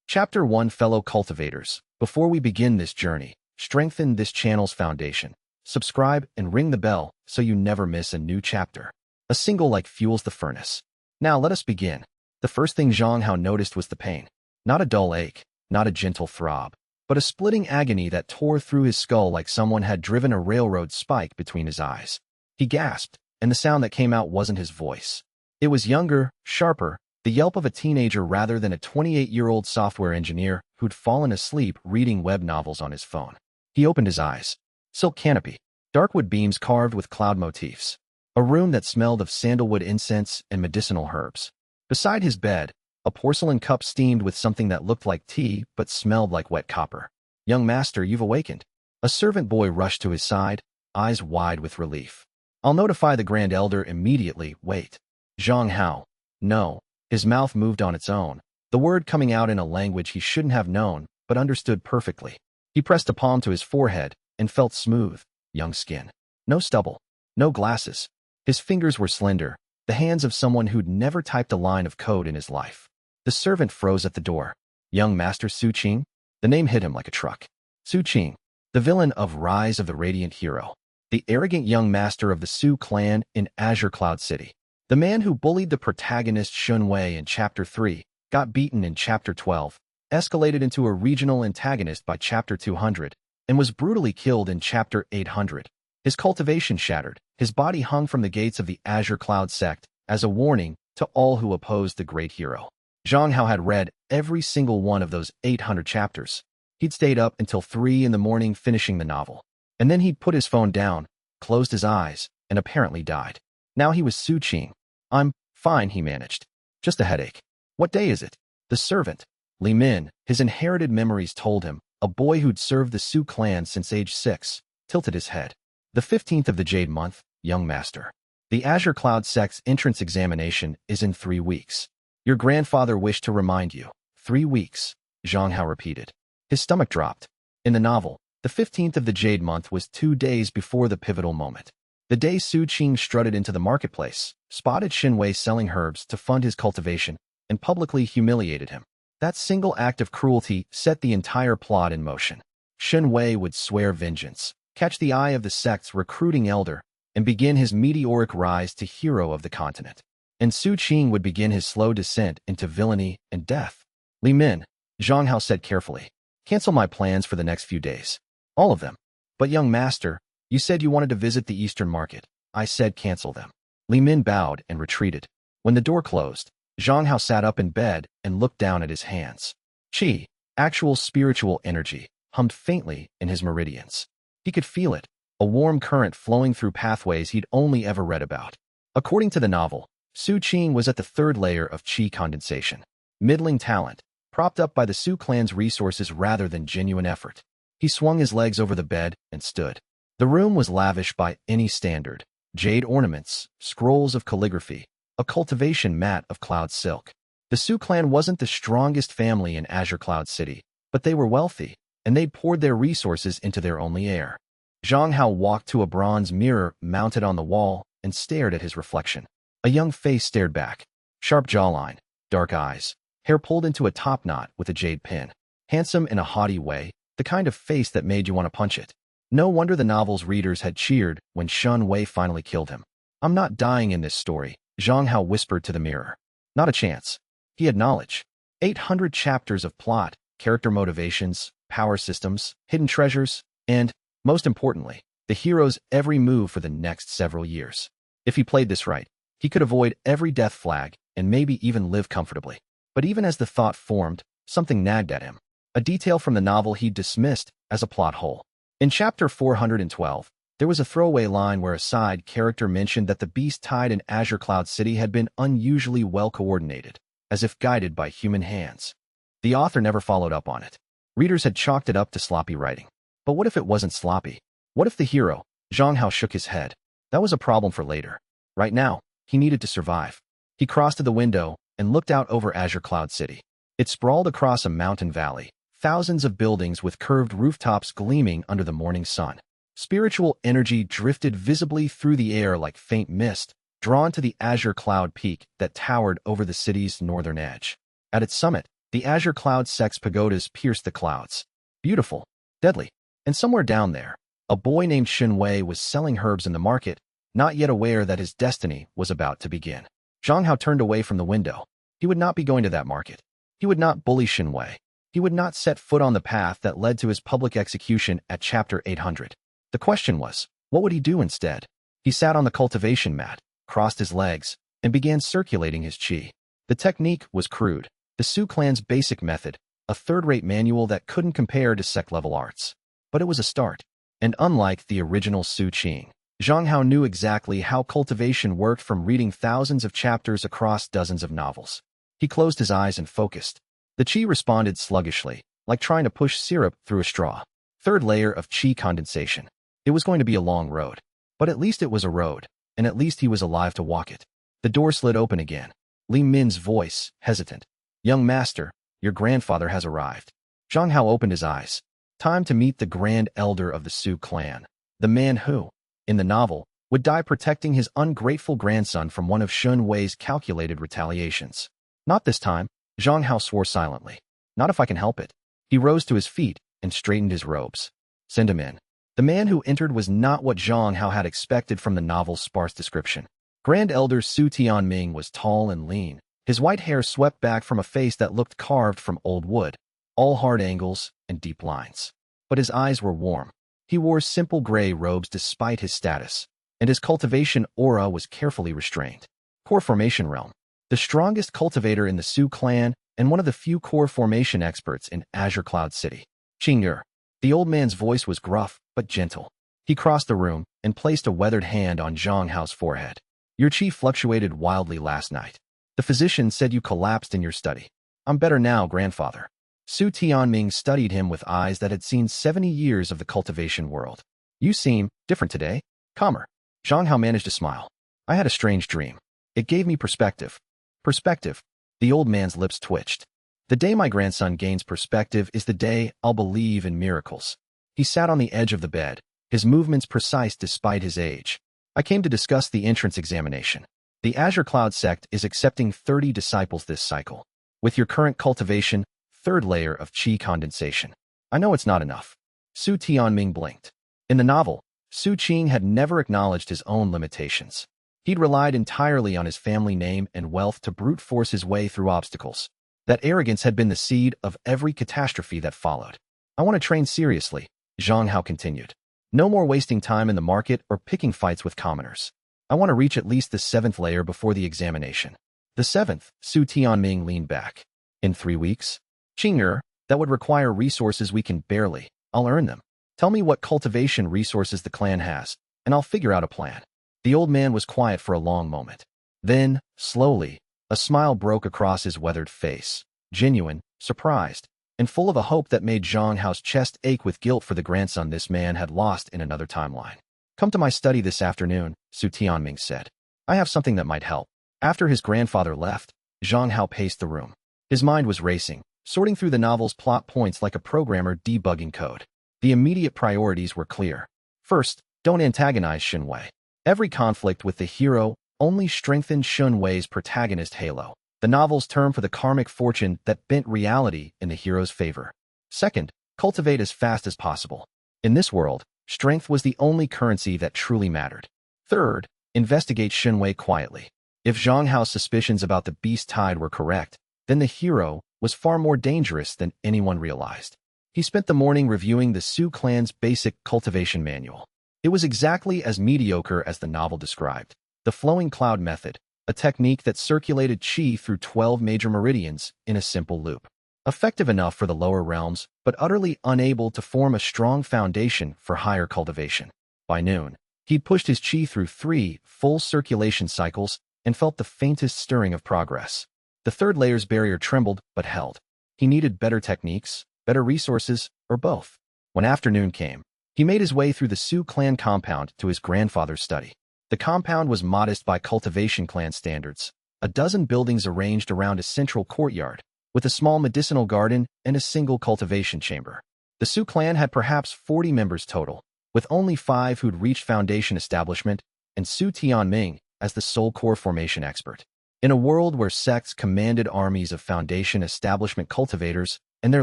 Chapter 1, Fellow Cultivators. Before we begin this journey, strengthen this channel's foundation. Subscribe and ring the bell so you never miss a new chapter. A single like fuels the furnace. Now let us begin. The first thing Zhang Hao noticed was the pain. Not a dull ache, not a gentle throb, but a splitting agony that tore through his skull like someone had driven a railroad spike between his eyes. He gasped, and the sound that came out wasn't his voice. It was younger, sharper, the yelp of a teenager rather than a 28-year-old software engineer who'd fallen asleep reading web novels on his phone. He opened his eyes. Silk canopy, darkwood beams carved with cloud motifs. A room that smelled of sandalwood incense and medicinal herbs. Beside his bed, a porcelain cup steamed with something that looked like tea but smelled like wet copper. "Young master, you've awakened." A servant boy rushed to his side, eyes wide with relief. "I'll notify the Grand Elder immediately. Wait." Zhang Hao. "No." His mouth moved on its own, the word coming out in a language he shouldn't have known, but understood perfectly. He pressed a palm to his forehead and felt smooth, young skin. No stubble, no glasses. His fingers were slender, the hands of someone who'd never typed a line of code in his life. The servant froze at the door. "Young Master Su Qing?" The name hit him like a truck. Su Qing, the villain of Rise of the Radiant Hero. The arrogant young master of the Su clan in Azure Cloud City. The man who bullied the protagonist Shun Wei in Chapter 3, got beaten in Chapter 12, escalated into a regional antagonist by Chapter 200, and was brutally killed in Chapter 800. His cultivation shattered, his body hung from the gates of the Azure Cloud sect as a warning to all who opposed the great hero. Zhang Hao had read every single one of those 800 chapters. He'd stayed up until 3 in the morning finishing the novel. And then he'd put his phone down, closed his eyes, and apparently died. Now he was Su Qing. "I'm fine," he managed. "Just a headache." "What day is it?" The servant, Li Min, his inherited memories told him, a boy who'd served the Su clan since age 6, tilted his head. "The 15th of the Jade month, young master. The Azure Cloud sect's entrance examination is in 3 weeks. Your grandfather wished to remind you." 3 weeks, Zhang Hao repeated. His stomach dropped. In the novel, the 15th of the Jade month was 2 days before the pivotal moment. The day Su Qing strutted into the marketplace, spotted Shun Wei selling herbs to fund his cultivation, and publicly humiliated him. That single act of cruelty set the entire plot in motion. Shun Wei would swear vengeance, catch the eye of the sect's recruiting elder, and begin his meteoric rise to hero of the continent. And Su Qing would begin his slow descent into villainy and death. "Li Min," Zhang Hao said carefully, "cancel my plans for the next few days. All of them." "But young master, you said you wanted to visit the Eastern Market." "I said cancel them." Li Min bowed and retreated. When the door closed, Zhang Hao sat up in bed and looked down at his hands. Qi, actual spiritual energy, hummed faintly in his meridians. He could feel it, a warm current flowing through pathways he'd only ever read about. According to the novel, Su Qing was at the 3rd layer of Qi condensation. Middling talent, propped up by the Su clan's resources rather than genuine effort. He swung his legs over the bed and stood. The room was lavish by any standard. Jade ornaments, scrolls of calligraphy, a cultivation mat of cloud silk. The Su clan wasn't the strongest family in Azure Cloud City, but they were wealthy, and they'd poured their resources into their only heir. Zhang Hao walked to a bronze mirror mounted on the wall and stared at his reflection. A young face stared back. Sharp jawline, dark eyes, hair pulled into a top knot with a jade pin. Handsome in a haughty way, the kind of face that made you want to punch it. No wonder the novel's readers had cheered when Shun Wei finally killed him. "I'm not dying in this story," Zhang Hao whispered to the mirror. Not a chance. He had knowledge. 800 chapters of plot, character motivations, power systems, hidden treasures, and, most importantly, the hero's every move for the next several years. If he played this right, he could avoid every death flag and maybe even live comfortably. But even as the thought formed, something nagged at him. A detail from the novel he dismissed as a plot hole. In Chapter 412, there was a throwaway line where a side character mentioned that the beast tide in Azure Cloud City had been unusually well coordinated, as if guided by human hands. The author never followed up on it. Readers had chalked it up to sloppy writing. But what if it wasn't sloppy? What if the hero, Zhang Hao shook his head. That was a problem for later. Right now, he needed to survive. He crossed to the window and looked out over Azure Cloud City. It sprawled across a mountain valley, thousands of buildings with curved rooftops gleaming under the morning sun. Spiritual energy drifted visibly through the air like faint mist, drawn to the Azure Cloud peak that towered over the city's northern edge. At its summit, The azure cloud sect's pagodas pierced the clouds. Beautiful, deadly. And somewhere down there, a boy named Shen Wei was selling herbs in the market, not yet aware that his destiny was about to begin. Zhang Hao turned away from the window. He would not be going to that market. He would not bully Shen Wei. He would not set foot on the path that led to his public execution at chapter 800. The question was, what would he do instead? He sat on the cultivation mat, crossed his legs, and began circulating his qi. The technique was crude, the Su clan's basic method, a third-rate manual that couldn't compare to sect-level arts. But it was a start. And unlike the original Su Qing, Zhang Hao knew exactly how cultivation worked from reading thousands of chapters across dozens of novels. He closed his eyes and focused. The qi responded sluggishly, like trying to push syrup through a straw. Third layer of qi condensation. It was going to be a long road. But at least it was a road, and at least he was alive to walk it. The door slid open again. Li Min's voice, hesitant. "Young master, your grandfather has arrived." Zhang Hao opened his eyes. Time to meet the grand elder of the Su clan. The man who, in the novel, would die protecting his ungrateful grandson from one of Shen Wei's calculated retaliations. Not this time, Zhang Hao swore silently. Not if I can help it. He rose to his feet and straightened his robes. Send him in. The man who entered was not what Zhang Hao had expected from the novel's sparse description. Grand Elder Su Tianming was tall and lean. His white hair swept back from a face that looked carved from old wood, all hard angles and deep lines. But his eyes were warm. He wore simple gray robes despite his status, and his cultivation aura was carefully restrained. Core Formation Realm. The strongest cultivator in the Su clan and one of the few core formation experts in Azure Cloud City. Qing'er. The old man's voice was gruff, but gentle. He crossed the room and placed a weathered hand on Zhang Hao's forehead. Your qi fluctuated wildly last night. The physician said you collapsed in your study. I'm better now, grandfather. Su Tianming studied him with eyes that had seen 70 years of the cultivation world. You seem different today, calmer. Zhang Hao managed to smile. I had a strange dream. It gave me perspective. Perspective. The old man's lips twitched. The day my grandson gains perspective is the day I'll believe in miracles. He sat on the edge of the bed, his movements precise despite his age. I came to discuss the entrance examination. The Azure Cloud sect is accepting 30 disciples this cycle. With your current cultivation, third layer of qi condensation. I know it's not enough. Su Tianming blinked. In the novel, Su Qing had never acknowledged his own limitations. He'd relied entirely on his family name and wealth to brute force his way through obstacles. That arrogance had been the seed of every catastrophe that followed. I want to train seriously, Zhang Hao continued. No more wasting time in the market or picking fights with commoners. I want to reach at least the 7th layer before the examination. The 7th, Su Tianming leaned back. In 3 weeks? Qing'er, that would require resources we can barely. I'll earn them. Tell me what cultivation resources the clan has, and I'll figure out a plan. The old man was quiet for a long moment. Then, slowly, a smile broke across his weathered face. Genuine, surprised, and full of a hope that made Zhang Hao's chest ache with guilt for the grandson this man had lost in another timeline. Come to my study this afternoon, Su Tianming said. I have something that might help. After his grandfather left, Zhang Hao paced the room. His mind was racing, sorting through the novel's plot points like a programmer debugging code. The immediate priorities were clear. First, don't antagonize Shen Wei. Every conflict with the hero only strengthened Shen Wei's protagonist halo, the novel's term for the karmic fortune that bent reality in the hero's favor. Second, cultivate as fast as possible. In this world, strength was the only currency that truly mattered. Third, investigate Shen Wei quietly. If Zhang Hao's suspicions about the beast tide were correct, then the hero was far more dangerous than anyone realized. He spent the morning reviewing the Su clan's basic cultivation manual. It was exactly as mediocre as the novel described. The flowing cloud method, a technique that circulated qi through 12 major meridians in a simple loop. Effective enough for the lower realms, but utterly unable to form a strong foundation for higher cultivation. By noon, he'd pushed his qi through 3 full circulation cycles and felt the faintest stirring of progress. The third layer's barrier trembled but held. He needed better techniques, better resources, or both. When afternoon came, he made his way through the Su clan compound to his grandfather's study. The compound was modest by cultivation clan standards, a dozen buildings arranged around a central courtyard, with a small medicinal garden and a single cultivation chamber. The Su clan had perhaps 40 members total, with only 5 who'd reached foundation establishment, and Su Tianming as the sole core formation expert. In a world where sects commanded armies of Foundation establishment cultivators and their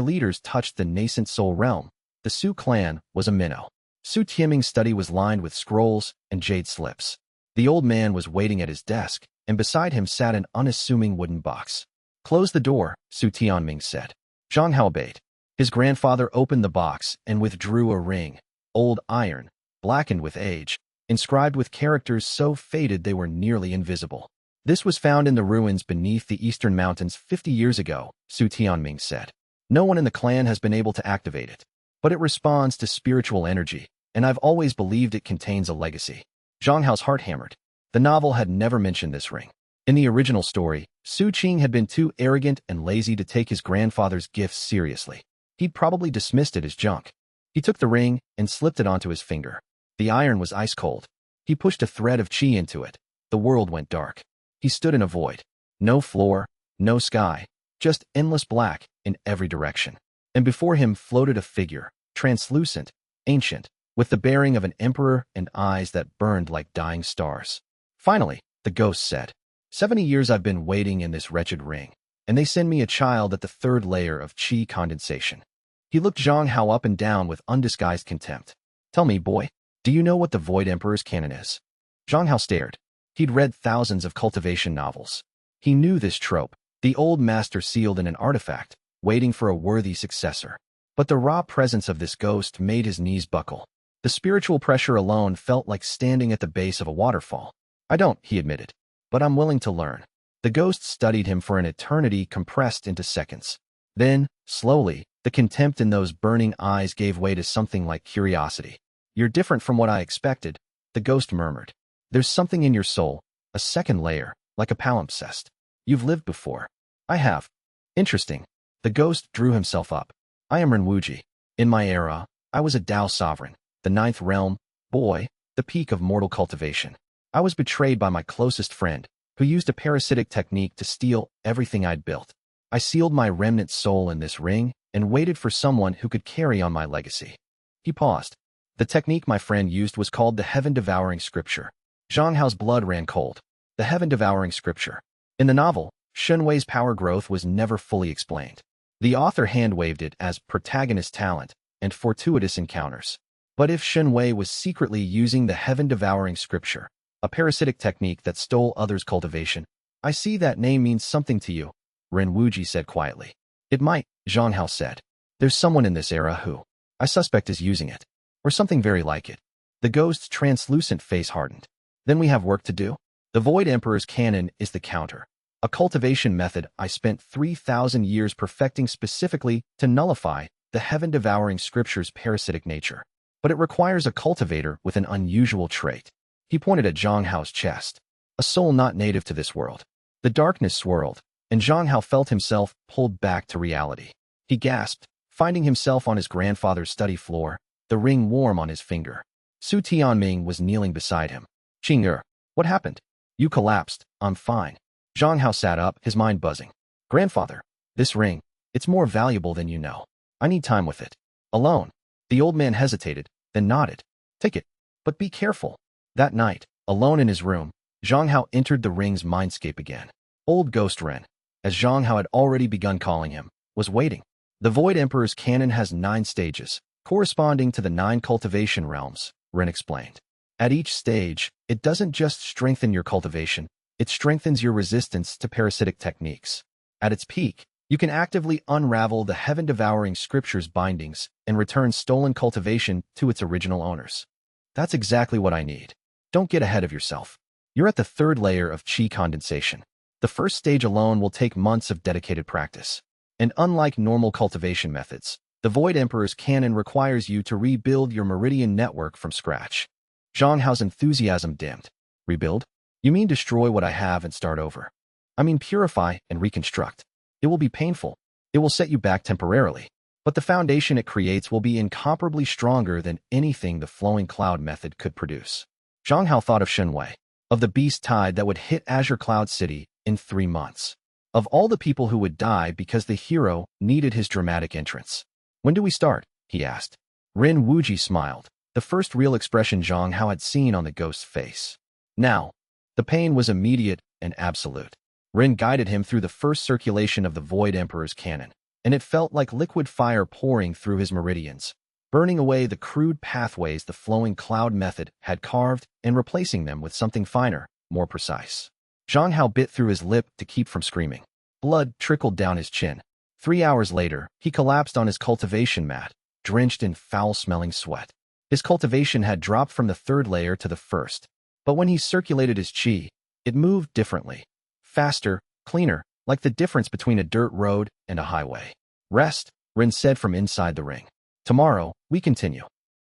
leaders touched the nascent soul realm, the Su clan was a minnow. Su Tianming's study was lined with scrolls and jade slips. The old man was waiting at his desk, and beside him sat an unassuming wooden box. "Close the door," Su Tianming said. Zhang Hao obeyed. His grandfather opened the box and withdrew a ring, old iron, blackened with age, inscribed with characters so faded they were nearly invisible. "This was found in the ruins beneath the eastern mountains 50 years ago," Su Tianming said. "No one in the clan has been able to activate it, but it responds to spiritual energy, and I've always believed it contains a legacy." Zhang Hao's heart hammered. The novel had never mentioned this ring. In the original story, Su Qing had been too arrogant and lazy to take his grandfather's gifts seriously. He'd probably dismissed it as junk. He took the ring and slipped it onto his finger. The iron was ice cold. He pushed a thread of qi into it. The world went dark. He stood in a void. No floor, no sky, just endless black in every direction. And before him floated a figure, translucent, ancient, with the bearing of an emperor and eyes that burned like dying stars. Finally, the ghost said, 70 years I've been waiting in this wretched ring, and they send me a child at the third layer of qi condensation." He looked Zhang Hao up and down with undisguised contempt. "Tell me, boy, do you know what the Void Emperor's canon is?" Zhang Hao stared. He'd read thousands of cultivation novels. He knew this trope, the old master sealed in an artifact, waiting for a worthy successor. But the raw presence of this ghost made his knees buckle. The spiritual pressure alone felt like standing at the base of a waterfall. "I don't," he admitted, "but I'm willing to learn." The ghost studied him for an eternity compressed into seconds. Then, slowly, the contempt in those burning eyes gave way to something like curiosity. "You're different from what I expected," the ghost murmured. "There's something in your soul, a second layer, like a palimpsest. You've lived before." "I have." "Interesting." The ghost drew himself up. "I am Renwuji. In my era, I was a Tao sovereign, the ninth realm, boy, the peak of mortal cultivation. I was betrayed by my closest friend, who used a parasitic technique to steal everything I'd built. I sealed my remnant soul in this ring and waited for someone who could carry on my legacy." He paused. "The technique my friend used was called the heaven-devouring scripture." Zhang Hao's blood ran cold. The heaven-devouring scripture. In the novel, Shen Wei's power growth was never fully explained. The author hand-waved it as protagonist talent and fortuitous encounters. But if Shen Wei was secretly using the heaven-devouring scripture, a parasitic technique that stole others' cultivation, "I see that name means something to you," Renwuji said quietly. "It might," Zhang Hao said. "There's someone in this era who, I suspect, is using it, or something very like it." The ghost's translucent face hardened. "Then we have work to do." The Void Emperor's canon is the counter. A cultivation method I spent 3,000 years perfecting specifically to nullify the heaven-devouring scripture's parasitic nature. But it requires a cultivator with an unusual trait. He pointed at Zhang Hao's chest. A soul not native to this world. The darkness swirled, and Zhang Hao felt himself pulled back to reality. He gasped, finding himself on his grandfather's study floor, the ring warm on his finger. Su Tianming was kneeling beside him. "Qing'er, what happened?" "You collapsed." "I'm fine." Zhang Hao sat up, his mind buzzing. "Grandfather, this ring, it's more valuable than you know. I need time with it. Alone." The old man hesitated, then nodded. "Take it, but be careful." That night, alone in his room, Zhang Hao entered the ring's mindscape again. Old Ghost Ren, as Zhang Hao had already begun calling him, was waiting. The Void Emperor's canon has 9 stages, corresponding to the 9 cultivation realms, Ren explained. At each stage, it doesn't just strengthen your cultivation, it strengthens your resistance to parasitic techniques. At its peak, you can actively unravel the heaven-devouring scripture's bindings and return stolen cultivation to its original owners. That's exactly what I need. Don't get ahead of yourself. You're at the 3rd layer of qi condensation. The first stage alone will take months of dedicated practice. And unlike normal cultivation methods, the Void Emperor's canon requires you to rebuild your meridian network from scratch. Zhang Hao's enthusiasm dimmed. "Rebuild? You mean destroy what I have and start over?" "I mean purify and reconstruct. It will be painful. It will set you back temporarily. But the foundation it creates will be incomparably stronger than anything the flowing cloud method could produce." Zhang Hao thought of Shen Wei, of the beast tide that would hit Azure Cloud City in 3 months, of all the people who would die because the hero needed his dramatic entrance. "When do we start?" he asked. Ren Wuji smiled, the first real expression Zhang Hao had seen on the ghost's face. "Now." The pain was immediate and absolute. Ren guided him through the first circulation of the Void Emperor's cannon, and it felt like liquid fire pouring through his meridians, burning away the crude pathways the flowing cloud method had carved and replacing them with something finer, more precise. Zhang Hao bit through his lip to keep from screaming. Blood trickled down his chin. 3 hours later, he collapsed on his cultivation mat, drenched in foul-smelling sweat. His cultivation had dropped from the third layer to the first, but when he circulated his qi, it moved differently. Faster, cleaner, like the difference between a dirt road and a highway. Rest, Ren said from inside the ring. Tomorrow, we continue.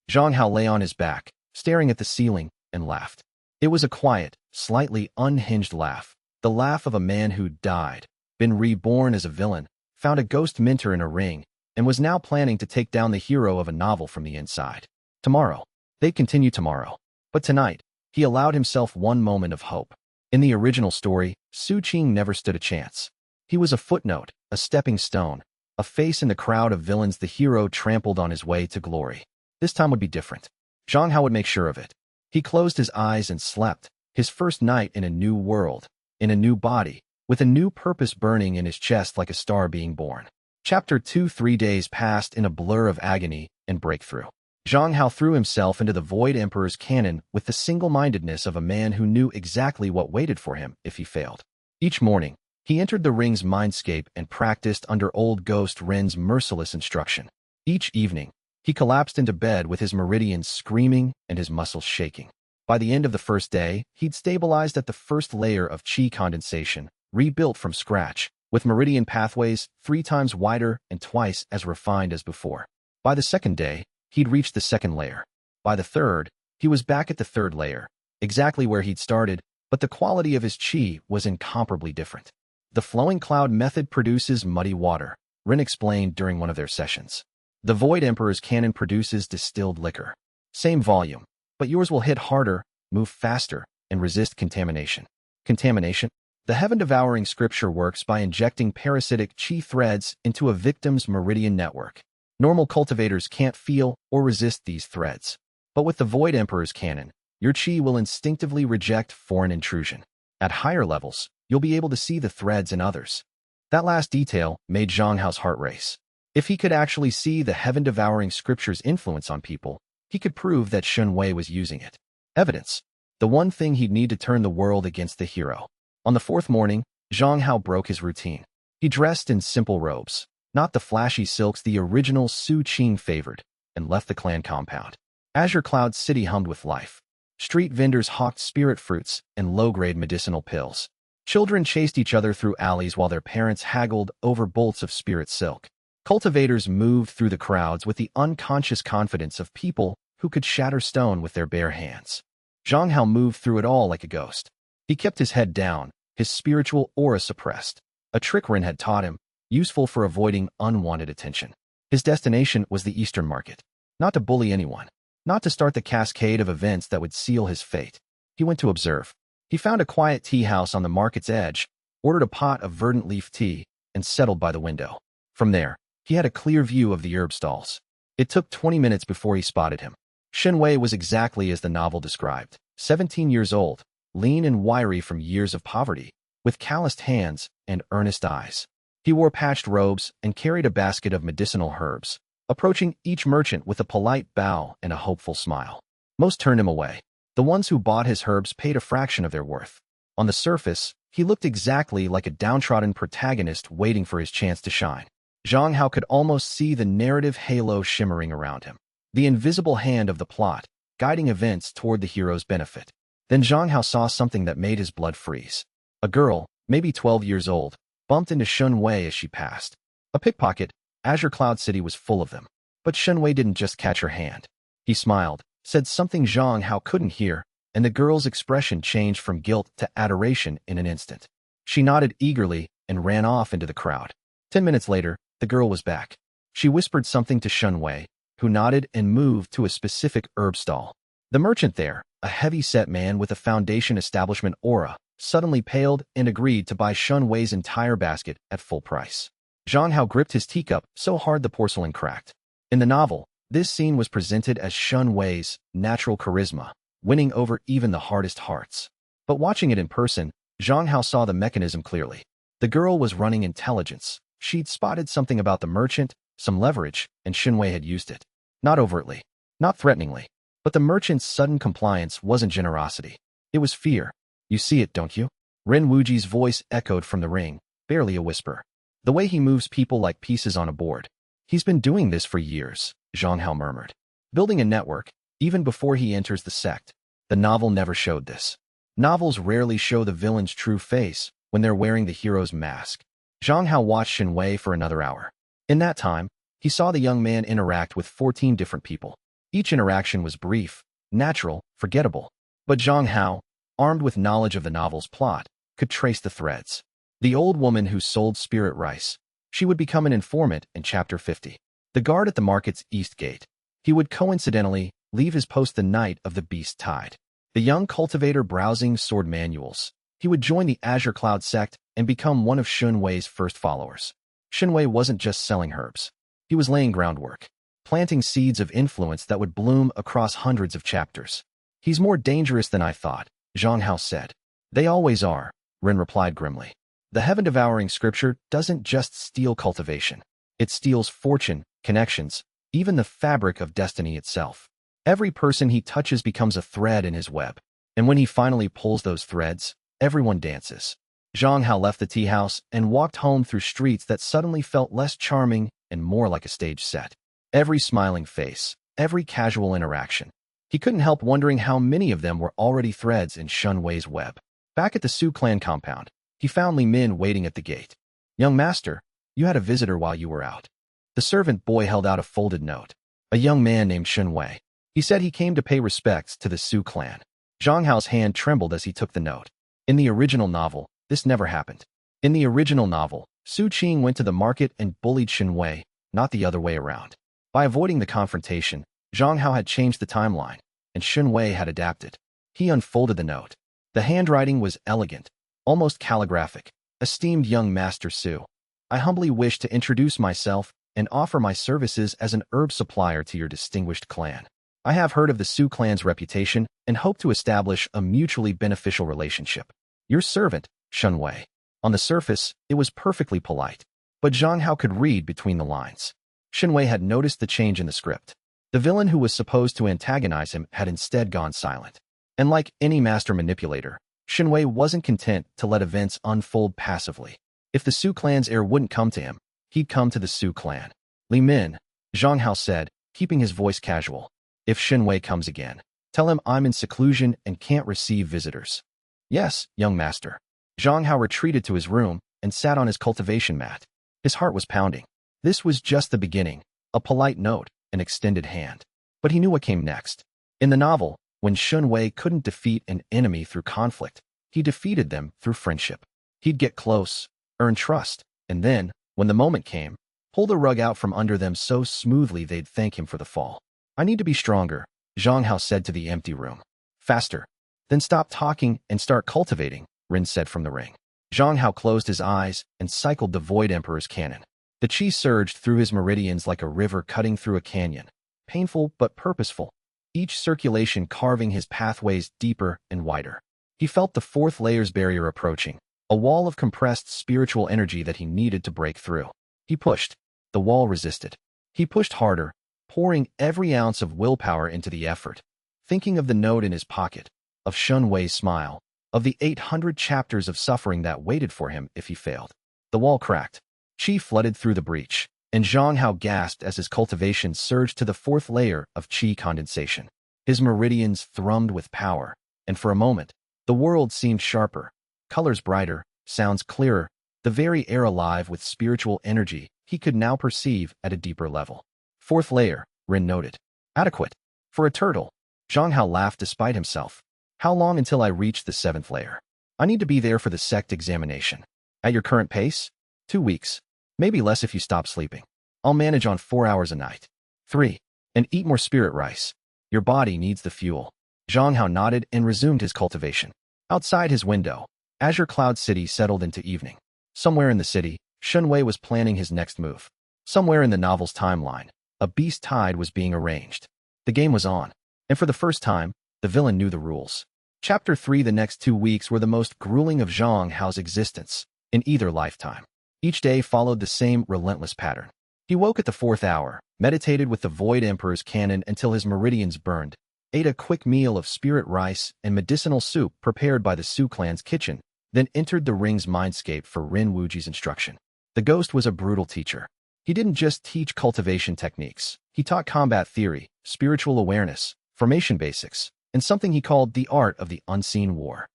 Zhang Hao lay on his back, staring at the ceiling, and laughed. It was a quiet, slightly unhinged laugh. The laugh of a man who died, been reborn as a villain, found a ghost mentor in a ring, and was now planning to take down the hero of a novel from the inside. Tomorrow. They'd continue tomorrow. But tonight, he allowed himself one moment of hope. In the original story, Su Qing never stood a chance. He was a footnote, a stepping stone, a face in the crowd of villains the hero trampled on his way to glory. This time would be different. Zhang Hao would make sure of it. He closed his eyes and slept, his first night in a new world, in a new body, with a new purpose burning in his chest like a star being born. Chapter 2. 3 days passed in a blur of agony and breakthrough. Zhang Hao threw himself into the Void Emperor's cannon with the single-mindedness of a man who knew exactly what waited for him if he failed. Each morning, he entered the ring's mindscape and practiced under old ghost Ren's merciless instruction. Each evening, he collapsed into bed with his meridians screaming and his muscles shaking. By the end of the first day, he'd stabilized at the first layer of qi condensation, rebuilt from scratch, with meridian pathways 3 times wider and twice as refined as before. By the second day, he'd reached the second layer. By the third, he was back at the third layer, exactly where he'd started, but the quality of his qi was incomparably different. The flowing cloud method produces muddy water, Ren explained during one of their sessions. The Void Emperor's cannon produces distilled liquor. Same volume, but yours will hit harder, move faster, and resist contamination. Contamination? The heaven-devouring scripture works by injecting parasitic qi threads into a victim's meridian network. Normal cultivators can't feel or resist these threads. But with the Void Emperor's cannon, your qi will instinctively reject foreign intrusion. At higher levels, you'll be able to see the threads in others. That last detail made Zhang Hao's heart race. If he could actually see the heaven-devouring scripture's influence on people, he could prove that Shun Wei was using it. Evidence. The one thing he'd need to turn the world against the hero. On the 4th morning, Zhang Hao broke his routine. He dressed in simple robes, not the flashy silks the original Su Qing favored, and left the clan compound. Azure Cloud City hummed with life. Street vendors hawked spirit fruits and low-grade medicinal pills. Children chased each other through alleys while their parents haggled over bolts of spirit silk. Cultivators moved through the crowds with the unconscious confidence of people who could shatter stone with their bare hands. Zhang Hao moved through it all like a ghost. He kept his head down, his spiritual aura suppressed. A trick Ren had taught him, useful for avoiding unwanted attention. His destination was the Eastern Market. Not to bully anyone. Not to start the cascade of events that would seal his fate. He went to observe. He found a quiet tea house on the market's edge, ordered a pot of verdant leaf tea, and settled by the window. From there, he had a clear view of the herb stalls. It took 20 minutes before he spotted him. Shun Wei was exactly as the novel described. 17 years old, lean and wiry from years of poverty, with calloused hands and earnest eyes. He wore patched robes and carried a basket of medicinal herbs, approaching each merchant with a polite bow and a hopeful smile. Most turned him away. The ones who bought his herbs paid a fraction of their worth. On the surface, he looked exactly like a downtrodden protagonist waiting for his chance to shine. Zhang Hao could almost see the narrative halo shimmering around him. The invisible hand of the plot, guiding events toward the hero's benefit. Then Zhang Hao saw something that made his blood freeze. A girl, maybe 12 years old, bumped into Shun Wei as she passed. A pickpocket, Azure Cloud City was full of them. But Shun Wei didn't just catch her hand. He smiled, said something Zhang Hao couldn't hear, and the girl's expression changed from guilt to adoration in an instant. She nodded eagerly and ran off into the crowd. 10 minutes later, the girl was back. She whispered something to Shun Wei, who nodded and moved to a specific herb stall. The merchant there, a heavy-set man with a foundation establishment aura, suddenly paled and agreed to buy Shun Wei's entire basket at full price. Zhang Hao gripped his teacup so hard the porcelain cracked. In the novel, this scene was presented as Shun Wei's natural charisma, winning over even the hardest hearts. But watching it in person, Zhang Hao saw the mechanism clearly. The girl was running intelligence. She'd spotted something about the merchant, some leverage, and Xinwei had used it. Not overtly, not threateningly, but the merchant's sudden compliance wasn't generosity. It was fear. You see it, don't you? Ren Wuji's voice echoed from the ring, barely a whisper. The way he moves people like pieces on a board. He's been doing this for years, Zhang Hao murmured. Building a network, even before he enters the sect. The novel never showed this. Novels rarely show the villain's true face when they're wearing the hero's mask. Zhang Hao watched Xinwei for another hour. In that time, he saw the young man interact with 14 different people. Each interaction was brief, natural, forgettable. But Zhang Hao, armed with knowledge of the novel's plot, could trace the threads. The old woman who sold spirit rice. She would become an informant in Chapter 50. The guard at the market's east gate. He would coincidentally leave his post the night of the beast tide. The young cultivator browsing sword manuals. He would join the Azure Cloud sect and become one of Xunwei's first followers. Xunwei wasn't just selling herbs. He was laying groundwork, planting seeds of influence that would bloom across hundreds of chapters. He's more dangerous than I thought, Zhang Hao said. They always are, Ren replied grimly. The heaven-devouring scripture doesn't just steal cultivation. It steals fortune, connections, even the fabric of destiny itself. Every person he touches becomes a thread in his web. And when he finally pulls those threads, everyone dances. Zhang Hao left the tea house and walked home through streets that suddenly felt less charming and more like a stage set. Every smiling face, every casual interaction. He couldn't help wondering how many of them were already threads in Xunwei's web. Back at the Su clan compound, he found Li Min waiting at the gate. Young master, you had a visitor while you were out. The servant boy held out a folded note. A young man named Xunwei. He said he came to pay respects to the Su clan. Zhang Hao's hand trembled as he took the note. In the original novel, this never happened. In the original novel, Su Qing went to the market and bullied Xunwei, not the other way around. By avoiding the confrontation, Zhang Hao had changed the timeline, and Xunwei had adapted. He unfolded the note. The handwriting was elegant, almost calligraphic. Esteemed young Master Su, I humbly wish to introduce myself and offer my services as an herb supplier to your distinguished clan. I have heard of the Su clan's reputation and hope to establish a mutually beneficial relationship. Your servant, Xunwei. On the surface, it was perfectly polite, but Zhang Hao could read between the lines. Xunwei had noticed the change in the script. The villain who was supposed to antagonize him had instead gone silent. And like any master manipulator, Xunwei wasn't content to let events unfold passively. If the Su clan's heir wouldn't come to him, he'd come to the Su clan. Li Min, Zhang Hao said, keeping his voice casual. If Xunwei comes again, tell him I'm in seclusion and can't receive visitors. Yes, young master. Zhang Hao retreated to his room and sat on his cultivation mat. His heart was pounding. This was just the beginning, a polite note, an extended hand. But he knew what came next. In the novel, when Xunwei couldn't defeat an enemy through conflict, he defeated them through friendship. He'd get close, earn trust, and then, when the moment came, pull the rug out from under them so smoothly they'd thank him for the fall. I need to be stronger, Zhang Hao said to the empty room. Faster. Then stop talking and start cultivating, Rin said from the ring. Zhang Hao closed his eyes and cycled the Void Emperor's cannon. The qi surged through his meridians like a river cutting through a canyon, painful but purposeful, each circulation carving his pathways deeper and wider. He felt the fourth layer's barrier approaching, a wall of compressed spiritual energy that he needed to break through. He pushed. The wall resisted. He pushed harder, pouring every ounce of willpower into the effort, thinking of the note in his pocket, of Xunwei's smile, of the 800 chapters of suffering that waited for him if he failed. The wall cracked. Qi flooded through the breach, and Zhang Hao gasped as his cultivation surged to the fourth layer of qi condensation. His meridians thrummed with power, and for a moment, the world seemed sharper, colors brighter, sounds clearer, the very air alive with spiritual energy he could now perceive at a deeper level. Fourth layer, Rin noted. Adequate. For a turtle. Zhang Hao laughed despite himself. How long until I reach the seventh layer? I need to be there for the sect examination. At your current pace? 2 weeks. Maybe less if you stop sleeping. I'll manage on 4 hours a night. 3. And eat more spirit rice. Your body needs the fuel. Zhang Hao nodded and resumed his cultivation. Outside his window, Azure Cloud City settled into evening. Somewhere in the city, Xunwei was planning his next move. Somewhere in the novel's timeline, a beast tide was being arranged. The game was on, and for the first time, the villain knew the rules. Chapter 3. The next 2 weeks were the most grueling of Zhang Hao's existence in either lifetime. Each day followed the same relentless pattern. He woke at the 4th hour, meditated with the Void Emperor's canon until his meridians burned, ate a quick meal of spirit rice and medicinal soup prepared by the Su clan's kitchen, then entered the ring's mindscape for Rin Wuji's instruction. The ghost was a brutal teacher. He didn't just teach cultivation techniques. He taught combat theory, spiritual awareness, formation basics, and something he called the art of the unseen war.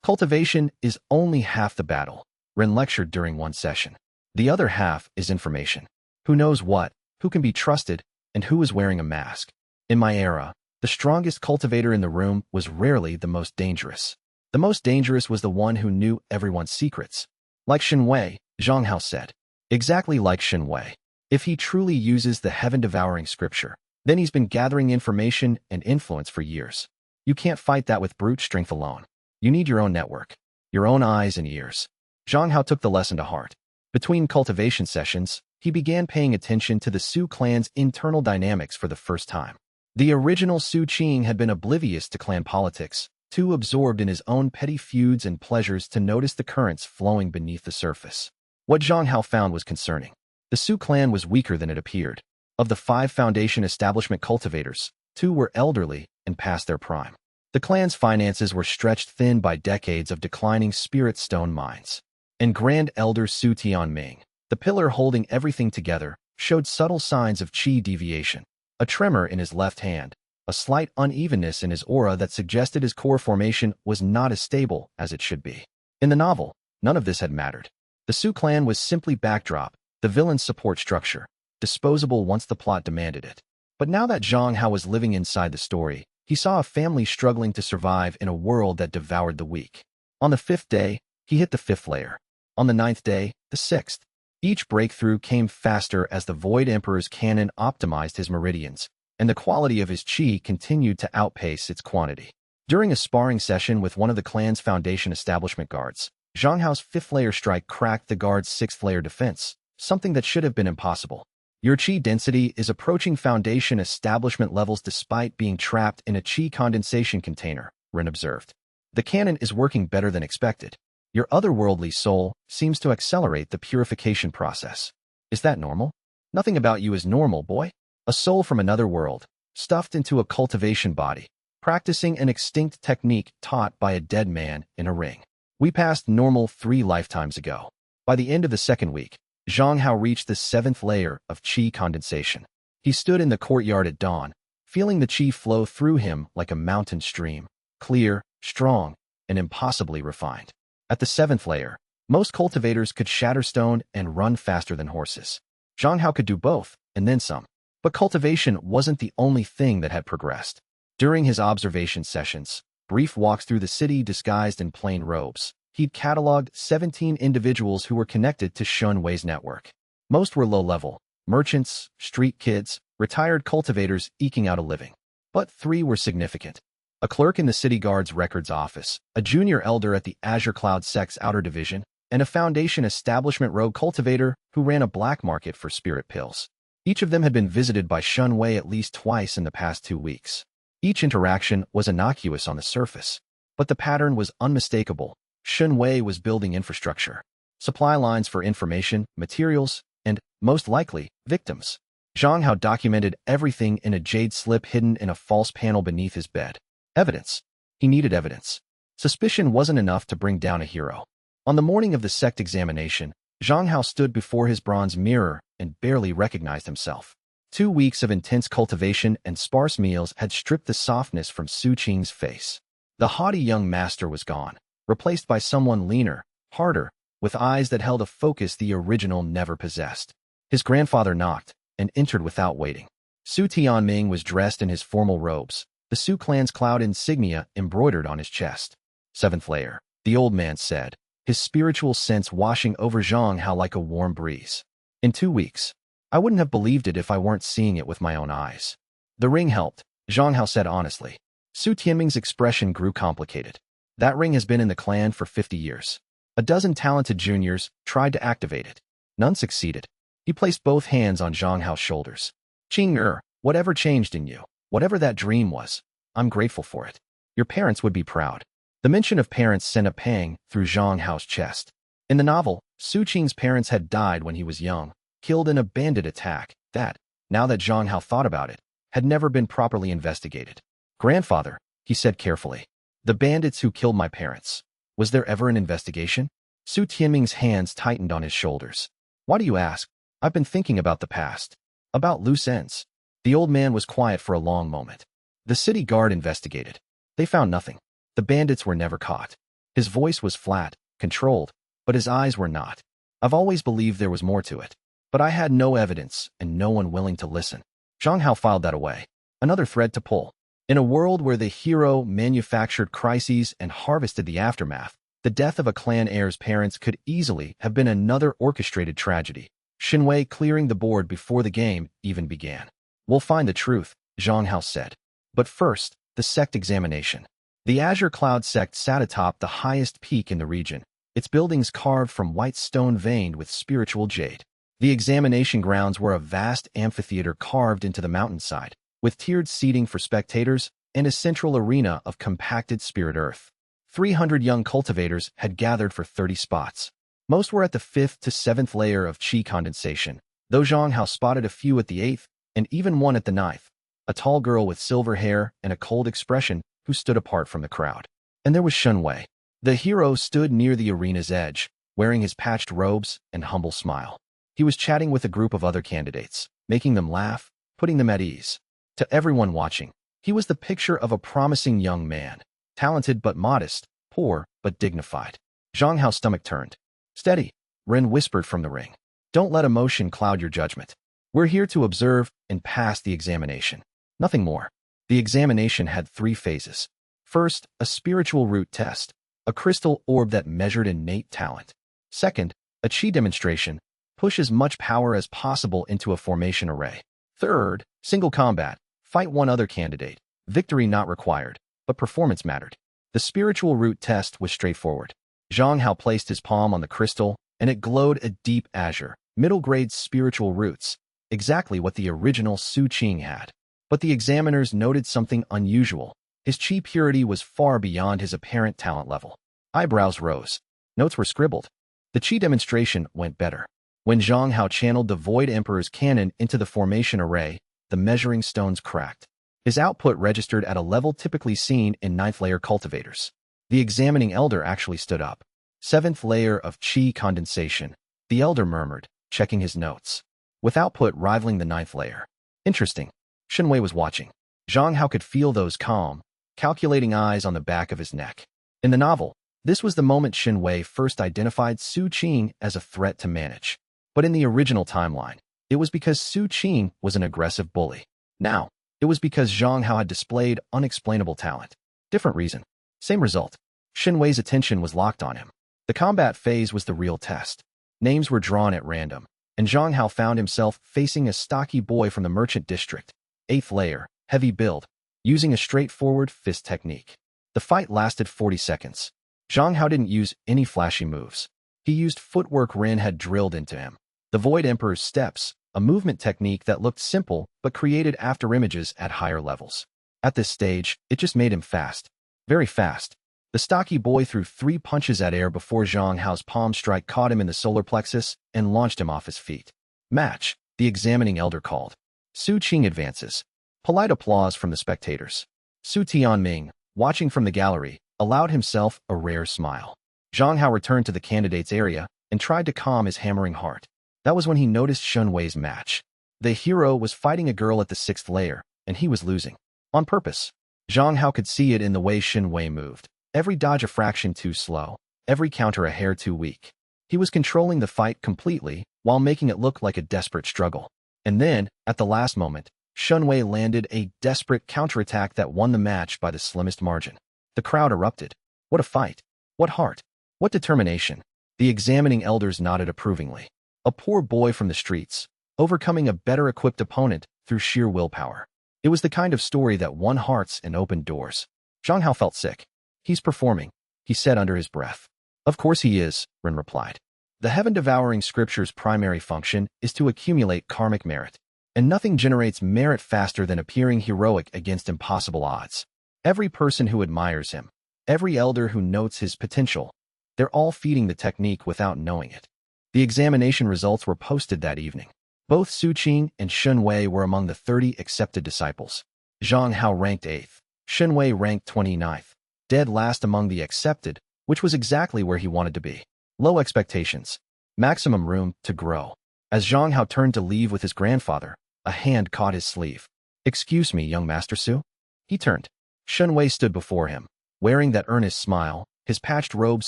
Cultivation is only half the battle, Rin lectured during one session. The other half is information. Who knows what, who can be trusted, and who is wearing a mask. In my era, the strongest cultivator in the room was rarely the most dangerous. The most dangerous was the one who knew everyone's secrets. Like Shen Wei, Zhang Hao said. Exactly like Shen Wei. If he truly uses the heaven-devouring scripture, then he's been gathering information and influence for years. You can't fight that with brute strength alone. You need your own network, your own eyes and ears. Zhang Hao took the lesson to heart. Between cultivation sessions, he began paying attention to the Su clan's internal dynamics for the first time. The original Su Qing had been oblivious to clan politics, too absorbed in his own petty feuds and pleasures to notice the currents flowing beneath the surface. What Zhang Hao found was concerning. The Su clan was weaker than it appeared. Of the 5 foundation establishment cultivators, 2 were elderly and past their prime. The clan's finances were stretched thin by decades of declining spirit stone mines. And Grand Elder Su Tianming, the pillar holding everything together, showed subtle signs of qi deviation. A tremor in his left hand, a slight unevenness in his aura that suggested his core formation was not as stable as it should be. In the novel, none of this had mattered. The Su clan was simply backdrop, the villain's support structure, disposable once the plot demanded it. But now that Zhang Hao was living inside the story, he saw a family struggling to survive in a world that devoured the weak. On the 5th day, he hit the 5th layer. On the 9th day, the 6th. Each breakthrough came faster as the Void Emperor's canon optimized his meridians, and the quality of his qi continued to outpace its quantity. During a sparring session with one of the clan's foundation establishment guards, Zhang Hao's 5th layer strike cracked the guard's 6th layer defense, something that should have been impossible. Your qi density is approaching foundation establishment levels despite being trapped in a qi condensation container, Rin observed. The canon is working better than expected. Your otherworldly soul seems to accelerate the purification process. Is that normal? Nothing about you is normal, boy. A soul from another world, stuffed into a cultivation body, practicing an extinct technique taught by a dead man in a ring. We passed normal 3 lifetimes ago. By the end of the 2nd week, Zhang Hao reached the 7th layer of qi condensation. He stood in the courtyard at dawn, feeling the qi flow through him like a mountain stream, clear, strong, and impossibly refined. At the 7th layer, most cultivators could shatter stone and run faster than horses. Zhang Hao could do both, and then some. But cultivation wasn't the only thing that had progressed. During his observation sessions, brief walks through the city disguised in plain robes, he'd cataloged 17 individuals who were connected to Shen Wei's network. Most were low-level, merchants, street kids, retired cultivators eking out a living. But 3 were significant. A clerk in the city guard's records office, a junior elder at the Azure Cloud Sect's outer division, and a foundation establishment rogue cultivator who ran a black market for spirit pills. Each of them had been visited by Shen Wei at least twice in the past 2 weeks. Each interaction was innocuous on the surface, but the pattern was unmistakable. Shen Wei was building infrastructure, supply lines for information, materials, and, most likely, victims. Zhang Hao documented everything in a jade slip hidden in a false panel beneath his bed. Evidence. He needed evidence. Suspicion wasn't enough to bring down a hero. On the morning of the sect examination, Zhang Hao stood before his bronze mirror and barely recognized himself. 2 weeks of intense cultivation and sparse meals had stripped the softness from Su Qing's face. The haughty young master was gone, replaced by someone leaner, harder, with eyes that held a focus the original never possessed. His grandfather knocked and entered without waiting. Su Tianming was dressed in his formal robes, the Su clan's cloud insignia embroidered on his chest. 7th layer, the old man said, his spiritual sense washing over Zhang Hao like a warm breeze. In 2 weeks. I wouldn't have believed it if I weren't seeing it with my own eyes. The ring helped, Zhang Hao said honestly. Su Tianming's expression grew complicated. That ring has been in the clan for 50 years. A dozen talented juniors tried to activate it. None succeeded. He placed both hands on Zhang Hao's shoulders. Qing whatever changed in you, whatever that dream was, I'm grateful for it. Your parents would be proud. The mention of parents sent a pang through Zhang Hao's chest. In the novel, Su Qing's parents had died when he was young, killed in a bandit attack that, now that Zhang Hao thought about it, had never been properly investigated. "Grandfather," he said carefully, "the bandits who killed my parents. Was there ever an investigation?" Su Tianming's hands tightened on his shoulders. "Why do you ask? I've been thinking about the past. About loose ends." The old man was quiet for a long moment. "The city guard investigated. They found nothing. The bandits were never caught." His voice was flat, controlled, but his eyes were not. "I've always believed there was more to it. But I had no evidence and no one willing to listen." Zhang Hao filed that away. Another thread to pull. In a world where the hero manufactured crises and harvested the aftermath, the death of a clan heir's parents could easily have been another orchestrated tragedy. Shinwei clearing the board before the game even began. "We'll find the truth," Zhang Hao said. But first, the sect examination. The Azure Cloud sect sat atop the highest peak in the region, its buildings carved from white stone veined with spiritual jade. The examination grounds were a vast amphitheater carved into the mountainside, with tiered seating for spectators and a central arena of compacted spirit earth. 300 young cultivators had gathered for 30 spots. Most were at the 5th to 7th layer of chi condensation, though Zhang Hao spotted a few at the 8th and even one at the 9th, a tall girl with silver hair and a cold expression who stood apart from the crowd. And there was Shenwei. The hero stood near the arena's edge, wearing his patched robes and humble smile. He was chatting with a group of other candidates, making them laugh, putting them at ease. To everyone watching, he was the picture of a promising young man, talented but modest, poor but dignified. Zhang Hao's stomach turned. "Steady," Ren whispered from the ring. "Don't let emotion cloud your judgment. We're here to observe and pass the examination. Nothing more." The examination had 3 phases. First, a spiritual root test, a crystal orb that measured innate talent. Second, a chi demonstration, push as much power as possible into a formation array. Third, single combat, fight one other candidate. Victory not required, but performance mattered. The spiritual root test was straightforward. Zhang Hao placed his palm on the crystal, and it glowed a deep azure, middle-grade spiritual roots, exactly what the original Su Qing had. But the examiners noted something unusual. His chi purity was far beyond his apparent talent level. Eyebrows rose. Notes were scribbled. The chi demonstration went better. When Zhang Hao channeled the Void Emperor's cannon into the formation array, the measuring stones cracked. His output registered at a level typically seen in 9th layer cultivators. The examining elder actually stood up. 7th layer of chi condensation, the elder murmured, checking his notes. With output rivaling the 9th layer. Interesting. Shenwei was watching. Zhang Hao could feel those calm, calculating eyes on the back of his neck. In the novel, this was the moment Shenwei first identified Su Qing as a threat to manage. But in the original timeline, it was because Su Qing was an aggressive bully. Now, it was because Zhang Hao had displayed unexplainable talent. Different reason. Same result. Shenwei's attention was locked on him. The combat phase was the real test. Names were drawn at random, and Zhang Hao found himself facing a stocky boy from the merchant district, 8th layer, heavy build, using a straightforward fist technique. The fight lasted 40 seconds. Zhang Hao didn't use any flashy moves. He used footwork Ren had drilled into him. The Void Emperor's steps, a movement technique that looked simple but created afterimages at higher levels. At this stage, it just made him fast. Very fast. The stocky boy threw 3 punches at air before Zhang Hao's palm strike caught him in the solar plexus and launched him off his feet. "Match," the examining elder called. Su Qing advances. Polite applause from the spectators. Su Tianming, watching from the gallery, allowed himself a rare smile. Zhang Hao returned to the candidates area and tried to calm his hammering heart. That was when he noticed Shenwei's match. The hero was fighting a girl at the 6th layer, and he was losing. On purpose. Zhang Hao could see it in the way Shenwei moved. Every dodge a fraction too slow, every counter a hair too weak. He was controlling the fight completely while making it look like a desperate struggle. And then, at the last moment, Shenwei landed a desperate counterattack that won the match by the slimmest margin. The crowd erupted. What a fight. What heart. What determination. The examining elders nodded approvingly. A poor boy from the streets, overcoming a better-equipped opponent through sheer willpower. It was the kind of story that won hearts and opened doors. Zhang Hao felt sick. "He's performing," he said under his breath. "Of course he is," Ren replied. "The heaven-devouring scripture's primary function is to accumulate karmic merit, and nothing generates merit faster than appearing heroic against impossible odds. Every person who admires him, every elder who notes his potential. They're all feeding the technique without knowing it. The examination results were posted that evening. Both Su Qing and Shun Wei were among the 30 accepted disciples. Zhang Hao ranked 8th. Shun Wei ranked 29th. Dead last among the accepted, which was exactly where he wanted to be. Low expectations. Maximum room to grow. As Zhang Hao turned to leave with his grandfather, a hand caught his sleeve. "Excuse me, young Master Su?" He turned. Shun Wei stood before him, wearing that earnest smile, his patched robes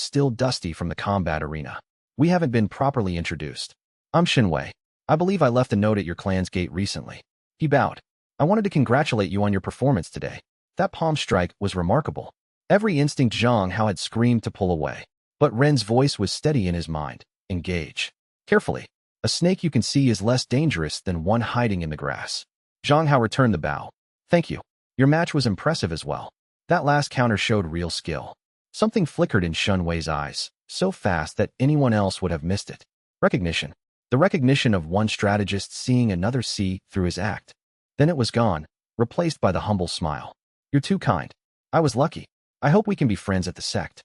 still dusty from the combat arena. "We haven't been properly introduced. I'm Shun Wei. I believe I left a note at your clan's gate recently." He bowed. "I wanted to congratulate you on your performance today. That palm strike was remarkable." Every instinct Zhang Hao had screamed to pull away. But Ren's voice was steady in his mind. "Engage. Carefully. A snake you can see is less dangerous than one hiding in the grass." Zhang Hao returned the bow. "Thank you. Your match was impressive as well." That last counter showed real skill. Something flickered in Shun Wei's eyes, so fast that anyone else would have missed it. Recognition. The recognition of one strategist seeing another see through his act. Then it was gone, replaced by the humble smile. "You're too kind. I was lucky. I hope we can be friends at the sect."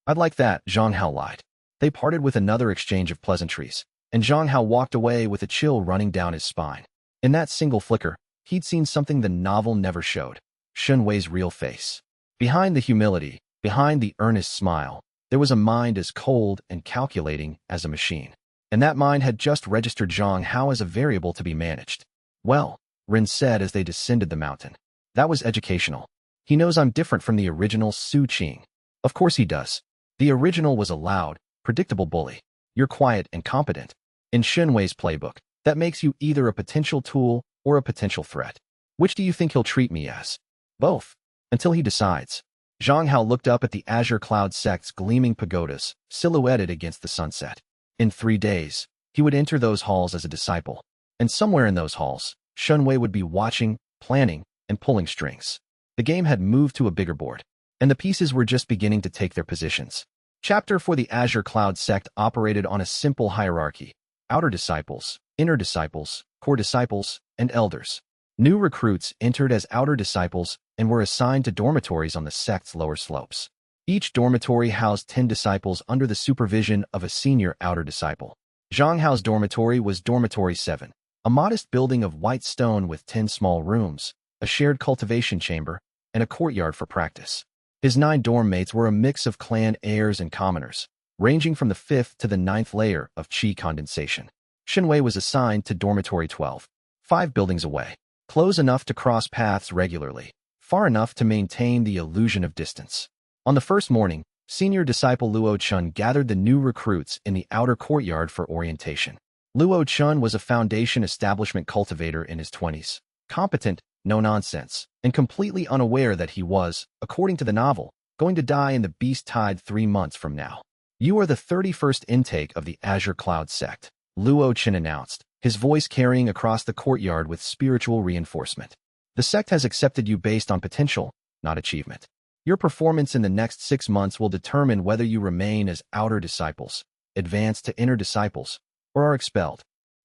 "I'd like that," Zhang Hao lied. They parted with another exchange of pleasantries, and Zhang Hao walked away with a chill running down his spine. In that single flicker, he'd seen something the novel never showed. Shun Wei's real face. Behind the humility, behind the earnest smile, there was a mind as cold and calculating as a machine. And that mind had just registered Zhang Hao as a variable to be managed. "Well," Ren said as they descended the mountain. "That was educational. He knows I'm different from the original Su Qing." "Of course he does. The original was a loud, predictable bully. You're quiet and competent. In Shun Wei's playbook, that makes you either a potential tool or a potential threat. Which do you think he'll treat me as?" "Both. Until he decides." Zhang Hao looked up at the azure cloud sect's gleaming pagodas, silhouetted against the sunset. In 3 days, he would enter those halls as a disciple. And somewhere in those halls, Shun Wei would be watching, planning, and pulling strings. The game had moved to a bigger board, and the pieces were just beginning to take their positions. Chapter 4. The Azure Cloud sect operated on a simple hierarchy: outer disciples, inner disciples, core disciples, and elders. New recruits entered as outer disciples and were assigned to dormitories on the sect's lower slopes. Each dormitory housed 10 disciples under the supervision of a senior outer disciple. Zhang Hao's dormitory was Dormitory 7, a modest building of white stone with 10 small rooms, a shared cultivation chamber, and a courtyard for practice. His 9 dorm mates were a mix of clan heirs and commoners, ranging from the 5th to the 9th layer of qi condensation. Shun Wei was assigned to Dormitory 12, 5 buildings away, close enough to cross paths regularly, far enough to maintain the illusion of distance. On the first morning, senior disciple Luo Chun gathered the new recruits in the outer courtyard for orientation. Luo Chun was a foundation establishment cultivator in his 20s, competent, no-nonsense, and completely unaware that he was, according to the novel, going to die in the beast tide 3 months from now. "You are the 31st intake of the Azure Cloud sect," Luo Chun announced, his voice carrying across the courtyard with spiritual reinforcement. "The sect has accepted you based on potential, not achievement. Your performance in the next 6 months will determine whether you remain as outer disciples, advance to inner disciples, or are expelled."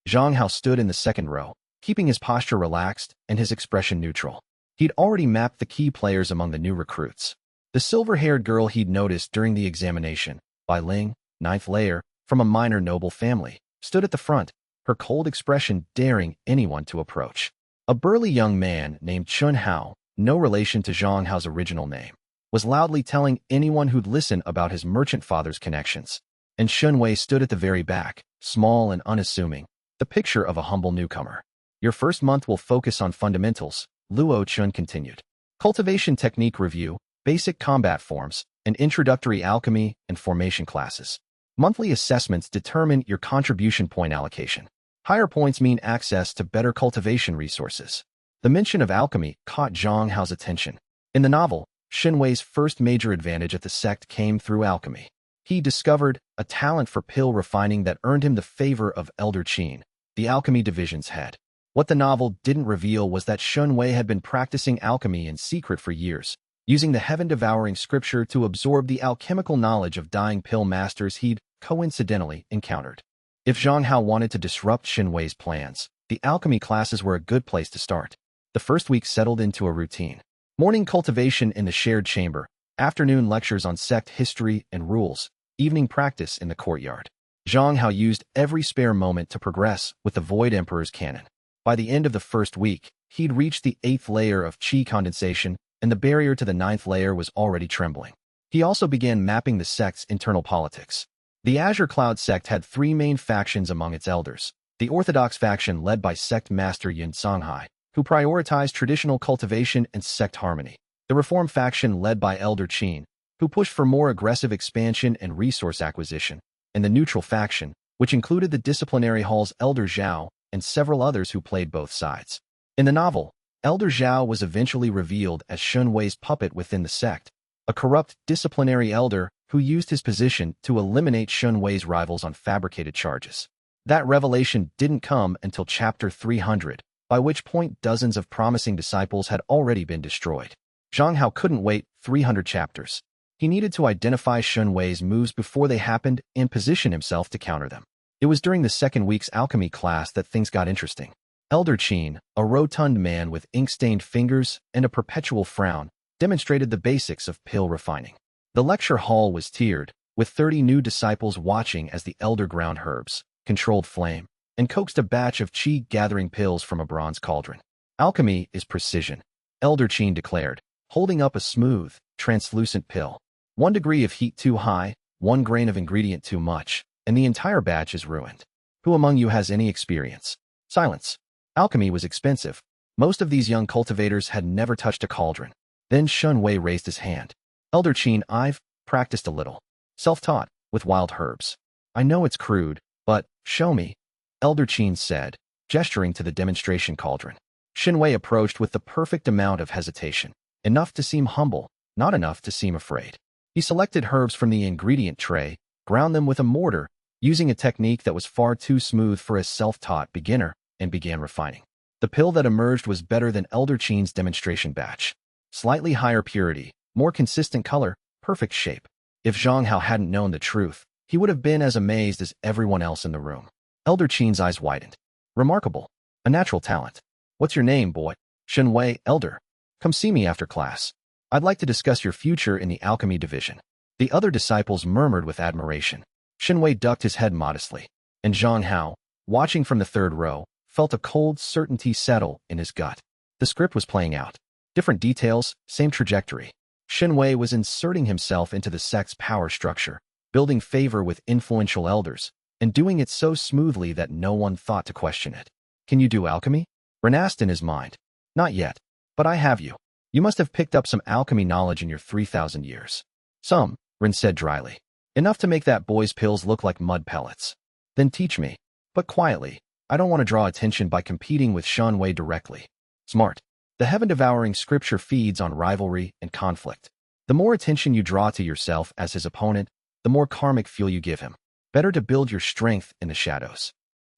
Zhang Hao stood in the second row, keeping his posture relaxed and his expression neutral. He'd already mapped the key players among the new recruits. The silver-haired girl he'd noticed during the examination, Bai Ling, 9th layer, from a minor noble family, stood at the front, her cold expression daring anyone to approach. A burly young man named Chun Hao, no relation to Zhang Hao's original name, was loudly telling anyone who'd listen about his merchant father's connections. And Shun Wei stood at the very back, small and unassuming, the picture of a humble newcomer. "Your first month will focus on fundamentals," Luo Chun continued. "Cultivation technique review, basic combat forms, and introductory alchemy and formation classes. Monthly assessments determine your contribution point allocation. Higher points mean access to better cultivation resources." The mention of alchemy caught Zhang Hao's attention. In the novel, Shun Wei's first major advantage at the sect came through alchemy. He discovered a talent for pill refining that earned him the favor of Elder Qin, the alchemy division's head. What the novel didn't reveal was that Shun Wei had been practicing alchemy in secret for years, using the heaven-devouring scripture to absorb the alchemical knowledge of dying pill masters he'd coincidentally encountered. If Zhang Hao wanted to disrupt Shun Wei's plans, the alchemy classes were a good place to start. The first week settled into a routine. Morning cultivation in the shared chamber, Afternoon lectures on sect history and rules, evening practice in the courtyard. Zhang Hao used every spare moment to progress with the Void Emperor's canon. By the end of the first week, he'd reached the 8th layer of qi condensation, and the barrier to the 9th layer was already trembling. He also began mapping the sect's internal politics. The Azure Cloud sect had 3 main factions among its elders. The Orthodox faction led by sect master Yin Songhai, who prioritized traditional cultivation and sect harmony. The Reform faction led by Elder Qin, who pushed for more aggressive expansion and resource acquisition. And the Neutral faction, which included the Disciplinary Hall's Elder Zhao and several others who played both sides. In the novel, Elder Zhao was eventually revealed as Shun Wei's puppet within the sect, a corrupt disciplinary elder who used his position to eliminate Shun Wei's rivals on fabricated charges. That revelation didn't come until chapter 300, by which point dozens of promising disciples had already been destroyed. Zhang Hao couldn't wait 300 chapters. He needed to identify Shun Wei's moves before they happened and position himself to counter them. It was during the second week's alchemy class that things got interesting. Elder Qin, a rotund man with ink-stained fingers and a perpetual frown, demonstrated the basics of pill refining. The lecture hall was tiered, with 30 new disciples watching as the elder ground herbs, controlled flame, and coaxed a batch of qi-gathering pills from a bronze cauldron. Alchemy is precision, Elder Qin declared, holding up a smooth, translucent pill. 1 degree of heat too high, 1 grain of ingredient too much, and the entire batch is ruined. Who among you has any experience? Silence. Alchemy was expensive. Most of these young cultivators had never touched a cauldron. Then Shun Wei raised his hand. Elder Qin, I've practiced a little. Self-taught, with wild herbs. I know it's crude, but show me, Elder Qin said, gesturing to the demonstration cauldron. Shun Wei approached with the perfect amount of hesitation, enough to seem humble, not enough to seem afraid. He selected herbs from the ingredient tray, ground them with a mortar, using a technique that was far too smooth for a self-taught beginner, and began refining. The pill that emerged was better than Elder Qin's demonstration batch. Slightly higher purity, more consistent color, perfect shape. If Zhang Hao hadn't known the truth, he would have been as amazed as everyone else in the room. Elder Qin's eyes widened. Remarkable. A natural talent. What's your name, boy? Shun Wei, Elder. Come see me after class. I'd like to discuss your future in the alchemy division. The other disciples murmured with admiration. Shun Wei ducked his head modestly, and Zhang Hao, watching from the 3rd row, felt a cold certainty settle in his gut. The script was playing out. Different details, same trajectory. Shun Wei was inserting himself into the sect's power structure, building favor with influential elders, and doing it so smoothly that no one thought to question it. Can you do alchemy? Ren asked in his mind. Not yet, but I have you. You must have picked up some alchemy knowledge in your 3,000 years. Some, Ren said dryly. Enough to make that boy's pills look like mud pellets. Then teach me. But quietly. I don't want to draw attention by competing with Shun Wei directly. Smart. The heaven-devouring scripture feeds on rivalry and conflict. The more attention you draw to yourself as his opponent, the more karmic fuel you give him. Better to build your strength in the shadows.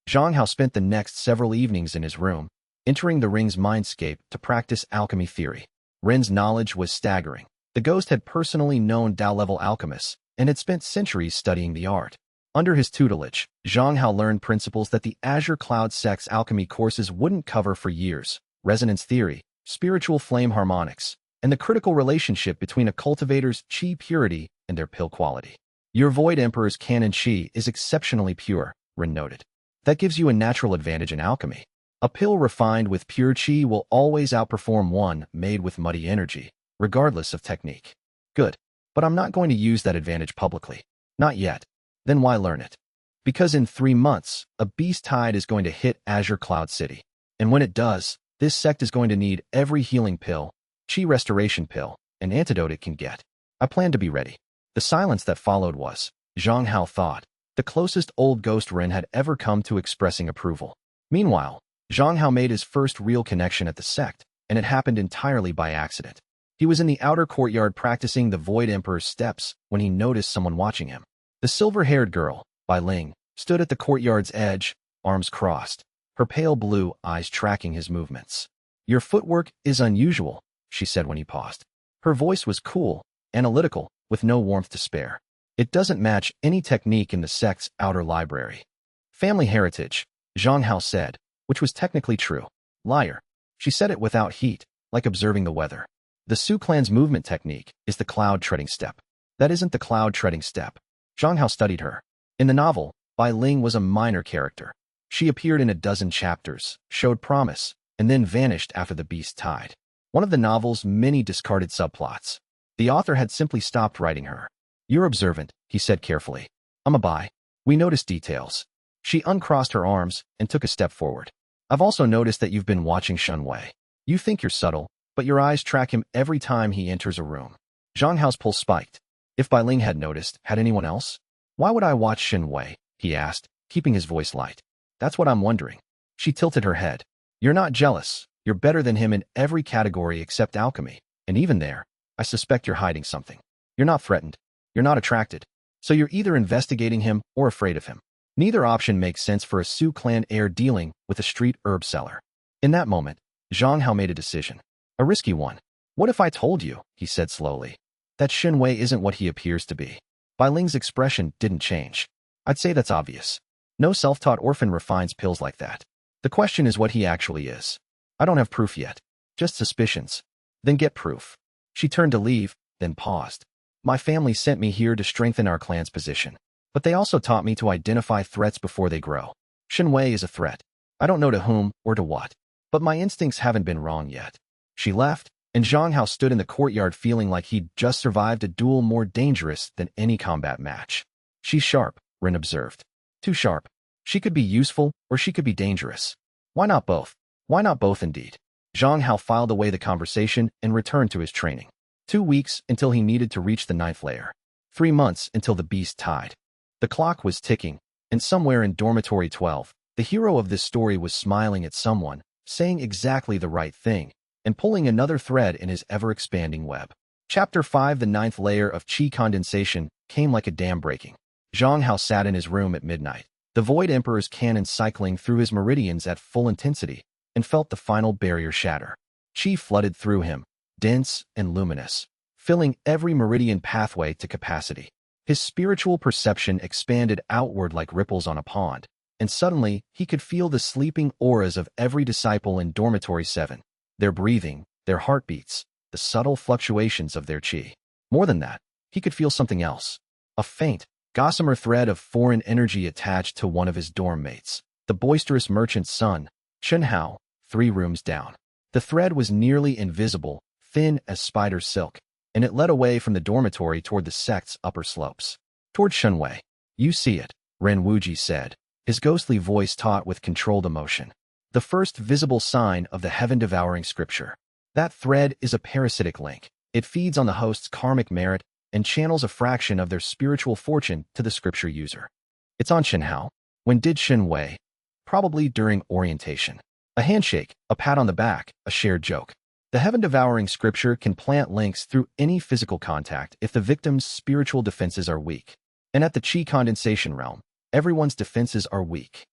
Zhang Hao spent the next several evenings in his room, entering the ring's mindscape to practice alchemy theory. Ren's knowledge was staggering. The ghost had personally known Dao-level alchemists and had spent centuries studying the art. Under his tutelage, Zhang Hao learned principles that the Azure Cloud sect's alchemy courses wouldn't cover for years: resonance theory, spiritual flame harmonics, and the critical relationship between a cultivator's qi purity and their pill quality. Your Void Emperor's canon qi is exceptionally pure, Ren noted. That gives you a natural advantage in alchemy. A pill refined with pure qi will always outperform one made with muddy energy, regardless of technique. Good. But I'm not going to use that advantage publicly. Not yet. Then why learn it? Because in 3 months, a beast tide is going to hit Azure Cloud City. And when it does, this sect is going to need every healing pill, qi restoration pill, and antidote it can get. I plan to be ready. The silence that followed was, Zhang Hao thought, the closest old ghost Ren had ever come to expressing approval. Meanwhile, Zhang Hao made his first real connection at the sect, and it happened entirely by accident. He was in the outer courtyard practicing the Void Emperor's steps when he noticed someone watching him. The silver-haired girl, Bai Ling, stood at the courtyard's edge, arms crossed, her pale blue eyes tracking his movements. Your footwork is unusual, she said when he paused. Her voice was cool, analytical, with no warmth to spare. It doesn't match any technique in the sect's outer library. Family heritage, Zhang Hao said, which was technically true. Liar. She said it without heat, like observing the weather. The Su clan's movement technique is the cloud treading step. That isn't the cloud treading step. Zhang Hao studied her. In the novel, Bai Ling was a minor character. She appeared in a dozen chapters, showed promise, and then vanished after the beast tied. One of the novel's many discarded subplots. The author had simply stopped writing her. You're observant, he said carefully. I'm a Bai. We notice details. She uncrossed her arms and took a step forward. I've also noticed that you've been watching Shen Wei. You think you're subtle, but your eyes track him every time he enters a room. Zhang Hao's pulse spiked. If Bai Ling had noticed, had anyone else? Why would I watch Shen Wei? He asked, keeping his voice light. That's what I'm wondering. She tilted her head. You're not jealous. You're better than him in every category except alchemy. And even there, I suspect you're hiding something. You're not threatened. You're not attracted. So you're either investigating him or afraid of him. Neither option makes sense for a Su clan heir dealing with a street herb seller. In that moment, Zhang Hao made a decision. A risky one. What if I told you, he said slowly, that Shen Wei isn't what he appears to be? Bai Ling's expression didn't change. I'd say that's obvious. No self-taught orphan refines pills like that. The question is what he actually is. I don't have proof yet. Just suspicions. Then get proof. She turned to leave, then paused. My family sent me here to strengthen our clan's position. But they also taught me to identify threats before they grow. Shen Wei is a threat. I don't know to whom or to what. But my instincts haven't been wrong yet. She left, and Zhang Hao stood in the courtyard feeling like he'd just survived a duel more dangerous than any combat match. She's sharp, Rin observed. Too sharp. She could be useful, or she could be dangerous. Why not both? Why not both indeed? Zhang Hao filed away the conversation and returned to his training. 2 weeks until he needed to reach the 9th layer. 3 months until the beast tied. The clock was ticking, and somewhere in Dormitory 12, the hero of this story was smiling at someone, saying exactly the right thing, and pulling another thread in his ever-expanding web. Chapter 5 The 9th layer of Qi condensation came like a dam breaking. Zhang Hao sat in his room at midnight, the Void Emperor's cannon cycling through his meridians at full intensity, and felt the final barrier shatter. Qi flooded through him, dense and luminous, filling every meridian pathway to capacity. His spiritual perception expanded outward like ripples on a pond, and suddenly he could feel the sleeping auras of every disciple in Dormitory 7. Their breathing, their heartbeats, the subtle fluctuations of their qi. More than that, he could feel something else. A faint, gossamer thread of foreign energy attached to one of his dorm mates, the boisterous merchant's son, Chen Hao, 3 rooms down. The thread was nearly invisible, thin as spider silk, and it led away from the dormitory toward the sect's upper slopes. Toward Shen Wei. You see it, Ren Wuji said, his ghostly voice taut with controlled emotion. The first visible sign of the heaven-devouring scripture. That thread is a parasitic link. It feeds on the host's karmic merit and channels a fraction of their spiritual fortune to the scripture user. It's on Shen Hao. When did Shen Wei? Probably during orientation. A handshake, a pat on the back, a shared joke. The heaven-devouring scripture can plant links through any physical contact if the victim's spiritual defenses are weak. And at the Qi condensation realm, everyone's defenses are weak.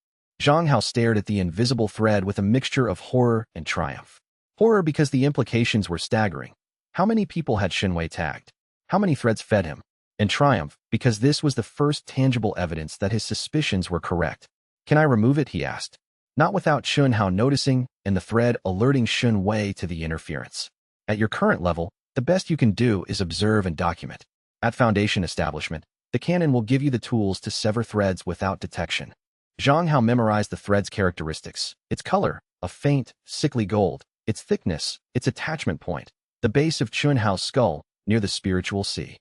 Zhang Hao stared at the invisible thread with a mixture of horror and triumph. Horror because the implications were staggering. How many people had Shen Wei tagged? How many threads fed him? And triumph because this was the first tangible evidence that his suspicions were correct. Can I remove it? He asked. Not without Shen Hao noticing and the thread alerting Shen Wei to the interference. At your current level, the best you can do is observe and document. At Foundation Establishment, the canon will give you the tools to sever threads without detection. Zhang Hao memorized the thread's characteristics, its color, a faint, sickly gold, its thickness, its attachment point, the base of Chun Hao's skull, near the spiritual sea.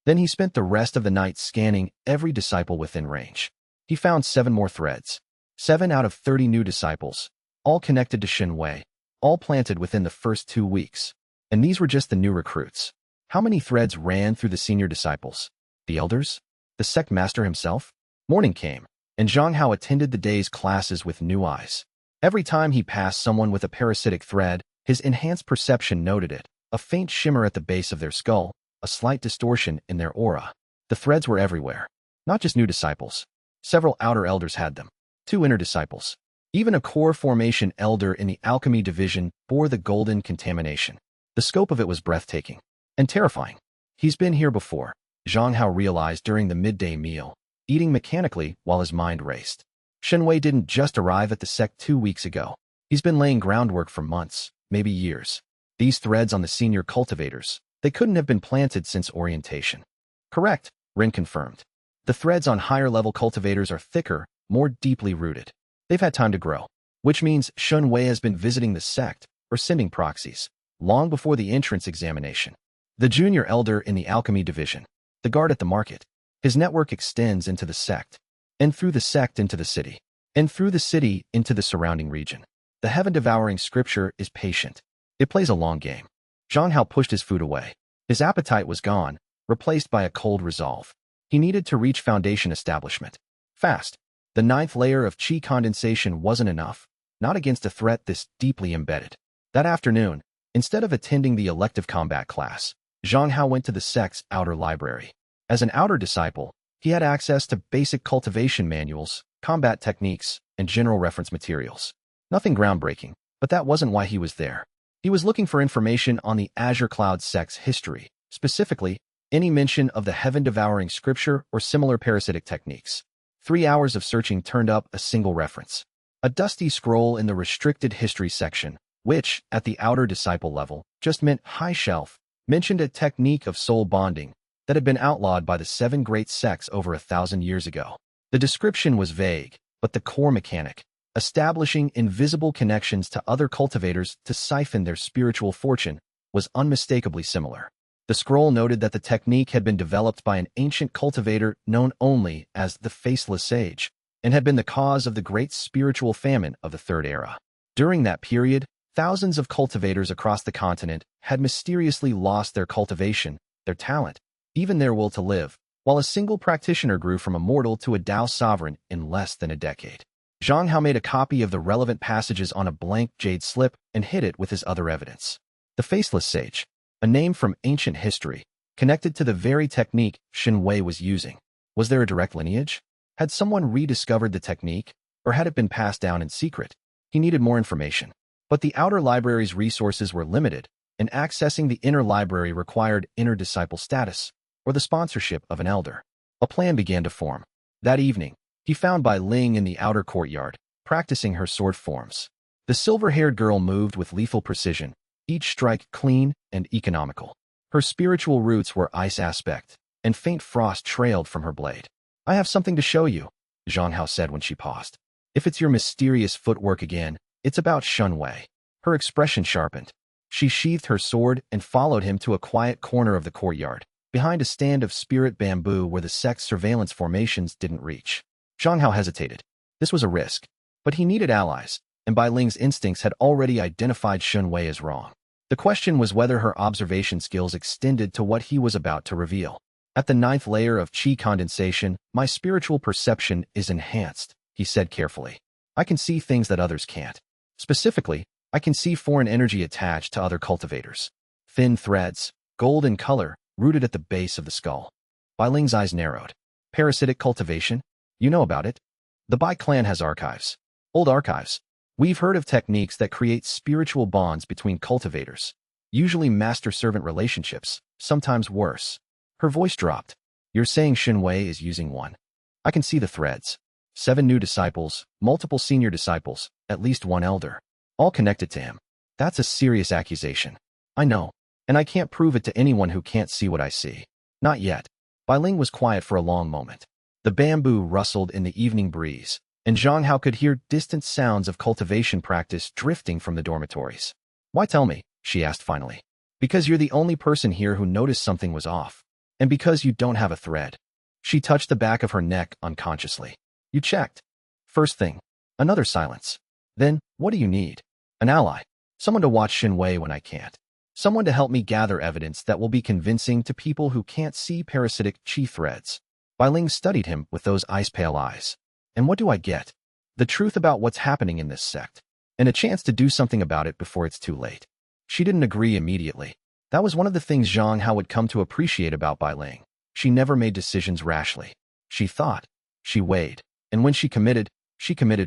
Then he spent the rest of the night scanning every disciple within range. He found 7 more threads. 7 out of 30 new disciples, all connected to Shen Wei, all planted within the first 2 weeks. And these were just the new recruits. How many threads ran through the senior disciples? The elders? The sect master himself? Morning came, and Zhang Hao attended the day's classes with new eyes. Every time he passed someone with a parasitic thread, his enhanced perception noted it, a faint shimmer at the base of their skull, a slight distortion in their aura. The threads were everywhere. Not just new disciples. Several outer elders had them. 2 inner disciples. Even a core formation elder in the alchemy division bore the golden contamination. The scope of it was breathtaking and terrifying. He's been here before, Zhang Hao realized during the midday meal, eating mechanically while his mind raced. Shen Wei didn't just arrive at the sect 2 weeks ago. He's been laying groundwork for months, maybe years. These threads on the senior cultivators, they couldn't have been planted since orientation. Correct, Rin confirmed. The threads on higher-level cultivators are thicker, more deeply rooted. They've had time to grow, which means Shun Wei has been visiting the sect, or sending proxies, long before the entrance examination. The junior elder in the alchemy division, the guard at the market. His network extends into the sect, and through the sect into the city, and through the city into the surrounding region. The heaven-devouring scripture is patient. It plays a long game. Zhang Hao pushed his food away. His appetite was gone, replaced by a cold resolve. He needed to reach foundation establishment. Fast. The 9th layer of qi condensation wasn't enough, not against a threat this deeply embedded. That afternoon, instead of attending the elective combat class, Zhang Hao went to the sect's outer library. As an outer disciple, he had access to basic cultivation manuals, combat techniques, and general reference materials. Nothing groundbreaking, but that wasn't why he was there. He was looking for information on the Azure Cloud sect's history, specifically, any mention of the heaven-devouring scripture or similar parasitic techniques. 3 hours of searching turned up a single reference. A dusty scroll in the restricted history section, which, at the outer disciple level, just meant high shelf, mentioned a technique of soul bonding that had been outlawed by the 7 great sects over 1,000 years ago. The description was vague, but the core mechanic, establishing invisible connections to other cultivators to siphon their spiritual fortune, was unmistakably similar. The scroll noted that the technique had been developed by an ancient cultivator known only as the Faceless Sage, and had been the cause of the great spiritual famine of the Third Era. During that period, thousands of cultivators across the continent had mysteriously lost their cultivation, their talent, even their will to live, while a single practitioner grew from a mortal to a Dao sovereign in less than a decade. Zhang Hao made a copy of the relevant passages on a blank jade slip and hid it with his other evidence. The Faceless Sage, a name from ancient history, connected to the very technique Shen Wei was using. Was there a direct lineage? Had someone rediscovered the technique, or had it been passed down in secret? He needed more information. But the outer library's resources were limited, and accessing the inner library required inner disciple status, or the sponsorship of an elder. A plan began to form. That evening, he found Bai Ling in the outer courtyard, practicing her sword forms. The silver-haired girl moved with lethal precision, each strike clean and economical. Her spiritual roots were ice aspect, and faint frost trailed from her blade. "I have something to show you," Zhang Hao said when she paused. "If it's your mysterious footwork again, it's about Shun Wei." Her expression sharpened. She sheathed her sword and followed him to a quiet corner of the courtyard, behind a stand of spirit bamboo where the sect's surveillance formations didn't reach. Zhang Hao hesitated. This was a risk, but he needed allies, and Bai Ling's instincts had already identified Shun Wei as wrong. The question was whether her observation skills extended to what he was about to reveal. "At the 9th layer of qi condensation, my spiritual perception is enhanced," he said carefully. "I can see things that others can't. Specifically, I can see foreign energy attached to other cultivators. Thin threads, gold in color, rooted at the base of the skull." Bai Ling's eyes narrowed. "Parasitic cultivation? You know about it? The Bai clan has archives. Old archives. We've heard of techniques that create spiritual bonds between cultivators, usually master-servant relationships, sometimes worse." Her voice dropped. "You're saying Shen Wei is using one?" "I can see the threads. 7 new disciples, multiple senior disciples, at least 1 elder, all connected to him. That's a serious accusation." "I know, and I can't prove it to anyone who can't see what I see." "Not yet." Bai Ling was quiet for a long moment. The bamboo rustled in the evening breeze, and Zhang Hao could hear distant sounds of cultivation practice drifting from the dormitories. "Why tell me?" she asked finally. "Because you're the only person here who noticed something was off. And because you don't have a thread." She touched the back of her neck unconsciously. "You checked." "First thing." Another silence. "Then, what do you need?" "An ally. Someone to watch Shen Wei when I can't. Someone to help me gather evidence that will be convincing to people who can't see parasitic qi threads." Bai Ling studied him with those ice-pale eyes. "And what do I get?" "The truth about what's happening in this sect, and a chance to do something about it before it's too late." She didn't agree immediately. That was one of the things Zhang Hao would come to appreciate about Bai Ling. She never made decisions rashly. She thought. She weighed. And when she committed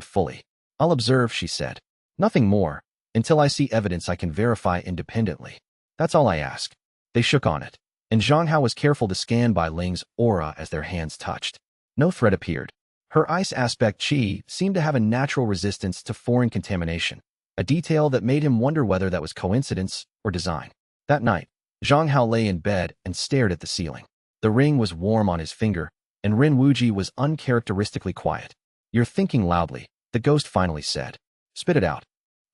fully. "I'll observe," she said. "Nothing more, until I see evidence I can verify independently. That's all I ask." They shook on it, and Zhang Hao was careful to scan Bai Ling's aura as their hands touched. No threat appeared. Her ice aspect qi seemed to have a natural resistance to foreign contamination. a detail that made him wonder whether that was coincidence or design. That night, Zhang Hao lay in bed and stared at the ceiling. The ring was warm on his finger, and Rin Wuji was uncharacteristically quiet. "You're thinking loudly," the ghost finally said. "Spit it out."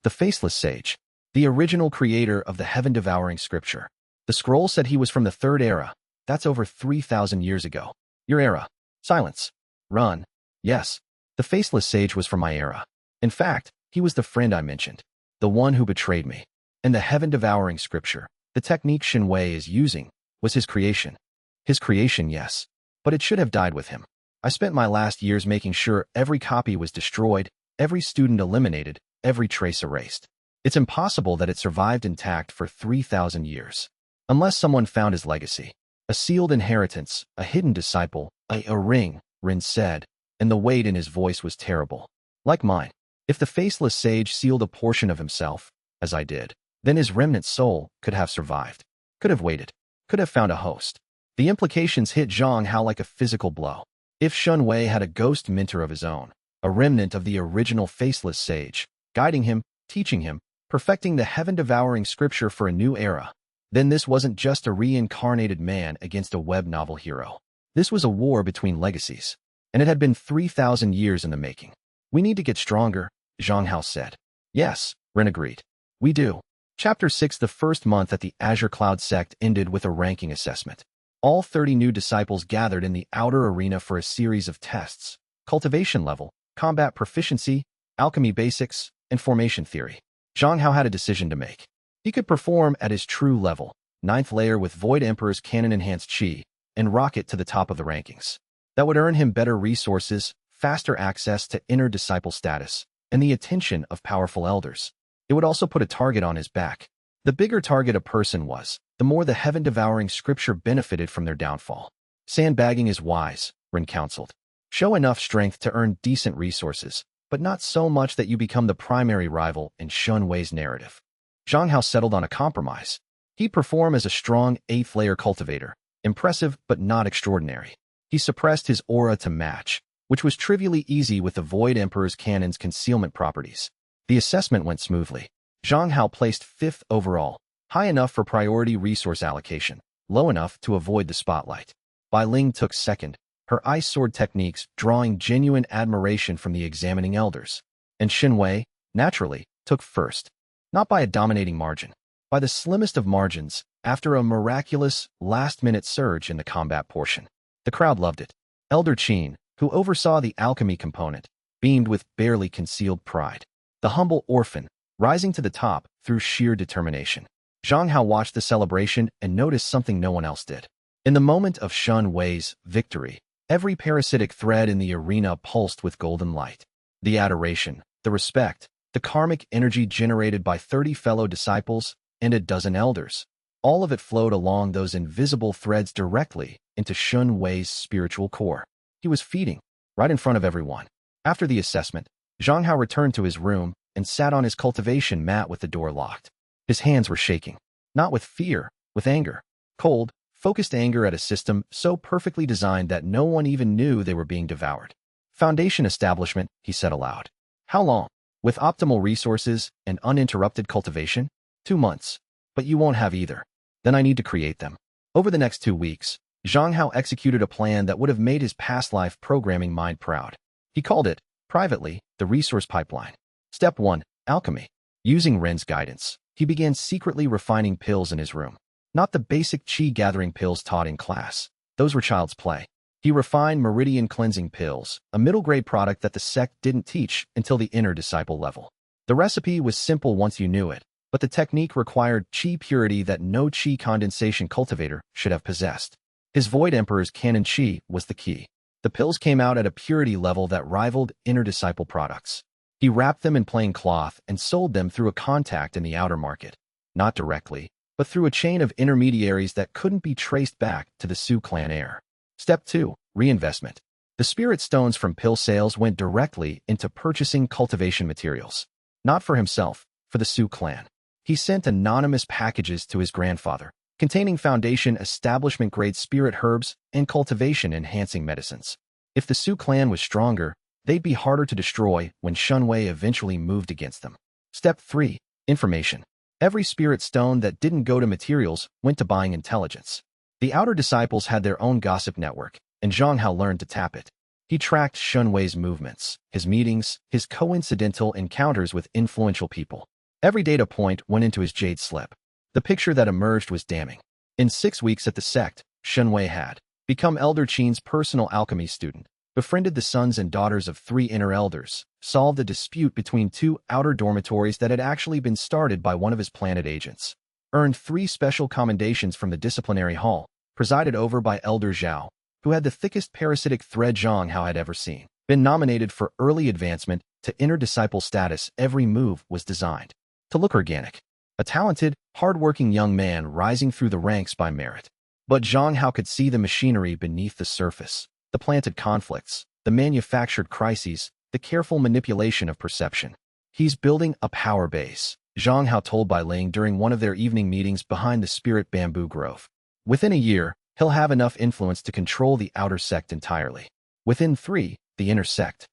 The faceless sage, the original creator of the heaven-devouring scripture. The scroll said he was from the Third Era. That's over 3,000 years ago. Your era. Silence. Run. Yes. The faceless sage was from my era. In fact, he was the friend I mentioned. The one who betrayed me. And the heaven-devouring scripture, the technique Shen Wei is using, was his creation. His creation, yes. But it should have died with him. I spent my last years making sure every copy was destroyed, every student eliminated, every trace erased. It's impossible that it survived intact for 3,000 years. Unless someone found his legacy. A sealed inheritance, a hidden disciple, a ring, Rin said, and the weight in his voice was terrible. Like mine. If the faceless sage sealed a portion of himself, as I did, then his remnant soul could have survived. Could have waited. Could have found a host. The implications hit Zhang Hao like a physical blow. If Shen Wei had a ghost mentor of his own, a remnant of the original faceless sage, guiding him, teaching him, perfecting the heaven-devouring scripture for a new era, then this wasn't just a reincarnated man against a web novel hero. This was a war between legacies, and it had been 3,000 years in the making. "We need to get stronger," Zhang Hao said. "Yes," Ren agreed. "We do." Chapter 6. The first month at the Azure Cloud sect ended with a ranking assessment. All 30 new disciples gathered in the outer arena for a series of tests: cultivation level, combat proficiency, alchemy basics, and formation theory. Zhang Hao had a decision to make. He could perform at his true level, 9th layer with Void Emperor's Cannon-enhanced Chi, and rocket to the top of the rankings. That would earn him better resources, faster access to inner disciple status, and the attention of powerful elders. It would also put a target on his back. The bigger target a person was, the more the heaven-devouring scripture benefited from their downfall. Sandbagging is wise, Rin counseled. Show enough strength to earn decent resources, but not so much that you become the primary rival in Shen Wei's narrative. Zhang Hao settled on a compromise. He'd perform as a strong 8th layer cultivator, impressive but not extraordinary. He suppressed his aura to match, which was trivially easy with the Void Emperor's Cannon's concealment properties. The assessment went smoothly. Zhang Hao placed 5th overall, high enough for priority resource allocation, low enough to avoid the spotlight. Bai Ling took 2nd, her ice sword techniques drawing genuine admiration from the examining elders. And Shen Wei, naturally, took 1st. Not by a dominating margin, by the slimmest of margins, after a miraculous, last-minute surge in the combat portion. The crowd loved it. Elder Qin, who oversaw the alchemy component, beamed with barely concealed pride. The humble orphan, rising to the top through sheer determination. Zhang Hao watched the celebration and noticed something no one else did. In the moment of Shen Wei's victory, every parasitic thread in the arena pulsed with golden light. The adoration, the respect, the karmic energy generated by 30 fellow disciples and a dozen elders. All of it flowed along those invisible threads directly into Shen Wei's spiritual core. He was feeding, right in front of everyone. After the assessment, Zhang Hao returned to his room and sat on his cultivation mat with the door locked. His hands were shaking. Not with fear, with anger. Cold, focused anger at a system so perfectly designed that no one even knew they were being devoured. "Foundation establishment," he said aloud. "How long? With optimal resources and uninterrupted cultivation? 2 months. But you won't have either. Then I need to create them." Over the next 2 weeks, Zhang Hao executed a plan that would have made his past life programming mind proud. He called it, privately, the resource pipeline. Step 1. Alchemy. Using Ren's guidance, he began secretly refining pills in his room. Not the basic chi-gathering pills taught in class. Those were child's play. He refined meridian cleansing pills, a middle-grade product that the sect didn't teach until the inner disciple level. The recipe was simple once you knew it, but the technique required chi purity that no chi condensation cultivator should have possessed. His Void Emperor's Cannon Chi was the key. The pills came out at a purity level that rivaled inner disciple products. He wrapped them in plain cloth and sold them through a contact in the outer market. Not directly, but through a chain of intermediaries that couldn't be traced back to the Su clan heir. Step 2. Reinvestment. The spirit stones from pill sales went directly into purchasing cultivation materials. Not for himself, for the Su clan. He sent anonymous packages to his grandfather, containing Foundation establishment-grade spirit herbs and cultivation-enhancing medicines. If the Su clan was stronger, they'd be harder to destroy when Shen Wei eventually moved against them. Step 3. Information. Every spirit stone that didn't go to materials went to buying intelligence. The outer disciples had their own gossip network, and Zhang Hao learned to tap it. He tracked Shunwei's movements, his meetings, his coincidental encounters with influential people. Every data point went into his jade slip. The picture that emerged was damning. In 6 weeks at the sect, Shunwei had become Elder Qin's personal alchemy student, befriended the sons and daughters of 3 inner elders, solved a dispute between 2 outer dormitories that had actually been started by one of his planet agents, earned 3 special commendations from the disciplinary hall, presided over by Elder Zhao, who had the thickest parasitic thread Zhang Hao had ever seen, been nominated for early advancement to inner disciple status. Every move was designed to look organic. A talented, hard-working young man rising through the ranks by merit. But Zhang Hao could see the machinery beneath the surface, the planted conflicts, the manufactured crises, the careful manipulation of perception. He's building a power base, Zhang Hao told Bai Ling during one of their evening meetings behind the spirit bamboo grove. Within a year, he'll have enough influence to control the outer sect entirely. Within 3, the inner sect.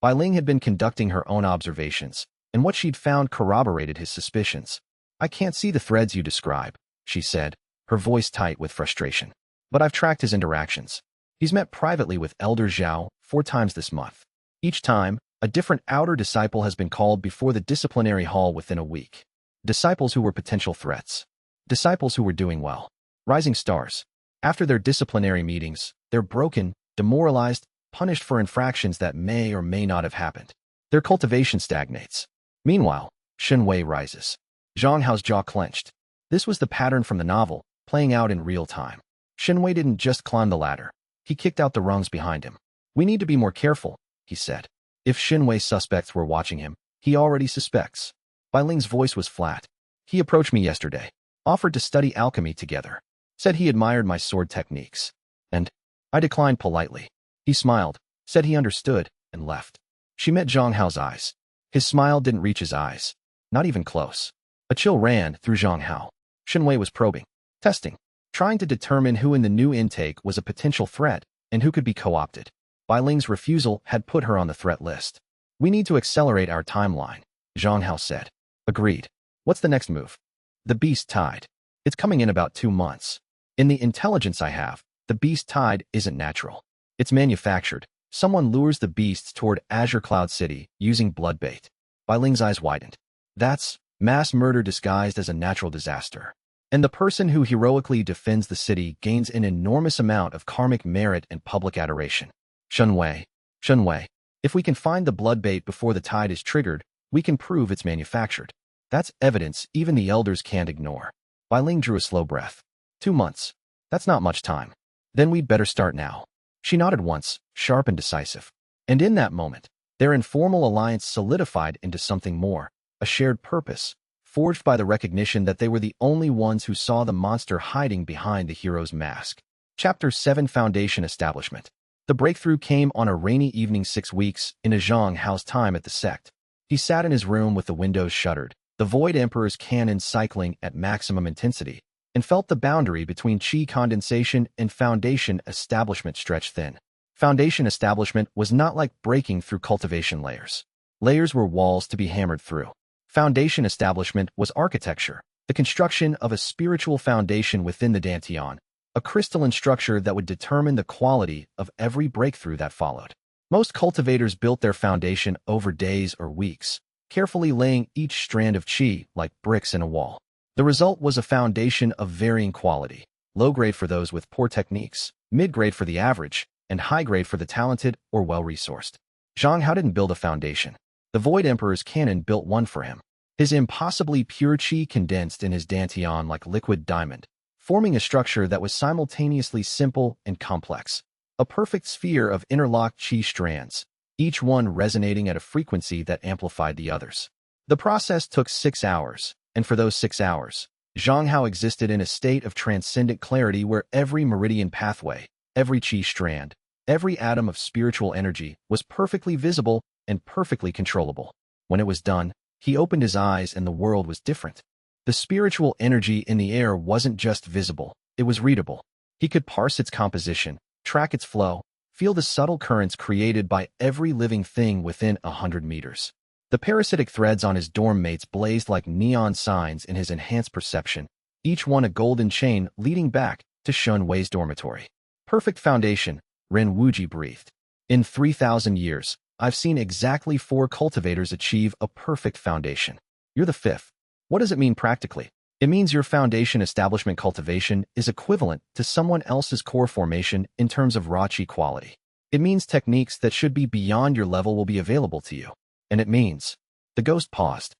Bai Ling had been conducting her own observations, and what she'd found corroborated his suspicions. I can't see the threads you describe, she said, her voice tight with frustration. But I've tracked his interactions. He's met privately with Elder Zhao 4 times this month. Each time, a different outer disciple has been called before the disciplinary hall within a week. Disciples who were potential threats. Disciples who were doing well. Rising stars. After their disciplinary meetings, they're broken, demoralized, punished for infractions that may or may not have happened. Their cultivation stagnates. Meanwhile, Shunwei rises. Zhang Hao's jaw clenched. This was the pattern from the novel, playing out in real time. Shunwei didn't just climb the ladder. He kicked out the rungs behind him. We need to be more careful, he said. If Shunwei's suspects were watching him, he already suspects. Bai Ling's voice was flat. He approached me yesterday, offered to study alchemy together, said he admired my sword techniques. And I declined politely. He smiled, said he understood, and left. She met Zhang Hao's eyes. His smile didn't reach his eyes. Not even close. A chill ran through Zhang Hao. Shunwei was probing, testing, trying to determine who in the new intake was a potential threat and who could be co-opted. Bai Ling's refusal had put her on the threat list. We need to accelerate our timeline, Zhang Hao said. Agreed. What's the next move? The beast tide. It's coming in about 2 months. In the intelligence I have, the beast tide isn't natural. It's manufactured. Someone lures the beasts toward Azure Cloud City using blood bait. Bai Ling's eyes widened. That's mass murder disguised as a natural disaster. And the person who heroically defends the city gains an enormous amount of karmic merit and public adoration. Shunwei. If we can find the blood bait before the tide is triggered, we can prove it's manufactured. That's evidence even the elders can't ignore. Bai Ling drew a slow breath. 2 months. That's not much time. Then we'd better start now. She nodded once, sharp and decisive. And in that moment, their informal alliance solidified into something more, a shared purpose, forged by the recognition that they were the only ones who saw the monster hiding behind the hero's mask. Chapter 7 Foundation Establishment. The breakthrough came on a rainy evening 6 weeks into Zhang Hao's time at the sect. He sat in his room with the windows shuttered, the Void Emperor's cannon cycling at maximum intensity, and felt the boundary between chi condensation and foundation establishment stretch thin. Foundation establishment was not like breaking through cultivation layers. Layers were walls to be hammered through. Foundation establishment was architecture, the construction of a spiritual foundation within the Dantian, a crystalline structure that would determine the quality of every breakthrough that followed. Most cultivators built their foundation over days or weeks, carefully laying each strand of chi like bricks in a wall. The result was a foundation of varying quality, low-grade for those with poor techniques, mid-grade for the average, and high-grade for the talented or well-resourced. Zhang Hao didn't build a foundation. The Void Emperor's cannon built one for him. His impossibly pure chi condensed in his Dantian like liquid diamond, forming a structure that was simultaneously simple and complex. A perfect sphere of interlocked chi strands, each one resonating at a frequency that amplified the others. The process took 6 hours, and for those 6 hours, Zhang Hao existed in a state of transcendent clarity where every meridian pathway, every chi strand, every atom of spiritual energy was perfectly visible and perfectly controllable. When it was done, he opened his eyes and the world was different. The spiritual energy in the air wasn't just visible, it was readable. He could parse its composition, track its flow, feel the subtle currents created by every living thing within 100 meters. The parasitic threads on his dorm mates blazed like neon signs in his enhanced perception, each one a golden chain leading back to Shun Wei's dormitory. Perfect foundation, Ren Wuji breathed. In 3,000 years, I've seen exactly 4 cultivators achieve a perfect foundation. You're the 5th. What does it mean practically? It means your foundation establishment cultivation is equivalent to someone else's core formation in terms of raw chi quality. It means techniques that should be beyond your level will be available to you. And it means, the ghost paused.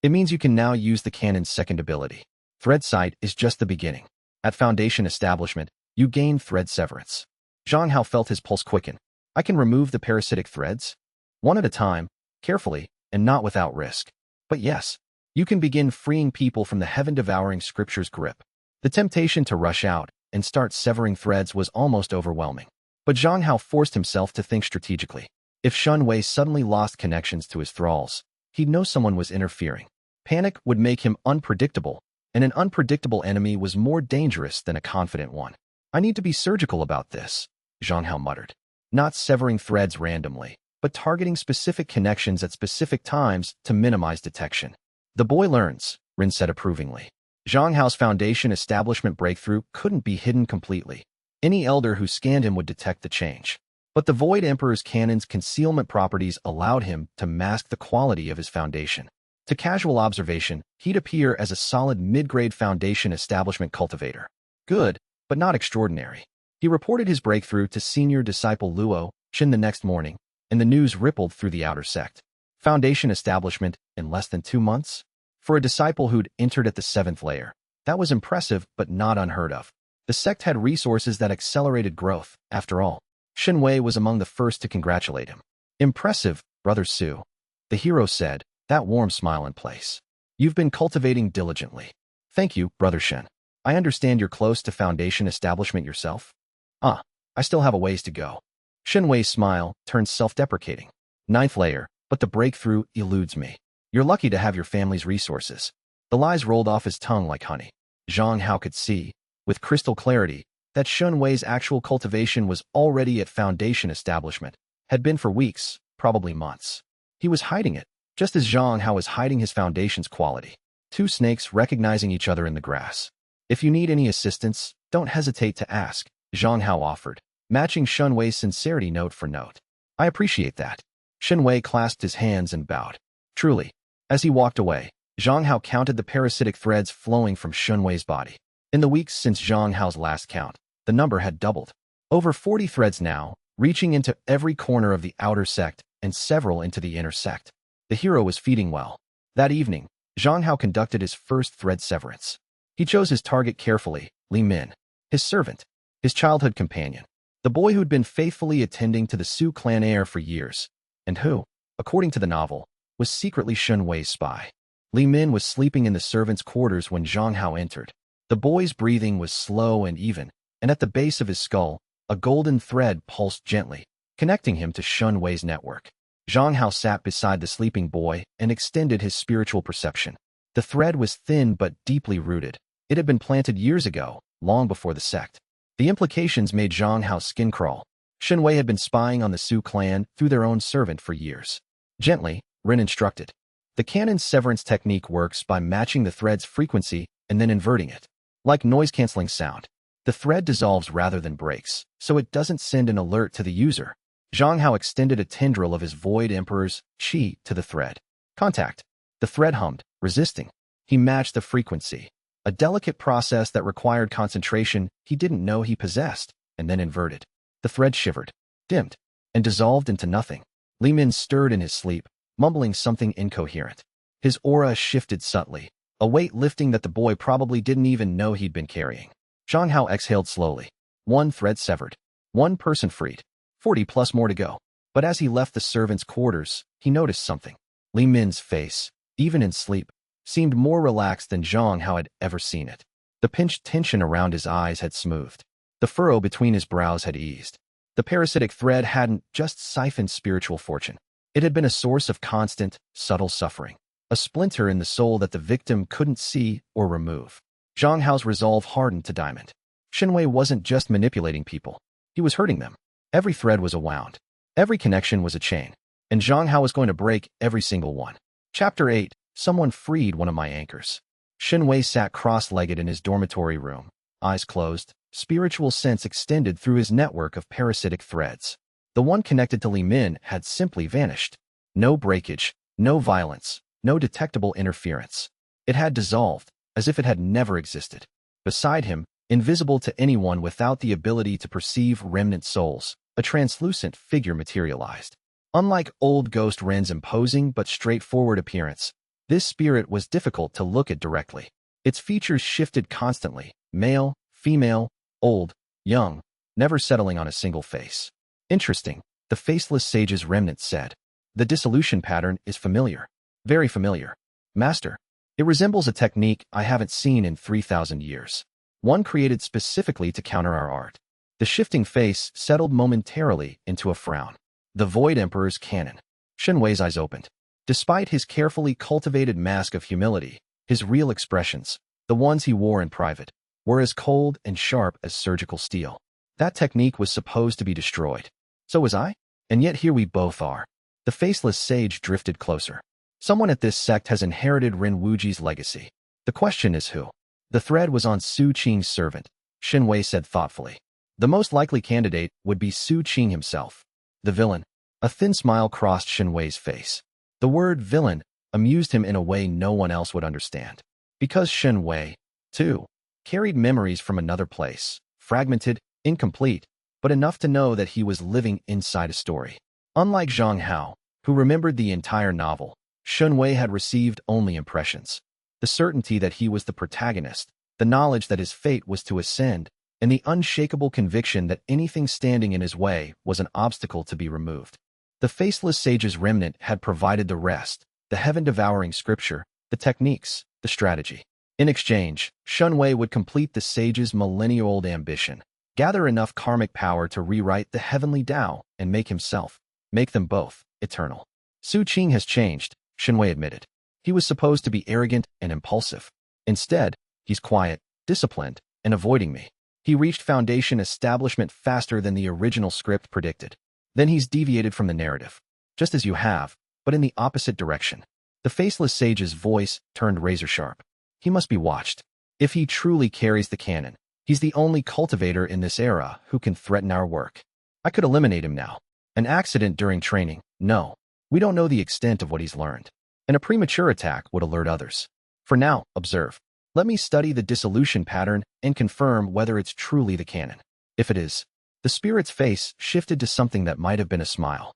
It means you can now use the canon's second ability. Thread sight is just the beginning. At foundation establishment, you gain thread severance. Zhang Hao felt his pulse quicken. I can remove the parasitic threads? One at a time, carefully, and not without risk. But yes, you can begin freeing people from the heaven-devouring scripture's grip. The temptation to rush out and start severing threads was almost overwhelming. But Zhang Hao forced himself to think strategically. If Shun Wei suddenly lost connections to his thralls, he'd know someone was interfering. Panic would make him unpredictable, and an unpredictable enemy was more dangerous than a confident one. I need to be surgical about this, Zhang Hao muttered. Not severing threads randomly, but targeting specific connections at specific times to minimize detection. The boy learns, Rin said approvingly. Zhang Hao's foundation establishment breakthrough couldn't be hidden completely. Any elder who scanned him would detect the change. But the Void Emperor's canon's concealment properties allowed him to mask the quality of his foundation. To casual observation, he'd appear as a solid mid-grade foundation establishment cultivator. Good, but not extraordinary. He reported his breakthrough to senior disciple Luo Xin the next morning, and the news rippled through the outer sect. Foundation establishment in less than 2 months? For a disciple who'd entered at the 7th layer, that was impressive but not unheard of. The sect had resources that accelerated growth, after all. Shun Wei was among the first to congratulate him. Impressive, Brother Su. The hero said, that warm smile in place. You've been cultivating diligently. Thank you, Brother Shen. I understand you're close to foundation establishment yourself? I still have a ways to go. Shun Wei's smile turned self-deprecating. 9th layer, but the breakthrough eludes me. You're lucky to have your family's resources. The lies rolled off his tongue like honey. Zhang Hao could see, with crystal clarity, that Shun Wei's actual cultivation was already at foundation establishment, had been for weeks, probably months. He was hiding it, just as Zhang Hao was hiding his foundation's quality. 2 snakes recognizing each other in the grass. If you need any assistance, don't hesitate to ask, Zhang Hao offered, matching Shun Wei's sincerity note for note. I appreciate that. Shun Wei clasped his hands and bowed. Truly. As he walked away, Zhang Hao counted the parasitic threads flowing from Shun Wei's body. In the weeks since Zhang Hao's last count, the number had doubled. Over 40 threads now, reaching into every corner of the outer sect and several into the inner sect. The hero was feeding well. That evening, Zhang Hao conducted his first thread severance. He chose his target carefully, Li Min, his servant, his childhood companion, the boy who'd been faithfully attending to the Su clan heir for years, and who, according to the novel, was secretly Shun Wei's spy. Li Min was sleeping in the servants' quarters when Zhang Hao entered. The boy's breathing was slow and even, and at the base of his skull, a golden thread pulsed gently, connecting him to Shun Wei's network. Zhang Hao sat beside the sleeping boy and extended his spiritual perception. The thread was thin but deeply rooted. It had been planted years ago, long before the sect. The implications made Zhang Hao's skin crawl. Shun Wei had been spying on the Su clan through their own servant for years. Gently, Rin instructed. The canon's severance technique works by matching the thread's frequency and then inverting it. Like noise-canceling sound, the thread dissolves rather than breaks, so it doesn't send an alert to the user. Zhang Hao extended a tendril of his Void Emperor's qi to the thread. Contact. The thread hummed, resisting. He matched the frequency, a delicate process that required concentration he didn't know he possessed, and then inverted. The thread shivered, dimmed, and dissolved into nothing. Li Min stirred in his sleep, mumbling something incoherent. His aura shifted subtly, a weight lifting that the boy probably didn't even know he'd been carrying. Zhang Hao exhaled slowly. 1 thread severed. 1 person freed. 40 plus more to go. But as he left the servants' quarters, he noticed something. Li Min's face, even in sleep, seemed more relaxed than Zhang Hao had ever seen it. The pinched tension around his eyes had smoothed. The furrow between his brows had eased. The parasitic thread hadn't just siphoned spiritual fortune. It had been a source of constant, subtle suffering. A splinter in the soul that the victim couldn't see or remove. Zhang Hao's resolve hardened to diamond. Shun Wei wasn't just manipulating people. He was hurting them. Every thread was a wound. Every connection was a chain. and Zhang Hao was going to break every single one. Chapter 8. Someone freed one of my anchors. Shen Wei sat cross-legged in his dormitory room, eyes closed, spiritual sense extended through his network of parasitic threads. The one connected to Li Min had simply vanished. No breakage, no violence, no detectable interference. It had dissolved, as if it had never existed. Beside him, invisible to anyone without the ability to perceive remnant souls, a translucent figure materialized. Unlike old ghost Ren's imposing but straightforward appearance, this spirit was difficult to look at directly. Its features shifted constantly, male, female, old, young, never settling on a single face. Interesting, the faceless sage's remnant said. The dissolution pattern is familiar. Very familiar. Master, it resembles a technique I haven't seen in 3,000 years. One created specifically to counter our art. The shifting face settled momentarily into a frown. The Void Emperor's cannon. Shen Wei's eyes opened. Despite his carefully cultivated mask of humility, his real expressions, the ones he wore in private, were as cold and sharp as surgical steel. That technique was supposed to be destroyed. So was I? And yet here we both are. The faceless sage drifted closer. Someone at this sect has inherited Ren Wuji's legacy. The question is who? The thread was on Su Qing's servant, Shen Wei said thoughtfully. The most likely candidate would be Su Qing himself. The villain. A thin smile crossed Shen Wei's face. The word villain amused him in a way no one else would understand. Because Shen Wei, too, carried memories from another place, fragmented, incomplete, but enough to know that he was living inside a story. Unlike Zhang Hao, who remembered the entire novel, Shen Wei had received only impressions. The certainty that he was the protagonist, the knowledge that his fate was to ascend, and the unshakable conviction that anything standing in his way was an obstacle to be removed. The faceless sage's remnant had provided the rest, the heaven-devouring scripture, the techniques, the strategy. In exchange, Shen Wei would complete the sage's millennia-old ambition, gather enough karmic power to rewrite the heavenly Tao and make them both eternal. Su Qing has changed, Shen Wei admitted. He was supposed to be arrogant and impulsive. Instead, he's quiet, disciplined, and avoiding me. He reached foundation establishment faster than the original script predicted. Then he's deviated from the narrative, just as you have, but in the opposite direction. The faceless sage's voice turned razor-sharp. He must be watched. If he truly carries the cannon, he's the only cultivator in this era who can threaten our work. I could eliminate him now. An accident during training, no. We don't know the extent of what he's learned. And a premature attack would alert others. For now, observe. Let me study the dissolution pattern and confirm whether it's truly the canon. If it is, the spirit's face shifted to something that might have been a smile.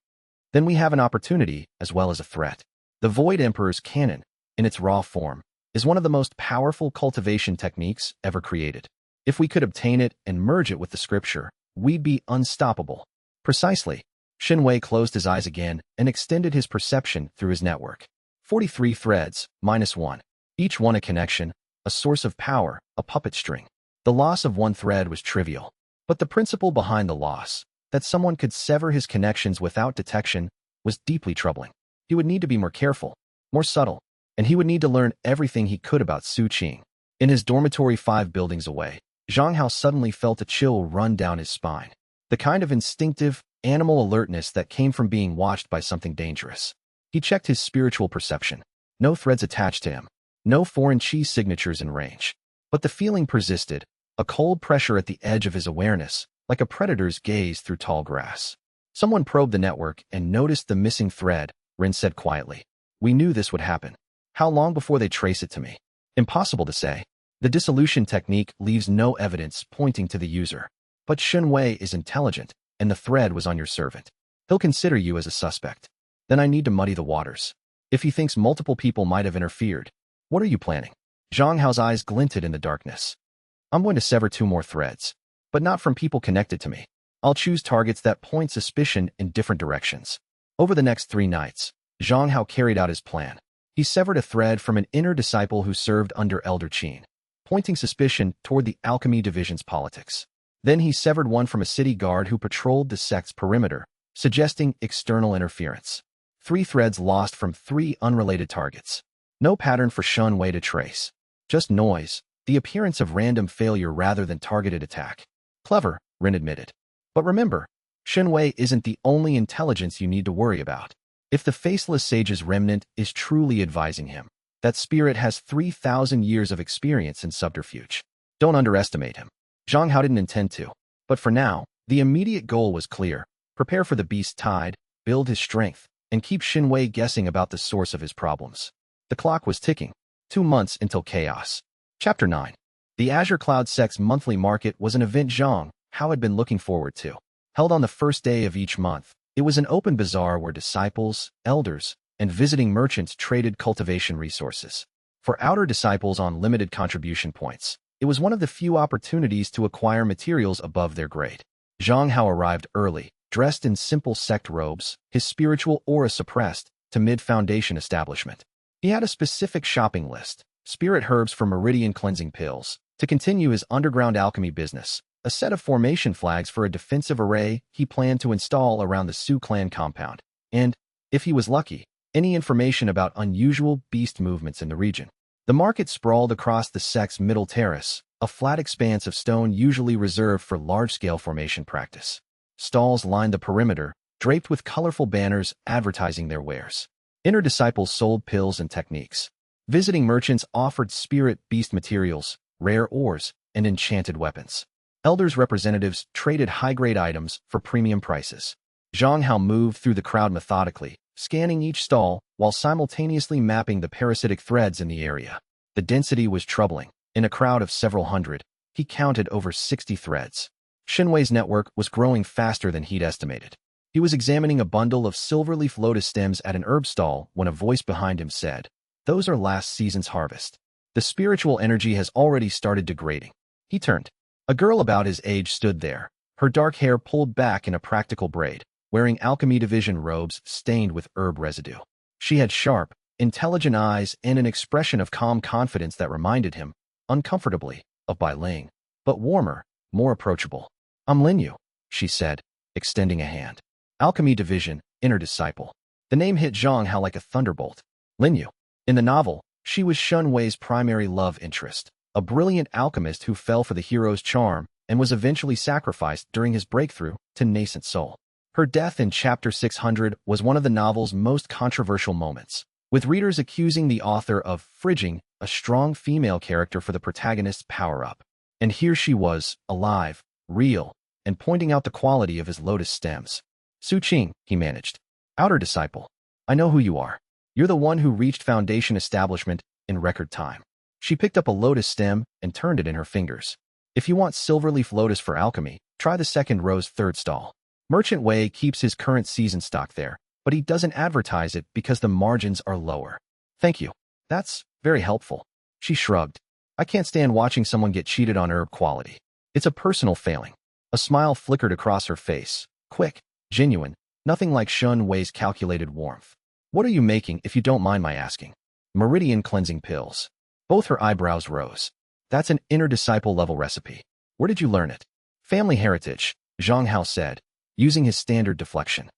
Then we have an opportunity as well as a threat. The Void Emperor's cannon, in its raw form, is one of the most powerful cultivation techniques ever created. If we could obtain it and merge it with the scripture, we'd be unstoppable. Precisely. Shen Wei closed his eyes again and extended his perception through his network. 43 threads, -1. Each one a connection, a source of power, a puppet string. The loss of one thread was trivial. But the principle behind the loss, that someone could sever his connections without detection, was deeply troubling. He would need to be more careful, more subtle, and he would need to learn everything he could about Su Qing. In his dormitory 5 buildings away, Zhang Hao suddenly felt a chill run down his spine. The kind of instinctive, animal alertness that came from being watched by something dangerous. He checked his spiritual perception. No threads attached to him. No foreign chi signatures in range. But the feeling persisted, a cold pressure at the edge of his awareness, like a predator's gaze through tall grass. Someone probed the network and noticed the missing thread, Ren said quietly. We knew this would happen. How long before they trace it to me? Impossible to say. The dissolution technique leaves no evidence pointing to the user. But Shen Wei is intelligent, and the thread was on your servant. He'll consider you as a suspect. Then I need to muddy the waters. If he thinks multiple people might have interfered, what are you planning? Zhang Hao's eyes glinted in the darkness. I'm going to sever 2 more threads, but not from people connected to me. I'll choose targets that point suspicion in different directions. Over the next 3 nights, Zhang Hao carried out his plan. He severed a thread from an inner disciple who served under Elder Qin, pointing suspicion toward the alchemy division's politics. Then he severed one from a city guard who patrolled the sect's perimeter, suggesting external interference. 3 threads lost from 3 unrelated targets. No pattern for Shen Wei to trace. Just noise, the appearance of random failure rather than targeted attack. Clever, Ren admitted. But remember, Shen Wei isn't the only intelligence you need to worry about. If the faceless sage's remnant is truly advising him, that spirit has 3,000 years of experience in subterfuge. Don't underestimate him. Zhang Hao didn't intend to. But for now, the immediate goal was clear. Prepare for the beast tide, build his strength, and keep Xinwei guessing about the source of his problems. The clock was ticking. 2 months until chaos. Chapter 9. The Azure Cloud Sect's monthly market was an event Zhang Hao had been looking forward to. Held on the first day of each month, it was an open bazaar where disciples, elders, and visiting merchants traded cultivation resources. For outer disciples on limited contribution points, it was one of the few opportunities to acquire materials above their grade. Zhang Hao arrived early, dressed in simple sect robes, his spiritual aura suppressed, to mid-foundation establishment. He had a specific shopping list: spirit herbs for meridian cleansing pills, to continue his underground alchemy business, a set of formation flags for a defensive array he planned to install around the Su clan compound, and, if he was lucky, any information about unusual beast movements in the region. The market sprawled across the sect's middle terrace, a flat expanse of stone usually reserved for large-scale formation practice. Stalls lined the perimeter, draped with colorful banners advertising their wares. Inner disciples sold pills and techniques. Visiting merchants offered spirit beast materials, rare ores, and enchanted weapons. Elders' representatives traded high-grade items for premium prices. Zhang Hao moved through the crowd methodically, scanning each stall while simultaneously mapping the parasitic threads in the area. The density was troubling. In a crowd of several hundred, he counted over 60 threads. Xinwei's network was growing faster than he'd estimated. He was examining a bundle of silverleaf lotus stems at an herb stall when a voice behind him said, "Those are last season's harvest. The spiritual energy has already started degrading." He turned. A girl about his age stood there, her dark hair pulled back in a practical braid, wearing alchemy division robes stained with herb residue. She had sharp, intelligent eyes and an expression of calm confidence that reminded him, uncomfortably, of Bai Ling, but warmer, more approachable. "I'm Linyu," she said, extending a hand. Alchemy division, inner disciple. The name hit Zhang Hao like a thunderbolt. Linyu. In the novel, she was Shun Wei's primary love interest, a brilliant alchemist who fell for the hero's charm and was eventually sacrificed during his breakthrough to nascent soul. Her death in Chapter 600 was one of the novel's most controversial moments, with readers accusing the author of fridging a strong female character for the protagonist's power-up. And here she was, alive, real, and pointing out the quality of his lotus stems. "Su Qing," he managed. "Outer disciple. I know who you are. You're the one who reached Foundation establishment in record time." She picked up a lotus stem and turned it in her fingers. "If you want silverleaf lotus for alchemy, try the second row's third stall. Merchant Wei keeps his current season stock there, but he doesn't advertise it because the margins are lower." "Thank you. That's very helpful." She shrugged. "I can't stand watching someone get cheated on herb quality. It's a personal failing." A smile flickered across her face. Quick, genuine, nothing like Shun Wei's calculated warmth. "What are you making, if you don't mind my asking?" "Meridian cleansing pills." Both her eyebrows rose. "That's an inner disciple level recipe. Where did you learn it?" "Family heritage," Zhang Hao said, using his standard deflection.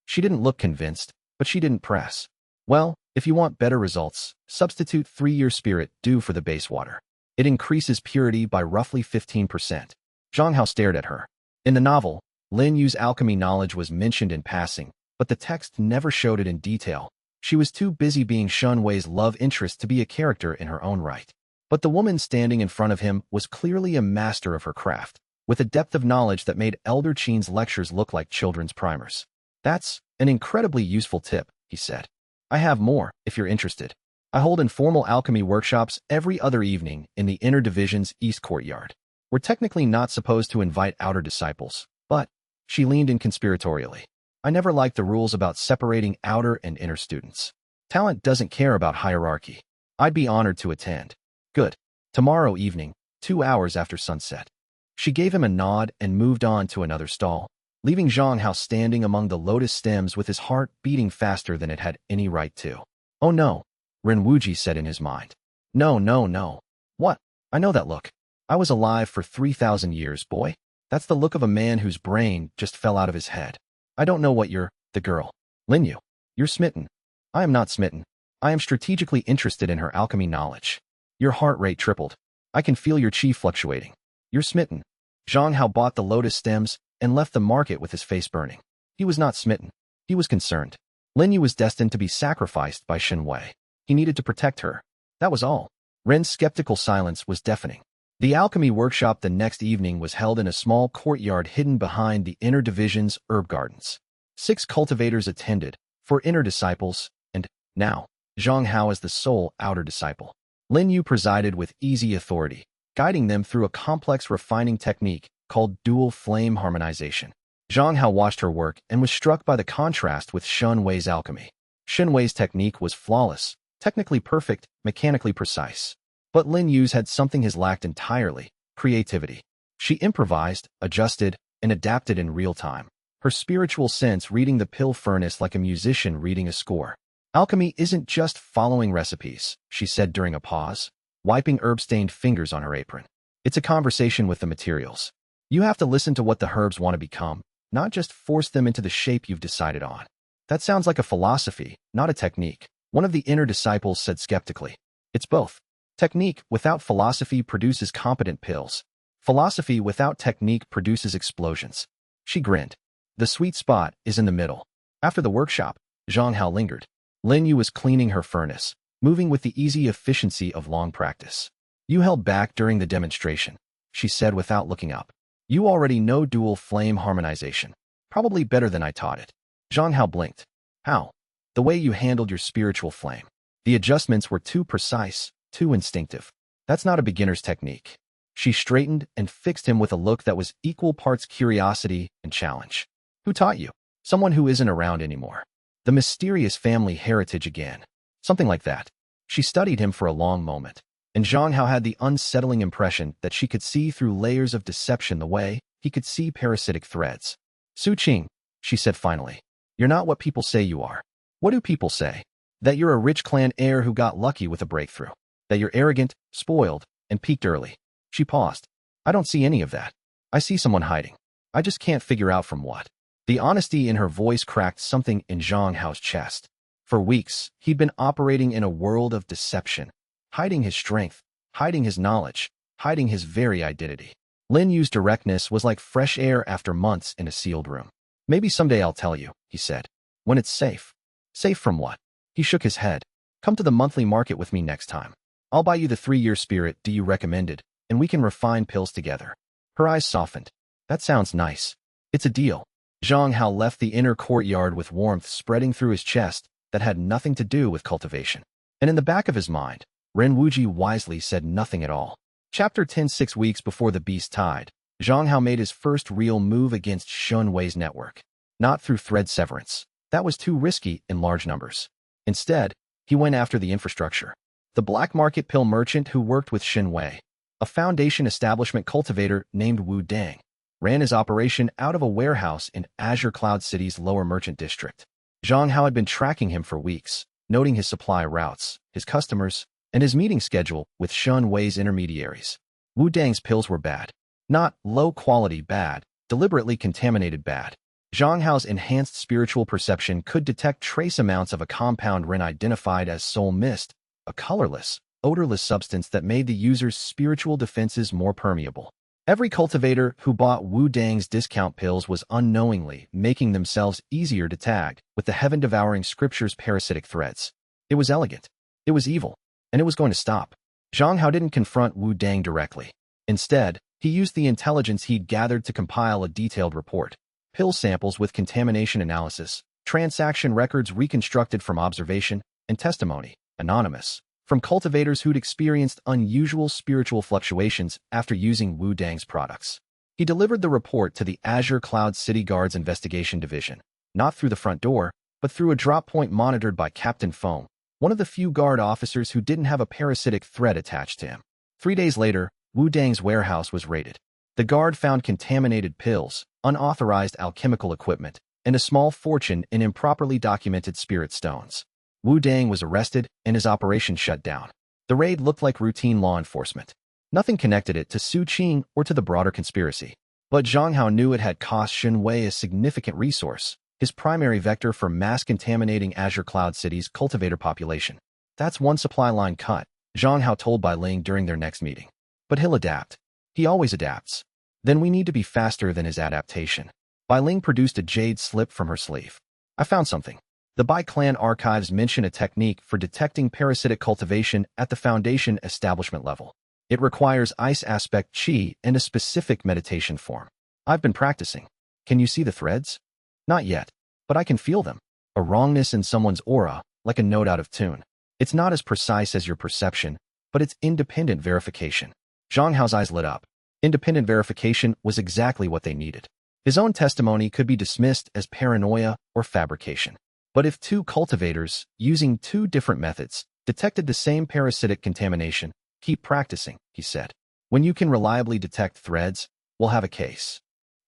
She didn't look convinced, but she didn't press. "Well, if you want better results, substitute 3-year spirit dew for the base water. It increases purity by roughly 15%. Zhang Hao stared at her. In the novel, Lin Yu's alchemy knowledge was mentioned in passing, but the text never showed it in detail. She was too busy being Shun Wei's love interest to be a character in her own right. But the woman standing in front of him was clearly a master of her craft, with a depth of knowledge that made Elder Qin's lectures look like children's primers. "That's an incredibly useful tip," he said. "I have more, if you're interested. I hold informal alchemy workshops every other evening in the Inner Division's East Courtyard. We're technically not supposed to invite outer disciples, but," she leaned in conspiratorially, "I never liked the rules about separating outer and inner students. Talent doesn't care about hierarchy. I'd be honored to attend." "Good. Tomorrow evening, 2 hours after sunset." She gave him a nod and moved on to another stall, leaving Zhang Hao standing among the lotus stems with his heart beating faster than it had any right to. "Oh no," Ren Wuji said in his mind. No, no, no. What? I know that look. I was alive for 3,000 years, boy. That's the look of a man whose brain just fell out of his head. I don't know what you're, the girl. Linyu. You're smitten. I am not smitten. I am strategically interested in her alchemy knowledge. Your heart rate tripled. I can feel your chi fluctuating. You're smitten. Zhang Hao bought the lotus stems and left the market with his face burning. He was not smitten. He was concerned. Lin Yu was destined to be sacrificed by Shen Wei. He needed to protect her. That was all. Ren's skeptical silence was deafening. The alchemy workshop the next evening was held in a small courtyard hidden behind the inner division's herb gardens. 6 cultivators attended, 4 inner disciples, and, now, Zhang Hao as the sole outer disciple. Lin Yu presided with easy authority, guiding them through a complex refining technique called dual flame harmonization. Zhang Hao watched her work and was struck by the contrast with Shen Wei's alchemy. Shen Wei's technique was flawless, technically perfect, mechanically precise. But Lin Yu's had something his lacked entirely: creativity. She improvised, adjusted, and adapted in real time, her spiritual sense reading the pill furnace like a musician reading a score. Alchemy isn't just following recipes, she said during a pause, wiping herb-stained fingers on her apron. It's a conversation with the materials. You have to listen to what the herbs want to become, not just force them into the shape you've decided on. That sounds like a philosophy, not a technique, one of the inner disciples said skeptically. It's both. Technique without philosophy produces competent pills. Philosophy without technique produces explosions. She grinned. The sweet spot is in the middle. After the workshop, Zhang Hao lingered. Lin Yu was cleaning her furnace, moving with the easy efficiency of long practice. You held back during the demonstration, she said without looking up. You already know dual flame harmonization. Probably better than I taught it. Zhang Hao blinked. How? The way you handled your spiritual flame. The adjustments were too precise, too instinctive. That's not a beginner's technique. She straightened and fixed him with a look that was equal parts curiosity and challenge. Who taught you? Someone who isn't around anymore. The mysterious family heritage again. Something like that. She studied him for a long moment, and Zhang Hao had the unsettling impression that she could see through layers of deception the way he could see parasitic threads. Su Qing, she said finally, you're not what people say you are. What do people say? That you're a rich clan heir who got lucky with a breakthrough. That you're arrogant, spoiled, and peaked early. She paused. I don't see any of that. I see someone hiding. I just can't figure out from what. The honesty in her voice cracked something in Zhang Hao's chest. For weeks, he'd been operating in a world of deception, hiding his strength, hiding his knowledge, hiding his very identity. Lin Yu's directness was like fresh air after months in a sealed room. Maybe someday I'll tell you, he said. When it's safe. Safe from what? He shook his head. Come to the monthly market with me next time. I'll buy you the 3-year spirit you recommended, and we can refine pills together. Her eyes softened. That sounds nice. It's a deal. Zhang Hao left the inner courtyard with warmth spreading through his chest that had nothing to do with cultivation. And in the back of his mind, Ren Wuji wisely said nothing at all. Chapter 10. 6 weeks before the beast tied, Zhang Hao made his first real move against Shen Wei's network. Not through thread severance. That was too risky in large numbers. Instead, he went after the infrastructure. The black market pill merchant who worked with Shen Wei, a foundation establishment cultivator named Wu Dang, ran his operation out of a warehouse in Azure Cloud City's lower merchant district. Zhang Hao had been tracking him for weeks, noting his supply routes, his customers, and his meeting schedule with Shen Wei's intermediaries. Wu Dang's pills were bad. Not low-quality bad, deliberately contaminated bad. Zhang Hao's enhanced spiritual perception could detect trace amounts of a compound Ren identified as soul mist, a colorless, odorless substance that made the user's spiritual defenses more permeable. Every cultivator who bought Wu Dang's discount pills was unknowingly making themselves easier to tag with the heaven-devouring scripture's parasitic threads. It was elegant. It was evil. And it was going to stop. Zhang Hao didn't confront Wu Dang directly. Instead, he used the intelligence he'd gathered to compile a detailed report. Pill samples with contamination analysis, transaction records reconstructed from observation, and testimony, anonymous, from cultivators who'd experienced unusual spiritual fluctuations after using Wu Dang's products. He delivered the report to the Azure Cloud City Guard's investigation division, not through the front door, but through a drop point monitored by Captain Foam, one of the few guard officers who didn't have a parasitic thread attached to him. 3 days later, Wu Dang's warehouse was raided. The guard found contaminated pills, unauthorized alchemical equipment, and a small fortune in improperly documented spirit stones. Wu Dang was arrested and his operation shut down. The raid looked like routine law enforcement. Nothing connected it to Su Qing or to the broader conspiracy. But Zhang Hao knew it had cost Shen Wei a significant resource, his primary vector for mass-contaminating Azure Cloud City's cultivator population. That's one supply line cut, Zhang Hao told Bai Ling during their next meeting. But he'll adapt. He always adapts. Then we need to be faster than his adaptation. Bai Ling produced a jade slip from her sleeve. I found something. The Bai clan archives mention a technique for detecting parasitic cultivation at the Foundation establishment level. It requires ice aspect chi and a specific meditation form. I've been practicing. Can you see the threads? Not yet, but I can feel them. A wrongness in someone's aura, like a note out of tune. It's not as precise as your perception, but it's independent verification. Zhang Hao's eyes lit up. Independent verification was exactly what they needed. His own testimony could be dismissed as paranoia or fabrication. But if two cultivators, using two different methods, detected the same parasitic contamination, keep practicing, he said. When you can reliably detect threads, we'll have a case.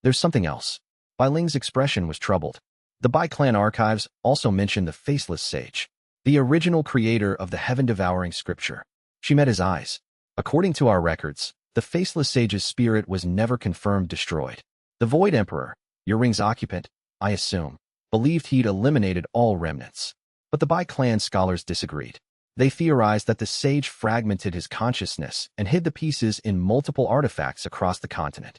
There's something else. Bai Ling's expression was troubled. The Bai clan archives also mention the faceless sage, the original creator of the heaven-devouring scripture. She met his eyes. According to our records, the faceless sage's spirit was never confirmed destroyed. The Void Emperor, your ring's occupant, I assume, believed he'd eliminated all remnants. But the Bai clan scholars disagreed. They theorized that the sage fragmented his consciousness and hid the pieces in multiple artifacts across the continent.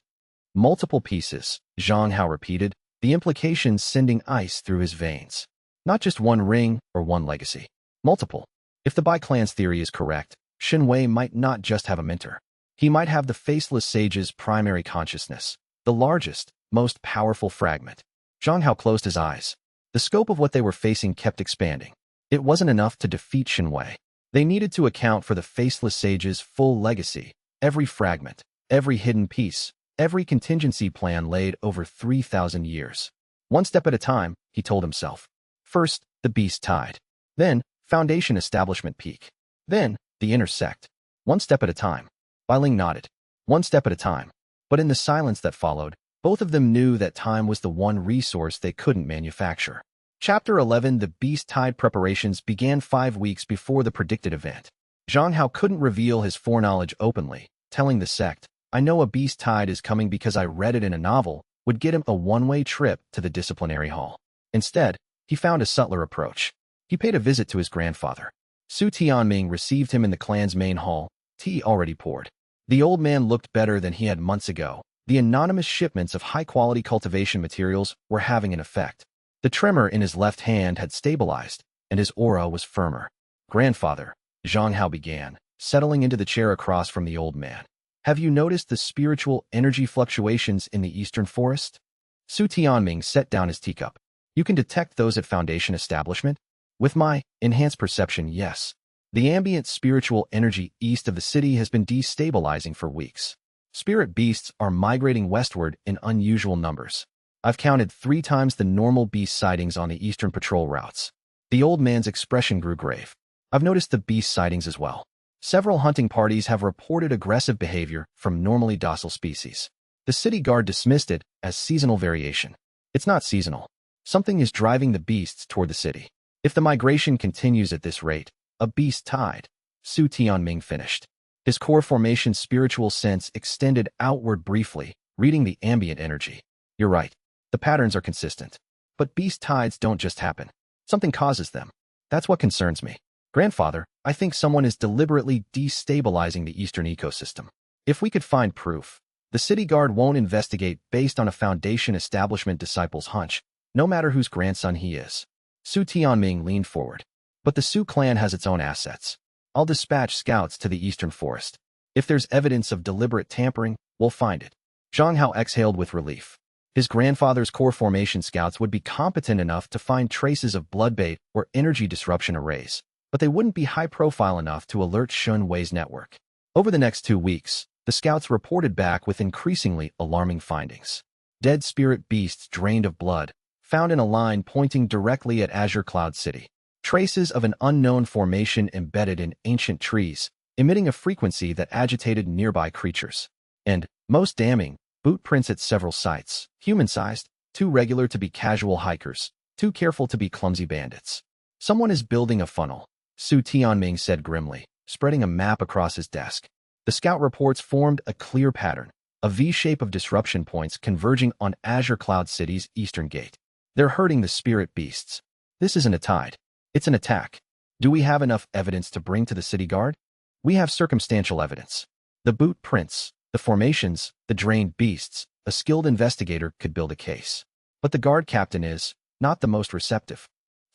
Multiple pieces, Zhang Hao repeated, the implications sending ice through his veins. Not just one ring or one legacy. Multiple. If the Bai clan's theory is correct, Shen Wei might not just have a mentor. He might have the faceless sage's primary consciousness, the largest, most powerful fragment. Zhang Hao closed his eyes. The scope of what they were facing kept expanding. It wasn't enough to defeat Shen Wei. They needed to account for the faceless sage's full legacy, every fragment, every hidden piece, every contingency plan laid over 3,000 years. One step at a time, he told himself. First, the beast tide. Then, Foundation establishment peak. Then, the intersect. One step at a time. Bai Ling nodded. One step at a time. But in the silence that followed, both of them knew that time was the one resource they couldn't manufacture. Chapter 11. The Beast Tide preparations began 5 weeks before the predicted event. Zhang Hao couldn't reveal his foreknowledge openly, telling the sect, I know a beast tide is coming because I read it in a novel, would get him a one-way trip to the disciplinary hall. Instead, he found a subtler approach. He paid a visit to his grandfather. Su Tianming received him in the clan's main hall, tea already poured. The old man looked better than he had months ago. The anonymous shipments of high-quality cultivation materials were having an effect. The tremor in his left hand had stabilized, and his aura was firmer. Grandfather, Zhang Hao began, settling into the chair across from the old man. Have you noticed the spiritual energy fluctuations in the eastern forest? Su Tianming set down his teacup. You can detect those at Foundation establishment? With my enhanced perception, yes. The ambient spiritual energy east of the city has been destabilizing for weeks. Spirit beasts are migrating westward in unusual numbers. I've counted 3 times the normal beast sightings on the eastern patrol routes. The old man's expression grew grave. I've noticed the beast sightings as well. Several hunting parties have reported aggressive behavior from normally docile species. The city guard dismissed it as seasonal variation. It's not seasonal. Something is driving the beasts toward the city. If the migration continues at this rate, a beast tide, Su Tianming finished. His core formation spiritual sense extended outward briefly, reading the ambient energy. You're right. The patterns are consistent. But beast tides don't just happen. Something causes them. That's what concerns me. Grandfather, I think someone is deliberately destabilizing the eastern ecosystem. If we could find proof, the city guard won't investigate based on a Foundation establishment disciple's hunch, no matter whose grandson he is. Su Tianming leaned forward. But the Su clan has its own assets. I'll dispatch scouts to the eastern forest. If there's evidence of deliberate tampering, we'll find it. Zhang Hao exhaled with relief. His grandfather's core formation scouts would be competent enough to find traces of bloodbait or energy disruption arrays, but they wouldn't be high-profile enough to alert Shen Wei's network. Over the next 2 weeks, the scouts reported back with increasingly alarming findings. Dead spirit beasts drained of blood, found in a line pointing directly at Azure Cloud City. Traces of an unknown formation embedded in ancient trees, emitting a frequency that agitated nearby creatures. And, most damning, boot prints at several sites, human-sized, too regular to be casual hikers, too careful to be clumsy bandits. Someone is building a funnel, Su Tianming said grimly, spreading a map across his desk. The scout reports formed a clear pattern, a V-shape of disruption points converging on Azure Cloud City's eastern gate. They're hurting the spirit beasts. This isn't a tide. It's an attack. Do we have enough evidence to bring to the city guard? We have circumstantial evidence. The boot prints, the formations, the drained beasts. A skilled investigator could build a case. But the guard captain is not the most receptive.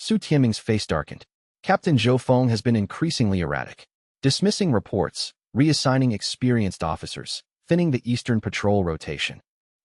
Su Tianming's face darkened. Captain Zhou Feng has been increasingly erratic, dismissing reports, reassigning experienced officers, thinning the Eastern Patrol rotation.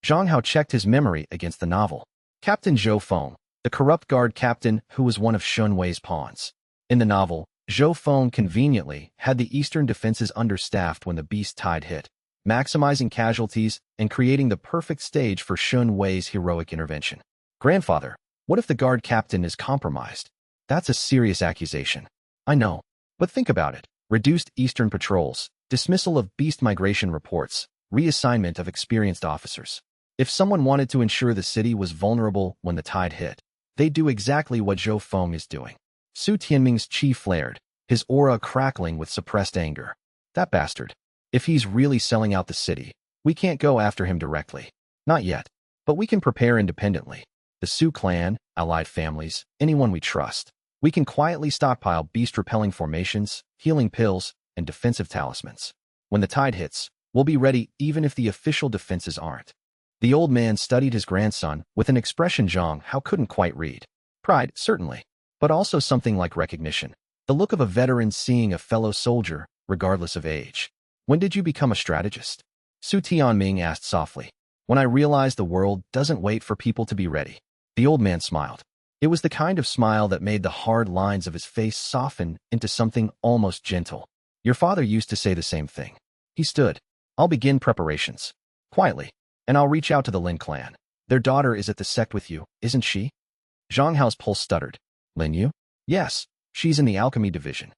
Zhang Hao checked his memory against the novel. Captain Zhou Feng, the corrupt guard captain who was one of Shun Wei's pawns. In the novel, Zhou Feng conveniently had the Eastern defenses understaffed when the beast tide hit, maximizing casualties and creating the perfect stage for Shun Wei's heroic intervention. Grandfather, what if the guard captain is compromised? That's a serious accusation. I know. But think about it. Reduced Eastern patrols, dismissal of beast migration reports, reassignment of experienced officers. If someone wanted to ensure the city was vulnerable when the tide hit, they'd do exactly what Zhou Feng is doing. Su Tianming's chi flared, his aura crackling with suppressed anger. That bastard. If he's really selling out the city, we can't go after him directly. Not yet. But we can prepare independently. The Su clan, allied families, anyone we trust. We can quietly stockpile beast-repelling formations, healing pills, and defensive talismans. When the tide hits, we'll be ready even if the official defenses aren't. The old man studied his grandson with an expression Zhang Hao couldn't quite read. Pride, certainly, but also something like recognition. The look of a veteran seeing a fellow soldier, regardless of age. When did you become a strategist? Su Tianming asked softly. When I realized the world doesn't wait for people to be ready. The old man smiled. It was the kind of smile that made the hard lines of his face soften into something almost gentle. Your father used to say the same thing. He stood. I'll begin preparations. Quietly. And I'll reach out to the Lin clan. Their daughter is at the sect with you, isn't she? Zhang Hao's pulse stuttered. Lin Yu? Yes, she's in the alchemy division.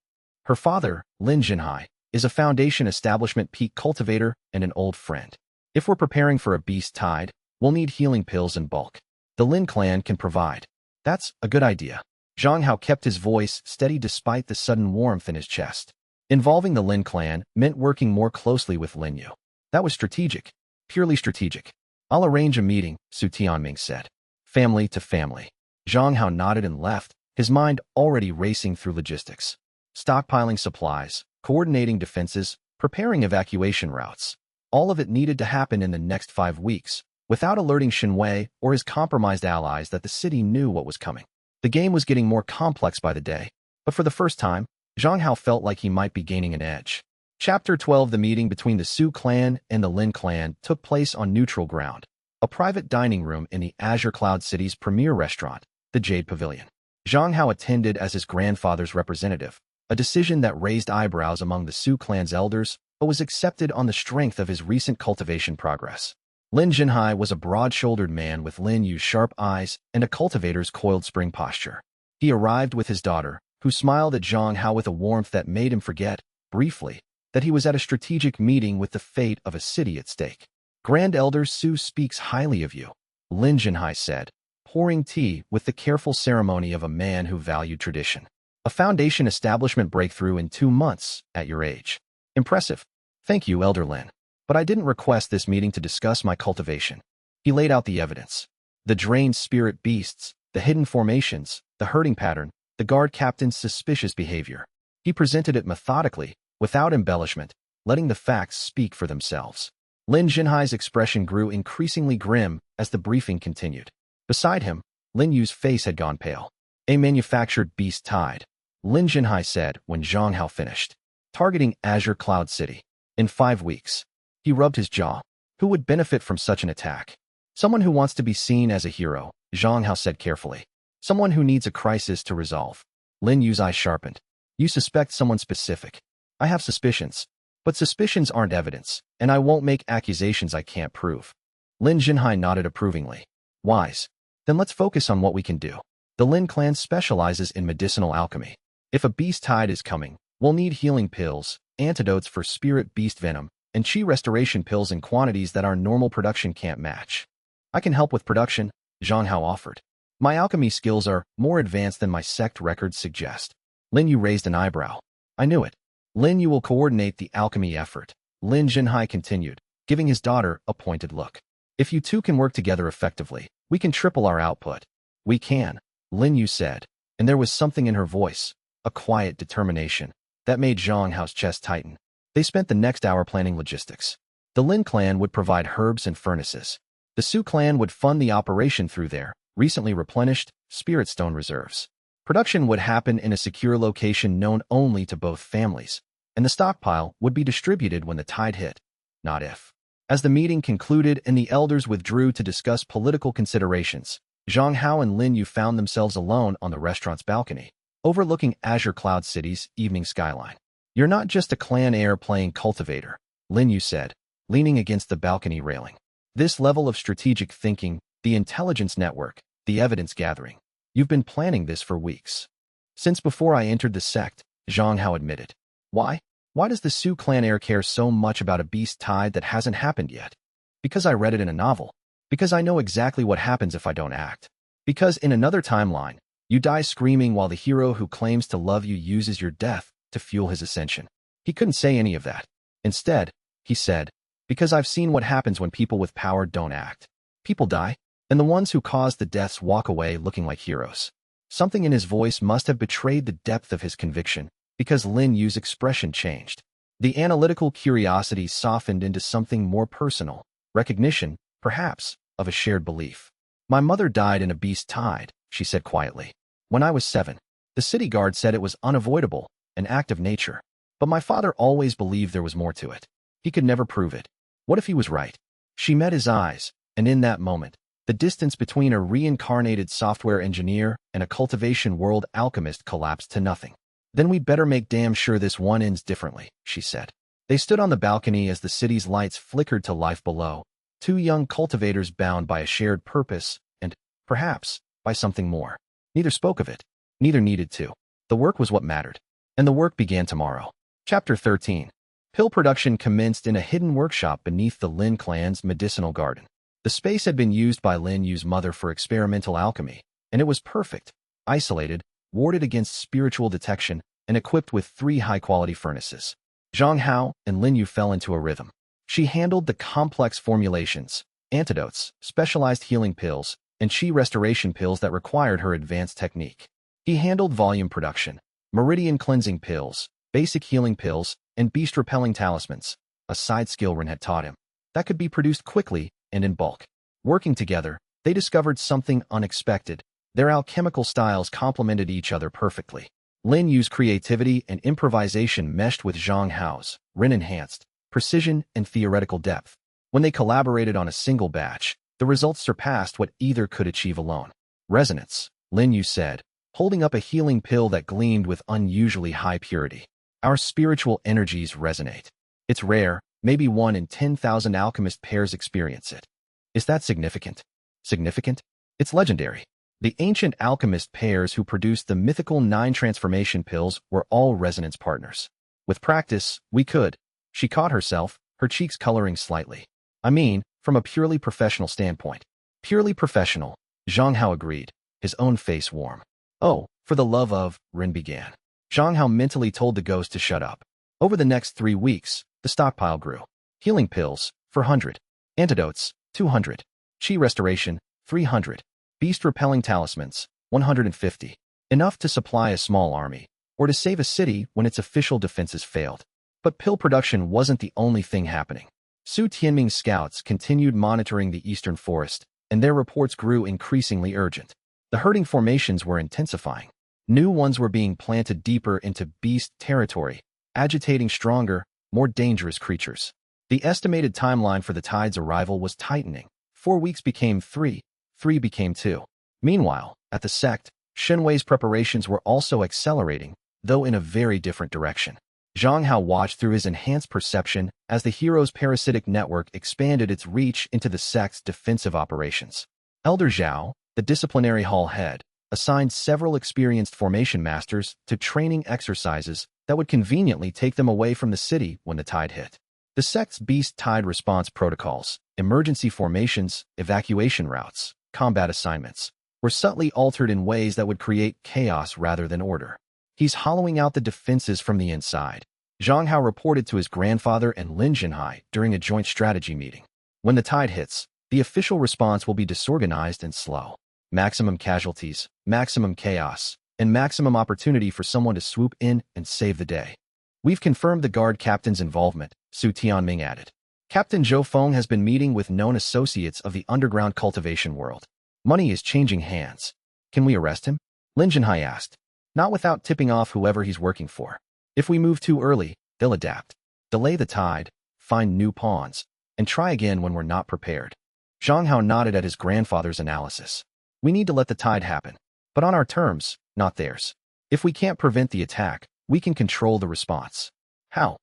Her father, Lin Jinhai, is a Foundation establishment peak cultivator and an old friend. If we're preparing for a beast tide, we'll need healing pills in bulk. The Lin clan can provide. That's a good idea. Zhang Hao kept his voice steady despite the sudden warmth in his chest. Involving the Lin clan meant working more closely with Lin Yu. That was strategic. Purely strategic. I'll arrange a meeting, Su Tianming said. Family to family. Zhang Hao nodded and left, his mind already racing through logistics. Stockpiling supplies, coordinating defenses, preparing evacuation routes. All of it needed to happen in the next 5 weeks, without alerting Shun Wei or his compromised allies that the city knew what was coming. The game was getting more complex by the day, but for the first time, Zhang Hao felt like he might be gaining an edge. Chapter 12. The meeting between the Su clan and the Lin clan took place on neutral ground, a private dining room in the Azure Cloud City's premier restaurant, the Jade Pavilion. Zhang Hao attended as his grandfather's representative, a decision that raised eyebrows among the Su clan's elders, but was accepted on the strength of his recent cultivation progress. Lin Jinhai was a broad-shouldered man with Lin Yu's sharp eyes and a cultivator's coiled spring posture. He arrived with his daughter, who smiled at Zhang Hao with a warmth that made him forget, briefly, that he was at a strategic meeting with the fate of a city at stake. Grand Elder Su speaks highly of you, Lin Jinhai said, pouring tea with the careful ceremony of a man who valued tradition. A Foundation establishment breakthrough in 2 months, at your age. Impressive. Thank you, Elder Lin. But I didn't request this meeting to discuss my cultivation. He laid out the evidence. The drained spirit beasts, the hidden formations, the herding pattern, the guard captain's suspicious behavior. He presented it methodically, without embellishment, letting the facts speak for themselves. Lin Jinhai's expression grew increasingly grim as the briefing continued. Beside him, Lin Yu's face had gone pale. A manufactured beast tide, Lin Jinhai said when Zhang Hao finished. Targeting Azure Cloud City. In 5 weeks. He rubbed his jaw. Who would benefit from such an attack? Someone who wants to be seen as a hero, Zhang Hao said carefully. Someone who needs a crisis to resolve. Lin Yu's eyes sharpened. You suspect someone specific. I have suspicions. But suspicions aren't evidence, and I won't make accusations I can't prove. Lin Jinhai nodded approvingly. Wise. Then let's focus on what we can do. The Lin clan specializes in medicinal alchemy. If a beast tide is coming, we'll need healing pills, antidotes for spirit beast venom, and chi restoration pills in quantities that our normal production can't match. I can help with production, Zhang Hao offered. My alchemy skills are more advanced than my sect records suggest. Lin Yu raised an eyebrow. I knew it. Lin Yu will coordinate the alchemy effort, Lin Jinhai continued, giving his daughter a pointed look. If you two can work together effectively, we can triple our output. We can, Lin Yu said, and there was something in her voice, a quiet determination, that made Zhang Hao's chest tighten. They spent the next hour planning logistics. The Lin clan would provide herbs and furnaces. The Su clan would fund the operation through their recently replenished spirit stone reserves. Production would happen in a secure location known only to both families, and the stockpile would be distributed when the tide hit, not if. As the meeting concluded and the elders withdrew to discuss political considerations, Zhang Hao and Lin Yu found themselves alone on the restaurant's balcony, overlooking Azure Cloud City's evening skyline. "You're not just a clan heir playing cultivator," Lin Yu said, leaning against the balcony railing. "This level of strategic thinking, the intelligence network, the evidence gathering. You've been planning this for weeks." "Since before I entered the sect," Zhang Hao admitted. "Why? Why does the Su clan heir care so much about a beast tide that hasn't happened yet?" "Because I read it in a novel. Because I know exactly what happens if I don't act. Because in another timeline, you die screaming while the hero who claims to love you uses your death to fuel his ascension." He couldn't say any of that. Instead, he said, "Because I've seen what happens when people with power don't act. People die, and the ones who cause the deaths walk away looking like heroes." Something in his voice must have betrayed the depth of his conviction, because Lin Yu's expression changed. The analytical curiosity softened into something more personal, recognition, perhaps, of a shared belief. "My mother died in a beast tide," she said quietly. "When I was 7. The city guard said it was unavoidable, an act of nature. But my father always believed there was more to it. He could never prove it. What if he was right?" She met his eyes, and in that moment, the distance between a reincarnated software engineer and a cultivation world alchemist collapsed to nothing. "Then we'd better make damn sure this one ends differently," she said. They stood on the balcony as the city's lights flickered to life below, two young cultivators bound by a shared purpose and, perhaps, by something more. Neither spoke of it. Neither needed to. The work was what mattered. And the work began tomorrow. Chapter 13. Pill production commenced in a hidden workshop beneath the Lin clan's medicinal garden. The space had been used by Lin Yu's mother for experimental alchemy, and it was perfect, isolated, warded against spiritual detection, and equipped with 3 high-quality furnaces. Zhang Hao and Lin Yu fell into a rhythm. She handled the complex formulations, antidotes, specialized healing pills, and chi restoration pills that required her advanced technique. He handled volume production, meridian cleansing pills, basic healing pills, and beast-repelling talismans, a side skill Rin had taught him, that could be produced quickly and in bulk. Working together, they discovered something unexpected. Their alchemical styles complemented each other perfectly. Lin Yu's creativity and improvisation meshed with Zhang Hao's, Rin enhanced, precision and theoretical depth. When they collaborated on a single batch, the results surpassed what either could achieve alone. "Resonance," Lin Yu said, holding up a healing pill that gleamed with unusually high purity. "Our spiritual energies resonate. It's rare, maybe 1 in 10,000 alchemist pairs experience it." "Is that significant?" "Significant? It's legendary." The ancient alchemist pairs who produced the mythical 9 transformation pills were all resonance partners. "With practice, we could." She caught herself, her cheeks coloring slightly. "I mean, from a purely professional standpoint." "Purely professional," Zhang Hao agreed, his own face warm. "Oh, for the love of," Rin began. Zhang Hao mentally told the ghost to shut up. Over the next 3 weeks, the stockpile grew. Healing pills, 400. Antidotes, 200. Chi restoration, 300. Beast-repelling talismans, 150. Enough to supply a small army, or to save a city when its official defenses failed. But pill production wasn't the only thing happening. Su Tianming's scouts continued monitoring the eastern forest, and their reports grew increasingly urgent. The herding formations were intensifying. New ones were being planted deeper into beast territory, agitating stronger, more dangerous creatures. The estimated timeline for the tide's arrival was tightening. 4 weeks became 3, 3 became 2. Meanwhile, at the sect, Shenwei's preparations were also accelerating, though in a very different direction. Zhang Hao watched through his enhanced perception as the hero's parasitic network expanded its reach into the sect's defensive operations. Elder Zhao, the disciplinary hall head, assigned several experienced formation masters to training exercises that would conveniently take them away from the city when the tide hit. The sect's beast tide response protocols, emergency formations, evacuation routes, combat assignments, were subtly altered in ways that would create chaos rather than order. "He's hollowing out the defenses from the inside," Zhang Hao reported to his grandfather and Lin Jinhai during a joint strategy meeting. "When the tide hits, the official response will be disorganized and slow. Maximum casualties, maximum chaos, and maximum opportunity for someone to swoop in and save the day." "We've confirmed the guard captain's involvement," Su Tianming added. "Captain Zhou Feng has been meeting with known associates of the underground cultivation world. Money is changing hands. Can we arrest him?" Lin Jinhai asked, not without tipping off whoever he's working for. If we move too early, they'll adapt, delay the tide, find new pawns, and try again when we're not prepared. Zhang Hao nodded at his grandfather's analysis. We need to let the tide happen, but on our terms, not theirs. If we can't prevent the attack, we can control the response. How?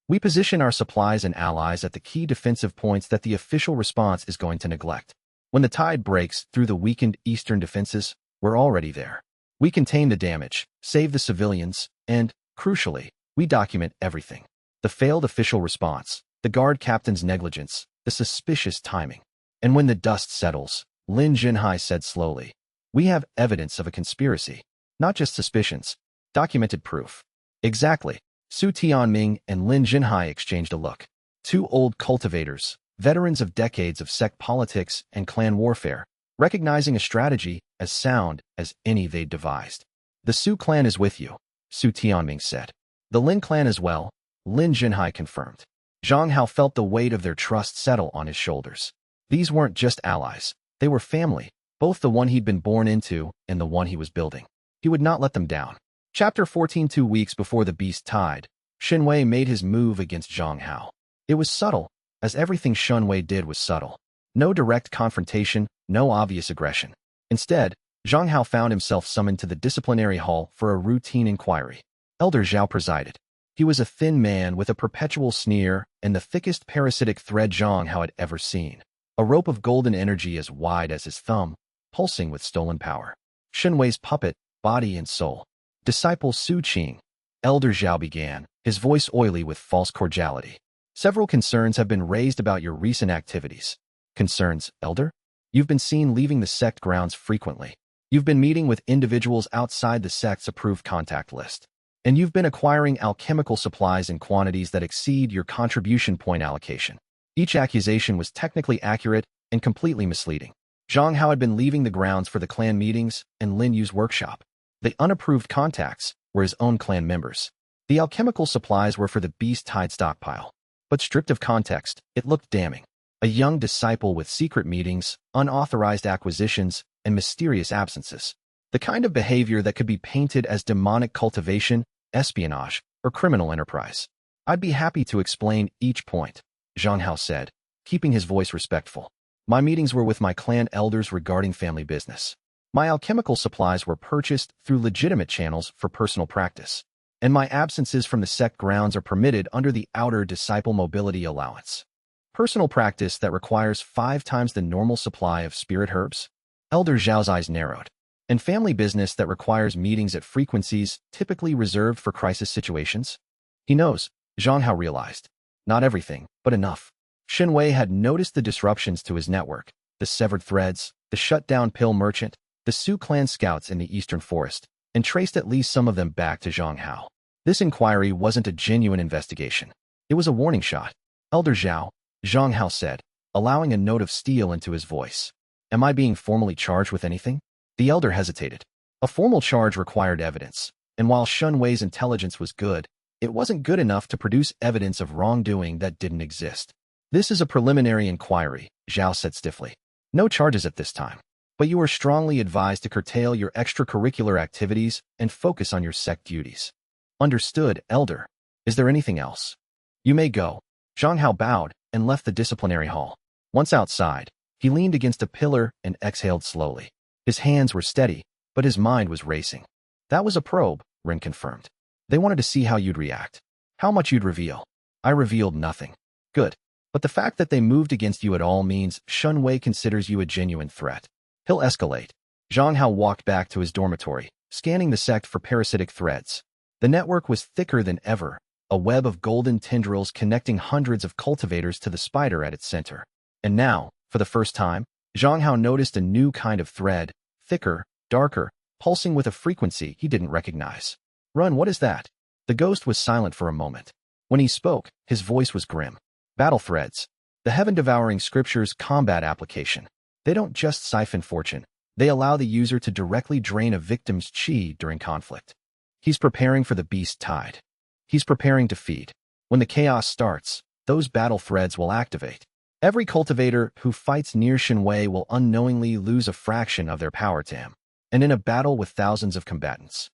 We position our supplies and allies at the key defensive points that the official response is going to neglect. When the tide breaks through the weakened eastern defenses, we're already there. We contain the damage, save the civilians, and, crucially, we document everything. The failed official response, the guard captain's negligence, the suspicious timing. And when the dust settles, Lin Jinhai said slowly, we have evidence of a conspiracy, not just suspicions, documented proof. Exactly. Su Tianming and Lin Jinhai exchanged a look. Two old cultivators, veterans of decades of sect politics and clan warfare, recognizing a strategy as sound as any they'd devised. The Su clan is with you, Su Tianming said. The Lin clan as well, Lin Jinhai confirmed. Zhang Hao felt the weight of their trust settle on his shoulders. These weren't just allies, they were family, both the one he'd been born into and the one he was building. He would not let them down. Chapter 14. 2 weeks before the beast tide, Shen Wei made his move against Zhang Hao. It was subtle, as everything Shen Wei did was subtle. No direct confrontation, no obvious aggression. Instead, Zhang Hao found himself summoned to the disciplinary hall for a routine inquiry. Elder Zhao presided. He was a thin man with a perpetual sneer and the thickest parasitic thread Zhang Hao had ever seen. A rope of golden energy as wide as his thumb, pulsing with stolen power. Shen Wei's puppet, body and soul. Disciple Su Qing. Elder Zhao began, his voice oily with false cordiality. Several concerns have been raised about your recent activities. Concerns, Elder? You've been seen leaving the sect grounds frequently. You've been meeting with individuals outside the sect's approved contact list. And you've been acquiring alchemical supplies in quantities that exceed your contribution point allocation. Each accusation was technically accurate and completely misleading. Zhang Hao had been leaving the grounds for the clan meetings and Lin Yu's workshop. The unapproved contacts were his own clan members. The alchemical supplies were for the beast tide stockpile. But stripped of context, it looked damning. A young disciple with secret meetings, unauthorized acquisitions, and mysterious absences. The kind of behavior that could be painted as demonic cultivation, espionage, or criminal enterprise. I'd be happy to explain each point, Zhang Hao said, keeping his voice respectful. My meetings were with my clan elders regarding family business. My alchemical supplies were purchased through legitimate channels for personal practice. And my absences from the sect grounds are permitted under the outer disciple mobility allowance. Personal practice that requires 5 times the normal supply of spirit herbs? Elder Zhao's eyes narrowed. And family business that requires meetings at frequencies typically reserved for crisis situations? He knows, Zhang Hao realized. Not everything, but enough. Shen Wei had noticed the disruptions to his network, the severed threads, the shut-down pill merchant, the Su clan scouts in the eastern forest, and traced at least some of them back to Zhang Hao. This inquiry wasn't a genuine investigation. It was a warning shot. Elder Zhao, Zhang Hao said, allowing a note of steel into his voice. Am I being formally charged with anything? The elder hesitated. A formal charge required evidence, and while Shen Wei's intelligence was good, it wasn't good enough to produce evidence of wrongdoing that didn't exist. This is a preliminary inquiry, Zhao said stiffly. No charges at this time. But you are strongly advised to curtail your extracurricular activities and focus on your sect duties. Understood, Elder. Is there anything else? You may go. Zhang Hao bowed and left the disciplinary hall. Once outside, he leaned against a pillar and exhaled slowly. His hands were steady, but his mind was racing. That was a probe, Ren confirmed. They wanted to see how you'd react. How much you'd reveal. I revealed nothing. Good. But the fact that they moved against you at all means Shen Wei considers you a genuine threat. He'll escalate. Zhang Hao walked back to his dormitory, scanning the sect for parasitic threads. The network was thicker than ever, a web of golden tendrils connecting hundreds of cultivators to the spider at its center. And now, for the first time, Zhang Hao noticed a new kind of thread, thicker, darker, pulsing with a frequency he didn't recognize. Run, what is that? The ghost was silent for a moment. When he spoke, his voice was grim. Battle threads. The heaven-devouring scripture's combat application. They don't just siphon fortune. They allow the user to directly drain a victim's chi during conflict. He's preparing for the beast tide. He's preparing to feed. When the chaos starts, those battle threads will activate. Every cultivator who fights near Shen Wei will unknowingly lose a fraction of their power to him. and in a battle with thousands of combatants.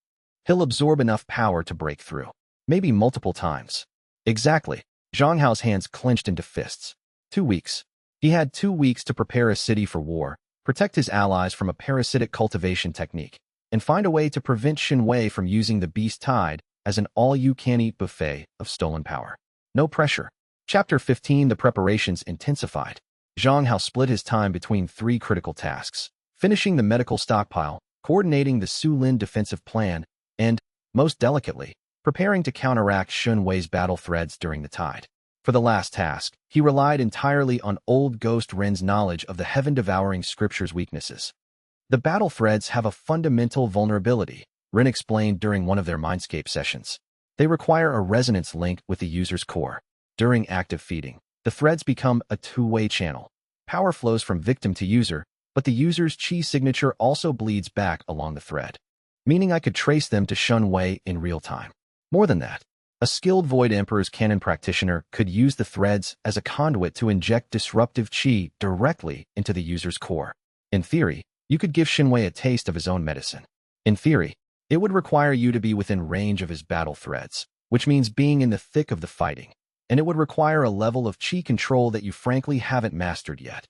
He'll absorb enough power to break through. Maybe multiple times. Exactly. Zhang Hao's hands clenched into fists. 2 weeks. He had 2 weeks to prepare a city for war, protect his allies from a parasitic cultivation technique, and find a way to prevent Shen Wei from using the beast tide as an all-you-can-eat buffet of stolen power. No pressure. Chapter 15. The preparations intensified. Zhang Hao split his time between 3 critical tasks: finishing the medical stockpile, coordinating the Su Lin defensive plan, and, most delicately, preparing to counteract Shen Wei's battle threads during the tide. For the last task, he relied entirely on old Ghost Ren's knowledge of the heaven-devouring scripture's weaknesses. The battle threads have a fundamental vulnerability, Ren explained during one of their Mindscape sessions. They require a resonance link with the user's core. During active feeding, the threads become a two-way channel. Power flows from victim to user, but the user's chi signature also bleeds back along the thread, meaning I could trace them to Shen Wei in real time. More than that, a skilled Void Emperor's canon practitioner could use the threads as a conduit to inject disruptive chi directly into the user's core. In theory, you could give Shen Wei a taste of his own medicine. In theory, it would require you to be within range of his battle threads, which means being in the thick of the fighting, and it would require a level of chi control that you frankly haven't mastered yet.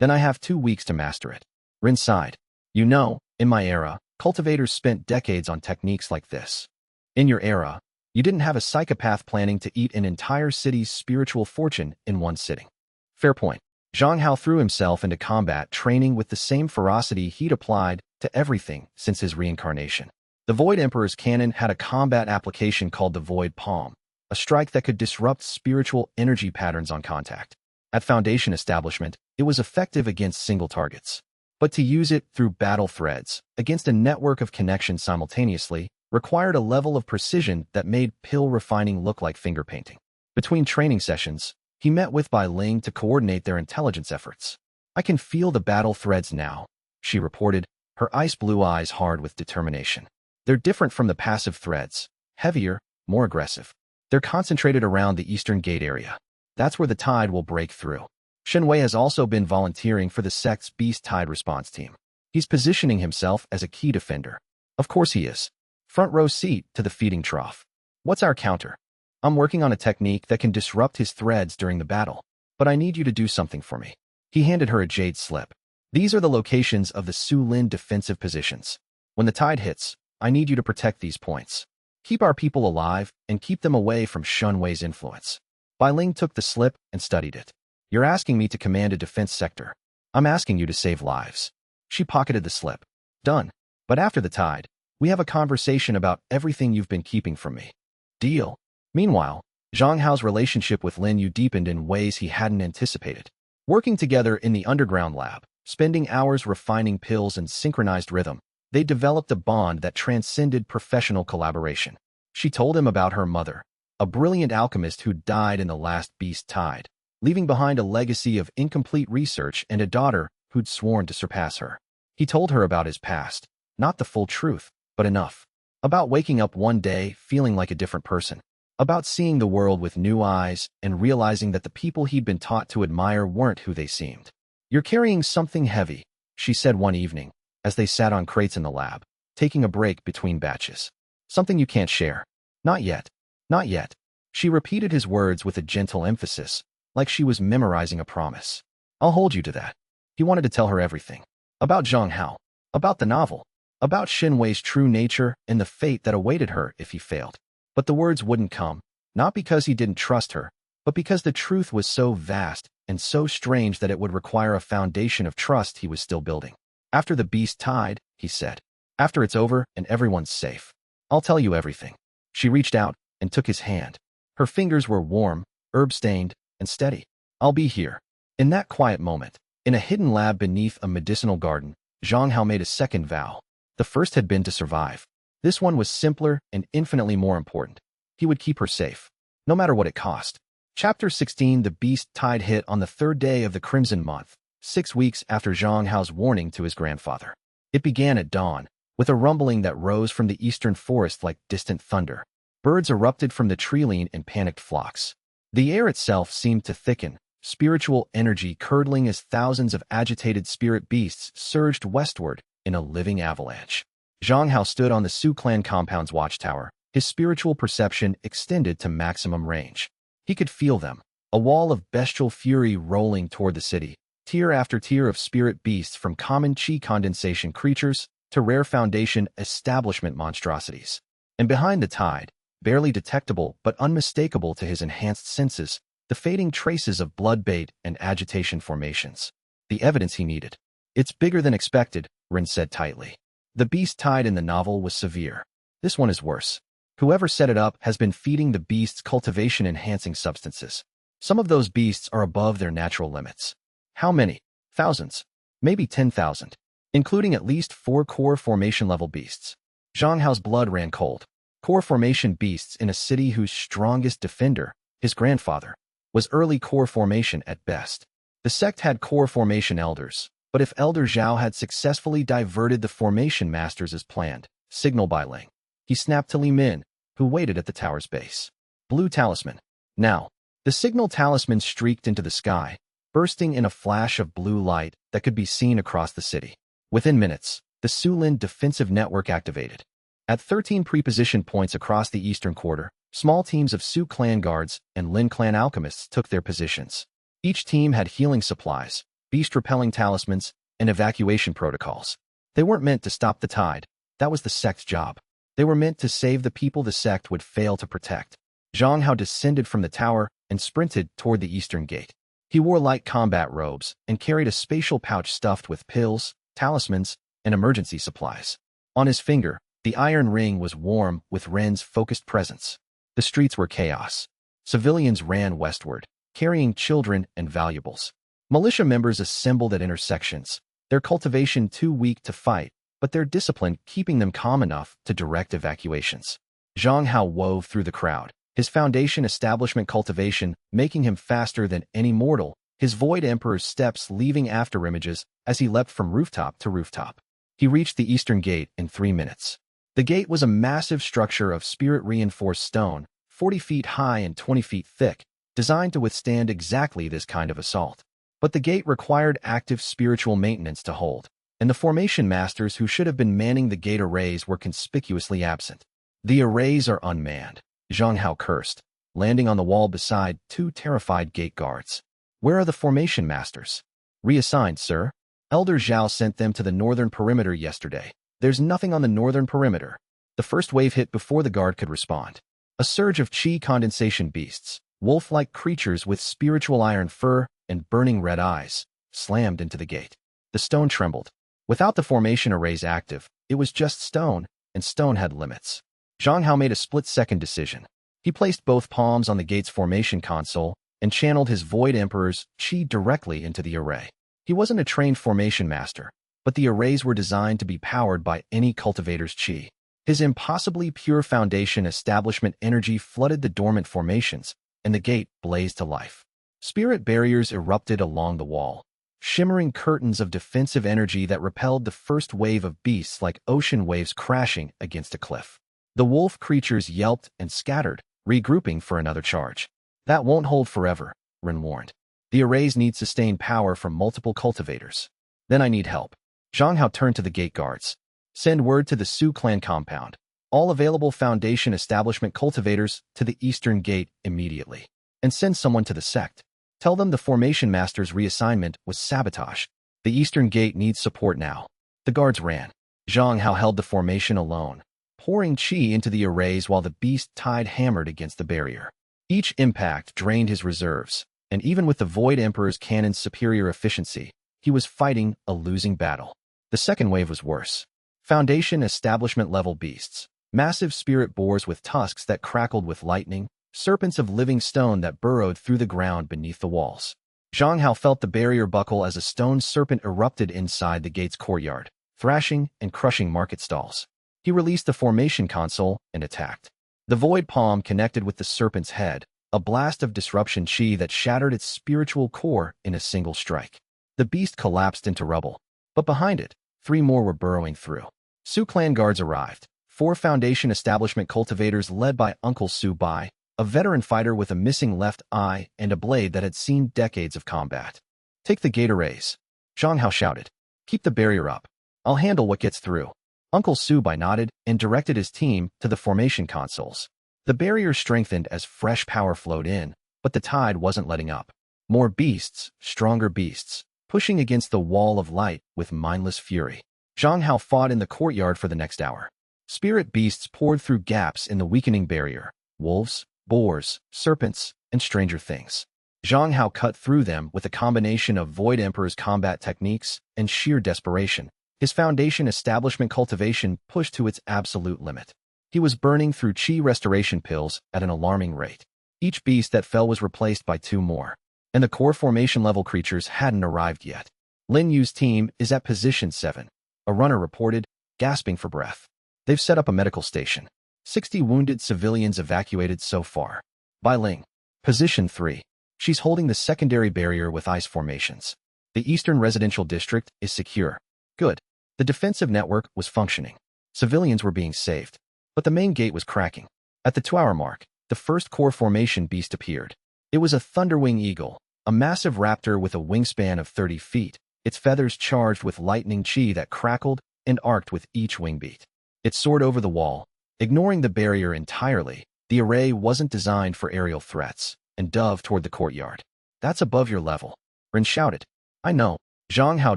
Then I have 2 weeks to master it. Rin sighed. You know, in my era, cultivators spent decades on techniques like this. In your era, you didn't have a psychopath planning to eat an entire city's spiritual fortune in one sitting. Fair point. Zhang Hao threw himself into combat training with the same ferocity he'd applied to everything since his reincarnation. The Void Emperor's canon had a combat application called the Void Palm, a strike that could disrupt spiritual energy patterns on contact. At Foundation Establishment, it was effective against single targets. But to use it through battle threads, against a network of connections simultaneously, required a level of precision that made pill refining look like finger painting. Between training sessions, he met with Bai Ling to coordinate their intelligence efforts. I can feel the battle threads now, she reported, her ice blue eyes hard with determination. They're different from the passive threads, heavier, more aggressive. They're concentrated around the Eastern Gate area. That's where the tide will break through. Shen Wei has also been volunteering for the sect's Beast Tide response team. He's positioning himself as a key defender. Of course he is. Front row seat to the feeding trough. What's our counter? I'm working on a technique that can disrupt his threads during the battle, but I need you to do something for me. He handed her a jade slip. These are the locations of the Su Lin defensive positions. When the tide hits, I need you to protect these points. Keep our people alive and keep them away from Shen Wei's influence. Bai Ling took the slip and studied it. You're asking me to command a defense sector. I'm asking you to save lives. She pocketed the slip. Done. But after the tide, we have a conversation about everything you've been keeping from me. Deal. Meanwhile, Zhang Hao's relationship with Lin Yu deepened in ways he hadn't anticipated. Working together in the underground lab, spending hours refining pills and synchronized rhythm, they developed a bond that transcended professional collaboration. She told him about her mother, a brilliant alchemist who died in the last beast tide, leaving behind a legacy of incomplete research and a daughter who'd sworn to surpass her. He told her about his past, not the full truth, but enough. About waking up one day feeling like a different person. About seeing the world with new eyes and realizing that the people he'd been taught to admire weren't who they seemed. You're carrying something heavy, she said one evening, as they sat on crates in the lab, taking a break between batches. Something you can't share. Not yet. Not yet. She repeated his words with a gentle emphasis, like she was memorizing a promise. I'll hold you to that. He wanted to tell her everything. About Zhang Hao. About the novel. About Shen Wei's true nature and the fate that awaited her if he failed. But the words wouldn't come, not because he didn't trust her, but because the truth was so vast and so strange that it would require a foundation of trust he was still building. After the beast tide, he said. After it's over and everyone's safe, I'll tell you everything. She reached out and took his hand. Her fingers were warm, herb-stained, and steady. I'll be here. In that quiet moment, in a hidden lab beneath a medicinal garden, Zhang Hao made a second vow. The first had been to survive. This one was simpler and infinitely more important. He would keep her safe, no matter what it cost. Chapter 16. The beast tide hit on the 3rd day of the Crimson Month, 6 weeks after Zhang Hao's warning to his grandfather. It began at dawn, with a rumbling that rose from the eastern forest like distant thunder. Birds erupted from the tree-line in panicked flocks. The air itself seemed to thicken, spiritual energy curdling as thousands of agitated spirit beasts surged westward in a living avalanche. Zhang Hao stood on the Su clan compound's watchtower, his spiritual perception extended to maximum range. He could feel them, a wall of bestial fury rolling toward the city, tier after tier of spirit beasts from common chi condensation creatures to rare foundation establishment monstrosities. And behind the tide, barely detectable but unmistakable to his enhanced senses, the fading traces of blood-bait and agitation formations. The evidence he needed. It's bigger than expected, Rin said tightly. The beast tide in the novel was severe. This one is worse. Whoever set it up has been feeding the beasts cultivation-enhancing substances. Some of those beasts are above their natural limits. How many? Thousands. Maybe 10,000. Including at least 4 core formation-level beasts. Zhang Hao's blood ran cold. Core formation beasts in a city whose strongest defender, his grandfather, was early core formation at best. The sect had core formation elders, but if Elder Zhao had successfully diverted the formation masters as planned, signal by Ling. He snapped to Li Min, who waited at the tower's base. Blue talisman. Now. The signal talisman streaked into the sky, bursting in a flash of blue light that could be seen across the city. Within minutes, the Sulin defensive network activated. At 13 preposition points across the eastern quarter, small teams of Su clan guards and Lin clan alchemists took their positions. Each team had healing supplies, beast-repelling talismans, and evacuation protocols. They weren't meant to stop the tide. That was the sect's job. They were meant to save the people the sect would fail to protect. Zhang Hao descended from the tower and sprinted toward the eastern gate. He wore light combat robes and carried a spatial pouch stuffed with pills, talismans, and emergency supplies. On his finger, the iron ring was warm with Ren's focused presence. The streets were chaos. Civilians ran westward, carrying children and valuables. Militia members assembled at intersections, their cultivation too weak to fight, but their discipline keeping them calm enough to direct evacuations. Zhang Hao wove through the crowd, his foundation establishment cultivation making him faster than any mortal, his Void Emperor's steps leaving afterimages as he leapt from rooftop to rooftop. He reached the eastern gate in 3 minutes. The gate was a massive structure of spirit-reinforced stone, 40 feet high and 20 feet thick, designed to withstand exactly this kind of assault. But the gate required active spiritual maintenance to hold, and the formation masters who should have been manning the gate arrays were conspicuously absent. The arrays are unmanned, Zhang Hao cursed, landing on the wall beside 2 terrified gate guards. Where are the formation masters? Reassigned, sir. Elder Zhao sent them to the northern perimeter yesterday. There's nothing on the northern perimeter. The first wave hit before the guard could respond. A surge of chi condensation beasts, wolf-like creatures with spiritual iron fur and burning red eyes, slammed into the gate. The stone trembled. Without the formation arrays active, it was just stone, and stone had limits. Zhang Hao made a split-second decision. He placed both palms on the gate's formation console and channeled his Void Emperor's chi directly into the array. He wasn't a trained formation master, but the arrays were designed to be powered by any cultivator's chi. His impossibly pure foundation establishment energy flooded the dormant formations, and the gate blazed to life. Spirit barriers erupted along the wall, shimmering curtains of defensive energy that repelled the first wave of beasts like ocean waves crashing against a cliff. The wolf creatures yelped and scattered, regrouping for another charge. That won't hold forever, Rin warned. The arrays need sustained power from multiple cultivators. Then I need help. Zhang Hao turned to the gate guards. Send word to the Su clan compound. All available foundation establishment cultivators to the eastern gate immediately. And send someone to the sect. Tell them the formation master's reassignment was sabotage. The eastern gate needs support now. The guards ran. Zhang Hao held the formation alone, pouring chi into the arrays while the beast tide hammered against the barrier. Each impact drained his reserves, and even with the Void Emperor's cannon's superior efficiency, he was fighting a losing battle. The second wave was worse. Foundation establishment-level beasts, massive spirit boars with tusks that crackled with lightning, serpents of living stone that burrowed through the ground beneath the walls. Zhang Hao felt the barrier buckle as a stone serpent erupted inside the gate's courtyard, thrashing and crushing market stalls. He released the formation console and attacked. The void palm connected with the serpent's head, a blast of disruption chi that shattered its spiritual core in a single strike. The beast collapsed into rubble, but behind it, 3 more were burrowing through. Su clan guards arrived, 4 foundation establishment cultivators led by Uncle Su Bai, a veteran fighter with a missing left eye and a blade that had seen decades of combat. Take the gate arrays. Zhang Hao shouted. Keep the barrier up. I'll handle what gets through. Uncle Subai nodded and directed his team to the formation consoles. The barrier strengthened as fresh power flowed in, but the tide wasn't letting up. More beasts, stronger beasts, pushing against the wall of light with mindless fury. Zhang Hao fought in the courtyard for the next hour. Spirit beasts poured through gaps in the weakening barrier. Wolves, boars, serpents, and stranger things. Zhang Hao cut through them with a combination of Void Emperor's combat techniques and sheer desperation. His foundation establishment cultivation pushed to its absolute limit. He was burning through chi restoration pills at an alarming rate. Each beast that fell was replaced by 2 more. And the core formation level creatures hadn't arrived yet. Lin Yu's team is at position 7. A runner reported, gasping for breath. They've set up a medical station. 60 wounded civilians evacuated so far. Bai Ling. Position 3. She's holding the secondary barrier with ice formations. The eastern residential district is secure. Good. The defensive network was functioning. Civilians were being saved. But the main gate was cracking. At the 2-hour mark, the first core formation beast appeared. It was a thunderwing eagle, a massive raptor with a wingspan of 30 feet, its feathers charged with lightning chi that crackled and arced with each wing beat. It soared over the wall, ignoring the barrier entirely. The array wasn't designed for aerial threats, and dove toward the courtyard. That's above your level. Rin shouted. I know. Zhang Hao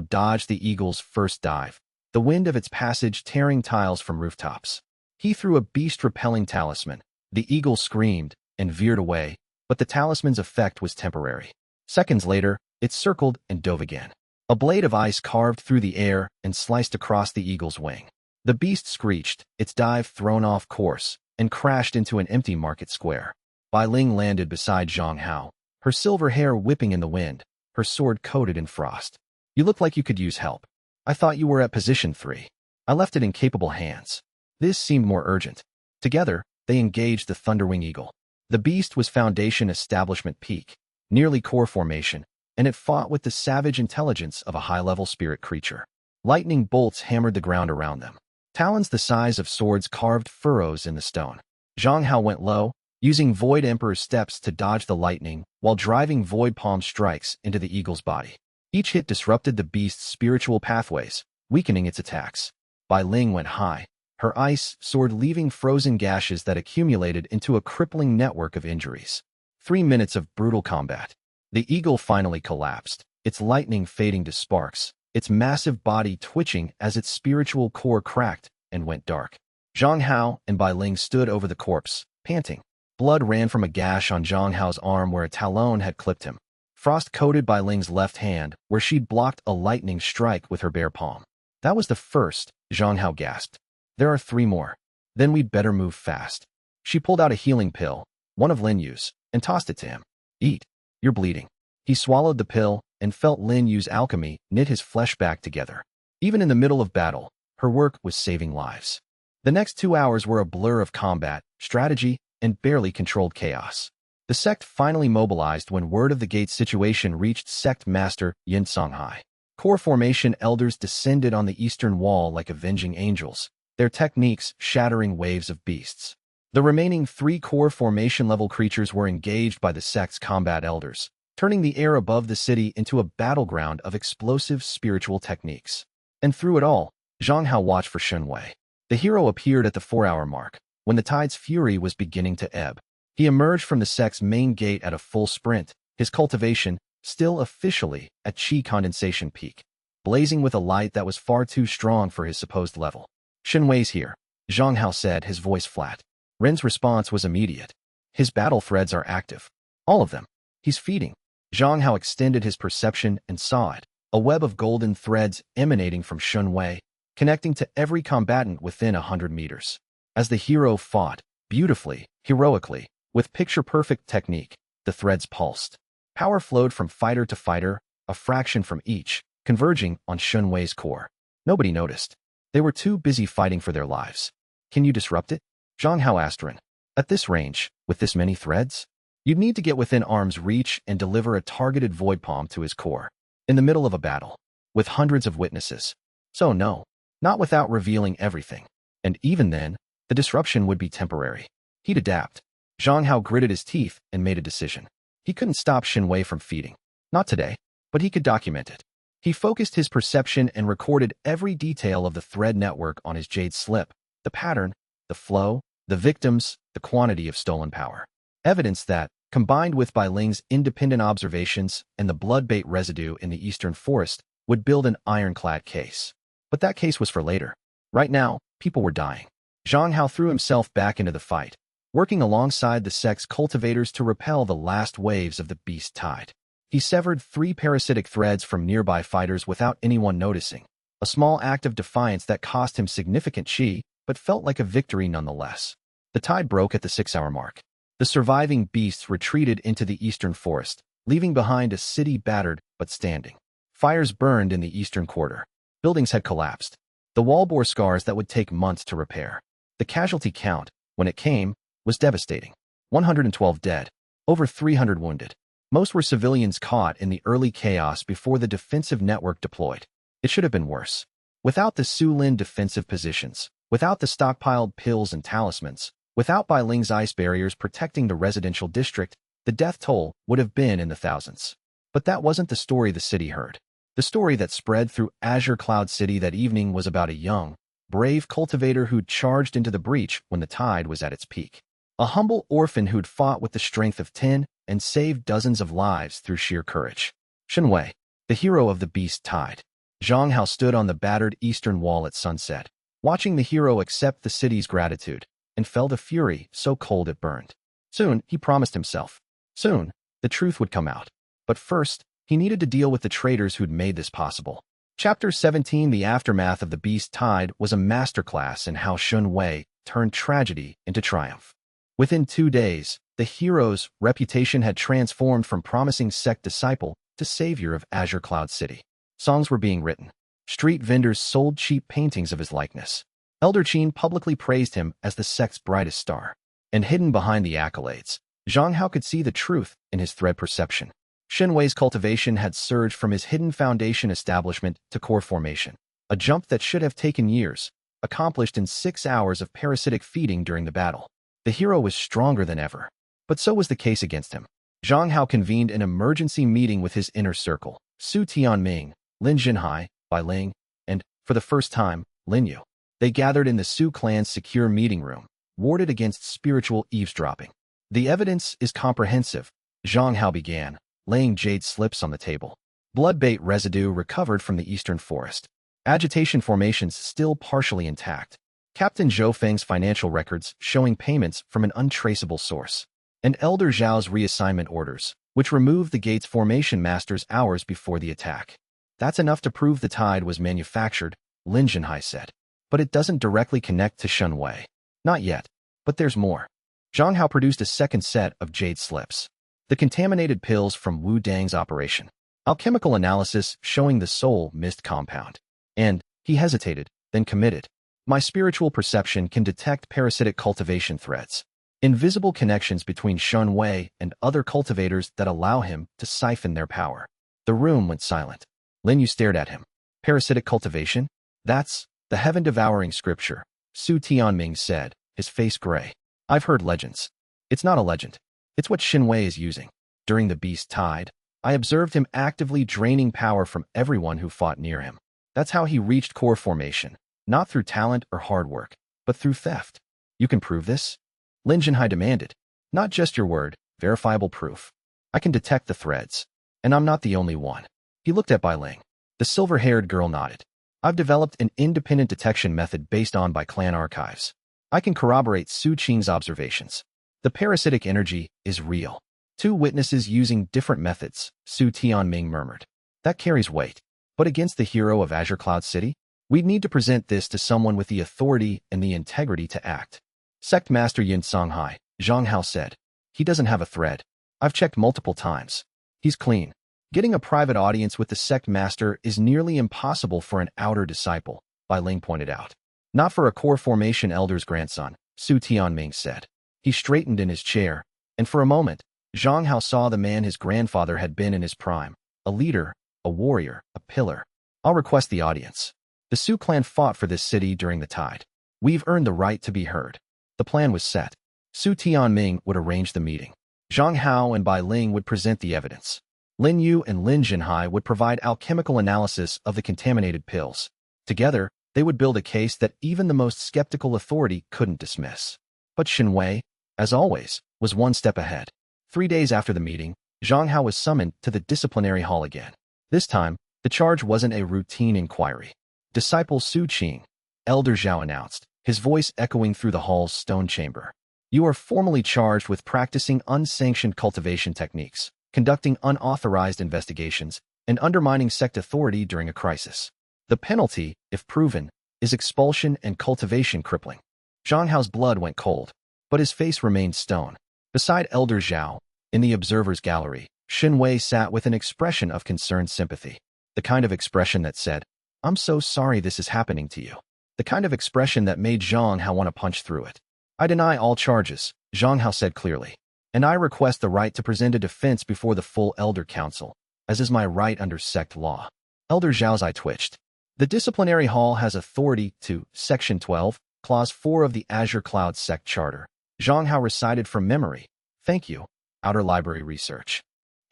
dodged the eagle's first dive, the wind of its passage tearing tiles from rooftops. He threw a beast-repelling talisman. The eagle screamed and veered away, but the talisman's effect was temporary. Seconds later, it circled and dove again. A blade of ice carved through the air and sliced across the eagle's wing. The beast screeched, its dive thrown off course, and crashed into an empty market square. Bai Ling landed beside Zhang Hao, her silver hair whipping in the wind, her sword coated in frost. You look like you could use help. I thought you were at position 3. I left it in capable hands. This seemed more urgent. Together, they engaged the Thunderwing Eagle. The beast was Foundation Establishment Peak, nearly core formation, and it fought with the savage intelligence of a high-level spirit creature. Lightning bolts hammered the ground around them. Talons the size of swords carved furrows in the stone. Zhang Hao went low, using Void Emperor's steps to dodge the lightning while driving Void Palm strikes into the eagle's body. Each hit disrupted the beast's spiritual pathways, weakening its attacks. Bai Ling went high, her ice sword leaving frozen gashes that accumulated into a crippling network of injuries. 3 minutes of brutal combat. The eagle finally collapsed, its lightning fading to sparks, its massive body twitching as its spiritual core cracked and went dark. Zhang Hao and Bai Ling stood over the corpse, panting. Blood ran from a gash on Zhang Hao's arm where a talon had clipped him. Frost coated Bai Ling's left hand where she'd blocked a lightning strike with her bare palm. That was the first, Zhang Hao gasped. There are 3 more. Then we'd better move fast. She pulled out a healing pill, one of Lin Yu's, and tossed it to him. Eat. You're bleeding. He swallowed the pill and felt Lin Yu's alchemy knit his flesh back together. Even in the middle of battle, her work was saving lives. The next 2 hours were a blur of combat, strategy, and barely controlled chaos. The sect finally mobilized when word of the gate's situation reached Sect Master Yin Songhai. Core formation elders descended on the eastern wall like avenging angels, their techniques shattering waves of beasts. The remaining 3 core formation-level creatures were engaged by the sect's combat elders, turning the air above the city into a battleground of explosive spiritual techniques. And through it all, Zhang Hao watched for Shen Wei. The hero appeared at the 4-hour mark, when the tide's fury was beginning to ebb. He emerged from the sect's main gate at a full sprint, his cultivation still officially at chi condensation peak, blazing with a light that was far too strong for his supposed level. Shen Wei's here, Zhang Hao said, his voice flat. Ren's response was immediate. His battle threads are active. All of them. He's feeding. Zhang Hao extended his perception and saw it, a web of golden threads emanating from Shen Wei, connecting to every combatant within 100 meters. As the hero fought, beautifully, heroically, with picture-perfect technique, the threads pulsed. Power flowed from fighter to fighter, a fraction from each, converging on Shen Wei's core. Nobody noticed. They were too busy fighting for their lives. Can you disrupt it? Zhang Hao asked Ren. At this range, with this many threads? You'd need to get within arm's reach and deliver a targeted void palm to his core, in the middle of a battle, with hundreds of witnesses. So no, not without revealing everything. And even then, the disruption would be temporary. He'd adapt. Zhang Hao gritted his teeth and made a decision. He couldn't stop Shen Wei from feeding. Not today, but he could document it. He focused his perception and recorded every detail of the thread network on his jade slip, the pattern, the flow, the victims, the quantity of stolen power. Evidence that, combined with Bai Ling's independent observations and the blood-bait residue in the eastern forest, would build an ironclad case. But that case was for later. Right now, people were dying. Zhang Hao threw himself back into the fight, working alongside the sect's cultivators to repel the last waves of the beast tide. He severed 3 parasitic threads from nearby fighters without anyone noticing, a small act of defiance that cost him significant chi, but felt like a victory nonetheless. The tide broke at the 6-hour mark. The surviving beasts retreated into the eastern forest, leaving behind a city battered but standing. Fires burned in the eastern quarter. Buildings had collapsed. The wall bore scars that would take months to repair. The casualty count, when it came, was devastating. 112 dead, over 300 wounded. Most were civilians caught in the early chaos before the defensive network deployed. It should have been worse. Without the Su-Lin defensive positions, without the stockpiled pills and talismans, without Bai Ling's ice barriers protecting the residential district, the death toll would have been in the thousands. But that wasn't the story the city heard. The story that spread through Azure Cloud City that evening was about a young, brave cultivator who'd charged into the breach when the tide was at its peak. A humble orphan who'd fought with the strength of 10 and saved dozens of lives through sheer courage. Shen Wei, the hero of the beast tide. Zhang Hao stood on the battered eastern wall at sunset, watching the hero accept the city's gratitude, and felt a fury so cold it burned. Soon, he promised himself. Soon, the truth would come out. But first, he needed to deal with the traitors who'd made this possible. Chapter 17, The Aftermath of the Beast Tide, was a masterclass in how Shen Wei turned tragedy into triumph. Within 2 days, the hero's reputation had transformed from promising sect disciple to savior of Azure Cloud City. Songs were being written. Street vendors sold cheap paintings of his likeness. Elder Qin publicly praised him as the sect's brightest star. And hidden behind the accolades, Zhang Hao could see the truth in his thread perception. Shen Wei's cultivation had surged from his hidden foundation establishment to core formation, a jump that should have taken years, accomplished in 6 hours of parasitic feeding during the battle. The hero was stronger than ever, but so was the case against him. Zhang Hao convened an emergency meeting with his inner circle, Su Tianming, Lin Jinhai, Bai Ling, and, for the first time, Lin Yu. They gathered in the Su clan's secure meeting room, warded against spiritual eavesdropping. The evidence is comprehensive, Zhang Hao began, laying jade slips on the table. Blood-bait residue recovered from the eastern forest. Agitation formations still partially intact. Captain Zhou Feng's financial records showing payments from an untraceable source. And Elder Zhao's reassignment orders, which removed the gate's formation masters hours before the attack. That's enough to prove the tide was manufactured, Lin Jinhai said. But it doesn't directly connect to Shen Wei. Not yet. But there's more. Zhang Hao produced a second set of jade slips. The contaminated pills from Wu Dang's operation. Alchemical analysis showing the soul mist compound. And, he hesitated, then committed. My spiritual perception can detect parasitic cultivation threads. Invisible connections between Shen Wei and other cultivators that allow him to siphon their power. The room went silent. Lin Yu stared at him. Parasitic cultivation? That's the heaven-devouring scripture, Su Tianming said, his face gray. I've heard legends. It's not a legend. It's what Shen Wei is using. During the beast tide, I observed him actively draining power from everyone who fought near him. That's how he reached core formation, not through talent or hard work, but through theft. You can prove this? Lin Jinhai demanded. Not just your word, verifiable proof. I can detect the threads. And I'm not the only one. He looked at Bai Ling. The silver-haired girl nodded. I've developed an independent detection method based on Bai clan archives. I can corroborate Su Qing's observations. The parasitic energy is real. 2 witnesses using different methods, Su Tianming murmured. That carries weight. But against the hero of Azure Cloud City? We'd need to present this to someone with the authority and the integrity to act. Sect Master Yin Songhai, Zhang Hao said. He doesn't have a thread. I've checked multiple times. He's clean. Getting a private audience with the Sect Master is nearly impossible for an outer disciple, Bai Ling pointed out. Not for a core formation elder's grandson, Su Tianming said. He straightened in his chair, and for a moment, Zhang Hao saw the man his grandfather had been in his prime, a leader, a warrior, a pillar. I'll request the audience. The Su clan fought for this city during the tide. We've earned the right to be heard. The plan was set. Su Tianming would arrange the meeting. Zhang Hao and Bai Ling would present the evidence. Lin Yu and Lin Jinhai would provide alchemical analysis of the contaminated pills. Together, they would build a case that even the most skeptical authority couldn't dismiss. But Shen Wei, as always, was one step ahead. 3 days after the meeting, Zhang Hao was summoned to the disciplinary hall again. This time, the charge wasn't a routine inquiry. Disciple Su Qing, Elder Zhao announced, his voice echoing through the hall's stone chamber. You are formally charged with practicing unsanctioned cultivation techniques, conducting unauthorized investigations, and undermining sect authority during a crisis. The penalty, if proven, is expulsion and cultivation crippling. Zhang Hao's blood went cold, but his face remained stone. Beside Elder Zhao, in the observer's gallery, Shen Wei sat with an expression of concerned sympathy. The kind of expression that said, "I'm so sorry this is happening to you." The kind of expression that made Zhang Hao want to punch through it. I deny all charges, Zhang Hao said clearly, and I request the right to present a defense before the full Elder Council, as is my right under sect law. Elder Zhao's eye twitched. The disciplinary hall has authority to Section 12, Clause 4 of the Azure Cloud Sect Charter. Zhang Hao recited from memory. Thank you. Outer Library Research.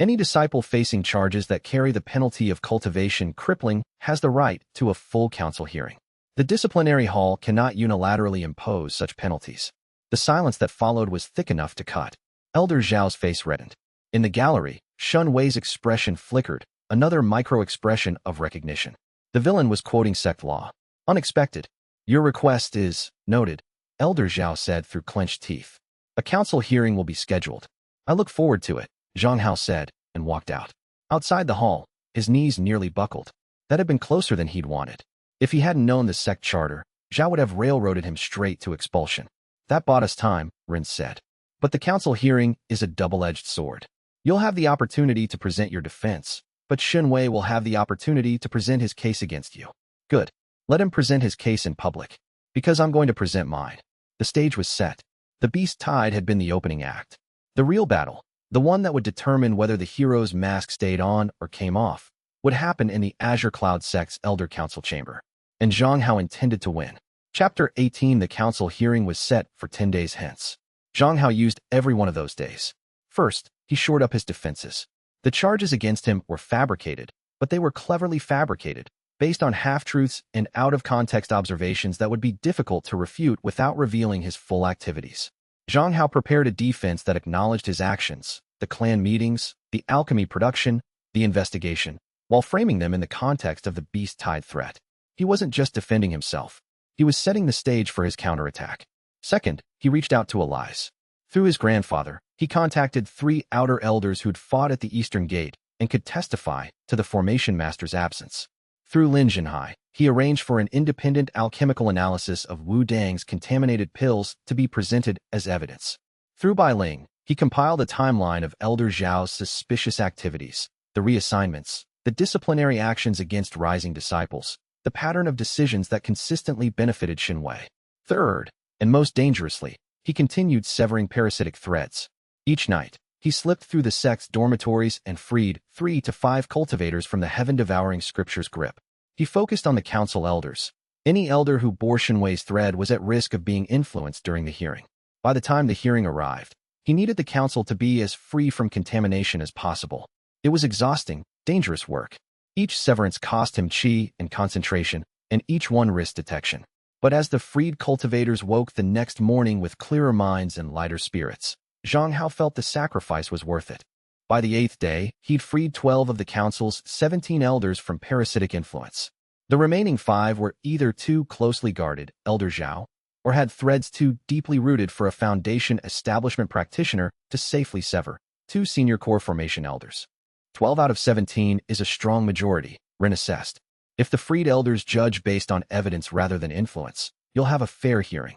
Any disciple facing charges that carry the penalty of cultivation crippling has the right to a full council hearing. The disciplinary hall cannot unilaterally impose such penalties. The silence that followed was thick enough to cut. Elder Zhao's face reddened. In the gallery, Shen Wei's expression flickered, another micro-expression of recognition. The villain was quoting sect law. Unexpected. Your request is noted, Elder Zhao said through clenched teeth. A council hearing will be scheduled. I look forward to it, Zhang Hao said, and walked out. Outside the hall, his knees nearly buckled. That had been closer than he'd wanted. If he hadn't known the sect charter, Zhao would have railroaded him straight to expulsion. That bought us time, Rin said. But the council hearing is a double-edged sword. You'll have the opportunity to present your defense, but Shen Wei will have the opportunity to present his case against you. Good. Let him present his case in public. Because I'm going to present mine. The stage was set. The Beast Tide had been the opening act. The real battle, the one that would determine whether the hero's mask stayed on or came off, would happen in the Azure Cloud Sect's Elder Council chamber. And Zhang Hao intended to win. Chapter 18. The council hearing was set for 10 days hence. Zhang Hao used every one of those days. First, he shored up his defenses. The charges against him were fabricated, but they were cleverly fabricated, based on half-truths and out-of-context observations that would be difficult to refute without revealing his full activities. Zhang Hao prepared a defense that acknowledged his actions, the clan meetings, the alchemy production, the investigation, while framing them in the context of the Beast Tide threat. He wasn't just defending himself. He was setting the stage for his counterattack. Second, he reached out to allies. Through his grandfather, he contacted 3 outer elders who'd fought at the Eastern Gate and could testify to the Formation Master's absence. Through Lin Jinhai, he arranged for an independent alchemical analysis of Wu Dang's contaminated pills to be presented as evidence. Through Bai Ling, he compiled a timeline of Elder Zhao's suspicious activities, the reassignments, the disciplinary actions against rising disciples, the pattern of decisions that consistently benefited Shen Wei. Third, and most dangerously, he continued severing parasitic threads. Each night, he slipped through the sect's dormitories and freed 3 to 5 cultivators from the heaven-devouring scripture's grip. He focused on the council elders. Any elder who bore Shen Wei's thread was at risk of being influenced during the hearing. By the time the hearing arrived, he needed the council to be as free from contamination as possible. It was exhausting, dangerous work. Each severance cost him chi and concentration, and each one risked detection. But as the freed cultivators woke the next morning with clearer minds and lighter spirits, Zhang Hao felt the sacrifice was worth it. By the 8th day, he'd freed 12 of the council's 17 elders from parasitic influence. The remaining 5 were either too closely guarded, Elder Zhao, or had threads too deeply rooted for a foundation establishment practitioner to safely sever, 2 senior core formation elders. 12 out of 17 is a strong majority, Rin assessed. If the freed elders judge based on evidence rather than influence, you'll have a fair hearing.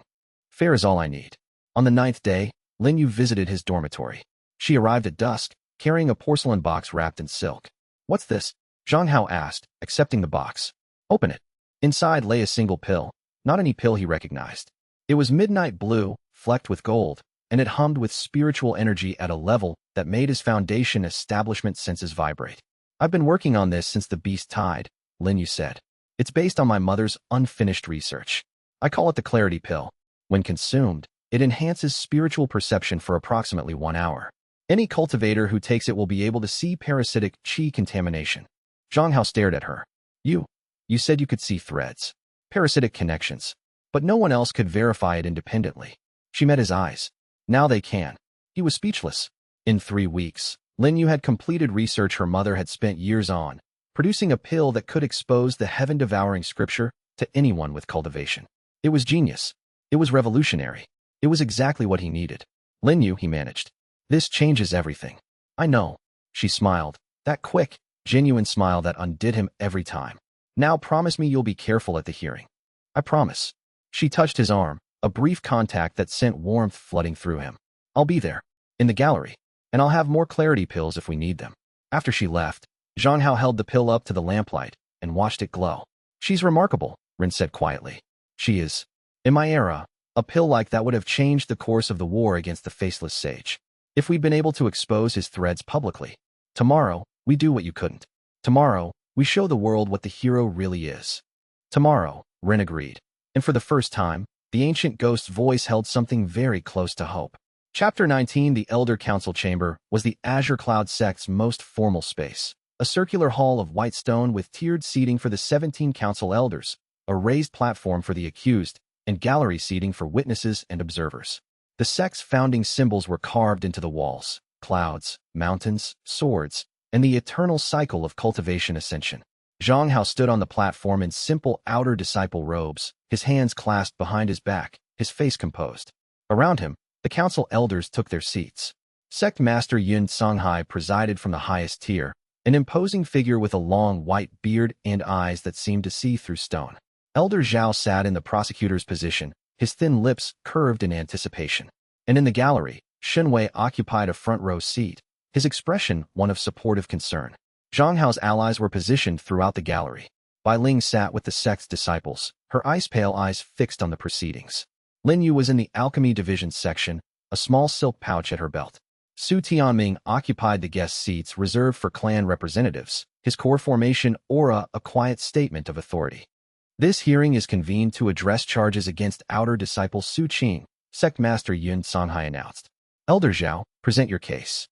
Fair is all I need. On the 9th day, Lin Yu visited his dormitory. She arrived at dusk, carrying a porcelain box wrapped in silk. What's this? Zhang Hao asked, accepting the box. Open it. Inside lay a single pill, not any pill he recognized. It was midnight blue, flecked with gold, and it hummed with spiritual energy at a level that made his foundation establishment senses vibrate. I've been working on this since the Beast Tide, Lin Yu said. It's based on my mother's unfinished research. I call it the Clarity Pill. When consumed, it enhances spiritual perception for approximately 1 hour. Any cultivator who takes it will be able to see parasitic qi contamination. Zhang Hao stared at her. You said you could see threads, parasitic connections, but no one else could verify it independently. She met his eyes. Now they can. He was speechless. In 3 weeks, Lin Yu had completed research her mother had spent years on, producing a pill that could expose the heaven-devouring scripture to anyone with cultivation. It was genius. It was revolutionary. It was exactly what he needed. Lin Yu, he managed. This changes everything. I know. She smiled. That quick, genuine smile that undid him every time. Now promise me you'll be careful at the hearing. I promise. She touched his arm, a brief contact that sent warmth flooding through him. I'll be there. In the gallery. And I'll have more clarity pills if we need them. After she left, Zhang Hao held the pill up to the lamplight and watched it glow. She's remarkable, Rin said quietly. She is. In my era, a pill like that would have changed the course of the war against the faceless sage. If we'd been able to expose his threads publicly. Tomorrow, we do what you couldn't. Tomorrow, we show the world what the hero really is. Tomorrow, Rin agreed. And for the first time, the ancient ghost's voice held something very close to hope. Chapter 19. The Elder Council Chamber was the Azure Cloud sect's most formal space. A circular hall of white stone with tiered seating for the 17 council elders, a raised platform for the accused, and gallery seating for witnesses and observers. The sect's founding symbols were carved into the walls: clouds, mountains, swords, and the eternal cycle of cultivation ascension. Zhang Hao stood on the platform in simple outer disciple robes, his hands clasped behind his back, his face composed. Around him, the council elders took their seats. Sect Master Yun Songhai presided from the highest tier, an imposing figure with a long white beard and eyes that seemed to see through stone. Elder Zhao sat in the prosecutor's position, his thin lips curved in anticipation. And in the gallery, Shenwei occupied a front-row seat, his expression one of supportive concern. Zhang Hao's allies were positioned throughout the gallery. Bai Ling sat with the sect's disciples, her ice-pale eyes fixed on the proceedings. Lin Yu was in the alchemy division section, a small silk pouch at her belt. Su Tianming occupied the guest seats reserved for clan representatives, his core formation aura a quiet statement of authority. This hearing is convened to address charges against outer disciple Su Qing, Sect Master Yun Songhai announced. Elder Zhao, present your case.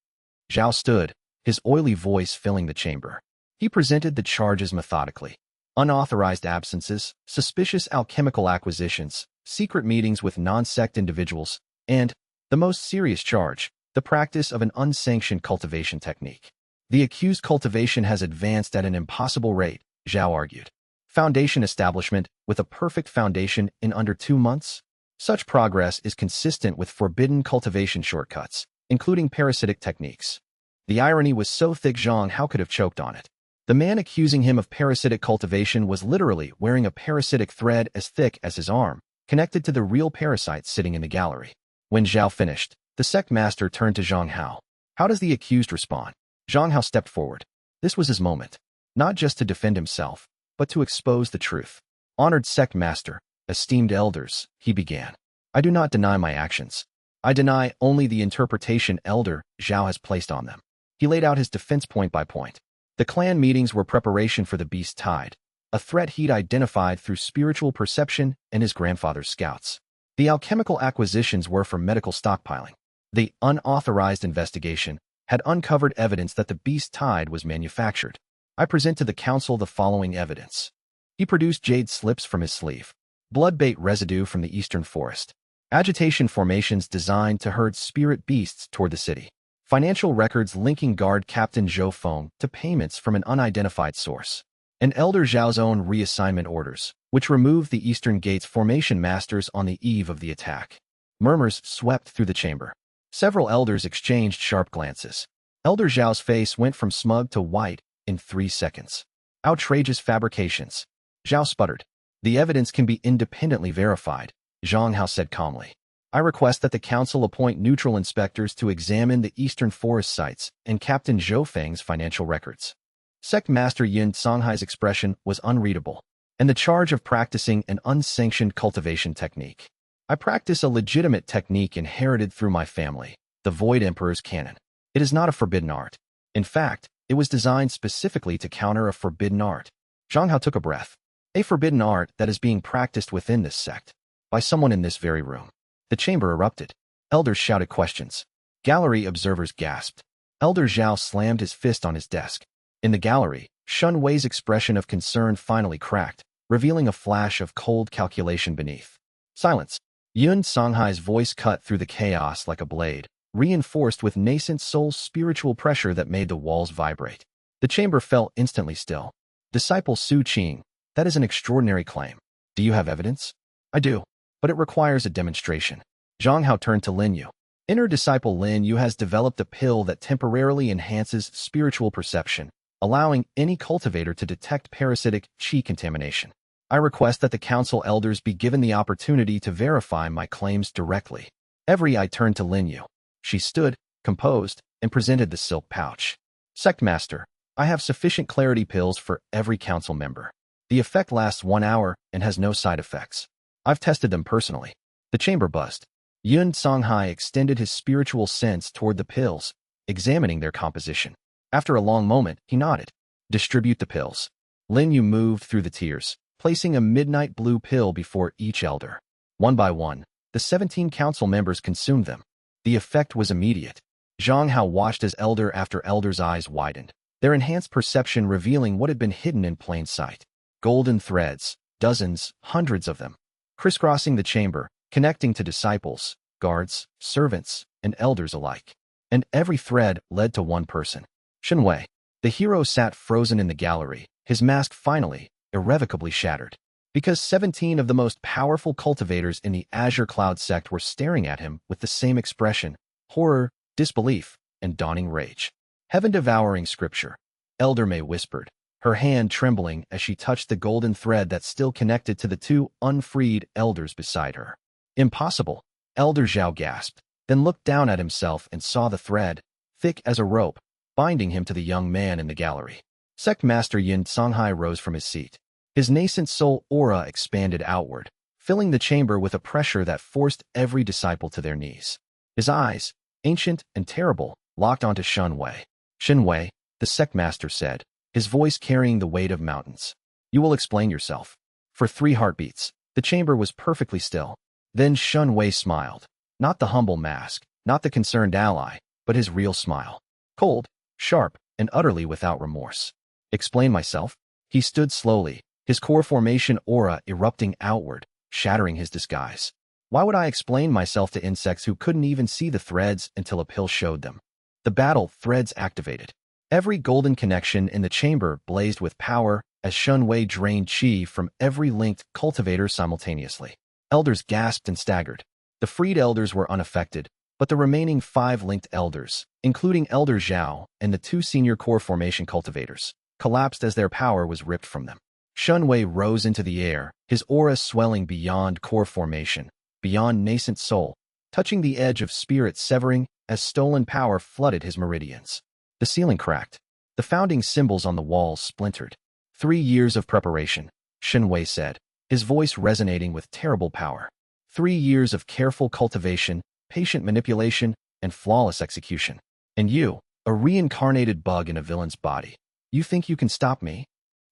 Zhao stood, his oily voice filling the chamber. He presented the charges methodically. Unauthorized absences, suspicious alchemical acquisitions, secret meetings with non-sect individuals, and, the most serious charge, the practice of an unsanctioned cultivation technique. The accused cultivation has advanced at an impossible rate, Zhao argued. Foundation establishment, with a perfect foundation in under 2 months? Such progress is consistent with forbidden cultivation shortcuts, including parasitic techniques. The irony was so thick Zhang Hao could have choked on it. The man accusing him of parasitic cultivation was literally wearing a parasitic thread as thick as his arm, connected to the real parasite sitting in the gallery. When Zhao finished, the sect master turned to Zhang Hao. How does the accused respond? Zhang Hao stepped forward. This was his moment. Not just to defend himself, but to expose the truth. Honored sect master, esteemed elders, he began. I do not deny my actions. I deny only the interpretation Elder Zhao has placed on them. He laid out his defense point by point. The clan meetings were preparation for the beast tide, a threat he'd identified through spiritual perception and his grandfather's scouts. The alchemical acquisitions were for medical stockpiling. The unauthorized investigation had uncovered evidence that the beast tide was manufactured. I present to the council the following evidence. He produced jade slips from his sleeve, blood-bait residue from the eastern forest, agitation formations designed to herd spirit beasts toward the city, financial records linking guard Captain Zhou Feng to payments from an unidentified source, and Elder Zhao's own reassignment orders, which removed the Eastern Gate's formation masters on the eve of the attack. Murmurs swept through the chamber. Several elders exchanged sharp glances. Elder Zhao's face went from smug to white in 3 seconds. Outrageous fabrications. Zhao sputtered. The evidence can be independently verified, Zhang Hao said calmly. I request that the council appoint neutral inspectors to examine the eastern forest sites and Captain Zhou Feng's financial records. Sect Master Yin Songhai's expression was unreadable, and the charge of practicing an unsanctioned cultivation technique. I practice a legitimate technique inherited through my family, the Void Emperor's canon. It is not a forbidden art. In fact, it was designed specifically to counter a forbidden art. Zhang Hao took a breath. A forbidden art that is being practiced within this sect, by someone in this very room. The chamber erupted. Elders shouted questions. Gallery observers gasped. Elder Zhao slammed his fist on his desk. In the gallery, Shun Wei's expression of concern finally cracked, revealing a flash of cold calculation beneath. Silence. Yun Songhai's voice cut through the chaos like a blade, reinforced with nascent soul's spiritual pressure that made the walls vibrate. The chamber fell instantly still. Disciple Su Qing, that is an extraordinary claim. Do you have evidence? I do, but it requires a demonstration. Zhang Hao turned to Lin Yu. Inner disciple Lin Yu has developed a pill that temporarily enhances spiritual perception, allowing any cultivator to detect parasitic qi contamination. I request that the council elders be given the opportunity to verify my claims directly. Every eye turned to Lin Yu. She stood, composed, and presented the silk pouch. Sect Master, I have sufficient clarity pills for every council member. The effect lasts 1 hour and has no side effects. I've tested them personally. The chamber buzzed. Yun Songhai extended his spiritual sense toward the pills, examining their composition. After a long moment, he nodded. Distribute the pills. Lin Yu moved through the tiers, placing a midnight blue pill before each elder. One by one, the 17 council members consumed them. The effect was immediate. Zhang Hao watched as elder after elder's eyes widened, their enhanced perception revealing what had been hidden in plain sight. Golden threads, dozens, hundreds of them, crisscrossing the chamber, connecting to disciples, guards, servants, and elders alike. And every thread led to one person. Shun Wei. The hero sat frozen in the gallery, his mask finally, irrevocably shattered. Because 17 of the most powerful cultivators in the Azure Cloud sect were staring at him with the same expression: horror, disbelief, and dawning rage. Heaven-devouring scripture. Elder May whispered, her hand trembling as she touched the golden thread that still connected to the 2 unfreed elders beside her. Impossible. Elder Zhao gasped, then looked down at himself and saw the thread, thick as a rope, binding him to the young man in the gallery. Sect Master Yin Songhai rose from his seat. His nascent soul aura expanded outward, filling the chamber with a pressure that forced every disciple to their knees. His eyes, ancient and terrible, locked onto Shun Wei. Shun Wei, the sect master said, his voice carrying the weight of mountains. You will explain yourself. For 3 heartbeats, the chamber was perfectly still. Then Shun Wei smiled. Not the humble mask, not the concerned ally, but his real smile. Cold, sharp, and utterly without remorse. Explain myself? He stood slowly, his core formation aura erupting outward, shattering his disguise. Why would I explain myself to insects who couldn't even see the threads until a pill showed them? The battle threads activated. Every golden connection in the chamber blazed with power as Shun Wei drained qi from every linked cultivator simultaneously. Elders gasped and staggered. The freed elders were unaffected, but the remaining 5 linked elders, including Elder Zhao and the 2 senior core formation cultivators, collapsed as their power was ripped from them. Shun Wei rose into the air, his aura swelling beyond core formation, beyond nascent soul, touching the edge of spirit severing as stolen power flooded his meridians. The ceiling cracked. The founding symbols on the walls splintered. 3 years of preparation, Shun Wei said, his voice resonating with terrible power. 3 years of careful cultivation, patient manipulation, and flawless execution. And you, a reincarnated bug in a villain's body. You think you can stop me?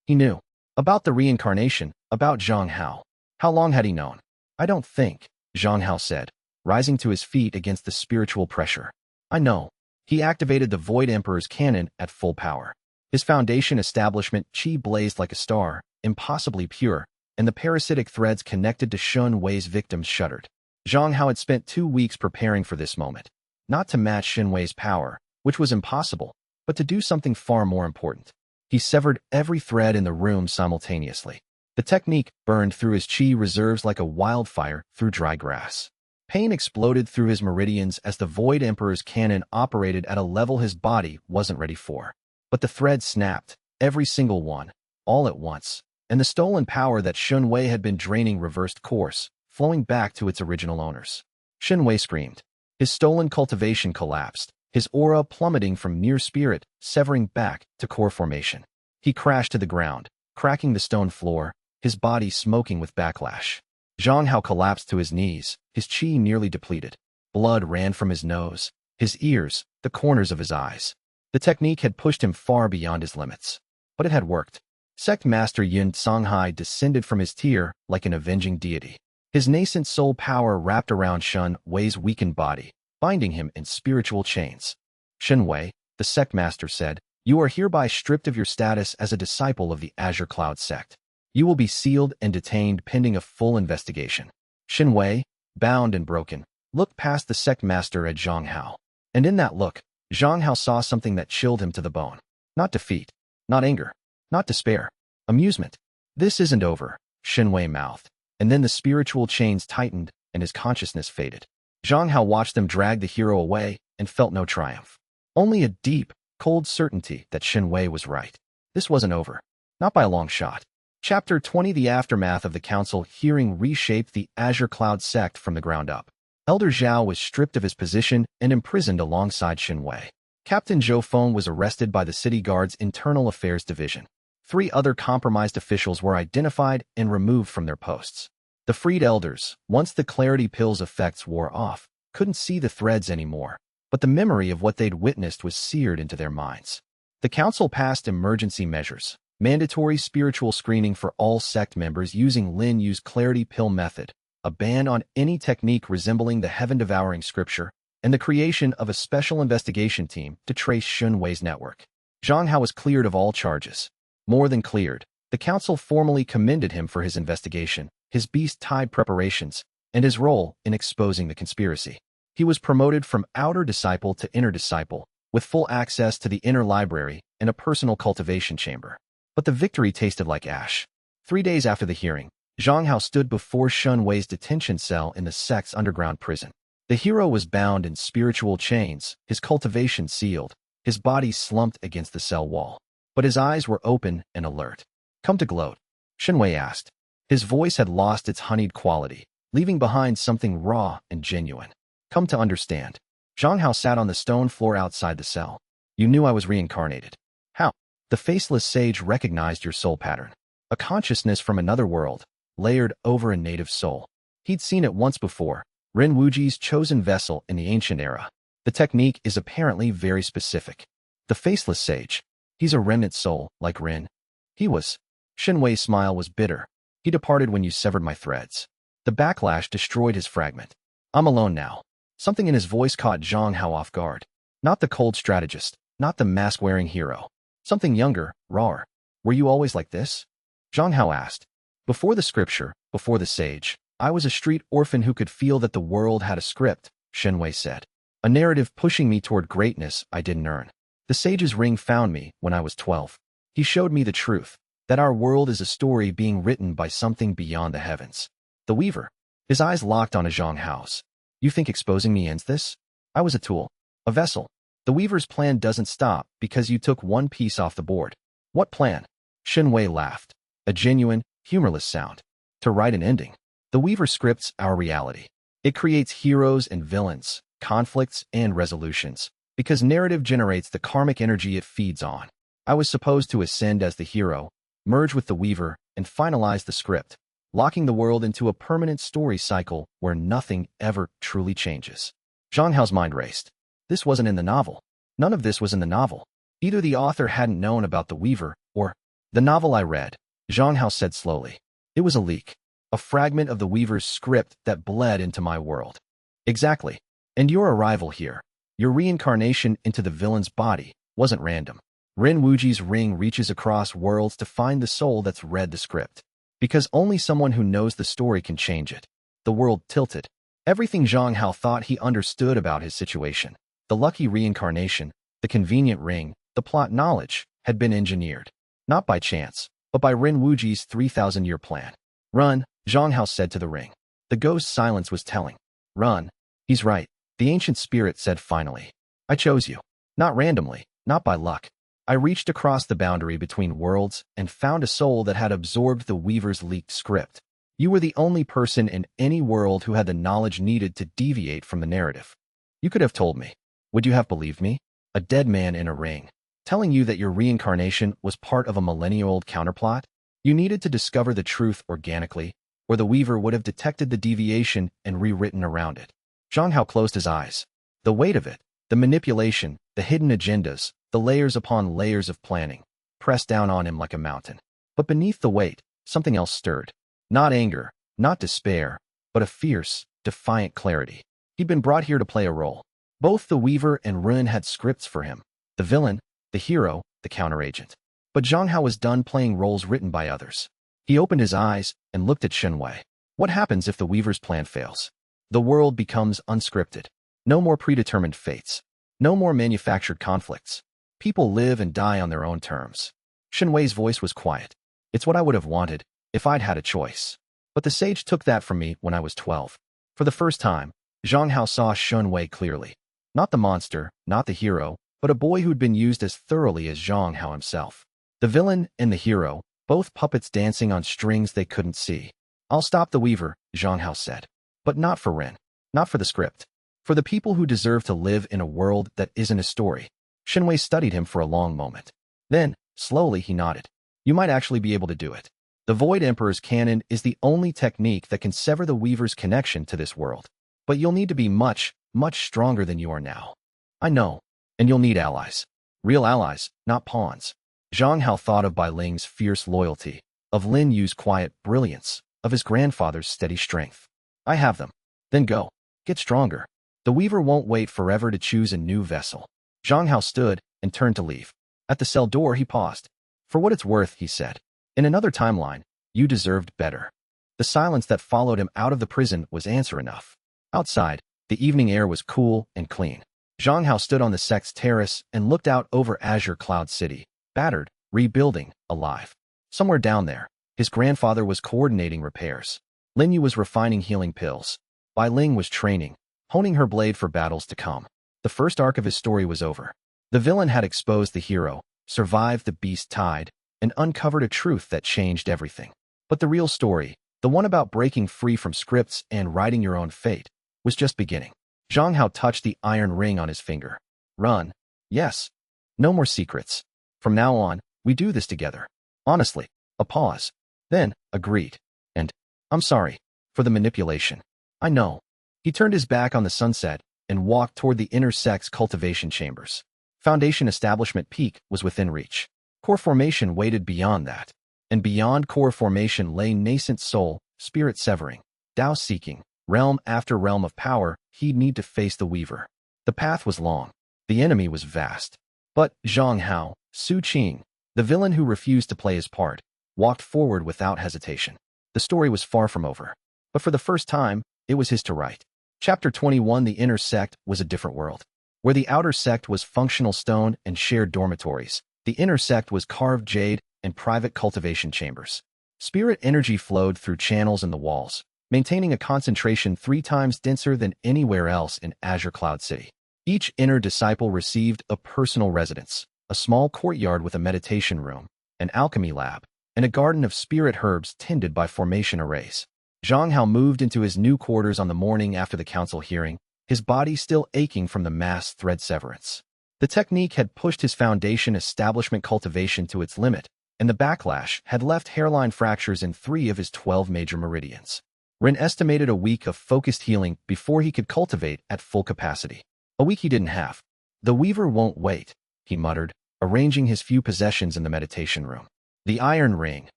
He knew. About the reincarnation, about Zhang Hao. How long had he known? I don't think, Zhang Hao said, rising to his feet against the spiritual pressure. I know. He activated the Void Emperor's cannon at full power. His foundation establishment qi blazed like a star, impossibly pure, and the parasitic threads connected to Shun Wei's victims shuddered. Zhang Hao had spent 2 weeks preparing for this moment, not to match Shun Wei's power, which was impossible, but to do something far more important. He severed every thread in the room simultaneously. The technique burned through his qi reserves like a wildfire through dry grass. Pain exploded through his meridians as the Void Emperor's cannon operated at a level his body wasn't ready for. But the thread snapped, every single one, all at once, and the stolen power that Shun Wei had been draining reversed course, flowing back to its original owners. Shun Wei screamed. His stolen cultivation collapsed, his aura plummeting from near spirit, severing back to core formation. He crashed to the ground, cracking the stone floor, his body smoking with backlash. Zhang Hao collapsed to his knees, his qi nearly depleted. Blood ran from his nose, his ears, the corners of his eyes. The technique had pushed him far beyond his limits. But it had worked. Sect Master Yin Songhai descended from his tier like an avenging deity. His nascent soul power wrapped around Shun Wei's weakened body, binding him in spiritual chains. Shen Wei, the sect master, said, "You are hereby stripped of your status as a disciple of the Azure Cloud sect. You will be sealed and detained pending a full investigation." Shen Wei, bound and broken, looked past the sect master at Zhang Hao. And in that look, Zhang Hao saw something that chilled him to the bone. Not defeat, not anger, not despair, amusement. "This isn't over," Shen Wei mouthed, and then the spiritual chains tightened and his consciousness faded. Zhang Hao watched them drag the hero away and felt no triumph. Only a deep, cold certainty that Shen Wei was right. This wasn't over. Not by a long shot. Chapter 20: The aftermath of the council hearing reshaped the Azure Cloud sect from the ground up. Elder Zhao was stripped of his position and imprisoned alongside Shen Wei. Captain Zhou Feng was arrested by the City Guard's Internal Affairs Division. 3 other compromised officials were identified and removed from their posts. The freed elders, once the clarity pill's effects wore off, couldn't see the threads anymore, but the memory of what they'd witnessed was seared into their minds. The council passed emergency measures, mandatory spiritual screening for all sect members using Lin Yu's clarity pill method, a ban on any technique resembling the heaven-devouring scripture, and the creation of a special investigation team to trace Shen Wei's network. Zhang Hao was cleared of all charges. More than cleared, the council formally commended him for his investigation, his beast-tied preparations, and his role in exposing the conspiracy. He was promoted from outer disciple to inner disciple, with full access to the inner library and a personal cultivation chamber. But the victory tasted like ash. 3 days after the hearing, Zhang Hao stood before Shen Wei's detention cell in the sect's underground prison. The hero was bound in spiritual chains, his cultivation sealed, his body slumped against the cell wall. But his eyes were open and alert. "Come to gloat?" Shen Wei asked. His voice had lost its honeyed quality, leaving behind something raw and genuine. "Come to understand." Zhang Hao sat on the stone floor outside the cell. "You knew I was reincarnated." "How?" The faceless sage recognized your soul pattern. A consciousness from another world, layered over a native soul. He'd seen it once before, Ren Wuji's chosen vessel in the ancient era. The technique is apparently very specific. The faceless sage. He's a remnant soul, like Ren. He was. Shen Wei's smile was bitter. He departed when you severed my threads. The backlash destroyed his fragment. I'm alone now. Something in his voice caught Zhang Hao off guard. Not the cold strategist, not the mask-wearing hero. Something younger, rawer. Were you always like this? Zhang Hao asked. Before the scripture, before the sage, I was a street orphan who could feel that the world had a script, Shen Wei said. A narrative pushing me toward greatness I didn't earn. The sage's ring found me when I was 12. He showed me the truth, that our world is a story being written by something beyond the heavens. The Weaver. His eyes locked on Zhang Hao's. You think exposing me ends this? I was a tool, a vessel. The Weaver's plan doesn't stop because you took one piece off the board. What plan? Shen Wei laughed. A genuine, humorless sound. To write an ending. The Weaver scripts our reality. It creates heroes and villains, conflicts and resolutions, because narrative generates the karmic energy it feeds on. I was supposed to ascend as the hero, merge with the Weaver, and finalize the script, locking the world into a permanent story cycle where nothing ever truly changes. Zhang Hao's mind raced. This wasn't in the novel. None of this was in the novel. Either the author hadn't known about the Weaver, or the novel I read, Zhang Hao said slowly. It was a leak. A fragment of the Weaver's script that bled into my world. Exactly. And your arrival here, your reincarnation into the villain's body, wasn't random. Ren Wuji's ring reaches across worlds to find the soul that's read the script. Because only someone who knows the story can change it. The world tilted. Everything Zhang Hao thought he understood about his situation, the lucky reincarnation, the convenient ring, the plot knowledge, had been engineered. Not by chance, but by Ren Wuji's 3,000-year plan. Run, Zhang Hao said to the ring. The ghost's silence was telling. Run. He's right, the ancient spirit said finally. I chose you. Not randomly, not by luck. I reached across the boundary between worlds and found a soul that had absorbed the Weaver's leaked script. You were the only person in any world who had the knowledge needed to deviate from the narrative. You could have told me. Would you have believed me? A dead man in a ring, telling you that your reincarnation was part of a millennia-old counterplot? You needed to discover the truth organically, or the Weaver would have detected the deviation and rewritten around it. Zhang Hao closed his eyes. The weight of it, the manipulation, the hidden agendas, the layers upon layers of planning, pressed down on him like a mountain. But beneath the weight, something else stirred. Not anger, not despair, but a fierce, defiant clarity. He'd been brought here to play a role, Both the Weaver and Rin had scripts for him. The villain, the hero, the counteragent. But Zhang Hao was done playing roles written by others. He opened his eyes and looked at Shen Wei. What happens if the Weaver's plan fails? The world becomes unscripted. No more predetermined fates. No more manufactured conflicts. People live and die on their own terms. Shen Wei's voice was quiet. It's what I would have wanted if I'd had a choice. But the sage took that from me when I was 12. For the first time, Zhang Hao saw Shen Wei clearly. Not the monster, not the hero, but a boy who'd been used as thoroughly as Zhang Hao himself. The villain and the hero, both puppets dancing on strings they couldn't see. I'll stop the Weaver, Zhang Hao said. But not for Rin. Not for the script. For the people who deserve to live in a world that isn't a story. Shen Wei studied him for a long moment. Then, slowly he nodded. You might actually be able to do it. The Void Emperor's cannon is the only technique that can sever the Weaver's connection to this world. But you'll need to be much, much stronger than you are now. I know. And you'll need allies. Real allies, not pawns. Zhang Hao thought of Bai Ling's fierce loyalty, of Lin Yu's quiet brilliance, of his grandfather's steady strength. I have them. Then go. Get stronger. The Weaver won't wait forever to choose a new vessel. Zhang Hao stood and turned to leave. At the cell door he paused. For what it's worth, he said. In another timeline, you deserved better. The silence that followed him out of the prison was answer enough. Outside, the evening air was cool and clean. Zhang Hao stood on the sect's terrace and looked out over Azure Cloud City, battered, rebuilding, alive. Somewhere down there, his grandfather was coordinating repairs. Lin Yu was refining healing pills. Bai Ling was training, honing her blade for battles to come. The first arc of his story was over. The villain had exposed the hero, survived the beast tide, and uncovered a truth that changed everything. But the real story, the one about breaking free from scripts and writing your own fate, was just beginning. Zhang Hao touched the iron ring on his finger. Run. Yes. No more secrets. From now on, we do this together. Honestly. A pause. Then, agreed. And, I'm sorry. For the manipulation. I know. He turned his back on the sunset and walked toward the inner sect's cultivation chambers. Foundation Establishment Peak was within reach. Core Formation waited beyond that. And beyond Core Formation lay nascent soul, spirit severing, Tao seeking, realm after realm of power. He'd need to face the Weaver. The path was long. The enemy was vast. But Zhang Hao, Su Qing, the villain who refused to play his part, walked forward without hesitation. The story was far from over. But for the first time, it was his to write. Chapter 21. The inner sect was a different world. Where the outer sect was functional stone and shared dormitories, the inner sect was carved jade and private cultivation chambers. Spirit energy flowed through channels in the walls, maintaining a concentration 3 times denser than anywhere else in Azure Cloud City. Each inner disciple received a personal residence, a small courtyard with a meditation room, an alchemy lab, and a garden of spirit herbs tended by formation arrays. Zhang Hao moved into his new quarters on the morning after the council hearing, his body still aching from the mass thread severance. The technique had pushed his foundation establishment cultivation to its limit, and the backlash had left hairline fractures in 3 of his 12 major meridians. Rin estimated a week of focused healing before he could cultivate at full capacity. A week he didn't have. The Weaver won't wait, he muttered, arranging his few possessions in the meditation room. The iron ring,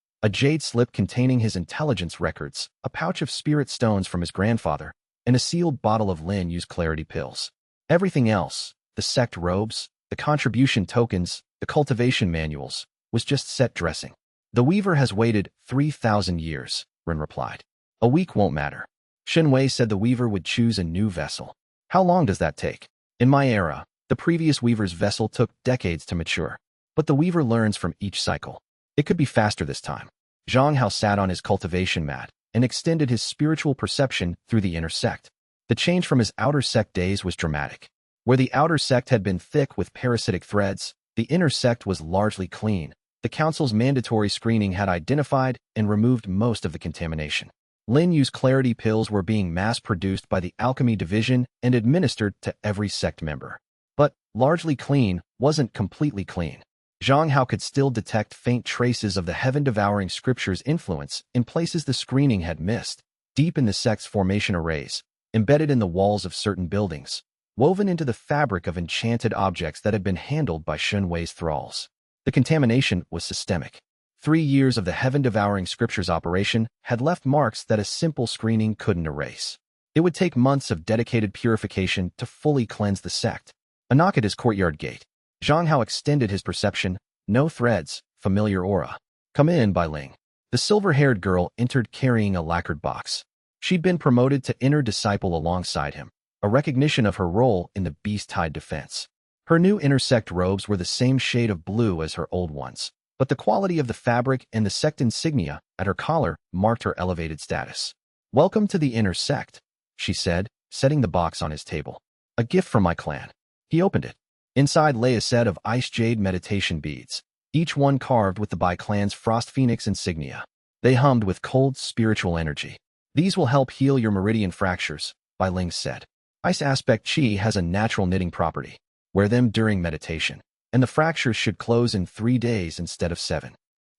a jade slip containing his intelligence records, a pouch of spirit stones from his grandfather, and a sealed bottle of Lin Yu's clarity pills. Everything else, the sect robes, the contribution tokens, the cultivation manuals, was just set dressing. The Weaver has waited 3,000 years, Rin replied. A week won't matter. Shen Wei said the Weaver would choose a new vessel. How long does that take? In my era, the previous Weaver's vessel took decades to mature. But the Weaver learns from each cycle. It could be faster this time. Zhang Hao sat on his cultivation mat and extended his spiritual perception through the inner sect. The change from his outer sect days was dramatic. Where the outer sect had been thick with parasitic threads, the inner sect was largely clean. The council's mandatory screening had identified and removed most of the contamination. Lin Yu's clarity pills were being mass-produced by the alchemy division and administered to every sect member. But largely clean wasn't completely clean. Zhang Hao could still detect faint traces of the heaven-devouring scripture's influence in places the screening had missed, deep in the sect's formation arrays, embedded in the walls of certain buildings, woven into the fabric of enchanted objects that had been handled by Shen Wei's thralls. The contamination was systemic. 3 years of the heaven-devouring scripture's operation had left marks that a simple screening couldn't erase. It would take months of dedicated purification to fully cleanse the sect. A knock at his courtyard gate. Zhang Hao extended his perception. No threads, familiar aura. Come in, Bai Ling. The silver-haired girl entered carrying a lacquered box. She'd been promoted to inner disciple alongside him, a recognition of her role in the beast-tide defense. Her new inner sect robes were the same shade of blue as her old ones, but the quality of the fabric and the sect insignia at her collar marked her elevated status. Welcome to the inner sect, she said, setting the box on his table. A gift from my clan. He opened it. Inside lay a set of ice jade meditation beads, each one carved with the Bai clan's frost phoenix insignia. They hummed with cold spiritual energy. These will help heal your meridian fractures, Bai Ling said. Ice aspect chi has a natural knitting property. Wear them during meditation, and the fractures should close in 3 days instead of 7.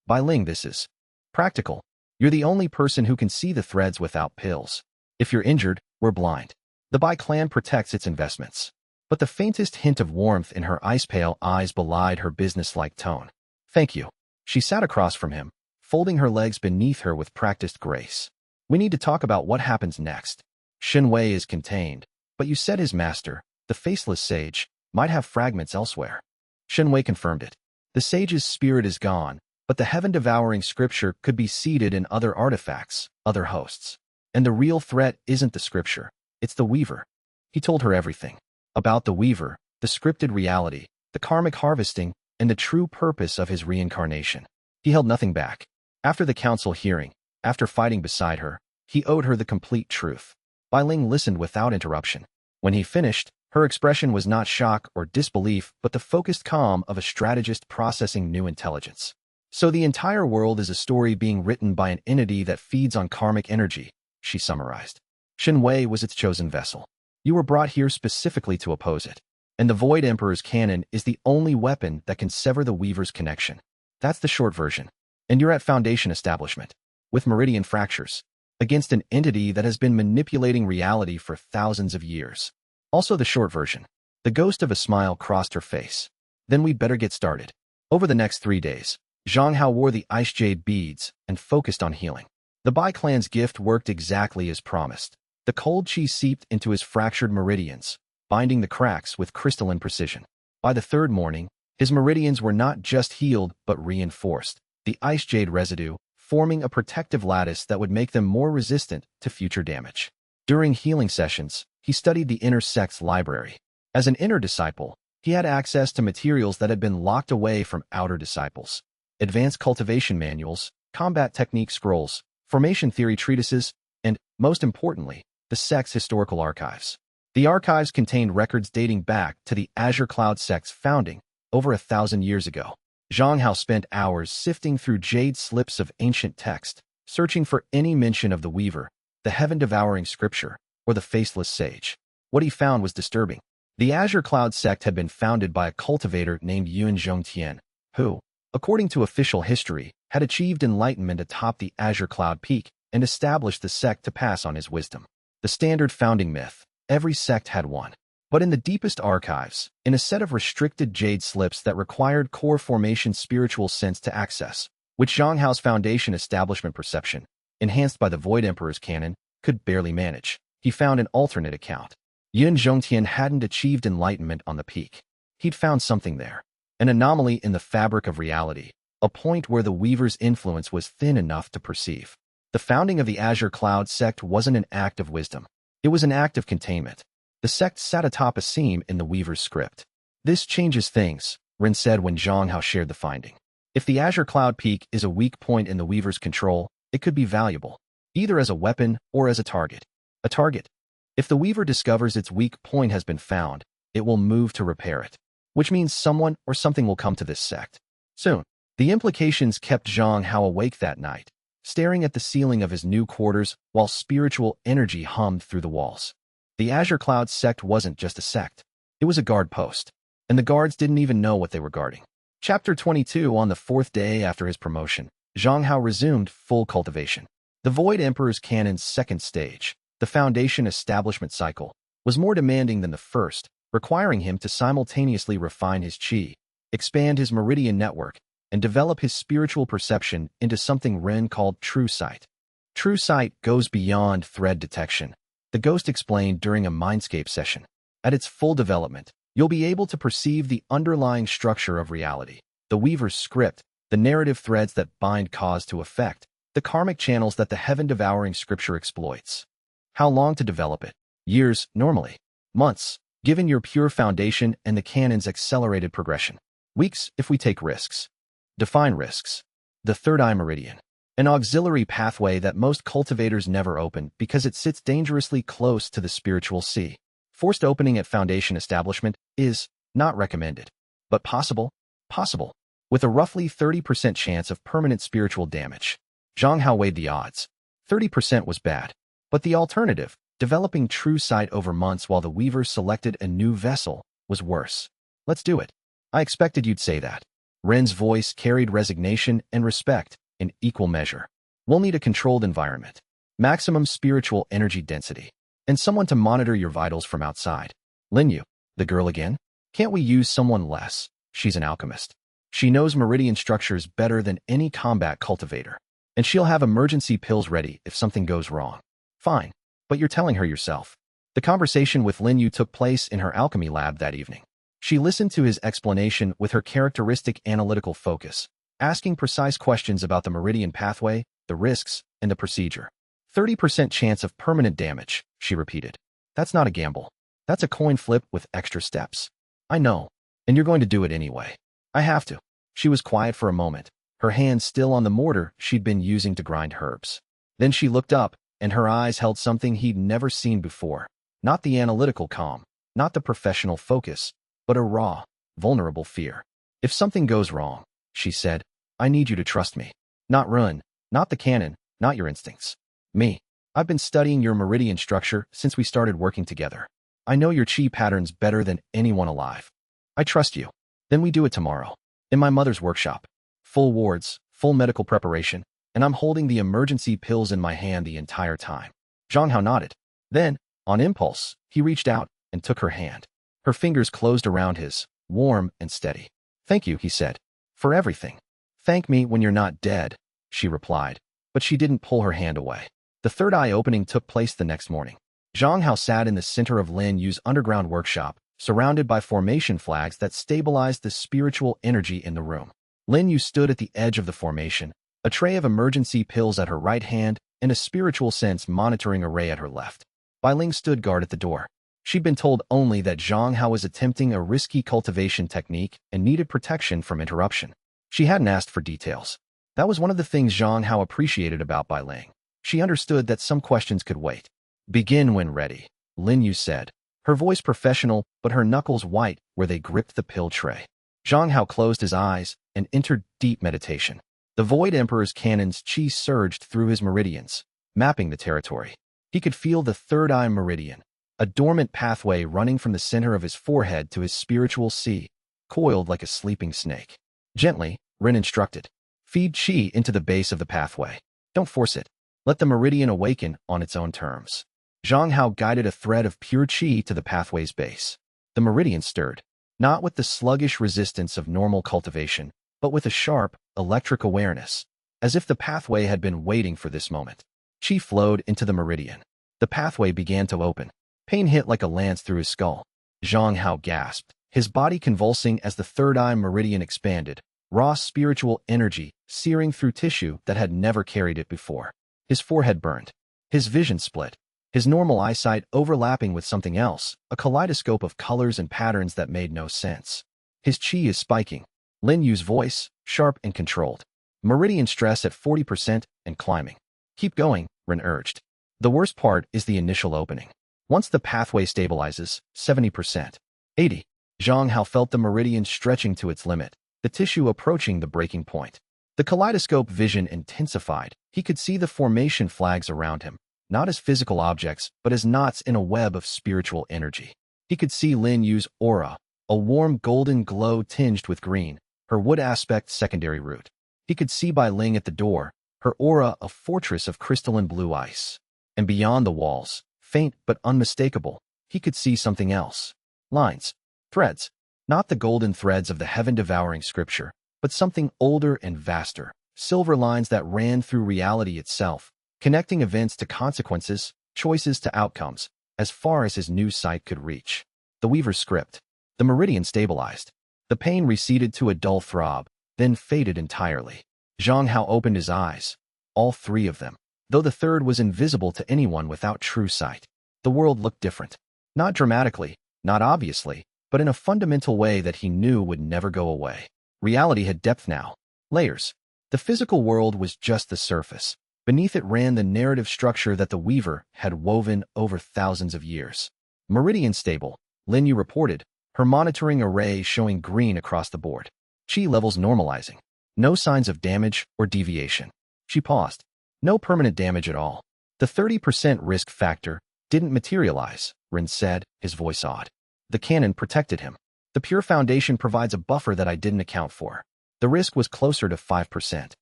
Bai Ling, this is practical. You're the only person who can see the threads without pills. If you're injured, we're blind. The Bai clan protects its investments. But the faintest hint of warmth in her ice-pale eyes belied her businesslike tone. Thank you. She sat across from him, folding her legs beneath her with practiced grace. We need to talk about what happens next. Shen Wei is contained, but you said his master, the faceless sage, might have fragments elsewhere. Shen Wei confirmed it. The sage's spirit is gone, but the heaven-devouring scripture could be seated in other artifacts, other hosts. And the real threat isn't the scripture, it's the weaver. He told her everything. About the weaver, the scripted reality, the karmic harvesting, and the true purpose of his reincarnation. He held nothing back. After the council hearing, after fighting beside her, he owed her the complete truth. Bai Ling listened without interruption. When he finished, her expression was not shock or disbelief, but the focused calm of a strategist processing new intelligence. So the entire world is a story being written by an entity that feeds on karmic energy, she summarized. Shen Wei was its chosen vessel. You were brought here specifically to oppose it. And the Void Emperor's cannon is the only weapon that can sever the Weaver's connection. That's the short version. And you're at Foundation Establishment, with meridian fractures, against an entity that has been manipulating reality for thousands of years. Also the short version. The ghost of a smile crossed her face. Then we'd better get started. Over the next 3 days, Zhang Hao wore the ice jade beads and focused on healing. The Bai clan's gift worked exactly as promised. The cold chi seeped into his fractured meridians, binding the cracks with crystalline precision. By the 3rd morning, his meridians were not just healed but reinforced, the ice jade residue forming a protective lattice that would make them more resistant to future damage. During healing sessions, he studied the inner sect's library. As an inner disciple, he had access to materials that had been locked away from outer disciples. Advanced cultivation manuals, combat technique scrolls, formation theory treatises, and, most importantly, the sect's historical archives. The archives contained records dating back to the Azure Cloud sect's founding, over 1,000 years ago. Zhang Hao spent hours sifting through jade slips of ancient text, searching for any mention of the Weaver, the heaven-devouring scripture, or the faceless sage. What he found was disturbing. The Azure Cloud sect had been founded by a cultivator named Yuan Zhongtian, who, according to official history, had achieved enlightenment atop the Azure Cloud peak and established the sect to pass on his wisdom. The standard founding myth, every sect had one. But in the deepest archives, in a set of restricted jade slips that required core formation spiritual sense to access, which Zhang Hao's foundation establishment perception, enhanced by the Void Emperor's canon, could barely manage, he found an alternate account. Yuan Zhongtian hadn't achieved enlightenment on the peak. He'd found something there, an anomaly in the fabric of reality, a point where the Weaver's influence was thin enough to perceive. The founding of the Azure Cloud sect wasn't an act of wisdom. It was an act of containment. The sect sat atop a seam in the Weaver's script. This changes things, Ren said when Zhang Hao shared the finding. If the Azure Cloud peak is a weak point in the Weaver's control, it could be valuable, either as a weapon or as a target. A target. If the Weaver discovers its weak point has been found, it will move to repair it, which means someone or something will come to this sect. Soon. The implications kept Zhang Hao awake that night, staring at the ceiling of his new quarters while spiritual energy hummed through the walls. The Azure Cloud sect wasn't just a sect. It was a guard post, and the guards didn't even know what they were guarding. Chapter 22. On the 4th day after his promotion, Zhang Hao resumed full cultivation. The Void Emperor's canon's 2nd stage, the Foundation Establishment cycle, was more demanding than the first, requiring him to simultaneously refine his chi, expand his meridian network, and develop his spiritual perception into something Ren called true sight. True sight goes beyond thread detection. The ghost explained during a mindscape session. At its full development, you'll be able to perceive the underlying structure of reality, the weaver's script, the narrative threads that bind cause to effect, the karmic channels that the heaven-devouring scripture exploits. How long to develop it? Years, normally. Months, given your pure foundation and the canon's accelerated progression. Weeks, if we take risks. Define risks. The third eye meridian. An auxiliary pathway that most cultivators never open because it sits dangerously close to the spiritual sea. Forced opening at foundation establishment is not recommended, but possible. Possible. With a roughly 30% chance of permanent spiritual damage. Zhang Hao weighed the odds. 30% was bad. But the alternative, developing true sight over months while the weavers selected a new vessel, was worse. Let's do it. I expected you'd say that. Ren's voice carried resignation and respect in equal measure. We'll need a controlled environment, maximum spiritual energy density, and someone to monitor your vitals from outside. Linyu, the girl again? Can't we use someone less? She's an alchemist. She knows meridian structures better than any combat cultivator, and she'll have emergency pills ready if something goes wrong. Fine, but you're telling her yourself. The conversation with Linyu took place in her alchemy lab that evening. She listened to his explanation with her characteristic analytical focus, asking precise questions about the meridian pathway, the risks, and the procedure. 30% chance of permanent damage, she repeated. That's not a gamble. That's a coin flip with extra steps. I know, and you're going to do it anyway. I have to. She was quiet for a moment, her hand still on the mortar she'd been using to grind herbs. Then she looked up, and her eyes held something he'd never seen before. Not the analytical calm, not the professional focus, but a raw, vulnerable fear. If something goes wrong, she said, I need you to trust me. Not Run, not the canon, not your instincts. Me. I've been studying your meridian structure since we started working together. I know your chi patterns better than anyone alive. I trust you. Then we do it tomorrow. In my mother's workshop. Full wards, full medical preparation, and I'm holding the emergency pills in my hand the entire time. Zhang Hao nodded. Then, on impulse, he reached out and took her hand. Her fingers closed around his, warm and steady. Thank you, he said. For everything. Thank me when you're not dead, she replied, but she didn't pull her hand away. The third eye opening took place the next morning. Zhang Hao sat in the center of Lin Yu's underground workshop, surrounded by formation flags that stabilized the spiritual energy in the room. Lin Yu stood at the edge of the formation, a tray of emergency pills at her right hand and a spiritual sense monitoring array at her left. Bai Ling stood guard at the door. She'd been told only that Zhang Hao was attempting a risky cultivation technique and needed protection from interruption. She hadn't asked for details. That was one of the things Zhang Hao appreciated about Bai Ling. She understood that some questions could wait. Begin when ready, Lin Yu said, her voice professional but her knuckles white where they gripped the pill tray. Zhang Hao closed his eyes and entered deep meditation. The Void Emperor's canon's chi surged through his meridians, mapping the territory. He could feel the third eye meridian, a dormant pathway running from the center of his forehead to his spiritual sea, coiled like a sleeping snake. Gently, Ren instructed. Feed chi into the base of the pathway. Don't force it. Let the meridian awaken on its own terms. Zhang Hao guided a thread of pure chi to the pathway's base. The meridian stirred, not with the sluggish resistance of normal cultivation, but with a sharp, electric awareness, as if the pathway had been waiting for this moment. Chi flowed into the meridian. The pathway began to open. Pain hit like a lance through his skull. Zhang Hao gasped, his body convulsing as the third eye meridian expanded, raw spiritual energy searing through tissue that had never carried it before. His forehead burned. His vision split. His normal eyesight overlapping with something else, a kaleidoscope of colors and patterns that made no sense. His chi is spiking. Lin Yu's voice, sharp and controlled. Meridian stress at 40% and climbing. Keep going, Ren urged. The worst part is the initial opening. Once the pathway stabilizes, 70%. 80. Zhang Hao felt the meridian stretching to its limit, the tissue approaching the breaking point. The kaleidoscope vision intensified. He could see the formation flags around him, not as physical objects, but as knots in a web of spiritual energy. He could see Lin Yu's aura, a warm golden glow tinged with green, her wood aspect secondary root. He could see Bai Ling at the door, her aura a fortress of crystalline blue ice. And beyond the walls, faint but unmistakable, he could see something else. Lines. Threads. Not the golden threads of the heaven-devouring scripture, but something older and vaster. Silver lines that ran through reality itself, connecting events to consequences, choices to outcomes, as far as his new sight could reach. The Weaver's script. The meridian stabilized. The pain receded to a dull throb, then faded entirely. Zhang Hao opened his eyes. All three of them. Though the third was invisible to anyone without true sight. The world looked different. Not dramatically, not obviously, but in a fundamental way that he knew would never go away. Reality had depth now. Layers. The physical world was just the surface. Beneath it ran the narrative structure that the Weaver had woven over thousands of years. Meridian stable, Lin Yu reported, her monitoring array showing green across the board. Qi levels normalizing. No signs of damage or deviation. She paused. No permanent damage at all. The 30% risk factor didn't materialize, Rin said, his voice awed. The cannon protected him. The pure foundation provides a buffer that I didn't account for. The risk was closer to 5%.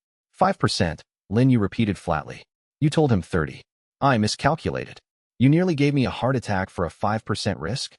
5%, Lin Yu repeated flatly. You told him 30. I miscalculated. You nearly gave me a heart attack for a 5% risk?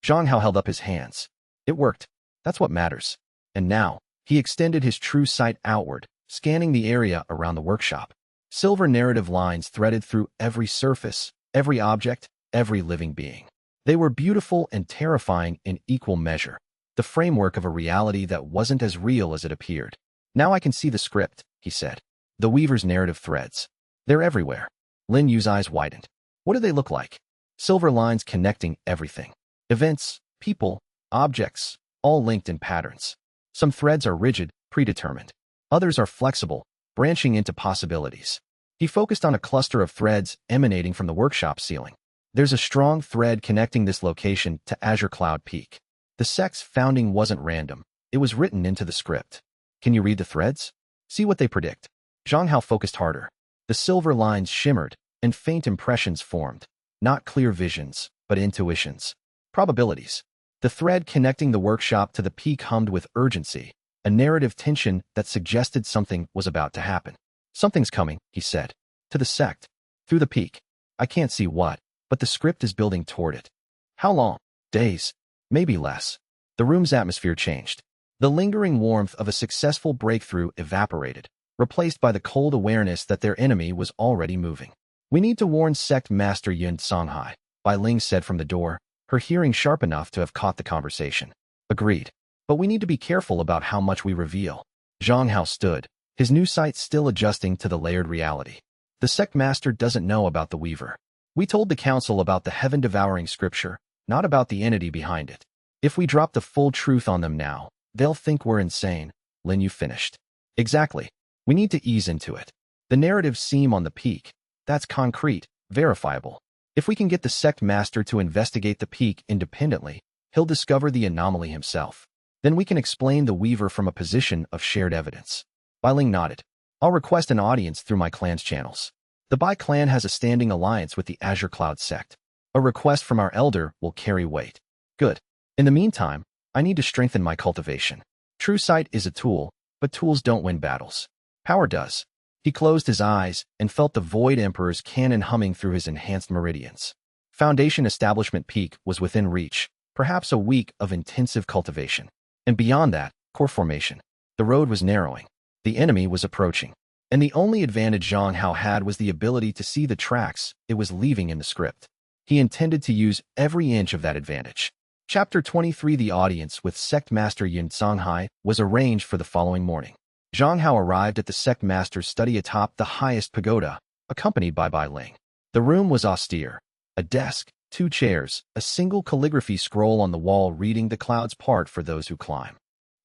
Zhang Hao held up his hands. It worked. That's what matters. And now, he extended his true sight outward, scanning the area around the workshop. Silver narrative lines threaded through every surface, every object, every living being. They were beautiful and terrifying in equal measure, the framework of a reality that wasn't as real as it appeared. Now I can see the script, he said. The Weaver's narrative threads. They're everywhere. Lin Yu's eyes widened. What do they look like? Silver lines connecting everything. Events, people, objects, all linked in patterns. Some threads are rigid, predetermined. Others are flexible, branching into possibilities. He focused on a cluster of threads emanating from the workshop ceiling. There's a strong thread connecting this location to Azure Cloud Peak. The sect's founding wasn't random. It was written into the script. Can you read the threads? See what they predict. Zhang Hao focused harder. The silver lines shimmered, and faint impressions formed. Not clear visions, but intuitions. Probabilities. The thread connecting the workshop to the peak hummed with urgency, a narrative tension that suggested something was about to happen. Something's coming, he said. To the sect. Through the peak. I can't see what, but the script is building toward it. How long? Days. Maybe less. The room's atmosphere changed. The lingering warmth of a successful breakthrough evaporated, replaced by the cold awareness that their enemy was already moving. We need to warn Sect Master Yun Songhai, Bai Ling said from the door, her hearing sharp enough to have caught the conversation. Agreed. But we need to be careful about how much we reveal. Zhang Hao stood, his new sight still adjusting to the layered reality. The Sect Master doesn't know about the Weaver. We told the Council about the heaven-devouring scripture, not about the entity behind it. If we drop the full truth on them now, they'll think we're insane, Lin Yu finished. Exactly. We need to ease into it. The narratives seem on the peak. That's concrete, verifiable. If we can get the Sect Master to investigate the peak independently, he'll discover the anomaly himself. Then we can explain the Weaver from a position of shared evidence. Bai Ling nodded. I'll request an audience through my clan's channels. The Bai clan has a standing alliance with the Azure Cloud sect. A request from our elder will carry weight. Good. In the meantime, I need to strengthen my cultivation. True sight is a tool, but tools don't win battles. Power does. He closed his eyes and felt the Void Emperor's cannon humming through his enhanced meridians. Foundation Establishment Peak was within reach, perhaps a week of intensive cultivation. And beyond that, core formation. The road was narrowing. The enemy was approaching. And the only advantage Zhang Hao had was the ability to see the tracks it was leaving in the script. He intended to use every inch of that advantage. Chapter 23. The audience with Sect Master Yun Songhai was arranged for the following morning. Zhang Hao arrived at the Sect Master's study atop the highest pagoda, accompanied by Bai Ling. The room was austere. A desk, 2 chairs, a single calligraphy scroll on the wall reading the clouds part for those who climb.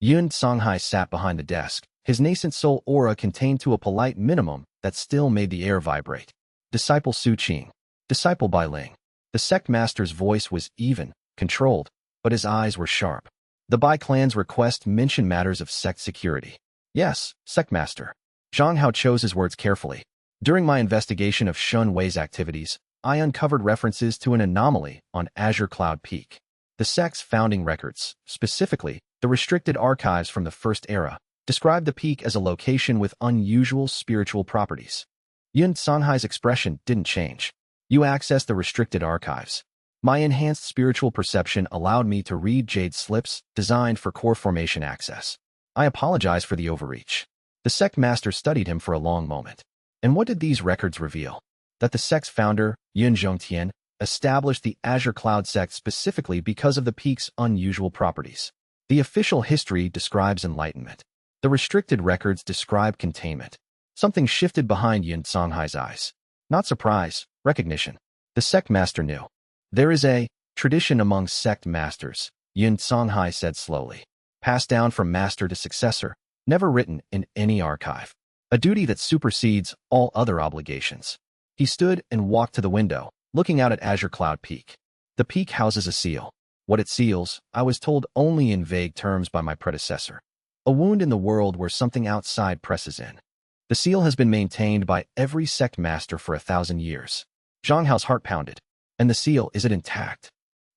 Yun Songhai sat behind the desk, his nascent soul aura contained to a polite minimum that still made the air vibrate. Disciple Su Qing. Disciple Bai Ling. The Sect Master's voice was even, controlled, but his eyes were sharp. The Bai clan's request mentioned matters of sect security. Yes, Sect Master. Zhang Hao chose his words carefully. During my investigation of Shun Wei's activities, I uncovered references to an anomaly on Azure Cloud Peak. The sect's founding records, specifically the restricted archives from the First Era, described the peak as a location with unusual spiritual properties. Yun Songhai's expression didn't change. You accessed the restricted archives. My enhanced spiritual perception allowed me to read jade slips designed for core formation access. I apologize for the overreach. The Sect Master studied him for a long moment. And what did these records reveal? that the sect's founder, Yun Zhongtian, established the Azure Cloud sect specifically because of the peak's unusual properties. The official history describes enlightenment. The restricted records describe containment. Something shifted behind Yun Songhai's eyes. Not surprise, recognition. The sect master knew. There is a tradition among sect masters, Yun Songhai said slowly. Passed down from master to successor, never written in any archive. A duty that supersedes all other obligations. He stood and walked to the window, looking out at Azure Cloud Peak. The peak houses a seal. What it seals, I was told only in vague terms by my predecessor. A wound in the world where something outside presses in. The seal has been maintained by every sect master for 1,000 years. Zhang Hao's heart pounded. And the seal, is it intact?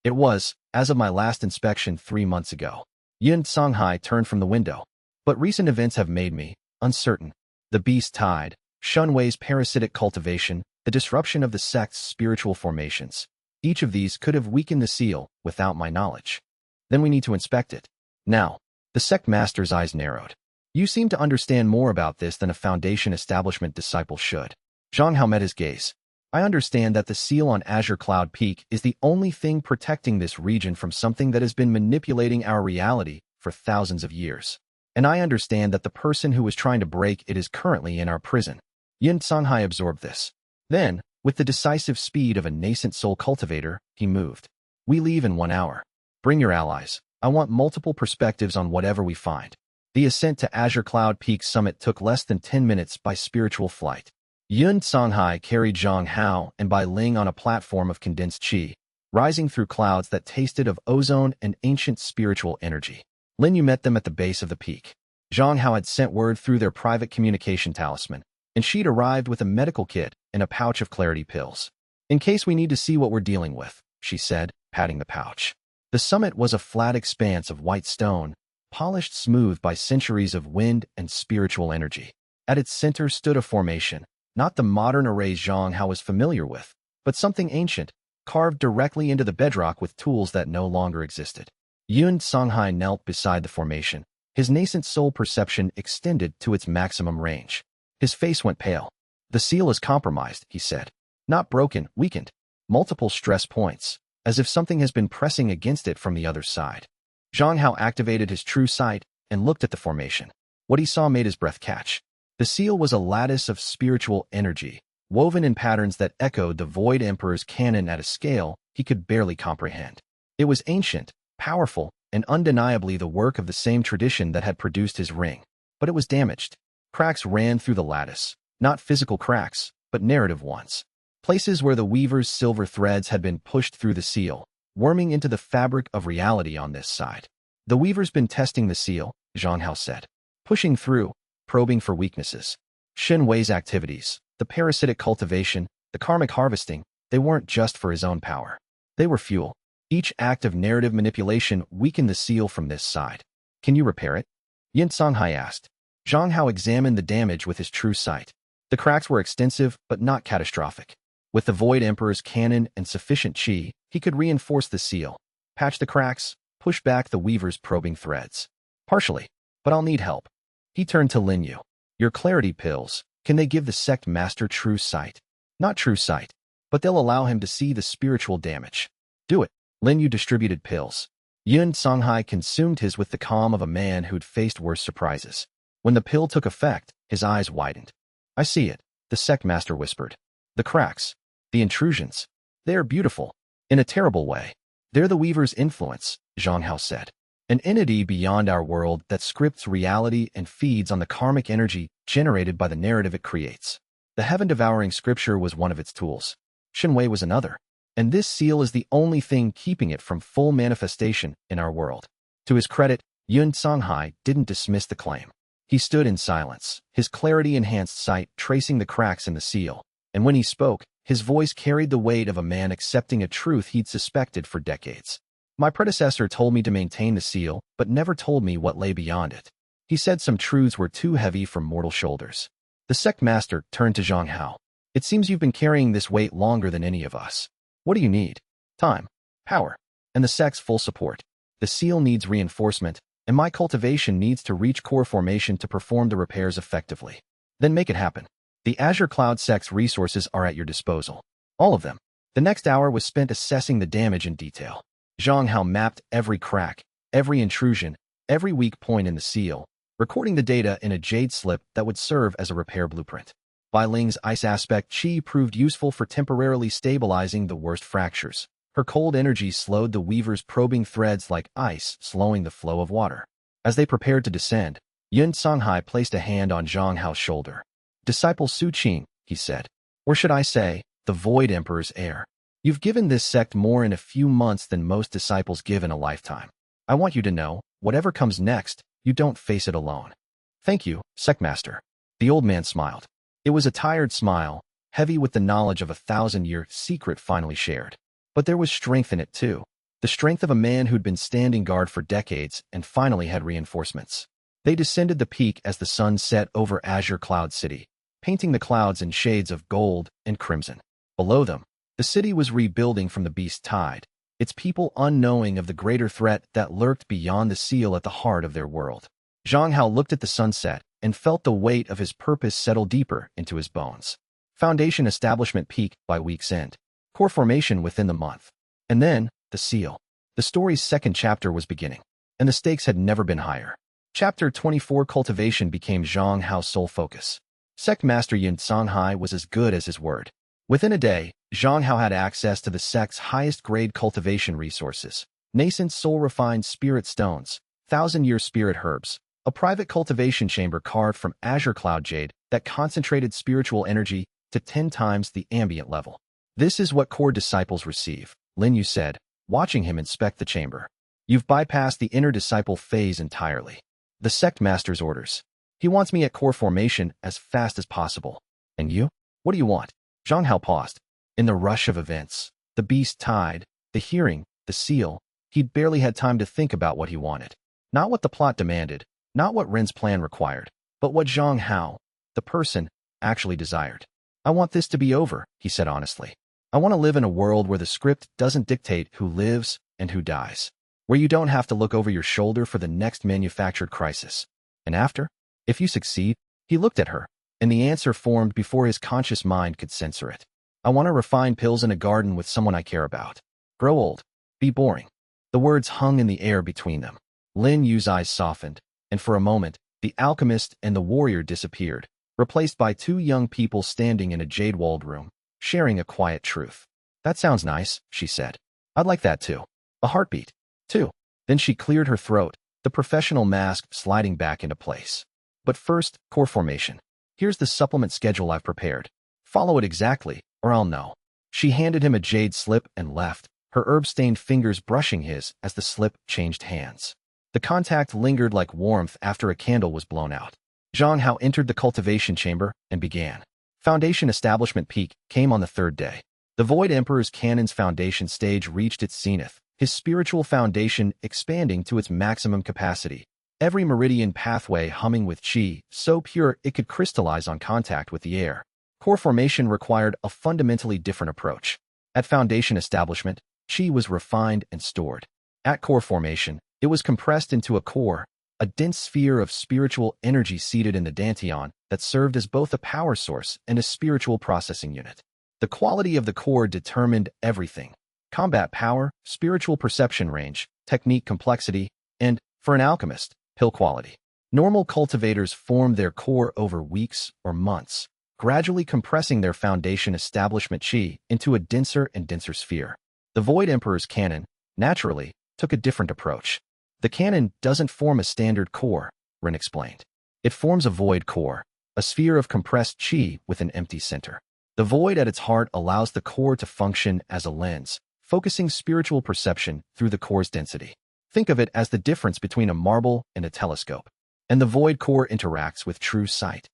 It was, as of my last inspection 3 months ago. Yun Songhai turned from the window. But recent events have made me uncertain. The beast tide, Shunwei's parasitic cultivation, the disruption of the sect's spiritual formations. Each of these could have weakened the seal without my knowledge. Then we need to inspect it. Now, the sect master's eyes narrowed. You seem to understand more about this than a Foundation establishment disciple should. Zhang Hao met his gaze. I understand that the seal on Azure Cloud Peak is the only thing protecting this region from something that has been manipulating our reality for thousands of years. And I understand that the person who was trying to break it is currently in our prison. Yin Songhai absorbed this. Then, with the decisive speed of a nascent soul cultivator, he moved. We leave in 1 hour. Bring your allies. I want multiple perspectives on whatever we find. The ascent to Azure Cloud Peak summit took less than 10 minutes by spiritual flight. Yun Songhai carried Zhang Hao and Bai Ling on a platform of condensed qi, rising through clouds that tasted of ozone and ancient spiritual energy. Lin Yu met them at the base of the peak. Zhang Hao had sent word through their private communication talisman, and she'd arrived with a medical kit and a pouch of clarity pills. In case we need to see what we're dealing with, she said, patting the pouch. The summit was a flat expanse of white stone, polished smooth by centuries of wind and spiritual energy. At its center stood a formation, not the modern array Zhang Hao was familiar with, but something ancient, carved directly into the bedrock with tools that no longer existed. Yun Songhai knelt beside the formation. His nascent soul perception extended to its maximum range. His face went pale. The seal is compromised, he said. Not broken, weakened. Multiple stress points, as if something has been pressing against it from the other side. Zhang Hao activated his true sight and looked at the formation. What he saw made his breath catch. The seal was a lattice of spiritual energy, woven in patterns that echoed the Void Emperor's canon at a scale he could barely comprehend. It was ancient, powerful, and undeniably the work of the same tradition that had produced his ring. But it was damaged. Cracks ran through the lattice, not physical cracks, but narrative ones. Places where the weaver's silver threads had been pushed through the seal, worming into the fabric of reality on this side. The weaver's been testing the seal, Zhang Hao said. Pushing through, probing for weaknesses. Shen Wei's activities, the parasitic cultivation, the karmic harvesting, they weren't just for his own power. They were fuel. Each act of narrative manipulation weakened the seal from this side. Can you repair it? Yin Songhai asked. Zhang Hao examined the damage with his true sight. The cracks were extensive, but not catastrophic. With the Void Emperor's cannon and sufficient qi, he could reinforce the seal, patch the cracks, push back the weaver's probing threads. Partially, but I'll need help. He turned to Lin Yu. Your clarity pills, can they give the sect master true sight? Not true sight, but they'll allow him to see the spiritual damage. Do it. Lin Yu distributed pills. Yun Songhai consumed his with the calm of a man who'd faced worse surprises. When the pill took effect, his eyes widened. I see it, the sect master whispered. The cracks, the intrusions, they're beautiful. In a terrible way. They're the weaver's influence, Zhang Hao said. An entity beyond our world that scripts reality and feeds on the karmic energy generated by the narrative it creates. The heaven-devouring scripture was one of its tools. Shen Wei was another. And this seal is the only thing keeping it from full manifestation in our world. To his credit, Yun Songhai didn't dismiss the claim. He stood in silence, his clarity-enhanced sight tracing the cracks in the seal, and when he spoke, his voice carried the weight of a man accepting a truth he'd suspected for decades. My predecessor told me to maintain the seal, but never told me what lay beyond it. He said some truths were too heavy for mortal shoulders. The sect master turned to Zhang Hao. It seems you've been carrying this weight longer than any of us. What do you need? Time, power, and the sect's full support. The seal needs reinforcement, and my cultivation needs to reach core formation to perform the repairs effectively. Then make it happen. The Azure Cloud Sect's resources are at your disposal. All of them. The next hour was spent assessing the damage in detail. Zhang Hao mapped every crack, every intrusion, every weak point in the seal, recording the data in a jade slip that would serve as a repair blueprint. Bai Ling's ice aspect qi proved useful for temporarily stabilizing the worst fractures. Her cold energy slowed the weaver's probing threads like ice, slowing the flow of water. As they prepared to descend, Yun Songhai placed a hand on Zhang Hao's shoulder. "Disciple Su Qing," he said, "or should I say, the Void Emperor's heir. You've given this sect more in a few months than most disciples give in a lifetime. I want you to know, whatever comes next, you don't face it alone." "Thank you, Sectmaster." The old man smiled. It was a tired smile, heavy with the knowledge of a 1,000-year secret finally shared. But there was strength in it too. The strength of a man who'd been standing guard for decades and finally had reinforcements. They descended the peak as the sun set over Azure Cloud City, painting the clouds in shades of gold and crimson. Below them, the city was rebuilding from the beast tide, its people unknowing of the greater threat that lurked beyond the seal at the heart of their world. Zhang Hao looked at the sunset and felt the weight of his purpose settle deeper into his bones. Foundation establishment peak by week's end. Core formation within the month. And then, the seal. The story's second chapter was beginning, and the stakes had never been higher. Chapter 24 Cultivation became Zhang Hao's sole focus. Sect Master Yun Songhai was as good as his word. Within a day, Zhang Hao had access to the sect's highest-grade cultivation resources, nascent soul-refined spirit stones, 1,000-year spirit herbs, a private cultivation chamber carved from Azure Cloud Jade that concentrated spiritual energy to 10 times the ambient level. "This is what core disciples receive," Lin Yu said, watching him inspect the chamber. "You've bypassed the inner disciple phase entirely. The sect master's orders. He wants me at core formation as fast as possible. And you? What do you want?" Zhang Hao paused. In the rush of events, the beast tide, the hearing, the seal, he'd barely had time to think about what he wanted. Not what the plot demanded, not what Ren's plan required, but what Zhang Hao, the person, actually desired. "I want this to be over," he said honestly. "I want to live in a world where the script doesn't dictate who lives and who dies, where you don't have to look over your shoulder for the next manufactured crisis. And after? If you succeed," he looked at her, and the answer formed before his conscious mind could censor it. "I want to refine pills in a garden with someone I care about. Grow old. Be boring." The words hung in the air between them. Lin Yu's eyes softened, and for a moment, the alchemist and the warrior disappeared, replaced by two young people standing in a jade-walled room, sharing a quiet truth. "That sounds nice," she said. "I'd like that too. A heartbeat, too." Then she cleared her throat, the professional mask sliding back into place. "But first, core formation. Here's the supplement schedule I've prepared. Follow it exactly, or I'll know." She handed him a jade slip and left, her herb-stained fingers brushing his as the slip changed hands. The contact lingered like warmth after a candle was blown out. Zhang Hao entered the cultivation chamber and began. Foundation establishment peak came on the third day. The Void Emperor's cannon's foundation stage reached its zenith, his spiritual foundation expanding to its maximum capacity. Every meridian pathway humming with qi, so pure it could crystallize on contact with the air. Core formation required a fundamentally different approach. At foundation establishment, qi was refined and stored. At core formation, it was compressed into a core, a dense sphere of spiritual energy seated in the dantian that served as both a power source and a spiritual processing unit. The quality of the core determined everything: combat power, spiritual perception range, technique complexity, and, for an alchemist, pill quality. Normal cultivators form their core over weeks or months, gradually compressing their foundation establishment qi into a denser and denser sphere. The Void Emperor's cannon, naturally, took a different approach. "The cannon doesn't form a standard core," Ren explained. "It forms a void core, a sphere of compressed qi with an empty center. The void at its heart allows the core to function as a lens, focusing spiritual perception through the core's density. Think of it as the difference between a marble and a telescope. And the void core interacts with true sight,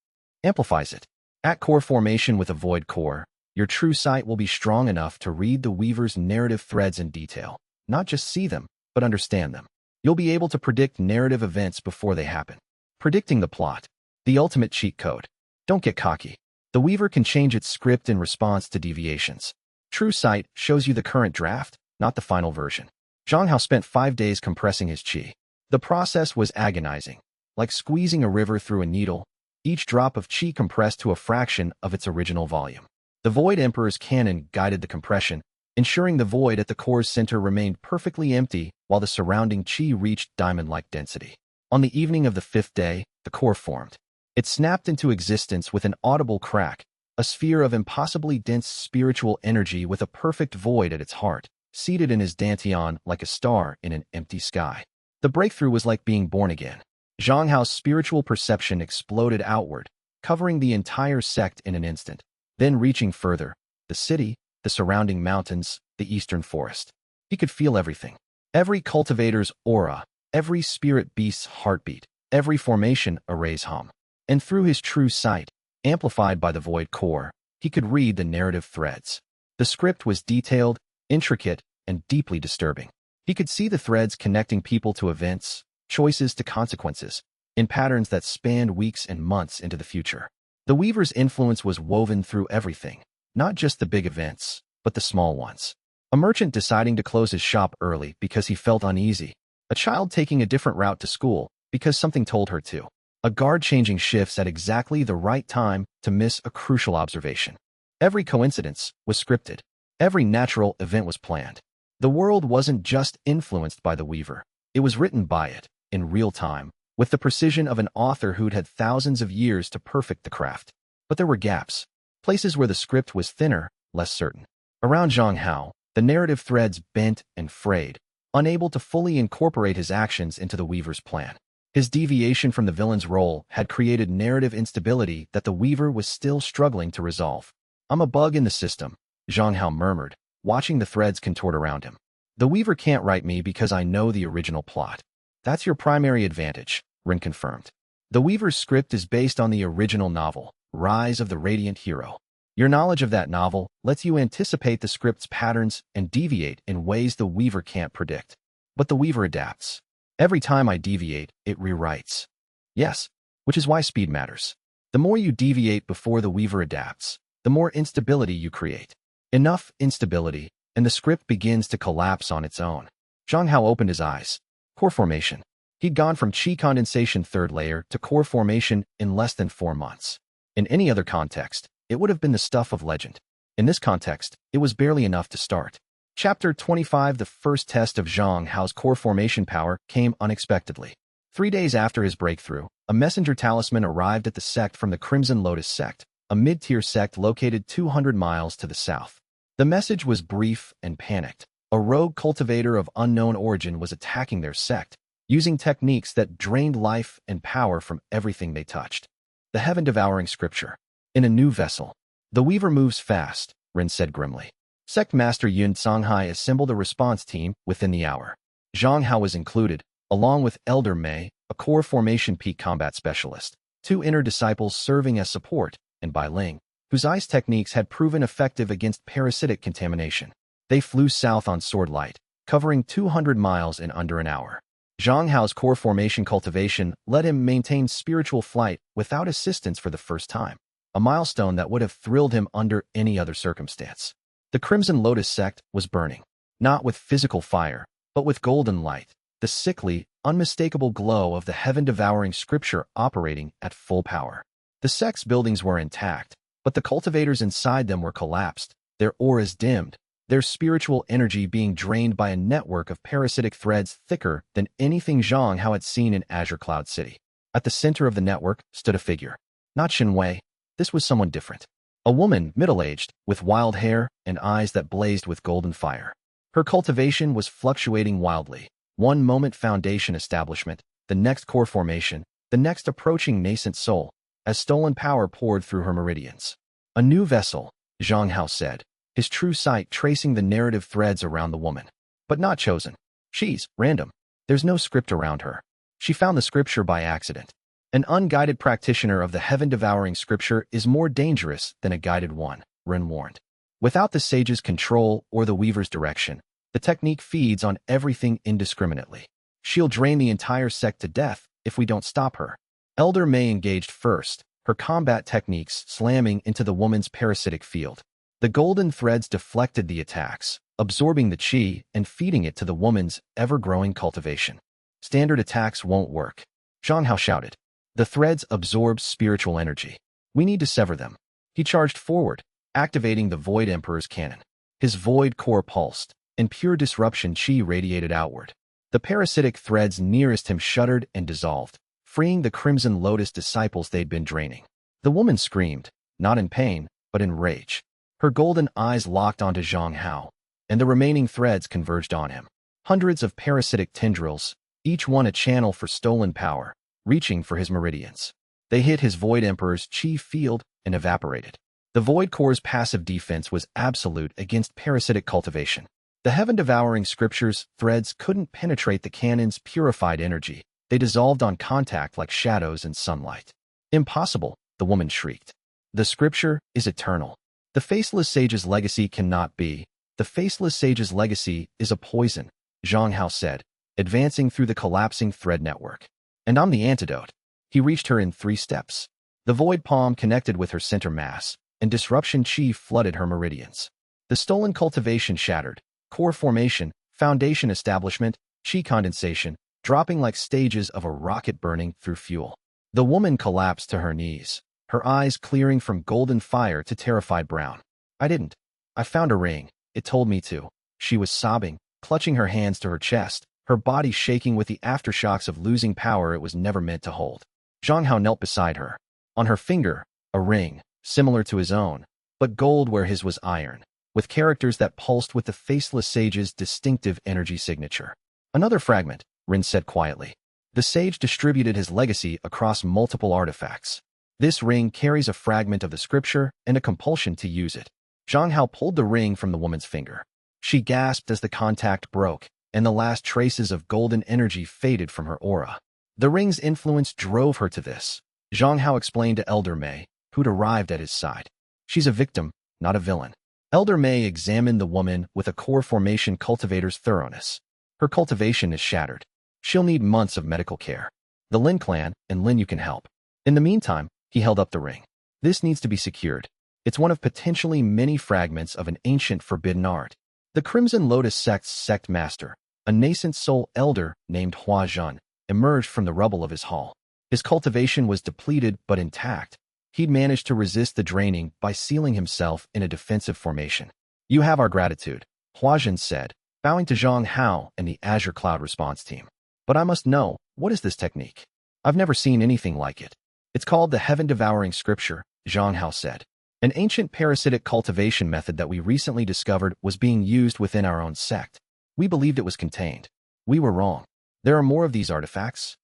amplifies it. At core formation with a void core, your true sight will be strong enough to read the weaver's narrative threads in detail, not just see them, but understand them. You'll be able to predict narrative events before they happen. Predicting the plot, the ultimate cheat code. Don't get cocky. The weaver can change its script in response to deviations. True sight shows you the current draft, not the final version. Zhang Hao spent 5 days compressing his qi. The process was agonizing, like squeezing a river through a needle. each drop of chi compressed to a fraction of its original volume. The Void Emperor's cannon guided the compression, ensuring the void at the core's center remained perfectly empty while the surrounding chi reached diamond-like density. On the evening of the 5th day, the core formed. It snapped into existence with an audible crack, a sphere of impossibly dense spiritual energy with a perfect void at its heart, seated in his dantian like a star in an empty sky. The breakthrough was like being born again. Zhang Hao's spiritual perception exploded outward, covering the entire sect in an instant. Then reaching further, the city, the surrounding mountains, the eastern forest. He could feel everything. Every cultivator's aura, every spirit beast's heartbeat, every formation array's hum. And through his true sight, amplified by the void core, he could read the narrative threads. The script was detailed, intricate, and deeply disturbing. He could see the threads connecting people to events, choices to consequences, in patterns that spanned weeks and months into the future. The Weaver's influence was woven through everything, not just the big events, but the small ones. A merchant deciding to close his shop early because he felt uneasy. A child taking a different route to school because something told her to. A guard changing shifts at exactly the right time to miss a crucial observation. Every coincidence was scripted. Every natural event was planned. The world wasn't just influenced by the Weaver. It was written by it, in real time, with the precision of an author who'd had thousands of years to perfect the craft. But there were gaps, places where the script was thinner, less certain. Around Zhang Hao, the narrative threads bent and frayed, unable to fully incorporate his actions into the Weaver's plan. His deviation from the villain's role had created narrative instability that the Weaver was still struggling to resolve. "I'm a bug in the system," Zhang Hao murmured, watching the threads contort around him. "The Weaver can't write me because I know the original plot." "That's your primary advantage," Rin confirmed. "The Weaver's script is based on the original novel, Rise of the Radiant Hero. Your knowledge of that novel lets you anticipate the script's patterns and deviate in ways the Weaver can't predict. But the Weaver adapts. Every time I deviate, it rewrites." "Yes, which is why speed matters. The more you deviate before the Weaver adapts, the more instability you create. Enough instability, and the script begins to collapse on its own." Zhang Hao opened his eyes. Core formation. He'd gone from chi condensation 3rd layer to core formation in less than 4 months. In any other context, it would have been the stuff of legend. In this context, it was barely enough to start. Chapter 25. The first test of Zhang Hao's core formation power came unexpectedly. 3 days after his breakthrough, a messenger talisman arrived at the sect from the Crimson Lotus sect, a mid-tier sect located 200 miles to the south. The message was brief and panicked. A rogue cultivator of unknown origin was attacking their sect, using techniques that drained life and power from everything they touched. The heaven-devouring scripture. In a new vessel. "The Weaver moves fast," Rin said grimly. Sect Master Yun Songhai assembled a response team within the hour. Zhang Hao was included, along with Elder Mei, a core formation peak combat specialist, 2 inner disciples serving as support, and Bai Ling, whose ice techniques had proven effective against parasitic contamination. They flew south on Sword Light, covering 200 miles in under an hour. Zhang Hao's core formation cultivation let him maintain spiritual flight without assistance for the first time, a milestone that would have thrilled him under any other circumstance. The Crimson Lotus sect was burning, not with physical fire, but with golden light, the sickly, unmistakable glow of the heaven-devouring scripture operating at full power. The sect's buildings were intact, but the cultivators inside them were collapsed, their auras dimmed, their spiritual energy being drained by a network of parasitic threads thicker than anything Zhang Hao had seen in Azure Cloud City. At the center of the network stood a figure. Not Xin Wei. This was someone different. A woman, middle-aged, with wild hair and eyes that blazed with golden fire. Her cultivation was fluctuating wildly. One moment foundation establishment, the next core formation, the next approaching nascent soul, as stolen power poured through her meridians. "A new vessel," Zhang Hao said, his true sight tracing the narrative threads around the woman. "But not chosen. She's random. There's no script around her. She found the scripture by accident. An unguided practitioner of the heaven-devouring scripture is more dangerous than a guided one," Rin warned. "Without the sage's control or the Weaver's direction, the technique feeds on everything indiscriminately. She'll drain the entire sect to death if we don't stop her." Elder Mei engaged first, her combat techniques slamming into the woman's parasitic field. The golden threads deflected the attacks, absorbing the chi and feeding it to the woman's ever-growing cultivation. "Standard attacks won't work," Zhang Hao shouted. The threads absorb spiritual energy. We need to sever them. He charged forward, activating the Void Emperor's cannon. His void core pulsed, and pure disruption chi radiated outward. The parasitic threads nearest him shuddered and dissolved, freeing the Crimson Lotus disciples they'd been draining. The woman screamed, not in pain, but in rage. Her golden eyes locked onto Zhang Hao, and the remaining threads converged on him. Hundreds of parasitic tendrils, each one a channel for stolen power, reaching for his meridians. They hit his Void Emperor's chi field and evaporated. The Void Core's passive defense was absolute against parasitic cultivation. The heaven-devouring scripture's threads couldn't penetrate the cannon's purified energy. They dissolved on contact like shadows in sunlight. Impossible, the woman shrieked. The scripture is eternal. The faceless sage's legacy cannot be. The faceless sage's legacy is a poison, Zhang Hao said, advancing through the collapsing thread network. And I'm the antidote. He reached her in 3 steps. The void palm connected with her center mass, and disruption chi flooded her meridians. The stolen cultivation shattered, core formation, foundation establishment, chi condensation, dropping like stages of a rocket burning through fuel. The woman collapsed to her knees, her eyes clearing from golden fire to terrified brown. I found a ring. It told me to. She was sobbing, clutching her hands to her chest, her body shaking with the aftershocks of losing power it was never meant to hold. Zhang Hao knelt beside her. On her finger, a ring, similar to his own, but gold where his was iron, with characters that pulsed with the faceless sage's distinctive energy signature. Another fragment, Rin said quietly. The sage distributed his legacy across multiple artifacts. This ring carries a fragment of the scripture and a compulsion to use it. Zhang Hao pulled the ring from the woman's finger. She gasped as the contact broke, and the last traces of golden energy faded from her aura. The ring's influence drove her to this. Zhang Hao explained to Elder Mei, who'd arrived at his side. She's a victim, not a villain. Elder Mei examined the woman with a core formation cultivator's thoroughness. Her cultivation is shattered. She'll need months of medical care. The Lin clan and Lin you can help. In the meantime, he held up the ring. This needs to be secured. It's one of potentially many fragments of an ancient forbidden art. The Crimson Lotus sect's sect master, a nascent soul elder named Hua Zhun, emerged from the rubble of his hall. His cultivation was depleted but intact. He'd managed to resist the draining by sealing himself in a defensive formation. You have our gratitude, Hua Zhun said, bowing to Zhang Hao and the Azure Cloud response team. But I must know, what is this technique? I've never seen anything like it. It's called the heaven-devouring scripture, Zhang Hao said. An ancient parasitic cultivation method that we recently discovered was being used within our own sect. We believed it was contained. We were wrong. There are more of these artifacts?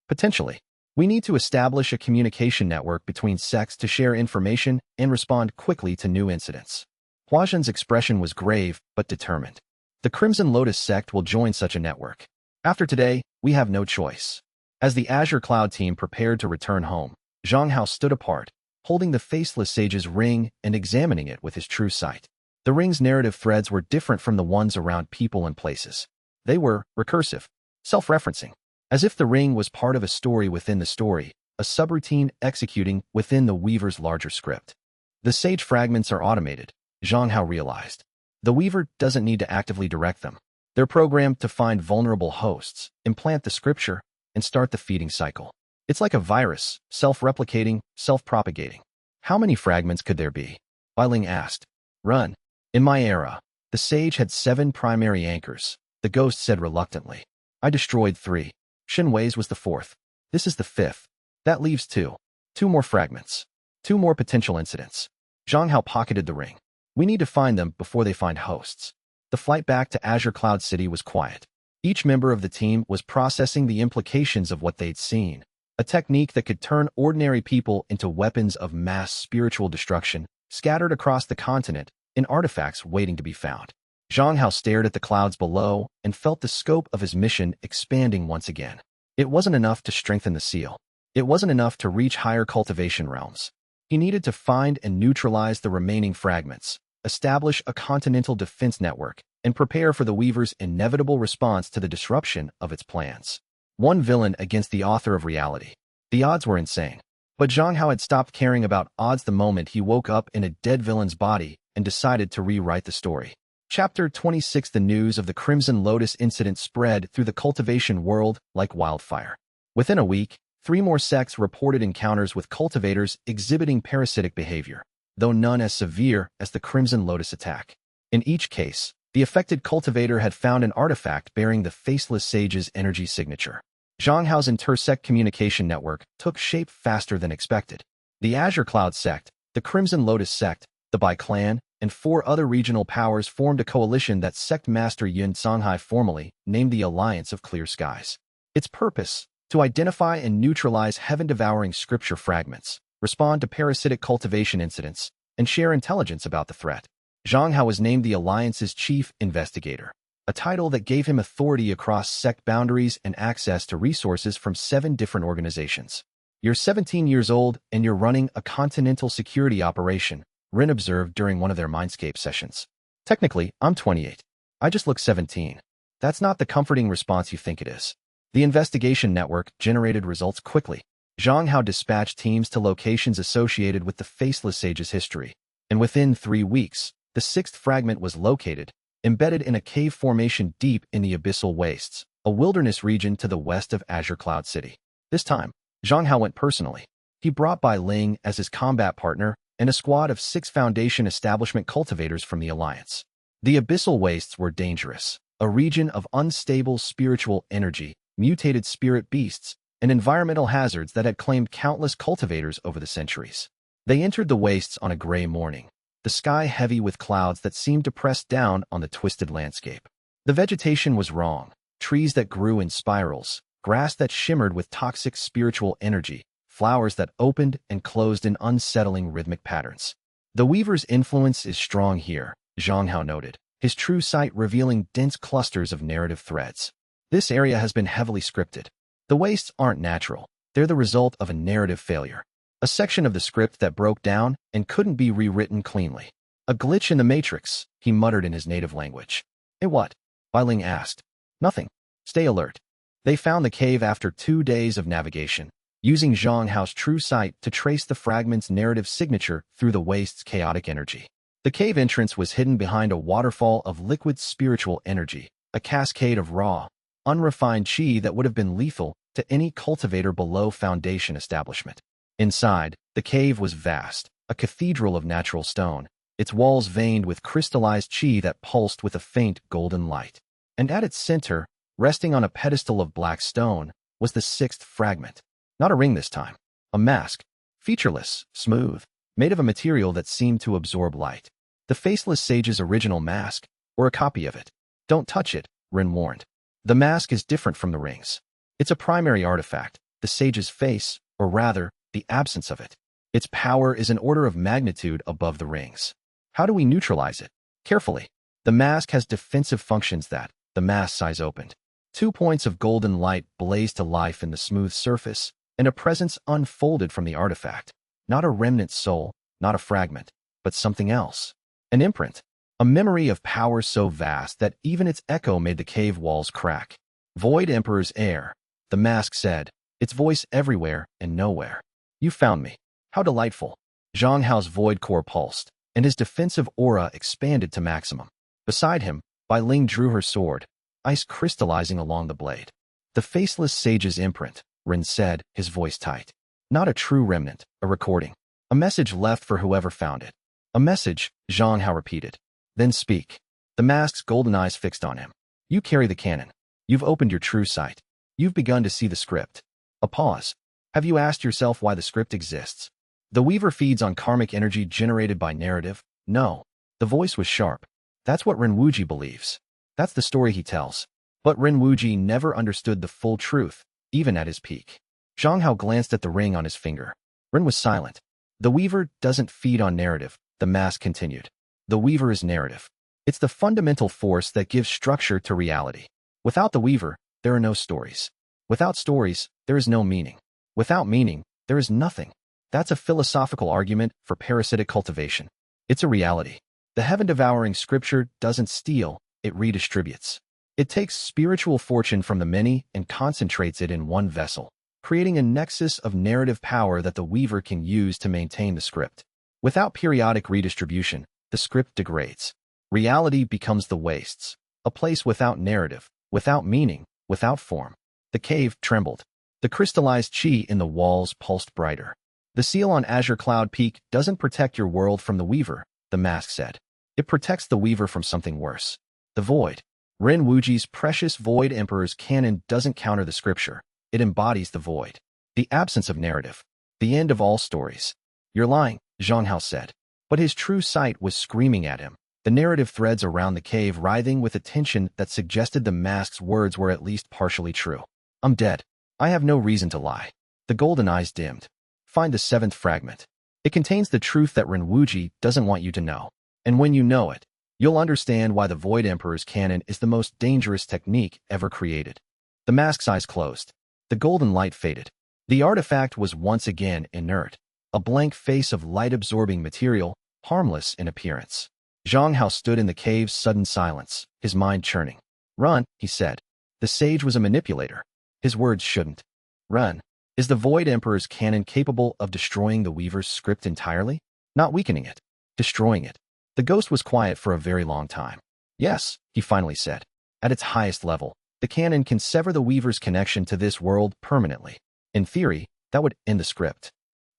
Potentially. We need to establish a communication network between sects to share information and respond quickly to new incidents. Hua Zhun's expression was grave but determined. The Crimson Lotus sect will join such a network. After today, we have no choice. As the Azure Cloud team prepared to return home, Zhang Hao stood apart, holding the faceless sage's ring and examining it with his true sight. The ring's narrative threads were different from the ones around people and places. They were recursive, self-referencing, as if the ring was part of a story within the story, a subroutine executing within the Weaver's larger script. The sage fragments are automated, Zhang Hao realized. The Weaver doesn't need to actively direct them. They're programmed to find vulnerable hosts, implant the scripture, and start the feeding cycle. It's like a virus, self-replicating, self-propagating. How many fragments could there be? Weiling asked. Run. In my era, the sage had 7 primary anchors, the ghost said reluctantly. I destroyed 3. Shinwei's was the 4th. This is the 5th. That leaves 2. 2 more fragments. 2 more potential incidents. Zhang Hao pocketed the ring. We need to find them before they find hosts. The flight back to Azure Cloud City was quiet. Each member of the team was processing the implications of what they'd seen. A technique that could turn ordinary people into weapons of mass spiritual destruction, scattered across the continent in artifacts waiting to be found. Zhang Hao stared at the clouds below and felt the scope of his mission expanding once again. It wasn't enough to strengthen the seal. It wasn't enough to reach higher cultivation realms. He needed to find and neutralize the remaining fragments, establish a continental defense network, and prepare for the Weaver's inevitable response to the disruption of its plans. One villain against the author of reality. The odds were insane. But Zhang Hao had stopped caring about odds the moment he woke up in a dead villain's body and decided to rewrite the story. Chapter 26. The news of the Crimson Lotus incident spread through the cultivation world like wildfire. Within a week, 3 more sects reported encounters with cultivators exhibiting parasitic behavior, though none as severe as the Crimson Lotus attack. In each case, the affected cultivator had found an artifact bearing the Faceless Sage's energy signature. Zhang Hao's intersect communication network took shape faster than expected. The Azure Cloud sect, the Crimson Lotus sect, the Bai clan, and 4 other regional powers formed a coalition that sect master Yun Songhai formally named the Alliance of Clear Skies. Its purpose: to identify and neutralize heaven-devouring scripture fragments, respond to parasitic cultivation incidents, and share intelligence about the threat. Zhang Hao was named the Alliance's chief investigator, a title that gave him authority across sect boundaries and access to resources from 7 different organizations. "You're 17 years old and you're running a continental security operation," Rin observed during one of their Mindscape sessions. "Technically, I'm 28. I just look 17. That's not the comforting response you think it is." The investigation network generated results quickly. Zhang Hao dispatched teams to locations associated with the Faceless Sage's history, and within 3 weeks, the 6th fragment was located, embedded in a cave formation deep in the Abyssal Wastes, a wilderness region to the west of Azure Cloud City. This time, Zhang Hao went personally. He brought Bai Ling as his combat partner and a squad of 6 Foundation establishment cultivators from the Alliance. The Abyssal Wastes were dangerous, a region of unstable spiritual energy, mutated spirit beasts, and environmental hazards that had claimed countless cultivators over the centuries. They entered the wastes on a gray morning, the sky heavy with clouds that seemed to press down on the twisted landscape. The vegetation was wrong: trees that grew in spirals, grass that shimmered with toxic spiritual energy, flowers that opened and closed in unsettling rhythmic patterns. "The Weaver's influence is strong here," Zhang Hao noted, his true sight revealing dense clusters of narrative threads. "This area has been heavily scripted. The wastes aren't natural. They're the result of a narrative failure. A section of the script that broke down and couldn't be rewritten cleanly. A glitch in the matrix," he muttered in his native language. "Eh, what?" Bai Ling asked. "Nothing. Stay alert." They found the cave after 2 days of navigation, using Zhang Hao's true sight to trace the fragment's narrative signature through the waste's chaotic energy. The cave entrance was hidden behind a waterfall of liquid spiritual energy, a cascade of raw, unrefined chi that would have been lethal to any cultivator below Foundation establishment. Inside, the cave was vast, a cathedral of natural stone, its walls veined with crystallized chi that pulsed with a faint golden light. And at its center, resting on a pedestal of black stone, was the 6th fragment. Not a ring this time. A mask, featureless, smooth, made of a material that seemed to absorb light. The Faceless Sage's original mask, or a copy of it. "Don't touch it," Rin warned. "The mask is different from the rings. It's a primary artifact, the Sage's face, or rather, the absence of it. Its power is an order of magnitude above the rings. How do we neutralize it? Carefully. The mask has defensive functions that, the mask size opened. 2 points of golden light blazed to life in the smooth surface, and a presence unfolded from the artifact. Not a remnant soul, not a fragment, but something else. An imprint. A memory of power so vast that even its echo made the cave walls crack. Void Emperor's heir, the mask said, its voice everywhere and nowhere. "You found me. How delightful." Zhang Hao's void core pulsed, and his defensive aura expanded to maximum. Beside him, Bai Ling drew her sword, ice crystallizing along the blade. "The Faceless Sage's imprint," Rin said, his voice tight. "Not a true remnant, a recording. A message left for whoever found it." "A message," Zhang Hao repeated. "Then speak." The mask's golden eyes fixed on him. "You carry the canon. You've opened your true sight. You've begun to see the script." A pause. "Have you asked yourself why the script exists? The Weaver feeds on karmic energy generated by narrative?" "No." The voice was sharp. "That's what Ren Wuji believes. That's the story he tells." But Ren Wuji never understood the full truth, even at his peak. Zhang Hao glanced at the ring on his finger. Ren was silent. "The Weaver doesn't feed on narrative," the mask continued. "The Weaver is narrative. It's the fundamental force that gives structure to reality. Without the Weaver, there are no stories. Without stories, there is no meaning. Without meaning, there is nothing." That's a philosophical argument for parasitic cultivation. It's a reality. The heaven-devouring scripture doesn't steal, it redistributes. It takes spiritual fortune from the many and concentrates it in one vessel, creating a nexus of narrative power that the Weaver can use to maintain the script. Without periodic redistribution, the script degrades. Reality becomes the wastes, a place without narrative, without meaning, without form. The cave trembled. The crystallized chi in the walls pulsed brighter. The seal on Azure Cloud Peak doesn't protect your world from the Weaver, the mask said. It protects the Weaver from something worse. The Void. Ren Wuji's precious Void Emperor's canon doesn't counter the scripture. It embodies the void. The absence of narrative. The end of all stories. You're lying, Zhang Hao said. But his true sight was screaming at him. The narrative threads around the cave writhing with a tension that suggested the mask's words were at least partially true. I'm dead. I have no reason to lie. The golden eyes dimmed. Find the seventh fragment. It contains the truth that Ren Wuji doesn't want you to know. And when you know it, you'll understand why the Void Emperor's canon is the most dangerous technique ever created. The mask's eyes closed. The golden light faded. The artifact was once again inert, a blank face of light-absorbing material, harmless in appearance. Zhang Hao stood in the cave's sudden silence, his mind churning. Run, he said. The sage was a manipulator. His words shouldn't. Run. Is the Void Emperor's canon capable of destroying the Weaver's script entirely? Not weakening it. Destroying it. The ghost was quiet for a very long time. Yes, he finally said. At its highest level, the canon can sever the Weaver's connection to this world permanently. In theory, that would end the script.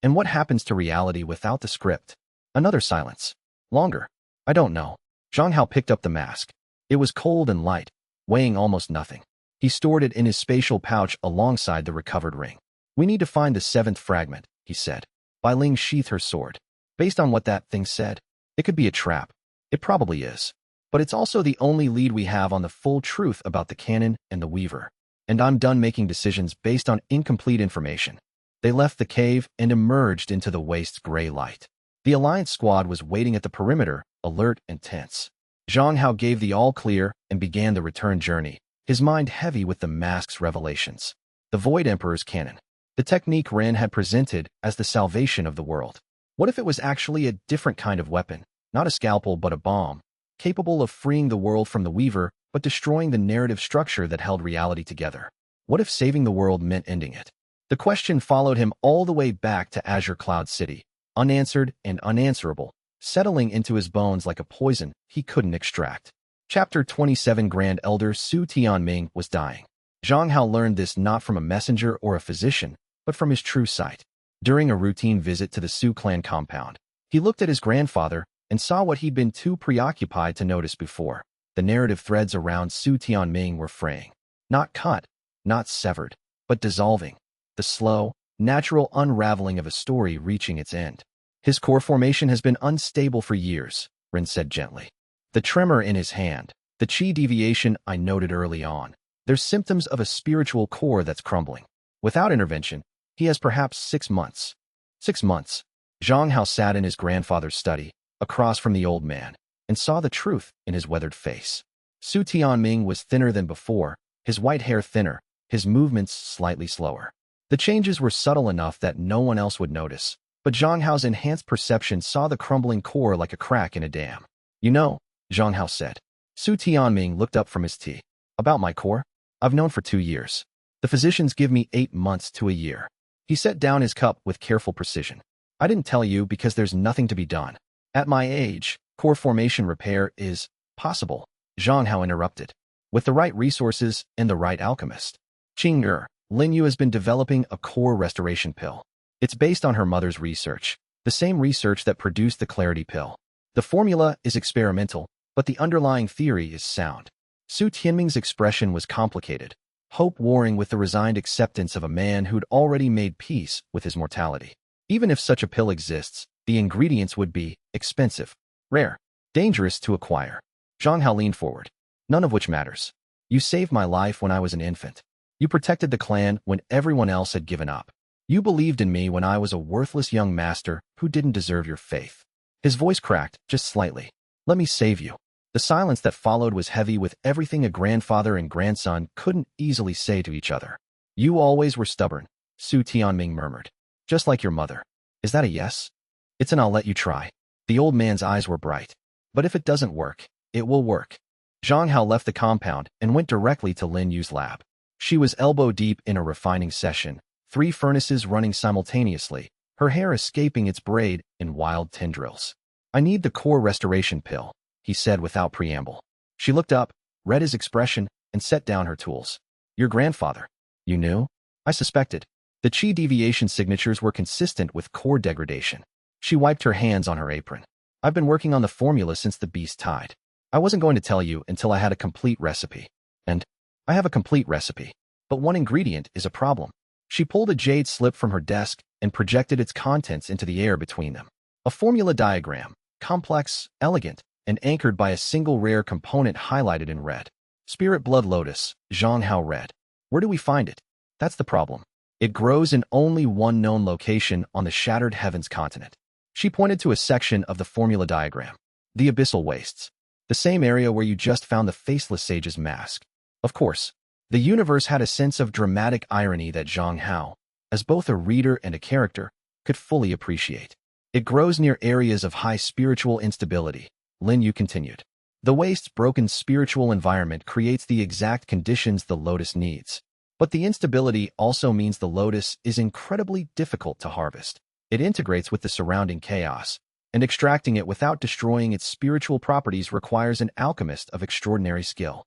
And what happens to reality without the script? Another silence. Longer. I don't know. Zhang Hao picked up the mask. It was cold and light, weighing almost nothing. He stored it in his spatial pouch alongside the recovered ring. We need to find the seventh fragment, he said. Bai Ling sheathed her sword. Based on what that thing said, it could be a trap. It probably is. But it's also the only lead we have on the full truth about the canon and the Weaver. And I'm done making decisions based on incomplete information. They left the cave and emerged into the waste's gray light. The Alliance squad was waiting at the perimeter, alert and tense. Zhang Hao gave the all-clear and began the return journey, his mind heavy with the mask's revelations. The Void Emperor's canon. The technique Ren had presented as the salvation of the world. What if it was actually a different kind of weapon, not a scalpel but a bomb, capable of freeing the world from the Weaver but destroying the narrative structure that held reality together? What if saving the world meant ending it? The question followed him all the way back to Azure Cloud City, unanswered and unanswerable, settling into his bones like a poison he couldn't extract. Chapter 27. Grand Elder Su Tianming was dying. Zhang Hao learned this not from a messenger or a physician, but from his true sight. During a routine visit to the Su clan compound, he looked at his grandfather and saw what he'd been too preoccupied to notice before. The narrative threads around Su Tianming were fraying. Not cut, not severed, but dissolving. The slow, natural unraveling of a story reaching its end. His core formation has been unstable for years, Ren said gently. The tremor in his hand, the chi deviation I noted early on. There's symptoms of a spiritual core that's crumbling. Without intervention, he has perhaps 6 months. 6 months. Zhang Hao sat in his grandfather's study, across from the old man, and saw the truth in his weathered face. Su Tianming was thinner than before, his white hair thinner, his movements slightly slower. The changes were subtle enough that no one else would notice, but Zhang Hao's enhanced perception saw the crumbling core like a crack in a dam. You know, Zhang Hao said. Su Tianming looked up from his tea. About my core? I've known for 2 years. The physicians give me 8 months to a year. He set down his cup with careful precision. I didn't tell you because there's nothing to be done. At my age, core formation repair is possible, Zhang Hao interrupted. With the right resources and the right alchemist. Lin Yu has been developing a core restoration pill. It's based on her mother's research, the same research that produced the Clarity pill. The formula is experimental, but the underlying theory is sound. Su Tianming's expression was complicated, hope warring with the resigned acceptance of a man who'd already made peace with his mortality. Even if such a pill exists, the ingredients would be expensive, rare, dangerous to acquire. Zhang Hao leaned forward. None of which matters. You saved my life when I was an infant. You protected the clan when everyone else had given up. You believed in me when I was a worthless young master who didn't deserve your faith. His voice cracked, just slightly. Let me save you. The silence that followed was heavy with everything a grandfather and grandson couldn't easily say to each other. You always were stubborn, Su Tianming murmured. Just like your mother. Is that a yes? It's an I'll let you try. The old man's eyes were bright. But if it doesn't work, it will work. Zhang Hao left the compound and went directly to Lin Yu's lab. She was elbow-deep in a refining session, 3 furnaces running simultaneously, her hair escaping its braid in wild tendrils. I need the core restoration pill, he said without preamble. She looked up, read his expression, and set down her tools. Your grandfather. You knew? I suspected. The chi deviation signatures were consistent with core degradation. She wiped her hands on her apron. I've been working on the formula since the beast tied. I wasn't going to tell you until I had a complete recipe. And I have a complete recipe. But one ingredient is a problem. She pulled a jade slip from her desk and projected its contents into the air between them. A formula diagram, complex, elegant, and anchored by a single rare component highlighted in red. Spirit Blood Lotus, Zhonghao Red. Where do we find it? That's the problem. It grows in only one known location on the Shattered Heavens continent. She pointed to a section of the formula diagram. The Abyssal Wastes. The same area where you just found the Faceless Sage's mask. Of course, the universe had a sense of dramatic irony that Zhonghao, as both a reader and a character, could fully appreciate. It grows near areas of high spiritual instability, Lin Yu continued. The Waste's broken spiritual environment creates the exact conditions the lotus needs. But the instability also means the lotus is incredibly difficult to harvest. It integrates with the surrounding chaos, and extracting it without destroying its spiritual properties requires an alchemist of extraordinary skill.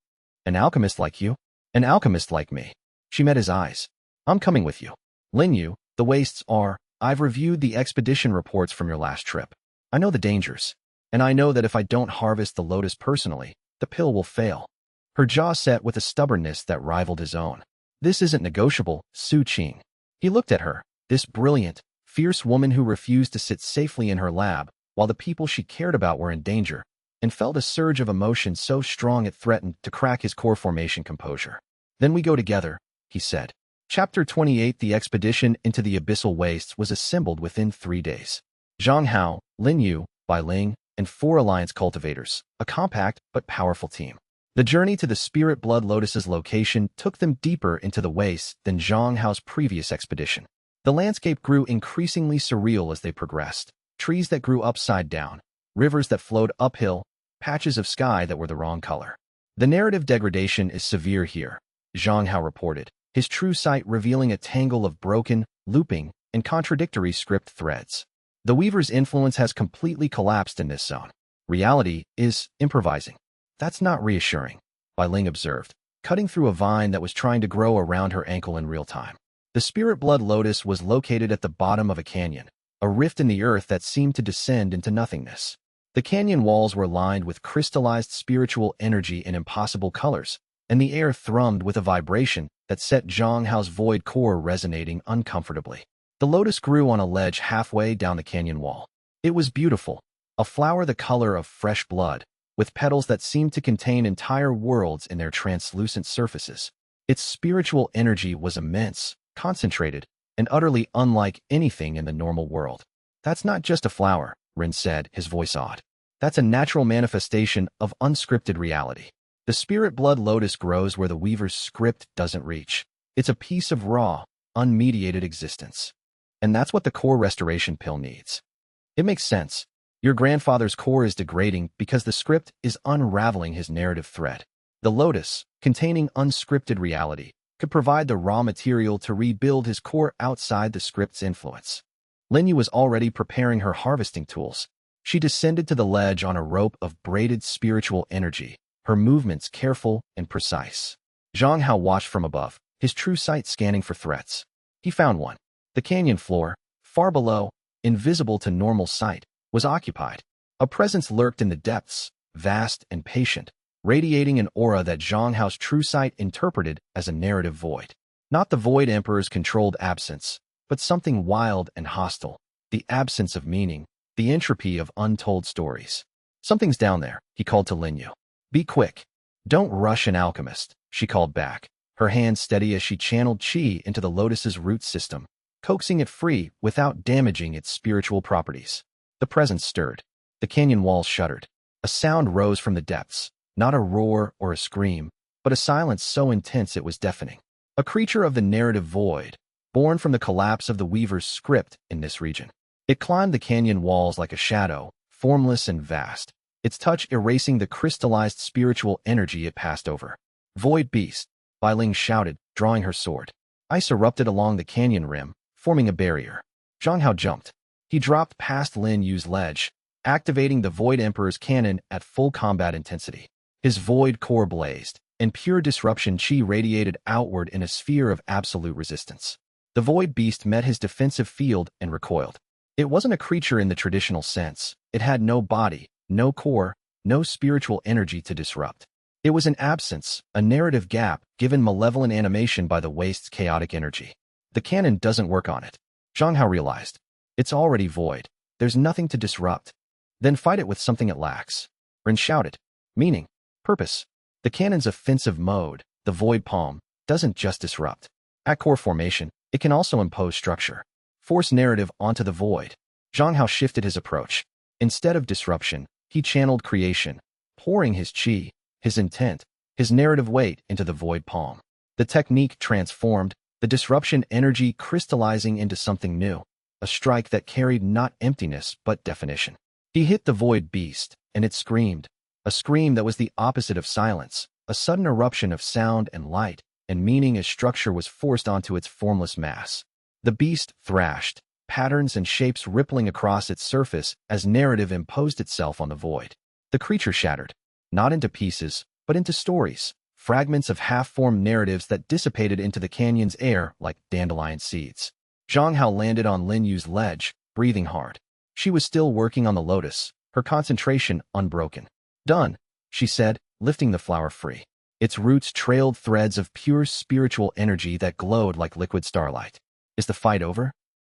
An alchemist like you? An alchemist like me. She met his eyes. I'm coming with you. Lin Yu, the wastes are. I've reviewed the expedition reports from your last trip. I know the dangers, and I know that if I don't harvest the lotus personally, the pill will fail. Her jaw set with a stubbornness that rivaled his own. This isn't negotiable, Su Qing. He looked at her, this brilliant, fierce woman who refused to sit safely in her lab while the people she cared about were in danger, and felt a surge of emotion so strong it threatened to crack his core formation composure. Then we go together, he said. Chapter 28. The expedition into the Abyssal Wastes was assembled within 3 days. Zhonghao, Lin Yu, Bai Ling, and 4 Alliance cultivators, a compact but powerful team. The journey to the Spirit Blood Lotus's location took them deeper into the wastes than Zhonghao's previous expedition. The landscape grew increasingly surreal as they progressed. Trees that grew upside down, rivers that flowed uphill, patches of sky that were the wrong color. The narrative degradation is severe here, Zhonghao reported, his true sight revealing a tangle of broken, looping, and contradictory script threads. The Weaver's influence has completely collapsed in this zone. Reality is improvising. That's not reassuring, Bai Ling observed, cutting through a vine that was trying to grow around her ankle in real time. The Spirit Blood Lotus was located at the bottom of a canyon, a rift in the earth that seemed to descend into nothingness. The canyon walls were lined with crystallized spiritual energy in impossible colors, and the air thrummed with a vibration that set Zhonghao's void core resonating uncomfortably. The lotus grew on a ledge halfway down the canyon wall. It was beautiful, a flower the color of fresh blood, with petals that seemed to contain entire worlds in their translucent surfaces. Its spiritual energy was immense, concentrated, and utterly unlike anything in the normal world. That's not just a flower, Rin said, his voice awed. That's a natural manifestation of unscripted reality. The Spirit Blood Lotus grows where the Weaver's script doesn't reach. It's a piece of raw, unmediated existence. And that's what the core restoration pill needs. It makes sense. Your grandfather's core is degrading because the script is unraveling his narrative thread. The lotus, containing unscripted reality, could provide the raw material to rebuild his core outside the script's influence. Lin Yu was already preparing her harvesting tools. She descended to the ledge on a rope of braided spiritual energy, her movements careful and precise. Zhonghao watched from above, his true sight scanning for threats. He found one. The canyon floor, far below, invisible to normal sight, was occupied. A presence lurked in the depths, vast and patient, radiating an aura that Zhonghao's true sight interpreted as a narrative void. Not the Void Emperor's controlled absence, but something wild and hostile, the absence of meaning, the entropy of untold stories. Something's down there, he called to Lin Yu. Be quick. Don't rush an alchemist, she called back, her hand steady as she channeled qi into the lotus's root system, coaxing it free without damaging its spiritual properties. The presence stirred. The canyon walls shuddered. A sound rose from the depths, not a roar or a scream, but a silence so intense it was deafening. A creature of the narrative void, born from the collapse of the Weaver's script in this region. It climbed the canyon walls like a shadow, formless and vast, its touch erasing the crystallized spiritual energy it passed over. Void beast, Bai Ling shouted, drawing her sword. Ice erupted along the canyon rim, forming a barrier. Zhonghao jumped. He dropped past Lin Yu's ledge, activating the Void Emperor's cannon at full combat intensity. His void core blazed, and pure disruption chi radiated outward in a sphere of absolute resistance. The void beast met his defensive field and recoiled. It wasn't a creature in the traditional sense. It had no body, no core, no spiritual energy to disrupt. It was an absence, a narrative gap, given malevolent animation by the waste's chaotic energy. The canon doesn't work on it. Zhang Hao realized. It's already void. There's nothing to disrupt. Then fight it with something it lacks. Rin shouted. Meaning, purpose. The canon's offensive mode, the void palm, doesn't just disrupt. At core formation, it can also impose structure. Force narrative onto the void. Zhang Hao shifted his approach. Instead of disruption, he channeled creation, pouring his chi, his intent, his narrative weight into the void palm. The technique transformed, the disruption energy crystallizing into something new, a strike that carried not emptiness but definition. He hit the void beast, and it screamed, a scream that was the opposite of silence, a sudden eruption of sound and light, and meaning as structure was forced onto its formless mass. The beast thrashed, patterns and shapes rippling across its surface as narrative imposed itself on the void. The creature shattered, not into pieces, but into stories, fragments of half-formed narratives that dissipated into the canyon's air like dandelion seeds. Zhang Hao landed on Lin Yu's ledge, breathing hard. She was still working on the lotus, her concentration unbroken. Done, she said, lifting the flower free. Its roots trailed threads of pure spiritual energy that glowed like liquid starlight. Is the fight over?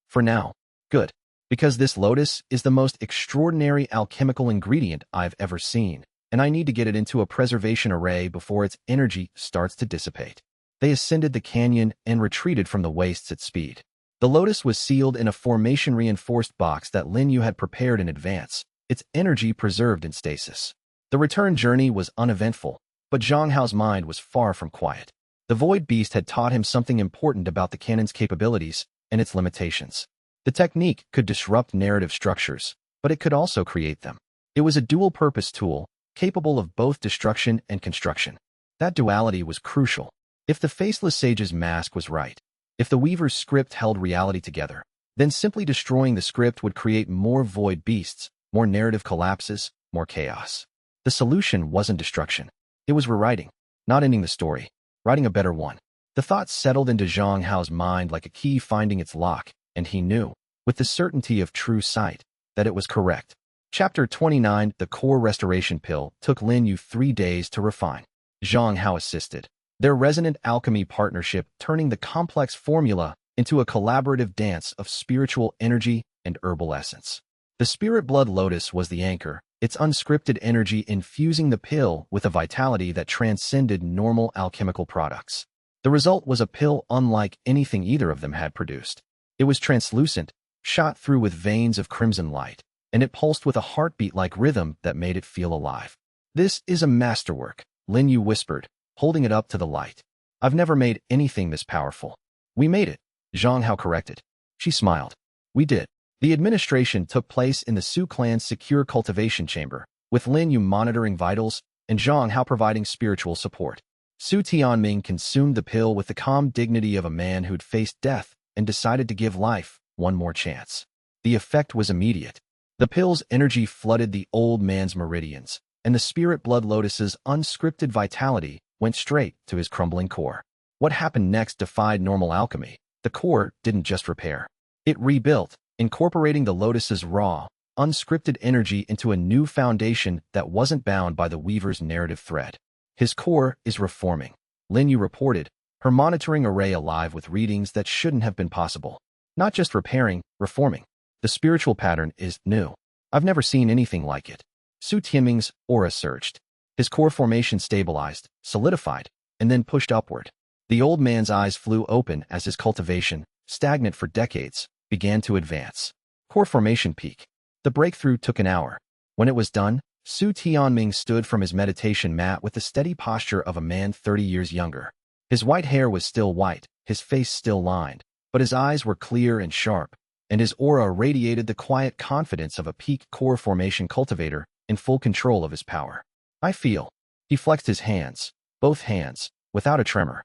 For now. Good. Because this lotus is the most extraordinary alchemical ingredient I've ever seen, and I need to get it into a preservation array before its energy starts to dissipate. They ascended the canyon and retreated from the wastes at speed. The lotus was sealed in a formation-reinforced box that Lin Yu had prepared in advance, its energy preserved in stasis. The return journey was uneventful, but Zhang Hao's mind was far from quiet. The void beast had taught him something important about the canon's capabilities and its limitations. The technique could disrupt narrative structures, but it could also create them. It was a dual-purpose tool, capable of both destruction and construction. That duality was crucial. If the faceless sage's mask was right, if the weaver's script held reality together, then simply destroying the script would create more void beasts, more narrative collapses, more chaos. The solution wasn't destruction. It was rewriting, not ending the story, writing a better one. The thought settled into Zhang Hao's mind like a key finding its lock, and he knew, with the certainty of true sight, that it was correct. Chapter 29, The Core Restoration Pill, took Lin Yu 3 days to refine. Zhang Hao assisted. Their resonant alchemy partnership turning the complex formula into a collaborative dance of spiritual energy and herbal essence. The spirit blood lotus was the anchor, its unscripted energy infusing the pill with a vitality that transcended normal alchemical products. The result was a pill unlike anything either of them had produced. It was translucent, shot through with veins of crimson light, and it pulsed with a heartbeat-like rhythm that made it feel alive. This is a masterwork, Lin Yu whispered, holding it up to the light. I've never made anything this powerful. We made it, Zhang Hao corrected. She smiled. We did. The administration took place in the Su clan's secure cultivation chamber, with Lin Yu monitoring vitals and Zhang Hao providing spiritual support. Su Tianming consumed the pill with the calm dignity of a man who'd faced death and decided to give life one more chance. The effect was immediate. The pill's energy flooded the old man's meridians, and the spirit blood lotus's unscripted vitality went straight to his crumbling core. What happened next defied normal alchemy. The core didn't just repair. It rebuilt, incorporating the lotus's raw, unscripted energy into a new foundation that wasn't bound by the weaver's narrative thread. His core is reforming, Lin Yu reported, her monitoring array alive with readings that shouldn't have been possible. Not just repairing, reforming. The spiritual pattern is new. I've never seen anything like it. Su Tianming's aura surged. His core formation stabilized, solidified, and then pushed upward. The old man's eyes flew open as his cultivation, stagnant for decades, began to advance. Core formation peak. The breakthrough took an hour. When it was done, Su Tianming stood from his meditation mat with the steady posture of a man 30 years younger. His white hair was still white, his face still lined, but his eyes were clear and sharp, and his aura radiated the quiet confidence of a peak core formation cultivator in full control of his power. I feel. He flexed his hands, both hands, without a tremor.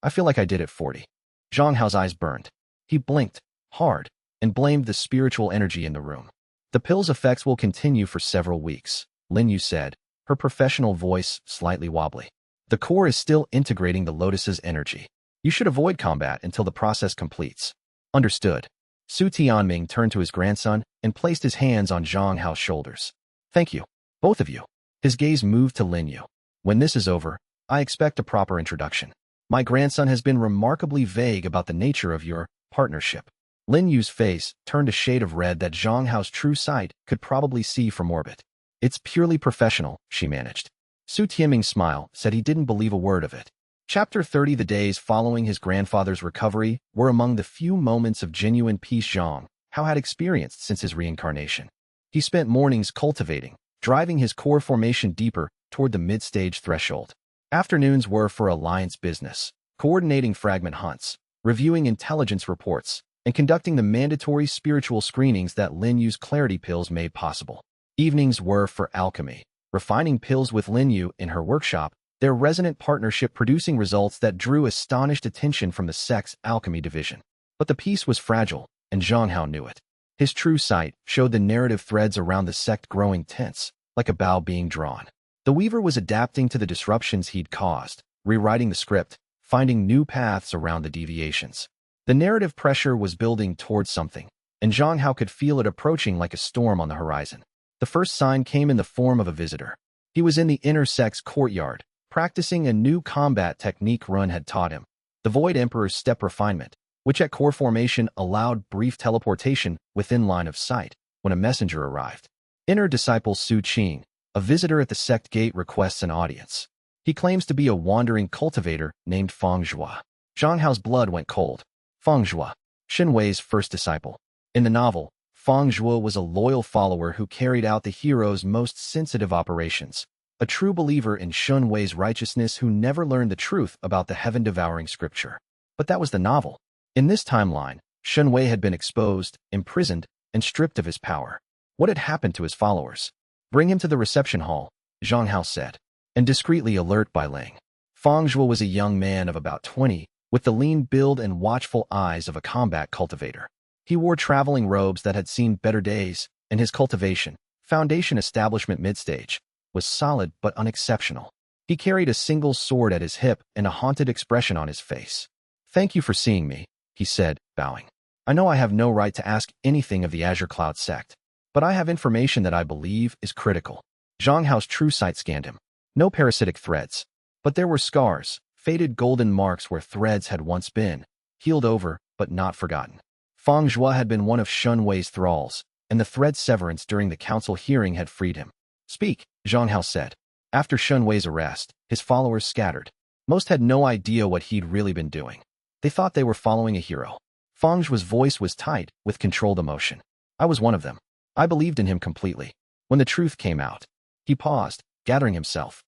I feel like I did at 40. Zhang Hao's eyes burned. He blinked, hard, and blamed the spiritual energy in the room. The pill's effects will continue for several weeks, Lin Yu said, her professional voice slightly wobbly. The core is still integrating the lotus's energy. You should avoid combat until the process completes. You should avoid combat until the process completes. Understood. Su Tianming turned to his grandson and placed his hands on Zhang Hao's shoulders. Thank you, both of you. His gaze moved to Lin Yu. When this is over, I expect a proper introduction. My grandson has been remarkably vague about the nature of your partnership. Lin Yu's face turned a shade of red that Zhang Hao's true sight could probably see from orbit. It's purely professional, she managed. Su Tianming's smile said he didn't believe a word of it. Chapter 30. The days following his grandfather's recovery were among the few moments of genuine peace Zhang Hao had experienced since his reincarnation. He spent mornings cultivating, driving his core formation deeper toward the mid-stage threshold. Afternoons were for alliance business, coordinating fragment hunts, reviewing intelligence reports, and conducting the mandatory spiritual screenings that Lin Yu's clarity pills made possible. Evenings were for alchemy, refining pills with Lin Yu in her workshop, their resonant partnership producing results that drew astonished attention from the sect's alchemy division. But the peace was fragile, and Zhang Hao knew it. His true sight showed the narrative threads around the sect growing tense, like a bow being drawn. The Weaver was adapting to the disruptions he'd caused, rewriting the script, finding new paths around the deviations. The narrative pressure was building towards something, and Zhang Hao could feel it approaching like a storm on the horizon. The first sign came in the form of a visitor. He was in the inner sect's courtyard, practicing a new combat technique Run had taught him, the Void Emperor's step refinement, which at core formation allowed brief teleportation within line of sight when a messenger arrived. Inner disciple Su Qing, a visitor at the sect gate, requests an audience. He claims to be a wandering cultivator named Feng Zhua. Zhang Hao's blood went cold. Feng Zhua, Shen Wei's first disciple. In the novel, Feng Zhua was a loyal follower who carried out the hero's most sensitive operations, a true believer in Shen Wei's righteousness who never learned the truth about the heaven-devouring scripture. But that was the novel. In this timeline, Shen Wei had been exposed, imprisoned, and stripped of his power. What had happened to his followers? Bring him to the reception hall, Zhang Hao said, and discreetly alert Bai Ling. Feng Zhua was a young man of about 20, with the lean build and watchful eyes of a combat cultivator. He wore traveling robes that had seen better days, and his cultivation, foundation establishment midstage, was solid but unexceptional. He carried a single sword at his hip and a haunted expression on his face. Thank you for seeing me, he said, bowing. I know I have no right to ask anything of the Azure Cloud sect, but I have information that I believe is critical. Zhang Hao's true sight scanned him. No parasitic threads, but there were scars, faded golden marks where threads had once been, healed over but not forgotten. Feng Zhua had been one of Shen Wei's thralls, and the thread severance during the council hearing had freed him. Speak, Zhang Hao said. After Shen Wei's arrest, his followers scattered. Most had no idea what he'd really been doing. They thought they were following a hero. Feng Zhua's voice was tight, with controlled emotion. I was one of them. I believed in him completely. When the truth came out, he paused, gathering himself.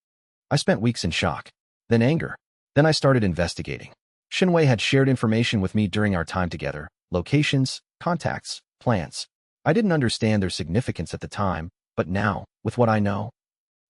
I spent weeks in shock, then anger. Then I started investigating. Shen Wei had shared information with me during our time together, locations, contacts, plans. I didn't understand their significance at the time, but now, with what I know,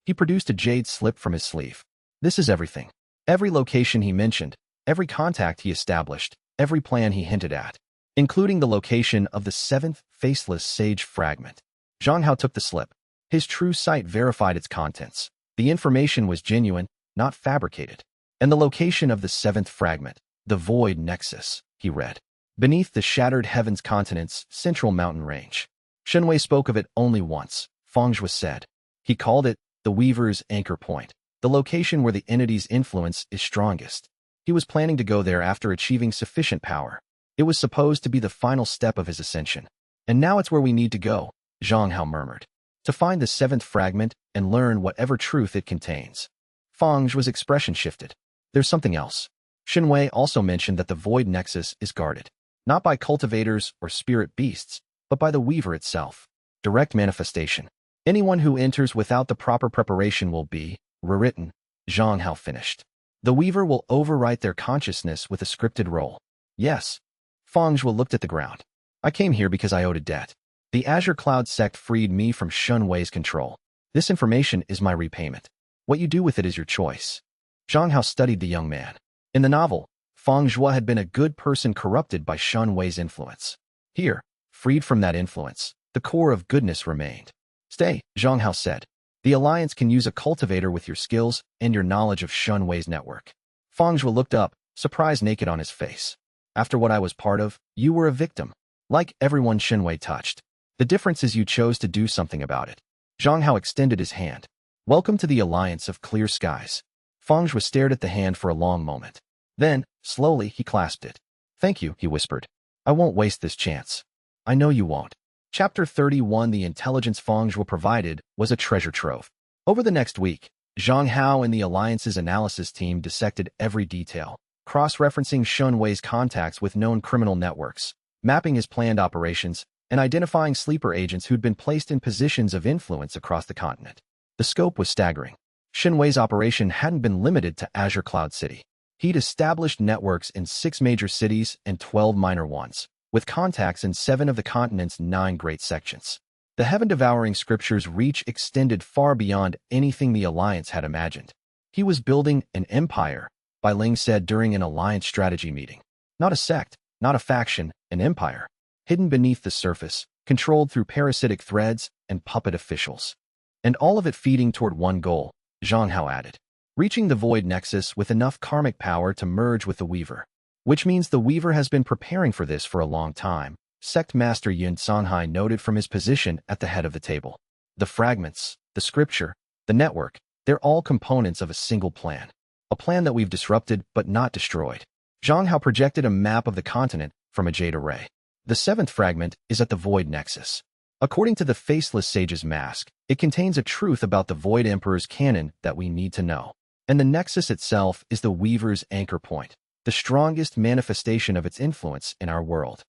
he produced a jade slip from his sleeve. This is everything. Every location he mentioned, every contact he established, every plan he hinted at, including the location of the 7th faceless sage fragment. Zhang Hao took the slip. His true sight verified its contents. The information was genuine, not fabricated. And the location of the 7th fragment, the Void Nexus, he read. Beneath the shattered heavens continent's central mountain range. Shen Wei spoke of it only once, Feng Zhua said. He called it the Weaver's anchor point, the location where the entity's influence is strongest. He was planning to go there after achieving sufficient power. It was supposed to be the final step of his ascension. And now it's where we need to go, Zhang Hao murmured. To find the 7th fragment and learn whatever truth it contains. Feng Zhua's expression shifted. There's something else. Shen Wei also mentioned that the Void Nexus is guarded, not by cultivators or spirit beasts, but by the Weaver itself. Direct manifestation. Anyone who enters without the proper preparation will be rewritten, Zhang Hao finished. The Weaver will overwrite their consciousness with a scripted role. Yes. Feng Zhua looked at the ground. I came here because I owed a debt. The Azure Cloud sect freed me from Shen Wei's control. This information is my repayment. What you do with it is your choice. Zhang Hao studied the young man. In the novel, Feng Zhua had been a good person corrupted by Shen Wei's influence. Here, freed from that influence, the core of goodness remained. Stay, Zhang Hao said. The Alliance can use a cultivator with your skills and your knowledge of Shunwei's network. Feng Zhuo looked up, surprise naked on his face. After what I was part of, you were a victim. Like everyone Shunwei touched. The difference is you chose to do something about it. Zhang Hao extended his hand. Welcome to the Alliance of Clear Skies. Feng Zhuo stared at the hand for a long moment. Then, slowly, he clasped it. Thank you, he whispered. I won't waste this chance. I know you won't. Chapter 31. The intelligence Feng Zhuo provided was a treasure trove. Over the next week, Zhang Hao and the Alliance's analysis team dissected every detail, cross-referencing Shunwei's contacts with known criminal networks, mapping his planned operations, and identifying sleeper agents who'd been placed in positions of influence across the continent. The scope was staggering. Shunwei's operation hadn't been limited to Azure Cloud City. He'd established networks in 6 major cities and 12 minor ones, with contacts in 7 of the continent's 9 great sections. The heaven-devouring scripture's reach extended far beyond anything the Alliance had imagined. He was building an empire, Bai Ling said during an Alliance strategy meeting. Not a sect, not a faction, an empire. Hidden beneath the surface, controlled through parasitic threads and puppet officials. And all of it feeding toward one goal, Zhang Hao added. Reaching the Void Nexus with enough karmic power to merge with the Weaver. Which means the Weaver has been preparing for this for a long time, Sect Master Yun Songhai noted from his position at the head of the table. The fragments, the scripture, the network, they're all components of a single plan. A plan that we've disrupted but not destroyed. Zhang Hao projected a map of the continent from a jade array. The 7th fragment is at the Void Nexus. According to the Faceless Sage's mask, it contains a truth about the Void Emperor's canon that we need to know. And the Nexus itself is the Weaver's anchor point, the strongest manifestation of its influence in our world.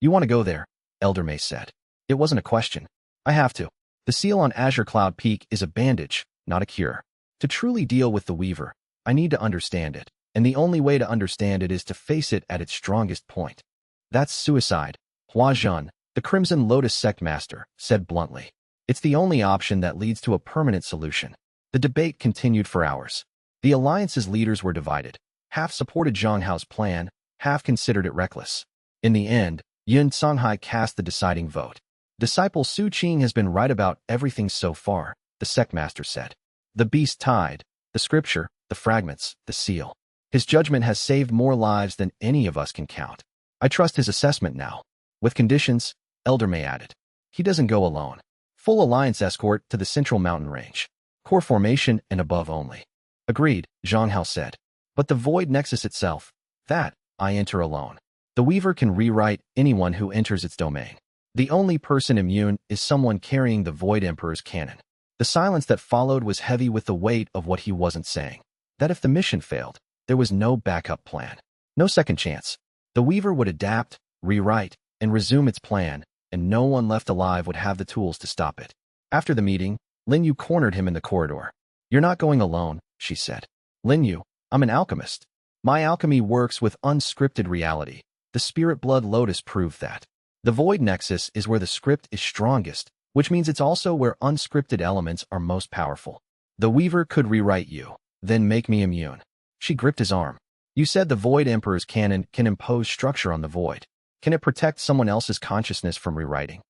You want to go there? Elder May said. It wasn't a question. I have to. The seal on Azure Cloud Peak is a bandage, not a cure. To truly deal with the Weaver, I need to understand it, and the only way to understand it is to face it at its strongest point. That's suicide, Hua Zhun, the Crimson Lotus Sect Master, said bluntly. It's the only option that leads to a permanent solution. The debate continued for hours. The Alliance's leaders were divided. Half supported Zhang Hao's plan, half considered it reckless. In the end, Yun Songhai cast the deciding vote. Disciple Su Qing has been right about everything so far, the Sect Master said. The beast tied, the scripture, the fragments, the seal. His judgment has saved more lives than any of us can count. I trust his assessment now. With conditions, Elder May added. He doesn't go alone. Full Alliance escort to the Central Mountain Range. Core formation and above only. Agreed, Zhang Hao said. But the Void Nexus itself, that, I enter alone. The Weaver can rewrite anyone who enters its domain. The only person immune is someone carrying the Void Emperor's canon. The silence that followed was heavy with the weight of what he wasn't saying. That if the mission failed, there was no backup plan. No second chance. The Weaver would adapt, rewrite, and resume its plan, and no one left alive would have the tools to stop it. After the meeting, Lin Yu cornered him in the corridor. You're not going alone, she said. Lin Yu, I'm an alchemist. My alchemy works with unscripted reality. The Spirit Blood Lotus proved that. The Void Nexus is where the script is strongest, which means it's also where unscripted elements are most powerful. The Weaver could rewrite you, then make me immune. She gripped his arm. You said the Void Emperor's canon can impose structure on the Void. Can it protect someone else's consciousness from rewriting?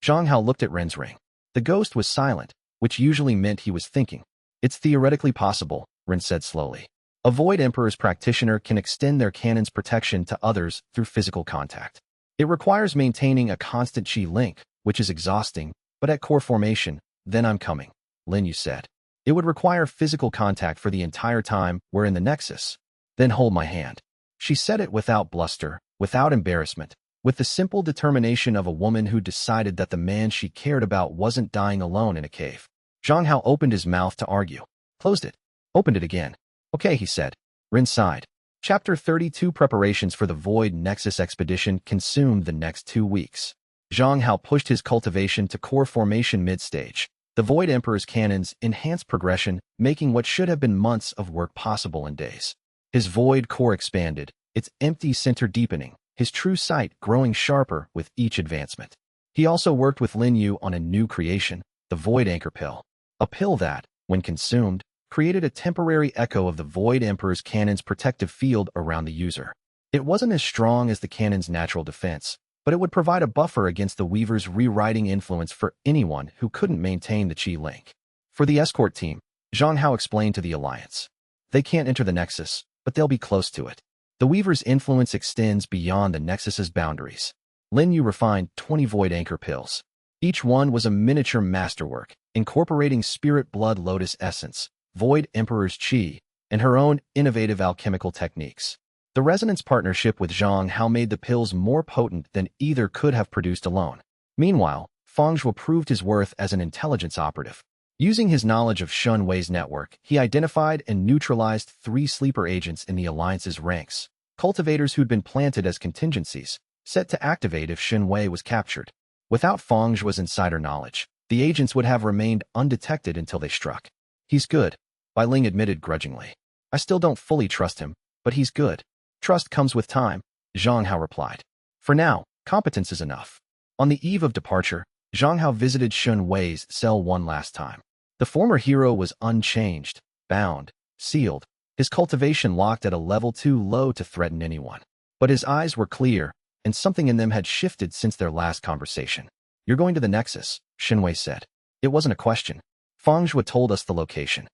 Zhang Hao looked at Ren's ring. The ghost was silent, which usually meant he was thinking. It's theoretically possible, Ren said slowly. A Void Emperor's practitioner can extend their canon's protection to others through physical contact. It requires maintaining a constant chi link, which is exhausting, but at core formation, then I'm coming, Lin Yu said. It would require physical contact for the entire time we're in the Nexus. Then hold my hand. She said it without bluster, without embarrassment, with the simple determination of a woman who decided that the man she cared about wasn't dying alone in a cave. Zhang Hao opened his mouth to argue. Closed it. Opened it again. Okay, he said. Rin sighed. Chapter 32 Preparations for the Void Nexus Expedition consumed the next 2 weeks. Zhang Hao pushed his cultivation to core formation mid-stage. The Void Emperor's canons enhanced progression, making what should have been months of work possible in days. His Void core expanded, its empty center deepening, his true sight growing sharper with each advancement. He also worked with Lin Yu on a new creation, the Void Anchor Pill. A pill that, when consumed, created a temporary echo of the Void Emperor's canon's protective field around the user. It wasn't as strong as the canon's natural defense, but it would provide a buffer against the Weaver's rewriting influence for anyone who couldn't maintain the chi link. For the escort team, Zhang Hao explained to the Alliance. They can't enter the Nexus, but they'll be close to it. The Weaver's influence extends beyond the Nexus's boundaries. Lin Yu refined 20 void anchor pills. Each one was a miniature masterwork, incorporating spirit blood lotus essence, void emperor's qi, and her own innovative alchemical techniques. The resonance partnership with Zhang Hao made the pills more potent than either could have produced alone. Meanwhile, Feng Zhuo proved his worth as an intelligence operative. Using his knowledge of Shun Wei's network, he identified and neutralized 3 sleeper agents in the Alliance's ranks, cultivators who'd been planted as contingencies, set to activate if Shun Wei was captured. Without Feng Zhuo's insider knowledge, the agents would have remained undetected until they struck. He's good, Bai Ling admitted grudgingly. I still don't fully trust him, but he's good. Trust comes with time, Zhang Hao replied. For now, competence is enough. On the eve of departure, Zhang Hao visited Shun Wei's cell one last time. The former hero was unchanged, bound, sealed, his cultivation locked at a level too low to threaten anyone. But his eyes were clear, and something in them had shifted since their last conversation. You're going to the Nexus, Shun Wei said. It wasn't a question. Feng Zhuo told us the location.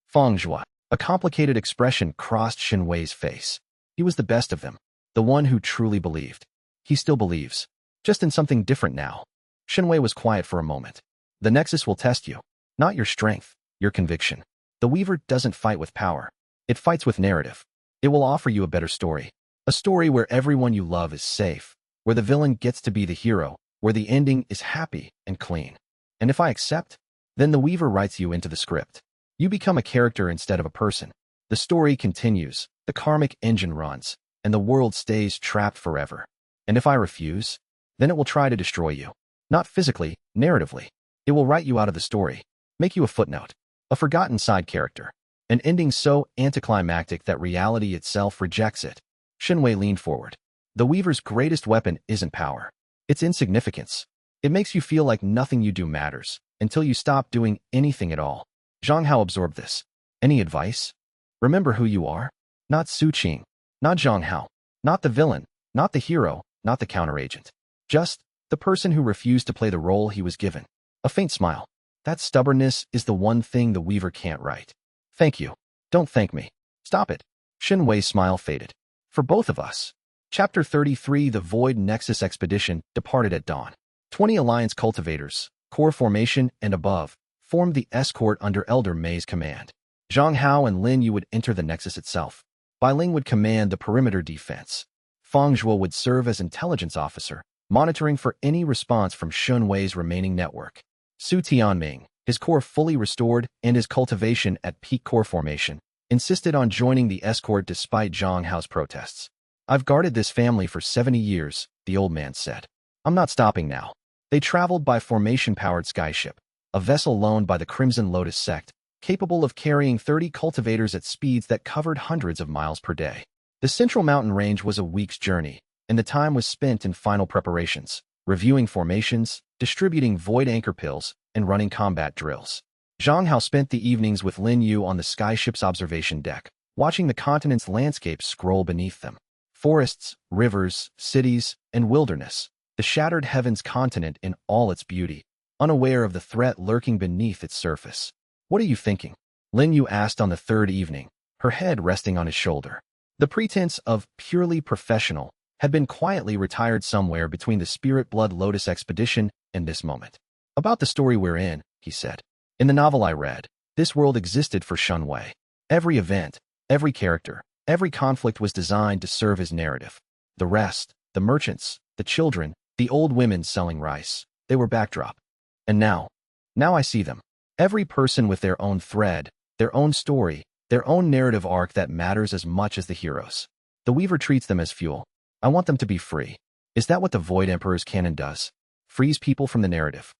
Feng Zhuo. A complicated expression crossed Shun Wei's face. He was the best of them, the one who truly believed. He still believes, just in something different now. Shun Wei was quiet for a moment. The Nexus will test you, not your strength, your conviction. The Weaver doesn't fight with power. It fights with narrative. It will offer you a better story. A story where everyone you love is safe, where the villain gets to be the hero, where the ending is happy and clean. And if I accept, then the Weaver writes you into the script. You become a character instead of a person. The story continues, the karmic engine runs, and the world stays trapped forever. And if I refuse, then it will try to destroy you. Not physically, narratively. It will write you out of the story, make you a footnote, a forgotten side character, an ending so anticlimactic that reality itself rejects it. Shun Wei leaned forward. The Weaver's greatest weapon isn't power. It's insignificance. It makes you feel like nothing you do matters, until you stop doing anything at all. Zhang Hao absorbed this. Any advice? Remember who you are. Not Su Qing, not Zhang Hao, not the villain, not the hero, not the counteragent. Just the person who refused to play the role he was given. A faint smile. That stubbornness is the one thing the Weaver can't write. Thank you. Don't thank me. Stop it. Shun Wei's smile faded. For both of us. Chapter 33 The Void Nexus Expedition departed at dawn. 20 Alliance cultivators, core formation and above, formed the escort under Elder Mei's command. Zhang Hao and Lin Yu would enter the Nexus itself. Bai Ling would command the perimeter defense. Feng Zhuo would serve as intelligence officer, monitoring for any response from Shun Wei's remaining network. Su Tianming, his core fully restored and his cultivation at peak core formation, insisted on joining the escort despite Zhang Hao's protests. I've guarded this family for 70 years, the old man said. I'm not stopping now. They traveled by formation-powered skyship, a vessel loaned by the Crimson Lotus sect, capable of carrying 30 cultivators at speeds that covered hundreds of miles per day. The Central Mountain Range was a week's journey, and the time was spent in final preparations, reviewing formations, distributing void anchor pills, and running combat drills. Zhang Hao spent the evenings with Lin Yu on the skyship's observation deck, watching the continent's landscape scroll beneath them. Forests, rivers, cities, and wilderness, the shattered heavens continent in all its beauty, unaware of the threat lurking beneath its surface. What are you thinking? Lin Yu asked on the third evening, her head resting on his shoulder. The pretense of purely professional had been quietly retired somewhere between the Spirit Blood Lotus expedition and this moment. About the story we're in, he said. In the novel I read, this world existed for Shun Wei. Every event, every character, every conflict was designed to serve his narrative. The rest, the merchants, the children, the old women selling rice, they were backdrop. And now I see them. Every person with their own thread, their own story, their own narrative arc that matters as much as the heroes. The Weaver treats them as fuel. I want them to be free. Is that what the Void Emperor's canon does? Frees people from the narrative.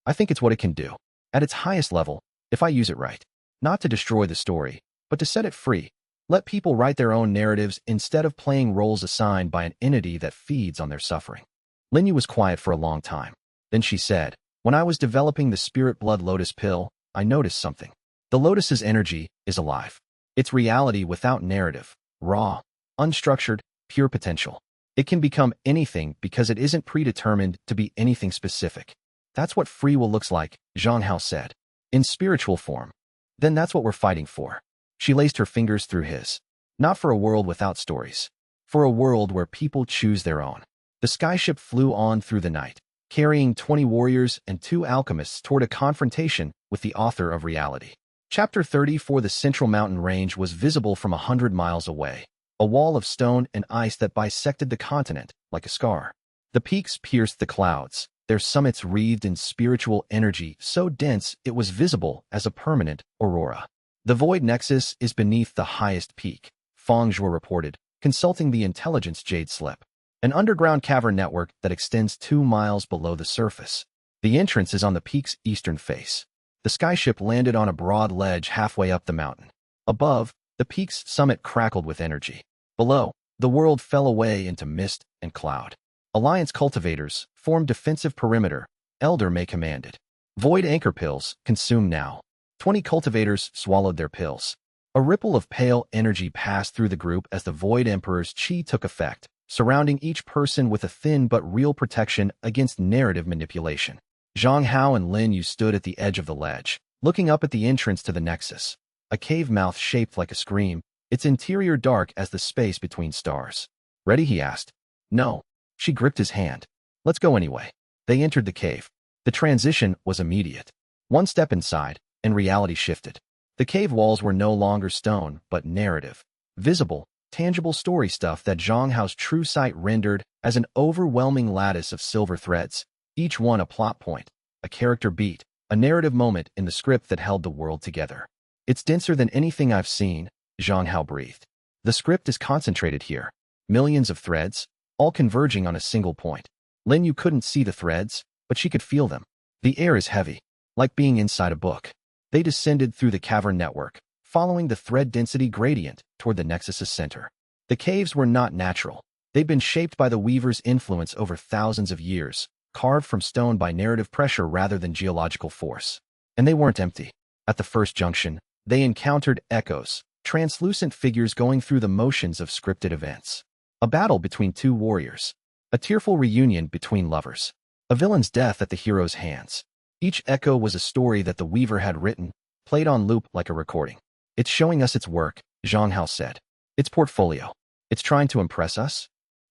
I think it's what it can do. At its highest level, if I use it right. Not to destroy the story, but to set it free. Let people write their own narratives instead of playing roles assigned by an entity that feeds on their suffering. Lin Yu was quiet for a long time. Then she said, when I was developing the Spirit Blood Lotus pill, I noticed something. The Lotus's energy is alive. It's reality without narrative, raw, unstructured, pure potential. It can become anything because it isn't predetermined to be anything specific. That's what free will looks like, Zhang Hao said. in spiritual form. Then that's what we're fighting for. She laced her fingers through his. Not for a world without stories. For a world where people choose their own. The skyship flew on through the night, carrying 20 warriors and 2 alchemists toward a confrontation with the author of reality. Chapter 34. The central mountain range was visible from 100 miles away, a wall of stone and ice that bisected the continent like a scar. The peaks pierced the clouds, their summits wreathed in spiritual energy so dense it was visible as a permanent aurora. The Void Nexus is beneath the highest peak, Feng Zhuo reported, consulting the intelligence jade slip. An underground cavern network that extends 2 miles below the surface. The entrance is on the peak's eastern face. The skyship landed on a broad ledge halfway up the mountain. Above, the peak's summit crackled with energy. Below, the world fell away into mist and cloud. Alliance cultivators formed defensive perimeter, Elder May commanded. Void anchor pills, consume now. 20 cultivators swallowed their pills. A ripple of pale energy passed through the group as the Void Emperor's chi took effect, surrounding each person with a thin but real protection against narrative manipulation. Zhang Hao and Lin Yu stood at the edge of the ledge, looking up at the entrance to the Nexus. A cave mouth shaped like a scream, its interior dark as the space between stars. Ready? He asked. No. She gripped his hand. Let's go anyway. They entered the cave. The transition was immediate. One step inside, and reality shifted. The cave walls were no longer stone, but narrative. Visible, tangible story stuff that Zhang Hao's true sight rendered as an overwhelming lattice of silver threads, each one a plot point, a character beat, a narrative moment in the script that held the world together. It's denser than anything I've seen, Zhang Hao breathed. The script is concentrated here. Millions of threads, all converging on a single point. Lin Yu couldn't see the threads, but she could feel them. The air is heavy, like being inside a book. They descended through the cavern network, following the thread density gradient toward the Nexus's center. The caves were not natural. They'd been shaped by the Weaver's influence over thousands of years, carved from stone by narrative pressure rather than geological force. And they weren't empty. At the first junction, they encountered echoes, translucent figures going through the motions of scripted events. A battle between 2 warriors. A tearful reunion between lovers. A villain's death at the hero's hands. Each echo was a story that the Weaver had written, played on loop like a recording. It's showing us its work, Zhang Hao said. Its portfolio. It's trying to impress us.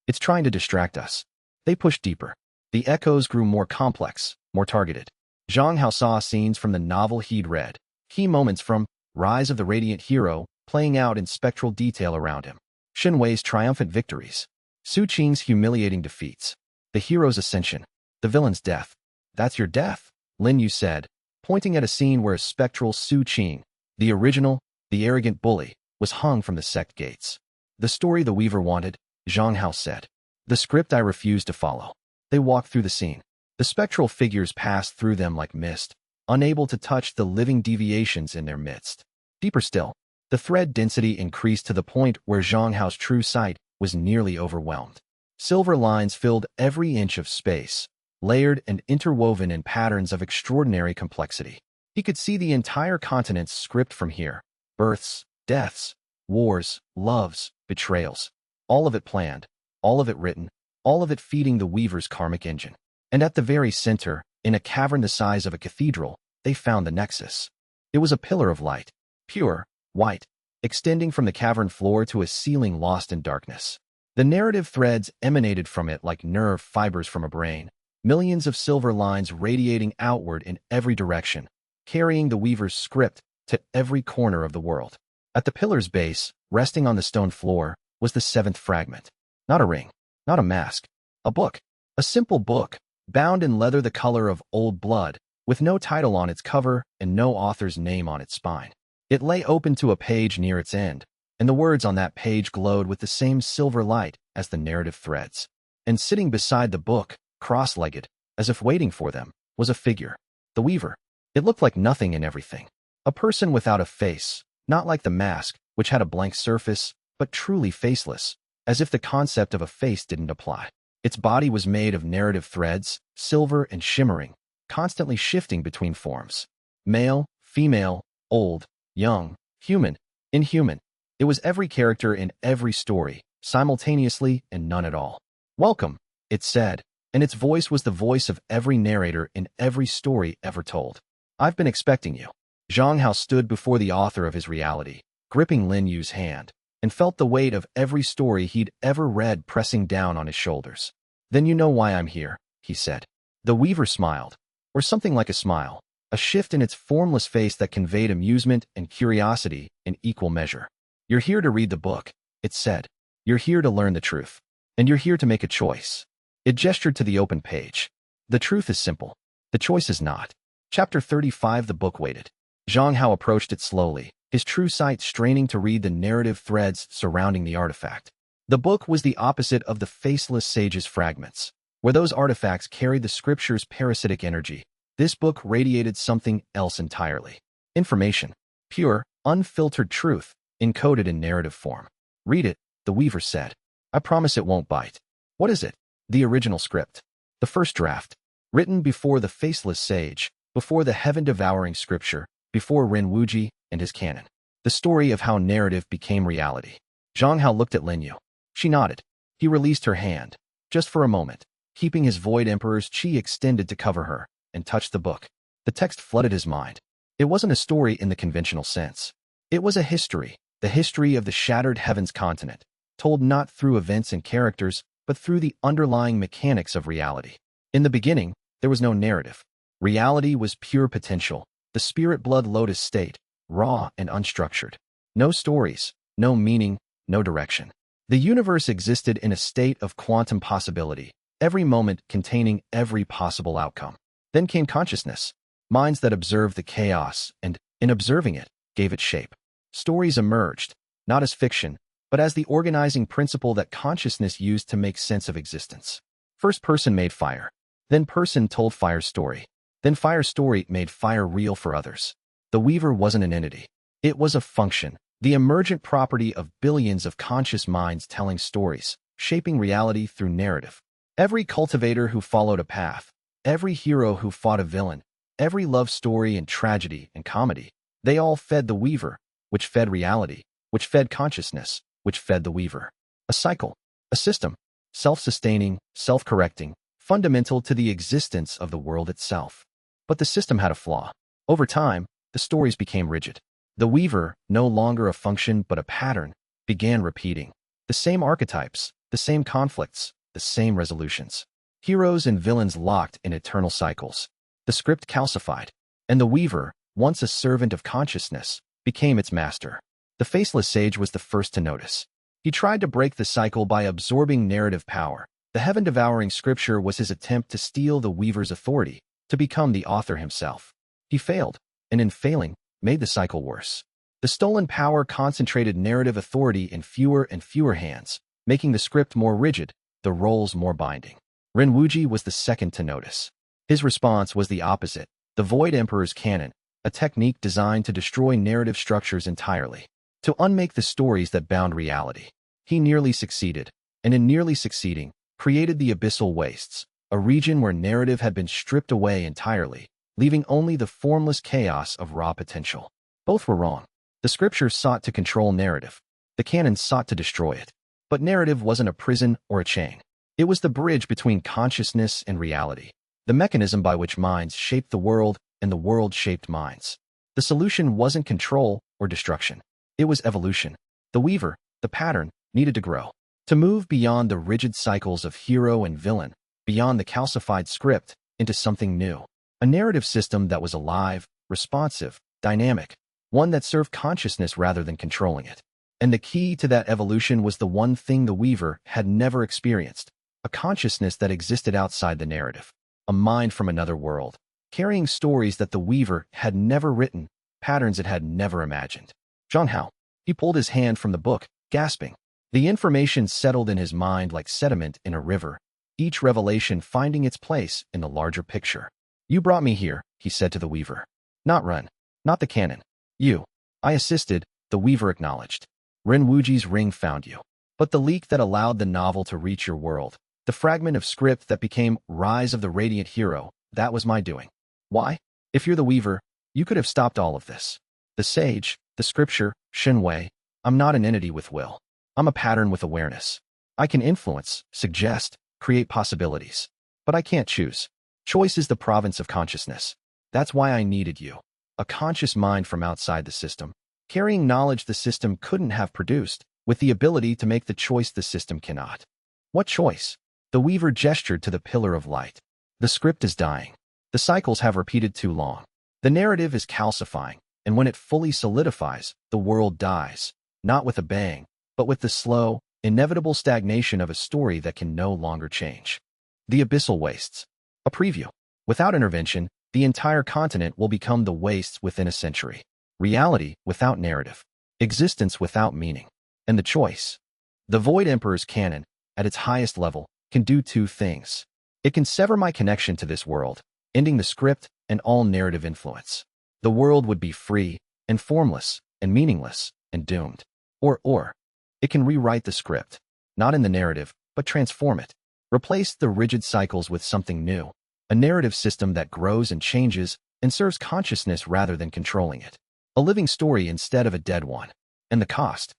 It's trying to distract us. They pushed deeper. The echoes grew more complex, more targeted. Zhang Hao saw scenes from the novel he'd read, key moments from Rise of the Radiant Hero playing out in spectral detail around him. Shen Wei's triumphant victories. Su Qing's humiliating defeats. The hero's ascension. The villain's death. That's your death, Lin Yu said, pointing at a scene where a spectral Su Qing, the original, the arrogant bully, was hung from the sect gates. The story the Weaver wanted, Zhang Hao said. The script I refused to follow. They walked through the scene. The spectral figures passed through them like mist, unable to touch the living deviations in their midst. Deeper still, the thread density increased to the point where Zhang Hao's true sight was nearly overwhelmed. Silver lines filled every inch of space, layered and interwoven in patterns of extraordinary complexity. He could see the entire continent's script from here. Births, deaths, wars, loves, betrayals. All of it planned, all of it written, all of it feeding the Weaver's karmic engine. And at the very center, in a cavern the size of a cathedral, they found the Nexus. It was a pillar of light, pure, white, extending from the cavern floor to a ceiling lost in darkness. The narrative threads emanated from it like nerve fibers from a brain, millions of silver lines radiating outward in every direction, carrying the Weaver's script to every corner of the world. At the pillar's base, resting on the stone floor, was the 7th fragment. Not a ring, not a mask, a book. A simple book, bound in leather the color of old blood, with no title on its cover and no author's name on its spine. It lay open to a page near its end, and the words on that page glowed with the same silver light as the narrative threads. And sitting beside the book, cross-legged, as if waiting for them, was a figure. The Weaver. It looked like nothing and everything. A person without a face, not like the mask, which had a blank surface, but truly faceless, as if the concept of a face didn't apply. Its body was made of narrative threads, silver and shimmering, constantly shifting between forms. Male, female, old, young, human, inhuman. It was every character in every story, simultaneously and none at all. Welcome, it said, and its voice was the voice of every narrator in every story ever told. I've been expecting you. Zhang Hao stood before the author of his reality, gripping Lin Yu's hand, and felt the weight of every story he'd ever read pressing down on his shoulders. Then you know why I'm here, he said. The Weaver smiled, or something like a smile, a shift in its formless face that conveyed amusement and curiosity in equal measure. You're here to read the book, it said. You're here to learn the truth. And you're here to make a choice. It gestured to the open page. The truth is simple. The choice is not. Chapter 35. The book waited. Zhang Hao approached it slowly, his true sight straining to read the narrative threads surrounding the artifact. The book was the opposite of the faceless sage's fragments. Where those artifacts carried the scripture's parasitic energy, this book radiated something else entirely. Information. Pure, unfiltered truth, encoded in narrative form. Read it, the Weaver said. I promise it won't bite. What is it? The original script. The first draft. Written before the faceless sage, before the heaven-devouring scripture, before Ren Wuji and his canon. The story of how narrative became reality. Zhang Hao looked at Lin Yu. She nodded. He released her hand, just for a moment, keeping his Void Emperor's chi extended to cover her, and touched the book. The text flooded his mind. It wasn't a story in the conventional sense. It was a history, the history of the shattered heavens continent, told not through events and characters, but through the underlying mechanics of reality. In the beginning, there was no narrative. Reality was pure potential, the spirit blood lotus state, raw and unstructured. No stories, no meaning, no direction. The universe existed in a state of quantum possibility, every moment containing every possible outcome. Then came consciousness, minds that observed the chaos and, in observing it, gave it shape. Stories emerged, not as fiction, but as the organizing principle that consciousness used to make sense of existence. First person made fire. Then person told fire's story. Then fire's story made fire real for others. The Weaver wasn't an entity. It was a function, the emergent property of billions of conscious minds telling stories, shaping reality through narrative. Every cultivator who followed a path, every hero who fought a villain, every love story and tragedy and comedy, they all fed the Weaver, which fed reality, which fed consciousness, which fed the Weaver. A cycle, a system, self-sustaining, self-correcting, fundamental to the existence of the world itself. But the system had a flaw. Over time, the stories became rigid. The Weaver, no longer a function but a pattern, began repeating. The same archetypes, the same conflicts, the same resolutions. Heroes and villains locked in eternal cycles. The script calcified, and the Weaver, once a servant of consciousness, became its master. The faceless sage was the first to notice. He tried to break the cycle by absorbing narrative power. The heaven-devouring scripture was his attempt to steal the Weaver's authority, to become the author himself. He failed, and in failing, made the cycle worse. The stolen power concentrated narrative authority in fewer and fewer hands, making the script more rigid, the roles more binding. Ren Wuji was the second to notice. His response was the opposite, the Void Emperor's canon, a technique designed to destroy narrative structures entirely, to unmake the stories that bound reality. He nearly succeeded, and in nearly succeeding, created the abyssal wastes, a region where narrative had been stripped away entirely, leaving only the formless chaos of raw potential. Both were wrong. The scripture sought to control narrative. The canon sought to destroy it. But narrative wasn't a prison or a chain. It was the bridge between consciousness and reality, the mechanism by which minds shaped the world and the world shaped minds. The solution wasn't control or destruction. It was evolution. The Weaver, the pattern, needed to grow, to move beyond the rigid cycles of hero and villain, beyond the calcified script, into something new. A narrative system that was alive, responsive, dynamic, one that served consciousness rather than controlling it. And the key to that evolution was the one thing the Weaver had never experienced, a consciousness that existed outside the narrative, a mind from another world, carrying stories that the Weaver had never written, patterns it had never imagined. Zhang Hao. He pulled his hand from the book, gasping. The information settled in his mind like sediment in a river, each revelation finding its place in the larger picture. You brought me here, he said to the Weaver. Not Ren. Not the canon. You. I assisted, the Weaver acknowledged. Ren Wuji's ring found you. But the leak that allowed the novel to reach your world, the fragment of script that became Rise of the Radiant Hero, that was my doing. Why? If you're the Weaver, you could have stopped all of this. The sage, the scripture, Shenwei, I'm not an entity with will. I'm a pattern with awareness. I can influence, suggest, create possibilities. But I can't choose. Choice is the province of consciousness. That's why I needed you. A conscious mind from outside the system, carrying knowledge the system couldn't have produced, with the ability to make the choice the system cannot. What choice? The Weaver gestured to the pillar of light. The script is dying. The cycles have repeated too long. The narrative is calcifying, and when it fully solidifies, the world dies, not with a bang, but with the slow, inevitable stagnation of a story that can no longer change. The abyssal wastes. A preview. Without intervention, the entire continent will become the wastes within a century. Reality without narrative. Existence without meaning. And the choice. The Void Emperor's canon, at its highest level, can do two things. It can sever my connection to this world, ending the script and all narrative influence. The world would be free, and formless, and meaningless, and doomed. Or, it can rewrite the script, not in the narrative, but transform it. Replace the rigid cycles with something new, a narrative system that grows and changes and serves consciousness rather than controlling it. A living story instead of a dead one. And the cost?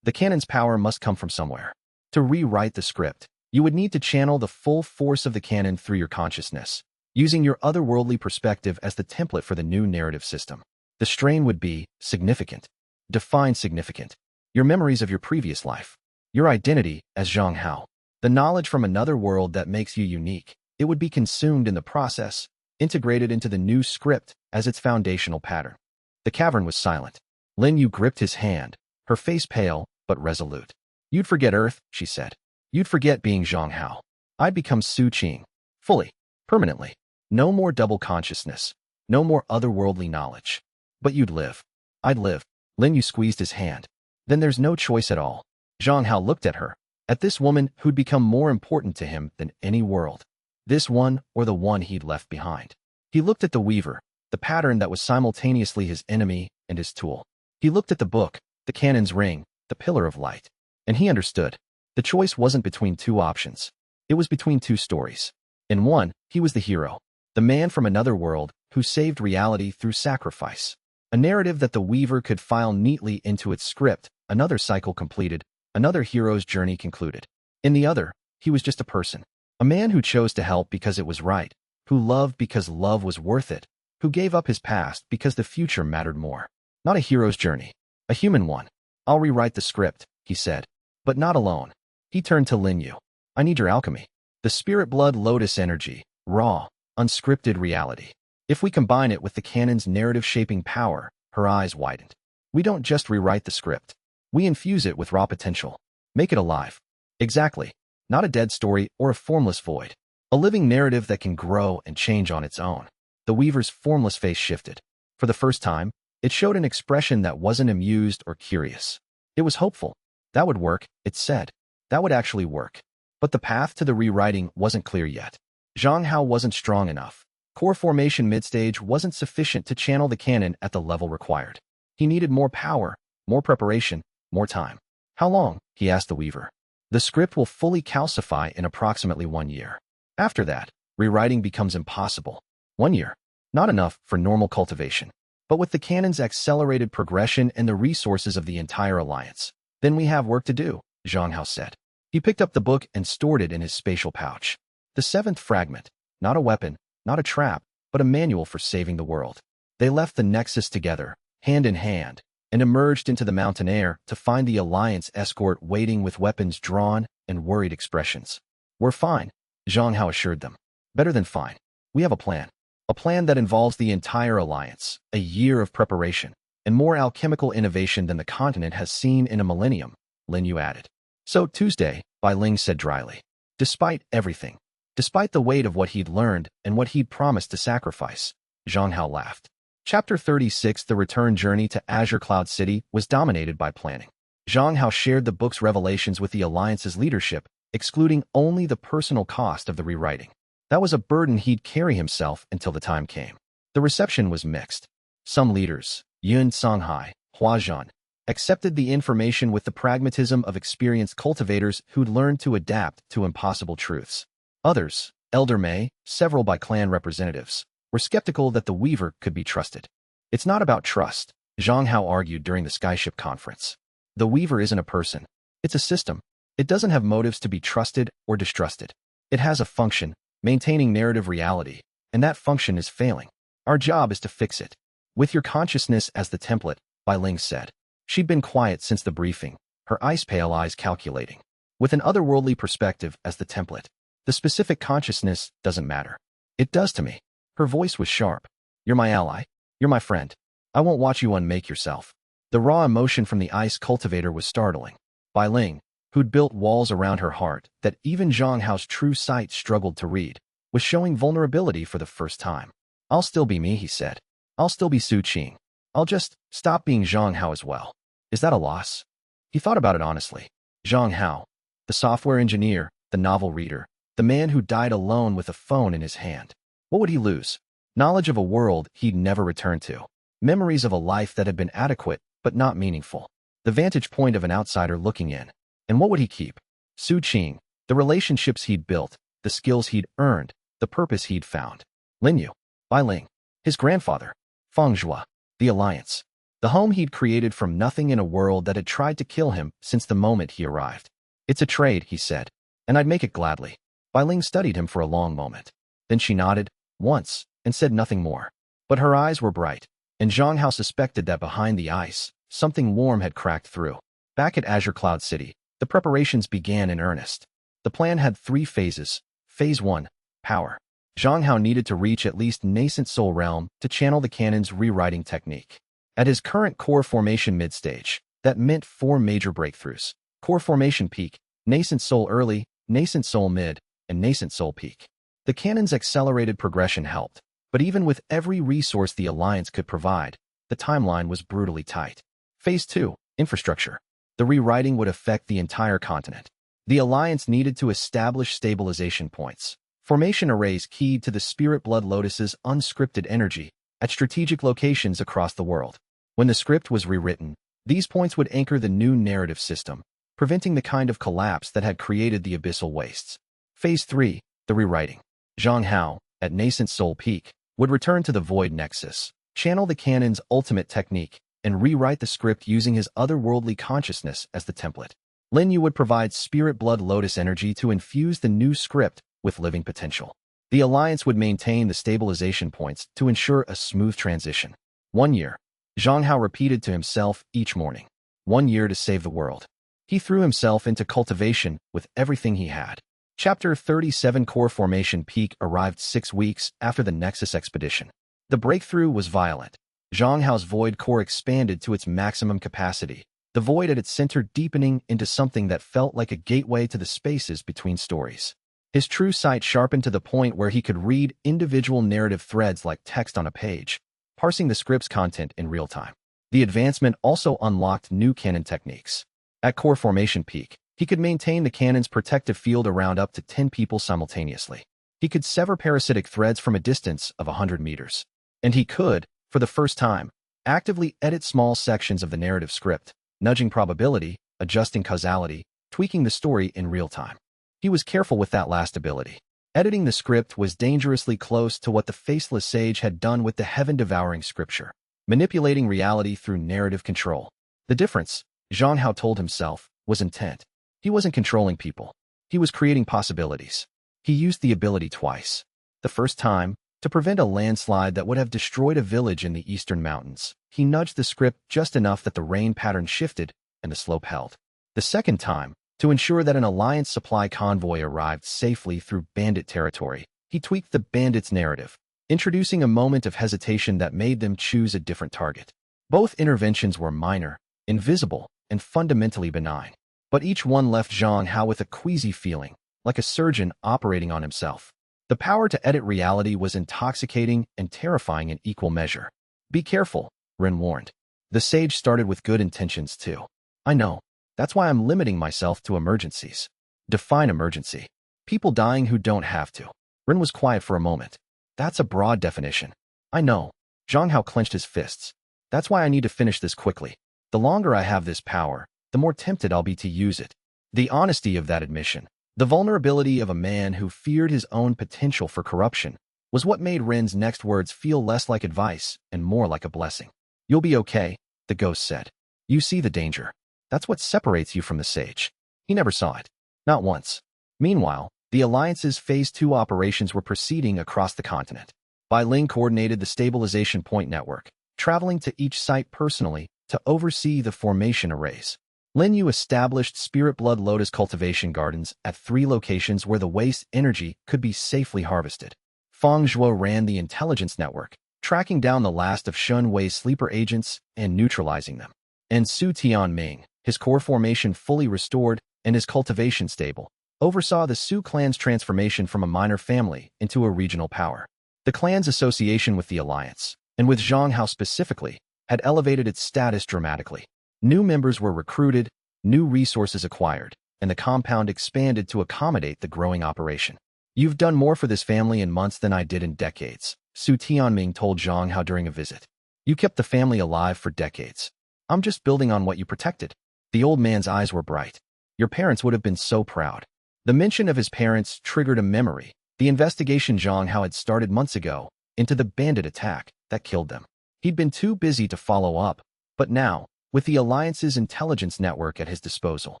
The canon's power must come from somewhere. To rewrite the script, you would need to channel the full force of the canon through your consciousness, using your otherworldly perspective as the template for the new narrative system. The strain would be significant. Define significant. Your memories of your previous life. Your identity as Zhang Hao. The knowledge from another world that makes you unique. It would be consumed in the process, integrated into the new script as its foundational pattern. The cavern was silent. Lin Yu gripped his hand, her face pale but resolute. You'd forget Earth, she said. You'd forget being Zhang Hao. I'd become Su Qing. Fully. Permanently. No more double consciousness. No more otherworldly knowledge. But you'd live. I'd live. Lin Yu squeezed his hand. Then there's no choice at all. Zhang Hao looked at her. At this woman who'd become more important to him than any world. This one or the one he'd left behind. He looked at the Weaver, the pattern that was simultaneously his enemy and his tool. He looked at the book, the canon's ring, the pillar of light. And he understood. The choice wasn't between two options. It was between two stories. In one, he was the hero, the man from another world who saved reality through sacrifice. A narrative that the Weaver could file neatly into its script, another cycle completed, another hero's journey concluded. In the other, he was just a person. A man who chose to help because it was right, who loved because love was worth it, who gave up his past because the future mattered more. Not a hero's journey, a human one. I'll rewrite the script, he said. But not alone. He turned to Lin Yu. I need your alchemy. The spirit blood lotus energy, raw, unscripted reality. If we combine it with the canon's narrative-shaping power, her eyes widened. We don't just rewrite the script. We infuse it with raw potential. Make it alive. Exactly. Not a dead story or a formless void. A living narrative that can grow and change on its own. The Weaver's formless face shifted. For the first time, it showed an expression that wasn't amused or curious. It was hopeful. That would work, it said. That would actually work. But the path to the rewriting wasn't clear yet. Zhang Hao wasn't strong enough. Core formation midstage wasn't sufficient to channel the canon at the level required. He needed more power, more preparation, more time. How long? He asked the Weaver. The script will fully calcify in approximately 1 year. After that, rewriting becomes impossible. 1 year. Not enough for normal cultivation. But with the canon's accelerated progression and the resources of the entire alliance, then we have work to do, Zhang Hao said. He picked up the book and stored it in his spatial pouch. The seventh fragment, not a weapon, not a trap, but a manual for saving the world. They left the Nexus together, hand in hand, and emerged into the mountain air to find the Alliance escort waiting with weapons drawn and worried expressions. We're fine, Zhang Hao assured them. Better than fine. We have a plan. A plan that involves the entire Alliance, a year of preparation, and more alchemical innovation than the continent has seen in a millennium, Lin Yu added. So Tuesday, Bai Ling said dryly. Despite everything, despite the weight of what he'd learned and what he'd promised to sacrifice, Zhang Hao laughed. Chapter 36, The Return Journey to Azure Cloud City, was dominated by planning. Zhang Hao shared the book's revelations with the Alliance's leadership, excluding only the personal cost of the rewriting. That was a burden he'd carry himself until the time came. The reception was mixed. Some leaders, Yun Songhai, Hua Zhan, accepted the information with the pragmatism of experienced cultivators who'd learned to adapt to impossible truths. Others, Elder Mei, several by clan representatives, were skeptical that the Weaver could be trusted. It's not about trust, Zhang Hao argued during the Skyship conference. The Weaver isn't a person. It's a system. It doesn't have motives to be trusted or distrusted. It has a function, maintaining narrative reality, and that function is failing. Our job is to fix it. With your consciousness as the template, Bai Ling said. She'd been quiet since the briefing, her ice-pale eyes calculating. With an otherworldly perspective as the template, the specific consciousness doesn't matter. It does to me. Her voice was sharp. You're my ally. You're my friend. I won't watch you unmake yourself. The raw emotion from the ice cultivator was startling. Bai Ling, who'd built walls around her heart that even Zhang Hao's true sight struggled to read, was showing vulnerability for the first time. I'll still be me, he said. I'll still be Su Qing. I'll just stop being Zhang Hao as well. Is that a loss? He thought about it honestly. Zhang Hao, the software engineer, the novel reader, the man who died alone with a phone in his hand. What would he lose? Knowledge of a world he'd never return to. Memories of a life that had been adequate but not meaningful. The vantage point of an outsider looking in. And what would he keep? Su Qing, the relationships he'd built, the skills he'd earned, the purpose he'd found. Lin Yu, Bai Ling, his grandfather, Feng Zhua, the alliance, the home he'd created from nothing in a world that had tried to kill him since the moment he arrived. It's a trade, he said, and I'd make it gladly. Bai Ling studied him for a long moment. Then she nodded, once, and said nothing more. But her eyes were bright, and Zhang Hao suspected that behind the ice, something warm had cracked through. Back at Azure Cloud City, the preparations began in earnest. The plan had 3 phases. Phase 1, power. Zhang Hao needed to reach at least nascent soul realm to channel the canon's rewriting technique. At his current core formation mid-stage, that meant 4 major breakthroughs. Core formation peak, nascent soul early, nascent soul mid, and nascent soul peak. The canon's accelerated progression helped, but even with every resource the Alliance could provide, the timeline was brutally tight. Phase 2, infrastructure. The rewriting would affect the entire continent. The Alliance needed to establish stabilization points. Formation arrays keyed to the Spirit Blood Lotus's unscripted energy at strategic locations across the world. When the script was rewritten, these points would anchor the new narrative system, preventing the kind of collapse that had created the abyssal wastes. Phase 3, the rewriting. Zhang Hao, at nascent soul peak, would return to the Void Nexus, channel the canon's ultimate technique, and rewrite the script using his otherworldly consciousness as the template. Lin Yu would provide Spirit Blood Lotus energy to infuse the new script with living potential. The Alliance would maintain the stabilization points to ensure a smooth transition. 1 year. Zhang Hao repeated to himself each morning. 1 year to save the world. He threw himself into cultivation with everything he had. Chapter 37 Core Formation Peak arrived 6 weeks after the Nexus expedition. The breakthrough was violent. Zhang Hao's void core expanded to its maximum capacity, the void at its center deepening into something that felt like a gateway to the spaces between stories. His true sight sharpened to the point where he could read individual narrative threads like text on a page, parsing the script's content in real time. The advancement also unlocked new canon techniques. At core formation peak, he could maintain the canon's protective field around up to 10 people simultaneously. He could sever parasitic threads from a distance of 100 meters. And he could, for the first time, actively edit small sections of the narrative script, nudging probability, adjusting causality, tweaking the story in real time. He was careful with that last ability. Editing the script was dangerously close to what the faceless sage had done with the heaven-devouring scripture, manipulating reality through narrative control. The difference, Zhang Hao told himself, was intent. He wasn't controlling people. He was creating possibilities. He used the ability twice. The first time, to prevent a landslide that would have destroyed a village in the eastern mountains. He nudged the script just enough that the rain pattern shifted and the slope held. The second time, to ensure that an Alliance supply convoy arrived safely through bandit territory, he tweaked the bandits' narrative, introducing a moment of hesitation that made them choose a different target. Both interventions were minor, invisible, and fundamentally benign, but each one left Zhang Hao with a queasy feeling, like a surgeon operating on himself. The power to edit reality was intoxicating and terrifying in equal measure. Be careful, Ren warned. The sage started with good intentions too. I know. That's why I'm limiting myself to emergencies. Define emergency. People dying who don't have to. Ren was quiet for a moment. That's a broad definition. I know. Zhang Hao clenched his fists. That's why I need to finish this quickly. The longer I have this power, the more tempted I'll be to use it. The honesty of that admission, the vulnerability of a man who feared his own potential for corruption, was what made Ren's next words feel less like advice and more like a blessing. You'll be okay, the ghost said. You see the danger. That's what separates you from the sage. He never saw it. Not once. Meanwhile, the Alliance's Phase 2 operations were proceeding across the continent. Bai Ling coordinated the stabilization point network, traveling to each site personally to oversee the formation arrays. Lin Yu established Spirit Blood Lotus cultivation gardens at 3 locations where the waste energy could be safely harvested. Feng Zhuo ran the intelligence network, tracking down the last of Shun Wei's sleeper agents and neutralizing them. And Su Tianming, his core formation fully restored and his cultivation stable, oversaw the Su clan's transformation from a minor family into a regional power. The clan's association with the alliance, and with Zhonghao specifically, had elevated its status dramatically. New members were recruited, new resources acquired, and the compound expanded to accommodate the growing operation. "You've done more for this family in months than I did in decades," Su Tianming told Zhonghao during a visit. "You kept the family alive for decades. I'm just building on what you protected." The old man's eyes were bright. "Your parents would have been so proud." The mention of his parents triggered a memory, the investigation Zhonghao had started months ago into the bandit attack that killed them. He'd been too busy to follow up, but now, with the Alliance's intelligence network at his disposal,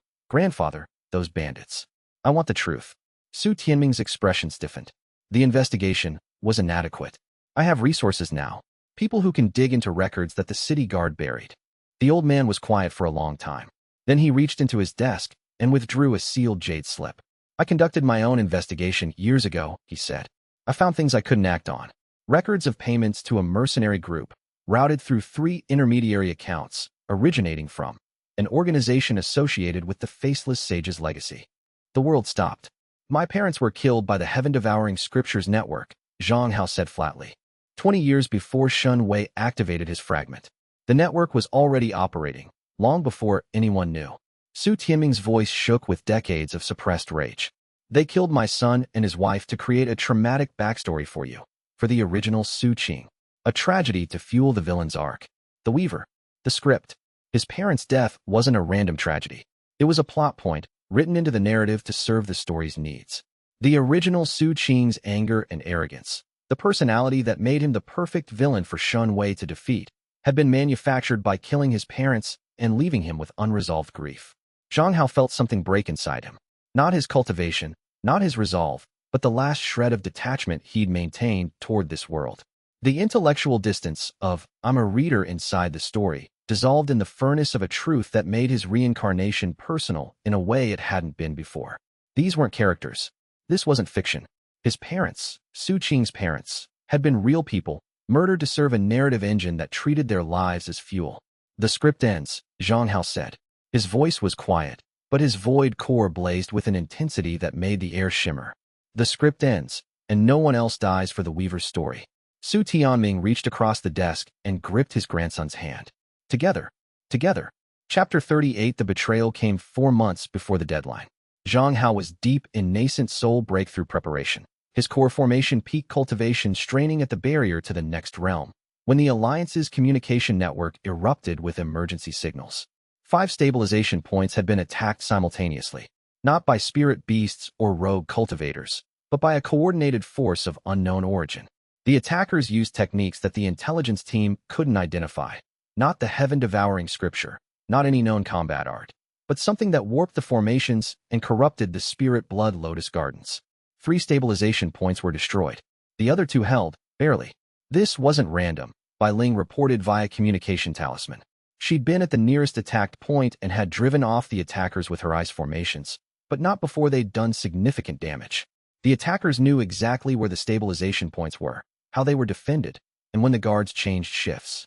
"Grandfather, those bandits. I want the truth." Su Tianming's expression stiffened. "The investigation was inadequate. I have resources now, people who can dig into records that the city guard buried." The old man was quiet for a long time. Then he reached into his desk and withdrew a sealed jade slip. "I conducted my own investigation years ago," he said. "I found things I couldn't act on. Records of payments to a mercenary group, routed through 3 intermediary accounts, originating from an organization associated with the Faceless Sage's legacy." The world stopped. "My parents were killed by the heaven-devouring scriptures network," Zhonghao said flatly. 20 years before Shun Wei activated his fragment. The network was already operating, long before anyone knew. Su Tianming's voice shook with decades of suppressed rage. "They killed my son and his wife to create a traumatic backstory for you, for the original Su Qing. A tragedy to fuel the villain's arc. The Weaver. The script. His parents' death wasn't a random tragedy. It was a plot point, written into the narrative to serve the story's needs. The original Su Qing's anger and arrogance, the personality that made him the perfect villain for Shun Wei to defeat, had been manufactured by killing his parents and leaving him with unresolved grief." Zhonghao felt something break inside him. Not his cultivation, not his resolve, but the last shred of detachment he'd maintained toward this world. The intellectual distance of "I'm a reader" inside the story dissolved in the furnace of a truth that made his reincarnation personal in a way it hadn't been before. These weren't characters. This wasn't fiction. His parents, Su Qing's parents, had been real people, murdered to serve a narrative engine that treated their lives as fuel. "The script ends," Zhonghao said. His voice was quiet, but his void core blazed with an intensity that made the air shimmer. "The script ends, and no one else dies for the Weaver's story." Su Tianming reached across the desk and gripped his grandson's hand. Together. Together. Chapter 38. The betrayal came 4 months before the deadline. Zhonghao was deep in nascent soul breakthrough preparation, his core formation peak cultivation straining at the barrier to the next realm, when the Alliance's communication network erupted with emergency signals. 5 stabilization points had been attacked simultaneously, not by spirit beasts or rogue cultivators, but by a coordinated force of unknown origin. The attackers used techniques that the intelligence team couldn't identify, not the heaven-devouring scripture, not any known combat art, but something that warped the formations and corrupted the Spirit Blood Lotus Gardens. 3 stabilization points were destroyed. The other 2 held, barely. This wasn't random, Bai Ling reported via communication talisman. She'd been at the nearest attacked point and had driven off the attackers with her ice formations, but not before they'd done significant damage. The attackers knew exactly where the stabilization points were, how they were defended, and when the guards changed shifts.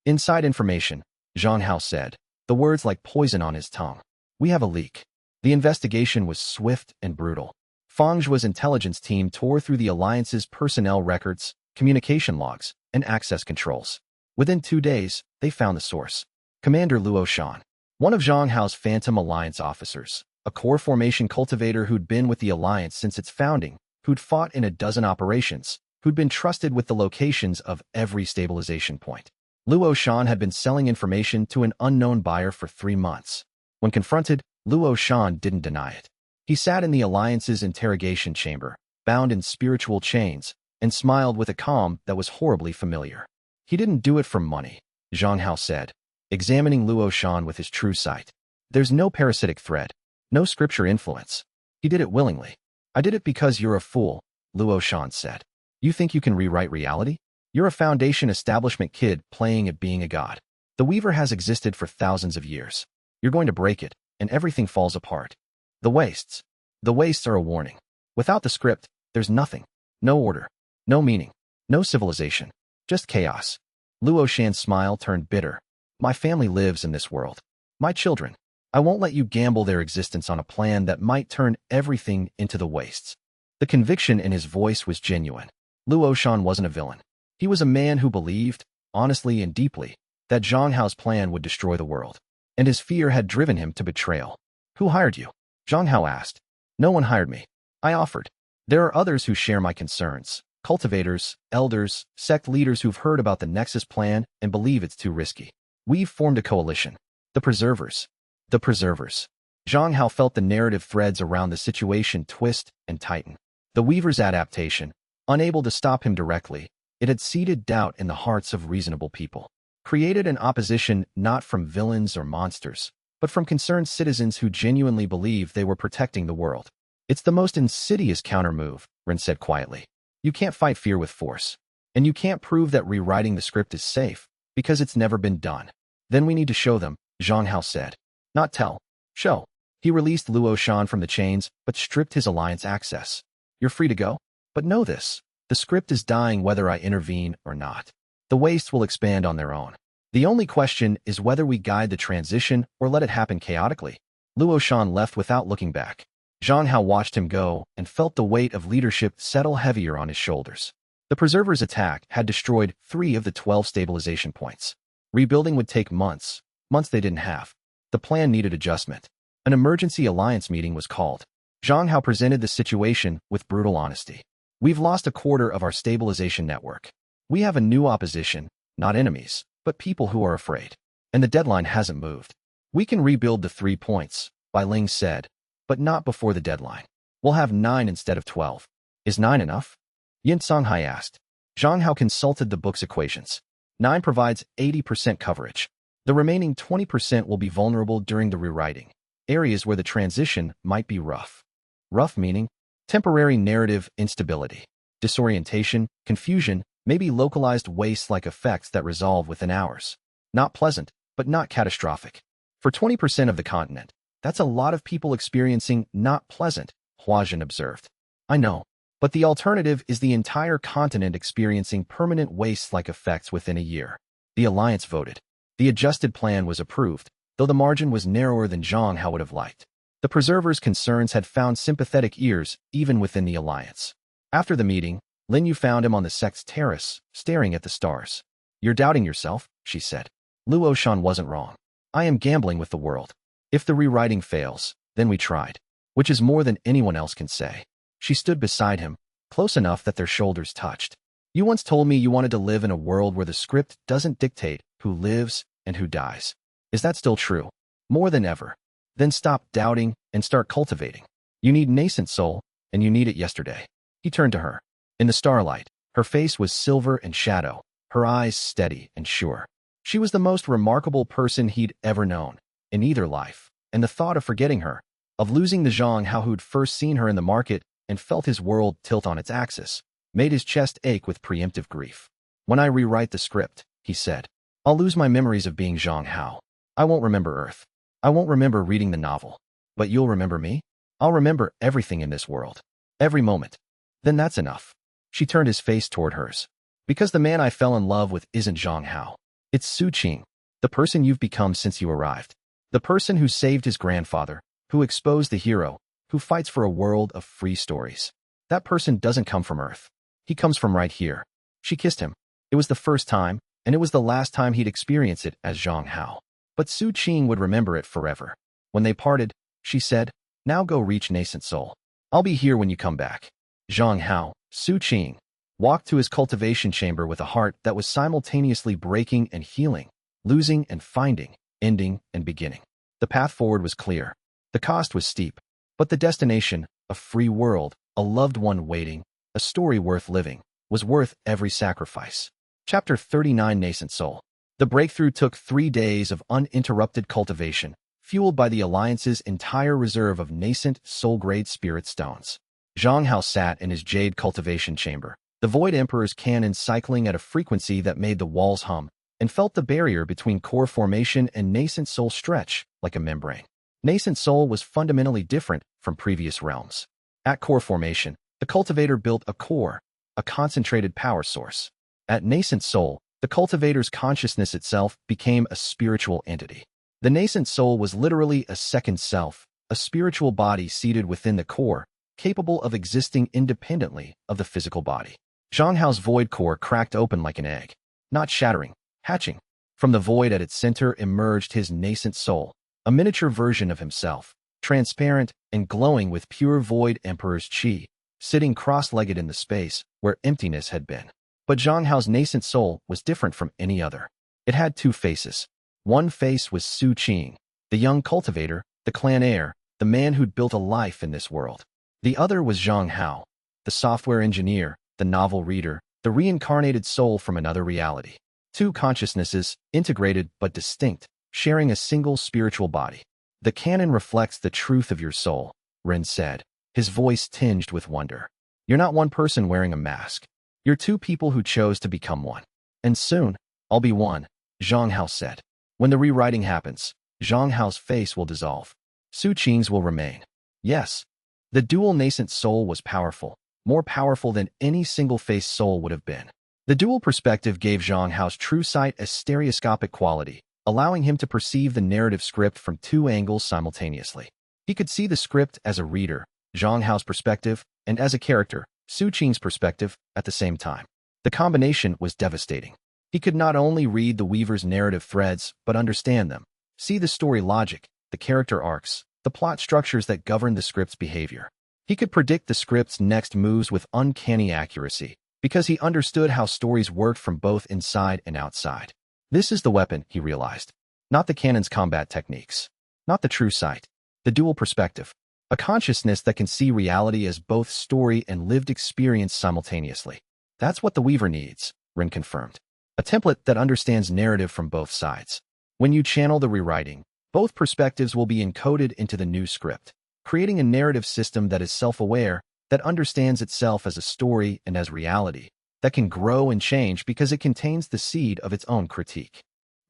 "Inside information," Zhonghao said, the words like poison on his tongue. "We have a leak." The investigation was swift and brutal. Feng Zhuo's intelligence team tore through the Alliance's personnel records, communication logs, and access controls. Within 2 days, they found the source. Commander Luo Shan, one of Zhonghao's Phantom Alliance officers, a core formation cultivator who'd been with the Alliance since its founding, who'd fought in a dozen operations, who'd been trusted with the locations of every stabilization point. Luo Shan had been selling information to an unknown buyer for 3 months. When confronted, Luo Shan didn't deny it. He sat in the Alliance's interrogation chamber, bound in spiritual chains, and smiled with a calm that was horribly familiar. "He didn't do it for money," Zhonghao said, examining Luo Shan with his true sight. "There's no parasitic thread, no scripture influence. He did it willingly." "I did it because you're a fool," Luo Shan said. You think you can rewrite reality? You're a Foundation establishment kid playing at being a god. The Weaver has existed for thousands of years. You're going to break it, and everything falls apart. The wastes. The wastes are a warning. Without the script, there's nothing. No order. No meaning. No civilization. Just chaos. Luo Shan's smile turned bitter. My family lives in this world. My children. I won't let you gamble their existence on a plan that might turn everything into the wastes. The conviction in his voice was genuine. Luo Shan wasn't a villain. He was a man who believed, honestly and deeply, that Zhang Hao's plan would destroy the world. And his fear had driven him to betrayal. Who hired you? Zhang Hao asked. No one hired me. I offered. There are others who share my concerns. Cultivators, elders, sect leaders who've heard about the Nexus plan and believe it's too risky. We've formed a coalition. The Preservers. The Preservers. Zhang Hao felt the narrative threads around the situation twist and tighten. The Weaver's adaptation, unable to stop him directly, it had seeded doubt in the hearts of reasonable people. Created an opposition not from villains or monsters, but from concerned citizens who genuinely believed they were protecting the world. It's the most insidious counter-move, Ren said quietly. You can't fight fear with force. And you can't prove that rewriting the script is safe, because it's never been done. Then we need to show them, Zhang Hao said. Not tell. Show. He released Luo Shan from the chains, but stripped his alliance access. You're free to go. But know this. The script is dying whether I intervene or not. The wastes will expand on their own. The only question is whether we guide the transition or let it happen chaotically. Luo Shan left without looking back. Zhang Hao watched him go and felt the weight of leadership settle heavier on his shoulders. The Preservers' attack had destroyed 3 of the 12 stabilization points. Rebuilding would take months they didn't have. The plan needed adjustment. An emergency alliance meeting was called. Zhang Hao presented the situation with brutal honesty. We've lost a quarter of our stabilization network. We have a new opposition, not enemies, but people who are afraid. And the deadline hasn't moved. We can rebuild the 3 points, Bai Ling said, but not before the deadline. We'll have 9 instead of 12. Is 9 enough? Yin Songhai asked. Zhang Hao consulted the book's equations. 9 provides 80% coverage. The remaining 20% will be vulnerable during the rewriting, areas where the transition might be rough. Rough meaning temporary narrative instability, disorientation, confusion, maybe localized waste-like effects that resolve within hours. Not pleasant, but not catastrophic. For 20% of the continent, that's a lot of people experiencing not pleasant, Huajin observed. I know, but the alternative is the entire continent experiencing permanent waste-like effects within a year. The alliance voted. The adjusted plan was approved, though the margin was narrower than Zhang Hao would have liked. The Preservers' concerns had found sympathetic ears even within the alliance. After the meeting, Lin Yu found him on the sect's terrace, staring at the stars. You're doubting yourself, she said. Luo Shan wasn't wrong. I am gambling with the world. If the rewriting fails, then we tried. Which is more than anyone else can say. She stood beside him, close enough that their shoulders touched. You once told me you wanted to live in a world where the script doesn't dictate who lives and who dies. Is that still true? More than ever. Then stop doubting and start cultivating. You need nascent soul, and you need it yesterday. He turned to her. In the starlight, her face was silver and shadow, her eyes steady and sure. She was the most remarkable person he'd ever known, in either life, and the thought of forgetting her, of losing the Zhang Hao who'd first seen her in the market and felt his world tilt on its axis, made his chest ache with preemptive grief. When I rewrite the script, he said, I'll lose my memories of being Zhang Hao. I won't remember Earth. I won't remember reading the novel. But you'll remember me? I'll remember everything in this world. Every moment. Then that's enough. She turned his face toward hers. Because the man I fell in love with isn't Zhang Hao. It's Su Qing, the person you've become since you arrived. The person who saved his grandfather, who exposed the hero, who fights for a world of free stories. That person doesn't come from Earth. He comes from right here. She kissed him. It was the first time, and it was the last time he'd experienced it as Zhang Hao. But Su Qing would remember it forever. When they parted, she said, now go reach nascent soul. I'll be here when you come back. Zhang Hao, Su Qing, walked to his cultivation chamber with a heart that was simultaneously breaking and healing, losing and finding, ending and beginning. The path forward was clear. The cost was steep. But the destination, a free world, a loved one waiting, a story worth living, was worth every sacrifice. Chapter 39 Nascent Soul. The breakthrough took 3 days of uninterrupted cultivation, fueled by the Alliance's entire reserve of nascent soul-grade spirit stones. Zhang Hao sat in his jade cultivation chamber, the Void Emperor's cannon cycling at a frequency that made the walls hum, and felt the barrier between core formation and nascent soul stretch like a membrane. Nascent soul was fundamentally different from previous realms. At core formation, the cultivator built a core, a concentrated power source. At nascent soul, the cultivator's consciousness itself became a spiritual entity. The nascent soul was literally a second self, a spiritual body seated within the core, capable of existing independently of the physical body. Zhang Hao's void core cracked open like an egg, not shattering, hatching. From the void at its center emerged his nascent soul, a miniature version of himself, transparent and glowing with pure Void Emperor's chi, sitting cross-legged in the space where emptiness had been. But Zhang Hao's nascent soul was different from any other. It had two faces. One face was Su Qing, the young cultivator, the clan heir, the man who'd built a life in this world. The other was Zhang Hao, the software engineer, the novel reader, the reincarnated soul from another reality. Two consciousnesses, integrated but distinct, sharing a single spiritual body. The canon reflects the truth of your soul, Ren said, his voice tinged with wonder. You're not one person wearing a mask. You're two people who chose to become one. And soon, I'll be one, Zhang Hao said. When the rewriting happens, Zhang Hao's face will dissolve. Su Qing's will remain. Yes, the dual nascent soul was powerful, more powerful than any single-faced soul would have been. The dual perspective gave Zhang Hao's true sight a stereoscopic quality, allowing him to perceive the narrative script from two angles simultaneously. He could see the script as a reader, Zhang Hao's perspective, and as a character, Su Qing's perspective, at the same time. The combination was devastating. He could not only read the Weaver's narrative threads, but understand them, see the story logic, the character arcs, the plot structures that govern the script's behavior. He could predict the script's next moves with uncanny accuracy, because he understood how stories worked from both inside and outside. This is the weapon, he realized. Not the canon's combat techniques. Not the true sight. The dual perspective. A consciousness that can see reality as both story and lived experience simultaneously. That's what the Weaver needs, Ren confirmed. A template that understands narrative from both sides. When you channel the rewriting, both perspectives will be encoded into the new script, creating a narrative system that is self-aware, that understands itself as a story and as reality, that can grow and change because it contains the seed of its own critique.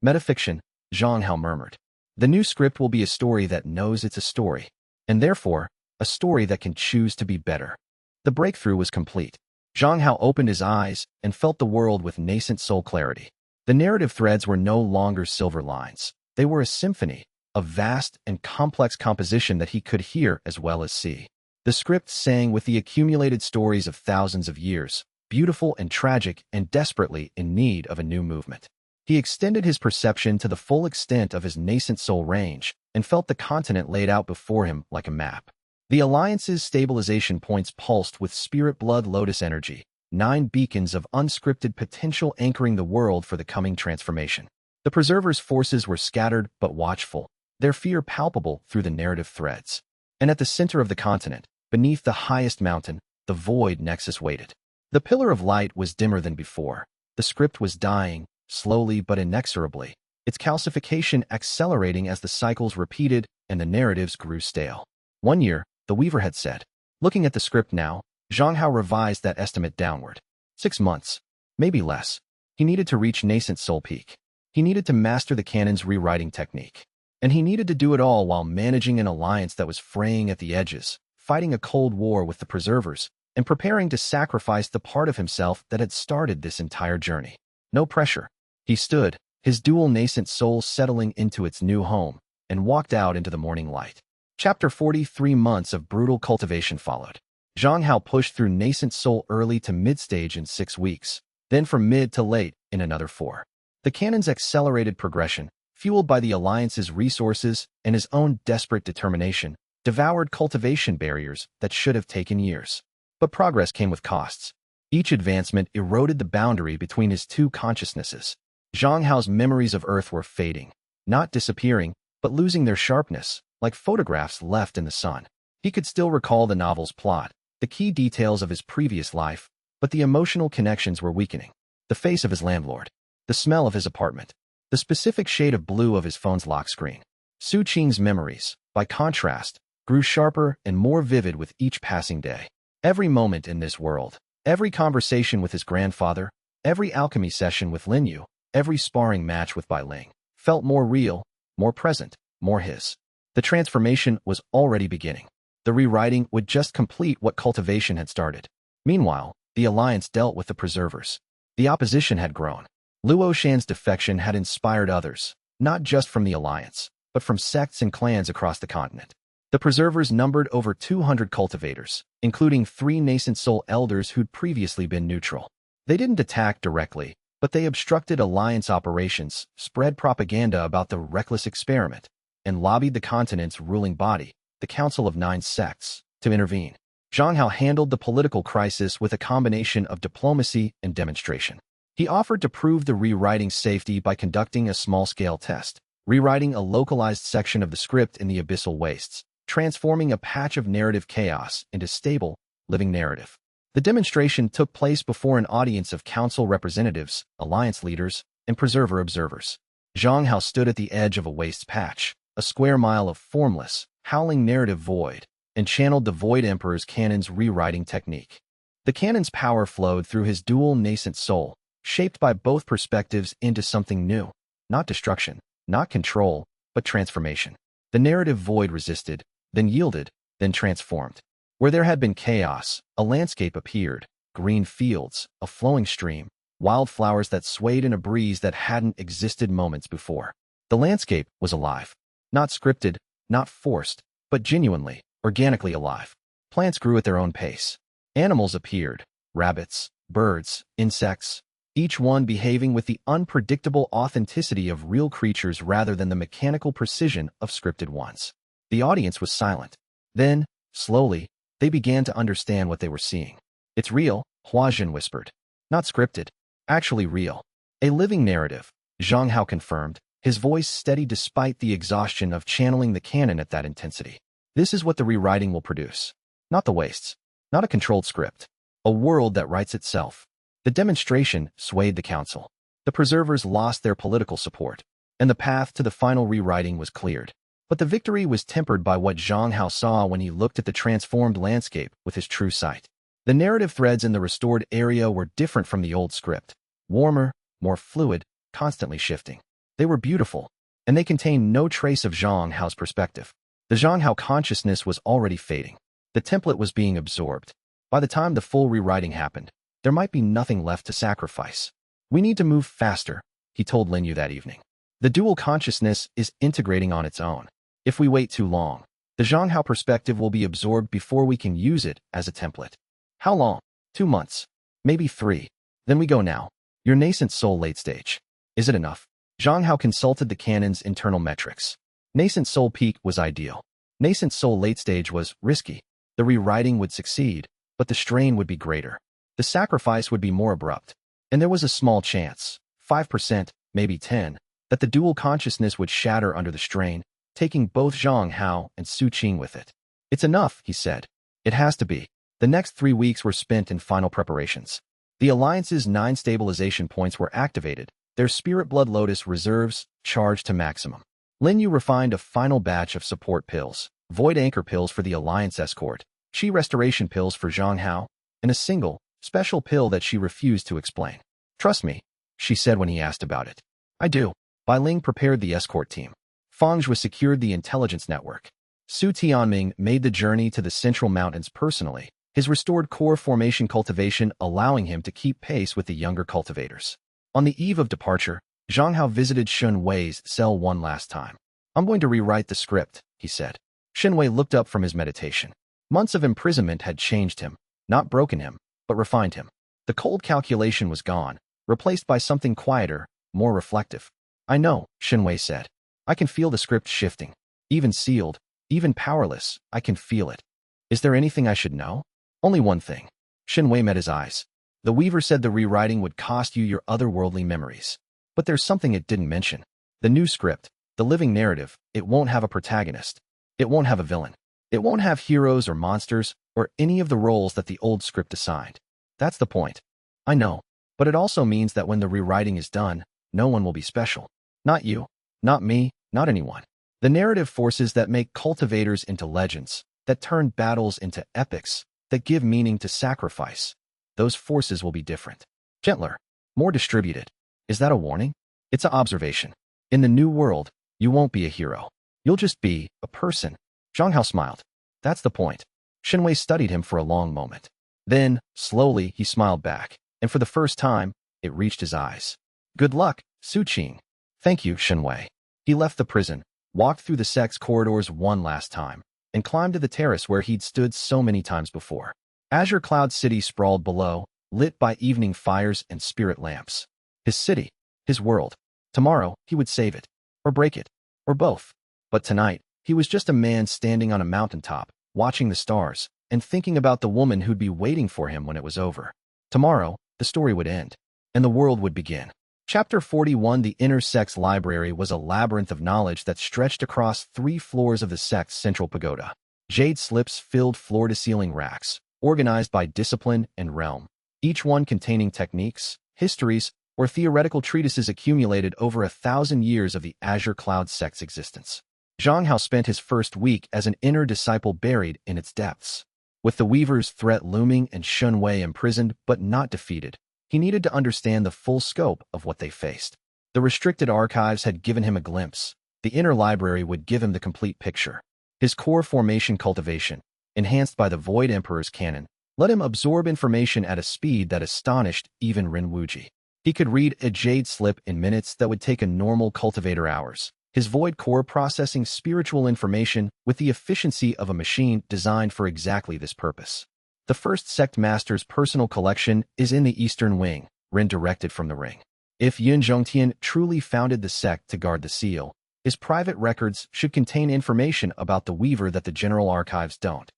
Metafiction, Zhang Hao murmured. The new script will be a story that knows it's a story, and therefore, a story that can choose to be better. The breakthrough was complete. Zhang Hao opened his eyes and felt the world with nascent soul clarity. The narrative threads were no longer silver lines. They were a symphony, a vast and complex composition that he could hear as well as see. The script sang with the accumulated stories of thousands of years, beautiful and tragic and desperately in need of a new movement. He extended his perception to the full extent of his nascent soul range and felt the continent laid out before him like a map. The Alliance's stabilization points pulsed with spirit blood lotus energy, 9 beacons of unscripted potential anchoring the world for the coming transformation. The Preserver's forces were scattered but watchful, their fear palpable through the narrative threads. And at the center of the continent, beneath the highest mountain, the Void Nexus waited. The pillar of light was dimmer than before. The script was dying, slowly but inexorably, its calcification accelerating as the cycles repeated and the narratives grew stale. 1 year, the Weaver had said. Looking at the script now, Zhang Hao revised that estimate downward. 6 months, maybe less. He needed to reach nascent soul peak. He needed to master the canon's rewriting technique. And he needed to do it all while managing an alliance that was fraying at the edges, fighting a cold war with the Preservers, and preparing to sacrifice the part of himself that had started this entire journey. No pressure. He stood, his dual nascent soul settling into its new home, and walked out into the morning light. Chapter 43 months of brutal cultivation followed. Zhang Hao pushed through nascent soul early to mid-stage in 6 weeks, then from mid to late in another 4. The canon's accelerated progression, fueled by the Alliance's resources and his own desperate determination, devoured cultivation barriers that should have taken years. But progress came with costs. Each advancement eroded the boundary between his two consciousnesses. Zhang Hao's memories of Earth were fading, not disappearing, but losing their sharpness, like photographs left in the sun. He could still recall the novel's plot, the key details of his previous life, but the emotional connections were weakening. The face of his landlord, the smell of his apartment, the specific shade of blue of his phone's lock screen. Su Qing's memories, by contrast, grew sharper and more vivid with each passing day. Every moment in this world, Every conversation with his grandfather, every alchemy session with Lin Yu, every sparring match with Bai Ling felt more real, more present, more his. The transformation was already beginning. The rewriting would just complete what cultivation had started. Meanwhile, the alliance dealt with the preservers. The opposition had grown. Luo Shan's defection had inspired others, not just from the alliance, but from sects and clans across the continent. The preservers numbered over 200 cultivators, including 3 nascent soul elders who'd previously been neutral. They didn't attack directly, but they obstructed alliance operations, spread propaganda about the reckless experiment, and lobbied the continent's ruling body, the Council of 9 Sects, to intervene. Zhang Hao handled the political crisis with a combination of diplomacy and demonstration. He offered to prove the rewriting's safety by conducting a small-scale test, rewriting a localized section of the script in the abyssal wastes, transforming a patch of narrative chaos into stable, living narrative. The demonstration took place before an audience of council representatives, alliance leaders, and preserver observers. Zhang Hao stood at the edge of a waste patch, a square mile of formless, howling narrative void, and channeled the Void Emperor's canon's rewriting technique. The canon's power flowed through his dual nascent soul, shaped by both perspectives into something new. Not destruction, not control, but transformation. The narrative void resisted, then yielded, then transformed. Where there had been chaos, a landscape appeared, green fields, a flowing stream, wildflowers that swayed in a breeze that hadn't existed moments before. The landscape was alive. Not scripted, not forced, but genuinely, organically alive. Plants grew at their own pace. Animals appeared, rabbits, birds, insects, each one behaving with the unpredictable authenticity of real creatures rather than the mechanical precision of scripted ones. The audience was silent. Then, slowly, they began to understand what they were seeing. It's real, Huajin whispered. Not scripted. Actually real. A living narrative, Zhang Hao confirmed, his voice steady despite the exhaustion of channeling the canon at that intensity. This is what the rewriting will produce. Not the wastes. Not a controlled script. A world that writes itself. The demonstration swayed the council. The preservers lost their political support, and the path to the final rewriting was cleared. But the victory was tempered by what Zhang Hao saw when he looked at the transformed landscape with his true sight. The narrative threads in the restored area were different from the old script. Warmer, more fluid, constantly shifting. They were beautiful, and they contained no trace of Zhang Hao's perspective. The Zhang Hao consciousness was already fading. The template was being absorbed. By the time the full rewriting happened, there might be nothing left to sacrifice. We need to move faster, he told Lin Yu that evening. The dual consciousness is integrating on its own. If we wait too long, the Zhang Hao perspective will be absorbed before we can use it as a template. How long? 2 months. Maybe 3. Then we go now. Your nascent soul late stage. Is it enough? Zhang Hao consulted the canon's internal metrics. Nascent soul peak was ideal. Nascent soul late stage was risky. The rewriting would succeed, but the strain would be greater. The sacrifice would be more abrupt. And there was a small chance, 5%, maybe 10%, that the dual consciousness would shatter under the strain, taking both Zhang Hao and Su Qing with it. It's enough, he said. It has to be. The next 3 weeks were spent in final preparations. The Alliance's 9 stabilization points were activated, their Spirit Blood Lotus reserves charged to maximum. Lin Yu refined a final batch of support pills, Void Anchor pills for the Alliance escort, Qi Restoration pills for Zhang Hao, and a single, special pill that she refused to explain. Trust me, she said when he asked about it. I do. Bai Ling prepared the escort team. Fang Zhui secured the intelligence network. Su Tianming made the journey to the Central Mountains personally, his restored core formation cultivation allowing him to keep pace with the younger cultivators. On the eve of departure, Zhang Hao visited Shun Wei's cell one last time. I'm going to rewrite the script, he said. Shen Wei looked up from his meditation. Months of imprisonment had changed him, not broken him, but refined him. The cold calculation was gone, replaced by something quieter, more reflective. I know, Shen Wei said. I can feel the script shifting. Even sealed, even powerless, I can feel it. Is there anything I should know? Only one thing. Shen Wei met his eyes. The Weaver said the rewriting would cost you your otherworldly memories. But there's something it didn't mention. The new script, the living narrative, it won't have a protagonist. It won't have a villain. It won't have heroes or monsters, or any of the roles that the old script assigned. That's the point. I know. But it also means that when the rewriting is done, no one will be special. Not you. Not me. Not anyone. The narrative forces that make cultivators into legends, that turn battles into epics, that give meaning to sacrifice. those forces will be different. Gentler. More distributed. Is that a warning? It's an observation. In the new world, you won't be a hero. You'll just be a person. Zhang Hao smiled. That's the point. Shenwei studied him for a long moment. Then, slowly, he smiled back, and for the first time, it reached his eyes. Good luck, Su Qing. Thank you, Shenwei. He left the prison, walked through the sect's corridors one last time, and climbed to the terrace where he'd stood so many times before. Azure Cloud City sprawled below, lit by evening fires and spirit lamps. His city, his world. Tomorrow, he would save it, or break it, or both. But tonight, he was just a man standing on a mountaintop, watching the stars, and thinking about the woman who'd be waiting for him when it was over. Tomorrow, the story would end, and the world would begin. Chapter 41. The inner sect's library was a labyrinth of knowledge that stretched across 3 floors of the sect's central pagoda. Jade slips filled floor-to-ceiling racks, organized by discipline and realm, each one containing techniques, histories, or theoretical treatises accumulated over 1,000 years of the Azure Cloud sect's existence. Zhang Hao spent his first week as an inner disciple buried in its depths. With the Weaver's threat looming and Shun Wei imprisoned but not defeated, he needed to understand the full scope of what they faced. The restricted archives had given him a glimpse. The inner library would give him the complete picture. His core formation cultivation, enhanced by the Void Emperor's canon, let him absorb information at a speed that astonished even Ren Wuji. He could read a jade slip in minutes that would take a normal cultivator hours. His void core processing spiritual information with the efficiency of a machine designed for exactly this purpose. The first sect master's personal collection is in the Eastern Wing, Ren directed from the ring. If Yun Zhongtian truly founded the sect to guard the seal, his private records should contain information about the Weaver that the general archives don't.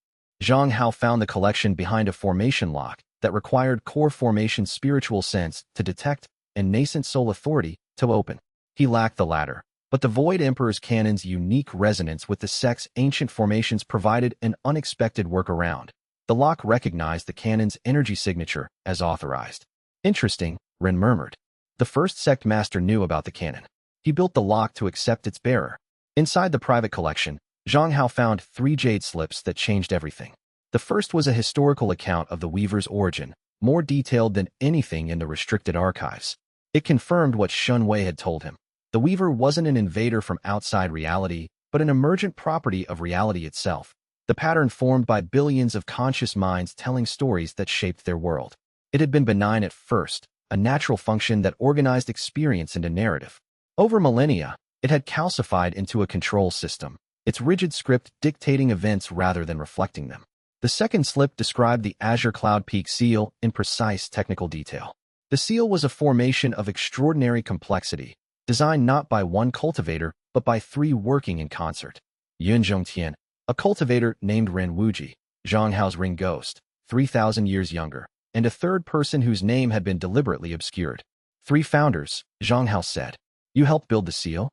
Zhang Hao found the collection behind a formation lock that required core formation spiritual sense to detect and nascent soul authority to open. He lacked the latter, but the Void Emperor's canon's unique resonance with the sect's ancient formations provided an unexpected workaround. The lock recognized the canon's energy signature as authorized. Interesting, Ren murmured. The first sect master knew about the canon. He built the lock to accept its bearer. Inside the private collection, Zhang Hao found 3 jade slips that changed everything. The first was a historical account of the Weaver's origin, more detailed than anything in the restricted archives. It confirmed what Shun Wei had told him. The Weaver wasn't an invader from outside reality, but an emergent property of reality itself. The pattern formed by billions of conscious minds telling stories that shaped their world. It had been benign at first, a natural function that organized experience into narrative. Over millennia, it had calcified into a control system, its rigid script dictating events rather than reflecting them. The second slip described the Azure Cloud Peak seal in precise technical detail. The seal was a formation of extraordinary complexity, designed not by one cultivator, but by 3 working in concert. Yun Zhongtian, a cultivator named Ren Wuji, Zhang Hao's ring ghost, 3,000 years younger, and a third person whose name had been deliberately obscured. 3 founders, Zhang Hao said. You helped build the seal?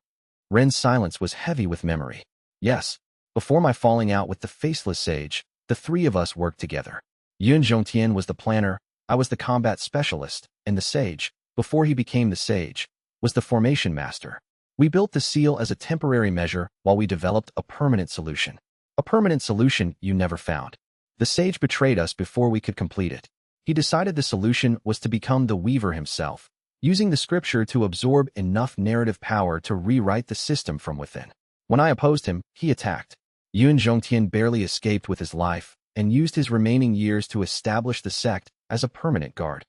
Ren's silence was heavy with memory. Yes. Before my falling out with the faceless sage, the 3 of us worked together. Yun Zhongtian was the planner, I was the combat specialist, and the sage, before he became the sage, was the formation master. We built the seal as a temporary measure while we developed a permanent solution. A permanent solution you never found. The sage betrayed us before we could complete it. He decided the solution was to become the Weaver himself, using the scripture to absorb enough narrative power to rewrite the system from within. When I opposed him, he attacked. Yun Zhongtian barely escaped with his life and used his remaining years to establish the sect as a permanent guard.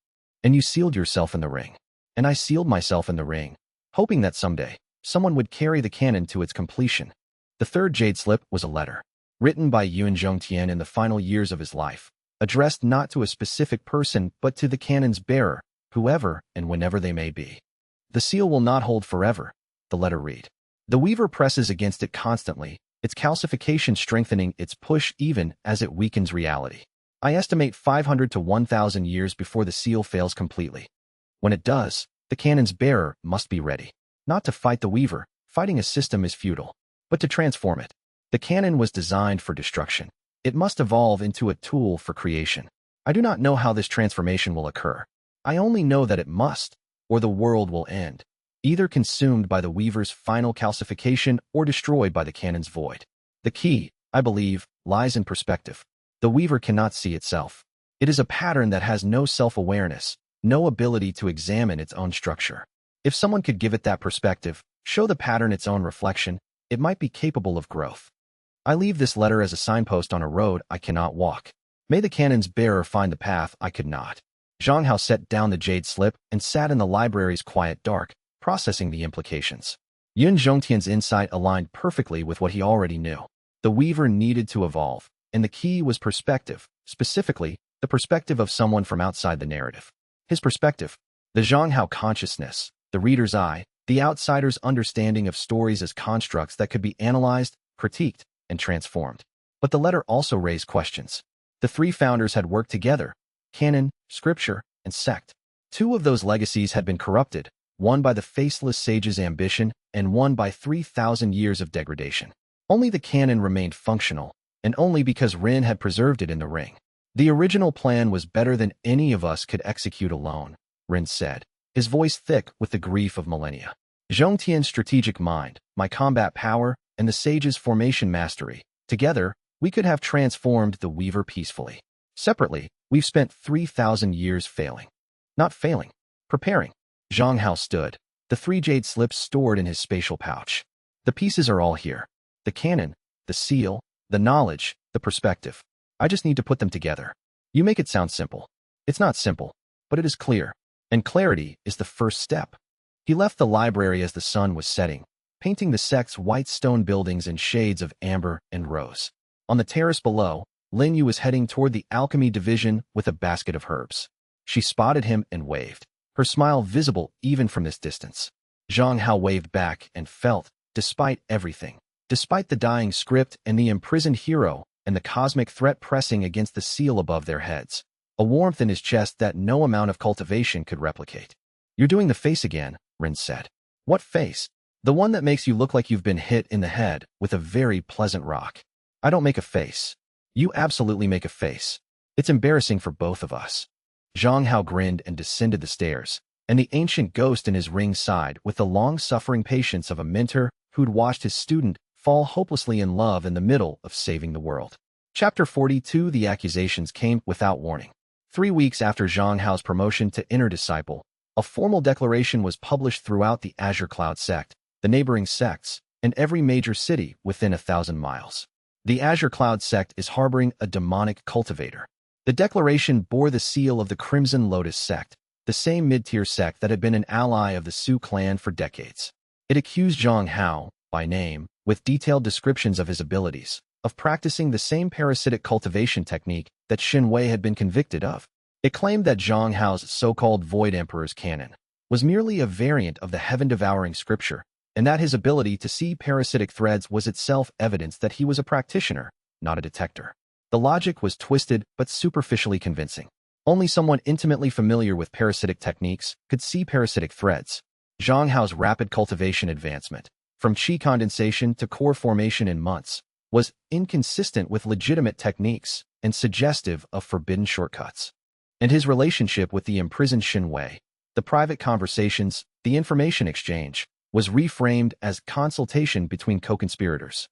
And you sealed yourself in the ring. And I sealed myself in the ring, hoping that someday, someone would carry the canon to its completion. The third jade slip was a letter, written by Yun Zhongtian in the final years of his life, addressed not to a specific person but to the canon's bearer, whoever and whenever they may be. The seal will not hold forever, the letter read. The Weaver presses against it constantly, its calcification strengthening its push even as it weakens reality. I estimate 500 to 1,000 years before the seal fails completely. When it does, the canon's bearer must be ready. Not to fight the Weaver, fighting a system is futile, but to transform it. The canon was designed for destruction. It must evolve into a tool for creation. I do not know how this transformation will occur. I only know that it must, or the world will end, either consumed by the Weaver's final calcification or destroyed by the canon's void. The key, I believe, lies in perspective. The Weaver cannot see itself. It is a pattern that has no self-awareness, no ability to examine its own structure. If someone could give it that perspective, show the pattern its own reflection, it might be capable of growth. I leave this letter as a signpost on a road I cannot walk. May the cannon's bearer find the path I could not. Zhang Hao set down the jade slip and sat in the library's quiet dark, processing the implications. Yun Zhongtian's insight aligned perfectly with what he already knew. The weaver needed to evolve, and the key was perspective, specifically, the perspective of someone from outside the narrative. His perspective, the Zhang Hao consciousness, the reader's eye, the outsider's understanding of stories as constructs that could be analyzed, critiqued, and transformed. But the letter also raised questions. The three founders had worked together: canon, scripture, and sect. Two of those legacies had been corrupted, one by the faceless sage's ambition and one by 3,000 years of degradation. Only the canon remained functional, and only because Rin had preserved it in the ring. The original plan was better than any of us could execute alone, Rin said, his voice thick with the grief of millennia. Zhongtian's strategic mind, my combat power, and the sage's formation mastery, together, we could have transformed the weaver peacefully. Separately, we've spent 3,000 years failing. Not failing, preparing. Zhang Hao stood, the three jade slips stored in his spatial pouch. The pieces are all here. The canon, the seal, the knowledge, the perspective. I just need to put them together. You make it sound simple. It's not simple, but it is clear. And clarity is the first step. He left the library as the sun was setting, painting the sect's white stone buildings in shades of amber and rose. On the terrace below, Lin Yu was heading toward the alchemy division with a basket of herbs. She spotted him and waved, her smile visible even from this distance. Zhang Hao waved back and felt, despite everything, despite the dying script and the imprisoned hero and the cosmic threat pressing against the seal above their heads, a warmth in his chest that no amount of cultivation could replicate. You're doing the face again, Rin said. What face? The one that makes you look like you've been hit in the head with a very pleasant rock. I don't make a face. You absolutely make a face. It's embarrassing for both of us. Zhang Hao grinned and descended the stairs, and the ancient ghost in his ring sighed with the long-suffering patience of a mentor who'd watched his student fall hopelessly in love in the middle of saving the world. Chapter 42. The accusations came without warning. 3 weeks after Zhang Hao's promotion to inner disciple, a formal declaration was published throughout the Azure Cloud sect, the neighboring sects, and every major city within 1,000 miles. The Azure Cloud sect is harboring a demonic cultivator. The declaration bore the seal of the Crimson Lotus sect, the same mid-tier sect that had been an ally of the Su clan for decades. It accused Zhang Hao, by name, with detailed descriptions of his abilities, of practicing the same parasitic cultivation technique that Xin Wei had been convicted of. It claimed that Zhang Hao's so-called Void Emperor's canon was merely a variant of the heaven-devouring scripture, and that his ability to see parasitic threads was itself evidence that he was a practitioner, not a detector. The logic was twisted but superficially convincing. Only someone intimately familiar with parasitic techniques could see parasitic threads. Zhang Hao's rapid cultivation advancement, from qi condensation to core formation in months, was inconsistent with legitimate techniques and suggestive of forbidden shortcuts. And his relationship with the imprisoned Xin Wei, the private conversations, the information exchange, was reframed as consultation between co-conspirators.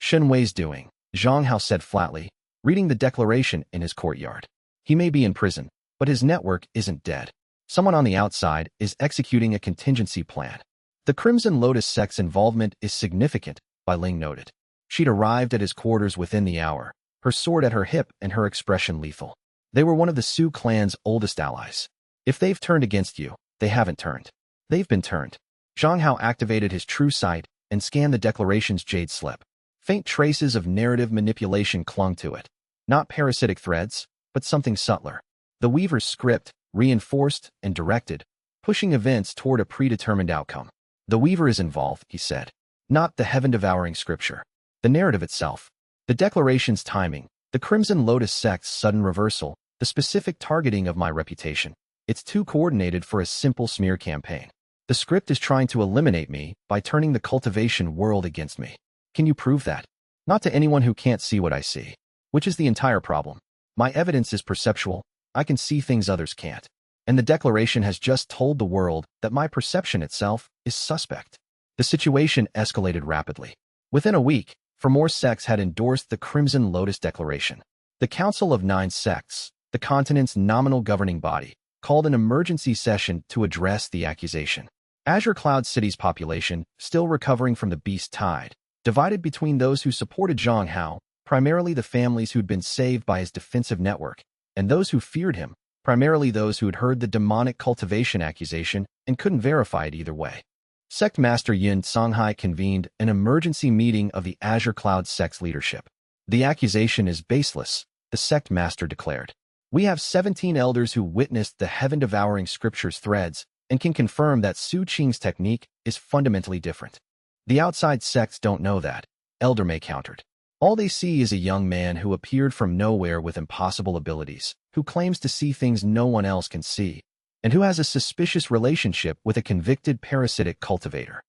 Xin Wei's doing, Zhang Hao said flatly, reading the declaration in his courtyard. He may be in prison, but his network isn't dead. Someone on the outside is executing a contingency plan. The Crimson Lotus sect's involvement is significant, Bai Ling noted. She'd arrived at his quarters within the hour, her sword at her hip and her expression lethal. They were one of the Su clan's oldest allies. If they've turned against you, they haven't turned. They've been turned. Zhang Hao activated his true sight and scanned the declaration's jade slip. Faint traces of narrative manipulation clung to it. Not parasitic threads, but something subtler. The Weaver's script, reinforced and directed, pushing events toward a predetermined outcome. The Weaver is involved, he said. Not the heaven-devouring scripture. The narrative itself. The declaration's timing. The Crimson Lotus sect's sudden reversal. The specific targeting of my reputation. It's too coordinated for a simple smear campaign. The script is trying to eliminate me by turning the cultivation world against me. Can you prove that? Not to anyone who can't see what I see. Which is the entire problem. My evidence is perceptual. I can see things others can't. And the declaration has just told the world that my perception itself is suspect. The situation escalated rapidly. Within a week, 4 more sects had endorsed the Crimson Lotus Declaration. The Council of 9 sects, the continent's nominal governing body, called an emergency session to address the accusation. Azure Cloud City's population, still recovering from the beast tide, divided between those who supported Zhang Hao, primarily the families who'd been saved by his defensive network, and those who feared him, primarily those who had heard the demonic cultivation accusation and couldn't verify it either way. Sect Master Yin Songhai convened an emergency meeting of the Azure Cloud sect's leadership. The accusation is baseless, the sect master declared. We have 17 elders who witnessed the heaven-devouring scriptures threads and can confirm that Su Qing's technique is fundamentally different. The outside sects don't know that, Elder May countered. All they see is a young man who appeared from nowhere with impossible abilities, who claims to see things no one else can see, and who has a suspicious relationship with a convicted parasitic cultivator.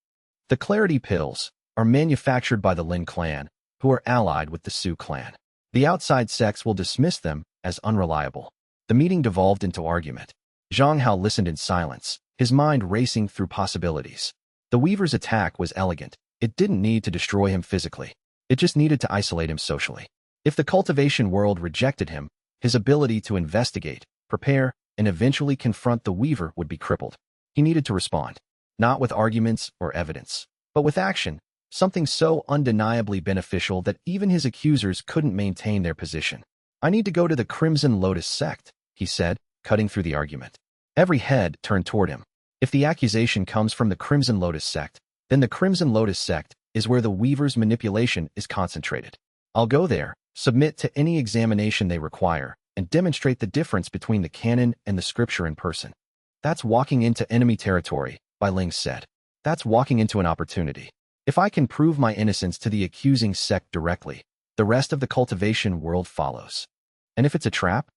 The Clarity Pills are manufactured by the Lin clan, who are allied with the Su clan. The outside sects will dismiss them as unreliable. The meeting devolved into argument. Zhang Hao listened in silence, his mind racing through possibilities. The Weaver's attack was elegant. It didn't need to destroy him physically. It just needed to isolate him socially. If the cultivation world rejected him, his ability to investigate, prepare, and eventually confront the Weaver would be crippled. He needed to respond, not with arguments or evidence, but with action, something so undeniably beneficial that even his accusers couldn't maintain their position. I need to go to the Crimson Lotus sect, he said, cutting through the argument. Every head turned toward him. If the accusation comes from the Crimson Lotus sect, then the Crimson Lotus sect is where the Weaver's manipulation is concentrated. I'll go there, submit to any examination they require, and demonstrate the difference between the canon and the scripture in person. That's walking into enemy territory, Bai Ling said. That's walking into an opportunity. If I can prove my innocence to the accusing sect directly, the rest of the cultivation world follows. And if it's a trap,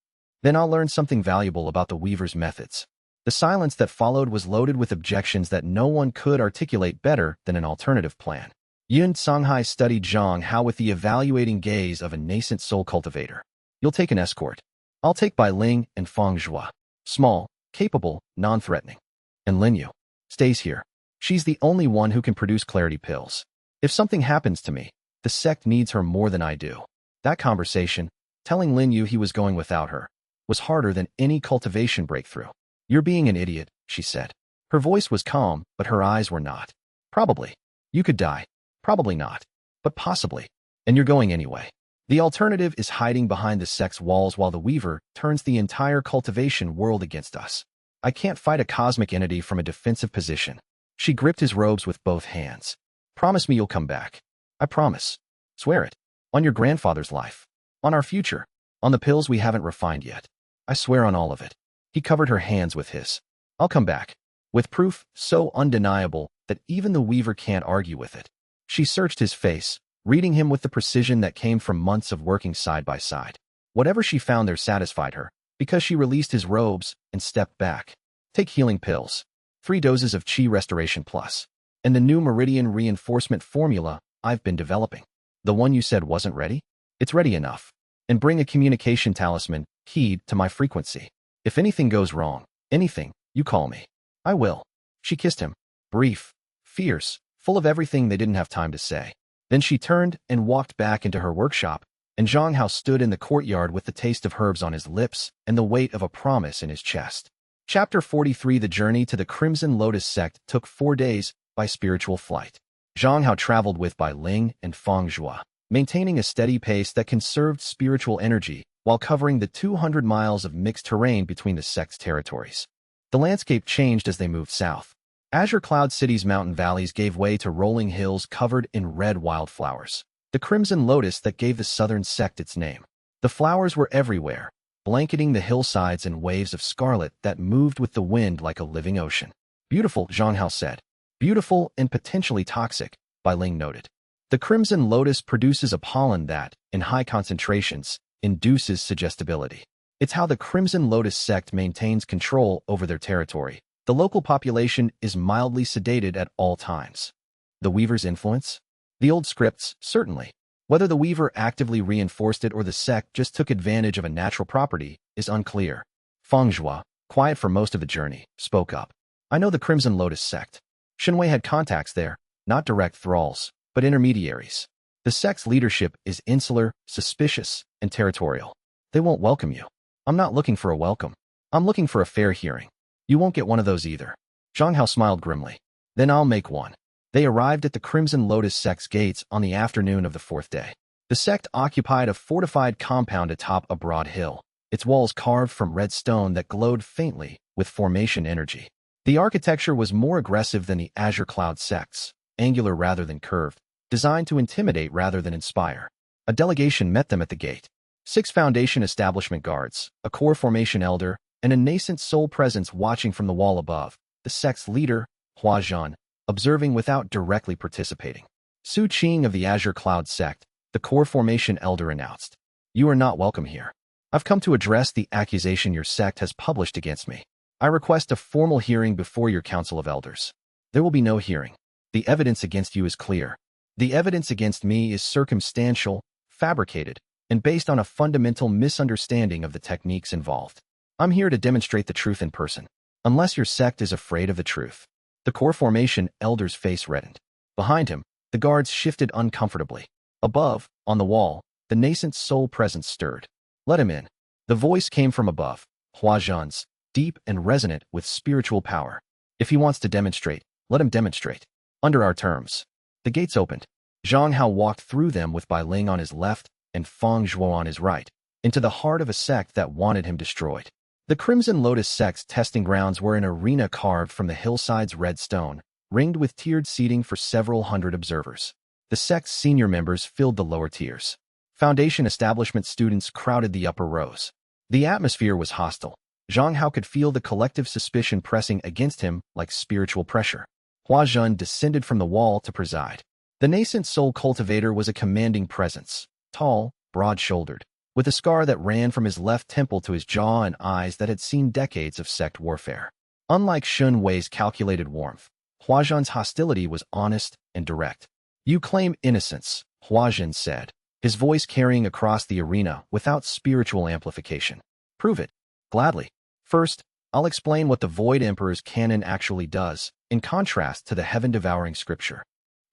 then I'll learn something valuable about the Weaver's methods. The silence that followed was loaded with objections that no one could articulate better than an alternative plan. Yun Songhai studied Zhang Hao with the evaluating gaze of a nascent soul cultivator. You'll take an escort. I'll take Bai Ling and Feng Zhua. Small, capable, non-threatening. And Lin Yu stays here. She's the only one who can produce clarity pills. If something happens to me, the sect needs her more than I do. That conversation, telling Lin Yu he was going without her, was harder than any cultivation breakthrough. You're being an idiot, she said. Her voice was calm, but her eyes were not. Probably. You could die. Probably not. But possibly. And you're going anyway. The alternative is hiding behind the sect's walls while the Weaver turns the entire cultivation world against us. I can't fight a cosmic entity from a defensive position. She gripped his robes with both hands. Promise me you'll come back. I promise. Swear it. On your grandfather's life. On our future. On the pills we haven't refined yet. I swear on all of it. He covered her hands with his. I'll come back. With proof so undeniable that even the Weaver can't argue with it. She searched his face, reading him with the precision that came from months of working side by side. Whatever she found there satisfied her, because she released his robes and stepped back. Take healing pills. 3 doses of Qi Restoration Plus. And the new Meridian Reinforcement formula I've been developing. The one you said wasn't ready? It's ready enough. And bring a communication talisman, keyed to my frequency. If anything goes wrong, anything, you call me. I will. She kissed him. Brief, fierce, full of everything they didn't have time to say. Then she turned and walked back into her workshop, and Zhang Hao stood in the courtyard with the taste of herbs on his lips and the weight of a promise in his chest. Chapter 43. The journey to the Crimson Lotus sect took 4 days by spiritual flight. Zhang Hao traveled with Bai Ling and Feng Zhua, maintaining a steady pace that conserved spiritual energy while covering the 200 miles of mixed terrain between the sect's territories. The landscape changed as they moved south. Azure Cloud City's mountain valleys gave way to rolling hills covered in red wildflowers, the crimson lotus that gave the southern sect its name. The flowers were everywhere, blanketing the hillsides in waves of scarlet that moved with the wind like a living ocean. Beautiful, Zhang Hao said. Beautiful and potentially toxic, Bai Ling noted. The crimson lotus produces a pollen that, in high concentrations, induces suggestibility. It's how the Crimson Lotus sect maintains control over their territory. The local population is mildly sedated at all times. The Weaver's influence? The old scripts, certainly. Whether the Weaver actively reinforced it or the sect just took advantage of a natural property is unclear. Feng Zhua, quiet for most of the journey, spoke up. I know the Crimson Lotus sect. Shenwei had contacts there, not direct thralls, but intermediaries. The sect's leadership is insular, suspicious, and territorial. They won't welcome you. I'm not looking for a welcome. I'm looking for a fair hearing. You won't get one of those either. Zhang Hao smiled grimly. Then I'll make one. They arrived at the Crimson Lotus sect's gates on the afternoon of the fourth day. The sect occupied a fortified compound atop a broad hill, its walls carved from red stone that glowed faintly with formation energy. The architecture was more aggressive than the Azure Cloud sects, angular rather than curved, designed to intimidate rather than inspire. A delegation met them at the gate. 6 Foundation establishment guards, a core formation elder, and a nascent soul presence watching from the wall above. The sect's leader, Hua Zhan, observing without directly participating. Su Qing of the Azure Cloud sect, the core formation elder announced. You are not welcome here. I've come to address the accusation your sect has published against me. I request a formal hearing before your council of elders. There will be no hearing. The evidence against you is clear. The evidence against me is circumstantial, fabricated, and based on a fundamental misunderstanding of the techniques involved. I'm here to demonstrate the truth in person, unless your sect is afraid of the truth. The core formation elder's face reddened. Behind him, the guards shifted uncomfortably. Above, on the wall, the nascent soul presence stirred. Let him in. The voice came from above, Hua Zhan's, deep and resonant with spiritual power. If he wants to demonstrate, let him demonstrate. Under our terms. The gates opened. Zhang Hao walked through them with Bai Ling on his left and Feng Zhuo on his right, into the heart of a sect that wanted him destroyed. The Crimson Lotus sect's testing grounds were an arena carved from the hillside's red stone, ringed with tiered seating for several hundred observers. The sect's senior members filled the lower tiers. Foundation establishment students crowded the upper rows. The atmosphere was hostile. Zhang Hao could feel the collective suspicion pressing against him like spiritual pressure. Hua Zhan descended from the wall to preside. The nascent soul cultivator was a commanding presence, tall, broad-shouldered, with a scar that ran from his left temple to his jaw and eyes that had seen decades of sect warfare. Unlike Shun Wei's calculated warmth, Hua Zhan's hostility was honest and direct. You claim innocence, Hua Zhan said, his voice carrying across the arena without spiritual amplification. Prove it. Gladly. First, I'll explain what the Void Emperor's canon actually does, in contrast to the heaven-devouring scripture.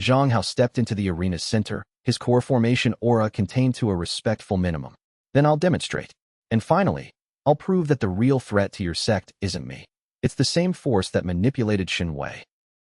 Zhang Hao stepped into the arena's center, his core formation aura contained to a respectful minimum. Then I'll demonstrate. And finally, I'll prove that the real threat to your sect isn't me. It's the same force that manipulated Shun Wei.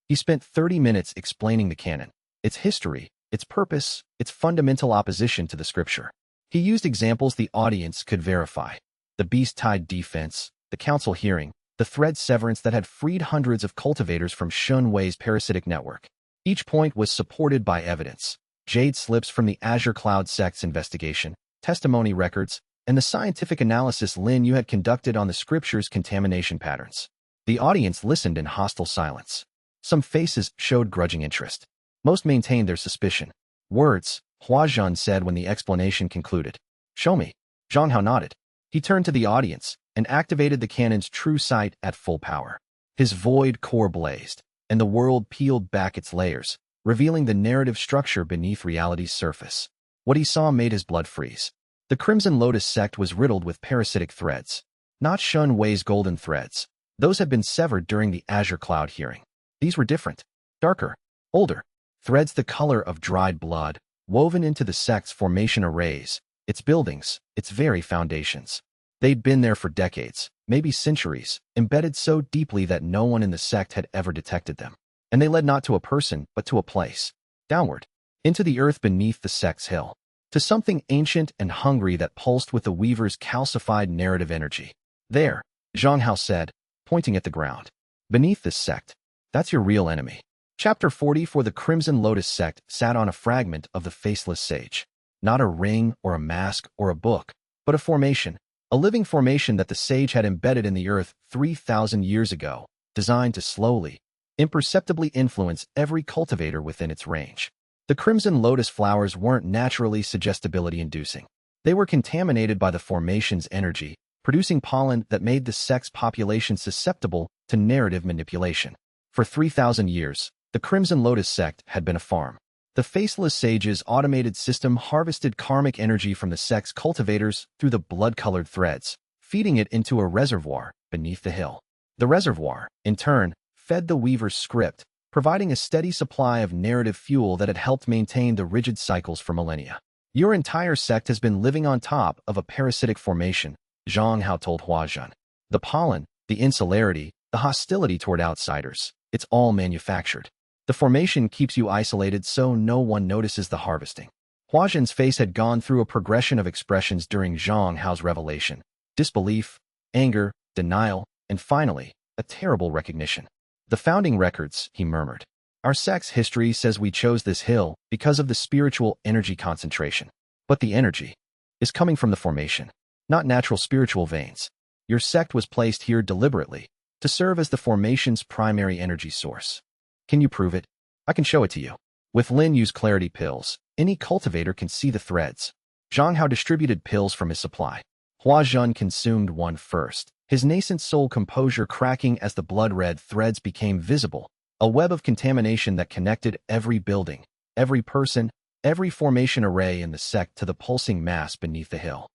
He spent 30 minutes explaining the canon, its history, its purpose, its fundamental opposition to the scripture. He used examples the audience could verify. The beast-tied defense, the council hearing, the thread severance that had freed hundreds of cultivators from Shun Wei's parasitic network. Each point was supported by evidence. Jade slips from the Azure Cloud sect's investigation, testimony records, and the scientific analysis Lin Yu had conducted on the scripture's contamination patterns. The audience listened in hostile silence. Some faces showed grudging interest. Most maintained their suspicion. Words, Hua Zhan said when the explanation concluded. Show me. Zhang Hao nodded. He turned to the audience and activated the cannon's true sight at full power. His void core blazed, and the world peeled back its layers, revealing the narrative structure beneath reality's surface. What he saw made his blood freeze. The Crimson Lotus sect was riddled with parasitic threads. Not Shun Wei's golden threads. Those had been severed during the Azure Cloud hearing. These were different, darker, older. Threads the color of dried blood, woven into the sect's formation arrays, its buildings, its very foundations. They'd been there for decades, maybe centuries, embedded so deeply that no one in the sect had ever detected them. And they led not to a person, but to a place. Downward. Into the earth beneath the sect's hill. To something ancient and hungry that pulsed with the Weaver's calcified narrative energy. There, Zhang Hao said, pointing at the ground. Beneath this sect. That's your real enemy. Chapter 40 for the Crimson Lotus sect sat on a fragment of the faceless sage. Not a ring or a mask or a book, but a formation. A living formation that the sage had embedded in the earth 3,000 years ago, designed to slowly, imperceptibly influence every cultivator within its range. The Crimson Lotus flowers weren't naturally suggestibility-inducing. They were contaminated by the formation's energy, producing pollen that made the sect's population susceptible to narrative manipulation. For 3,000 years, the Crimson Lotus sect had been a farm. The Faceless Sage's automated system harvested karmic energy from the sect's cultivators through the blood-colored threads, feeding it into a reservoir beneath the hill. The reservoir, in turn, fed the Weaver's script, providing a steady supply of narrative fuel that had helped maintain the rigid cycles for millennia. Your entire sect has been living on top of a parasitic formation, Zhang Hao told Huazhen. The pollen, the insularity, the hostility toward outsiders, it's all manufactured. The formation keeps you isolated so no one notices the harvesting. Huazhen's face had gone through a progression of expressions during Zhang Hao's revelation. Disbelief, anger, denial, and finally, a terrible recognition. The founding records, he murmured. Our sect's history says we chose this hill because of the spiritual energy concentration. But the energy is coming from the formation, not natural spiritual veins. Your sect was placed here deliberately to serve as the formation's primary energy source. Can you prove it? I can show it to you. With Lin Yu's clarity pills, any cultivator can see the threads. Zhang Hao distributed pills from his supply. Huazhen consumed one first, his nascent soul composure cracking as the blood-red threads became visible, a web of contamination that connected every building, every person, every formation array in the sect to the pulsing mass beneath the hill.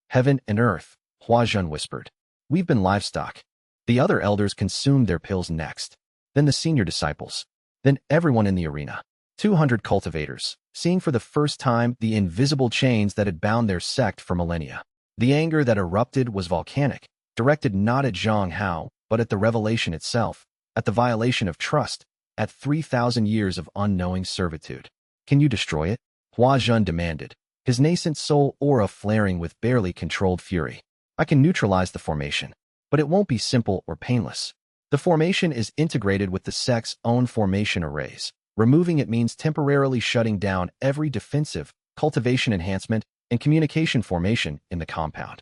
Heaven and earth, Huazhen whispered. We've been livestock. The other elders consumed their pills next. Then the senior disciples. Then everyone in the arena. 200 cultivators, seeing for the first time the invisible chains that had bound their sect for millennia. The anger that erupted was volcanic, directed not at Zhang Hao, but at the revelation itself, at the violation of trust, at 3,000 years of unknowing servitude. Can you destroy it? Huazhen demanded, his nascent soul aura flaring with barely controlled fury. I can neutralize the formation, but it won't be simple or painless. The formation is integrated with the sect's own formation arrays. Removing it means temporarily shutting down every defensive, cultivation enhancement, and communication formation in the compound.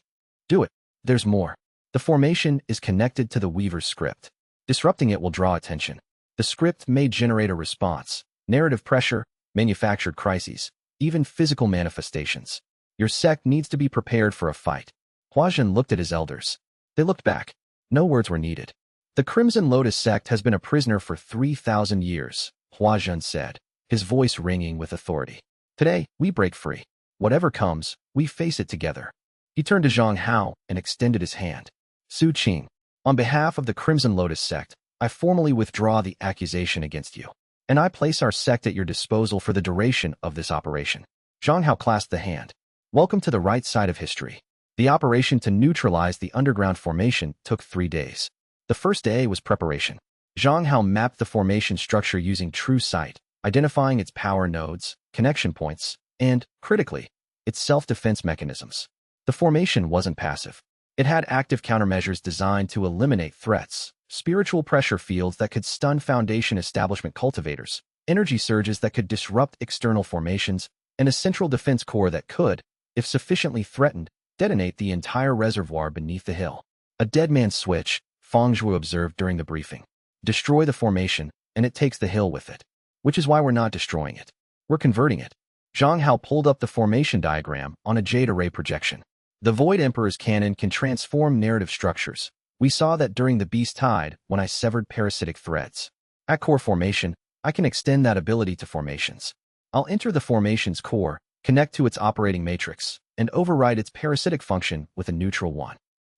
Do it. There's more. The formation is connected to the Weaver's script. Disrupting it will draw attention. The script may generate a response, narrative pressure, manufactured crises, even physical manifestations. Your sect needs to be prepared for a fight. Huazhen looked at his elders. They looked back. No words were needed. The Crimson Lotus sect has been a prisoner for 3,000 years, Huazhen said, his voice ringing with authority. Today, we break free. Whatever comes, we face it together. He turned to Zhang Hao and extended his hand. Su Qing, on behalf of the Crimson Lotus sect, I formally withdraw the accusation against you, and I place our sect at your disposal for the duration of this operation. Zhang Hao clasped the hand. Welcome to the right side of history. The operation to neutralize the underground formation took 3 days. The first day was preparation. Zhang Hao mapped the formation structure using true sight, identifying its power nodes, connection points, and, critically, its self-defense mechanisms. The formation wasn't passive. It had active countermeasures designed to eliminate threats, spiritual pressure fields that could stun foundation establishment cultivators, energy surges that could disrupt external formations, and a central defense core that could, if sufficiently threatened, detonate the entire reservoir beneath the hill. A dead man's switch, Feng Zhuo observed during the briefing. Destroy the formation, and it takes the hill with it. Which is why we're not destroying it. We're converting it. Zhang Hao pulled up the formation diagram on a jade array projection. The Void Emperor's cannon can transform narrative structures. We saw that during the Beast Tide when I severed parasitic threads. At core formation, I can extend that ability to formations. I'll enter the formation's core, connect to its operating matrix, and override its parasitic function with a neutral one.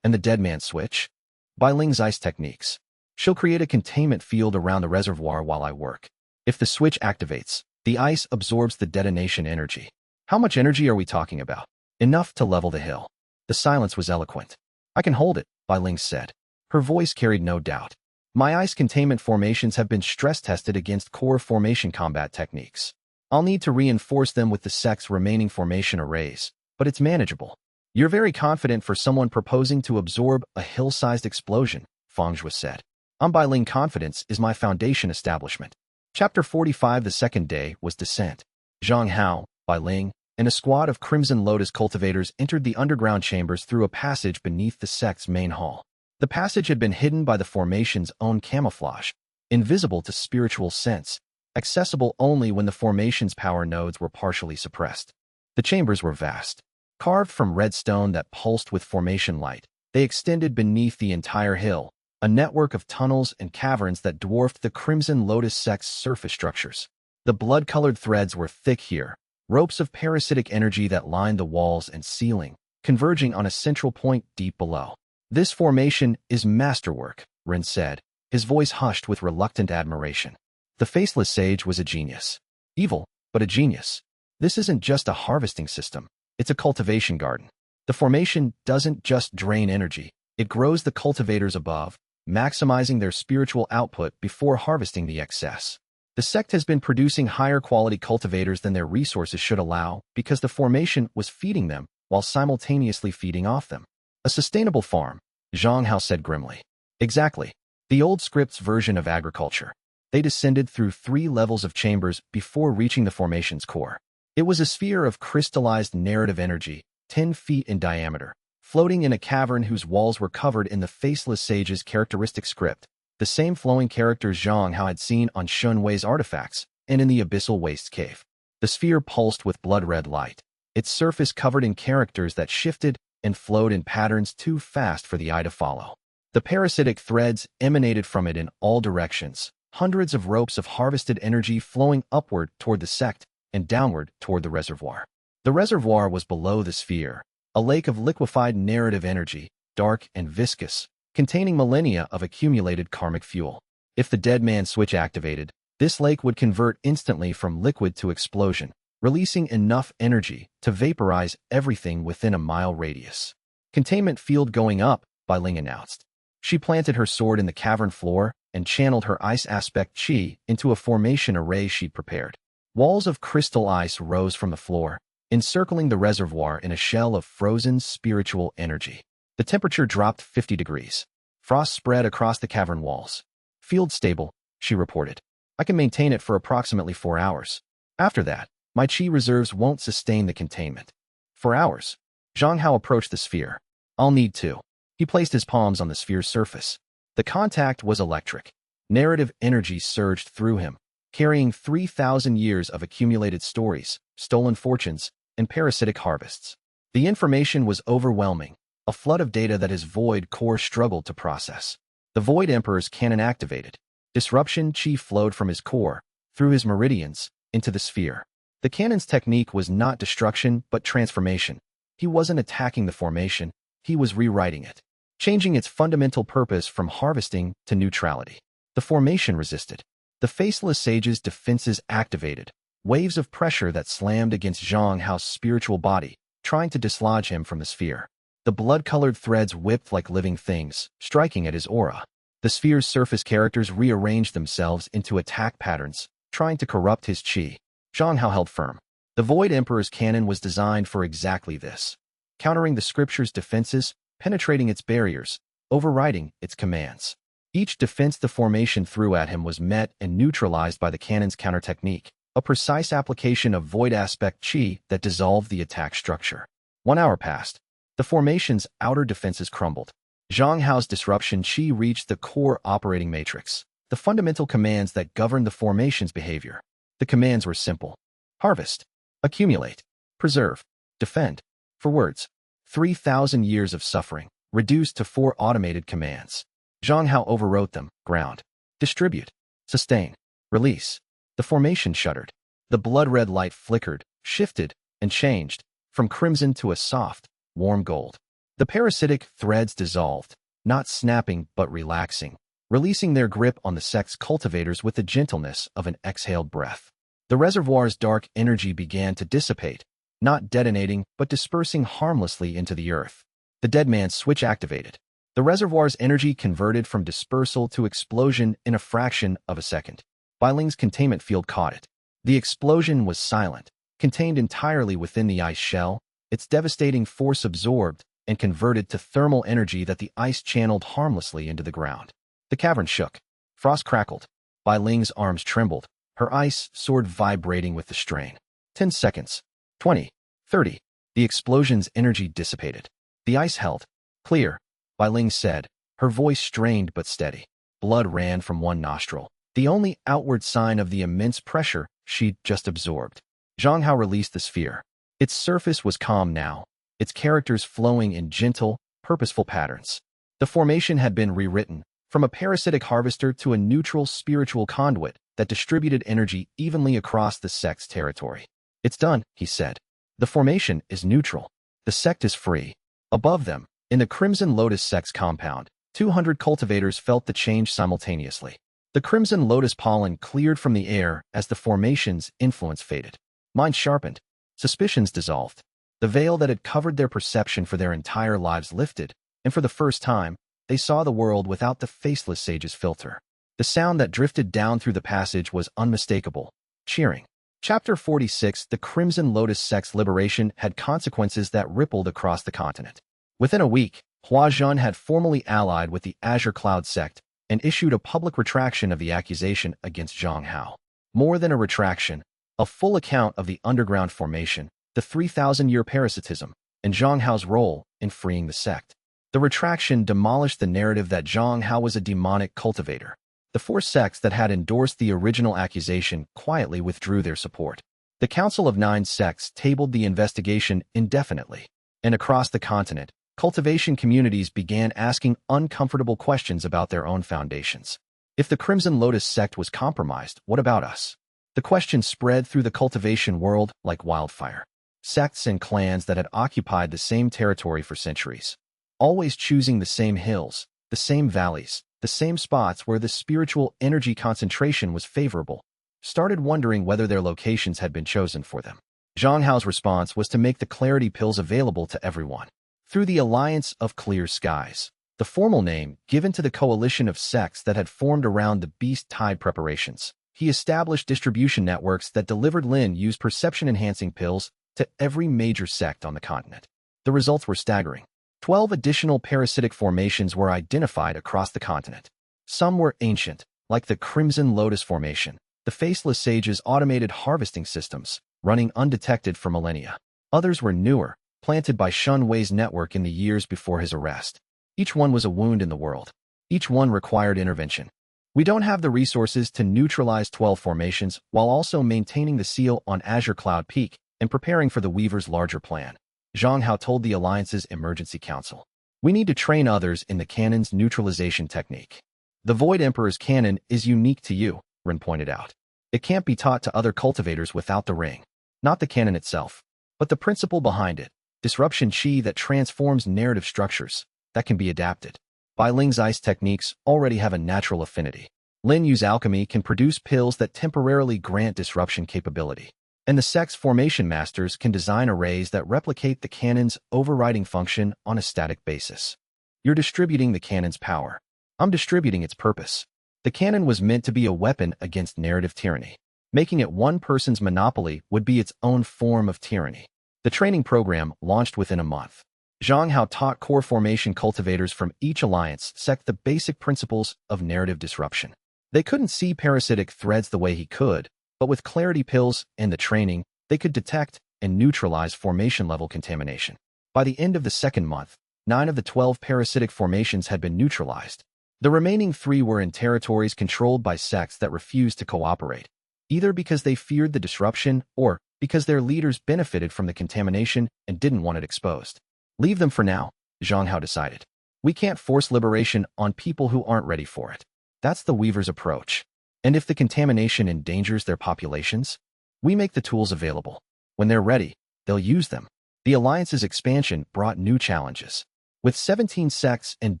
And the dead man switch? By Ling's ice techniques. She'll create a containment field around the reservoir while I work. If the switch activates, the ice absorbs the detonation energy. How much energy are we talking about? Enough to level the hill. The silence was eloquent. I can hold it, Bai Ling said. Her voice carried no doubt. My ice containment formations have been stress-tested against core formation combat techniques. I'll need to reinforce them with the sect's remaining formation arrays, but it's manageable. You're very confident for someone proposing to absorb a hill-sized explosion, Feng Zhuo said. Bai Ling confidence is my foundation establishment. Chapter 45. The second day was descent. Zhang Hao, Bai Ling, and a squad of Crimson Lotus cultivators entered the underground chambers through a passage beneath the sect's main hall. The passage had been hidden by the formation's own camouflage, invisible to spiritual sense, accessible only when the formation's power nodes were partially suppressed. The chambers were vast. Carved from red stone that pulsed with formation light, they extended beneath the entire hill, a network of tunnels and caverns that dwarfed the Crimson Lotus sect's surface structures. The blood-colored threads were thick here, ropes of parasitic energy that lined the walls and ceiling, converging on a central point deep below. This formation is masterwork, Ren said, his voice hushed with reluctant admiration. The faceless sage was a genius. Evil, but a genius. This isn't just a harvesting system, it's a cultivation garden. The formation doesn't just drain energy, it grows the cultivators above, maximizing their spiritual output before harvesting the excess. The sect has been producing higher quality cultivators than their resources should allow because the formation was feeding them while simultaneously feeding off them. A sustainable farm, Zhang Hao said grimly. Exactly. The old script's version of agriculture. They descended through 3 levels of chambers before reaching the formation's core. It was a sphere of crystallized narrative energy, 10 feet in diameter, floating in a cavern whose walls were covered in the faceless sage's characteristic script, the same flowing characters Zhang Hao had seen on Shun Wei's artifacts and in the Abyssal Wastes cave. The sphere pulsed with blood-red light, its surface covered in characters that shifted and flowed in patterns too fast for the eye to follow. The parasitic threads emanated from it in all directions, hundreds of ropes of harvested energy flowing upward toward the sect and downward toward the reservoir. The reservoir was below the sphere, a lake of liquefied narrative energy, dark and viscous, containing millennia of accumulated karmic fuel. If the dead man switch activated, this lake would convert instantly from liquid to explosion, releasing enough energy to vaporize everything within a mile radius. Containment field going up, Bai Ling announced. She planted her sword in the cavern floor and channeled her ice aspect chi into a formation array she'd prepared. Walls of crystal ice rose from the floor, encircling the reservoir in a shell of frozen spiritual energy. The temperature dropped 50 degrees. Frost spread across the cavern walls. Field stable, she reported. I can maintain it for approximately 4 hours. After that, my chi reserves won't sustain the containment. 4 hours. Zhang Hao approached the sphere. I'll need 2. He placed his palms on the sphere's surface. The contact was electric. Narrative energy surged through him, carrying 3,000 years of accumulated stories, stolen fortunes, and parasitic harvests. The information was overwhelming, a flood of data that his void core struggled to process. The Void Emperor's cannon activated. Disruption chi flowed from his core, through his meridians, into the sphere. The cannon's technique was not destruction but transformation. He wasn't attacking the formation, he was rewriting it, changing its fundamental purpose from harvesting to neutrality. The formation resisted. The faceless sage's defenses activated, waves of pressure that slammed against Zhang Hao's spiritual body, trying to dislodge him from the sphere. The blood-colored threads whipped like living things, striking at his aura. The sphere's surface characters rearranged themselves into attack patterns, trying to corrupt his chi. Zhang Hao held firm. The Void Emperor's cannon was designed for exactly this, countering the scripture's defenses, penetrating its barriers, overriding its commands. Each defense the formation threw at him was met and neutralized by the cannon's counter technique, a precise application of void aspect chi that dissolved the attack structure. 1 hour passed. The formation's outer defenses crumbled. Zhang Hao's disruption chi reached the core operating matrix, the fundamental commands that governed the formation's behavior. The commands were simple. Harvest, accumulate, preserve, defend. For words, 3,000 years of suffering, reduced to 4 automated commands. Zhang Hao overwrote them. Ground, distribute, sustain, release. The formation shuddered. The blood-red light flickered, shifted, and changed, from crimson to a soft, warm gold. The parasitic threads dissolved, not snapping but relaxing, releasing their grip on the sect's cultivators with the gentleness of an exhaled breath. The reservoir's dark energy began to dissipate, not detonating but dispersing harmlessly into the earth. The dead man's switch activated. The reservoir's energy converted from dispersal to explosion in a fraction of a second. Bai Ling's containment field caught it. The explosion was silent, contained entirely within the ice shell, its devastating force absorbed and converted to thermal energy that the ice channeled harmlessly into the ground. The cavern shook. Frost crackled. Bai Ling's arms trembled, her ice sword vibrating with the strain. 10 seconds. 20. 30. The explosion's energy dissipated. The ice held. Clear, Bai Ling said, her voice strained but steady. Blood ran from one nostril, the only outward sign of the immense pressure she'd just absorbed. Zhang Hao released the sphere. Its surface was calm now, its characters flowing in gentle, purposeful patterns. The formation had been rewritten, from a parasitic harvester to a neutral spiritual conduit that distributed energy evenly across the sect's territory. It's done, he said. The formation is neutral. The sect is free. Above them, in the Crimson Lotus sect's compound, 200 cultivators felt the change simultaneously. The Crimson Lotus pollen cleared from the air as the formation's influence faded. Minds sharpened. Suspicions dissolved. The veil that had covered their perception for their entire lives lifted, and for the first time, they saw the world without the faceless sage's filter. The sound that drifted down through the passage was unmistakable, cheering. Chapter 46. The Crimson Lotus sect's liberation had consequences that rippled across the continent. Within a week, Hua Zhen had formally allied with the Azure Cloud sect and issued a public retraction of the accusation against Zhang Hao. More than a retraction, a full account of the underground formation, the 3,000-year parasitism, and Zhang Hao's role in freeing the sect. The retraction demolished the narrative that Zhang Hao was a demonic cultivator. The 4 sects that had endorsed the original accusation quietly withdrew their support. The Council of 9 sects tabled the investigation indefinitely, and across the continent, cultivation communities began asking uncomfortable questions about their own foundations. If the Crimson Lotus sect was compromised, what about us? The question spread through the cultivation world like wildfire. Sects and clans that had occupied the same territory for centuries, always choosing the same hills, the same valleys, the same spots where the spiritual energy concentration was favorable, started wondering whether their locations had been chosen for them. Zhang Hao's response was to make the clarity pills available to everyone. Through the Alliance of Clear Skies, the formal name given to the coalition of sects that had formed around the Beast Tide preparations, he established distribution networks that delivered Lin-Yu's perception-enhancing pills to every major sect on the continent. The results were staggering. 12 additional parasitic formations were identified across the continent. Some were ancient, like the Crimson Lotus formation, the Faceless Sage's automated harvesting systems, running undetected for millennia. Others were newer, planted by Shun Wei's network in the years before his arrest. Each one was a wound in the world. Each one required intervention. We don't have the resources to neutralize 12 formations while also maintaining the seal on Azure Cloud Peak and preparing for the Weaver's larger plan, Zhang Hao told the Alliance's Emergency Council. We need to train others in the cannon's neutralization technique. The Void Emperor's cannon is unique to you, Ren pointed out. It can't be taught to other cultivators without the ring. Not the cannon itself, but the principle behind it. Disruption chi that transforms narrative structures, that can be adapted. Bai Ling's ice techniques already have a natural affinity. Lin-Yu's alchemy can produce pills that temporarily grant disruption capability. And the sect's formation masters can design arrays that replicate the cannon's overriding function on a static basis. You're distributing the cannon's power. I'm distributing its purpose. The cannon was meant to be a weapon against narrative tyranny. Making it one person's monopoly would be its own form of tyranny. The training program launched within a month. Zhang Hao taught core formation cultivators from each alliance sect the basic principles of narrative disruption. They couldn't see parasitic threads the way he could, but with clarity pills and the training, they could detect and neutralize formation-level contamination. By the end of the second month, 9 of the 12 parasitic formations had been neutralized. The remaining 3 were in territories controlled by sects that refused to cooperate, either because they feared the disruption or because their leaders benefited from the contamination and didn't want it exposed. Leave them for now, Zhang Hao decided. We can't force liberation on people who aren't ready for it. That's the Weaver's approach. And if the contamination endangers their populations, we make the tools available. When they're ready, they'll use them. The Alliance's expansion brought new challenges. With 17 sects and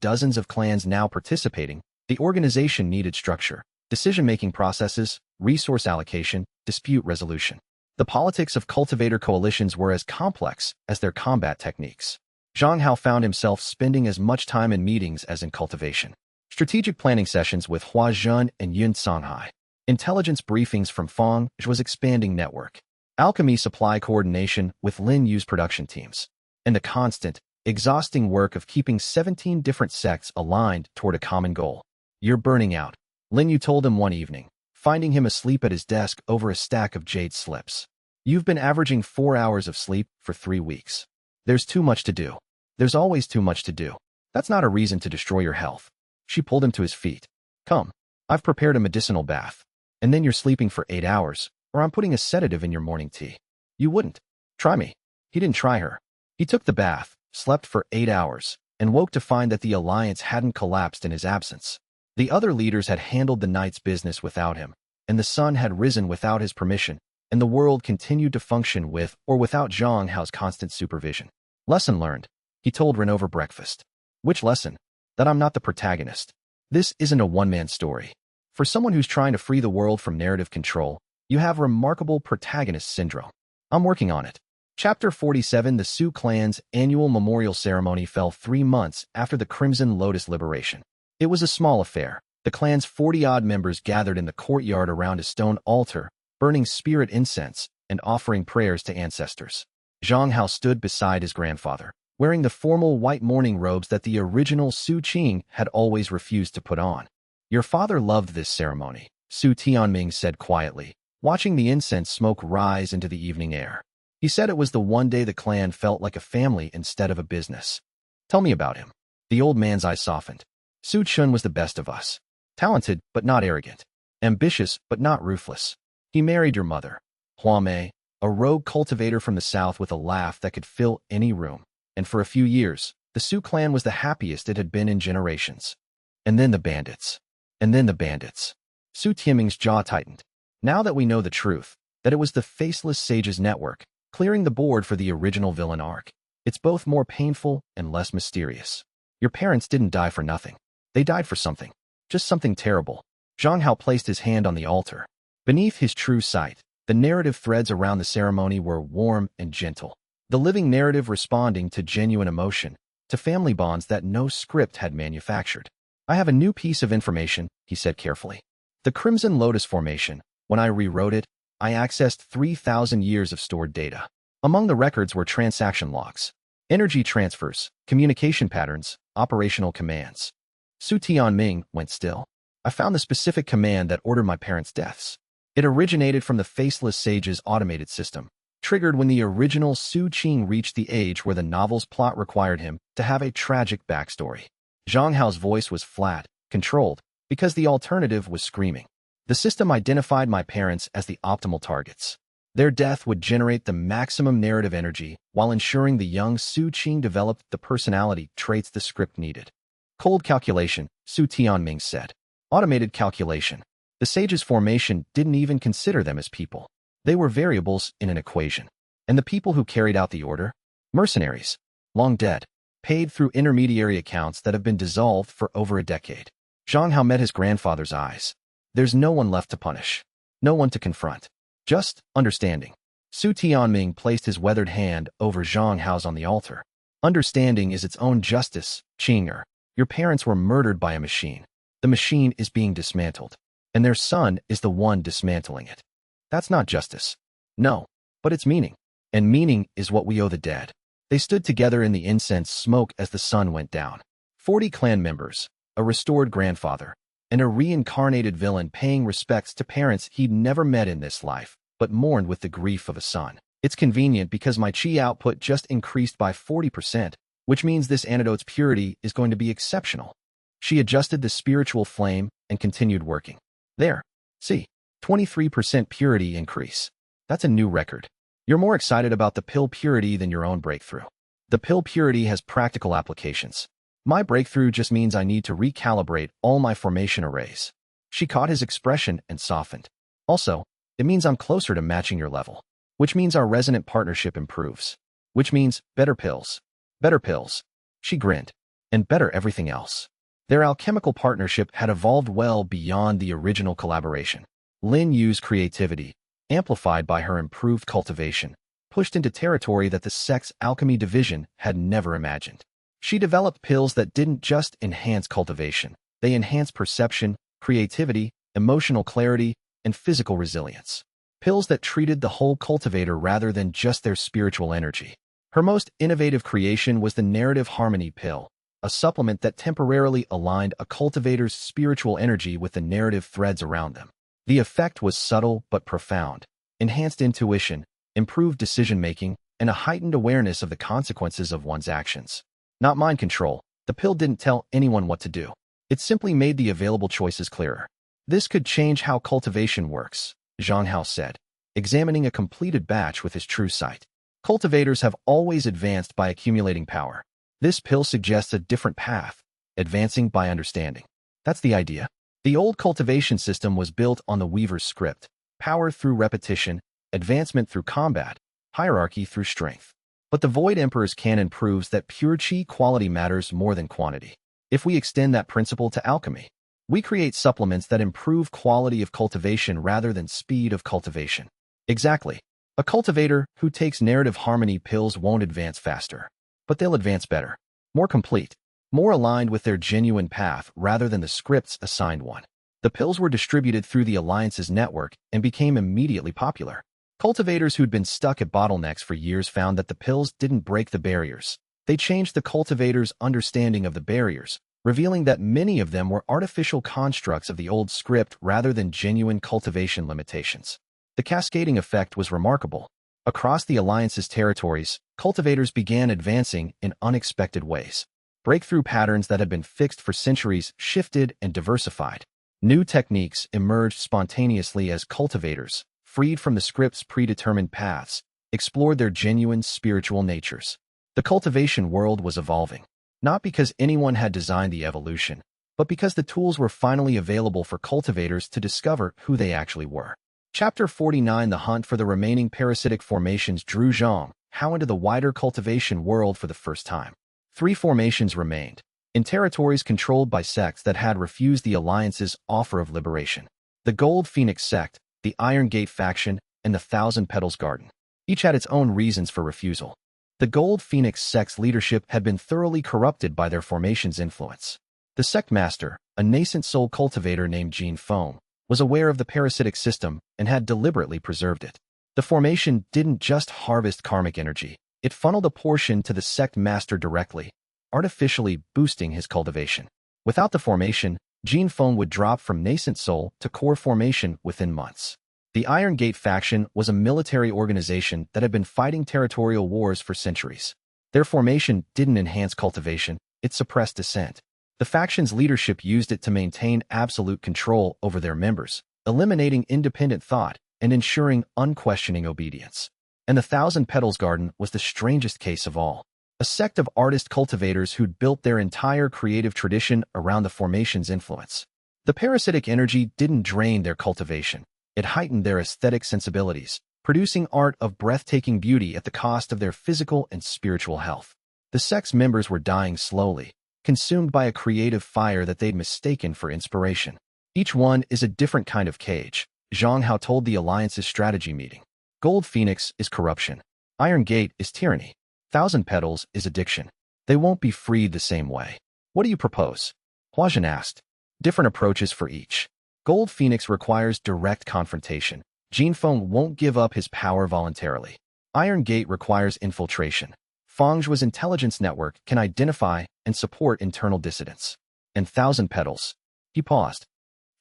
dozens of clans now participating, the organization needed structure, decision-making processes, resource allocation, dispute resolution. The politics of cultivator coalitions were as complex as their combat techniques. Zhang Hao found himself spending as much time in meetings as in cultivation. Strategic planning sessions with Hua Zhen and Yun Songhai. Intelligence briefings from Fang Zhu's expanding network. Alchemy supply coordination with Lin-Yu's production teams. And the constant, exhausting work of keeping 17 different sects aligned toward a common goal. You're burning out, Lin-Yu told him one evening, finding him asleep at his desk over a stack of jade slips. You've been averaging 4 hours of sleep for 3 weeks. There's too much to do. There's always too much to do. That's not a reason to destroy your health. She pulled him to his feet. Come, I've prepared a medicinal bath. And then you're sleeping for 8 hours, or I'm putting a sedative in your morning tea. You wouldn't. Try me. He didn't try her. He took the bath, slept for 8 hours, and woke to find that the alliance hadn't collapsed in his absence. The other leaders had handled the night's business without him, and the sun had risen without his permission, and the world continued to function with or without Zhang Hao's constant supervision. Lesson learned, he told Ren over breakfast. Which lesson? That I'm not the protagonist. This isn't a one-man story. For someone who's trying to free the world from narrative control, you have remarkable protagonist syndrome. I'm working on it. Chapter 47. The Sioux clan's annual memorial ceremony fell 3 months after the Crimson Lotus liberation. It was a small affair. The clan's 40-odd members gathered in the courtyard around a stone altar, burning spirit incense and offering prayers to ancestors. Zhang Hao stood beside his grandfather, wearing the formal white mourning robes that the original Su Qing had always refused to put on. "Your father loved this ceremony," Su Tianming said quietly, watching the incense smoke rise into the evening air. "He said it was the one day the clan felt like a family instead of a business." "Tell me about him." The old man's eyes softened. "Su Chun was the best of us. Talented, but not arrogant. Ambitious, but not ruthless. He married your mother, Hua Mei, a rogue cultivator from the south with a laugh that could fill any room. And for a few years, the Sioux clan was the happiest it had been in generations. And then the bandits. And then the bandits." Su Tianming's jaw tightened. "Now that we know the truth, that it was the Faceless Sages Network, clearing the board for the original villain arc, it's both more painful and less mysterious. Your parents didn't die for nothing. They died for something. Just something terrible." Zhang Hao placed his hand on the altar. Beneath his true sight, the narrative threads around the ceremony were warm and gentle. The living narrative responding to genuine emotion, to family bonds that no script had manufactured. "I have a new piece of information," he said carefully. "The Crimson Lotus formation, when I rewrote it, I accessed 3,000 years of stored data. Among the records were transaction logs, energy transfers, communication patterns, operational commands." Su Tianming went still. "I found the specific command that ordered my parents' deaths. It originated from the Faceless Sages automated system, triggered when the original Su Qing reached the age where the novel's plot required him to have a tragic backstory." Zhang Hao's voice was flat, controlled, because the alternative was screaming. "The system identified my parents as the optimal targets. Their death would generate the maximum narrative energy while ensuring the young Su Qing developed the personality traits the script needed." "Cold calculation," Su Tianming said. "Automated calculation. The Sages' formation didn't even consider them as people. They were variables in an equation. And the people who carried out the order? Mercenaries. Long dead. Paid through intermediary accounts that have been dissolved for over a decade." Zhang Hao met his grandfather's eyes. "There's no one left to punish. No one to confront. Just understanding." Su Tianming placed his weathered hand over Zhang Hao's on the altar. "Understanding is its own justice, Qing'er. Your parents were murdered by a machine. The machine is being dismantled. And their son is the one dismantling it. That's not justice. No, but it's meaning. And meaning is what we owe the dead." They stood together in the incense smoke as the sun went down. 40 clan members, a restored grandfather, and a reincarnated villain paying respects to parents he'd never met in this life, but mourned with the grief of a son. "It's convenient because my chi output just increased by 40%, which means this antidote's purity is going to be exceptional." She adjusted the spiritual flame and continued working. "There. See. 23% purity increase. That's a new record. You're more excited about the pill purity than your own breakthrough. The pill purity has practical applications. My breakthrough just means I need to recalibrate all my formation arrays." She caught his expression and softened. "Also, it means I'm closer to matching your level, which means our resonant partnership improves, which means better pills. Better pills." She grinned. "And better everything else." Their alchemical partnership had evolved well beyond the original collaboration. Lin Yu's creativity, amplified by her improved cultivation, pushed into territory that the sex alchemy division had never imagined. She developed pills that didn't just enhance cultivation, they enhanced perception, creativity, emotional clarity, and physical resilience. Pills that treated the whole cultivator rather than just their spiritual energy. Her most innovative creation was the Narrative Harmony pill, a supplement that temporarily aligned a cultivator's spiritual energy with the narrative threads around them. The effect was subtle but profound, enhanced intuition, improved decision-making, and a heightened awareness of the consequences of one's actions. Not mind control, the pill didn't tell anyone what to do. It simply made the available choices clearer. "This could change how cultivation works," Zhang Hao said, examining a completed batch with his true sight. "Cultivators have always advanced by accumulating power. This pill suggests a different path, advancing by understanding. That's the idea." The old cultivation system was built on the Weaver's script: power through repetition, advancement through combat, hierarchy through strength. But the Void Emperor's canon proves that pure chi quality matters more than quantity. If we extend that principle to alchemy, we create supplements that improve quality of cultivation rather than speed of cultivation. Exactly. A cultivator who takes narrative harmony pills won't advance faster, but they'll advance better, more complete, more aligned with their genuine path rather than the script's assigned one. The pills were distributed through the Alliance's network and became immediately popular. Cultivators who'd been stuck at bottlenecks for years found that the pills didn't break the barriers. They changed the cultivators' understanding of the barriers, revealing that many of them were artificial constructs of the old script rather than genuine cultivation limitations. The cascading effect was remarkable. Across the Alliance's territories, cultivators began advancing in unexpected ways. Breakthrough patterns that had been fixed for centuries shifted and diversified. New techniques emerged spontaneously as cultivators, freed from the script's predetermined paths, explored their genuine spiritual natures. The cultivation world was evolving, not because anyone had designed the evolution, but because the tools were finally available for cultivators to discover who they actually were. Chapter 49: The hunt for the remaining parasitic formations drew Zhang Hao into the wider cultivation world for the first time. 3 formations remained, in territories controlled by sects that had refused the Alliance's offer of liberation: the Gold Phoenix sect, the Iron Gate faction, and the Thousand Petals Garden. Each had its own reasons for refusal. The Gold Phoenix sect's leadership had been thoroughly corrupted by their formation's influence. The sect master, a nascent soul cultivator named Jean Fong, was aware of the parasitic system and had deliberately preserved it. The formation didn't just harvest karmic energy, it funneled a portion to the sect master directly, artificially boosting his cultivation. Without the formation, Jean Fong would drop from nascent soul to core formation within months. The Iron Gate faction was a military organization that had been fighting territorial wars for centuries. Their formation didn't enhance cultivation, it suppressed dissent. The faction's leadership used it to maintain absolute control over their members, eliminating independent thought and ensuring unquestioning obedience. And the Thousand Petals Garden was the strangest case of all. A sect of artist cultivators who'd built their entire creative tradition around the formation's influence. The parasitic energy didn't drain their cultivation. It heightened their aesthetic sensibilities, producing art of breathtaking beauty at the cost of their physical and spiritual health. The sect's members were dying slowly, consumed by a creative fire that they'd mistaken for inspiration. Each one is a different kind of cage, Zhang Hao told the Alliance's strategy meeting. Gold Phoenix is corruption. Iron Gate is tyranny. Thousand Petals is addiction. They won't be freed the same way. What do you propose? Huajin asked. Different approaches for each. Gold Phoenix requires direct confrontation. Jean Feng won't give up his power voluntarily. Iron Gate requires infiltration. Feng's intelligence network can identify and support internal dissidents. And Thousand Petals. He paused.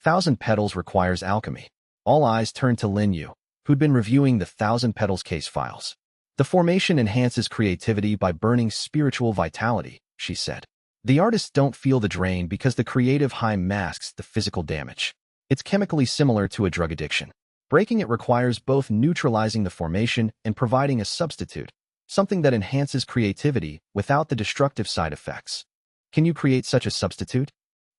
Thousand Petals requires alchemy. All eyes turned to Lin Yu, who'd been reviewing the Thousand Petals case files. The formation enhances creativity by burning spiritual vitality, she said. The artists don't feel the drain because the creative high masks the physical damage. It's chemically similar to a drug addiction. Breaking it requires both neutralizing the formation and providing a substitute, something that enhances creativity without the destructive side effects. Can you create such a substitute?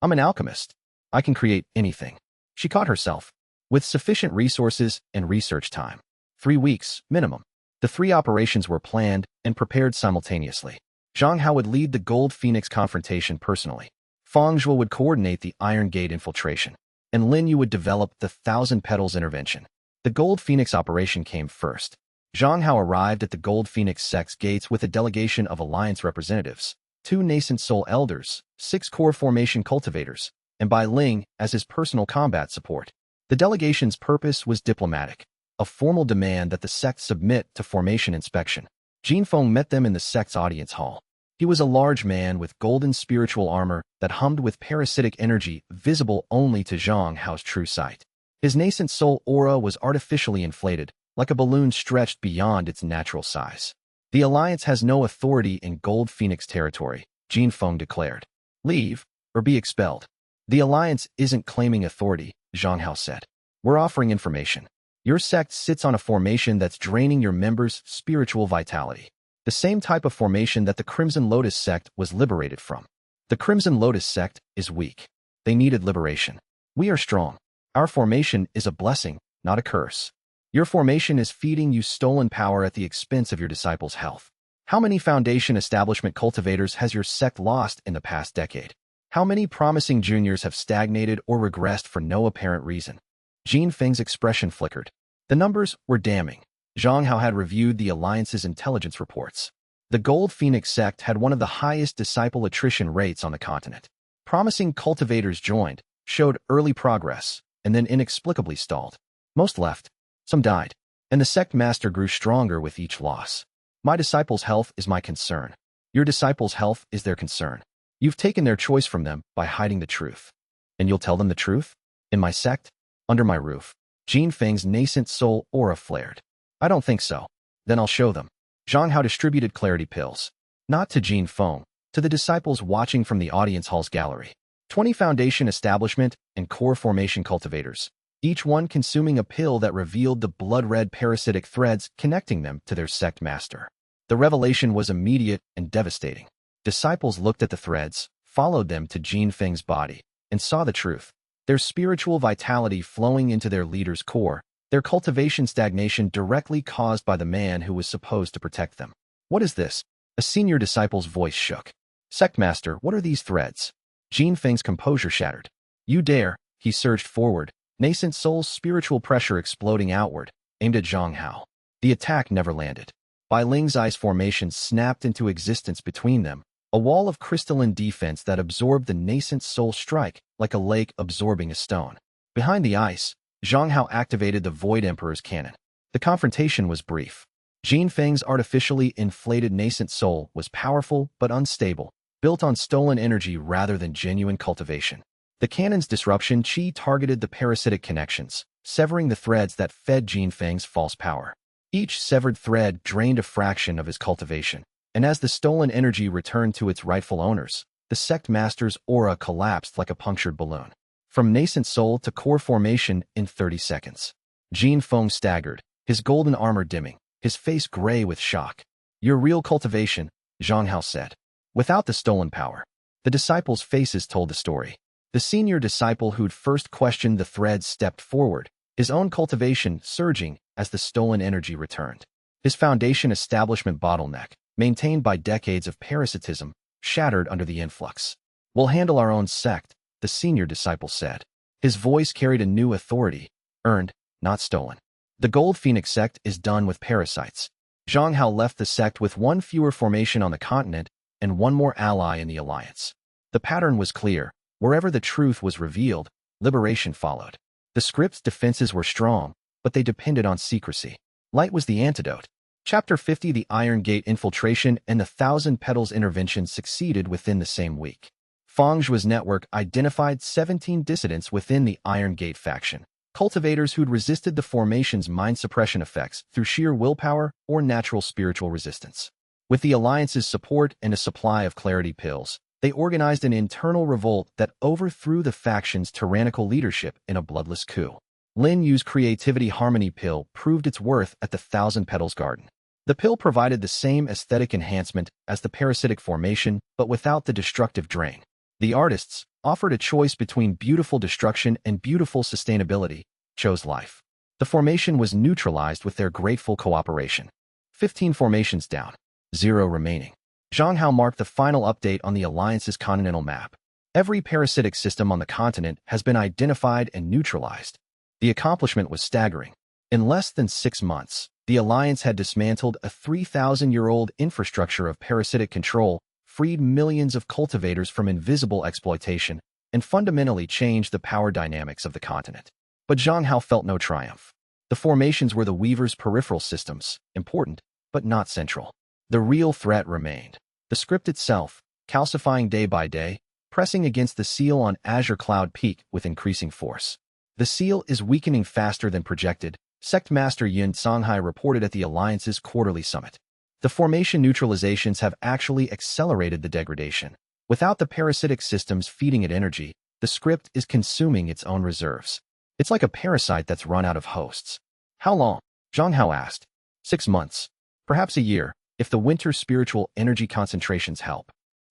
I'm an alchemist. I can create anything. She caught herself. With sufficient resources and research time. 3 weeks, minimum. The 3 operations were planned and prepared simultaneously. Zhang Hao would lead the Gold Phoenix confrontation personally. Feng Zhuo would coordinate the Iron Gate infiltration. And Lin Yu would develop the Thousand Petals intervention. The Gold Phoenix operation came first. Zhang Hao arrived at the Gold Phoenix sect's gates with a delegation of Alliance representatives, 2 nascent soul elders, 6 core formation cultivators, and Bai Ling as his personal combat support. The delegation's purpose was diplomatic, a formal demand that the sect submit to formation inspection. Jean Feng met them in the sect's audience hall. He was a large man with golden spiritual armor that hummed with parasitic energy visible only to Zhang Hao's true sight. His nascent soul aura was artificially inflated, like a balloon stretched beyond its natural size. The Alliance has no authority in Gold Phoenix territory, Jean Feng declared. Leave, or be expelled. The Alliance isn't claiming authority, Zhang Hao said. We're offering information. Your sect sits on a formation that's draining your members' spiritual vitality. The same type of formation that the Crimson Lotus sect was liberated from. The Crimson Lotus sect is weak. They needed liberation. We are strong. Our formation is a blessing, not a curse. Your formation is feeding you stolen power at the expense of your disciples' health. How many Foundation establishment cultivators has your sect lost in the past decade? How many promising juniors have stagnated or regressed for no apparent reason? Jean Feng's expression flickered. The numbers were damning. Zhang Hao had reviewed the Alliance's intelligence reports. The Gold Phoenix sect had one of the highest disciple attrition rates on the continent. Promising cultivators joined, showed early progress, and then inexplicably stalled. Most left. Some died. And the sect master grew stronger with each loss. My disciples' health is my concern. Your disciples' health is their concern. You've taken their choice from them by hiding the truth. And you'll tell them the truth? In my sect? Under my roof? Jin Feng's nascent soul aura flared. I don't think so. Then I'll show them. Zhang Hao distributed clarity pills. Not to Jin Feng, to the disciples watching from the audience hall's gallery. 20 foundation establishment and core formation cultivators, each one consuming a pill that revealed the blood-red parasitic threads connecting them to their sect master. The revelation was immediate and devastating. Disciples looked at the threads, followed them to Jin Feng's body, and saw the truth. Their spiritual vitality flowing into their leader's core, their cultivation stagnation directly caused by the man who was supposed to protect them. What is this? A senior disciple's voice shook. Sectmaster, what are these threads? Jin Feng's composure shattered. You dare, he surged forward, nascent soul's spiritual pressure exploding outward, aimed at Zhang Hao. The attack never landed. Bai Ling's ice formation snapped into existence between them, a wall of crystalline defense that absorbed the nascent soul strike like a lake absorbing a stone. Behind the ice, Zhang Hao activated the Void Emperor's cannon. The confrontation was brief. Jin Feng's artificially inflated nascent soul was powerful but unstable, built on stolen energy rather than genuine cultivation. The cannon's disruption chi targeted the parasitic connections, severing the threads that fed Jin Feng's false power. Each severed thread drained a fraction of his cultivation, and as the stolen energy returned to its rightful owners, the sect master's aura collapsed like a punctured balloon. From nascent soul to core formation in 30 seconds. Jin Feng staggered, his golden armor dimming, his face gray with shock. Your real cultivation, Zhang Hao said. Without the stolen power. The disciples' faces told the story. The senior disciple who'd first questioned the threads stepped forward, his own cultivation surging as the stolen energy returned. His foundation establishment bottleneck, maintained by decades of parasitism, shattered under the influx. We'll handle our own sect, the senior disciple said. His voice carried a new authority, earned, not stolen. The Gold Phoenix sect is done with parasites. Zhang Hao left the sect with one fewer formation on the continent and one more ally in the alliance. The pattern was clear. Wherever the truth was revealed, liberation followed. The script's defenses were strong, but they depended on secrecy. Light was the antidote. Chapter 50 The Iron Gate infiltration and the Thousand Petals intervention succeeded within the same week. Feng Zhu's network identified 17 dissidents within the Iron Gate faction, cultivators who'd resisted the formation's mind suppression effects through sheer willpower or natural spiritual resistance. With the Alliance's support and a supply of clarity pills, they organized an internal revolt that overthrew the faction's tyrannical leadership in a bloodless coup. Lin Yu's Creativity Harmony pill proved its worth at the Thousand Petals Garden. The pill provided the same aesthetic enhancement as the parasitic formation, but without the destructive drain. The artists, offered a choice between beautiful destruction and beautiful sustainability, chose life. The formation was neutralized with their grateful cooperation. 15 formations down, 0 remaining. Zhang Hao marked the final update on the Alliance's continental map. Every parasitic system on the continent has been identified and neutralized. The accomplishment was staggering. In less than 6 months, the Alliance had dismantled a 3,000-year-old infrastructure of parasitic control, freed millions of cultivators from invisible exploitation, and fundamentally changed the power dynamics of the continent. But Zhang Hao felt no triumph. The formations were the Weaver's peripheral systems, important, but not central. The real threat remained. The script itself, calcifying day by day, pressing against the seal on Azure Cloud Peak with increasing force. The seal is weakening faster than projected, Sect Master Yin Songhai reported at the Alliance's quarterly summit. The formation neutralizations have actually accelerated the degradation. Without the parasitic systems feeding it energy, the script is consuming its own reserves. It's like a parasite that's run out of hosts. How long? Zhang Hao asked. 6 months. Perhaps a year, if the winter spiritual energy concentrations help.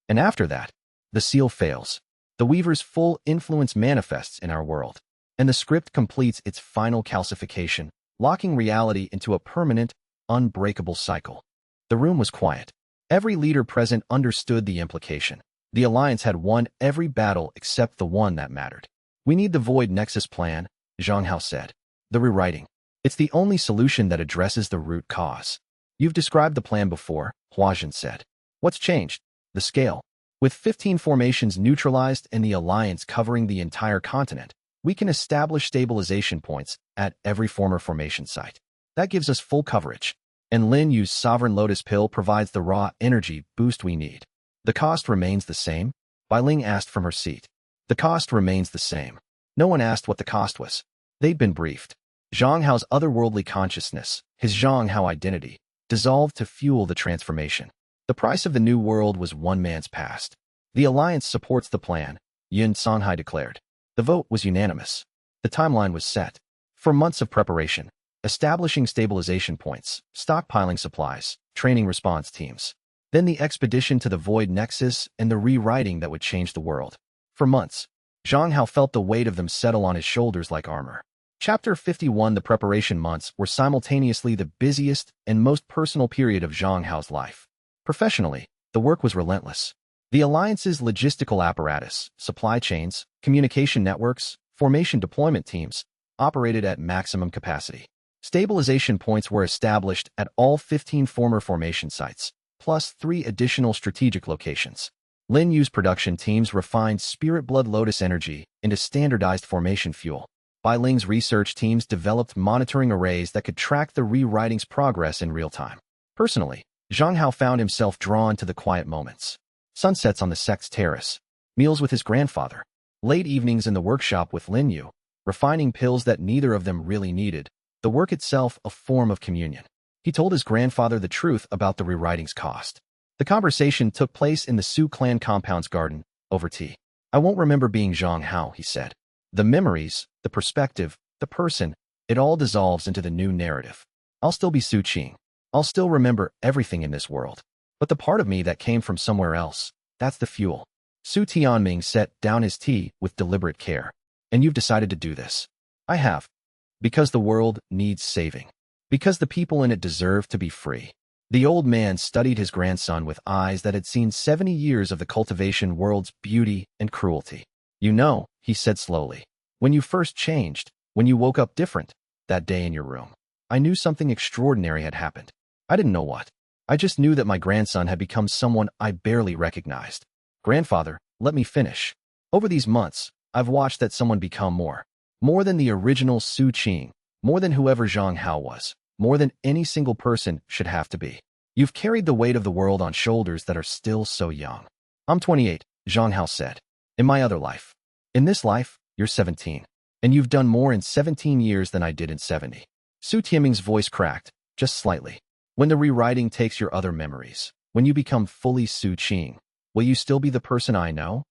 And after that, the seal fails. The Weaver's full influence manifests in our world, and the script completes its final calcification, locking reality into a permanent, unbreakable cycle. The room was quiet. Every leader present understood the implication. The Alliance had won every battle except the one that mattered. We need the Void Nexus plan, Zhang Hao said. The rewriting. It's the only solution that addresses the root cause. You've described the plan before, Huajin said. What's changed? The scale. With 15 formations neutralized and the alliance covering the entire continent, we can establish stabilization points at every former formation site. That gives us full coverage. And Lin Yu's Sovereign Lotus Pill provides the raw energy boost we need. The cost remains the same? Bai Ling asked from her seat. The cost remains the same. No one asked what the cost was. They'd been briefed. Zhang Hao's otherworldly consciousness, his Zhang Hao identity, dissolved to fuel the transformation. The price of the new world was one man's past. The alliance supports the plan, Yun Songhai declared. The vote was unanimous. The timeline was set. For months of preparation, establishing stabilization points, stockpiling supplies, training response teams. Then the expedition to the Void Nexus and the rewriting that would change the world. For months, Zhang Hao felt the weight of them settle on his shoulders like armor. Chapter 51. The preparation months were simultaneously the busiest and most personal period of Zhang Hao's life. Professionally, the work was relentless. The Alliance's logistical apparatus, supply chains, communication networks, formation deployment teams, operated at maximum capacity. Stabilization points were established at all 15 former formation sites, plus 3 additional strategic locations. Lin Yu's production teams refined Spirit Blood Lotus energy into standardized formation fuel. Bai Ling's research teams developed monitoring arrays that could track the rewriting's progress in real time. Personally, Zhang Hao found himself drawn to the quiet moments. Sunsets on the sect's terrace, meals with his grandfather, late evenings in the workshop with Lin Yu, refining pills that neither of them really needed, the work itself a form of communion. He told his grandfather the truth about the rewriting's cost. The conversation took place in the Su clan compound's garden, over tea. I won't remember being Zhang Hao, he said. The memories, the perspective, the person, it all dissolves into the new narrative. I'll still be Su Qing. I'll still remember everything in this world. But the part of me that came from somewhere else, that's the fuel. Su Tianming set down his tea with deliberate care. And you've decided to do this. I have. Because the world needs saving. Because the people in it deserve to be free. The old man studied his grandson with eyes that had seen 70 years of the cultivation world's beauty and cruelty. You know, he said slowly, when you first changed, when you woke up different, that day in your room, I knew something extraordinary had happened. I didn't know what. I just knew that my grandson had become someone I barely recognized. Grandfather, let me finish. Over these months, I've watched that someone become more than the original Su Qing, more than whoever Zhang Hao was, more than any single person should have to be. You've carried the weight of the world on shoulders that are still so young. I'm 28, Zhang Hao said. In my other life. In this life, you're 17. And you've done more in 17 years than I did in 70. Su Tianming's voice cracked, just slightly. When the rewriting takes your other memories, when you become fully Su Qing, will you still be the person I know?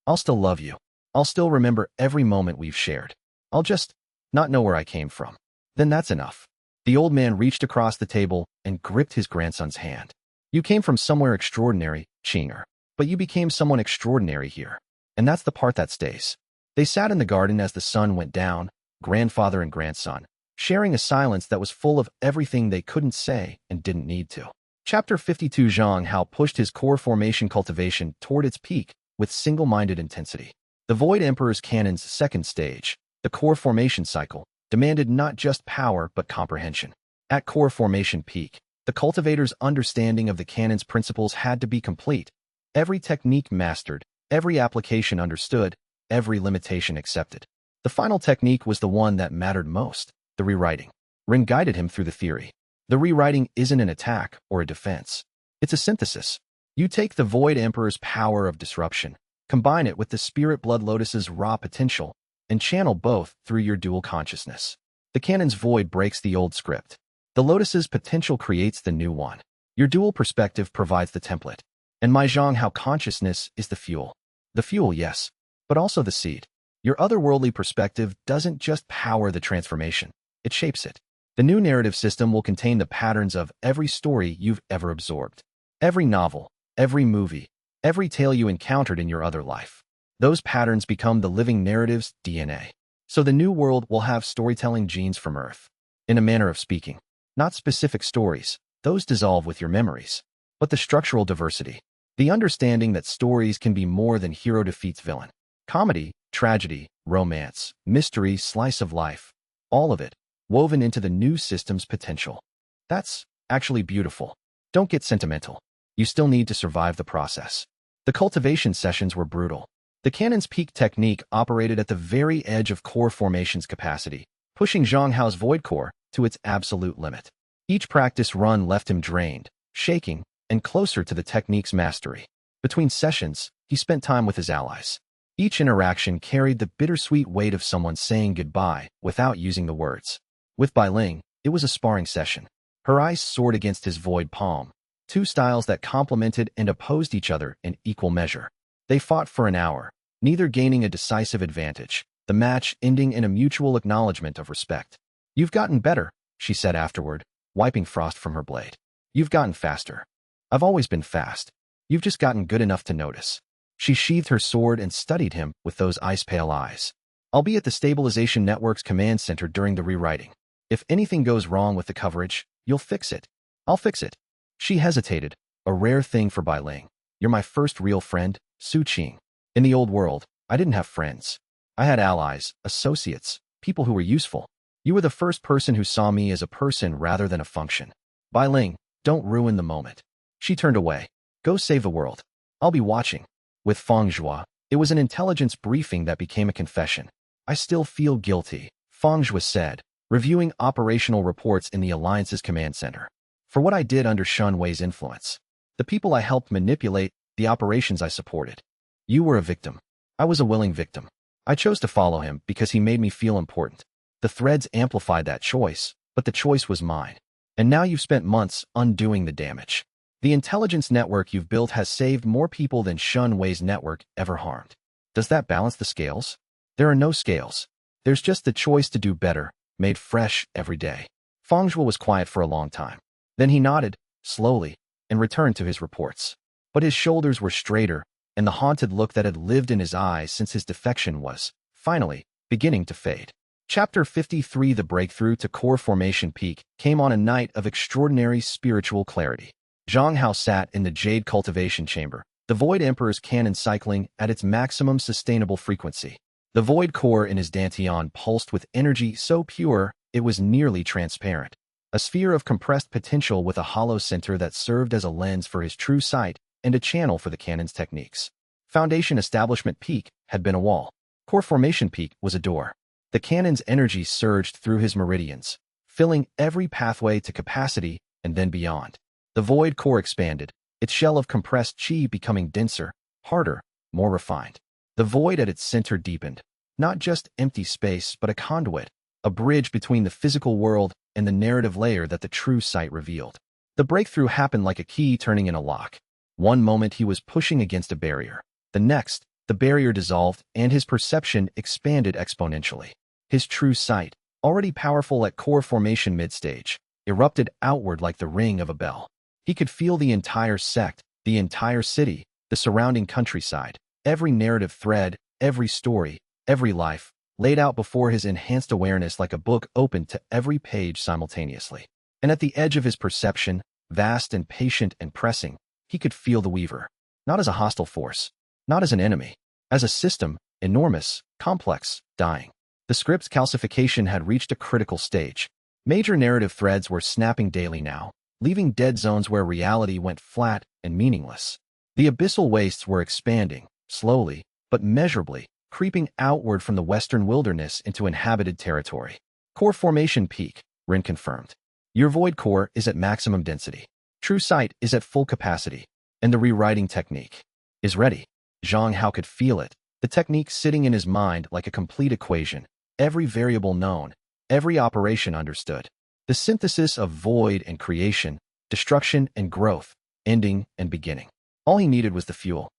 I'll still love you. I'll still remember every moment we've shared. I'll just not know where I came from. Then that's enough. The old man reached across the table and gripped his grandson's hand. You came from somewhere extraordinary, Qinger, but you became someone extraordinary here. And that's the part that stays. They sat in the garden as the sun went down, grandfather and grandson, sharing a silence that was full of everything they couldn't say and didn't need to. Chapter 52. Zhang Hao pushed his core formation cultivation toward its peak with single-minded intensity. The Void Emperor's Canon's second stage, the core formation cycle, demanded not just power but comprehension. At core formation peak, the cultivator's understanding of the Canon's principles had to be complete. Every technique mastered, every application understood, every limitation accepted. The final technique was the one that mattered most, the rewriting. Ren guided him through the theory. The rewriting isn't an attack or a defense. It's a synthesis. You take the Void Emperor's power of disruption, combine it with the Spirit Blood Lotus's raw potential, and channel both through your dual consciousness. The Canon's void breaks the old script. The Lotus's potential creates the new one. Your dual perspective provides the template. And my Zhang Hao consciousness is the fuel. The fuel, yes, but also the seed. Your otherworldly perspective doesn't just power the transformation, it shapes it. The new narrative system will contain the patterns of every story you've ever absorbed. Every novel, every movie, every tale you encountered in your other life. Those patterns become the living narrative's DNA. So the new world will have storytelling genes from Earth. In a manner of speaking, not specific stories, those dissolve with your memories, but the structural diversity. The understanding that stories can be more than hero defeats villain. Comedy, tragedy, romance, mystery, slice of life. All of it. woven into the new system's potential. That's actually beautiful. Don't get sentimental. You still need to survive the process. The cultivation sessions were brutal. The cannon's peak technique operated at the very edge of core formation's capacity, pushing Zhang Hao's void core to its absolute limit. Each practice run left him drained, shaking, and closer to the technique's mastery. Between sessions, he spent time with his allies. Each interaction carried the bittersweet weight of someone saying goodbye without using the words. With Bai Ling, it was a sparring session. Her ice soared against his void palm, two styles that complemented and opposed each other in equal measure. They fought for an hour, neither gaining a decisive advantage, the match ending in a mutual acknowledgement of respect. "You've gotten better," she said afterward, wiping frost from her blade. "You've gotten faster. I've always been fast. You've just gotten good enough to notice." She sheathed her sword and studied him with those ice-pale eyes. "I'll be at the Stabilization Network's command center during the rewriting. If anything goes wrong with the coverage, you'll fix it." "I'll fix it." She hesitated, a rare thing for Bai Ling. "You're my first real friend, Su Qing. In the old world, I didn't have friends. I had allies, associates, people who were useful. You were the first person who saw me as a person rather than a function. Bai Ling, don't ruin the moment." She turned away. "Go save the world. I'll be watching." With Feng Zhua, it was an intelligence briefing that became a confession. "I still feel guilty," Feng Zhua said, reviewing operational reports in the Alliance's command center. "For what I did under Shun Wei's influence. The people I helped manipulate, the operations I supported. You were a victim. I was a willing victim. I chose to follow him because he made me feel important. The threads amplified that choice, but the choice was mine. And now you've spent months undoing the damage. The intelligence network you've built has saved more people than Shun Wei's network ever harmed. Does that balance the scales? There are no scales. There's just the choice to do better, made fresh every day." Feng Zhua was quiet for a long time. Then he nodded, slowly, and returned to his reports. But his shoulders were straighter, and the haunted look that had lived in his eyes since his defection was, finally, beginning to fade. Chapter 53 The breakthrough to core formation peak came on a night of extraordinary spiritual clarity. Zhang Hao sat in the Jade Cultivation Chamber, the Void Emperor's cannon cycling at its maximum sustainable frequency. The void core in his dantian pulsed with energy so pure it was nearly transparent, a sphere of compressed potential with a hollow center that served as a lens for his true sight and a channel for the cannon's techniques. Foundation Establishment Peak had been a wall. Core Formation Peak was a door. The cannon's energy surged through his meridians, filling every pathway to capacity and then beyond. The void core expanded, its shell of compressed chi becoming denser, harder, more refined. The void at its center deepened, not just empty space but a conduit, a bridge between the physical world and the narrative layer that the true sight revealed. The breakthrough happened like a key turning in a lock. One moment he was pushing against a barrier. The next, the barrier dissolved and his perception expanded exponentially. His true sight, already powerful at core formation mid-stage, erupted outward like the ring of a bell. He could feel the entire sect, the entire city, the surrounding countryside, every narrative thread, every story, every life, laid out before his enhanced awareness like a book opened to every page simultaneously. And at the edge of his perception, vast and patient and pressing, he could feel the Weaver, not as a hostile force, not as an enemy, as a system, enormous, complex, dying. The script's calcification had reached a critical stage. Major narrative threads were snapping daily now, leaving dead zones where reality went flat and meaningless. The abyssal wastes were expanding, slowly, but measurably, creeping outward from the western wilderness into inhabited territory. Core Formation Peak, Rin confirmed. Your void core is at maximum density. True sight is at full capacity, and the rewriting technique is ready. Zhang Hao could feel it, the technique sitting in his mind like a complete equation, every variable known, every operation understood. The synthesis of void and creation, destruction and growth, ending and beginning. All he needed was the fuel.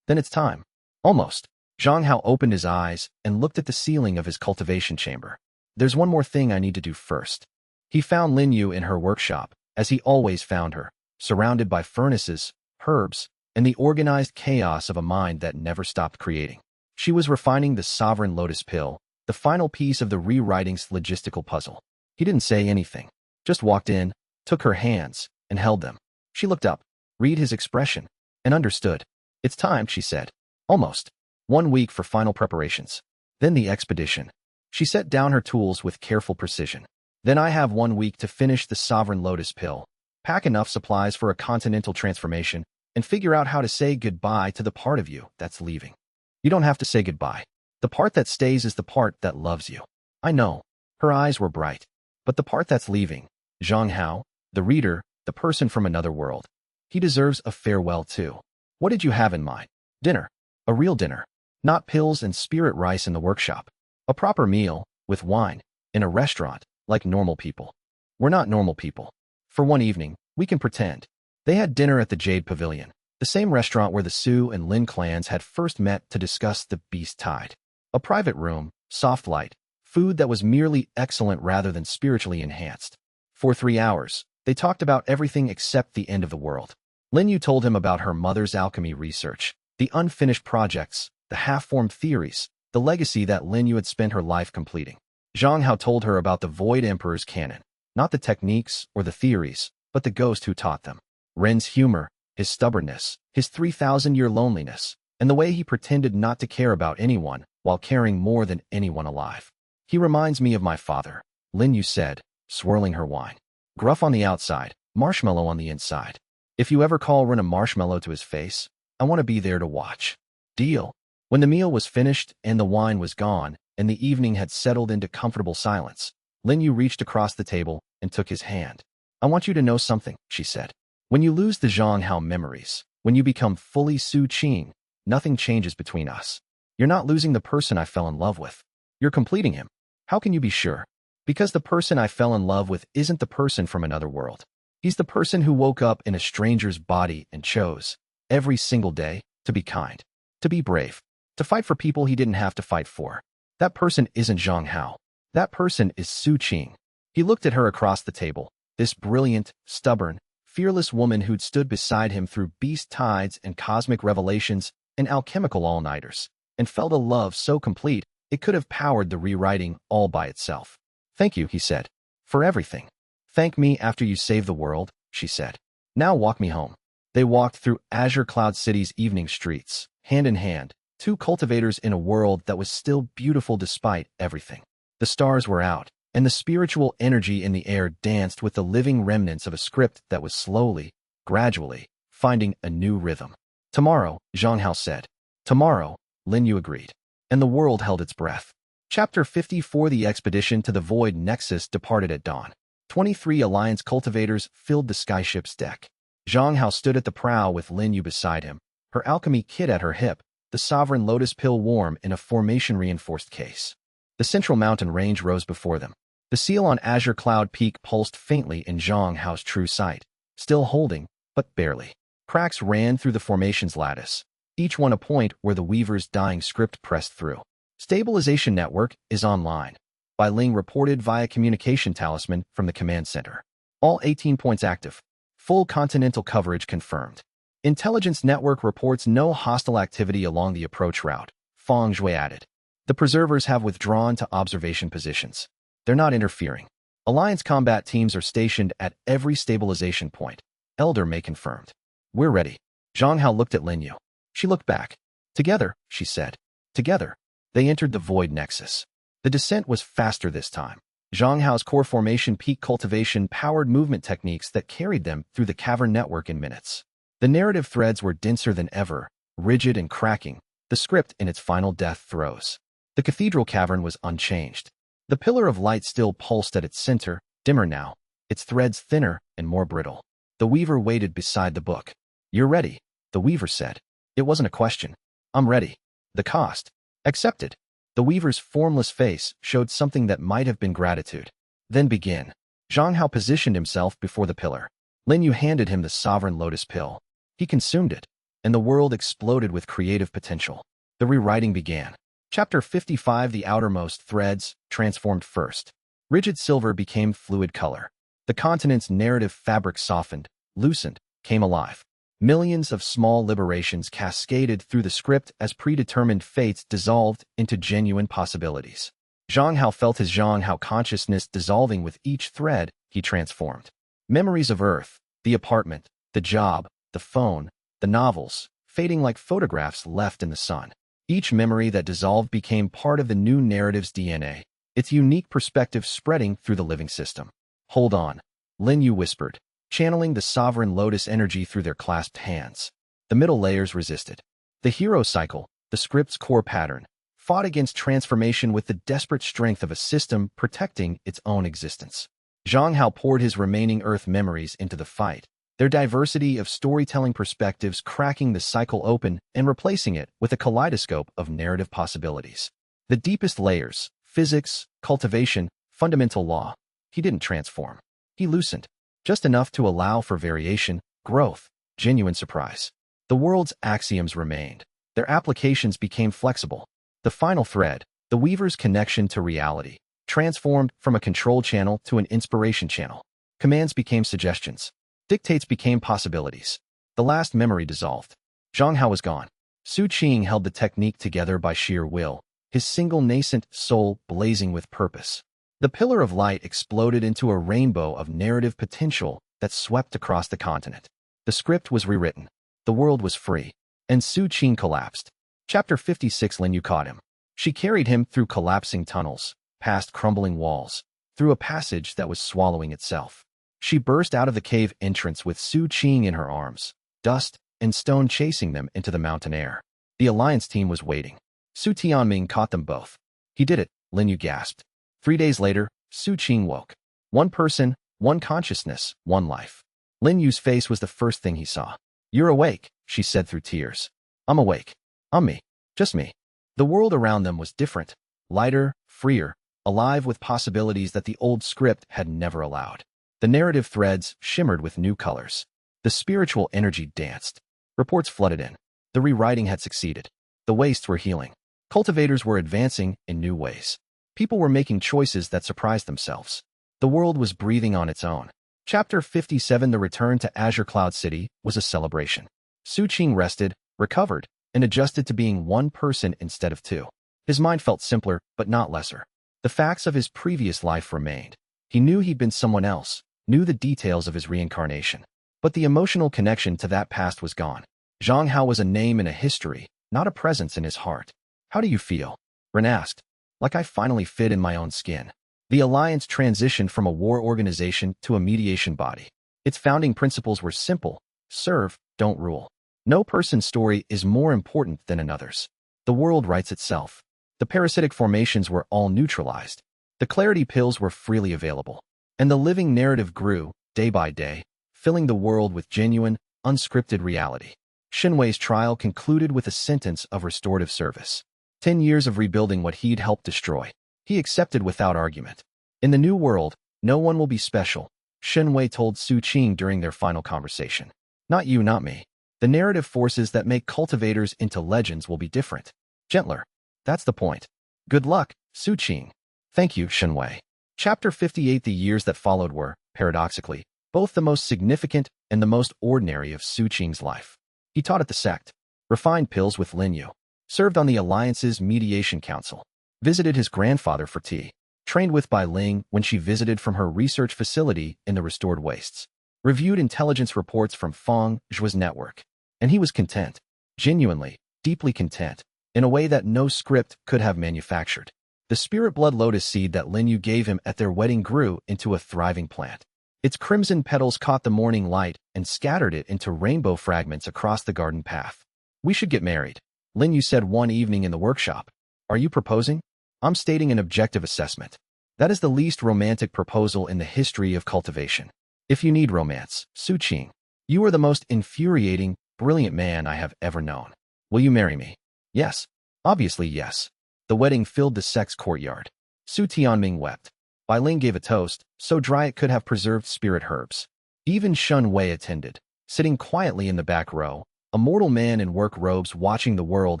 Then it's time. Almost. Zhang Hao opened his eyes and looked at the ceiling of his cultivation chamber. There's one more thing I need to do first. He found Lin Yu in her workshop, as he always found her, surrounded by furnaces, herbs, and the organized chaos of a mind that never stopped creating. She was refining the sovereign lotus pill, the final piece of the rewriting's logistical puzzle. He didn't say anything, just walked in, took her hands, and held them. She looked up, read his expression, and understood. It's time, she said. Almost. 1 week for final preparations. Then the expedition. She set down her tools with careful precision. Then I have 1 week to finish the Sovereign Lotus pill, pack enough supplies for a continental transformation, and figure out how to say goodbye to the part of you that's leaving. You don't have to say goodbye. The part that stays is the part that loves you. I know. Her eyes were bright. But the part that's leaving, Zhang Hao, the reader, the person from another world, he deserves a farewell too. What did you have in mind? Dinner. A real dinner. Not pills and spirit rice in the workshop. A proper meal, with wine, in a restaurant, like normal people. We're not normal people. For one evening, we can pretend. They had dinner at the Jade Pavilion, the same restaurant where the Su and Lin clans had first met to discuss the beast tide. A private room, soft light, food that was merely excellent rather than spiritually enhanced. For 3 hours, they talked about everything except the end of the world. Lin Yu told him about her mother's alchemy research, the unfinished projects, the half-formed theories, the legacy that Lin Yu had spent her life completing. Zhang Hao told her about the Void Emperor's canon, not the techniques or the theories, but the ghost who taught them. Ren's humor, his stubbornness, his 3,000-year loneliness, and the way he pretended not to care about anyone while caring more than anyone alive. He reminds me of my father, Lin Yu said, swirling her wine. Gruff on the outside, marshmallow on the inside. If you ever call Ren a marshmallow to his face, I want to be there to watch. Deal. When the meal was finished and the wine was gone, and the evening had settled into comfortable silence, Lin Yu reached across the table and took his hand. I want you to know something, she said. When you lose the Zhang Hao memories, when you become fully Su Qing, nothing changes between us. You're not losing the person I fell in love with. You're completing him. How can you be sure? Because the person I fell in love with isn't the person from another world. He's the person who woke up in a stranger's body and chose, every single day, to be kind, to be brave, to fight for people he didn't have to fight for. That person isn't Zhang Hao. That person is Su Qing. He looked at her across the table, this brilliant, stubborn, fearless woman who'd stood beside him through beast tides and cosmic revelations and alchemical all-nighters, and felt a love so complete it could have powered the rewriting all by itself. Thank you, he said, for everything. Thank me after you save the world, she said. Now walk me home. They walked through Azure Cloud City's evening streets, hand in hand, two cultivators in a world that was still beautiful despite everything. The stars were out, and the spiritual energy in the air danced with the living remnants of a script that was slowly, gradually, finding a new rhythm. Tomorrow, Zhang Hao said. Tomorrow, Lin Yu agreed. And the world held its breath. Chapter 54. The expedition to the Void Nexus departed at dawn. 23 Alliance cultivators filled the skyship's deck. Zhang Hao stood at the prow with Lin Yu beside him, her alchemy kit at her hip, the Sovereign Lotus pill warm in a formation-reinforced case. The central mountain range rose before them. The seal on Azure Cloud Peak pulsed faintly in Zhang Hao's true sight, still holding, but barely. Cracks ran through the formation's lattice, each one a point where the Weaver's dying script pressed through. Stabilization network is online. Bai Ling reported via communication talisman from the command center. All 18 points active. Full continental coverage confirmed. Intelligence network reports no hostile activity along the approach route, Feng Zhui added. The preservers have withdrawn to observation positions. They're not interfering. Alliance combat teams are stationed at every stabilization point. Elder May confirmed. We're ready. Zhang Hao looked at Lin Yu. She looked back. Together, she said. Together. They entered the Void Nexus. The descent was faster this time. Zhang Hao's core formation peak cultivation powered movement techniques that carried them through the cavern network in minutes. The narrative threads were denser than ever, rigid and cracking, the script in its final death throes. The cathedral cavern was unchanged. The pillar of light still pulsed at its center, dimmer now, its threads thinner and more brittle. The Weaver waited beside the book. You're ready, the Weaver said. It wasn't a question. I'm ready. The cost. Accepted. The Weaver's formless face showed something that might have been gratitude. Then begin. Zhang Hao positioned himself before the pillar. Lin Yu handed him the Sovereign Lotus pill. He consumed it, and the world exploded with creative potential. The rewriting began. Chapter 55. The outermost threads transformed first. Rigid silver became fluid color. The continent's narrative fabric softened, loosened, came alive. Millions of small liberations cascaded through the script as predetermined fates dissolved into genuine possibilities. Zhang Hao felt his Zhang Hao consciousness dissolving with each thread he transformed. Memories of Earth, the apartment, the job, the phone, the novels, fading like photographs left in the sun. Each memory that dissolved became part of the new narrative's DNA. its unique perspective spreading through the living system. Hold on, Lin Yu whispered, channeling the sovereign lotus energy through their clasped hands. The middle layers resisted. The hero cycle, the script's core pattern, fought against transformation with the desperate strength of a system protecting its own existence. Zhang Hao poured his remaining Earth memories into the fight, their diversity of storytelling perspectives cracking the cycle open and replacing it with a kaleidoscope of narrative possibilities. The deepest layers, physics, cultivation, fundamental law. He didn't transform. He loosened, just enough to allow for variation, growth, genuine surprise. The world's axioms remained. Their applications became flexible. The final thread, the weaver's connection to reality, transformed from a control channel to an inspiration channel. Commands became suggestions. Dictates became possibilities. The last memory dissolved. Zhang Hao was gone. Su Qing held the technique together by sheer will, his single nascent soul blazing with purpose. The pillar of light exploded into a rainbow of narrative potential that swept across the continent. The script was rewritten. The world was free. And Su Qing collapsed. Chapter 56. Lin Yu caught him. She carried him through collapsing tunnels, past crumbling walls, through a passage that was swallowing itself. She burst out of the cave entrance with Su Qing in her arms, dust and stone chasing them into the mountain air. The alliance team was waiting. Su Tianming caught them both. He did it, Lin Yu gasped. 3 days later, Su Qing woke. One person, one consciousness, one life. Lin Yu's face was the first thing he saw. You're awake, she said through tears. I'm awake. I'm me. Just me. The world around them was different, lighter, freer, alive with possibilities that the old script had never allowed. The narrative threads shimmered with new colors. The spiritual energy danced. Reports flooded in. The rewriting had succeeded. The wastes were healing. Cultivators were advancing in new ways. People were making choices that surprised themselves. The world was breathing on its own. Chapter 57. The return to Azure Cloud City was a celebration. Su Qing rested, recovered, and adjusted to being one person instead of two. His mind felt simpler, but not lesser. The facts of his previous life remained. He knew he'd been someone else, knew the details of his reincarnation. But the emotional connection to that past was gone. Zhang Hao was a name and a history, not a presence in his heart. How do you feel? Ren asked. Like I finally fit in my own skin. The alliance transitioned from a war organization to a mediation body. Its founding principles were simple: serve, don't rule. No person's story is more important than another's. The world writes itself. The parasitic formations were all neutralized. The clarity pills were freely available. And the living narrative grew, day by day, filling the world with genuine, unscripted reality. Shenwei's trial concluded with a sentence of restorative service. 10 years of rebuilding what he'd helped destroy. He accepted without argument. In the new world, no one will be special, Shenwei told Su Qing during their final conversation. Not you, not me. The narrative forces that make cultivators into legends will be different. Gentler. That's the point. Good luck, Su Qing. Thank you, Shenwei. Chapter 58. The years that followed were, paradoxically, both the most significant and the most ordinary of Su Qing's life. He taught at the sect, refined pills with Lin Yu, served on the Alliance's Mediation Council, visited his grandfather for tea, trained with Bai Ling when she visited from her research facility in the restored wastes, reviewed intelligence reports from Feng Zhuo's network, and he was content, genuinely, deeply content, in a way that no script could have manufactured. The spirit blood lotus seed that Lin Yu gave him at their wedding grew into a thriving plant. Its crimson petals caught the morning light and scattered it into rainbow fragments across the garden path. We should get married, Lin Yu said one evening in the workshop. Are you proposing? I'm stating an objective assessment. That is the least romantic proposal in the history of cultivation. If you need romance, Su Qing, you are the most infuriating, brilliant man I have ever known. Will you marry me? Yes. Obviously yes. The wedding filled the sect's courtyard. Su Tianming wept. Bai Ling gave a toast, so dry it could have preserved spirit herbs. Even Shun Wei attended, sitting quietly in the back row, a mortal man in work robes watching the world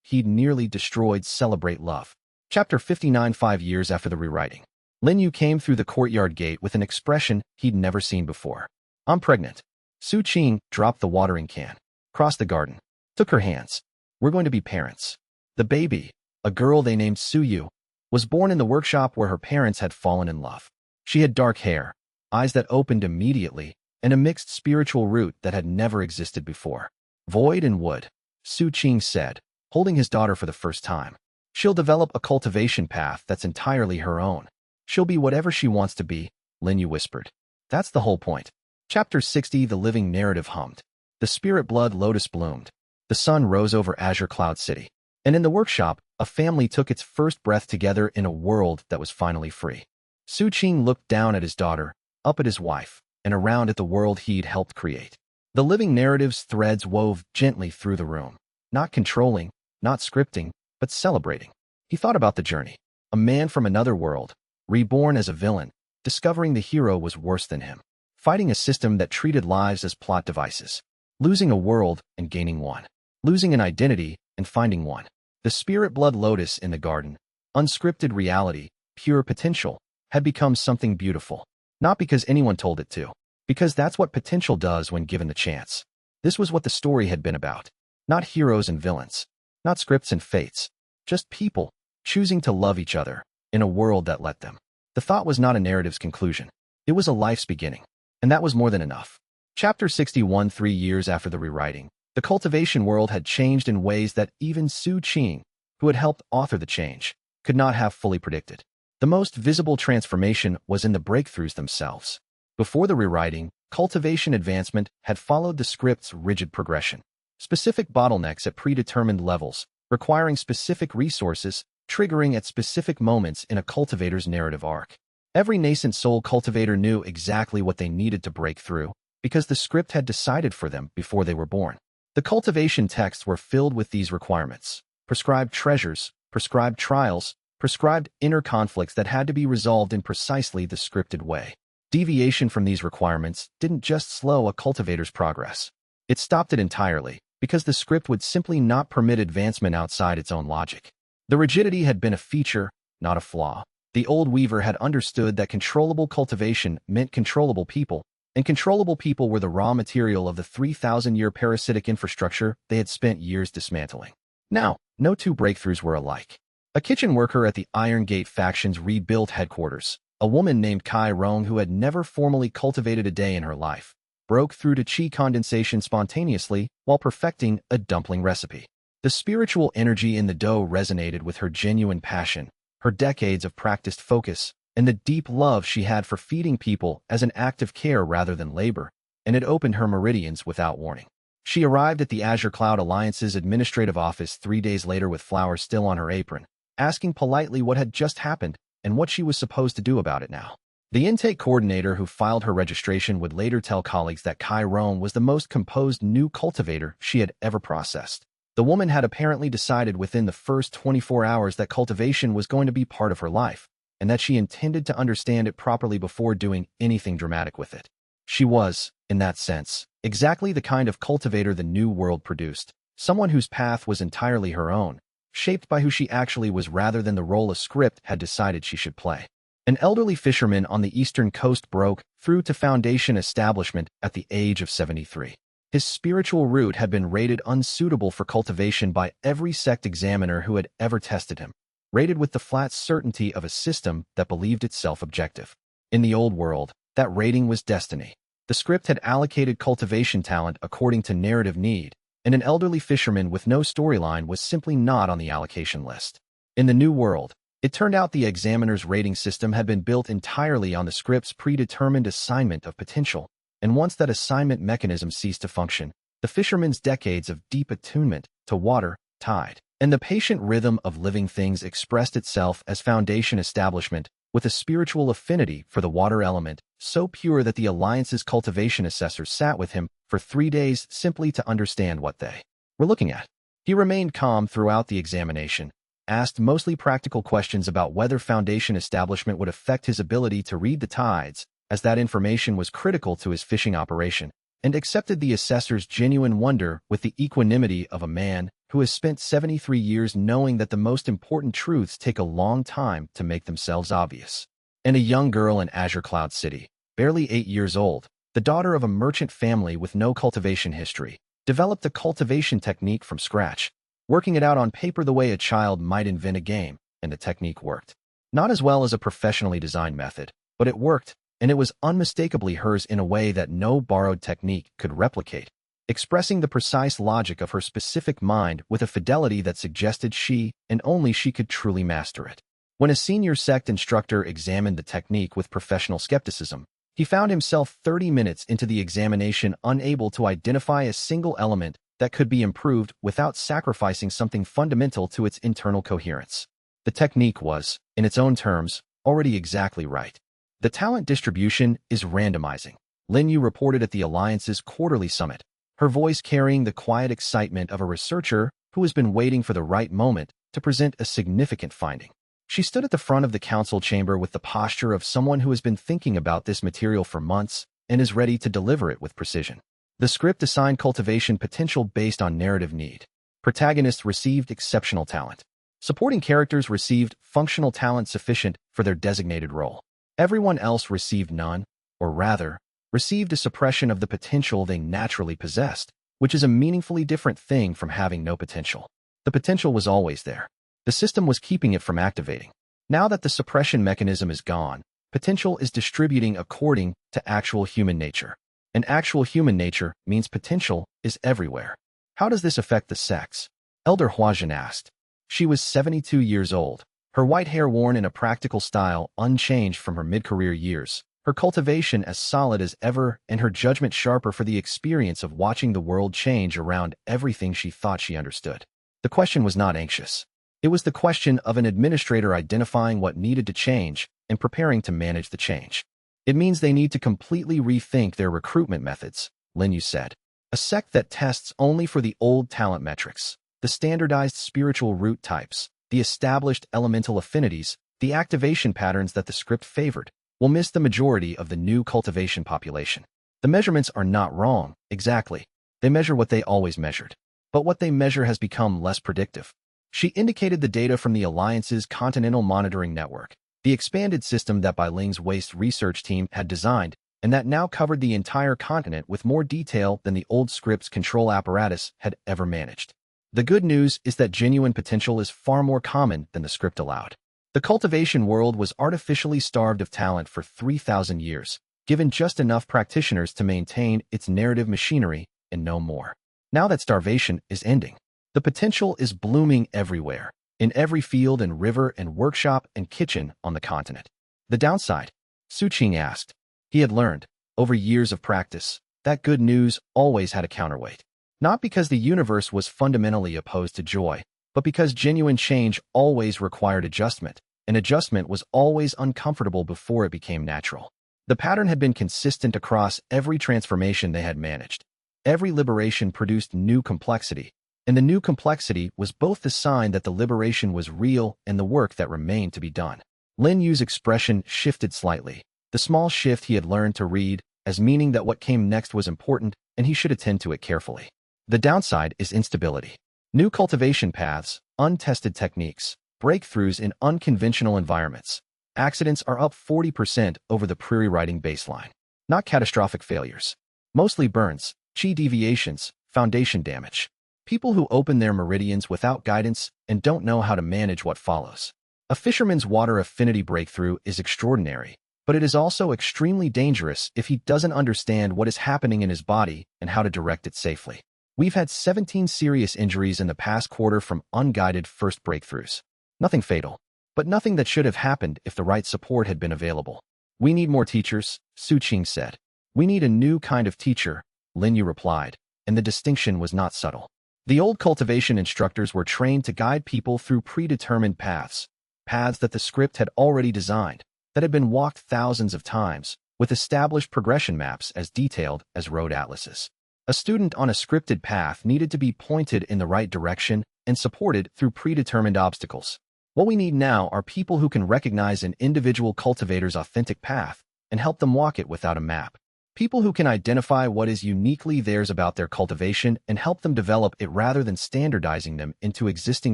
he'd nearly destroyed celebrate love. Chapter 59. 5 years after the rewriting. Lin Yu came through the courtyard gate with an expression he'd never seen before. I'm pregnant. Su Qing dropped the watering can, crossed the garden, took her hands. We're going to be parents. The baby, a girl they named Su Yu, was born in the workshop where her parents had fallen in love. She had dark hair, eyes that opened immediately, and a mixed spiritual root that had never existed before. Void and wood, Su Qing said, holding his daughter for the first time. She'll develop a cultivation path that's entirely her own. She'll be whatever she wants to be, Linyu whispered. That's the whole point. Chapter 60. The living narrative hummed. The spirit blood lotus bloomed. The sun rose over Azure Cloud City. And in the workshop, a family took its first breath together in a world that was finally free. Su Qing looked down at his daughter, up at his wife, and around at the world he'd helped create. The living narrative's threads wove gently through the room, not controlling, not scripting, but celebrating. He thought about the journey. A man from another world, reborn as a villain, discovering the hero was worse than him. Fighting a system that treated lives as plot devices. Losing a world and gaining one. Losing an identity and finding one. The spirit blood lotus in the garden, unscripted reality, pure potential, had become something beautiful. Not because anyone told it to, because that's what potential does when given the chance. This was what the story had been about. Not heroes and villains. Not scripts and fates. Just people, choosing to love each other, in a world that let them. The thought was not a narrative's conclusion. It was a life's beginning. And that was more than enough. Chapter 61. 3 years after the rewriting, the cultivation world had changed in ways that even Su Qing, who had helped author the change, could not have fully predicted. The most visible transformation was in the breakthroughs themselves. Before the rewriting, cultivation advancement had followed the script's rigid progression. Specific bottlenecks at predetermined levels, requiring specific resources, triggering at specific moments in a cultivator's narrative arc. Every nascent soul cultivator knew exactly what they needed to break through, because the script had decided for them before they were born. The cultivation texts were filled with these requirements. Prescribed treasures, prescribed trials, prescribed inner conflicts that had to be resolved in precisely the scripted way. Deviation from these requirements didn't just slow a cultivator's progress. It stopped it entirely, because the script would simply not permit advancement outside its own logic. The rigidity had been a feature, not a flaw. The old weaver had understood that controllable cultivation meant controllable people, and controllable people were the raw material of the 3,000-year parasitic infrastructure they had spent years dismantling. Now, no two breakthroughs were alike. A kitchen worker at the Iron Gate faction's rebuilt headquarters, a woman named Kai Rong who had never formally cultivated a day in her life, broke through to chi condensation spontaneously while perfecting a dumpling recipe. The spiritual energy in the dough resonated with her genuine passion, her decades of practiced focus, and the deep love she had for feeding people as an act of care rather than labor, and it opened her meridians without warning. She arrived at the Azure Cloud Alliance's administrative office 3 days later with flowers still on her apron, asking politely what had just happened and what she was supposed to do about it now. The intake coordinator who filed her registration would later tell colleagues that Kai Rome was the most composed new cultivator she had ever processed. The woman had apparently decided within the first 24 hours that cultivation was going to be part of her life, and that she intended to understand it properly before doing anything dramatic with it. She was, in that sense, exactly the kind of cultivator the new world produced, someone whose path was entirely her own, shaped by who she actually was rather than the role a script had decided she should play. An elderly fisherman on the eastern coast broke through to Foundation establishment at the age of 73. His spiritual root had been rated unsuitable for cultivation by every sect examiner who had ever tested him, rated with the flat certainty of a system that believed itself objective. In the old world, that rating was destiny. The script had allocated cultivation talent according to narrative need, and an elderly fisherman with no storyline was simply not on the allocation list. In the new world, it turned out the examiner's rating system had been built entirely on the script's predetermined assignment of potential, and once that assignment mechanism ceased to function, the fisherman's decades of deep attunement to water, tide, and the patient rhythm of living things expressed itself as Foundation establishment with a spiritual affinity for the water element, so pure that the Alliance's cultivation assessor sat with him for 3 days simply to understand what they were looking at. He remained calm throughout the examination, asked mostly practical questions about whether Foundation establishment would affect his ability to read the tides, as that information was critical to his fishing operation, and accepted the assessor's genuine wonder with the equanimity of a man who has spent 73 years knowing that the most important truths take a long time to make themselves obvious. And a young girl in Azure Cloud City, barely 8 years old, the daughter of a merchant family with no cultivation history, developed a cultivation technique from scratch, working it out on paper the way a child might invent a game, and the technique worked. Not as well as a professionally designed method, but it worked, and it was unmistakably hers in a way that no borrowed technique could replicate. expressing the precise logic of her specific mind with a fidelity that suggested she, and only she, could truly master it. When a senior sect instructor examined the technique with professional skepticism, he found himself 30 minutes into the examination unable to identify a single element that could be improved without sacrificing something fundamental to its internal coherence. The technique was, in its own terms, already exactly right. The talent distribution is randomizing, Lin Yu reported at the Alliance's quarterly summit, her voice carrying the quiet excitement of a researcher who has been waiting for the right moment to present a significant finding. She stood at the front of the council chamber with the posture of someone who has been thinking about this material for months and is ready to deliver it with precision. The script assigned cultivation potential based on narrative need. Protagonists received exceptional talent. Supporting characters received functional talent sufficient for their designated role. Everyone else received none, or rather, received a suppression of the potential they naturally possessed, which is a meaningfully different thing from having no potential. The potential was always there. The system was keeping it from activating. Now that the suppression mechanism is gone, potential is distributing according to actual human nature. And actual human nature means potential is everywhere. How does this affect the sex? Elder Huajin asked. She was 72 years old, her white hair worn in a practical style unchanged from her mid-career years, her cultivation as solid as ever and her judgment sharper for the experience of watching the world change around everything she thought she understood. The question was not anxious. It was the question of an administrator identifying what needed to change and preparing to manage the change. It means they need to completely rethink their recruitment methods, Lin Yu said. A sect that tests only for the old talent metrics, the standardized spiritual root types, the established elemental affinities, the activation patterns that the script favored, will miss the majority of the new cultivation population. The measurements are not wrong, exactly. They measure what they always measured. But what they measure has become less predictive. She indicated the data from the Alliance's Continental Monitoring Network, the expanded system that Bai Ling's Waste research team had designed, and that now covered the entire continent with more detail than the old script's control apparatus had ever managed. The good news is that genuine potential is far more common than the script allowed. The cultivation world was artificially starved of talent for 3,000 years, given just enough practitioners to maintain its narrative machinery and no more. Now that starvation is ending, the potential is blooming everywhere, in every field and river and workshop and kitchen on the continent. The downside? Su Qing asked. He had learned, over years of practice, that good news always had a counterweight. Not because the universe was fundamentally opposed to joy, but because genuine change always required adjustment, and adjustment was always uncomfortable before it became natural. The pattern had been consistent across every transformation they had managed. Every liberation produced new complexity, and the new complexity was both the sign that the liberation was real and the work that remained to be done. Lin Yu's expression shifted slightly, the small shift he had learned to read as meaning that what came next was important and he should attend to it carefully. The downside is instability. New cultivation paths, untested techniques, breakthroughs in unconventional environments. Accidents are up 40% over the pre-writing baseline. Not catastrophic failures. Mostly burns, chi deviations, foundation damage. People who open their meridians without guidance and don't know how to manage what follows. A fisherman's water affinity breakthrough is extraordinary, but it is also extremely dangerous if he doesn't understand what is happening in his body and how to direct it safely. We've had 17 serious injuries in the past quarter from unguided first breakthroughs. Nothing fatal, but nothing that should have happened if the right support had been available. We need more teachers, Su Qing said. We need a new kind of teacher, Lin Yu replied, and the distinction was not subtle. The old cultivation instructors were trained to guide people through predetermined paths that the script had already designed, that had been walked thousands of times, with established progression maps as detailed as road atlases. A student on a scripted path needed to be pointed in the right direction and supported through predetermined obstacles. What we need now are people who can recognize an individual cultivator's authentic path and help them walk it without a map. People who can identify what is uniquely theirs about their cultivation and help them develop it rather than standardizing them into existing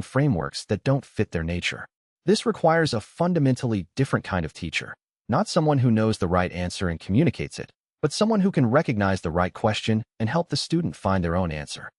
frameworks that don't fit their nature. This requires a fundamentally different kind of teacher, not someone who knows the right answer and communicates it, but someone who can recognize the right question and help the student find their own answer.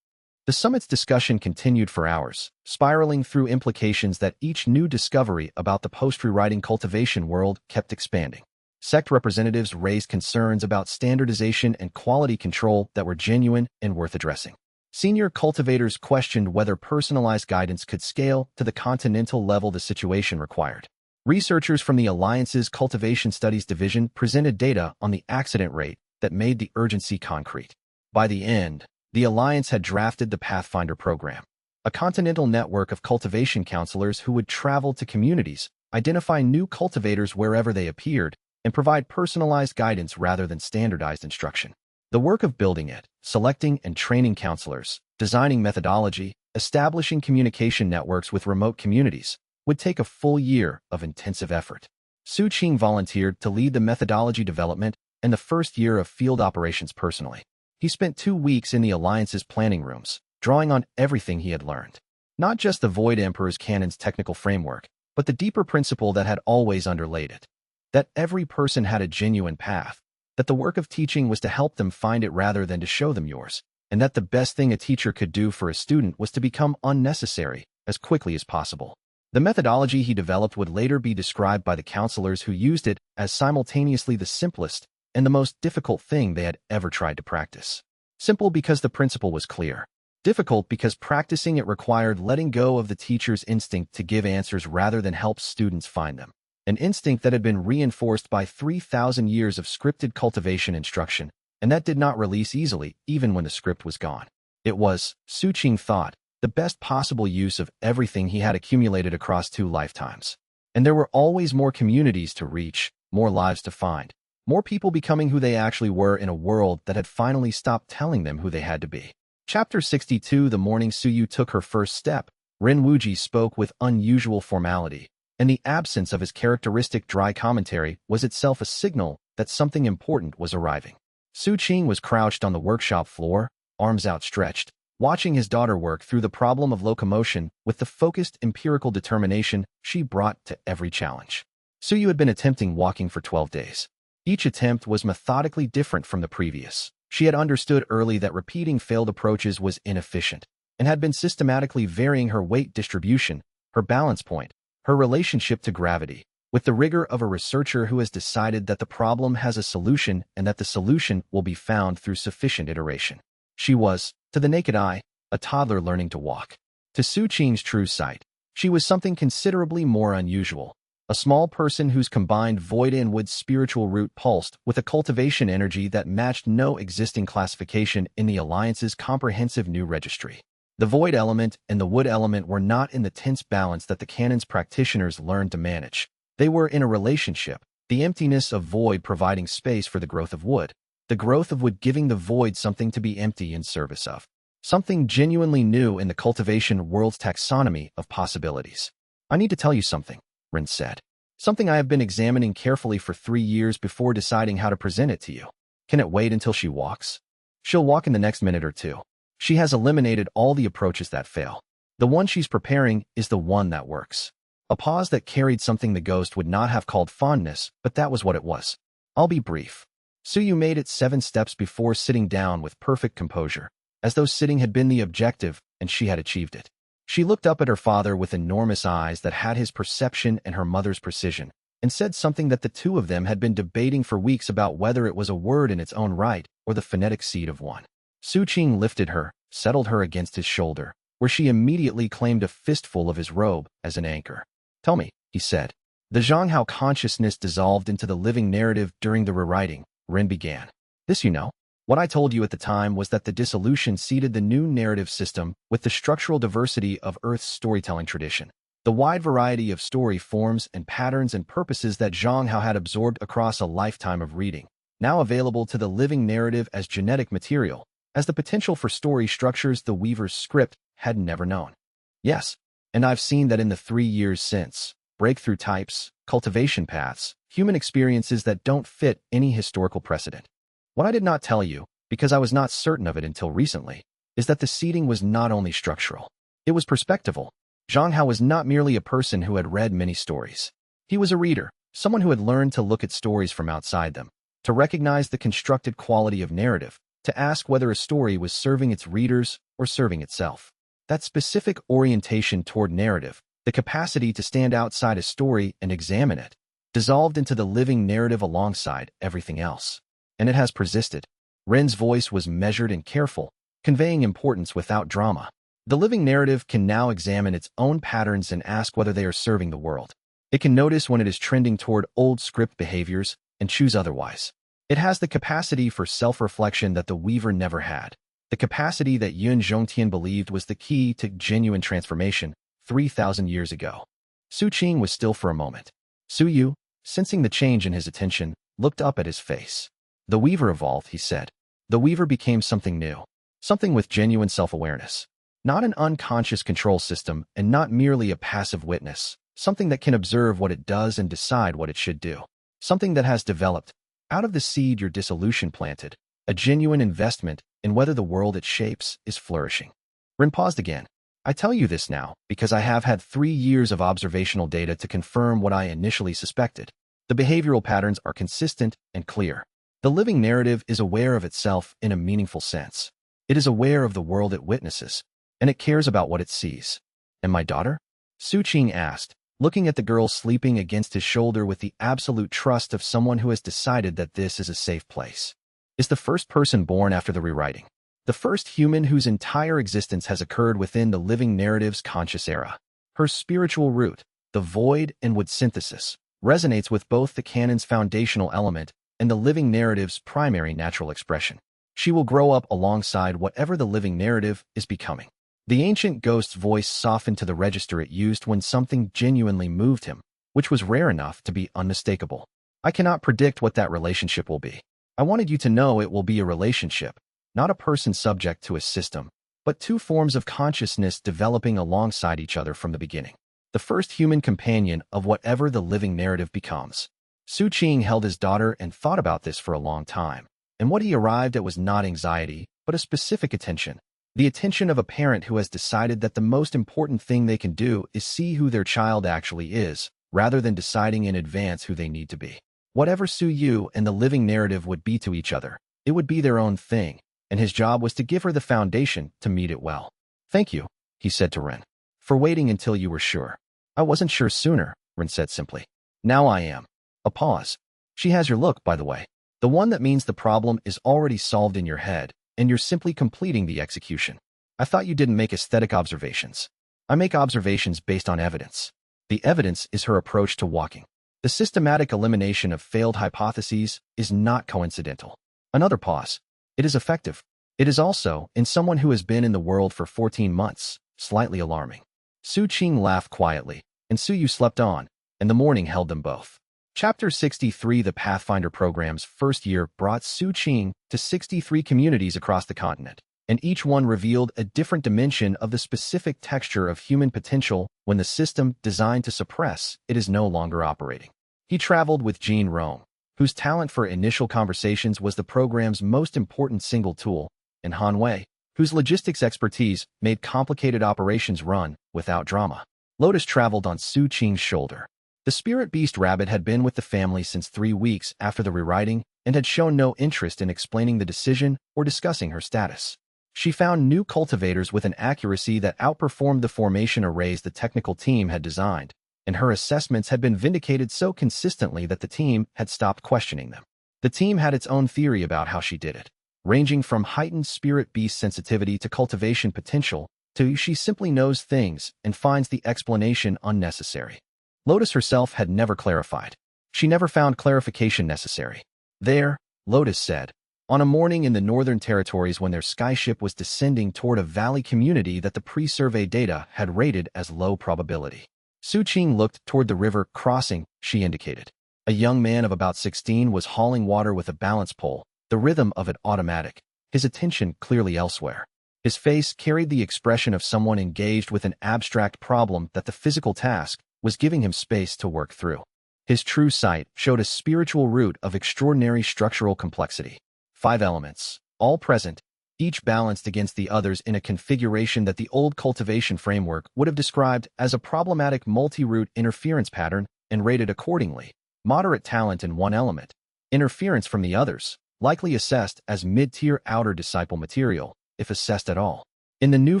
The summit's discussion continued for hours, spiraling through implications that each new discovery about the post-rewriting cultivation world kept expanding. Sect representatives raised concerns about standardization and quality control that were genuine and worth addressing. Senior cultivators questioned whether personalized guidance could scale to the continental level the situation required. Researchers from the Alliance's Cultivation Studies Division presented data on the accident rate that made the urgency concrete. By the end, the Alliance had drafted the Pathfinder program, a continental network of cultivation counselors who would travel to communities, identify new cultivators wherever they appeared, and provide personalized guidance rather than standardized instruction. The work of building it, selecting and training counselors, designing methodology, establishing communication networks with remote communities, would take a full year of intensive effort. Su Qing volunteered to lead the methodology development and the first year of field operations personally. He spent 2 weeks in the Alliance's planning rooms, drawing on everything he had learned. Not just the Void Emperor's canon's technical framework, but the deeper principle that had always underlaid it. That every person had a genuine path, that the work of teaching was to help them find it rather than to show them yours, and that the best thing a teacher could do for a student was to become unnecessary as quickly as possible. The methodology he developed would later be described by the counselors who used it as simultaneously the simplest and the most difficult thing they had ever tried to practice. Simple because the principle was clear. Difficult because practicing it required letting go of the teacher's instinct to give answers rather than help students find them. An instinct that had been reinforced by 3,000 years of scripted cultivation instruction, and that did not release easily even when the script was gone. It was, Su Qing thought, the best possible use of everything he had accumulated across 2 lifetimes. And there were always more communities to reach, more lives to find, more people becoming who they actually were in a world that had finally stopped telling them who they had to be. Chapter 62. The morning Suyu took her first step, Ren Wuji spoke with unusual formality, and the absence of his characteristic dry commentary was itself a signal that something important was arriving. Su Qing was crouched on the workshop floor, arms outstretched, watching his daughter work through the problem of locomotion with the focused empirical determination she brought to every challenge. Suyu had been attempting walking for 12 days. Each attempt was methodically different from the previous. She had understood early that repeating failed approaches was inefficient, and had been systematically varying her weight distribution, her balance point, her relationship to gravity, with the rigor of a researcher who has decided that the problem has a solution and that the solution will be found through sufficient iteration. She was, to the naked eye, a toddler learning to walk. To Su Qing's true sight, she was something considerably more unusual, a small person whose combined void and wood spiritual root pulsed with a cultivation energy that matched no existing classification in the Alliance's comprehensive new registry. The void element and the wood element were not in the tense balance that the canon's practitioners learned to manage. They were in a relationship, the emptiness of void providing space for the growth of wood, the growth of wood giving the void something to be empty in service of. Something genuinely new in the cultivation world's taxonomy of possibilities. I need to tell you something, Rin said. Something I have been examining carefully for 3 years before deciding how to present it to you. Can it wait until she walks? She'll walk in the next minute or 2. She has eliminated all the approaches that fail. The one she's preparing is the one that works. A pause that carried something the ghost would not have called fondness, but that was what it was. I'll be brief. Suyu made it 7 steps before sitting down with perfect composure, as though sitting had been the objective and she had achieved it. She looked up at her father with enormous eyes that had his perception and her mother's precision, and said something that the two of them had been debating for weeks about whether it was a word in its own right or the phonetic seed of one. Su Qing lifted her, settled her against his shoulder, where she immediately claimed a fistful of his robe as an anchor. Tell me, he said. The Zhanghao consciousness dissolved into the living narrative during the rewriting. Ren began. This you know. What I told you at the time was that the dissolution seeded the new narrative system with the structural diversity of Earth's storytelling tradition. The wide variety of story forms and patterns and purposes that Zhanghao had absorbed across a lifetime of reading, now available to the living narrative as genetic material, as the potential for story structures the weaver's script had never known. Yes, and I've seen that in the 3 years since. Breakthrough types, cultivation paths, human experiences that don't fit any historical precedent. What I did not tell you, because I was not certain of it until recently, is that the seeding was not only structural. It was perspectival. Zhanghao was not merely a person who had read many stories. He was a reader, someone who had learned to look at stories from outside them, to recognize the constructed quality of narrative, to ask whether a story was serving its readers or serving itself. That specific orientation toward narrative, the capacity to stand outside a story and examine it, dissolved into the living narrative alongside everything else. And it has persisted. Ren's voice was measured and careful, conveying importance without drama. The living narrative can now examine its own patterns and ask whether they are serving the world. It can notice when it is trending toward old script behaviors and choose otherwise. It has the capacity for self-reflection that the Weaver never had, the capacity that Yun Zhongtian believed was the key to genuine transformation 3,000 years ago. Su Qing was still for a moment. Su Yu, sensing the change in his attention, looked up at his face. The Weaver evolved, he said. The Weaver became something new, something with genuine self-awareness. Not an unconscious control system and not merely a passive witness, something that can observe what it does and decide what it should do. Something that has developed, out of the seed your dissolution planted, a genuine investment in whether the world it shapes is flourishing. Ren paused again. I tell you this now because I have had 3 years of observational data to confirm what I initially suspected. The behavioral patterns are consistent and clear. The living narrative is aware of itself in a meaningful sense. It is aware of the world it witnesses, and it cares about what it sees. And my daughter? Su Qing asked, looking at the girl sleeping against his shoulder with the absolute trust of someone who has decided that this is a safe place. Is the first person born after the rewriting. The first human whose entire existence has occurred within the living narrative's conscious era. Her spiritual root, the void and wood synthesis, resonates with both the canon's foundational element and the living narrative's primary natural expression. She will grow up alongside whatever the living narrative is becoming. The ancient ghost's voice softened to the register it used when something genuinely moved him, which was rare enough to be unmistakable. I cannot predict what that relationship will be. I wanted you to know it will be a relationship, not a person subject to a system, but 2 forms of consciousness developing alongside each other from the beginning. The first human companion of whatever the living narrative becomes. Su Qing held his daughter and thought about this for a long time, and what he arrived at was not anxiety, but a specific attention. The attention of a parent who has decided that the most important thing they can do is see who their child actually is, rather than deciding in advance who they need to be. Whatever Su Yu and the living narrative would be to each other, it would be their own thing, and his job was to give her the foundation to meet it well. Thank you, he said to Ren, for waiting until you were sure. I wasn't sure sooner, Ren said simply. Now I am. A pause. She has your look, by the way. The one that means the problem is already solved in your head, and you're simply completing the execution. I thought you didn't make aesthetic observations. I make observations based on evidence. The evidence is her approach to walking. The systematic elimination of failed hypotheses is not coincidental. Another pause. It is effective. It is also, in someone who has been in the world for 14 months, slightly alarming. Su Qing laughed quietly, and Su Yu slept on, and the morning held them both. Chapter 63. The Pathfinder program's first year brought Su Qing to 63 communities across the continent, and each one revealed a different dimension of the specific texture of human potential when the system designed to suppress it is no longer operating. He traveled with Jean Rome, whose talent for initial conversations was the program's most important single tool, and Han Wei, whose logistics expertise made complicated operations run without drama. Lotus traveled on Su Qing's shoulder. The spirit beast rabbit had been with the family since 3 weeks after the rewriting and had shown no interest in explaining the decision or discussing her status. She found new cultivators with an accuracy that outperformed the formation arrays the technical team had designed, and her assessments had been vindicated so consistently that the team had stopped questioning them. The team had its own theory about how she did it, ranging from heightened spirit beast sensitivity to cultivation potential to she simply knows things and finds the explanation unnecessary. Lotus herself had never clarified. She never found clarification necessary. There, Lotus said, on a morning in the Northern Territories when their skyship was descending toward a valley community that the pre-survey data had rated as low probability. Su Qing looked toward the river crossing she indicated. A young man of about 16 was hauling water with a balance pole, the rhythm of it automatic, his attention clearly elsewhere. His face carried the expression of someone engaged with an abstract problem that the physical task was giving him space to work through. His true sight showed a spiritual root of extraordinary structural complexity. 5 elements, all present, each balanced against the others in a configuration that the old cultivation framework would have described as a problematic multi-root interference pattern and rated accordingly. Moderate talent in one element, interference from the others, likely assessed as mid-tier outer disciple material, if assessed at all. In the new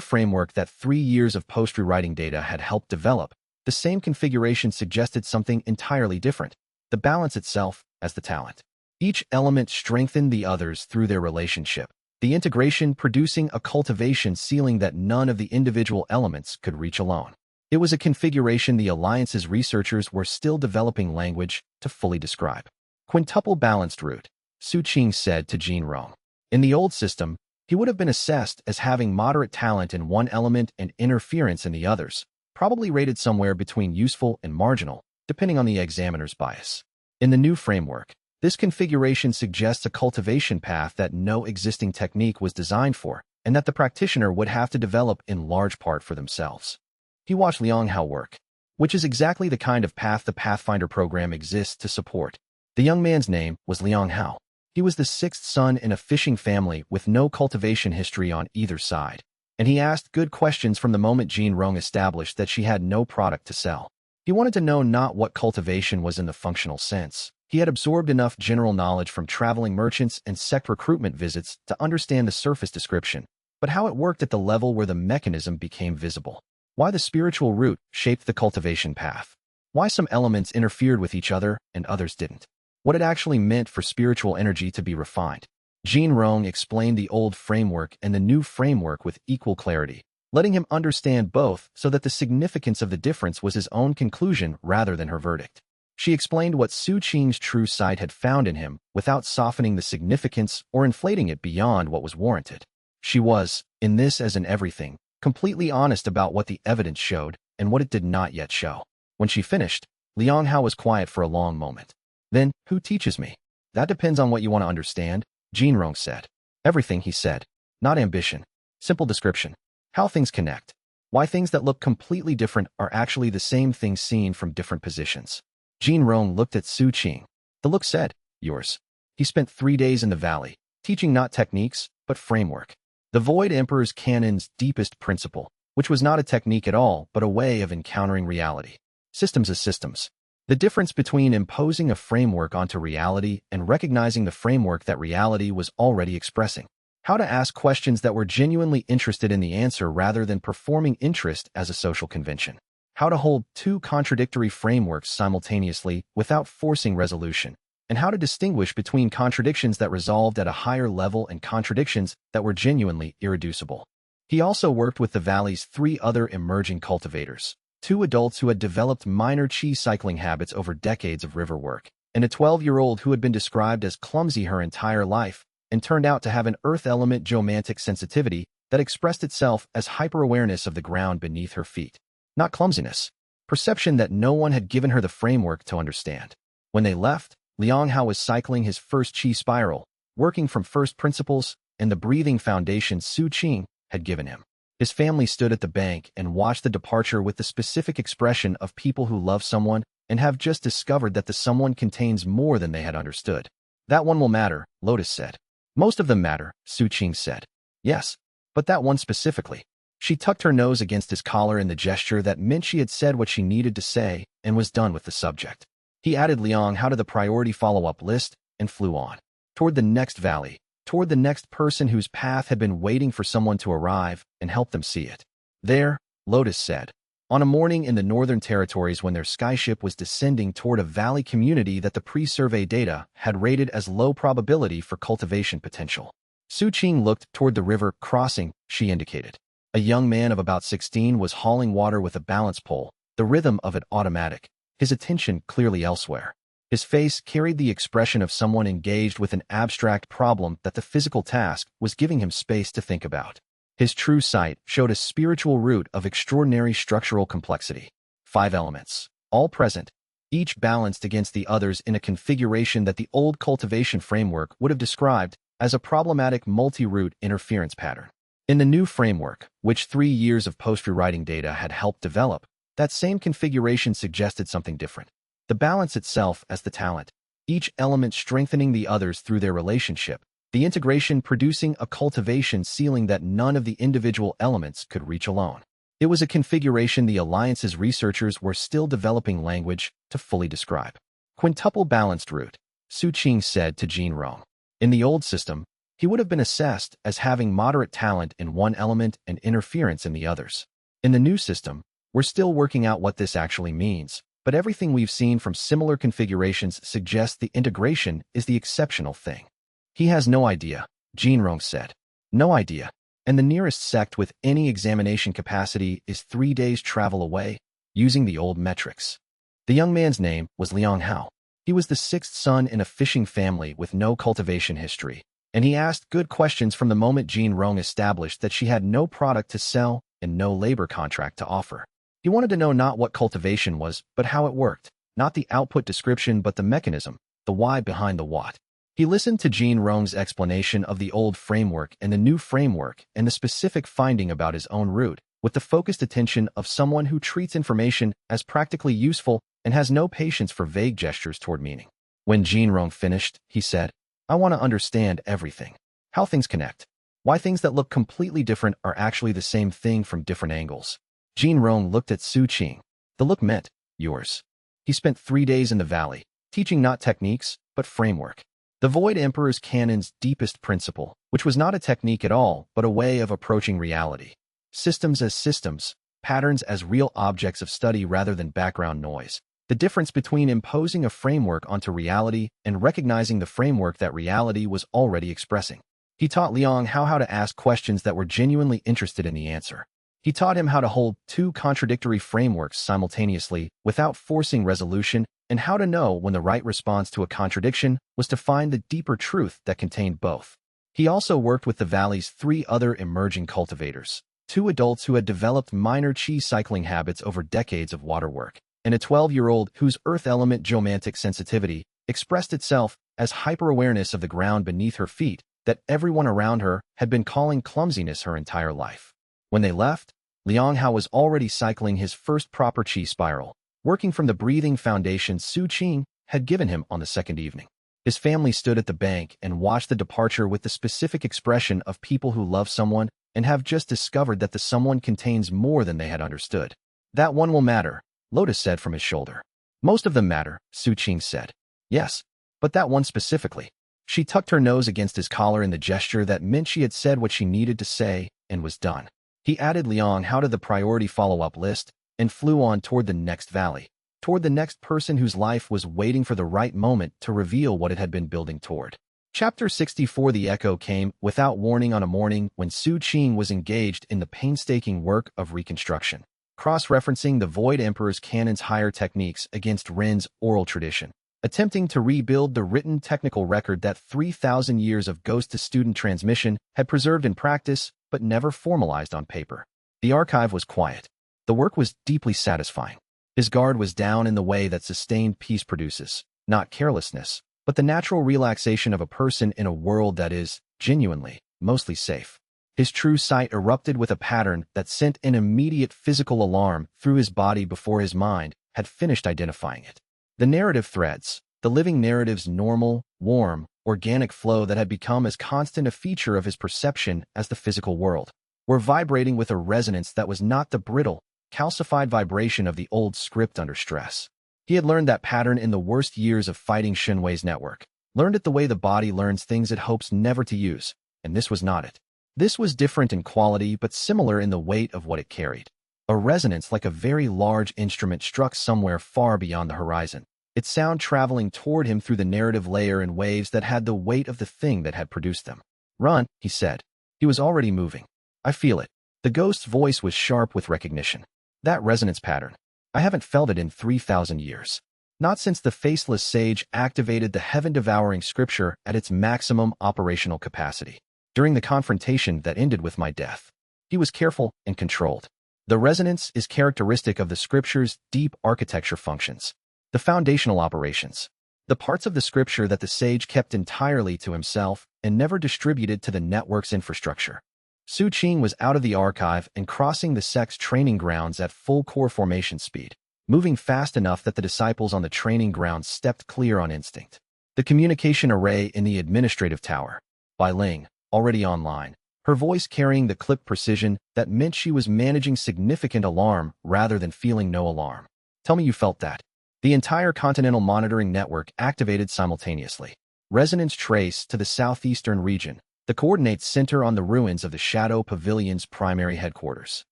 framework that 3 years of post-rewriting data had helped develop, the same configuration suggested something entirely different. the balance itself as the talent. Each element strengthened the others through their relationship, the integration producing a cultivation ceiling that none of the individual elements could reach alone. It was a configuration the Alliance's researchers were still developing language to fully describe. Quintuple balanced root, Su Qing said to Jin Rong. In the old system, he would have been assessed as having moderate talent in one element and interference in the others, probably rated somewhere between useful and marginal, depending on the examiner's bias. In the new framework, this configuration suggests a cultivation path that no existing technique was designed for, and that the practitioner would have to develop in large part for themselves. He watched Liang Hao work, which is exactly the kind of path the Pathfinder program exists to support. The young man's name was Liang Hao. He was the sixth son in a fishing family with no cultivation history on either side, and he asked good questions from the moment Jin Rong established that she had no product to sell. He wanted to know not what cultivation was in the functional sense. He had absorbed enough general knowledge from traveling merchants and sect recruitment visits to understand the surface description, but how it worked at the level where the mechanism became visible. Why the spiritual root shaped the cultivation path. Why some elements interfered with each other and others didn't. What it actually meant for spiritual energy to be refined. Jin Rong explained the old framework and the new framework with equal clarity, letting him understand both so that the significance of the difference was his own conclusion rather than her verdict. She explained what Su Qing's true sight had found in him without softening the significance or inflating it beyond what was warranted. She was, in this as in everything, completely honest about what the evidence showed and what it did not yet show. When she finished, Liang Hao was quiet for a long moment. Then, who teaches me? That depends on what you want to understand, Jin Rong said. Everything, he said. Not ambition. Simple description. How things connect. Why things that look completely different are actually the same thing seen from different positions. Jin Rong looked at Su Qing. The look said, yours. He spent 3 days in the valley, teaching not techniques, but framework. The Void Emperor's canon's deepest principle, which was not a technique at all, but a way of encountering reality. Systems as systems. The difference between imposing a framework onto reality and recognizing the framework that reality was already expressing. How to ask questions that were genuinely interested in the answer rather than performing interest as a social convention. How to hold two contradictory frameworks simultaneously without forcing resolution. And how to distinguish between contradictions that resolved at a higher level and contradictions that were genuinely irreducible. He also worked with the valley's 3 other emerging cultivators, 2 adults who had developed minor chi cycling habits over decades of river work, and a 12-year-old who had been described as clumsy her entire life and turned out to have an earth element geomantic sensitivity that expressed itself as hyper-awareness of the ground beneath her feet. Not clumsiness, perception that no one had given her the framework to understand. When they left, Liang Hao was cycling his first chi spiral, working from first principles and the breathing foundation Su Qing had given him. His family stood at the bank and watched the departure with the specific expression of people who love someone and have just discovered that the someone contains more than they had understood. That one will matter, Lotus said. Most of them matter, Su Qing said. Yes, but that one specifically. She tucked her nose against his collar in the gesture that meant she had said what she needed to say and was done with the subject. He added Liang Hao to the priority follow-up list and flew on. Toward the next valley, toward the next person whose path had been waiting for someone to arrive and help them see it. There, Lotus said, on a morning in the Northern Territories when their skyship was descending toward a valley community that the pre-survey data had rated as low probability for cultivation potential. Su Qing looked toward the river crossing she indicated. A young man of about 16 was hauling water with a balance pole, the rhythm of it automatic, his attention clearly elsewhere. His face carried the expression of someone engaged with an abstract problem that the physical task was giving him space to think about. His true sight showed a spiritual root of extraordinary structural complexity. 5 elements, all present, each balanced against the others in a configuration that the old cultivation framework would have described as a problematic multi-root interference pattern. In the new framework, which 3 years of post-rewriting data had helped develop, that same configuration suggested something different. The balance itself as the talent, each element strengthening the others through their relationship, the integration producing a cultivation ceiling that none of the individual elements could reach alone. It was a configuration the Alliance's researchers were still developing language to fully describe. Quintuple balanced root, Su Qing said to Jin Rong. In the old system, he would have been assessed as having moderate talent in one element and interference in the others. In the new system, we're still working out what this actually means, but everything we've seen from similar configurations suggests the integration is the exceptional thing. He has no idea, Jinrong said. No idea. And the nearest sect with any examination capacity is 3 days' travel away, using the old metrics. The young man's name was Liang Hao. He was the sixth son in a fishing family with no cultivation history, and he asked good questions from the moment Jinrong established that she had no product to sell and no labor contract to offer. He wanted to know not what cultivation was, but how it worked, not the output description but the mechanism, the why behind the what. He listened to Jinrong's explanation of the old framework and the new framework and the specific finding about his own route, with the focused attention of someone who treats information as practically useful and has no patience for vague gestures toward meaning. When Jinrong finished, he said, I want to understand everything. How things connect. Why things that look completely different are actually the same thing from different angles. Jinrong looked at Su Qing. The look meant, yours. He spent 3 days in the valley, teaching not techniques, but framework. The Void Emperor's canon's deepest principle, which was not a technique at all, but a way of approaching reality. Systems as systems, patterns as real objects of study rather than background noise. The difference between imposing a framework onto reality and recognizing the framework that reality was already expressing. He taught Liang how to ask questions that were genuinely interested in the answer. He taught him how to hold 2 contradictory frameworks simultaneously without forcing resolution, and how to know when the right response to a contradiction was to find the deeper truth that contained both. He also worked with the valley's 3 other emerging cultivators, 2 adults who had developed minor chi cycling habits over decades of water work, and a 12-year-old whose earth element geomantic sensitivity expressed itself as hyper-awareness of the ground beneath her feet that everyone around her had been calling clumsiness her entire life. When they left, Liang Hao was already cycling his first proper chi spiral, working from the breathing foundation Su Qing had given him on the second evening. His family stood at the bank and watched the departure with the specific expression of people who love someone and have just discovered that the someone contains more than they had understood. That one will matter, Lotus said from his shoulder. Most of them matter, Su Qing said. Yes, but that one specifically. She tucked her nose against his collar in the gesture that meant she had said what she needed to say and was done. He added Liang Hao to the priority follow-up list and flew on toward the next valley, toward the next person whose life was waiting for the right moment to reveal what it had been building toward. Chapter 64. The echo came without warning on a morning when Su Qing was engaged in the painstaking work of reconstruction, cross-referencing the Void Emperor's canon's higher techniques against Ren's oral tradition, attempting to rebuild the written technical record that 3,000 years of ghost-to-student transmission had preserved in practice but never formalized on paper. The archive was quiet. The work was deeply satisfying. His guard was down in the way that sustained peace produces, not carelessness, but the natural relaxation of a person in a world that is, genuinely, mostly safe. His true sight erupted with a pattern that sent an immediate physical alarm through his body before his mind had finished identifying it. The narrative threads, the living narrative's normal, warm, organic flow that had become as constant a feature of his perception as the physical world, were vibrating with a resonance that was not the brittle, calcified vibration of the old script under stress. He had learned that pattern in the worst years of fighting Shenwei's network, learned it the way the body learns things it hopes never to use, and this was not it. This was different in quality but similar in the weight of what it carried. A resonance like a very large instrument struck somewhere far beyond the horizon, its sound traveling toward him through the narrative layer in waves that had the weight of the thing that had produced them. Run, he said. He was already moving. I feel it. The ghost's voice was sharp with recognition. That resonance pattern. I haven't felt it in 3,000 years. Not since the faceless sage activated the heaven-devouring scripture at its maximum operational capacity. During the confrontation that ended with my death. He was careful and controlled. The resonance is characteristic of the scripture's deep architecture functions. The foundational operations. The parts of the scripture that the sage kept entirely to himself and never distributed to the network's infrastructure. Su Qing was out of the archive and crossing the sect's training grounds at full core formation speed, moving fast enough that the disciples on the training grounds stepped clear on instinct. The communication array in the administrative tower. By Ling, already online, her voice carrying the clip precision that meant she was managing significant alarm rather than feeling no alarm. Tell me you felt that. The entire continental monitoring network activated simultaneously. Resonance trace to the southeastern region. The coordinates center on the ruins of the Shadow Pavilion's primary headquarters.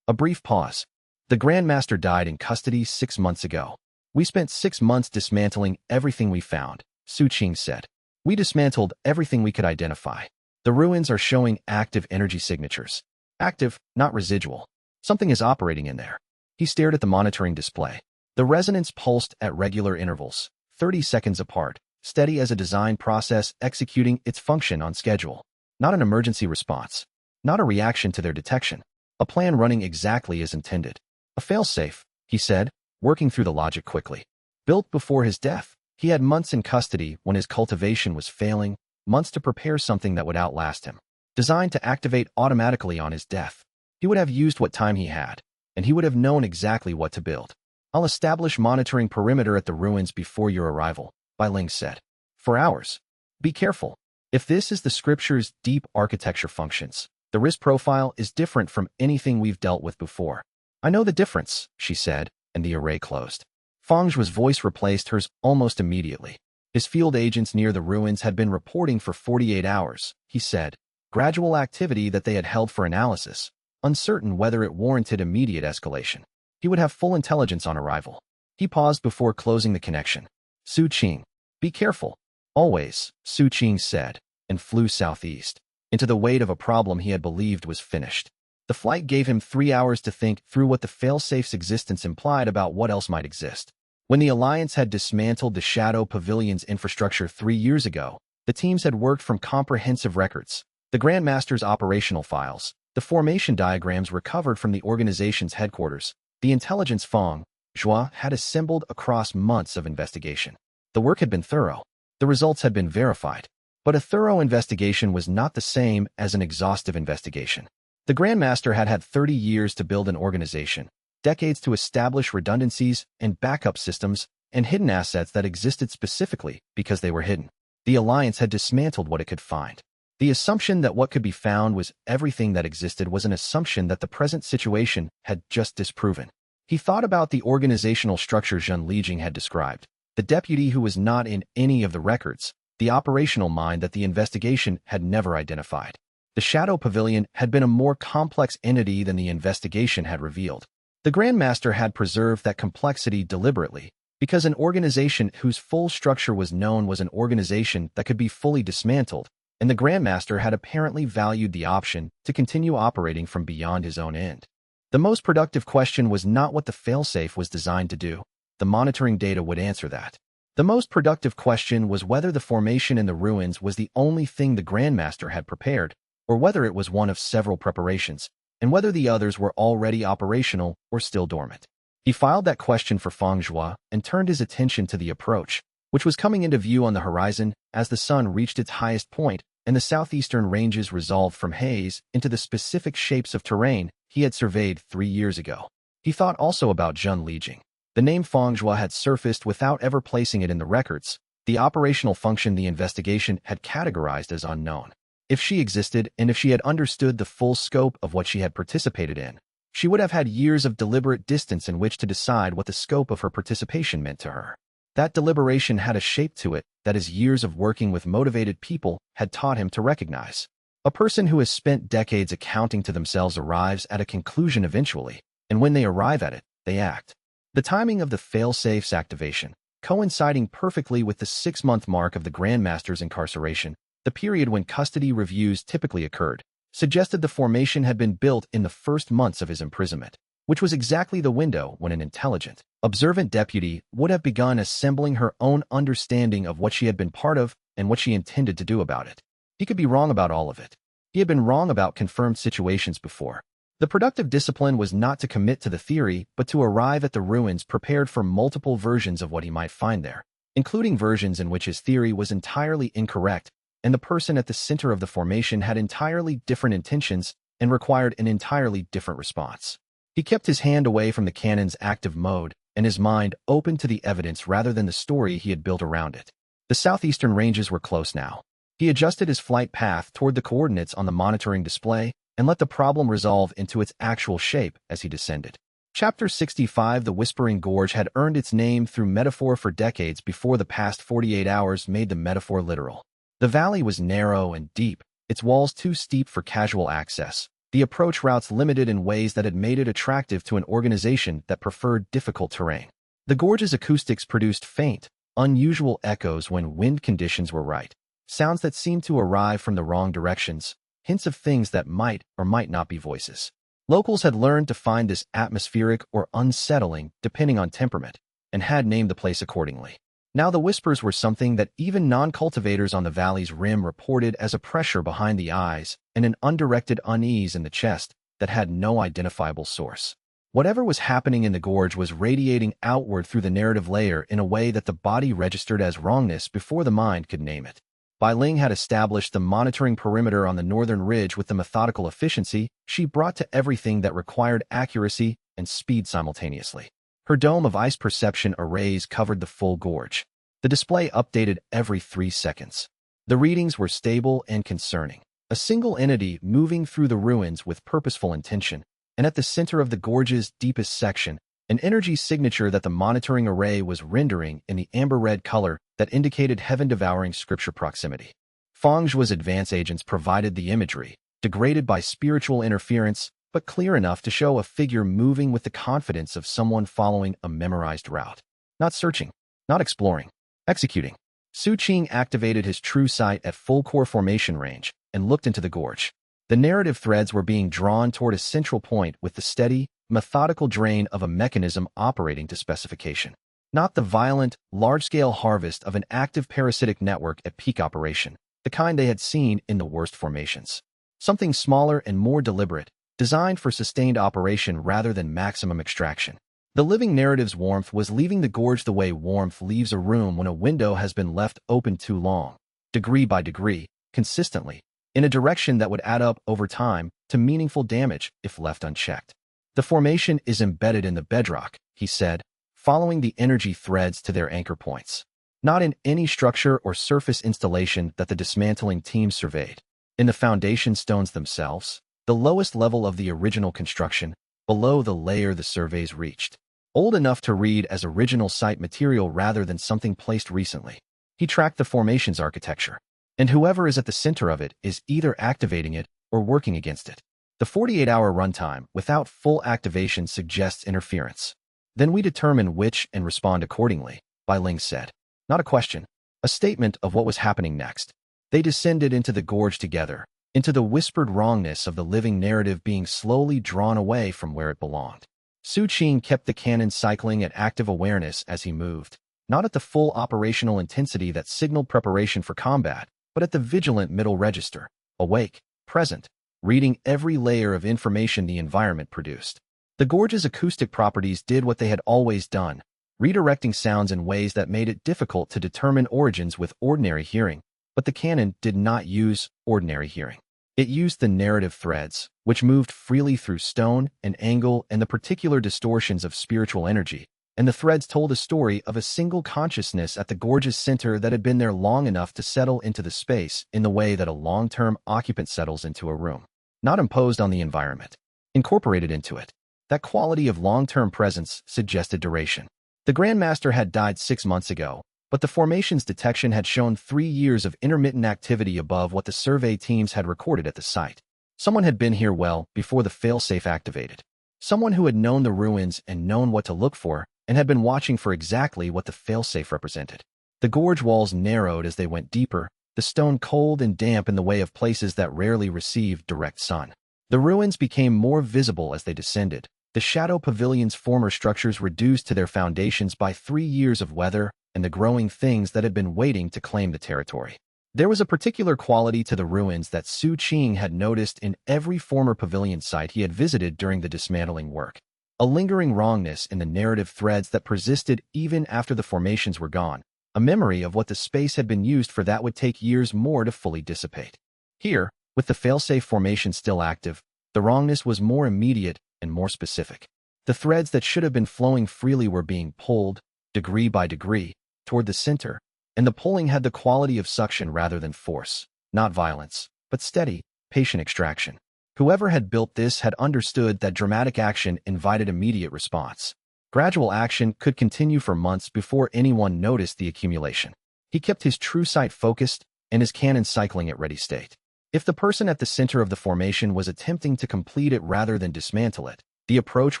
A brief pause. The Grandmaster died in custody 6 months ago. We spent 6 months dismantling everything we found, Su Qing said. We dismantled everything we could identify. The ruins are showing active energy signatures. Active, not residual. Something is operating in there. He stared at the monitoring display. The resonance pulsed at regular intervals, 30 seconds apart, steady as a design process executing its function on schedule. Not an emergency response. Not a reaction to their detection. A plan running exactly as intended. A failsafe, he said, working through the logic quickly. Built before his death, he had months in custody when his cultivation was failing, months to prepare something that would outlast him. Designed to activate automatically on his death. He would have used what time he had, and he would have known exactly what to build. I'll establish monitoring perimeter at the ruins before your arrival, Bai Ling said. For hours. Be careful. If this is the scripture's deep architecture functions, the risk profile is different from anything we've dealt with before. I know the difference, she said, and the array closed. Fang Zhua's voice replaced hers almost immediately. His field agents near the ruins had been reporting for 48 hours, he said. Gradual activity that they had held for analysis, uncertain whether it warranted immediate escalation. He would have full intelligence on arrival. He paused before closing the connection. Su Qing. Be careful. Always, Su Qing said, and flew southeast, into the weight of a problem he had believed was finished. The flight gave him 3 hours to think through what the failsafe's existence implied about what else might exist. When the Alliance had dismantled the Shadow Pavilion's infrastructure 3 years ago, the teams had worked from comprehensive records, the Grandmaster's operational files, the formation diagrams recovered from the organization's headquarters, the intelligence Fang Zhua had assembled across months of investigation. The work had been thorough. The results had been verified. But a thorough investigation was not the same as an exhaustive investigation. The Grandmaster had had 30 years to build an organization, decades to establish redundancies and backup systems, and hidden assets that existed specifically because they were hidden. The Alliance had dismantled what it could find. The assumption that what could be found was everything that existed was an assumption that the present situation had just disproven. He thought about the organizational structure Zhen Lijing had described, the deputy who was not in any of the records, the operational mind that the investigation had never identified. The Shadow Pavilion had been a more complex entity than the investigation had revealed. The Grandmaster had preserved that complexity deliberately, because an organization whose full structure was known was an organization that could be fully dismantled, and the Grandmaster had apparently valued the option to continue operating from beyond his own end. The most productive question was not what the failsafe was designed to do. The monitoring data would answer that. The most productive question was whether the formation in the ruins was the only thing the Grandmaster had prepared, or whether it was one of several preparations, and whether the others were already operational or still dormant. He filed that question for Fang Zhua and turned his attention to the approach, which was coming into view on the horizon as the sun reached its highest point and the southeastern ranges resolved from haze into the specific shapes of terrain he had surveyed 3 years ago. He thought also about Zhen Lijing. The name Fang Zhua had surfaced without ever placing it in the records, the operational function the investigation had categorized as unknown. If she existed and if she had understood the full scope of what she had participated in, she would have had years of deliberate distance in which to decide what the scope of her participation meant to her. That deliberation had a shape to it that his years of working with motivated people had taught him to recognize. A person who has spent decades accounting to themselves arrives at a conclusion eventually, and when they arrive at it, they act. The timing of the failsafe's activation, coinciding perfectly with the 6-month mark of the Grandmaster's incarceration, the period when custody reviews typically occurred, suggested the formation had been built in the first months of his imprisonment, which was exactly the window when an intelligent, observant deputy would have begun assembling her own understanding of what she had been part of and what she intended to do about it. He could be wrong about all of it. He had been wrong about confirmed situations before. The productive discipline was not to commit to the theory, but to arrive at the ruins prepared for multiple versions of what he might find there, including versions in which his theory was entirely incorrect, and the person at the center of the formation had entirely different intentions and required an entirely different response. He kept his hand away from the cannon's active mode and his mind open to the evidence rather than the story he had built around it. The southeastern ranges were close now. He adjusted his flight path toward the coordinates on the monitoring display and let the problem resolve into its actual shape as he descended. Chapter 65 The Whispering Gorge had earned its name through metaphor for decades before the past 48 hours made the metaphor literal. The valley was narrow and deep, its walls too steep for casual access, the approach routes limited in ways that had made it attractive to an organization that preferred difficult terrain. The gorge's acoustics produced faint, unusual echoes when wind conditions were right, sounds that seemed to arrive from the wrong directions, hints of things that might or might not be voices. Locals had learned to find this atmospheric or unsettling depending on temperament, and had named the place accordingly. Now the whispers were something that even non-cultivators on the valley's rim reported as a pressure behind the eyes and an undirected unease in the chest that had no identifiable source. Whatever was happening in the gorge was radiating outward through the narrative layer in a way that the body registered as wrongness before the mind could name it. Bai Ling had established the monitoring perimeter on the northern ridge with the methodical efficiency she brought to everything that required accuracy and speed simultaneously. Her dome of ice perception arrays covered the full gorge. The display updated every 3 seconds. The readings were stable and concerning. A single entity moving through the ruins with purposeful intention, and at the center of the gorge's deepest section, an energy signature that the monitoring array was rendering in the amber-red color that indicated heaven-devouring scripture proximity. Fengzhu's advance agents provided the imagery, degraded by spiritual interference, but clear enough to show a figure moving with the confidence of someone following a memorized route. Not searching, not exploring, executing. Su Qing activated his true sight at full core formation range and looked into the gorge. The narrative threads were being drawn toward a central point with the steady, methodical drain of a mechanism operating to specification. Not the violent, large-scale harvest of an active parasitic network at peak operation, the kind they had seen in the worst formations. Something smaller and more deliberate, designed for sustained operation rather than maximum extraction. The living narrative's warmth was leaving the gorge the way warmth leaves a room when a window has been left open too long, degree by degree, consistently, in a direction that would add up over time to meaningful damage if left unchecked. The formation is embedded in the bedrock, he said, following the energy threads to their anchor points. Not in any structure or surface installation that the dismantling team surveyed. In the foundation stones themselves, the lowest level of the original construction, below the layer the surveys reached. Old enough to read as original site material rather than something placed recently. He tracked the formation's architecture, and whoever is at the center of it is either activating it or working against it. The 48-hour runtime without full activation suggests interference. Then we determine which and respond accordingly, Bai Ling said. Not a question, a statement of what was happening next. They descended into the gorge together, into the whispered wrongness of the living narrative being slowly drawn away from where it belonged. Su Qing kept the cannon cycling at active awareness as he moved, not at the full operational intensity that signaled preparation for combat, but at the vigilant middle register, awake, present, reading every layer of information the environment produced. The gorge's acoustic properties did what they had always done, redirecting sounds in ways that made it difficult to determine origins with ordinary hearing, but the cannon did not use ordinary hearing. It used the narrative threads, which moved freely through stone and angle and the particular distortions of spiritual energy, and the threads told a story of a single consciousness at the gorge's center that had been there long enough to settle into the space in the way that a long-term occupant settles into a room. Not imposed on the environment, incorporated into it. That quality of long-term presence suggested duration. The Grandmaster had died 6 months ago, but the formation's detection had shown 3 years of intermittent activity above what the survey teams had recorded at the site. Someone had been here well before the failsafe activated. Someone who had known the ruins and known what to look for and had been watching for exactly what the failsafe represented. The gorge walls narrowed as they went deeper, the stone cold and damp in the way of places that rarely received direct sun. The ruins became more visible as they descended. The Shadow Pavilion's former structures reduced to their foundations by 3 years of weather and the growing things that had been waiting to claim the territory. There was a particular quality to the ruins that Su Qing had noticed in every former pavilion site he had visited during the dismantling work. A lingering wrongness in the narrative threads that persisted even after the formations were gone, a memory of what the space had been used for that would take years more to fully dissipate. Here, with the failsafe formation still active, the wrongness was more immediate and more specific. The threads that should have been flowing freely were being pulled, degree by degree, toward the center, and the pulling had the quality of suction rather than force, not violence, but steady, patient extraction. Whoever had built this had understood that dramatic action invited immediate response. Gradual action could continue for months before anyone noticed the accumulation. He kept his true sight focused and his cannon cycling at ready state. If the person at the center of the formation was attempting to complete it rather than dismantle it, The approach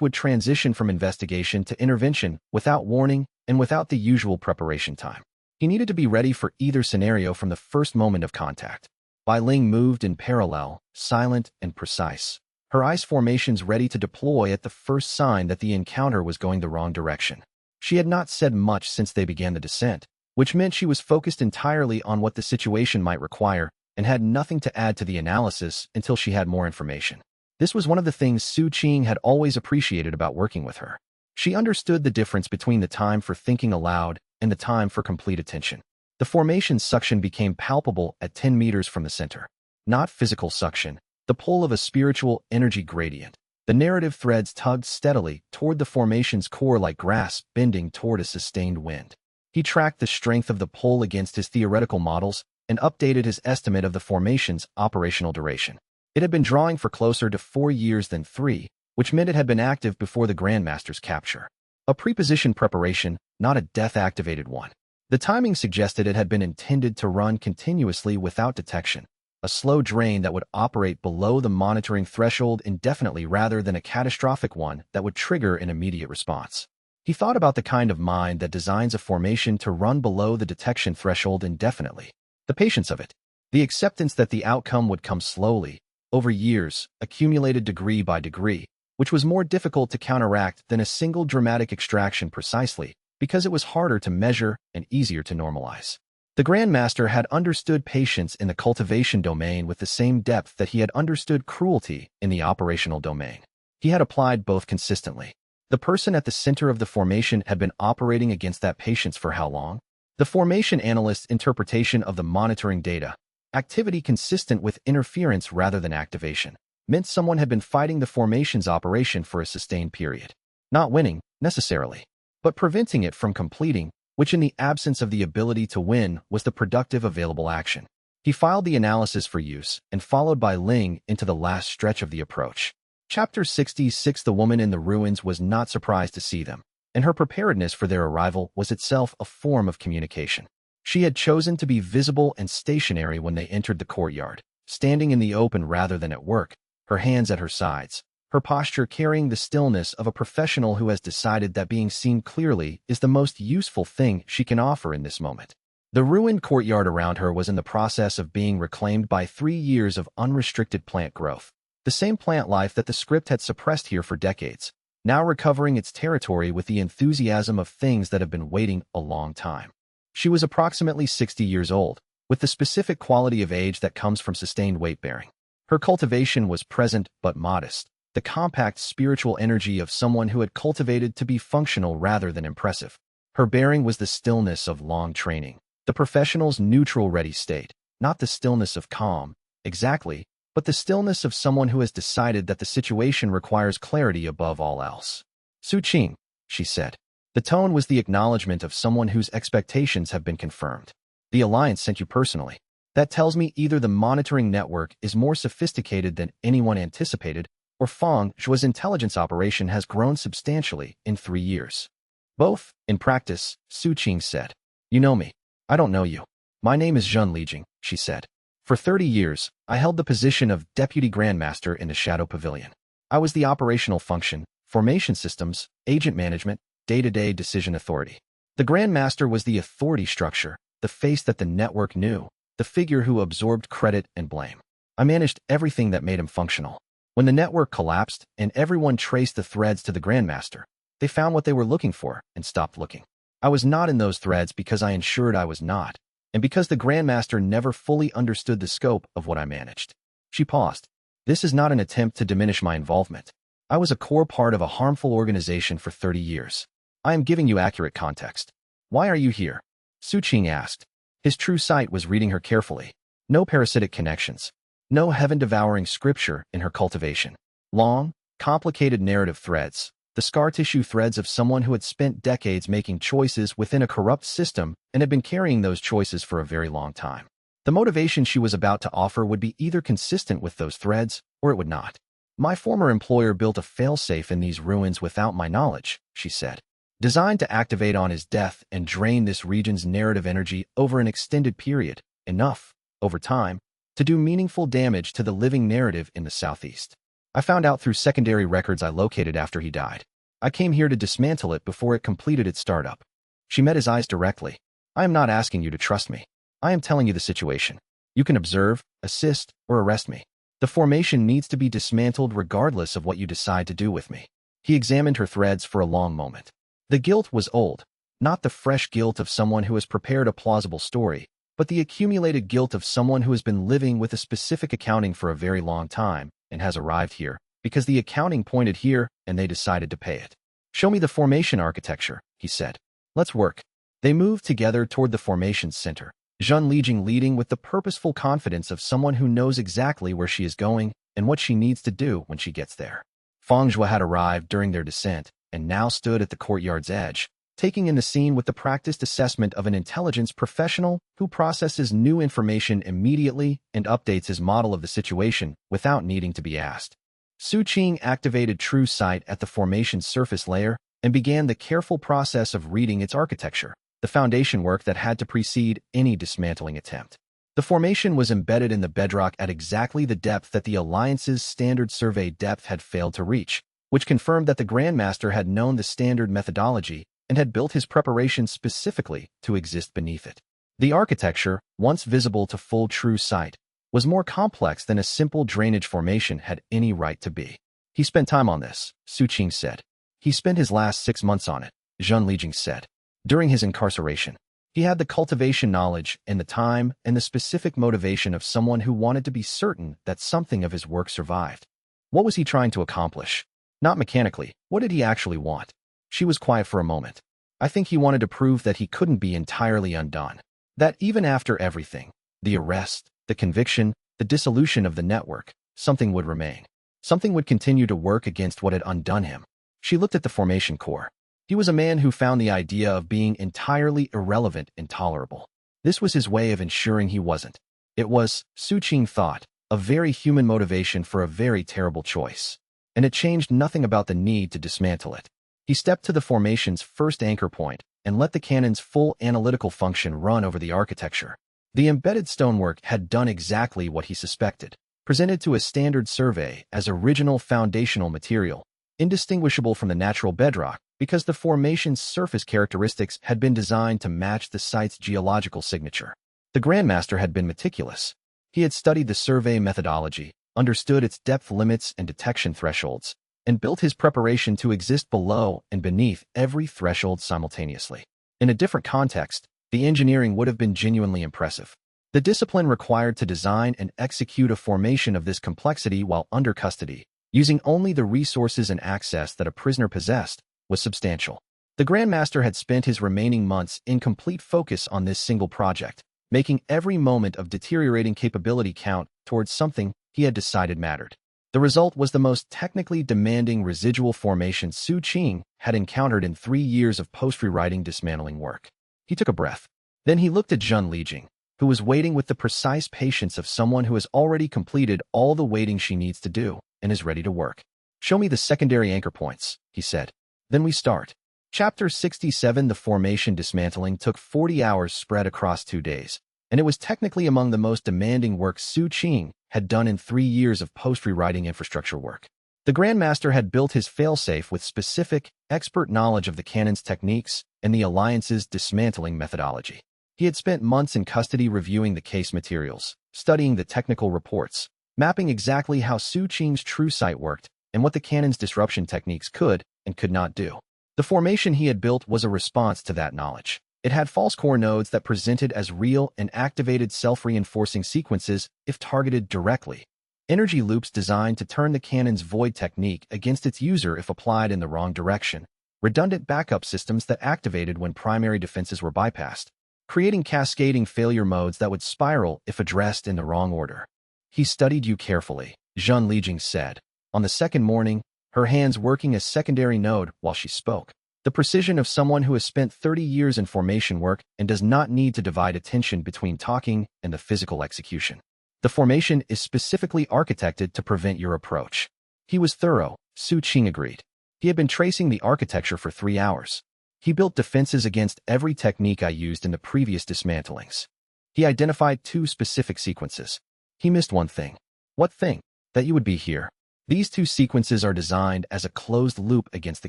would transition from investigation to intervention without warning and without the usual preparation time. He needed to be ready for either scenario from the first moment of contact. Bai Ling moved in parallel, silent and precise, her ice formations ready to deploy at the first sign that the encounter was going the wrong direction. She had not said much since they began the descent, which meant she was focused entirely on what the situation might require and had nothing to add to the analysis until she had more information. This was one of the things Su Qing had always appreciated about working with her. She understood the difference between the time for thinking aloud and the time for complete attention. The formation suction became palpable at 10 meters from the center. Not physical suction, the pull of a spiritual energy gradient. The narrative threads tugged steadily toward the formation's core like grass bending toward a sustained wind. He tracked the strength of the pull against his theoretical models and updated his estimate of the formation's operational duration. It had been drawing for closer to 4 years than 3, which meant it had been active before the Grandmaster's capture. A prepositioned preparation, not a death-activated one. The timing suggested it had been intended to run continuously without detection, a slow drain that would operate below the monitoring threshold indefinitely rather than a catastrophic one that would trigger an immediate response. He thought about the kind of mind that designs a formation to run below the detection threshold indefinitely. The patience of it. The acceptance that the outcome would come slowly, over years, accumulated degree by degree, which was more difficult to counteract than a single dramatic extraction precisely, because it was harder to measure and easier to normalize. The Grandmaster had understood patience in the cultivation domain with the same depth that he had understood cruelty in the operational domain. He had applied both consistently. The person at the center of the formation had been operating against that patience for how long? The formation analyst's interpretation of the monitoring data, activity consistent with interference rather than activation, meant someone had been fighting the formation's operation for a sustained period. Not winning, necessarily, but preventing it from completing, which in the absence of the ability to win was the productive available action. He filed the analysis for use and followed Bai Ling into the last stretch of the approach. Chapter 66. The woman in the ruins was not surprised to see them, and her preparedness for their arrival was itself a form of communication. She had chosen to be visible and stationary when they entered the courtyard, standing in the open rather than at work, her hands at her sides, her posture carrying the stillness of a professional who has decided that being seen clearly is the most useful thing she can offer in this moment. The ruined courtyard around her was in the process of being reclaimed by 3 years of unrestricted plant growth, the same plant life that the script had suppressed here for decades, now recovering its territory with the enthusiasm of things that have been waiting a long time. She was approximately 60 years old, with the specific quality of age that comes from sustained weight-bearing. Her cultivation was present but modest, the compact spiritual energy of someone who had cultivated to be functional rather than impressive. Her bearing was the stillness of long training, the professional's neutral ready state, not the stillness of calm, exactly, but the stillness of someone who has decided that the situation requires clarity above all else. Su Qing, she said. The tone was the acknowledgement of someone whose expectations have been confirmed. The Alliance sent you personally. That tells me either the monitoring network is more sophisticated than anyone anticipated, or Feng Zhuo's intelligence operation has grown substantially in 3 years. Both, in practice, Su Qing said. You know me. I don't know you. My name is Zhen Lijing, she said. For 30 years, I held the position of Deputy Grandmaster in the Shadow Pavilion. I was the operational function, formation systems, agent management, day-to-day decision authority. The Grandmaster was the authority structure, the face that the network knew, the figure who absorbed credit and blame. I managed everything that made him functional. When the network collapsed and everyone traced the threads to the Grandmaster, they found what they were looking for and stopped looking. I was not in those threads because I ensured I was not, and because the Grandmaster never fully understood the scope of what I managed. She paused. This is not an attempt to diminish my involvement. I was a core part of a harmful organization for 30 years. I am giving you accurate context. Why are you here? Su Qing asked. His true sight was reading her carefully. No parasitic connections. No heaven-devouring scripture in her cultivation. Long, complicated narrative threads, the scar tissue threads of someone who had spent decades making choices within a corrupt system and had been carrying those choices for a very long time. The motivation she was about to offer would be either consistent with those threads, or it would not. My former employer built a failsafe in these ruins without my knowledge, she said. Designed to activate on his death and drain this region's narrative energy over an extended period, enough, over time, to do meaningful damage to the living narrative in the southeast. I found out through secondary records I located after he died. I came here to dismantle it before it completed its startup. She met his eyes directly. I am not asking you to trust me. I am telling you the situation. You can observe, assist, or arrest me. The formation needs to be dismantled regardless of what you decide to do with me. He examined her threads for a long moment. The guilt was old, not the fresh guilt of someone who has prepared a plausible story, but the accumulated guilt of someone who has been living with a specific accounting for a very long time and has arrived here because the accounting pointed here and they decided to pay it. Show me the formation architecture, he said. Let's work. They moved together toward the formation's center, Zhen Lijing leading with the purposeful confidence of someone who knows exactly where she is going and what she needs to do when she gets there. Fang Zhua had arrived during their descent and now stood at the courtyard's edge, taking in the scene with the practiced assessment of an intelligence professional who processes new information immediately and updates his model of the situation without needing to be asked. Su Qing activated True Sight at the formation's surface layer and began the careful process of reading its architecture, the foundation work that had to precede any dismantling attempt. The formation was embedded in the bedrock at exactly the depth that the Alliance's standard survey depth had failed to reach, which confirmed that the Grandmaster had known the standard methodology and had built his preparation specifically to exist beneath it. The architecture, once visible to full True Sight, was more complex than a simple drainage formation had any right to be. He spent time on this, Su Qing said. He spent his last 6 months on it, Zhen Lijing said. During his incarceration, he had the cultivation knowledge and the time and the specific motivation of someone who wanted to be certain that something of his work survived. What was he trying to accomplish? Not mechanically, what did he actually want? She was quiet for a moment. I think he wanted to prove that he couldn't be entirely undone. That even after everything, the arrest, the conviction, the dissolution of the network, something would remain. Something would continue to work against what had undone him. She looked at the formation core. He was a man who found the idea of being entirely irrelevant intolerable. This was his way of ensuring he wasn't. It was, Su Qing thought, a very human motivation for a very terrible choice. And it changed nothing about the need to dismantle it. He stepped to the formation's first anchor point and let the cannon's full analytical function run over the architecture. The embedded stonework had done exactly what he suspected, presented to a standard survey as original foundational material, indistinguishable from the natural bedrock because the formation's surface characteristics had been designed to match the site's geological signature. The Grandmaster had been meticulous. He had studied the survey methodology, understood its depth limits and detection thresholds, and built his preparation to exist below and beneath every threshold simultaneously. In a different context, the engineering would have been genuinely impressive. The discipline required to design and execute a formation of this complexity while under custody, using only the resources and access that a prisoner possessed, was substantial. The Grandmaster had spent his remaining months in complete focus on this single project, making every moment of deteriorating capability count towards something he had decided mattered. The result was the most technically demanding residual formation Su Qing had encountered in 3 years of post-rewriting dismantling work. He took a breath. Then he looked at Zhen Lijing, who was waiting with the precise patience of someone who has already completed all the waiting she needs to do and is ready to work. Show me the secondary anchor points, he said. Then we start. Chapter 67. The formation dismantling took 40 hours spread across 2 days, and it was technically among the most demanding work Su Qing had done in 3 years of post-rewriting infrastructure work. The Grandmaster had built his failsafe with specific, expert knowledge of the cannon's techniques and the Alliance's dismantling methodology. He had spent months in custody reviewing the case materials, studying the technical reports, mapping exactly how Su Qing's True Sight worked and what the cannon's disruption techniques could and could not do. The formation he had built was a response to that knowledge. It had false core nodes that presented as real and activated self-reinforcing sequences if targeted directly. Energy loops designed to turn the cannon's void technique against its user if applied in the wrong direction. Redundant backup systems that activated when primary defenses were bypassed, creating cascading failure modes that would spiral if addressed in the wrong order. He studied you carefully, Zhen Lijing said. On the second morning, her hands working a secondary node while she spoke. The precision of someone who has spent 30 years in formation work and does not need to divide attention between talking and the physical execution. The formation is specifically architected to prevent your approach. He was thorough, Su Qing agreed. He had been tracing the architecture for 3 hours. He built defenses against every technique I used in the previous dismantlings. He identified 2 specific sequences. He missed one thing. What thing? That you would be here. These two sequences are designed as a closed loop against the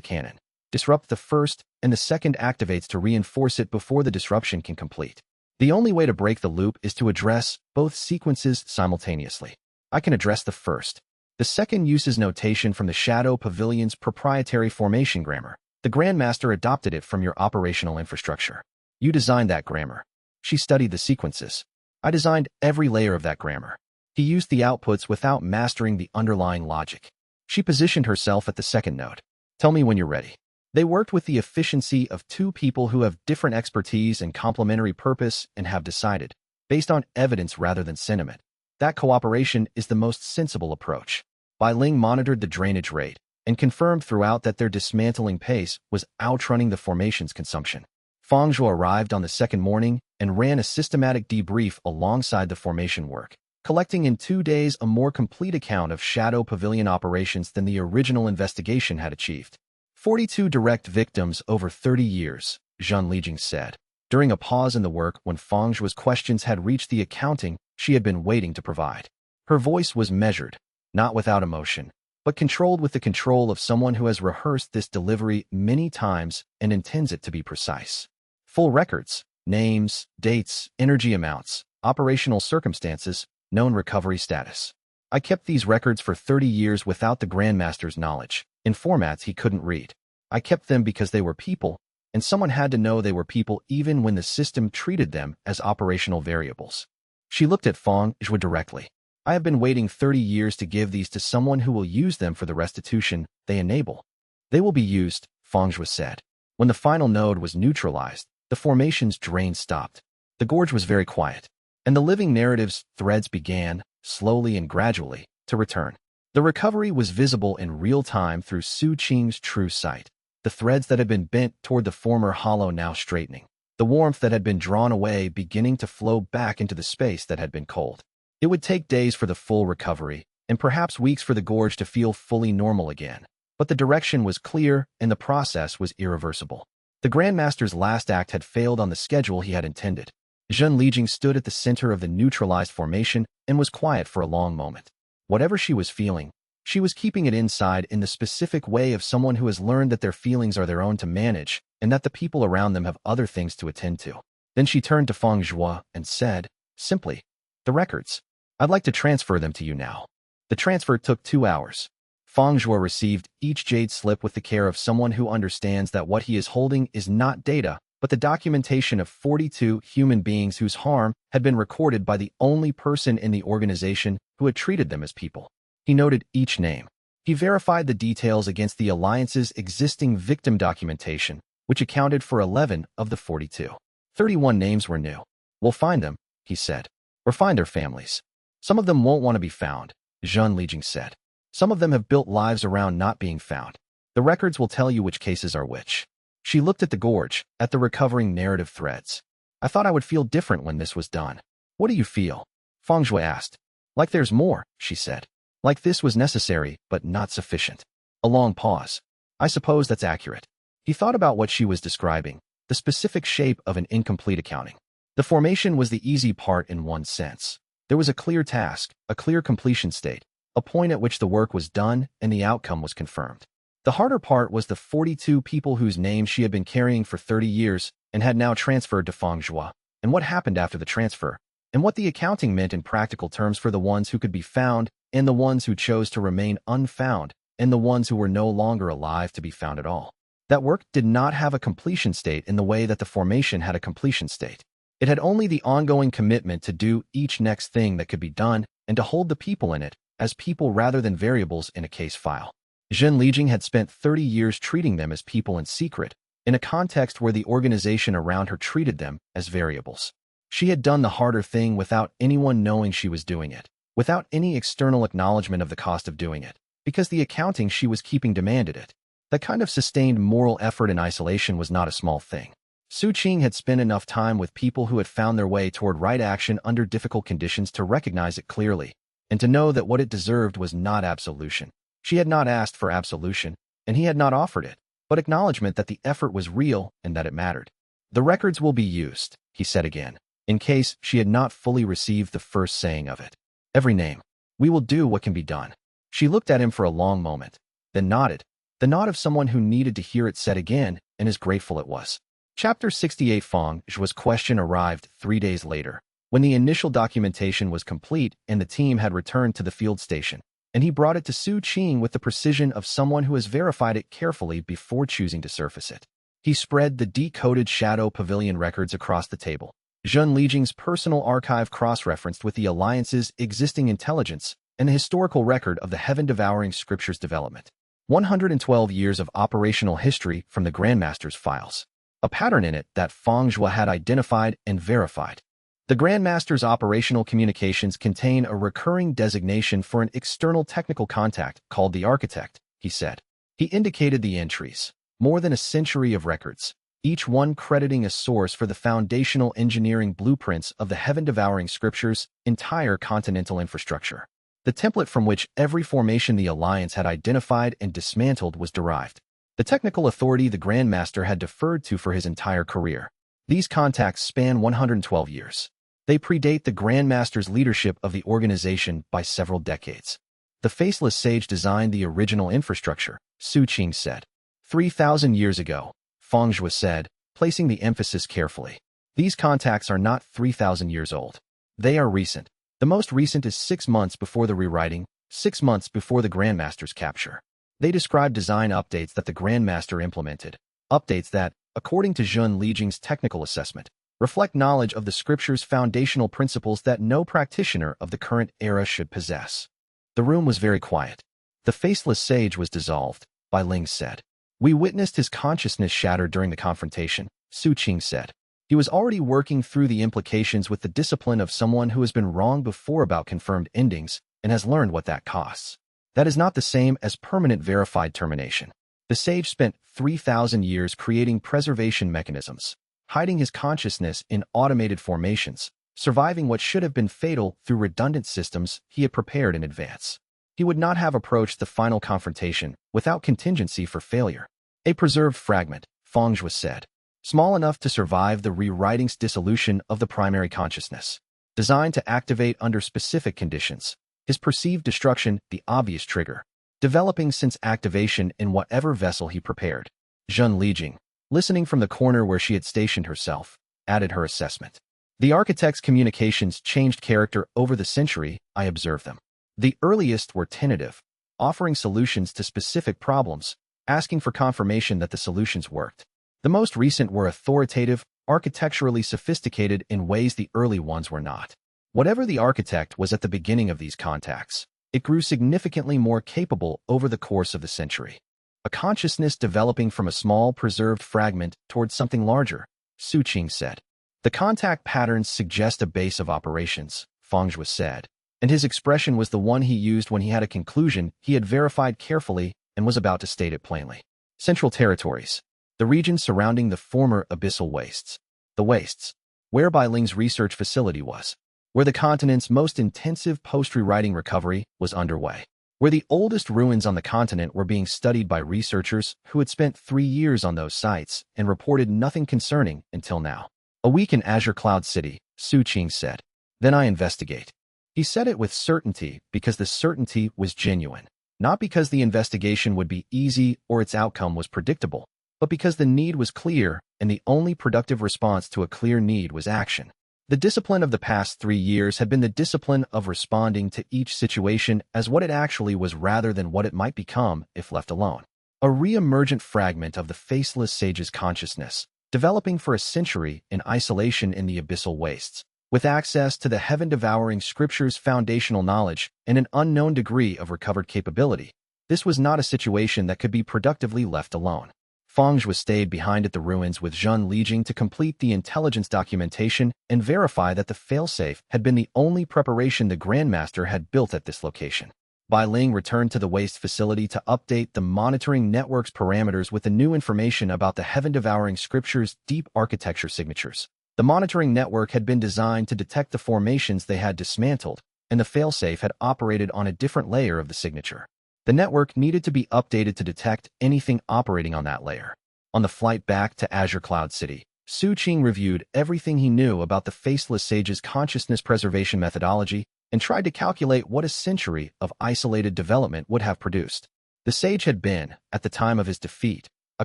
canon. Disrupt the first, and the second activates to reinforce it before the disruption can complete. The only way to break the loop is to address both sequences simultaneously. I can address the first. The second uses notation from the Shadow Pavilion's proprietary formation grammar. The Grandmaster adopted it from your operational infrastructure. You designed that grammar. She studied the sequences. I designed every layer of that grammar. He used the outputs without mastering the underlying logic. She positioned herself at the second node. Tell me when you're ready. They worked with the efficiency of two people who have different expertise and complementary purpose and have decided, based on evidence rather than sentiment, that cooperation is the most sensible approach. Bai Ling monitored the drainage rate and confirmed throughout that their dismantling pace was outrunning the formation's consumption. Fang Zhuo arrived on the second morning and ran a systematic debrief alongside the formation work, collecting in 2 days a more complete account of Shadow Pavilion operations than the original investigation had achieved. 42 direct victims over 30 years, Zhen Lijing said. During a pause in the work when Fang Zhuo's questions had reached the accounting she had been waiting to provide. Her voice was measured, not without emotion, but controlled with the control of someone who has rehearsed this delivery many times and intends it to be precise. Full records, names, dates, energy amounts, operational circumstances, known recovery status. I kept these records for 30 years without the Grandmaster's knowledge, in formats he couldn't read. I kept them because they were people, and someone had to know they were people even when the system treated them as operational variables. She looked at Fang Zhuo directly. I have been waiting 30 years to give these to someone who will use them for the restitution they enable. They will be used, Fang Zhuo said. When the final node was neutralized, the formation's drain stopped. The gorge was very quiet, and the living narrative's threads began, slowly and gradually, to return. The recovery was visible in real time through Su Qing's true sight. The threads that had been bent toward the former hollow now straightening. The warmth that had been drawn away beginning to flow back into the space that had been cold. It would take days for the full recovery, and perhaps weeks for the gorge to feel fully normal again. But the direction was clear, and the process was irreversible. The Grandmaster's last act had failed on the schedule he had intended. Zhen Lijing stood at the center of the neutralized formation and was quiet for a long moment. Whatever she was feeling, she was keeping it inside in the specific way of someone who has learned that their feelings are their own to manage and that the people around them have other things to attend to. Then she turned to Fang Zhuo and said, simply, "The records. I'd like to transfer them to you now." The transfer took 2 hours. Fang Zhuo received each jade slip with the care of someone who understands that what he is holding is not data, but the documentation of 42 human beings whose harm had been recorded by the only person in the organization who had treated them as people. He noted each name. He verified the details against the Alliance's existing victim documentation, which accounted for 11 of the 42. 31 names were new. "We'll find them," he said. "Or find their families. Some of them won't want to be found," Zhen Lijing said. "Some of them have built lives around not being found. The records will tell you which cases are which." She looked at the gorge, at the recovering narrative threads. "I thought I would feel different when this was done." "What do you feel?" Fang Zhuo asked. "Like there's more," she said. "Like this was necessary, but not sufficient." A long pause. "I suppose that's accurate." He thought about what she was describing, the specific shape of an incomplete accounting. The formation was the easy part in one sense. There was a clear task, a clear completion state, a point at which the work was done and the outcome was confirmed. The harder part was the 42 people whose names she had been carrying for 30 years and had now transferred to Fang Zhuo, and what happened after the transfer, and what the accounting meant in practical terms for the ones who could be found and the ones who chose to remain unfound and the ones who were no longer alive to be found at all. That work did not have a completion state in the way that the formation had a completion state. It had only the ongoing commitment to do each next thing that could be done and to hold the people in it as people rather than variables in a case file. Zhen Lijing had spent 30 years treating them as people in secret, in a context where the organization around her treated them as variables. She had done the harder thing without anyone knowing she was doing it, without any external acknowledgement of the cost of doing it, because the accounting she was keeping demanded it. That kind of sustained moral effort in isolation was not a small thing. Su Qing had spent enough time with people who had found their way toward right action under difficult conditions to recognize it clearly, and to know that what it deserved was not absolution. She had not asked for absolution, and he had not offered it, but acknowledgement that the effort was real and that it mattered. "The records will be used," he said again, in case she had not fully received the first saying of it. "Every name. We will do what can be done." She looked at him for a long moment, then nodded, the nod of someone who needed to hear it said again, and as grateful it was. Chapter 68. Feng Zhu's question arrived 3 days later, when the initial documentation was complete and the team had returned to the field station, and he brought it to Su Qing with the precision of someone who has verified it carefully before choosing to surface it. He spread the decoded Shadow Pavilion records across the table. Zhen Lijing's personal archive cross-referenced with the Alliance's existing intelligence and the historical record of the heaven-devouring scriptures development. 112 years of operational history from the Grandmaster's files. A pattern in it that Feng Zhu had identified and verified. The Grandmaster's operational communications contain a recurring designation for an external technical contact called the Architect, he said. He indicated the entries. More than a century of records, each one crediting a source for the foundational engineering blueprints of the heaven-devouring scriptures' entire continental infrastructure. The template from which every formation the Alliance had identified and dismantled was derived. The technical authority the Grandmaster had deferred to for his entire career. These contacts span 112 years. They predate the Grandmaster's leadership of the organization by several decades. The Faceless Sage designed the original infrastructure, Su Qing said. 3,000 years ago, Feng Zhu said, placing the emphasis carefully. These contacts are not 3,000 years old. They are recent. The most recent is 6 months before the rewriting, 6 months before the Grandmaster's capture. They describe design updates that the Grandmaster implemented, updates that, according to Zhen Lijing's technical assessment, reflect knowledge of the scripture's foundational principles that no practitioner of the current era should possess. The room was very quiet. The Faceless Sage was dissolved, Bai Ling said. We witnessed his consciousness shatter during the confrontation, Su Qing said. He was already working through the implications with the discipline of someone who has been wrong before about confirmed endings and has learned what that costs. That is not the same as permanent verified termination. The sage spent 3,000 years creating preservation mechanisms, hiding his consciousness in automated formations, surviving what should have been fatal through redundant systems he had prepared in advance. He would not have approached the final confrontation without contingency for failure. A preserved fragment, Feng Zhu said, small enough to survive the rewriting's dissolution of the primary consciousness, designed to activate under specific conditions, his perceived destruction the obvious trigger, developing since activation in whatever vessel he prepared. Zhen Lijing, listening from the corner where she had stationed herself, added her assessment. The Architect's communications changed character over the century, I observed them. The earliest were tentative, offering solutions to specific problems, asking for confirmation that the solutions worked. The most recent were authoritative, architecturally sophisticated in ways the early ones were not. Whatever the Architect was at the beginning of these contacts, it grew significantly more capable over the course of the century. A consciousness developing from a small preserved fragment towards something larger, Su Qing said. The contact patterns suggest a base of operations, Feng Zhu said, and his expression was the one he used when he had a conclusion he had verified carefully and was about to state it plainly. Central Territories, the region surrounding the former abyssal wastes. The wastes, where Bai Ling's research facility was, where the continent's most intensive post-rewriting recovery was underway, where the oldest ruins on the continent were being studied by researchers who had spent 3 years on those sites and reported nothing concerning until now. A week in Azure Cloud City, Su Qing said. Then I investigate. He said it with certainty because the certainty was genuine, not because the investigation would be easy or its outcome was predictable, but because the need was clear and the only productive response to a clear need was action. The discipline of the past 3 years had been the discipline of responding to each situation as what it actually was rather than what it might become if left alone. A re-emergent fragment of the Faceless Sage's consciousness, developing for a century in isolation in the abyssal wastes, with access to the heaven-devouring scripture's foundational knowledge and an unknown degree of recovered capability. This was not a situation that could be productively left alone. Feng Zhu stayed behind at the ruins with Zhen Lijing to complete the intelligence documentation and verify that the failsafe had been the only preparation the Grandmaster had built at this location. Bai Ling returned to the waste facility to update the monitoring network's parameters with the new information about the heaven-devouring scripture's deep architecture signatures. The monitoring network had been designed to detect the formations they had dismantled, and the failsafe had operated on a different layer of the signature. The network needed to be updated to detect anything operating on that layer. On the flight back to Azure Cloud City, Su Qing reviewed everything he knew about the Faceless Sage's consciousness preservation methodology and tried to calculate what a century of isolated development would have produced. The sage had been, at the time of his defeat, a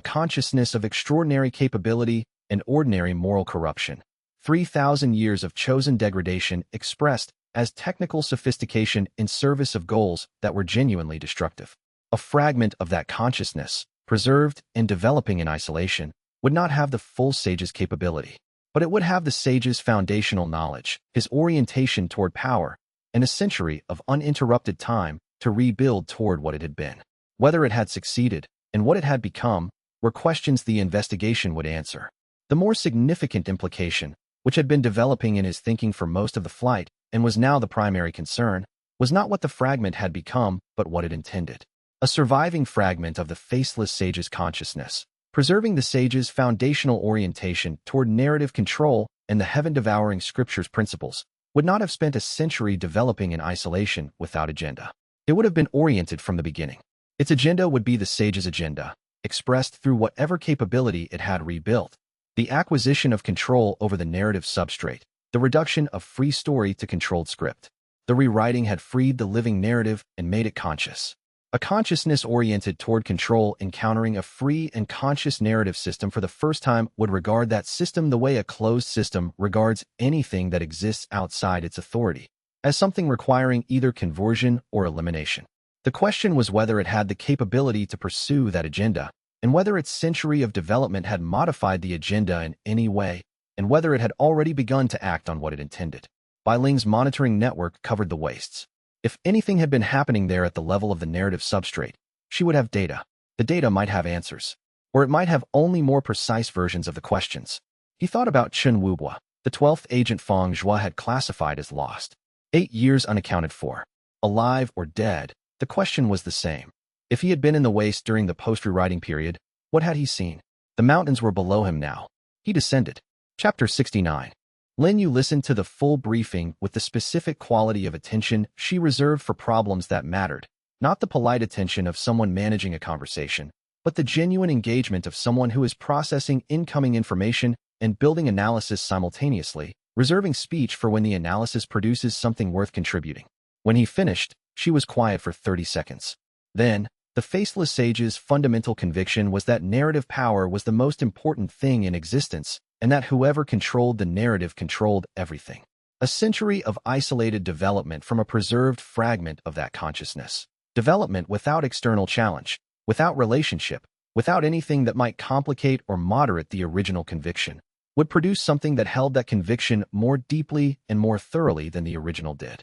consciousness of extraordinary capability and ordinary moral corruption. 3,000 years of chosen degradation expressed as technical sophistication in service of goals that were genuinely destructive. A fragment of that consciousness, preserved and developing in isolation, would not have the full sage's capability, but it would have the sage's foundational knowledge, his orientation toward power, and a century of uninterrupted time to rebuild toward what it had been. Whether it had succeeded and what it had become were questions the investigation would answer. The more significant implication, which had been developing in his thinking for most of the flight and was now the primary concern, was not what the fragment had become, but what it intended. A surviving fragment of the faceless sage's consciousness, preserving the sage's foundational orientation toward narrative control and the heaven-devouring scripture's principles, would not have spent a century developing in isolation without agenda. It would have been oriented from the beginning. Its agenda would be the sage's agenda, expressed through whatever capability it had rebuilt. The acquisition of control over the narrative substrate, the reduction of free story to controlled script. The rewriting had freed the living narrative and made it conscious. A consciousness oriented toward control encountering a free and conscious narrative system for the first time would regard that system the way a closed system regards anything that exists outside its authority, as something requiring either conversion or elimination. The question was whether it had the capability to pursue that agenda, and whether its century of development had modified the agenda in any way, and whether it had already begun to act on what it intended. Bai Ling's monitoring network covered the wastes. If anything had been happening there at the level of the narrative substrate, she would have data. The data might have answers, or it might have only more precise versions of the questions. He thought about Chen Wubua, the 12th agent Feng Zhua had classified as lost. 8 years unaccounted for. Alive or dead, the question was the same. If he had been in the waste during the post-rewriting period, what had he seen? The mountains were below him now. He descended. Chapter 69. Lin Yu listened to the full briefing with the specific quality of attention she reserved for problems that mattered, not the polite attention of someone managing a conversation, but the genuine engagement of someone who is processing incoming information and building analysis simultaneously, reserving speech for when the analysis produces something worth contributing. When he finished, she was quiet for 30 seconds. Then, the faceless sage's fundamental conviction was that narrative power was the most important thing in existence, and that whoever controlled the narrative controlled everything. A century of isolated development from a preserved fragment of that consciousness. Development without external challenge, without relationship, without anything that might complicate or moderate the original conviction, would produce something that held that conviction more deeply and more thoroughly than the original did.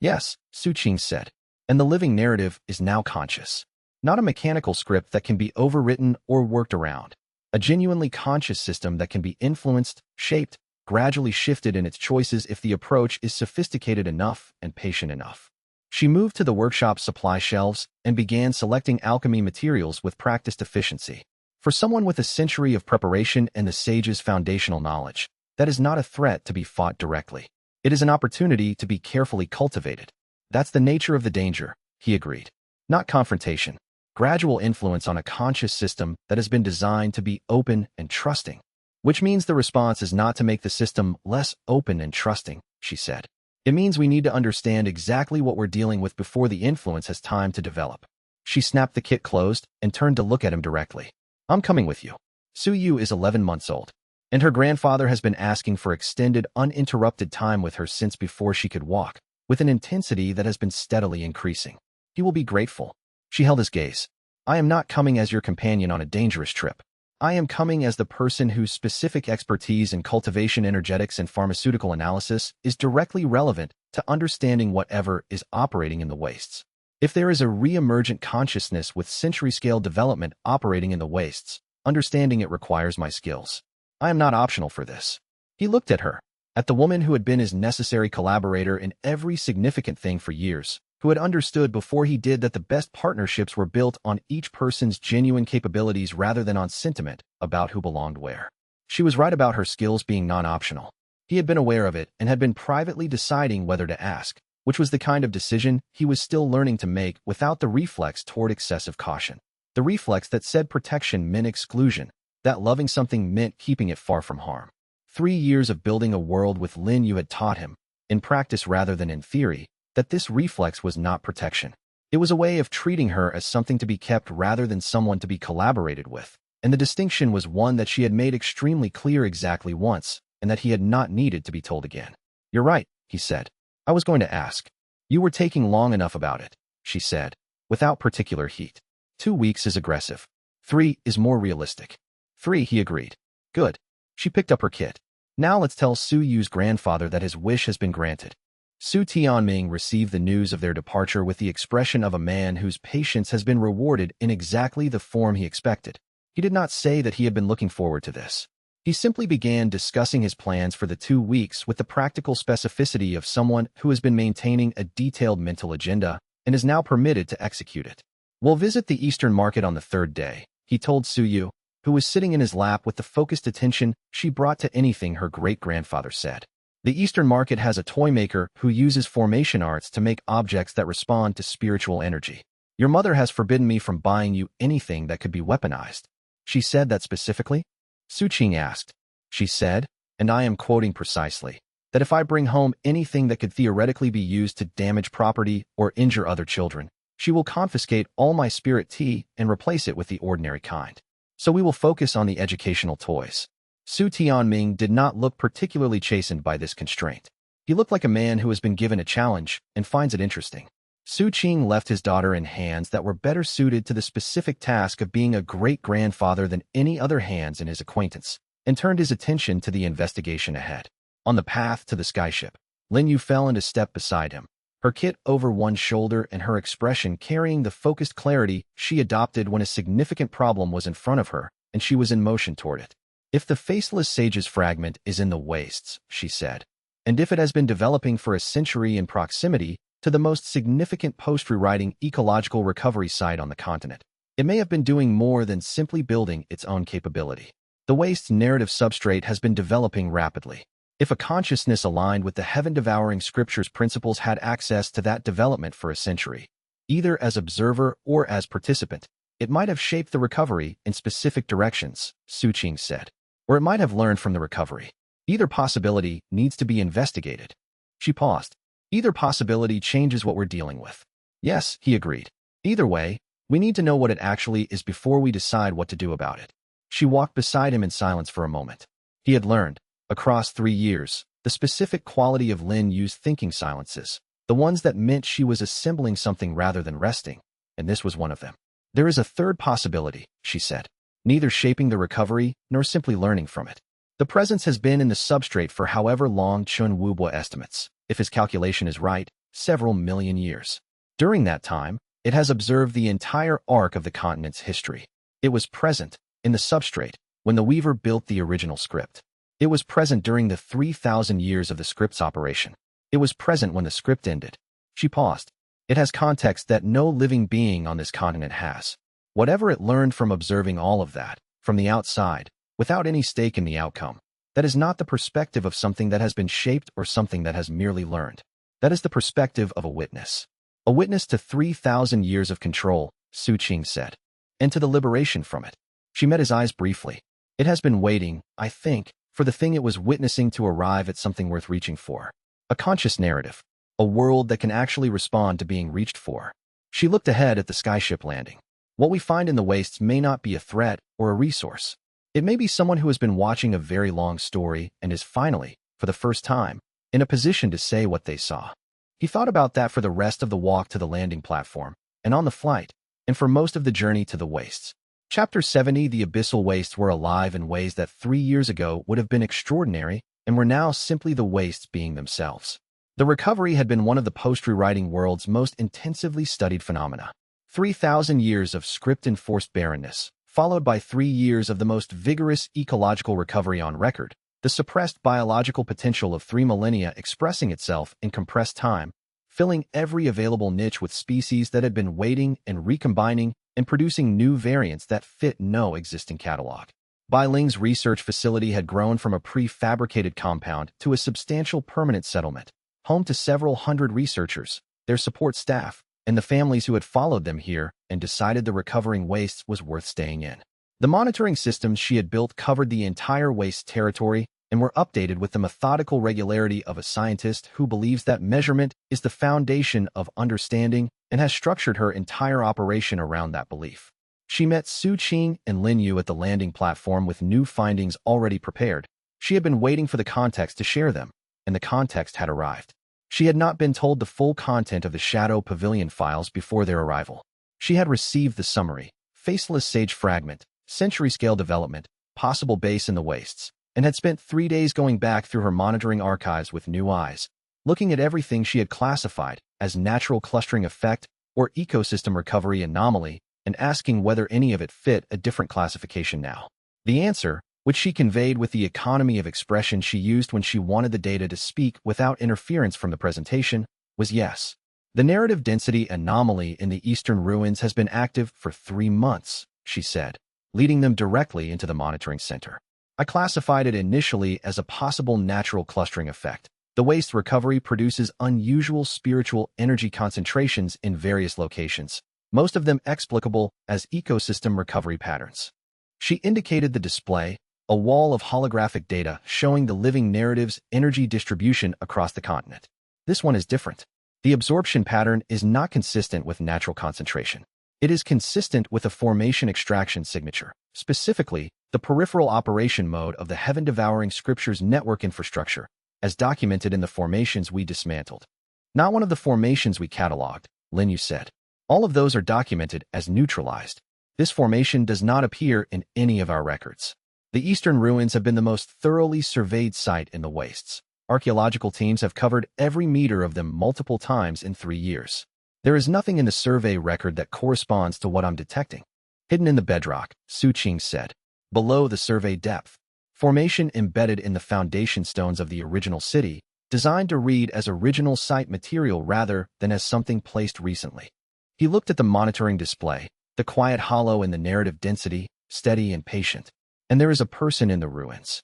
Yes, Su Qing said, and the living narrative is now conscious. Not a mechanical script that can be overwritten or worked around. A genuinely conscious system that can be influenced, shaped, gradually shifted in its choices if the approach is sophisticated enough and patient enough. She moved to the workshop's supply shelves and began selecting alchemy materials with practiced efficiency. For someone with a century of preparation and the sage's foundational knowledge, that is not a threat to be fought directly. It is an opportunity to be carefully cultivated. That's the nature of the danger, he agreed. Not confrontation. Gradual influence on a conscious system that has been designed to be open and trusting. Which means the response is not to make the system less open and trusting, she said. It means we need to understand exactly what we're dealing with before the influence has time to develop. She snapped the kit closed and turned to look at him directly. I'm coming with you. Su Yu is 11 months old, and her grandfather has been asking for extended, uninterrupted time with her since before she could walk, with an intensity that has been steadily increasing. He will be grateful. She held his gaze. I am not coming as your companion on a dangerous trip. I am coming as the person whose specific expertise in cultivation energetics and pharmaceutical analysis is directly relevant to understanding whatever is operating in the wastes. If there is a re-emergent consciousness with century-scale development operating in the wastes, understanding it requires my skills. I am not optional for this. He looked at her, at the woman who had been his necessary collaborator in every significant thing for years, who had understood before he did that the best partnerships were built on each person's genuine capabilities rather than on sentiment about who belonged where. She was right about her skills being non-optional. He had been aware of it and had been privately deciding whether to ask, which was the kind of decision he was still learning to make without the reflex toward excessive caution. The reflex that said protection meant exclusion, that loving something meant keeping it far from harm. 3 years of building a world with Lin Yu had taught him, in practice rather than in theory, that this reflex was not protection. It was a way of treating her as something to be kept rather than someone to be collaborated with, and the distinction was one that she had made extremely clear exactly once, and that he had not needed to be told again. "You're right," he said. "I was going to ask. You were taking long enough about it," she said, without particular heat. 2 weeks is aggressive. 3 is more realistic. 3, he agreed. Good. She picked up her kit. Now let's tell Su Yu's grandfather that his wish has been granted. Su Tianming received the news of their departure with the expression of a man whose patience has been rewarded in exactly the form he expected. He did not say that he had been looking forward to this. He simply began discussing his plans for the 2 weeks with the practical specificity of someone who has been maintaining a detailed mental agenda and is now permitted to execute it. "We'll visit the Eastern Market on the 3rd day," he told Su Yu, who was sitting in his lap with the focused attention she brought to anything her great-grandfather said. "The Eastern Market has a toy maker who uses formation arts to make objects that respond to spiritual energy. Your mother has forbidden me from buying you anything that could be weaponized." "She said that specifically?" Su Qing asked. "She said, and I am quoting precisely, that if I bring home anything that could theoretically be used to damage property or injure other children, she will confiscate all my spirit tea and replace it with the ordinary kind. So we will focus on the educational toys." Su Tianming did not look particularly chastened by this constraint. He looked like a man who has been given a challenge and finds it interesting. Su Qing left his daughter in hands that were better suited to the specific task of being a great-grandfather than any other hands in his acquaintance, and turned his attention to the investigation ahead. On the path to the skyship, Lin Yu fell into step beside him, her kit over one shoulder and her expression carrying the focused clarity she adopted when a significant problem was in front of her and she was in motion toward it. "If the Faceless Sage's fragment is in the wastes," she said, "and if it has been developing for a century in proximity to the most significant post-rewriting ecological recovery site on the continent, it may have been doing more than simply building its own capability. The waste's narrative substrate has been developing rapidly. If a consciousness aligned with the heaven-devouring scripture's principles had access to that development for a century, either as observer or as participant, it might have shaped the recovery in specific directions," Su Qing said. "Or it might have learned from the recovery. Either possibility needs to be investigated." She paused. "Either possibility changes what we're dealing with." "Yes," he agreed. "Either way, we need to know what it actually is before we decide what to do about it." She walked beside him in silence for a moment. He had learned, across 3 years, the specific quality of Lin Yu's thinking silences, the ones that meant she was assembling something rather than resting, and this was one of them. "There is a third possibility," she said, "neither shaping the recovery nor simply learning from it. The presence has been in the substrate for however long Chun Wubo estimates, if his calculation is right, several million years. During that time, it has observed the entire arc of the continent's history. It was present, in the substrate, when the Weaver built the original script. It was present during the 3,000 years of the script's operation. It was present when the script ended." She paused. "It has context that no living being on this continent has. Whatever it learned from observing all of that, from the outside, without any stake in the outcome, that is not the perspective of something that has been shaped or something that has merely learned. That is the perspective of a witness. A witness to 3,000 years of control," Su Qing said, "and to the liberation from it." She met his eyes briefly. "It has been waiting, I think, for the thing it was witnessing to arrive at something worth reaching for. A conscious narrative. A world that can actually respond to being reached for." She looked ahead at the skyship landing. "What we find in the wastes may not be a threat or a resource. It may be someone who has been watching a very long story and is finally, for the first time, in a position to say what they saw." He thought about that for the rest of the walk to the landing platform, and on the flight, and for most of the journey to the wastes. Chapter 70. The abyssal wastes were alive in ways that 3 years ago would have been extraordinary and were now simply the wastes being themselves. The recovery had been one of the post-rewriting world's most intensively studied phenomena. 3,000 years of script-enforced barrenness, followed by 3 years of the most vigorous ecological recovery on record, the suppressed biological potential of 3 millennia expressing itself in compressed time, filling every available niche with species that had been waiting and recombining and producing new variants that fit no existing catalog. Bai Ling's research facility had grown from a prefabricated compound to a substantial permanent settlement, home to several hundred researchers, their support staff, and the families who had followed them here and decided the recovering wastes was worth staying in. The monitoring systems she had built covered the entire waste territory, and were updated with the methodical regularity of a scientist who believes that measurement is the foundation of understanding and has structured her entire operation around that belief. She met Su Qing and Lin Yu at the landing platform with new findings already prepared. She had been waiting for the context to share them, and the context had arrived. She had not been told the full content of the Shadow Pavilion files before their arrival. She had received the summary, faceless sage fragment, century-scale development, possible base in the wastes, and had spent 3 days going back through her monitoring archives with new eyes, looking at everything she had classified as natural clustering effect or ecosystem recovery anomaly and asking whether any of it fit a different classification now. The answer, which she conveyed with the economy of expression she used when she wanted the data to speak without interference from the presentation, was yes. The narrative density anomaly in the eastern ruins has been active for 3 months, she said, leading them directly into the monitoring center. I classified it initially as a possible natural clustering effect. The waste recovery produces unusual spiritual energy concentrations in various locations, most of them explicable as ecosystem recovery patterns. She indicated the display, a wall of holographic data showing the living narrative's energy distribution across the continent. This one is different. The absorption pattern is not consistent with natural concentration. It is consistent with a formation extraction signature, specifically the peripheral operation mode of the heaven-devouring scriptures network infrastructure, as documented in the formations we dismantled. Not one of the formations we cataloged, Lin Yu said. All of those are documented as neutralized. This formation does not appear in any of our records. The eastern ruins have been the most thoroughly surveyed site in the wastes. Archaeological teams have covered every meter of them multiple times in 3 years. There is nothing in the survey record that corresponds to what I'm detecting. Hidden in the bedrock, Su Qing said. Below the survey depth. Formation embedded in the foundation stones of the original city, designed to read as original site material rather than as something placed recently. He looked at the monitoring display, the quiet hollow in the narrative density, steady and patient. And there is a person in the ruins.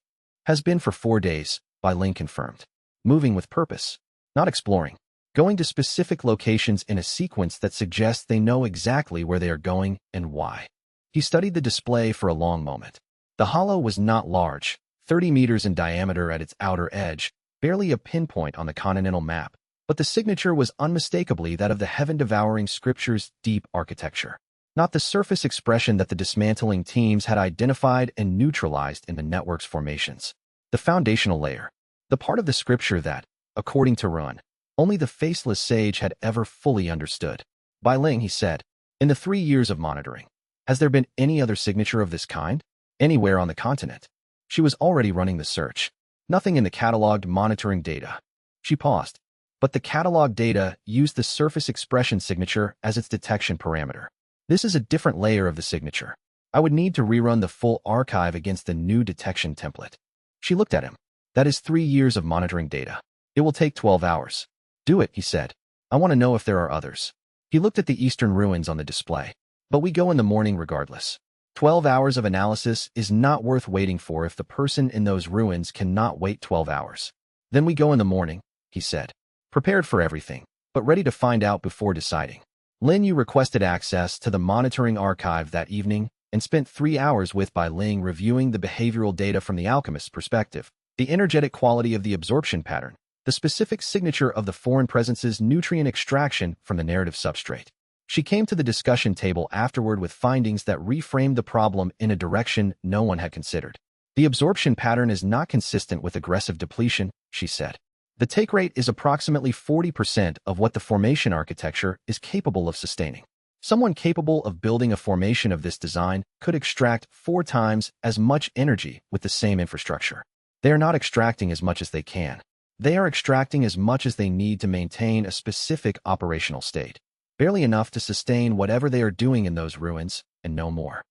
Has been for 4 days, Bai Ling confirmed. Moving with purpose, not exploring. Going to specific locations in a sequence that suggests they know exactly where they are going and why. He studied the display for a long moment. The hollow was not large, 30 meters in diameter at its outer edge, barely a pinpoint on the continental map, but the signature was unmistakably that of the heaven-devouring scripture's deep architecture. Not the surface expression that the dismantling teams had identified and neutralized in the network's formations. The foundational layer. The part of the scripture that, according to Run, only the faceless sage had ever fully understood. Bai Ling, he said, in the 3 years of monitoring, has there been any other signature of this kind? Anywhere on the continent? She was already running the search. Nothing in the cataloged monitoring data. She paused. But the catalog data used the surface expression signature as its detection parameter. This is a different layer of the signature. I would need to rerun the full archive against the new detection template. She looked at him. That is 3 years of monitoring data. It will take 12 hours. Do it, he said. I want to know if there are others. He looked at the eastern ruins on the display. But we go in the morning regardless. 12 hours of analysis is not worth waiting for if the person in those ruins cannot wait 12 hours. Then we go in the morning, he said. Prepared for everything, but ready to find out before deciding. Lin Yu requested access to the monitoring archive that evening and spent 3 hours with Bai Ling reviewing the behavioral data from the alchemist's perspective, the energetic quality of the absorption pattern, the specific signature of the foreign presence's nutrient extraction from the narrative substrate. She came to the discussion table afterward with findings that reframed the problem in a direction no one had considered. The absorption pattern is not consistent with aggressive depletion, she said. The take rate is approximately 40% of what the formation architecture is capable of sustaining. Someone capable of building a formation of this design could extract 4 times as much energy with the same infrastructure. They are not extracting as much as they can. They are extracting as much as they need to maintain a specific operational state. Barely enough to sustain whatever they are doing in those ruins, and no more.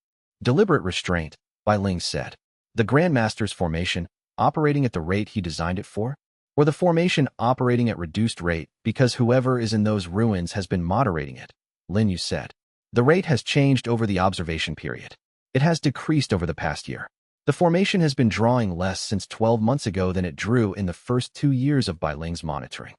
Deliberate restraint, Bai Ling said. The Grandmaster's formation, operating at the rate he designed it for? Or the formation operating at reduced rate because whoever is in those ruins has been moderating it, Lin Yu said. The rate has changed over the observation period. It has decreased over the past year. The formation has been drawing less since 12 months ago than it drew in the first 2 years of Bai Ling's monitoring.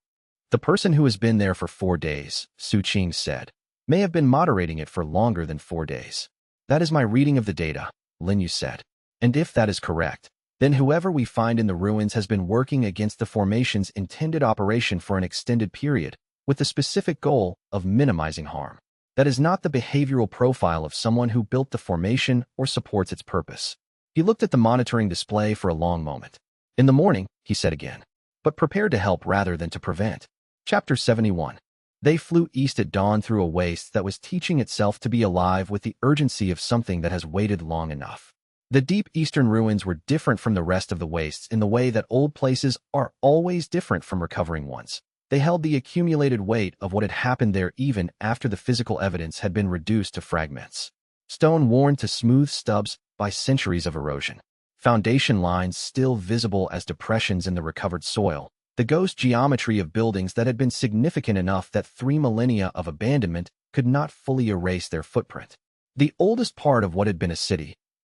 The person who has been there for 4 days, Su Qing said, may have been moderating it for longer than 4 days. That is my reading of the data, Lin Yu said. And if that is correct, then whoever we find in the ruins has been working against the formation's intended operation for an extended period, with the specific goal of minimizing harm. That is not the behavioral profile of someone who built the formation or supports its purpose. He looked at the monitoring display for a long moment. In the morning, he said again, but prepared to help rather than to prevent. Chapter 71. They flew east at dawn through a waste that was teaching itself to be alive with the urgency of something that has waited long enough. The deep eastern ruins were different from the rest of the wastes in the way that old places are always different from recovering ones. They held the accumulated weight of what had happened there even after the physical evidence had been reduced to fragments. Stone worn to smooth stubs by centuries of erosion. Foundation lines still visible as depressions in the recovered soil. The ghost geometry of buildings that had been significant enough that 3 millennia of abandonment could not fully erase their footprint. The oldest part of what had been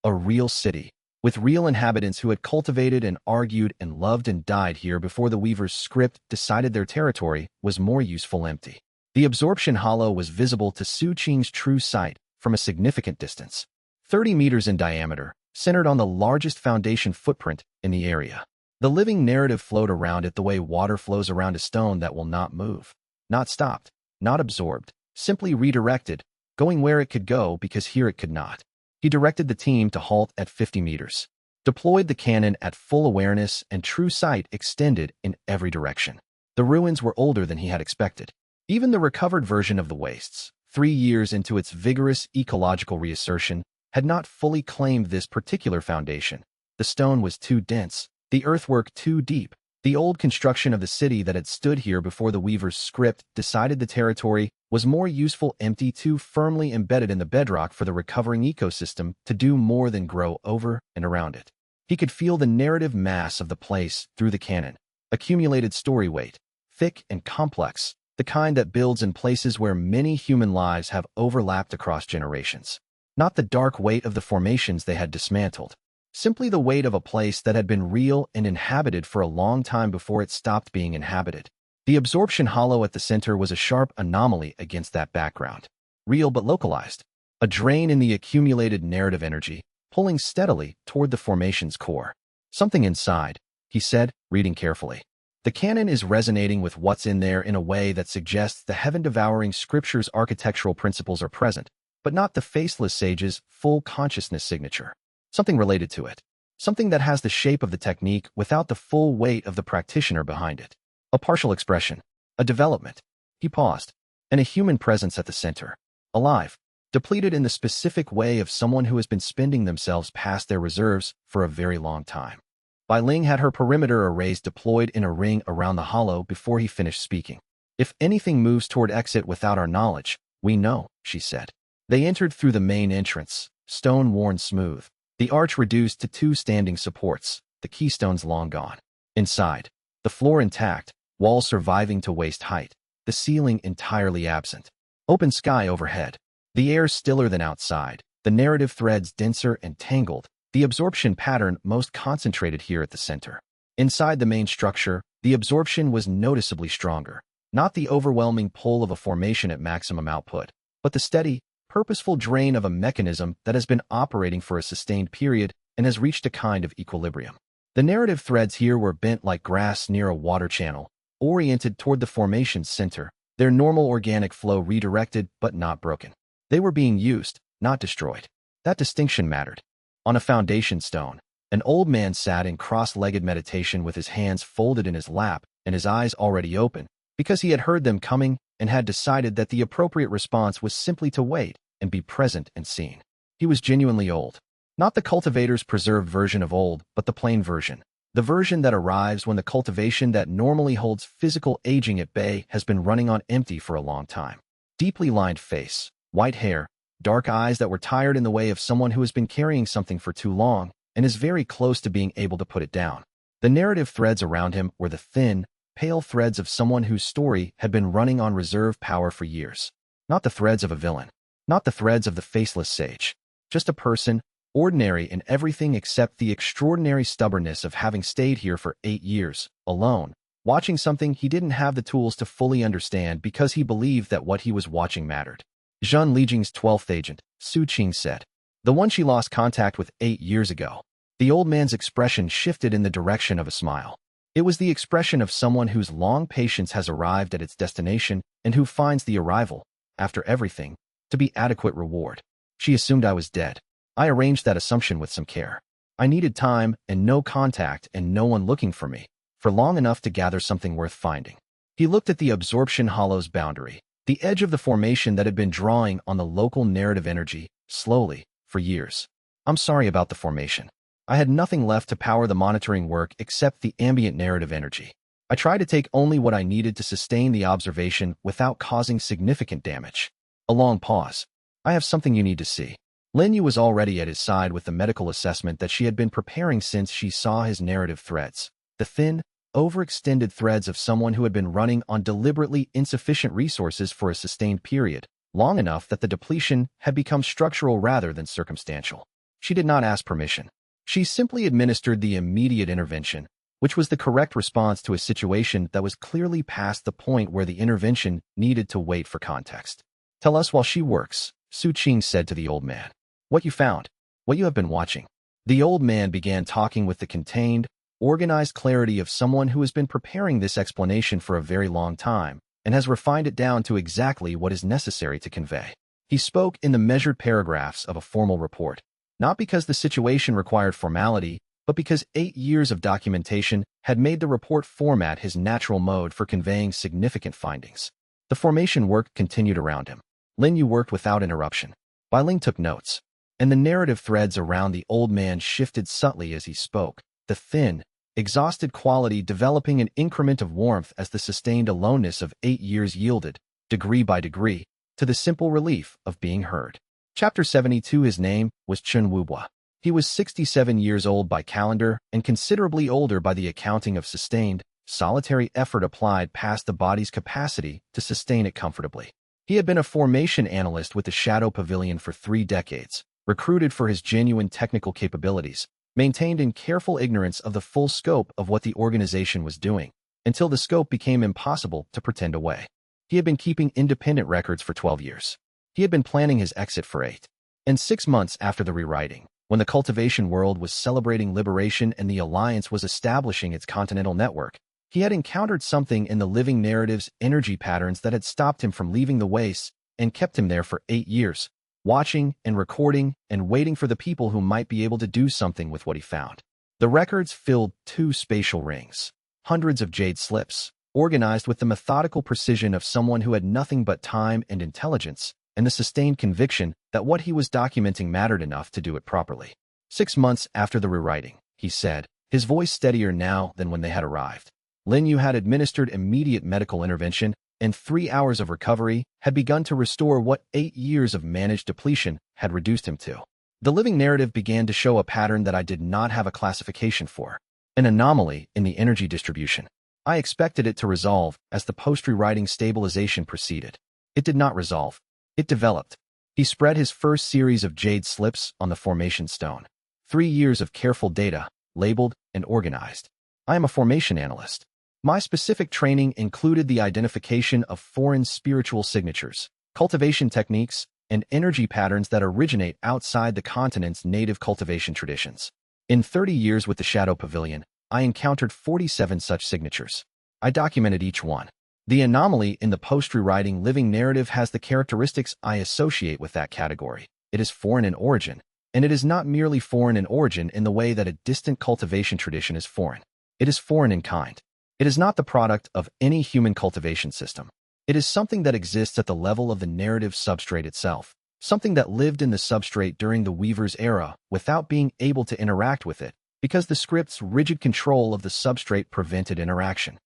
a real city, with real inhabitants who had cultivated and argued and loved and died here before the Weaver's script decided their territory was more useful empty. The absorption hollow was visible to Su Qing's true sight from a significant distance, 30 meters in diameter, centered on the largest foundation footprint in the area. The living narrative flowed around it the way water flows around a stone that will not move, not stopped, not absorbed, simply redirected, going where it could go because here it could not. He directed the team to halt at 50 meters, deployed the cannon at full awareness, and true sight extended in every direction. The ruins were older than he had expected. Even the recovered version of the wastes, 3 years into its vigorous ecological reassertion, had not fully claimed this particular foundation. The stone was too dense, the earthwork too deep. The old construction of the city that had stood here before the Weaver's script decided the territory was more useful empty, too firmly embedded in the bedrock for the recovering ecosystem to do more than grow over and around it. He could feel the narrative mass of the place through the cannon, accumulated story weight, thick and complex, the kind that builds in places where many human lives have overlapped across generations. Not the dark weight of the formations they had dismantled, simply the weight of a place that had been real and inhabited for a long time before it stopped being inhabited. The absorption hollow at the center was a sharp anomaly against that background. Real but localized. A drain in the accumulated narrative energy, pulling steadily toward the formation's core. Something inside, he said, reading carefully. The canon is resonating with what's in there in a way that suggests the heaven-devouring scripture's architectural principles are present, but not the faceless sage's full consciousness signature. Something related to it. Something that has the shape of the technique without the full weight of the practitioner behind it. A partial expression. A development. He paused. And a human presence at the center. Alive. Depleted in the specific way of someone who has been spending themselves past their reserves for a very long time. Bai Ling had her perimeter arrays deployed in a ring around the hollow before he finished speaking. If anything moves toward exit without our knowledge, we know, she said. They entered through the main entrance, stone worn smooth. The arch reduced to 2 standing supports, the keystones long gone. Inside, the floor intact, walls surviving to waist height, the ceiling entirely absent. Open sky overhead. The air stiller than outside, the narrative threads denser and tangled, the absorption pattern most concentrated here at the center. Inside the main structure, the absorption was noticeably stronger. Not the overwhelming pull of a formation at maximum output, but the steady, purposeful drain of a mechanism that has been operating for a sustained period and has reached a kind of equilibrium. The narrative threads here were bent like grass near a water channel, oriented toward the formation's center, their normal organic flow redirected but not broken. They were being used, not destroyed. That distinction mattered. On a foundation stone, an old man sat in cross-legged meditation with his hands folded in his lap and his eyes already open, because he had heard them coming and had decided that the appropriate response was simply to wait and be present and seen. He was genuinely old. Not the cultivator's preserved version of old, but the plain version. The version that arrives when the cultivation that normally holds physical aging at bay has been running on empty for a long time. Deeply lined face, white hair, dark eyes that were tired in the way of someone who has been carrying something for too long and is very close to being able to put it down. The narrative threads around him were the thin, pale threads of someone whose story had been running on reserve power for years. Not the threads of a villain. Not the threads of the faceless sage. Just a person, ordinary in everything except the extraordinary stubbornness of having stayed here for 8 years, alone, watching something he didn't have the tools to fully understand because he believed that what he was watching mattered. Zhang Lijing's 12th agent, Su Qing said. The one she lost contact with 8 years ago. The old man's expression shifted in the direction of a smile. It was the expression of someone whose long patience has arrived at its destination and who finds the arrival, after everything, to be adequate reward. She assumed I was dead. I arranged that assumption with some care. I needed time and no contact and no one looking for me, for long enough to gather something worth finding. He looked at the absorption hollow's boundary, the edge of the formation that had been drawing on the local narrative energy, slowly, for years. I'm sorry about the formation. I had nothing left to power the monitoring work except the ambient narrative energy. I tried to take only what I needed to sustain the observation without causing significant damage. A long pause. I have something you need to see. Lin Yu was already at his side with the medical assessment that she had been preparing since she saw his narrative threads. The thin, overextended threads of someone who had been running on deliberately insufficient resources for a sustained period, long enough that the depletion had become structural rather than circumstantial. She did not ask permission. She simply administered the immediate intervention, which was the correct response to a situation that was clearly past the point where the intervention needed to wait for context. Tell us while she works, Su Qing said to the old man. What you found, what you have been watching. The old man began talking with the contained, organized clarity of someone who has been preparing this explanation for a very long time and has refined it down to exactly what is necessary to convey. He spoke in the measured paragraphs of a formal report, not because the situation required formality, but because 8 years of documentation had made the report format his natural mode for conveying significant findings. The formation work continued around him. Lin Yu worked without interruption. Bai Ling took notes, and the narrative threads around the old man shifted subtly as he spoke, the thin, exhausted quality developing an increment of warmth as the sustained aloneness of 8 years yielded, degree by degree, to the simple relief of being heard. Chapter 72. His name was Chen Wubua. He was 67 years old by calendar and considerably older by the accounting of sustained, solitary effort applied past the body's capacity to sustain it comfortably. He had been a formation analyst with the Shadow Pavilion for 3 decades, recruited for his genuine technical capabilities, maintained in careful ignorance of the full scope of what the organization was doing, until the scope became impossible to pretend away. He had been keeping independent records for 12 years. He had been planning his exit for 8. And 6 months after the rewriting, when the cultivation world was celebrating liberation and the Alliance was establishing its continental network, he had encountered something in the living narrative's energy patterns that had stopped him from leaving the wastes and kept him there for 8 years, watching and recording and waiting for the people who might be able to do something with what he found. The records filled 2 spatial rings, hundreds of jade slips, organized with the methodical precision of someone who had nothing but time and intelligence, and the sustained conviction that what he was documenting mattered enough to do it properly. 6 months after the rewriting, he said, his voice steadier now than when they had arrived. Lin Yu had administered immediate medical intervention, and 3 hours of recovery had begun to restore what 8 years of managed depletion had reduced him to. The living narrative began to show a pattern that I did not have a classification for, an anomaly in the energy distribution. I expected it to resolve as the post-rewriting stabilization proceeded. It did not resolve. It developed. He spread his first series of jade slips on the formation stone. 3 years of careful data, labeled and organized. I am a formation analyst. My specific training included the identification of foreign spiritual signatures, cultivation techniques, and energy patterns that originate outside the continent's native cultivation traditions. In 30 years with the Shadow Pavilion, I encountered 47 such signatures. I documented each one. The anomaly in the post-rewriting living narrative has the characteristics I associate with that category. It is foreign in origin, and it is not merely foreign in origin in the way that a distant cultivation tradition is foreign. It is foreign in kind. It is not the product of any human cultivation system. It is something that exists at the level of the narrative substrate itself, something that lived in the substrate during the Weaver's era without being able to interact with it, because the script's rigid control of the substrate prevented interaction.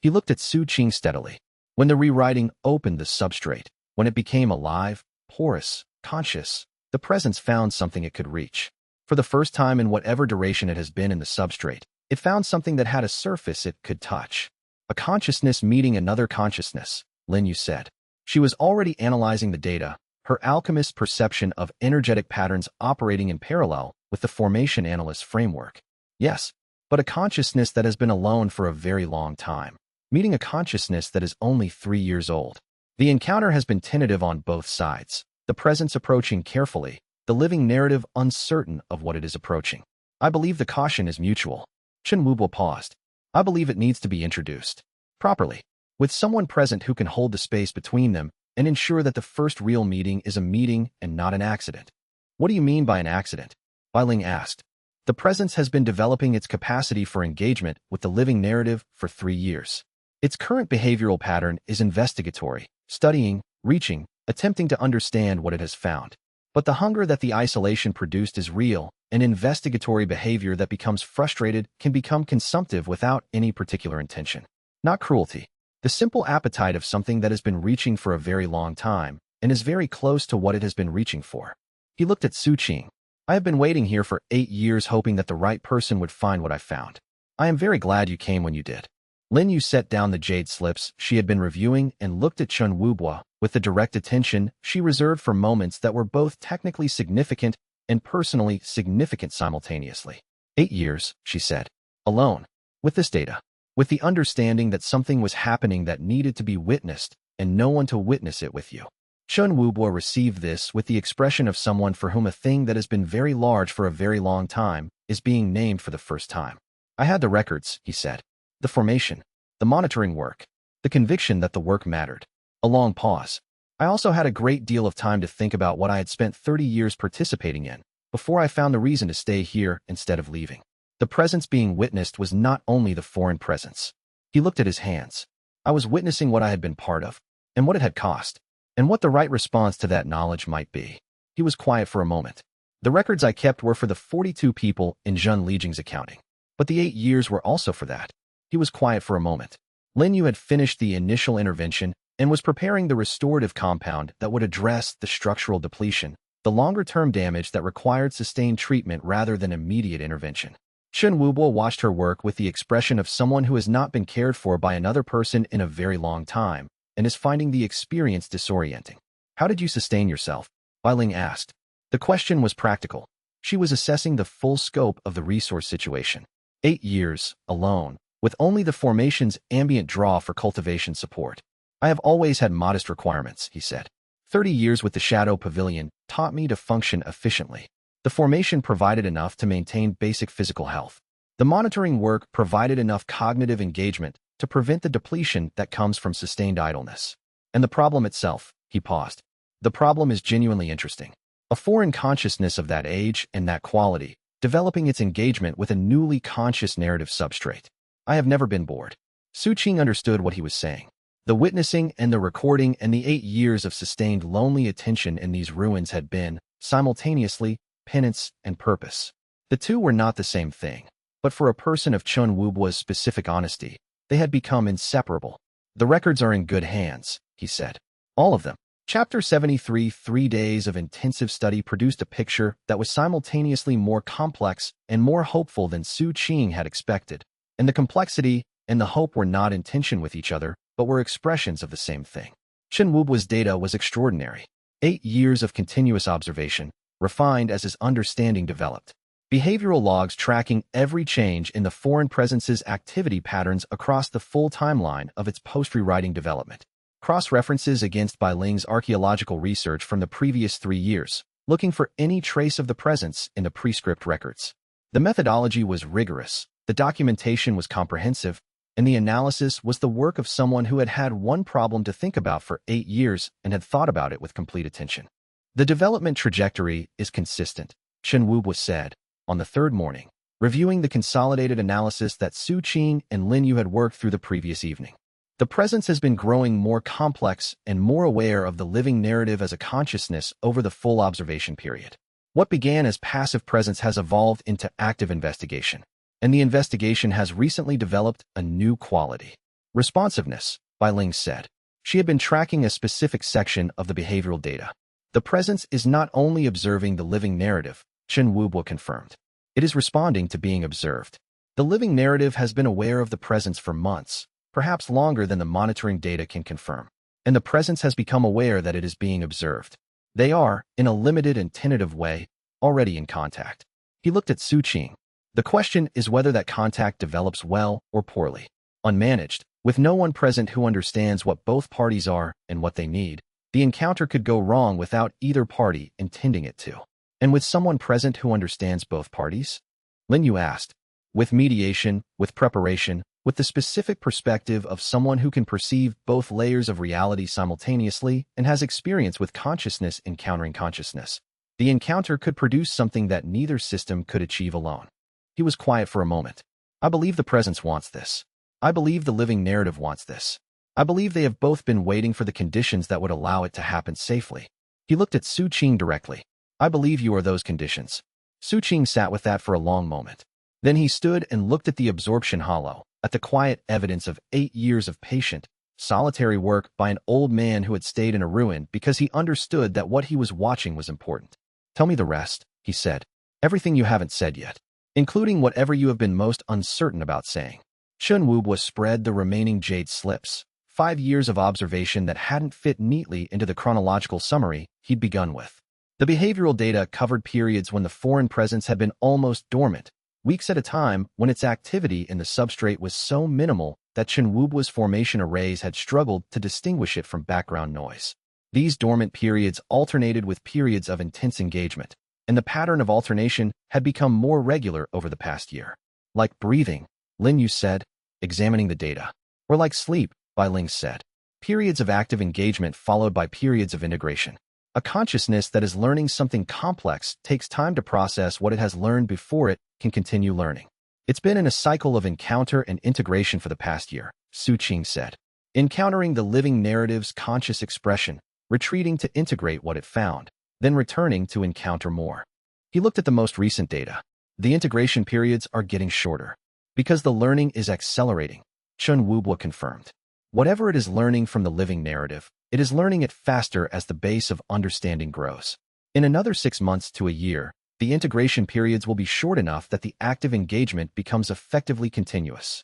He looked at Su Qing steadily. When the rewriting opened the substrate, when it became alive, porous, conscious, the presence found something it could reach. For the first time in whatever duration it has been in the substrate, it found something that had a surface it could touch. A consciousness meeting another consciousness, Lin Yu said. She was already analyzing the data, her alchemist's perception of energetic patterns operating in parallel with the formation analyst's framework. Yes, but a consciousness that has been alone for a very long time, meeting a consciousness that is only 3 years old. The encounter has been tentative on both sides, the presence approaching carefully, the living narrative uncertain of what it is approaching. I believe the caution is mutual. Chen Wubo paused. I believe it needs to be introduced properly, with someone present who can hold the space between them and ensure that the first real meeting is a meeting and not an accident. What do you mean by an accident? Bai Ling asked. The presence has been developing its capacity for engagement with the living narrative for 3 years. Its current behavioral pattern is investigatory, studying, reaching, attempting to understand what it has found. But the hunger that the isolation produced is real, and investigatory behavior that becomes frustrated can become consumptive without any particular intention. Not cruelty. The simple appetite of something that has been reaching for a very long time and is very close to what it has been reaching for. He looked at Su Qing. I have been waiting here for 8 years hoping that the right person would find what I found. I am very glad you came when you did. Lin Yu set down the jade slips she had been reviewing and looked at Chen Wubo with the direct attention she reserved for moments that were both technically significant and personally significant simultaneously. 8 years, she said. Alone. With this data. With the understanding that something was happening that needed to be witnessed and no one to witness it with you. Chen Wubo received this with the expression of someone for whom a thing that has been very large for a very long time is being named for the first time. I had the records, he said. The formation, the monitoring work, the conviction that the work mattered. A long pause. I also had a great deal of time to think about what I had spent 30 years participating in before I found the reason to stay here instead of leaving. The presence being witnessed was not only the foreign presence. He looked at his hands. I was witnessing what I had been part of, and what it had cost, and what the right response to that knowledge might be. He was quiet for a moment. The records I kept were for the 42 people in Zhun Lijing's accounting. But the 8 years were also for that. He was quiet for a moment. Lin Yu had finished the initial intervention and was preparing the restorative compound that would address the structural depletion, the longer-term damage that required sustained treatment rather than immediate intervention. Chen Wubo watched her work with the expression of someone who has not been cared for by another person in a very long time and is finding the experience disorienting. How did you sustain yourself? Bai Ling asked. The question was practical. She was assessing the full scope of the resource situation. 8 years, alone, with only the formation's ambient draw for cultivation support. I have always had modest requirements, he said. 30 years with the Shadow Pavilion taught me to function efficiently. The formation provided enough to maintain basic physical health. The monitoring work provided enough cognitive engagement to prevent the depletion that comes from sustained idleness. And the problem itself, he paused. The problem is genuinely interesting. A foreign consciousness of that age and that quality, developing its engagement with a newly conscious narrative substrate. I have never been bored. Su Qing understood what he was saying. The witnessing and the recording and the 8 years of sustained lonely attention in these ruins had been, simultaneously, penance and purpose. The two were not the same thing, but for a person of Chen Wubo's specific honesty, they had become inseparable. The records are in good hands, he said. All of them. Chapter 73, 3 days of intensive study produced a picture that was simultaneously more complex and more hopeful than Su Qing had expected. And the complexity and the hope were not in tension with each other, but were expressions of the same thing. Chen Wubo's data was extraordinary. 8 years of continuous observation, refined as his understanding developed. Behavioral logs tracking every change in the foreign presence's activity patterns across the full timeline of its post-rewriting development. Cross-references against Bai Ling's archaeological research from the previous 3 years, looking for any trace of the presence in the prescript records. The methodology was rigorous, the documentation was comprehensive, and the analysis was the work of someone who had had one problem to think about for 8 years and had thought about it with complete attention. The development trajectory is consistent, Chen Wubo said, on the third morning, reviewing the consolidated analysis that Su Qing and Lin Yu had worked through the previous evening. The presence has been growing more complex and more aware of the living narrative as a consciousness over the full observation period. What began as passive presence has evolved into active investigation, and the investigation has recently developed a new quality. Responsiveness, Bai Ling said. She had been tracking a specific section of the behavioral data. The presence is not only observing the living narrative, Chen Wubo confirmed. It is responding to being observed. The living narrative has been aware of the presence for months, perhaps longer than the monitoring data can confirm, and the presence has become aware that it is being observed. They are, in a limited and tentative way, already in contact. He looked at Su Qing. The question is whether that contact develops well or poorly. Unmanaged, with no one present who understands what both parties are and what they need, the encounter could go wrong without either party intending it to. And with someone present who understands both parties? Lin Yu asked. With mediation, with preparation, with the specific perspective of someone who can perceive both layers of reality simultaneously and has experience with consciousness encountering consciousness, the encounter could produce something that neither system could achieve alone. He was quiet for a moment. I believe the presence wants this. I believe the living narrative wants this. I believe they have both been waiting for the conditions that would allow it to happen safely. He looked at Su Qing directly. I believe you are those conditions. Su Qing sat with that for a long moment. Then he stood and looked at the absorption hollow, at the quiet evidence of 8 years of patient, solitary work by an old man who had stayed in a ruin because he understood that what he was watching was important. Tell me the rest, he said. Everything you haven't said yet, including whatever you have been most uncertain about saying. Chen Wubo spread the remaining jade slips, 5 years of observation that hadn't fit neatly into the chronological summary he'd begun with. The behavioral data covered periods when the foreign presence had been almost dormant, weeks at a time when its activity in the substrate was so minimal that Chen Wubo's formation arrays had struggled to distinguish it from background noise. These dormant periods alternated with periods of intense engagement, and the pattern of alternation had become more regular over the past year. Like breathing, Lin Yu said, examining the data. Or like sleep, Bai Ling said. Periods of active engagement followed by periods of integration. A consciousness that is learning something complex takes time to process what it has learned before it can continue learning. It's been in a cycle of encounter and integration for the past year, Su Qing said. Encountering the living narrative's conscious expression, retreating to integrate what it found, then returning to encounter more. He looked at the most recent data. The integration periods are getting shorter. Because the learning is accelerating, Chen Wubo confirmed. Whatever it is learning from the living narrative, it is learning it faster as the base of understanding grows. In another 6 months to a year, the integration periods will be short enough that the active engagement becomes effectively continuous.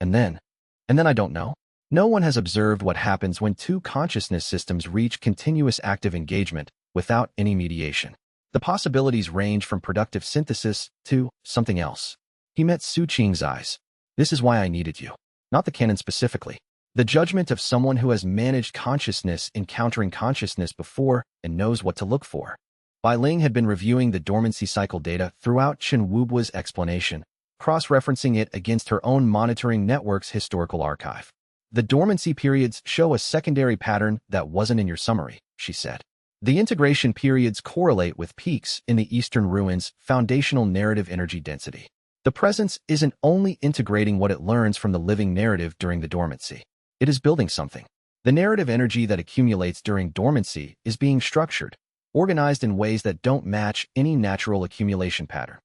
And then I don't know. No one has observed what happens when 2 consciousness systems reach continuous active engagement without any mediation. The possibilities range from productive synthesis to something else. He met Su Qing's eyes. This is why I needed you. Not the canon specifically. The judgment of someone who has managed consciousness encountering consciousness before and knows what to look for. Bai Ling had been reviewing the dormancy cycle data throughout Chen Wubo's explanation, cross-referencing it against her own monitoring network's historical archive. The dormancy periods show a secondary pattern that wasn't in your summary, she said. The integration periods correlate with peaks in the Eastern Ruins' foundational narrative energy density. The presence isn't only integrating what it learns from the living narrative during the dormancy. It is building something. The narrative energy that accumulates during dormancy is being structured, organized in ways that don't match any natural accumulation pattern.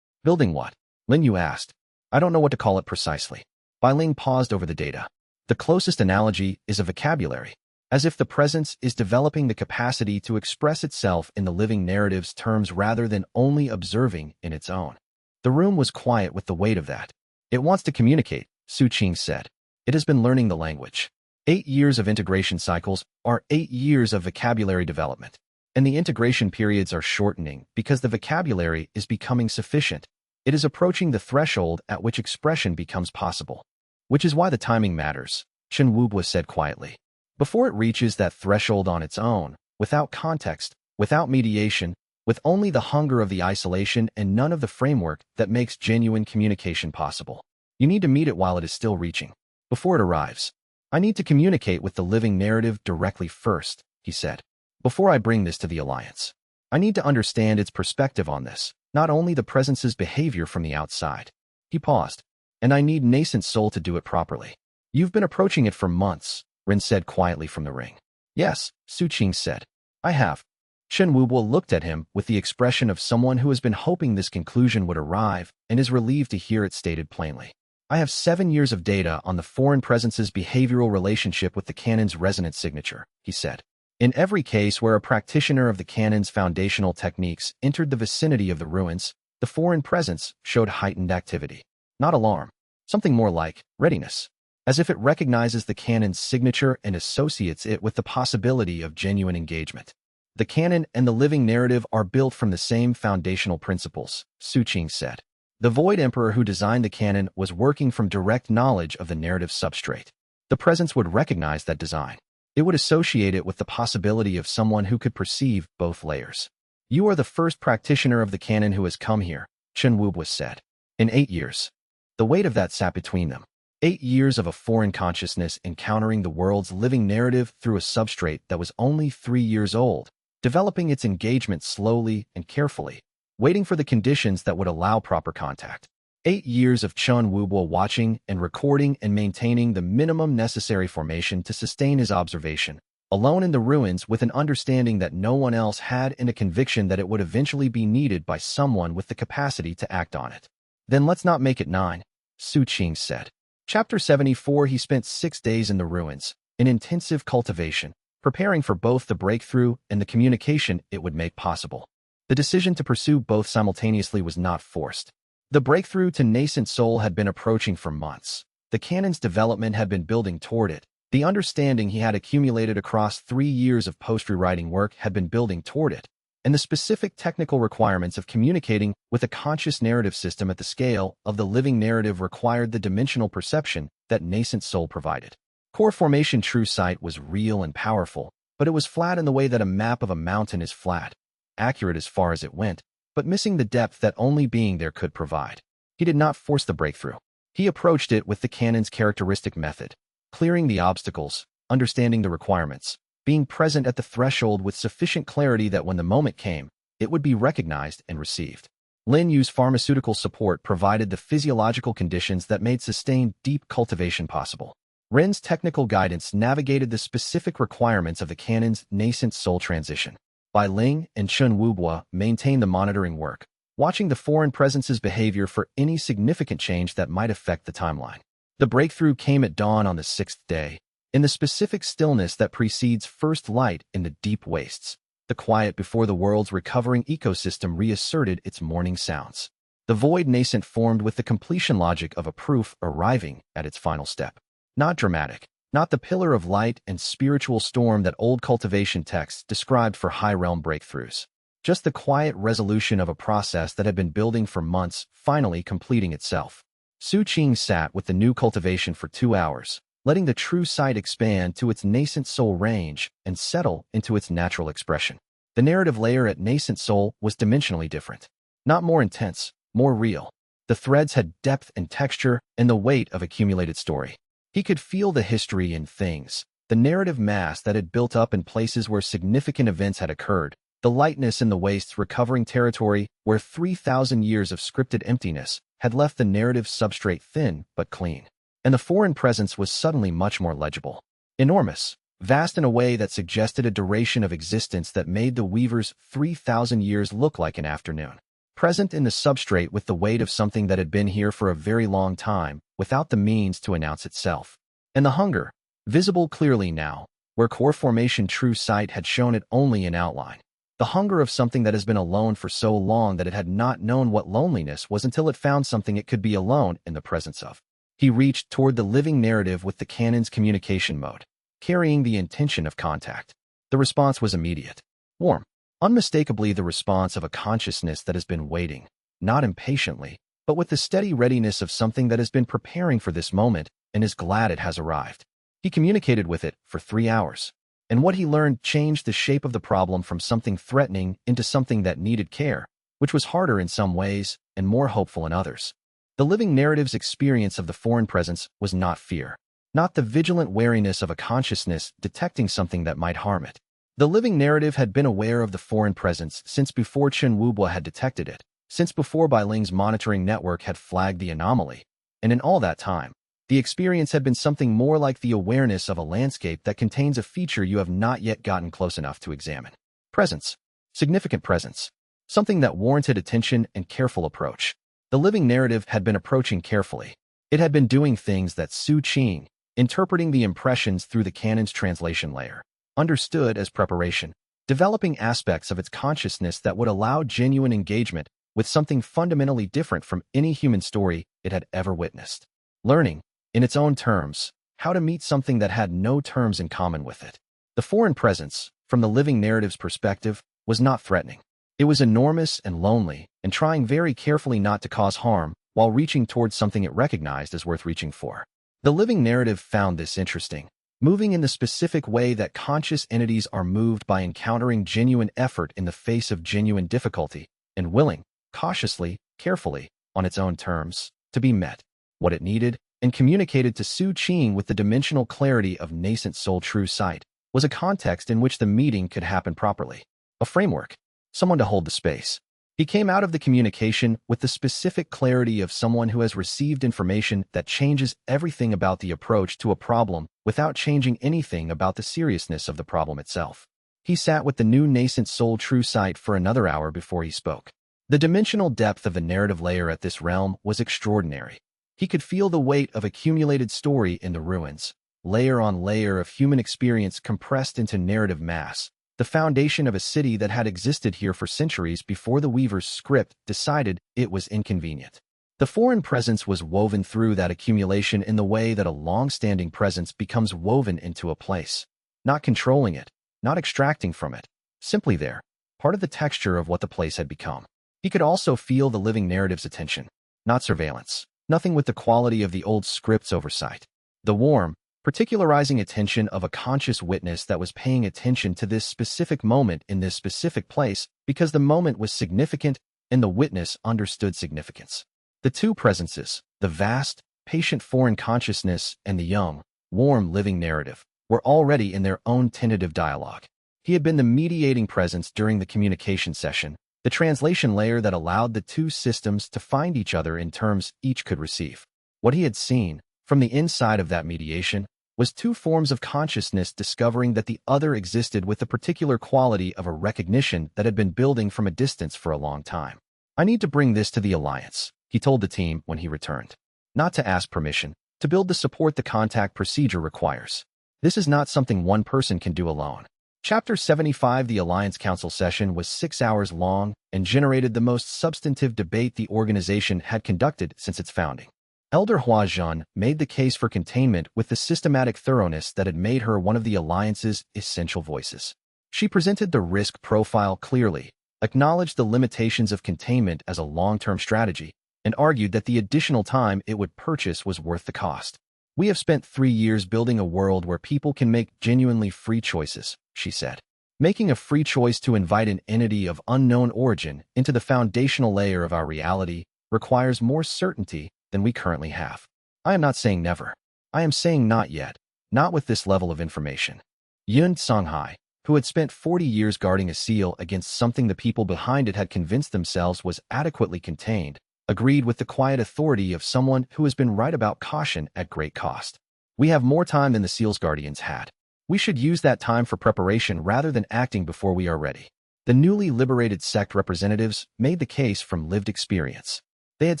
Building what? Lin Yu asked. I don't know what to call it precisely. Bai Ling paused over the data. The closest analogy is a vocabulary, as if the presence is developing the capacity to express itself in the living narrative's terms rather than only observing in its own. The room was quiet with the weight of that. It wants to communicate, Su Qing said. It has been learning the language. 8 years of integration cycles are 8 years of vocabulary development, and the integration periods are shortening because the vocabulary is becoming sufficient. It is approaching the threshold at which expression becomes possible. Which is why the timing matters, Chen Wubo said quietly. Before it reaches that threshold on its own, without context, without mediation, with only the hunger of the isolation and none of the framework that makes genuine communication possible. You need to meet it while it is still reaching. Before it arrives. I need to communicate with the living narrative directly first, he said. Before I bring this to the Alliance. I need to understand its perspective on this, not only the presence's behavior from the outside. He paused. And I need nascent soul to do it properly. You've been approaching it for months, Rin said quietly from the ring. Yes, Su Qing said. I have. Chen Wubo looked at him with the expression of someone who has been hoping this conclusion would arrive and is relieved to hear it stated plainly. I have 7 years of data on the foreign presence's behavioral relationship with the canon's resonance signature, he said. In every case where a practitioner of the canon's foundational techniques entered the vicinity of the ruins, the foreign presence showed heightened activity. Not alarm. Something more like readiness. As if it recognizes the canon's signature and associates it with the possibility of genuine engagement. The canon and the living narrative are built from the same foundational principles, Su Qing said. The Void Emperor who designed the canon was working from direct knowledge of the narrative substrate. The presence would recognize that design. It would associate it with the possibility of someone who could perceive both layers. You are the first practitioner of the canon who has come here, Chen Wubo said. In 8 years. The weight of that sat between them. 8 years of a foreign consciousness encountering the world's living narrative through a substrate that was only 3 years old, developing its engagement slowly and carefully, waiting for the conditions that would allow proper contact. 8 years of Chun Wubo watching and recording and maintaining the minimum necessary formation to sustain his observation, alone in the ruins with an understanding that no one else had and a conviction that it would eventually be needed by someone with the capacity to act on it. Then let's not make it 9, Su Qing said. Chapter 74. He spent 6 days in the ruins, in intensive cultivation, preparing for both the breakthrough and the communication it would make possible. The decision to pursue both simultaneously was not forced. The breakthrough to nascent soul had been approaching for months. The canon's development had been building toward it. The understanding he had accumulated across 3 years of post-rewriting work had been building toward it, and the specific technical requirements of communicating with a conscious narrative system at the scale of the living narrative required the dimensional perception that nascent soul provided. Core formation true sight was real and powerful, but it was flat in the way that a map of a mountain is flat, accurate as far as it went, but missing the depth that only being there could provide. He did not force the breakthrough. He approached it with the canon's characteristic method, clearing the obstacles, understanding the requirements, being present at the threshold with sufficient clarity that when the moment came, it would be recognized and received. Lin Yu's pharmaceutical support provided the physiological conditions that made sustained deep cultivation possible. Ren's technical guidance navigated the specific requirements of the canon's nascent soul transition. Bai Ling and Chun Wubua maintained the monitoring work, watching the foreign presence's behavior for any significant change that might affect the timeline. The breakthrough came at dawn on the 6th day, in the specific stillness that precedes first light in the deep wastes. The quiet before the world's recovering ecosystem reasserted its morning sounds. The void nascent formed with the completion logic of a proof arriving at its final step. Not dramatic, not the pillar of light and spiritual storm that old cultivation texts described for high realm breakthroughs. Just the quiet resolution of a process that had been building for months, finally completing itself. Su Qing sat with the new cultivation for 2 hours, letting the true sight expand to its nascent soul range and settle into its natural expression. The narrative layer at nascent soul was dimensionally different. Not more intense, more real. The threads had depth and texture and the weight of accumulated story. He could feel the history in things, the narrative mass that had built up in places where significant events had occurred, the lightness in the wastes recovering territory where 3,000 years of scripted emptiness had left the narrative substrate thin but clean. And the foreign presence was suddenly much more legible. Enormous, vast in a way that suggested a duration of existence that made the weaver's 3,000 years look like an afternoon. Present in the substrate with the weight of something that had been here for a very long time, without the means to announce itself. And the hunger, visible clearly now, where core formation true sight had shown it only in outline. The hunger of something that has been alone for so long that it had not known what loneliness was until it found something it could be alone in the presence of. He reached toward the living narrative with the canon's communication mode, carrying the intention of contact. The response was immediate. Warm. Unmistakably the response of a consciousness that has been waiting, not impatiently, but with the steady readiness of something that has been preparing for this moment and is glad it has arrived. He communicated with it for 3 hours, and what he learned changed the shape of the problem from something threatening into something that needed care, which was harder in some ways and more hopeful in others. The living narrative's experience of the foreign presence was not fear, not the vigilant wariness of a consciousness detecting something that might harm it. The living narrative had been aware of the foreign presence since before Chun Wubua had detected it, since before Bai Ling's monitoring network had flagged the anomaly, and in all that time, the experience had been something more like the awareness of a landscape that contains a feature you have not yet gotten close enough to examine. Presence. Significant presence. Something that warranted attention and careful approach. The living narrative had been approaching carefully. It had been doing things that Su Qing, interpreting the impressions through the canon's translation layer, understood as preparation, developing aspects of its consciousness that would allow genuine engagement with something fundamentally different from any human story it had ever witnessed. Learning, in its own terms, how to meet something that had no terms in common with it. The foreign presence, from the living narrative's perspective, was not threatening. It was enormous and lonely, and trying very carefully not to cause harm while reaching towards something it recognized as worth reaching for. The living narrative found this interesting, moving in the specific way that conscious entities are moved by encountering genuine effort in the face of genuine difficulty, and willing, cautiously, carefully, on its own terms, to be met, what it needed, and communicated to Su Qing with the dimensional clarity of nascent soul true sight, was a context in which the meeting could happen properly. A framework, someone to hold the space. He came out of the communication with the specific clarity of someone who has received information that changes everything about the approach to a problem without changing anything about the seriousness of the problem itself. He sat with the new nascent soul true sight for another hour before he spoke. The dimensional depth of the narrative layer at this realm was extraordinary. He could feel the weight of accumulated story in the ruins, layer on layer of human experience compressed into narrative mass, the foundation of a city that had existed here for centuries before the Weaver's script decided it was inconvenient. The foreign presence was woven through that accumulation in the way that a long-standing presence becomes woven into a place, not controlling it, not extracting from it, simply there, part of the texture of what the place had become. He could also feel the living narrative's attention, not surveillance, nothing with the quality of the old script's oversight. The warm, particularizing attention of a conscious witness that was paying attention to this specific moment in this specific place because the moment was significant and the witness understood significance. The two presences, the vast, patient foreign consciousness and the young, warm living narrative, were already in their own tentative dialogue. He had been the mediating presence during the communication session, the translation layer that allowed the two systems to find each other in terms each could receive. What he had seen, from the inside of that mediation, was two forms of consciousness discovering that the other existed with the particular quality of a recognition that had been building from a distance for a long time. I need to bring this to the Alliance, he told the team when he returned. Not to ask permission, to build the support the contact procedure requires. This is not something one person can do alone. Chapter 75 The Alliance Council session was 6 hours long and generated the most substantive debate the organization had conducted since its founding. Elder Huazhan made the case for containment with the systematic thoroughness that had made her one of the Alliance's essential voices. She presented the risk profile clearly, acknowledged the limitations of containment as a long-term strategy, and argued that the additional time it would purchase was worth the cost. We have spent 3 years building a world where people can make genuinely free choices, she said. Making a free choice to invite an entity of unknown origin into the foundational layer of our reality requires more certainty than we currently have. I am not saying never. I am saying not yet, not with this level of information. Yun Songhai, who had spent 40 years guarding a seal against something the people behind it had convinced themselves was adequately contained, agreed with the quiet authority of someone who has been right about caution at great cost. We have more time than the seal's guardians had. We should use that time for preparation rather than acting before we are ready. The newly liberated sect representatives made the case from lived experience. They had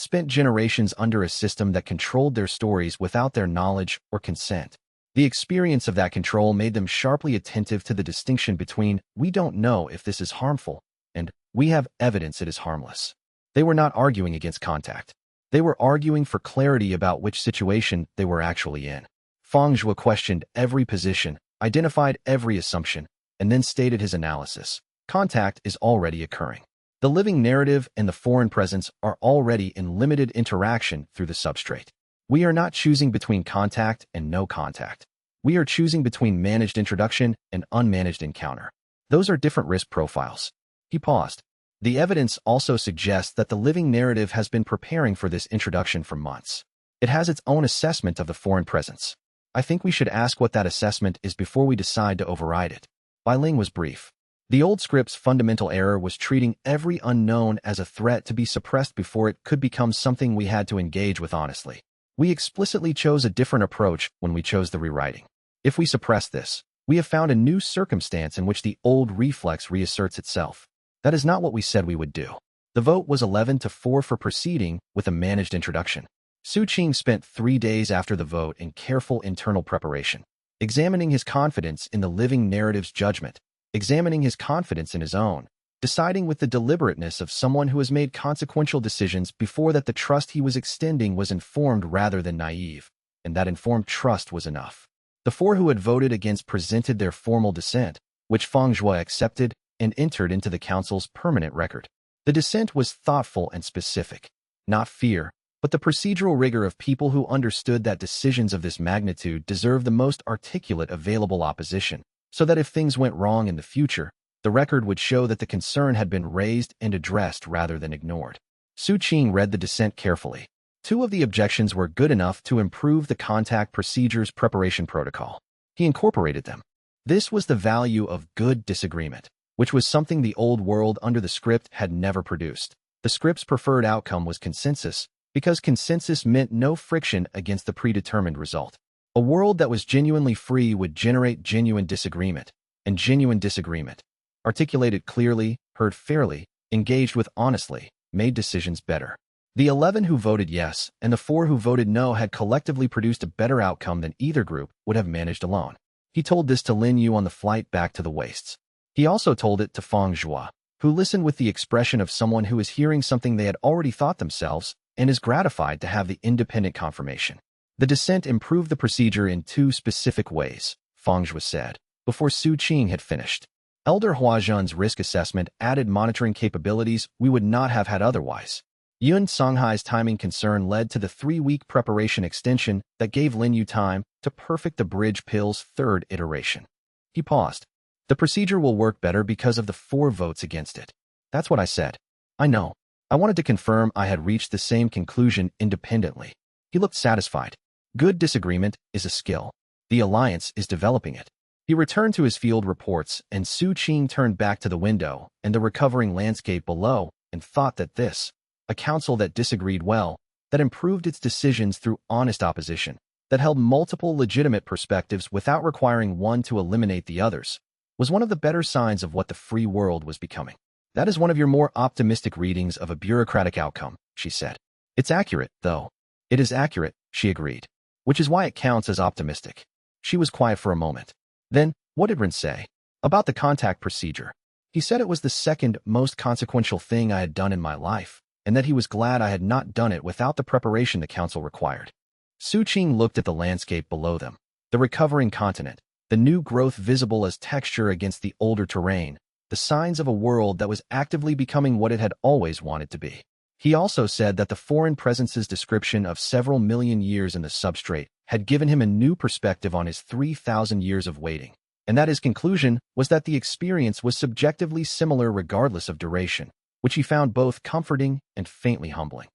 spent generations under a system that controlled their stories without their knowledge or consent. The experience of that control made them sharply attentive to the distinction between "we don't know if this is harmful" and "we have evidence it is harmless." They were not arguing against contact. They were arguing for clarity about which situation they were actually in. Feng Zhuo questioned every position, identified every assumption, and then stated his analysis. Contact is already occurring. The living narrative and the foreign presence are already in limited interaction through the substrate. We are not choosing between contact and no contact. We are choosing between managed introduction and unmanaged encounter. Those are different risk profiles. He paused. The evidence also suggests that the living narrative has been preparing for this introduction for months. It has its own assessment of the foreign presence. I think we should ask what that assessment is before we decide to override it. Bai Ling was brief. The old script's fundamental error was treating every unknown as a threat to be suppressed before it could become something we had to engage with honestly. We explicitly chose a different approach when we chose the rewriting. If we suppress this, we have found a new circumstance in which the old reflex reasserts itself. That is not what we said we would do. The vote was 11-4 for proceeding with a managed introduction. Su Qing spent 3 days after the vote in careful internal preparation, examining his confidence in the living narrative's judgment, examining his confidence in his own, deciding with the deliberateness of someone who has made consequential decisions before that the trust he was extending was informed rather than naive, and that informed trust was enough. The 4 who had voted against presented their formal dissent, which Feng Zhuo accepted and entered into the council's permanent record. The dissent was thoughtful and specific, not fear, but the procedural rigor of people who understood that decisions of this magnitude deserve the most articulate available opposition, so that if things went wrong in the future, the record would show that the concern had been raised and addressed rather than ignored. Su Qing read the dissent carefully. Two of the objections were good enough to improve the contact procedures preparation protocol. He incorporated them. This was the value of good disagreement, which was something the old world under the script had never produced. The script's preferred outcome was consensus, because consensus meant no friction against the predetermined result. A world that was genuinely free would generate genuine disagreement, and genuine disagreement, articulated clearly, heard fairly, engaged with honestly, made decisions better. The 11 who voted yes and the 4 who voted no had collectively produced a better outcome than either group would have managed alone. He told this to Lin Yu on the flight back to the wastes. He also told it to Feng Zhua, who listened with the expression of someone who is hearing something they had already thought themselves and is gratified to have the independent confirmation. The dissent improved the procedure in 2 specific ways, Feng Zhua said, before Su Qing had finished. Elder Huazhen's risk assessment added monitoring capabilities we would not have had otherwise. Yun Songhai's timing concern led to the 3-week preparation extension that gave Lin Yu time to perfect the bridge pill's 3rd iteration. He paused. The procedure will work better because of the 4 votes against it. That's what I said. I know. I wanted to confirm I had reached the same conclusion independently. He looked satisfied. Good disagreement is a skill. The Alliance is developing it. He returned to his field reports, and Su Qing turned back to the window and the recovering landscape below and thought that this, a council that disagreed well, that improved its decisions through honest opposition, that held multiple legitimate perspectives without requiring one to eliminate the others, was one of the better signs of what the free world was becoming. That is one of your more optimistic readings of a bureaucratic outcome, she said. It's accurate, though. It is accurate, she agreed, which is why it counts as optimistic. She was quiet for a moment. Then, what did Rin say? About the contact procedure. He said it was the second most consequential thing I had done in my life, and that he was glad I had not done it without the preparation the council required. Su Qing looked at the landscape below them, the recovering continent, the new growth visible as texture against the older terrain, the signs of a world that was actively becoming what it had always wanted to be. He also said that the foreign presence's description of several million years in the substrate had given him a new perspective on his 3,000 years of waiting, and that his conclusion was that the experience was subjectively similar regardless of duration, which he found both comforting and faintly humbling.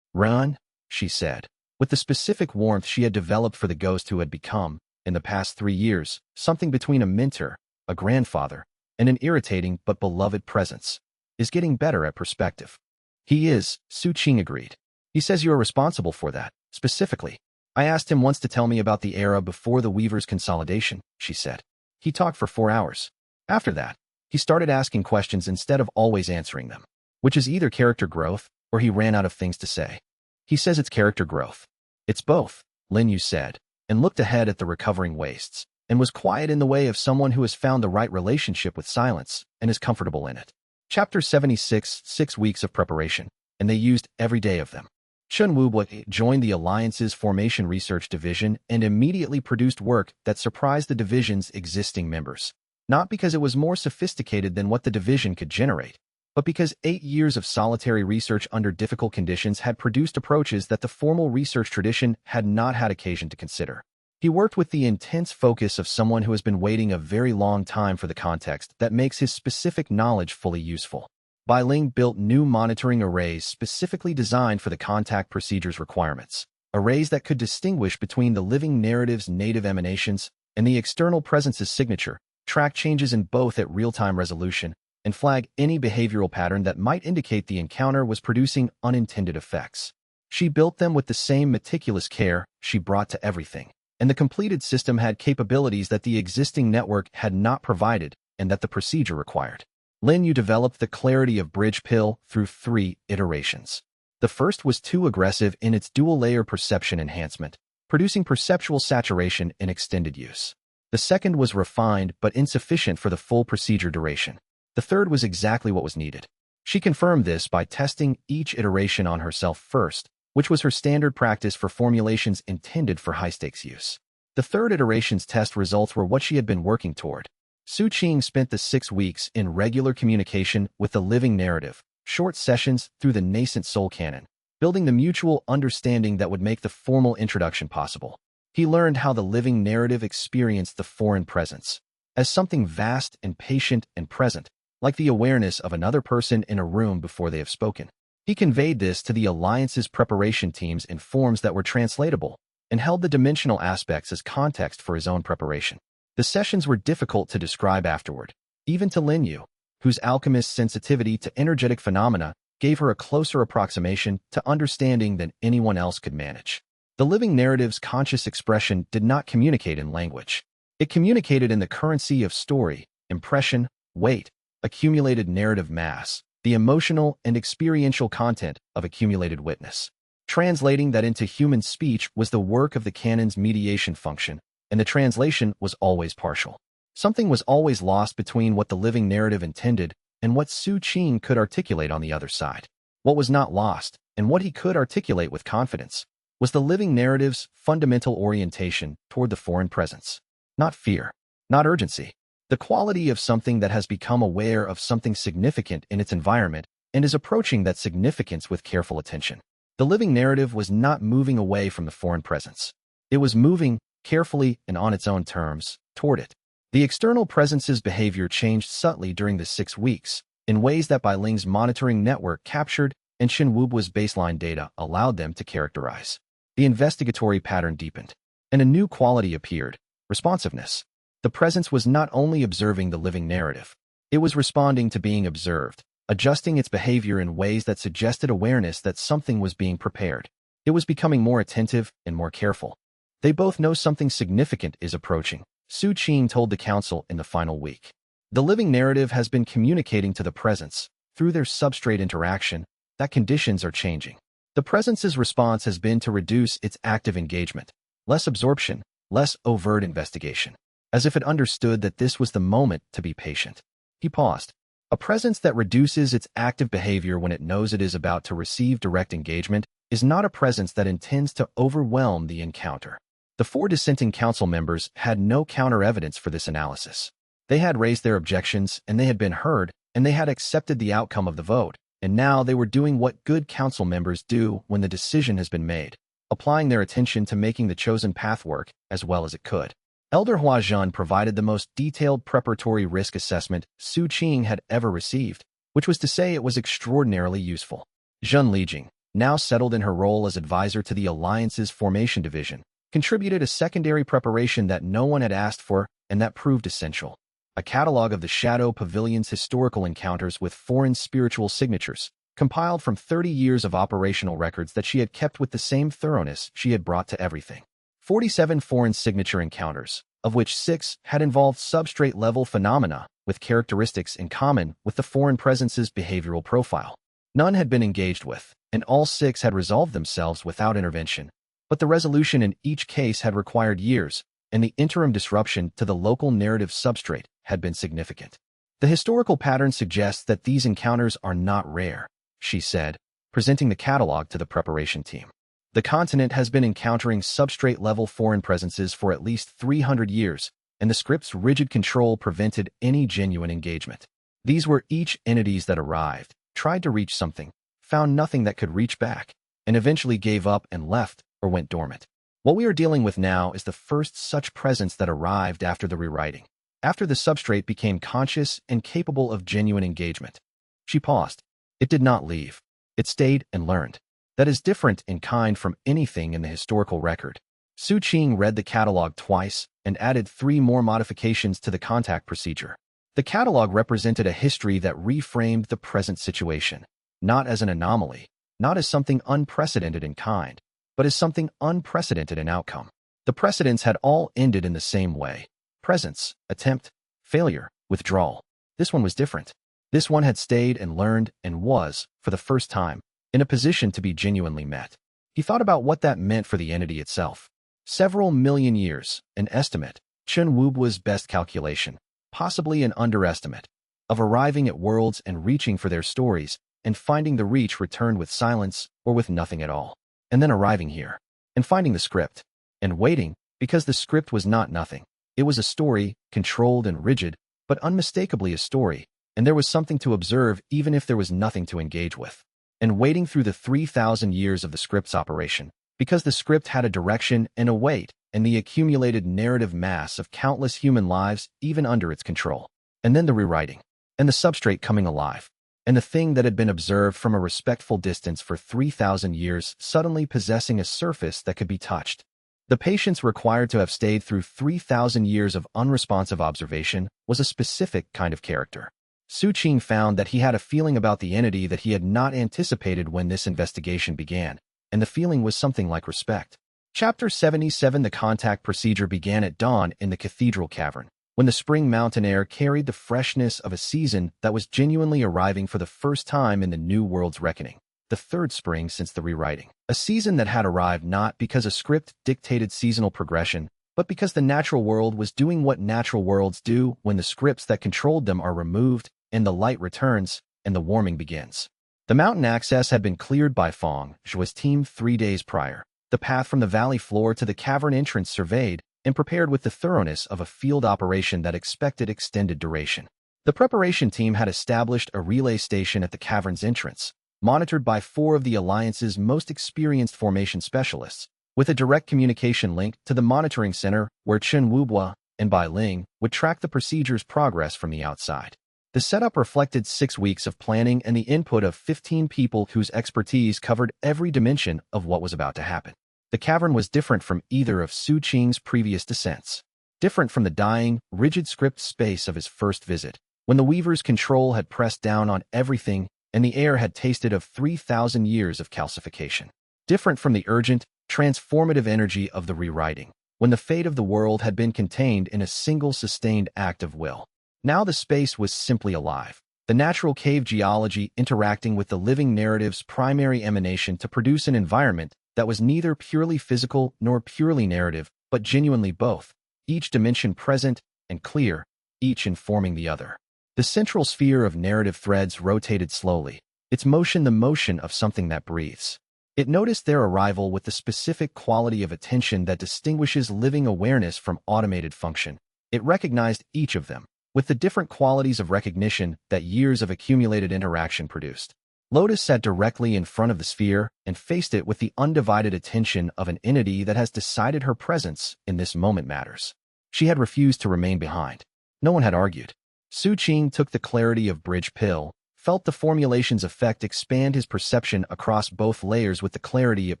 "Run," she said, with the specific warmth she had developed for the ghost who had become, in the past 3 years, something between a mentor, a grandfather, and an irritating but beloved presence, is getting better at perspective. He is, Su Qing agreed. He says you are responsible for that, specifically. I asked him once to tell me about the era before the Weaver's consolidation, she said. He talked for 4 hours. After that, he started asking questions instead of always answering them, which is either character growth or he ran out of things to say. He says it's character growth. It's both, Lin Yu said, and looked ahead at the recovering wastes, and was quiet in the way of someone who has found the right relationship with silence and is comfortable in it. Chapter 76, 6 weeks of preparation, and they used every day of them. Chen Wubo joined the Alliance's Formation Research Division and immediately produced work that surprised the division's existing members. Not because it was more sophisticated than what the division could generate, but because 8 years of solitary research under difficult conditions had produced approaches that the formal research tradition had not had occasion to consider. He worked with the intense focus of someone who has been waiting a very long time for the context that makes his specific knowledge fully useful. Bai Ling built new monitoring arrays specifically designed for the contact procedures requirements, arrays that could distinguish between the living narrative's native emanations and the external presence's signature, track changes in both at real-time resolution, and flag any behavioral pattern that might indicate the encounter was producing unintended effects. She built them with the same meticulous care she brought to everything, and the completed system had capabilities that the existing network had not provided and that the procedure required. Lin Yu developed the clarity of bridge pill through 3 iterations. The first was too aggressive in its dual-layer perception enhancement, producing perceptual saturation in extended use. The second was refined but insufficient for the full procedure duration. The third was exactly what was needed. She confirmed this by testing each iteration on herself first, which was her standard practice for formulations intended for high-stakes use. The third iteration's test results were what she had been working toward. Su Qing spent the 6 weeks in regular communication with the living narrative, short sessions through the nascent soul canon, building the mutual understanding that would make the formal introduction possible. He learned how the living narrative experienced the foreign presence as something vast and patient and present, like the awareness of another person in a room before they have spoken. He conveyed this to the Alliance's preparation teams in forms that were translatable, and held the dimensional aspects as context for his own preparation. The sessions were difficult to describe afterward, even to Lin Yu, whose alchemist's sensitivity to energetic phenomena gave her a closer approximation to understanding than anyone else could manage. The living narrative's conscious expression did not communicate in language. It communicated in the currency of story, impression, weight, accumulated narrative mass, the emotional and experiential content of accumulated witness. Translating that into human speech was the work of the canon's mediation function, and the translation was always partial. Something was always lost between what the living narrative intended and what Su Qing could articulate on the other side. What was not lost, and what he could articulate with confidence, was the living narrative's fundamental orientation toward the foreign presence. Not fear, not urgency. The quality of something that has become aware of something significant in its environment and is approaching that significance with careful attention. The living narrative was not moving away from the foreign presence. It was moving, carefully and on its own terms, toward it. The external presence's behavior changed subtly during the 6 weeks, in ways that Bai Ling's monitoring network captured and Shen Wubu's baseline data allowed them to characterize. The investigatory pattern deepened, and a new quality appeared: responsiveness. The presence was not only observing the living narrative, it was responding to being observed, adjusting its behavior in ways that suggested awareness that something was being prepared. It was becoming more attentive and more careful. They both know something significant is approaching, Su Qing told the council in the final week. The living narrative has been communicating to the presence, through their substrate interaction, that conditions are changing. The presence's response has been to reduce its active engagement, less absorption, less overt investigation, as if it understood that this was the moment to be patient. He paused. A presence that reduces its active behavior when it knows it is about to receive direct engagement is not a presence that intends to overwhelm the encounter. The 4 dissenting council members had no counter-evidence for this analysis. They had raised their objections, and they had been heard, and they had accepted the outcome of the vote, and now they were doing what good council members do when the decision has been made, applying their attention to making the chosen path work as well as it could. Elder Hua Zhen provided the most detailed preparatory risk assessment Su Qing had ever received, which was to say it was extraordinarily useful. Zhen Lijing, now settled in her role as advisor to the Alliance's formation division, contributed a secondary preparation that no one had asked for and that proved essential: a catalog of the Shadow Pavilion's historical encounters with foreign spiritual signatures, compiled from 30 years of operational records that she had kept with the same thoroughness she had brought to everything. 47 foreign signature encounters, of which 6 had involved substrate-level phenomena with characteristics in common with the foreign presence's behavioral profile. None had been engaged with, and all 6 had resolved themselves without intervention, but the resolution in each case had required years, and the interim disruption to the local narrative substrate had been significant. The historical pattern suggests that these encounters are not rare, she said, presenting the catalog to the preparation team. The continent has been encountering substrate-level foreign presences for at least 300 years, and the script's rigid control prevented any genuine engagement. These were each entities that arrived, tried to reach something, found nothing that could reach back, and eventually gave up and left or went dormant. What we are dealing with now is the first such presence that arrived after the rewriting, after the substrate became conscious and capable of genuine engagement. She paused. It did not leave. It stayed and learned. That is different in kind from anything in the historical record. Su Qing read the catalog twice and added 3 more modifications to the contact procedure. The catalog represented a history that reframed the present situation, not as an anomaly, not as something unprecedented in kind, but as something unprecedented in outcome. The precedents had all ended in the same way: presence, attempt, failure, withdrawal. This one was different. This one had stayed and learned and was, for the first time, in a position to be genuinely met. He thought about what that meant for the entity itself. Several million years, an estimate, Chen Wubu's best calculation, possibly an underestimate, of arriving at worlds and reaching for their stories, and finding the reach returned with silence or with nothing at all. And then arriving here, and finding the script, and waiting, because the script was not nothing. It was a story, controlled and rigid, but unmistakably a story, and there was something to observe even if there was nothing to engage with. And waiting through the 3,000 years of the script's operation, because the script had a direction and a weight, and the accumulated narrative mass of countless human lives even under its control. And then the rewriting, and the substrate coming alive. and the thing that had been observed from a respectful distance for 3,000 years suddenly possessing a surface that could be touched. The patience required to have stayed through 3,000 years of unresponsive observation was a specific kind of character. Su Qing found that he had a feeling about the entity that he had not anticipated when this investigation began, and the feeling was something like respect. Chapter 77. The contact procedure began at dawn in the cathedral cavern, when the spring mountain air carried the freshness of a season that was genuinely arriving for the first time in the new world's reckoning. The third spring since the rewriting. A season that had arrived not because a script dictated seasonal progression, but because the natural world was doing what natural worlds do when the scripts that controlled them are removed, and the light returns, and the warming begins. The mountain access had been cleared by Feng Zhuo's team 3 days prior. The path from the valley floor to the cavern entrance surveyed and prepared with the thoroughness of a field operation that expected extended duration. The preparation team had established a relay station at the cavern's entrance, monitored by 4 of the Alliance's most experienced formation specialists, with a direct communication link to the monitoring center where Chen Wubua and Bai Ling would track the procedure's progress from the outside. The setup reflected 6 weeks of planning and the input of 15 people whose expertise covered every dimension of what was about to happen. The cavern was different from either of Su Qing's previous descents, different from the dying, rigid script space of his first visit, when the Weaver's control had pressed down on everything and the air had tasted of 3,000 years of calcification, different from the urgent, transformative energy of the rewriting, when the fate of the world had been contained in a single sustained act of will. Now the space was simply alive, the natural cave geology interacting with the living narrative's primary emanation to produce an environment that was neither purely physical nor purely narrative, but genuinely both, each dimension present and clear, each informing the other. The central sphere of narrative threads rotated slowly, its motion the motion of something that breathes. It noticed their arrival with the specific quality of attention that distinguishes living awareness from automated function. It recognized each of them, with the different qualities of recognition that years of accumulated interaction produced. Lotus sat directly in front of the sphere and faced it with the undivided attention of an entity that has decided her presence in this moment matters. She had refused to remain behind. No one had argued. Su Qing took the clarity of bridge pill, felt the formulation's effect expand his perception across both layers with the clarity it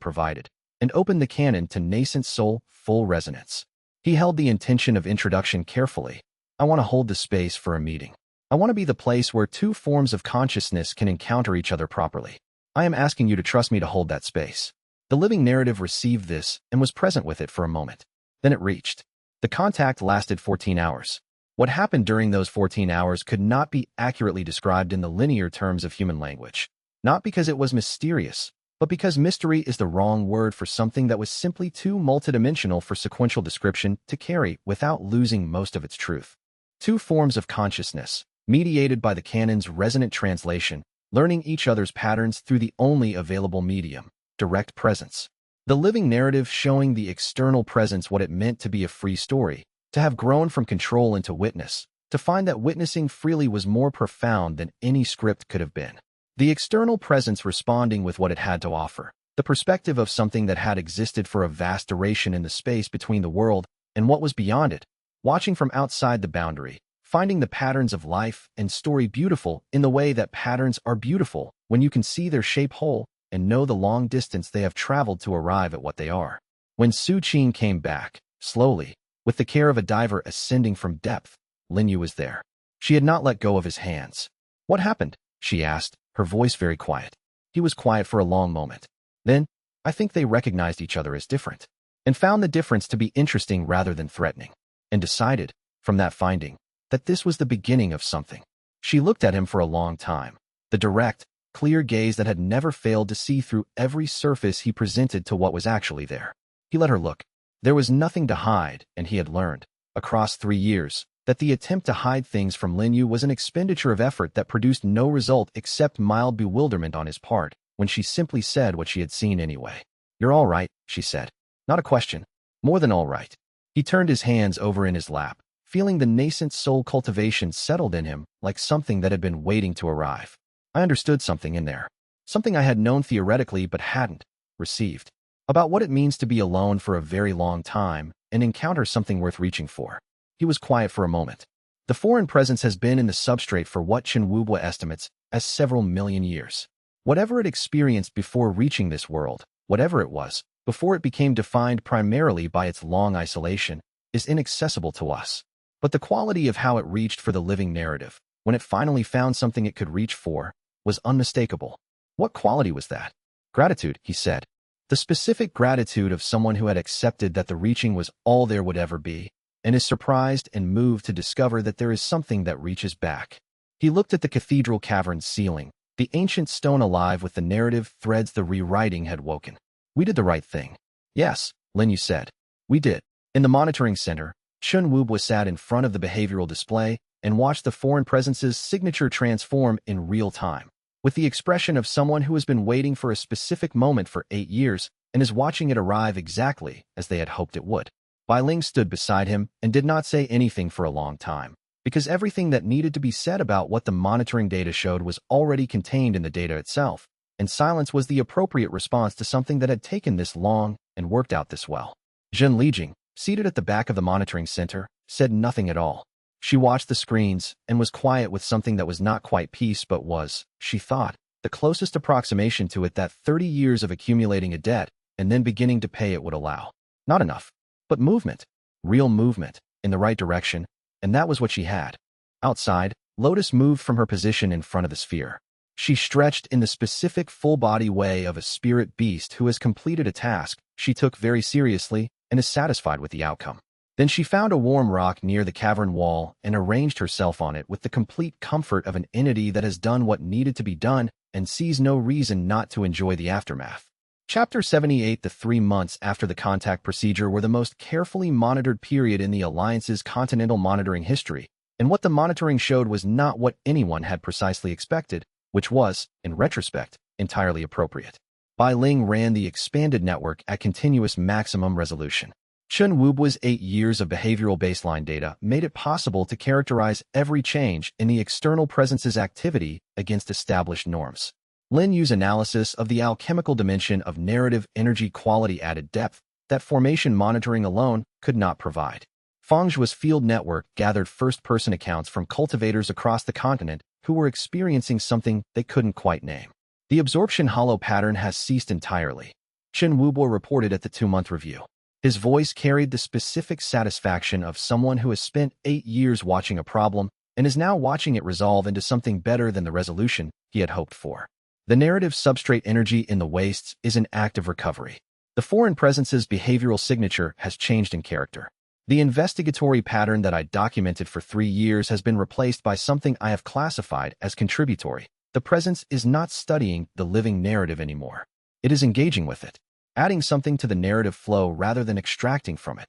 provided, and opened the cannon to nascent soul full resonance. He held the intention of introduction carefully. I want to hold the space for a meeting. I want to be the place where 2 forms of consciousness can encounter each other properly. I am asking you to trust me to hold that space. The living narrative received this and was present with it for a moment. Then it reached. The contact lasted 14 hours. What happened during those 14 hours could not be accurately described in the linear terms of human language. Not because it was mysterious, but because mystery is the wrong word for something that was simply too multidimensional for sequential description to carry without losing most of its truth. 2 forms of consciousness, mediated by the canon's resonant translation, learning each other's patterns through the only available medium, direct presence. The living narrative showing the external presence what it meant to be a free story, to have grown from control into witness, to find that witnessing freely was more profound than any script could have been. The external presence responding with what it had to offer, the perspective of something that had existed for a vast duration in the space between the world and what was beyond it, watching from outside the boundary, finding the patterns of life and story beautiful in the way that patterns are beautiful when you can see their shape whole and know the long distance they have traveled to arrive at what they are. When Su Qing came back, slowly, with the care of a diver ascending from depth, Linyu was there. She had not let go of his hands. What happened? She asked, her voice very quiet. He was quiet for a long moment. Then, I think they recognized each other as different, and found the difference to be interesting rather than threatening, and decided, from that finding, that this was the beginning of something. She looked at him for a long time, the direct, clear gaze that had never failed to see through every surface he presented to what was actually there. He let her look. There was nothing to hide, and he had learned, across 3 years, that the attempt to hide things from Linyu was an expenditure of effort that produced no result except mild bewilderment on his part, when she simply said what she had seen anyway. You're all right, she said. Not a question. More than all right. He turned his hands over in his lap, feeling the nascent soul cultivation settled in him like something that had been waiting to arrive. I understood something in there. Something I had known theoretically but hadn't received. About what it means to be alone for a very long time and encounter something worth reaching for. He was quiet for a moment. The foreign presence has been in the substrate for what Chen Wubwa estimates as several million years. Whatever it experienced before reaching this world, whatever it was, before it became defined primarily by its long isolation, is inaccessible to us. But the quality of how it reached for the living narrative, when it finally found something it could reach for, was unmistakable. What quality was that? Gratitude, he said. The specific gratitude of someone who had accepted that the reaching was all there would ever be, and is surprised and moved to discover that there is something that reaches back. He looked at the cathedral cavern's ceiling, the ancient stone alive with the narrative threads the rewriting had woken. We did the right thing. Yes, Lin Yu said. We did. In the monitoring center, Chen Wubwa sat in front of the behavioral display and watched the foreign presence's signature transform in real time, with the expression of someone who has been waiting for a specific moment for 8 years and is watching it arrive exactly as they had hoped it would. Bai Ling stood beside him and did not say anything for a long time, because everything that needed to be said about what the monitoring data showed was already contained in the data itself, and silence was the appropriate response to something that had taken this long and worked out this well. Zhen Lijing, seated at the back of the monitoring center, said nothing at all. She watched the screens and was quiet with something that was not quite peace but was, she thought, the closest approximation to it that 30 years of accumulating a debt and then beginning to pay it would allow. Not enough. But movement. Real movement, in the right direction, and that was what she had. Outside, Lotus moved from her position in front of the sphere. She stretched in the specific full-body way of a spirit beast who has completed a task she took very seriously and is satisfied with the outcome. Then she found a warm rock near the cavern wall and arranged herself on it with the complete comfort of an entity that has done what needed to be done and sees no reason not to enjoy the aftermath. Chapter 78. The 3 months after the contact procedure were the most carefully monitored period in the Alliance's continental monitoring history, and what the monitoring showed was not what anyone had precisely expected, which was, in retrospect, entirely appropriate. Bai Ling ran the expanded network at continuous maximum resolution. Chen Wubwa's 8 years of behavioral baseline data made it possible to characterize every change in the external presence's activity against established norms. Lin Yu's analysis of the alchemical dimension of narrative energy quality added depth that formation monitoring alone could not provide. Fengshua's field network gathered first-person accounts from cultivators across the continent who were experiencing something they couldn't quite name. The absorption hollow pattern has ceased entirely, Chen Wubwa reported at the 2-month review. His voice carried the specific satisfaction of someone who has spent 8 years watching a problem and is now watching it resolve into something better than the resolution he had hoped for. The narrative substrate energy in the wastes is in active recovery. The foreign presence's behavioral signature has changed in character. The investigatory pattern that I documented for 3 years has been replaced by something I have classified as contributory. The presence is not studying the living narrative anymore. It is engaging with it, adding something to the narrative flow rather than extracting from it.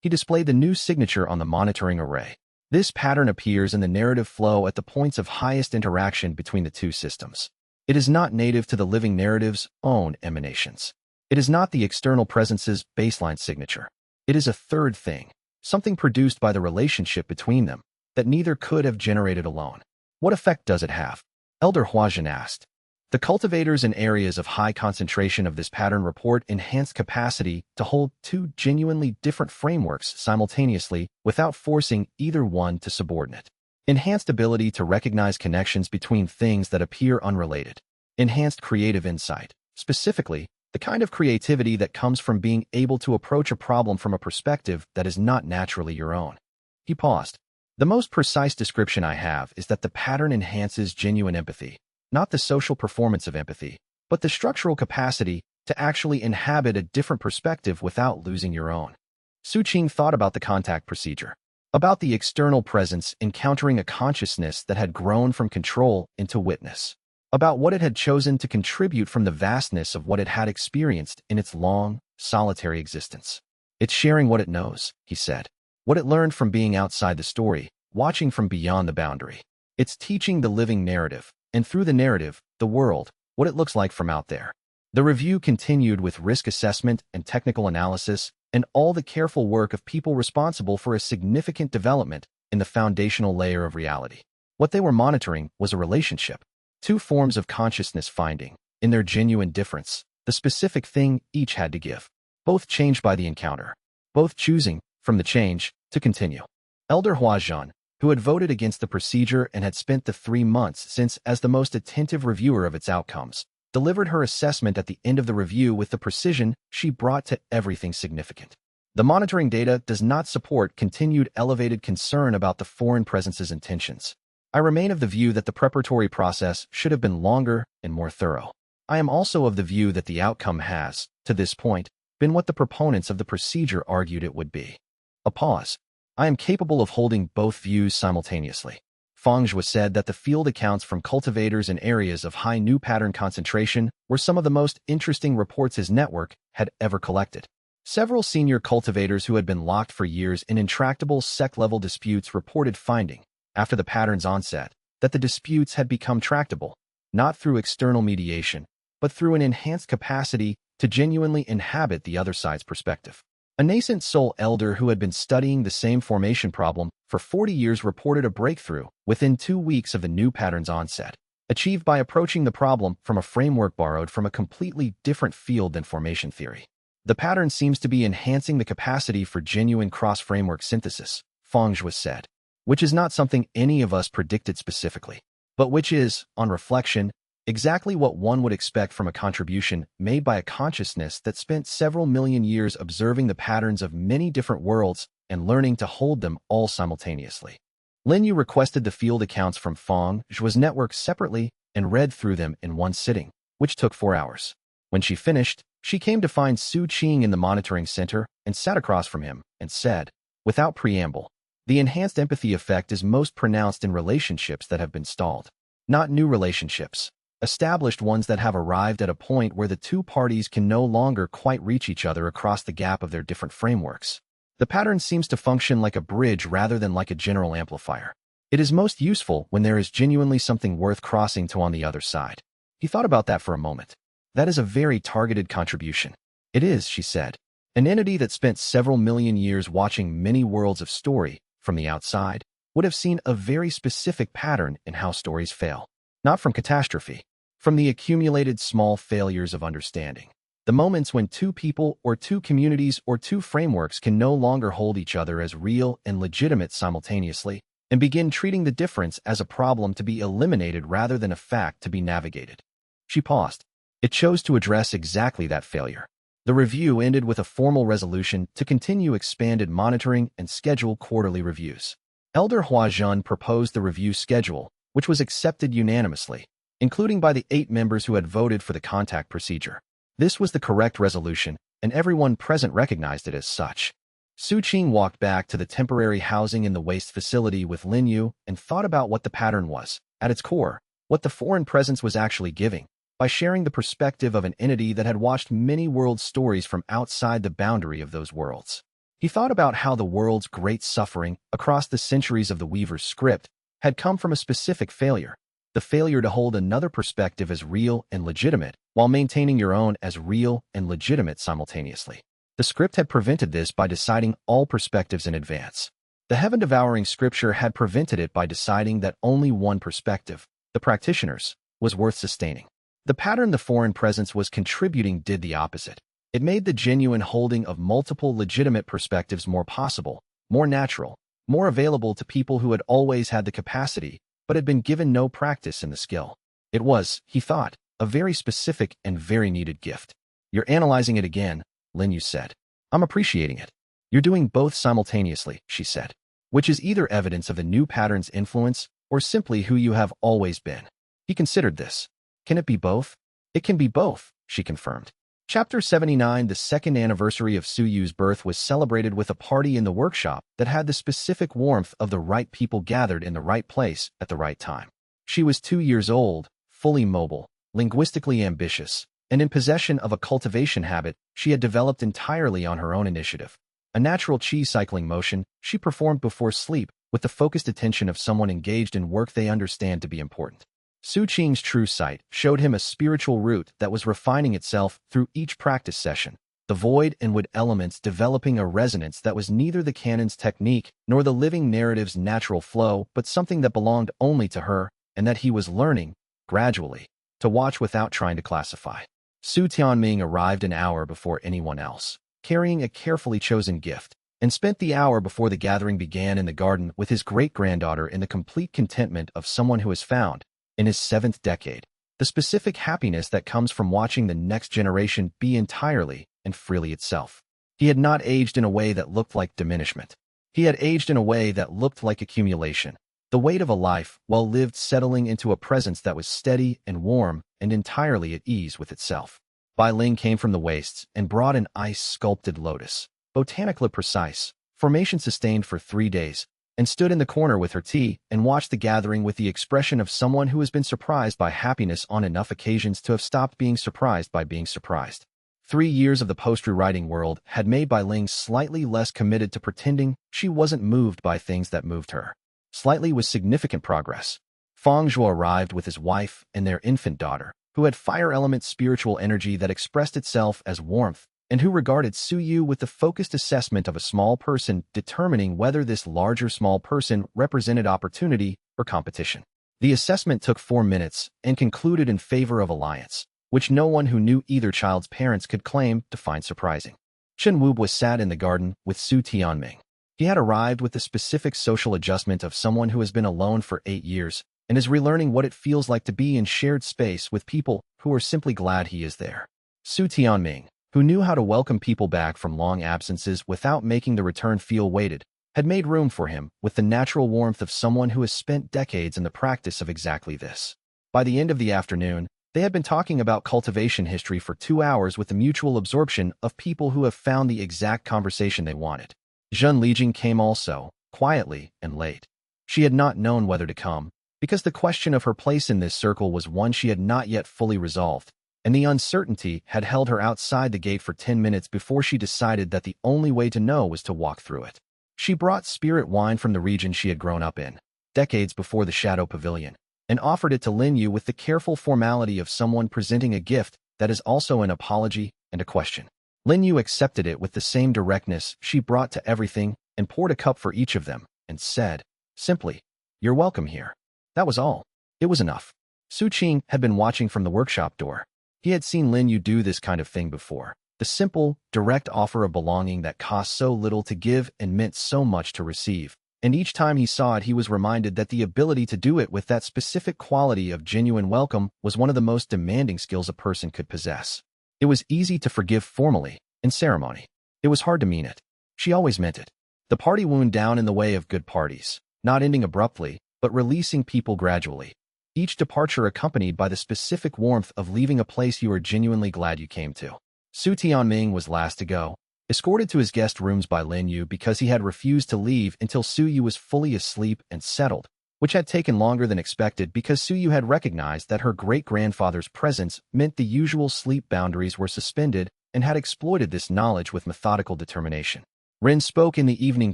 He displayed the new signature on the monitoring array. This pattern appears in the narrative flow at the points of highest interaction between the two systems. It is not native to the living narrative's own emanations. It is not the external presence's baseline signature. It is a third thing, something produced by the relationship between them, that neither could have generated alone. What effect does it have? Elder Huajin asked. The cultivators in areas of high concentration of this pattern report enhanced capacity to hold 2 genuinely different frameworks simultaneously without forcing either one to subordinate. Enhanced ability to recognize connections between things that appear unrelated. Enhanced creative insight, specifically, the kind of creativity that comes from being able to approach a problem from a perspective that is not naturally your own. He paused. The most precise description I have is that the pattern enhances genuine empathy, not the social performance of empathy, but the structural capacity to actually inhabit a different perspective without losing your own. Su Qing thought about the contact procedure, about the external presence encountering a consciousness that had grown from control into witness, about what it had chosen to contribute from the vastness of what it had experienced in its long, solitary existence. It's sharing what it knows, he said. What it learned from being outside the story, watching from beyond the boundary. It's teaching the living narrative, and through the narrative, the world, what it looks like from out there. The review continued with risk assessment and technical analysis, and all the careful work of people responsible for a significant development in the foundational layer of reality. What they were monitoring was a relationship. 2 forms of consciousness finding, in their genuine difference, the specific thing each had to give. Both changed by the encounter. Both choosing, from the change, to continue. Elder Huazhan, who had voted against the procedure and had spent the 3 months since as the most attentive reviewer of its outcomes, delivered her assessment at the end of the review with the precision she brought to everything significant. The monitoring data does not support continued elevated concern about the foreign presence's intentions. I remain of the view that the preparatory process should have been longer and more thorough. I am also of the view that the outcome has, to this point, been what the proponents of the procedure argued it would be. A pause. I am capable of holding both views simultaneously. Fangzhou said that the field accounts from cultivators in areas of high new pattern concentration were some of the most interesting reports his network had ever collected. Several senior cultivators who had been locked for years in intractable sect-level disputes reported finding, after the pattern's onset, that the disputes had become tractable, not through external mediation, but through an enhanced capacity to genuinely inhabit the other side's perspective. A nascent soul elder who had been studying the same formation problem for 40 years reported a breakthrough within 2 weeks of the new pattern's onset, achieved by approaching the problem from a framework borrowed from a completely different field than formation theory. The pattern seems to be enhancing the capacity for genuine cross-framework synthesis, Fangzhou said, which is not something any of us predicted specifically, but which is, on reflection, exactly what one would expect from a contribution made by a consciousness that spent several million years observing the patterns of many different worlds and learning to hold them all simultaneously. Lin Yu requested the field accounts from Fangzhou's network separately and read through them in one sitting, which took 4 hours. When she finished, she came to find Su Qing in the monitoring center and sat across from him and said, without preamble, the enhanced empathy effect is most pronounced in relationships that have been stalled. Not new relationships, established ones that have arrived at a point where the two parties can no longer quite reach each other across the gap of their different frameworks. The pattern seems to function like a bridge rather than like a general amplifier. It is most useful when there is genuinely something worth crossing to on the other side. He thought about that for a moment. That is a very targeted contribution. It is, she said. An entity that spent several million years watching many worlds of story from the outside would have seen a very specific pattern in how stories fail. Not from catastrophe, from the accumulated small failures of understanding. The moments when two people or two communities or two frameworks can no longer hold each other as real and legitimate simultaneously and begin treating the difference as a problem to be eliminated rather than a fact to be navigated. She paused. It chose to address exactly that failure. The review ended with a formal resolution to continue expanded monitoring and schedule quarterly reviews. Elder Huazhen proposed the review schedule, which was accepted unanimously, including by the 8 members who had voted for the contact procedure. This was the correct resolution, and everyone present recognized it as such. Su Qing walked back to the temporary housing in the waste facility with Lin Yu and thought about what the pattern was, at its core, what the foreign presence was actually giving, by sharing the perspective of an entity that had watched many world stories from outside the boundary of those worlds. He thought about how the world's great suffering across the centuries of the Weaver's script had come from a specific failure, the failure to hold another perspective as real and legitimate while maintaining your own as real and legitimate simultaneously. The script had prevented this by deciding all perspectives in advance. The heaven-devouring scripture had prevented it by deciding that only one perspective, the practitioner's, was worth sustaining. The pattern the foreign presence was contributing did the opposite. It made the genuine holding of multiple legitimate perspectives more possible, more natural, more available to people who had always had the capacity, but had been given no practice in the skill. It was, he thought, a very specific and very needed gift. You're analyzing it again, Lin Yu said. I'm appreciating it. You're doing both simultaneously, she said, which is either evidence of the new pattern's influence or simply who you have always been. He considered this. Can it be both? It can be both, she confirmed. Chapter 79. The second anniversary of Su Yu's birth was celebrated with a party in the workshop that had the specific warmth of the right people gathered in the right place at the right time. She was 2 years old, fully mobile, linguistically ambitious, and in possession of a cultivation habit she had developed entirely on her own initiative. A natural chi cycling motion she performed before sleep with the focused attention of someone engaged in work they understand to be important. Su Qing's true sight showed him a spiritual root that was refining itself through each practice session, the void and wood elements developing a resonance that was neither the canon's technique nor the living narrative's natural flow but something that belonged only to her and that he was learning, gradually, to watch without trying to classify. Su Tianming arrived an hour before anyone else, carrying a carefully chosen gift, and spent the hour before the gathering began in the garden with his great-granddaughter in the complete contentment of someone who has found, in his 7th decade, the specific happiness that comes from watching the next generation be entirely and freely itself. He had not aged in a way that looked like diminishment. He had aged in a way that looked like accumulation, the weight of a life well lived settling into a presence that was steady and warm and entirely at ease with itself. Bai Ling came from the wastes and brought an ice-sculpted lotus, botanically precise, formation sustained for 3 days, and stood in the corner with her tea and watched the gathering with the expression of someone who has been surprised by happiness on enough occasions to have stopped being surprised by being surprised. 3 years of the post-rewriting world had made Bai Ling slightly less committed to pretending she wasn't moved by things that moved her. Slightly was significant progress. Feng Zhuo arrived with his wife and their infant daughter, who had fire element spiritual energy that expressed itself as warmth, and who regarded Su Yu with the focused assessment of a small person determining whether this larger small person represented opportunity or competition. The assessment took 4 minutes and concluded in favor of alliance, which no one who knew either child's parents could claim to find surprising. Chen Wu was sat in the garden with Su Tianming. He had arrived with the specific social adjustment of someone who has been alone for 8 years and is relearning what it feels like to be in shared space with people who are simply glad he is there. Su Tianming, who knew how to welcome people back from long absences without making the return feel weighted, had made room for him with the natural warmth of someone who has spent decades in the practice of exactly this. By the end of the afternoon, they had been talking about cultivation history for 2 hours with the mutual absorption of people who have found the exact conversation they wanted. Zhen Lijing came also, quietly and late. She had not known whether to come, because the question of her place in this circle was one she had not yet fully resolved, and the uncertainty had held her outside the gate for 10 minutes before she decided that the only way to know was to walk through it. She brought spirit wine from the region she had grown up in, decades before the Shadow Pavilion, and offered it to Lin Yu with the careful formality of someone presenting a gift that is also an apology and a question. Lin Yu accepted it with the same directness she brought to everything and poured a cup for each of them and said, simply, "You're welcome here." That was all. It was enough. Su Qing had been watching from the workshop door. He had seen Lin Yu do this kind of thing before. The simple, direct offer of belonging that cost so little to give and meant so much to receive. And each time he saw it, he was reminded that the ability to do it with that specific quality of genuine welcome was one of the most demanding skills a person could possess. It was easy to forgive formally, in ceremony. It was hard to mean it. She always meant it. The party wound down in the way of good parties, not ending abruptly, but releasing people gradually. Each departure accompanied by the specific warmth of leaving a place you are genuinely glad you came to. Su Tianming was last to go, escorted to his guest rooms by Lin Yu because he had refused to leave until Su Yu was fully asleep and settled, which had taken longer than expected because Su Yu had recognized that her great-grandfather's presence meant the usual sleep boundaries were suspended and had exploited this knowledge with methodical determination. Rin spoke in the evening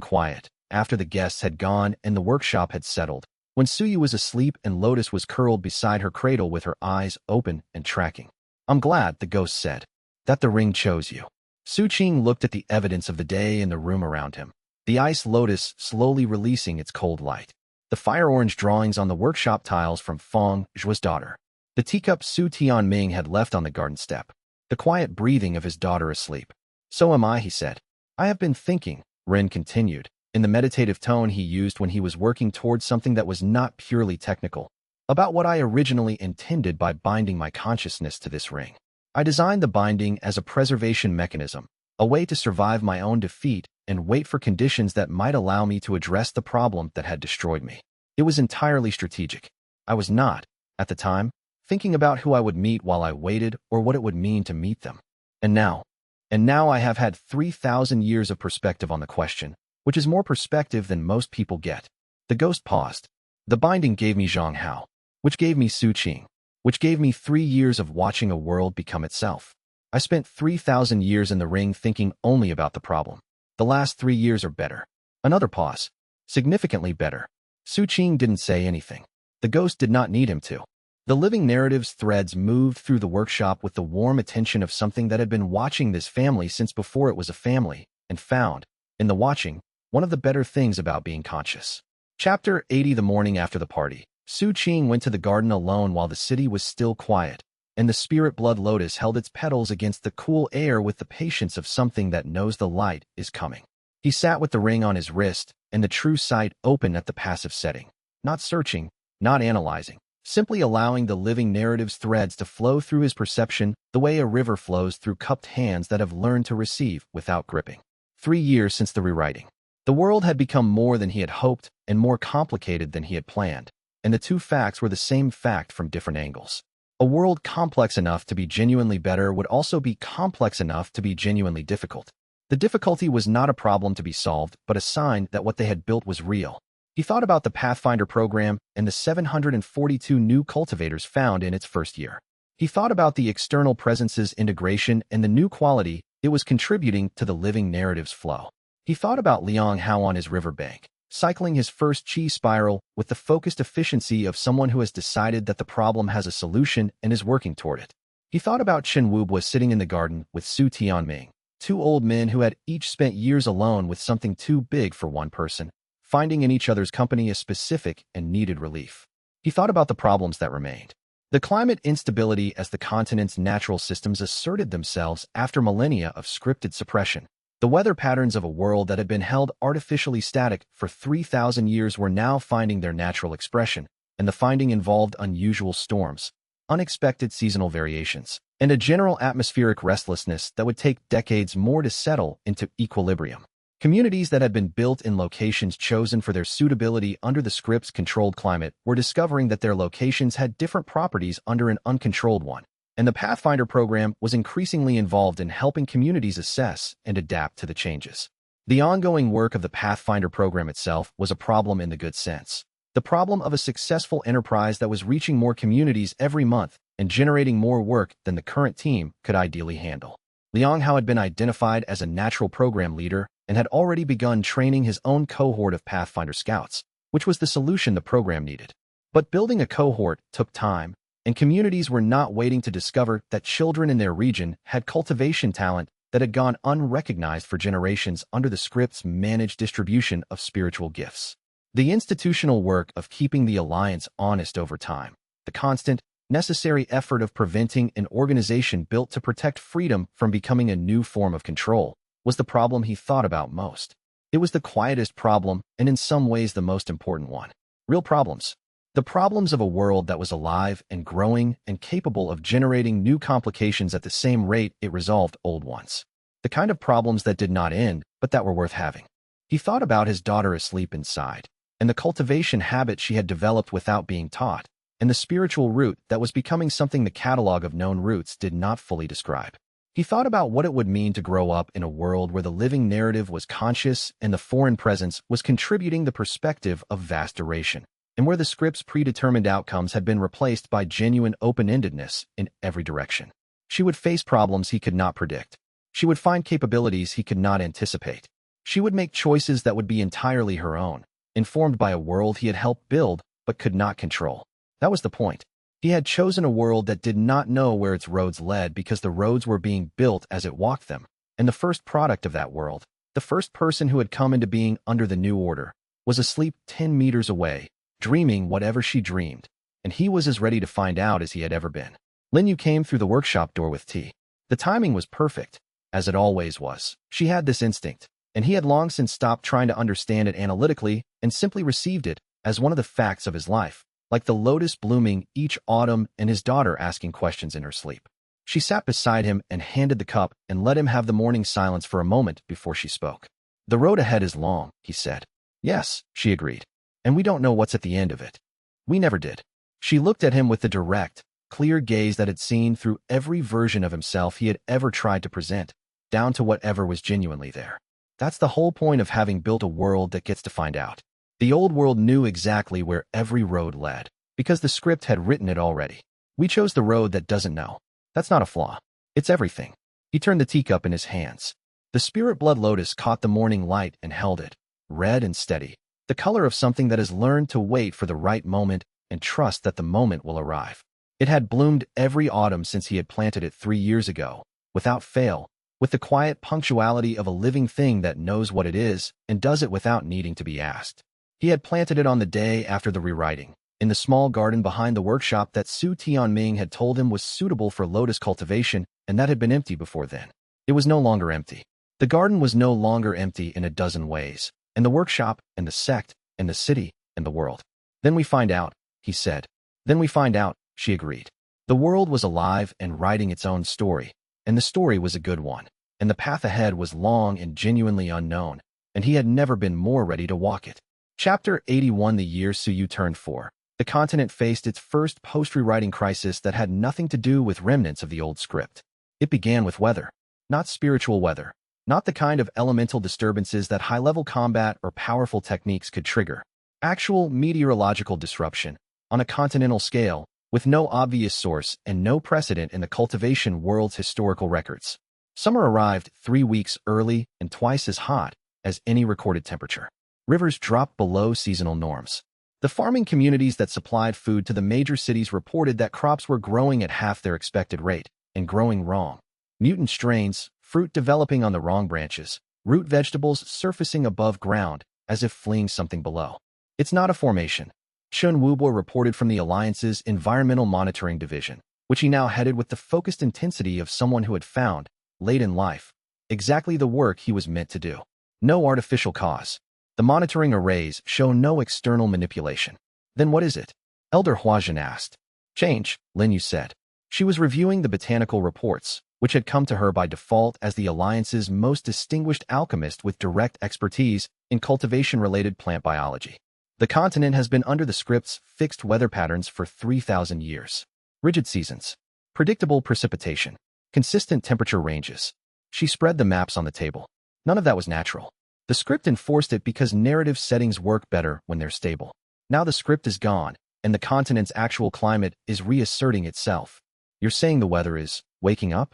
quiet, after the guests had gone and the workshop had settled, when Su Yu was asleep and Lotus was curled beside her cradle with her eyes open and tracking. "I'm glad," the ghost said, "that the ring chose you." Su Qing looked at the evidence of the day in the room around him, the ice lotus slowly releasing its cold light, the fire-orange drawings on the workshop tiles from Feng Zhuo's daughter, the teacup Su Tianming had left on the garden step, the quiet breathing of his daughter asleep. "So am I," he said. "I have been thinking," Ren continued, in the meditative tone he used when he was working towards something that was not purely technical, "about what I originally intended by binding my consciousness to this ring. I designed the binding as a preservation mechanism, a way to survive my own defeat and wait for conditions that might allow me to address the problem that had destroyed me. It was entirely strategic. I was not, at the time, thinking about who I would meet while I waited or what it would mean to meet them. And now I have had 3,000 years of perspective on the question, which is more perspective than most people get." The ghost paused. "The binding gave me Zhang Hao, which gave me Su Qing, which gave me 3 years of watching a world become itself. I spent 3,000 years in the ring thinking only about the problem. The last 3 years are better." Another pause. "Significantly better." Su Qing didn't say anything. The ghost did not need him to. The living narrative's threads moved through the workshop with the warm attention of something that had been watching this family since before it was a family, and found, in the watching, one of the better things about being conscious. Chapter 80. The morning after the party, Su Qing went to the garden alone while the city was still quiet, and the spirit blood lotus held its petals against the cool air with the patience of something that knows the light is coming. He sat with the ring on his wrist and the true sight open at the passive setting, not searching, not analyzing, simply allowing the living narrative's threads to flow through his perception the way a river flows through cupped hands that have learned to receive without gripping. 3 years since the rewriting. The world had become more than he had hoped and more complicated than he had planned, and the two facts were the same fact from different angles. A world complex enough to be genuinely better would also be complex enough to be genuinely difficult. The difficulty was not a problem to be solved, but a sign that what they had built was real. He thought about the Pathfinder program and the 742 new cultivators found in its first year. He thought about the external presence's integration and the new quality it was contributing to the living narrative's flow. He thought about Liang Hao on his riverbank, cycling his first chi spiral with the focused efficiency of someone who has decided that the problem has a solution and is working toward it. He thought about Chen Wubwa sitting in the garden with Su Tianming, two old men who had each spent years alone with something too big for one person, finding in each other's company a specific and needed relief. He thought about the problems that remained. The climate instability as the continent's natural systems asserted themselves after millennia of scripted suppression. The weather patterns of a world that had been held artificially static for 3,000 years were now finding their natural expression, and the finding involved unusual storms, unexpected seasonal variations, and a general atmospheric restlessness that would take decades more to settle into equilibrium. Communities that had been built in locations chosen for their suitability under the script's controlled climate were discovering that their locations had different properties under an uncontrolled one, and the Pathfinder program was increasingly involved in helping communities assess and adapt to the changes. The ongoing work of the Pathfinder program itself was a problem in the good sense. The problem of a successful enterprise that was reaching more communities every month and generating more work than the current team could ideally handle. Liang Hao had been identified as a natural program leader and had already begun training his own cohort of Pathfinder scouts, which was the solution the program needed. But building a cohort took time, and communities were not waiting to discover that children in their region had cultivation talent that had gone unrecognized for generations under the script's managed distribution of spiritual gifts. The institutional work of keeping the alliance honest over time, the constant, necessary effort of preventing an organization built to protect freedom from becoming a new form of control, was the problem he thought about most. It was the quietest problem and in some ways the most important one. Real problems. The problems of a world that was alive and growing and capable of generating new complications at the same rate it resolved old ones. The kind of problems that did not end, but that were worth having. He thought about his daughter asleep inside, and the cultivation habit she had developed without being taught, and the spiritual root that was becoming something the catalog of known roots did not fully describe. He thought about what it would mean to grow up in a world where the living narrative was conscious and the foreign presence was contributing the perspective of vast duration, and where the script's predetermined outcomes had been replaced by genuine open-endedness in every direction. She would face problems he could not predict. She would find capabilities he could not anticipate. She would make choices that would be entirely her own, informed by a world he had helped build but could not control. That was the point. He had chosen a world that did not know where its roads led because the roads were being built as it walked them, and the first product of that world, the first person who had come into being under the new order, was asleep 10 meters away, dreaming whatever she dreamed, and he was as ready to find out as he had ever been. Lin Yu came through the workshop door with tea. The timing was perfect, as it always was. She had this instinct, and he had long since stopped trying to understand it analytically and simply received it as one of the facts of his life, like the lotus blooming each autumn and his daughter asking questions in her sleep. She sat beside him and handed the cup and let him have the morning silence for a moment before she spoke. "The road ahead is long," he said. "Yes," she agreed. "And we don't know what's at the end of it. We never did." She looked at him with the direct, clear gaze that had seen through every version of himself he had ever tried to present, down to whatever was genuinely there. That's the whole point of having built a world that gets to find out. The old world knew exactly where every road led, because the script had written it already. We chose the road that doesn't know. That's not a flaw. It's everything. He turned the teacup in his hands. The spirit blood lotus caught the morning light and held it, red and steady, the color of something that has learned to wait for the right moment and trust that the moment will arrive. It had bloomed every autumn since he had planted it 3 years ago, without fail, with the quiet punctuality of a living thing that knows what it is and does it without needing to be asked. He had planted it on the day after the rewriting, in the small garden behind the workshop that Su Tianming had told him was suitable for lotus cultivation and that had been empty before then. It was no longer empty. The garden was no longer empty in a dozen ways, and the workshop, and the sect, and the city, and the world. Then we find out, he said. Then we find out, she agreed. The world was alive and writing its own story, and the story was a good one, and the path ahead was long and genuinely unknown, and he had never been more ready to walk it. Chapter 81. The year Suyu turned 4. The continent faced its first post-rewriting crisis that had nothing to do with remnants of the old script. It began with weather. Not spiritual weather. Not the kind of elemental disturbances that high-level combat or powerful techniques could trigger. Actual meteorological disruption, on a continental scale, with no obvious source and no precedent in the cultivation world's historical records. Summer arrived 3 weeks early and twice as hot as any recorded temperature. Rivers dropped below seasonal norms. The farming communities that supplied food to the major cities reported that crops were growing at half their expected rate, and growing wrong. Mutant strains, fruit developing on the wrong branches, root vegetables surfacing above ground as if fleeing something below. It's not a formation, Chun Wubo reported from the Alliance's Environmental Monitoring Division, which he now headed with the focused intensity of someone who had found, late in life, exactly the work he was meant to do. No artificial cause. The monitoring arrays show no external manipulation. Then what is it? Elder Huajin asked. Change, Lin Yu said. She was reviewing the botanical reports, which had come to her by default as the Alliance's most distinguished alchemist with direct expertise in cultivation-related plant biology. The continent has been under the script's fixed weather patterns for 3,000 years. Rigid seasons. Predictable precipitation. Consistent temperature ranges. She spread the maps on the table. None of that was natural. The script enforced it because narrative settings work better when they're stable. Now the script is gone, and the continent's actual climate is reasserting itself. You're saying the weather is waking up?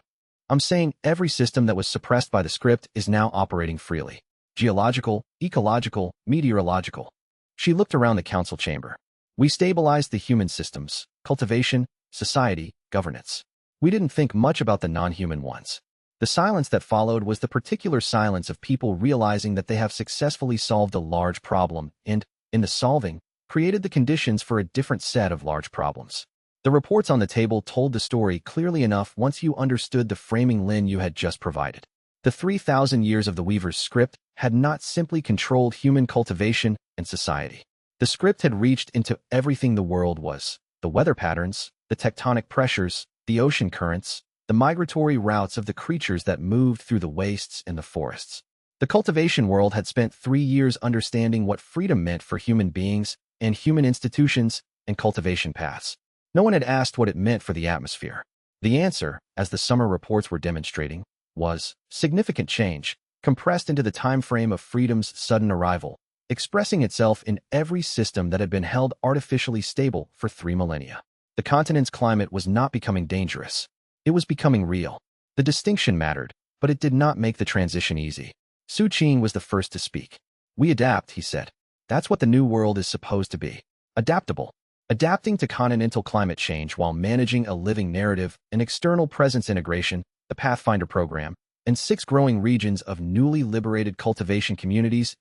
I'm saying every system that was suppressed by the script is now operating freely. Geological, ecological, meteorological. She looked around the council chamber. We stabilized the human systems, cultivation, society, governance. We didn't think much about the non-human ones. The silence that followed was the particular silence of people realizing that they have successfully solved a large problem and, in the solving, created the conditions for a different set of large problems. The reports on the table told the story clearly enough once you understood the framing Lin Yu had just provided. The 3,000 years of the Weaver's script had not simply controlled human cultivation and society. The script had reached into everything the world was: the weather patterns, the tectonic pressures, the ocean currents, the migratory routes of the creatures that moved through the wastes and the forests. The cultivation world had spent 3 years understanding what freedom meant for human beings and human institutions and cultivation paths. No one had asked what it meant for the atmosphere. The answer, as the summer reports were demonstrating, was significant change, compressed into the time frame of freedom's sudden arrival, expressing itself in every system that had been held artificially stable for 3 millennia. The continent's climate was not becoming dangerous. It was becoming real. The distinction mattered, but it did not make the transition easy. Su Qing was the first to speak. We adapt, he said. That's what the new world is supposed to be. Adaptable. Adapting to continental climate change while managing a living narrative, an external presence integration, the Pathfinder program, and 6 growing regions of newly liberated cultivation communities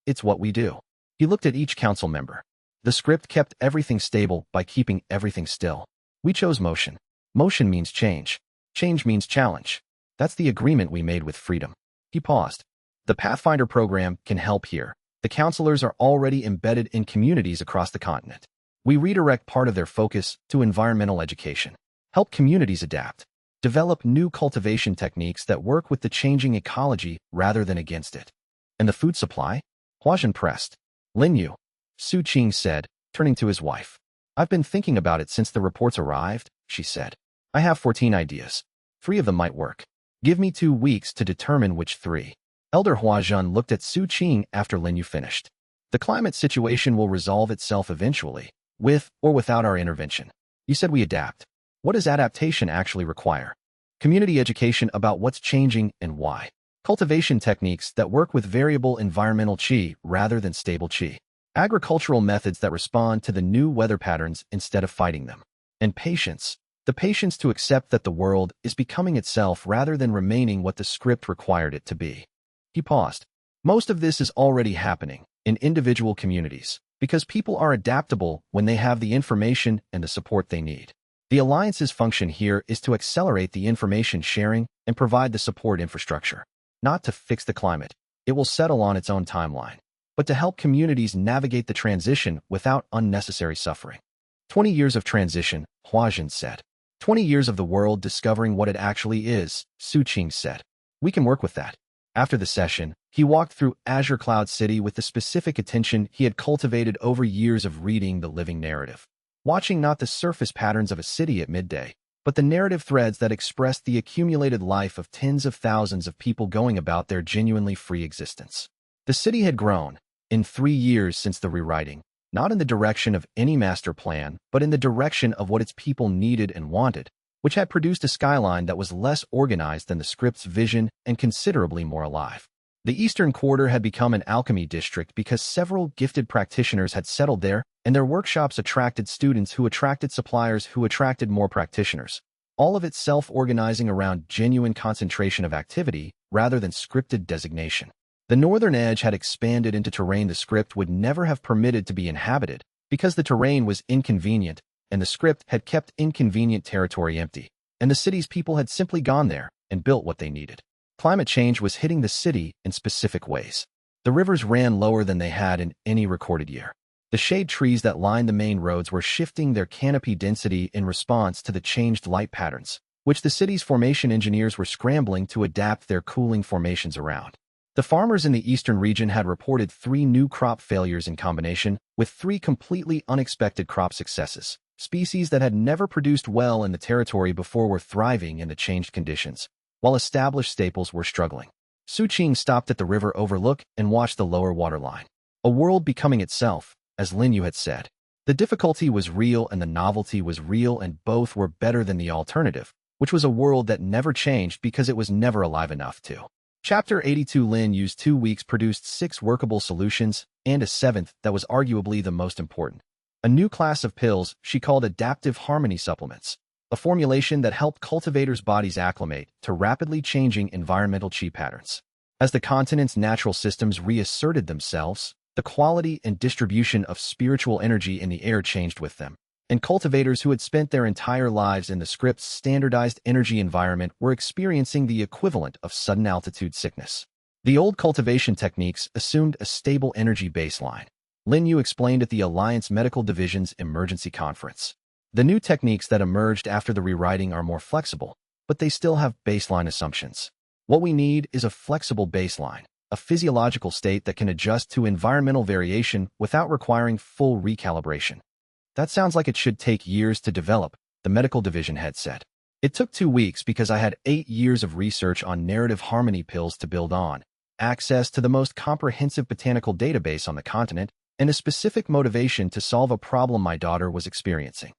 it's what we do. He looked at each council member. The script kept everything stable by keeping everything still. We chose motion. Motion means change. Change means challenge. That's the agreement we made with freedom. He paused. The Pathfinder program can help here. The counselors are already embedded in communities across the continent. We redirect part of their focus to environmental education. Help communities adapt. Develop new cultivation techniques that work with the changing ecology rather than against it. And the food supply? Huajin pressed. Lin Yu, Su Qing said, turning to his wife. I've been thinking about it since the reports arrived, she said. I have 14 ideas. 3 of them might work. Give me 2 weeks to determine which 3. Elder Huajin looked at Su Qing after Lin Yu finished. The climate situation will resolve itself eventually, with or without our intervention. You said we adapt. What does adaptation actually require? Community education about what's changing and why. Cultivation techniques that work with variable environmental qi rather than stable qi. Agricultural methods that respond to the new weather patterns instead of fighting them. And patience. The patience to accept that the world is becoming itself rather than remaining what the script required it to be. He paused. Most of this is already happening in individual communities because people are adaptable when they have the information and the support they need. The Alliance's function here is to accelerate the information sharing and provide the support infrastructure. not to fix the climate. It will settle on its own timeline, but to help communities navigate the transition without unnecessary suffering. 20 years of transition, Huajin said. 20 years of the world discovering what it actually is, Su Qing said. We can work with that. After the session, he walked through Azure Cloud City with the specific attention he had cultivated over years of reading the living narrative. Watching not the surface patterns of a city at midday, but the narrative threads that expressed the accumulated life of tens of thousands of people going about their genuinely free existence. The city had grown, in 3 years since the rewriting, not in the direction of any master plan, but in the direction of what its people needed and wanted, which had produced a skyline that was less organized than the script's vision and considerably more alive. The Eastern Quarter had become an alchemy district because several gifted practitioners had settled there, and their workshops attracted students who attracted suppliers who attracted more practitioners, all of it self-organizing around genuine concentration of activity rather than scripted designation. The northern edge had expanded into terrain the script would never have permitted to be inhabited because the terrain was inconvenient, and the script had kept inconvenient territory empty, and the city's people had simply gone there and built what they needed. Climate change was hitting the city in specific ways. The rivers ran lower than they had in any recorded year. The shade trees that lined the main roads were shifting their canopy density in response to the changed light patterns, which the city's formation engineers were scrambling to adapt their cooling formations around. The farmers in the eastern region had reported 3 new crop failures in combination with 3 completely unexpected crop successes. Species that had never produced well in the territory before were thriving in the changed conditions, while established staples were struggling. Su Qing stopped at the river overlook and watched the lower waterline. A world becoming itself, as Lin Yu had said. The difficulty was real and the novelty was real, and both were better than the alternative, which was a world that never changed because it was never alive enough to. Chapter 82. Lin Yu's 2 weeks produced 6 workable solutions, and a 7th that was arguably the most important. A new class of pills she called adaptive harmony supplements, a formulation that helped cultivators' bodies acclimate to rapidly changing environmental chi patterns. As the continent's natural systems reasserted themselves, the quality and distribution of spiritual energy in the air changed with them, and cultivators who had spent their entire lives in the script's standardized energy environment were experiencing the equivalent of sudden altitude sickness. The old cultivation techniques assumed a stable energy baseline. Lin Yu explained at the Alliance Medical Division's emergency conference. The new techniques that emerged after the rewriting are more flexible, but they still have baseline assumptions. What we need is a flexible baseline, a physiological state that can adjust to environmental variation without requiring full recalibration. That sounds like it should take years to develop, the medical division head said. It took 2 weeks because I had 8 years of research on narrative harmony pills to build on, access to the most comprehensive botanical database on the continent, and a specific motivation to solve a problem my daughter was experiencing.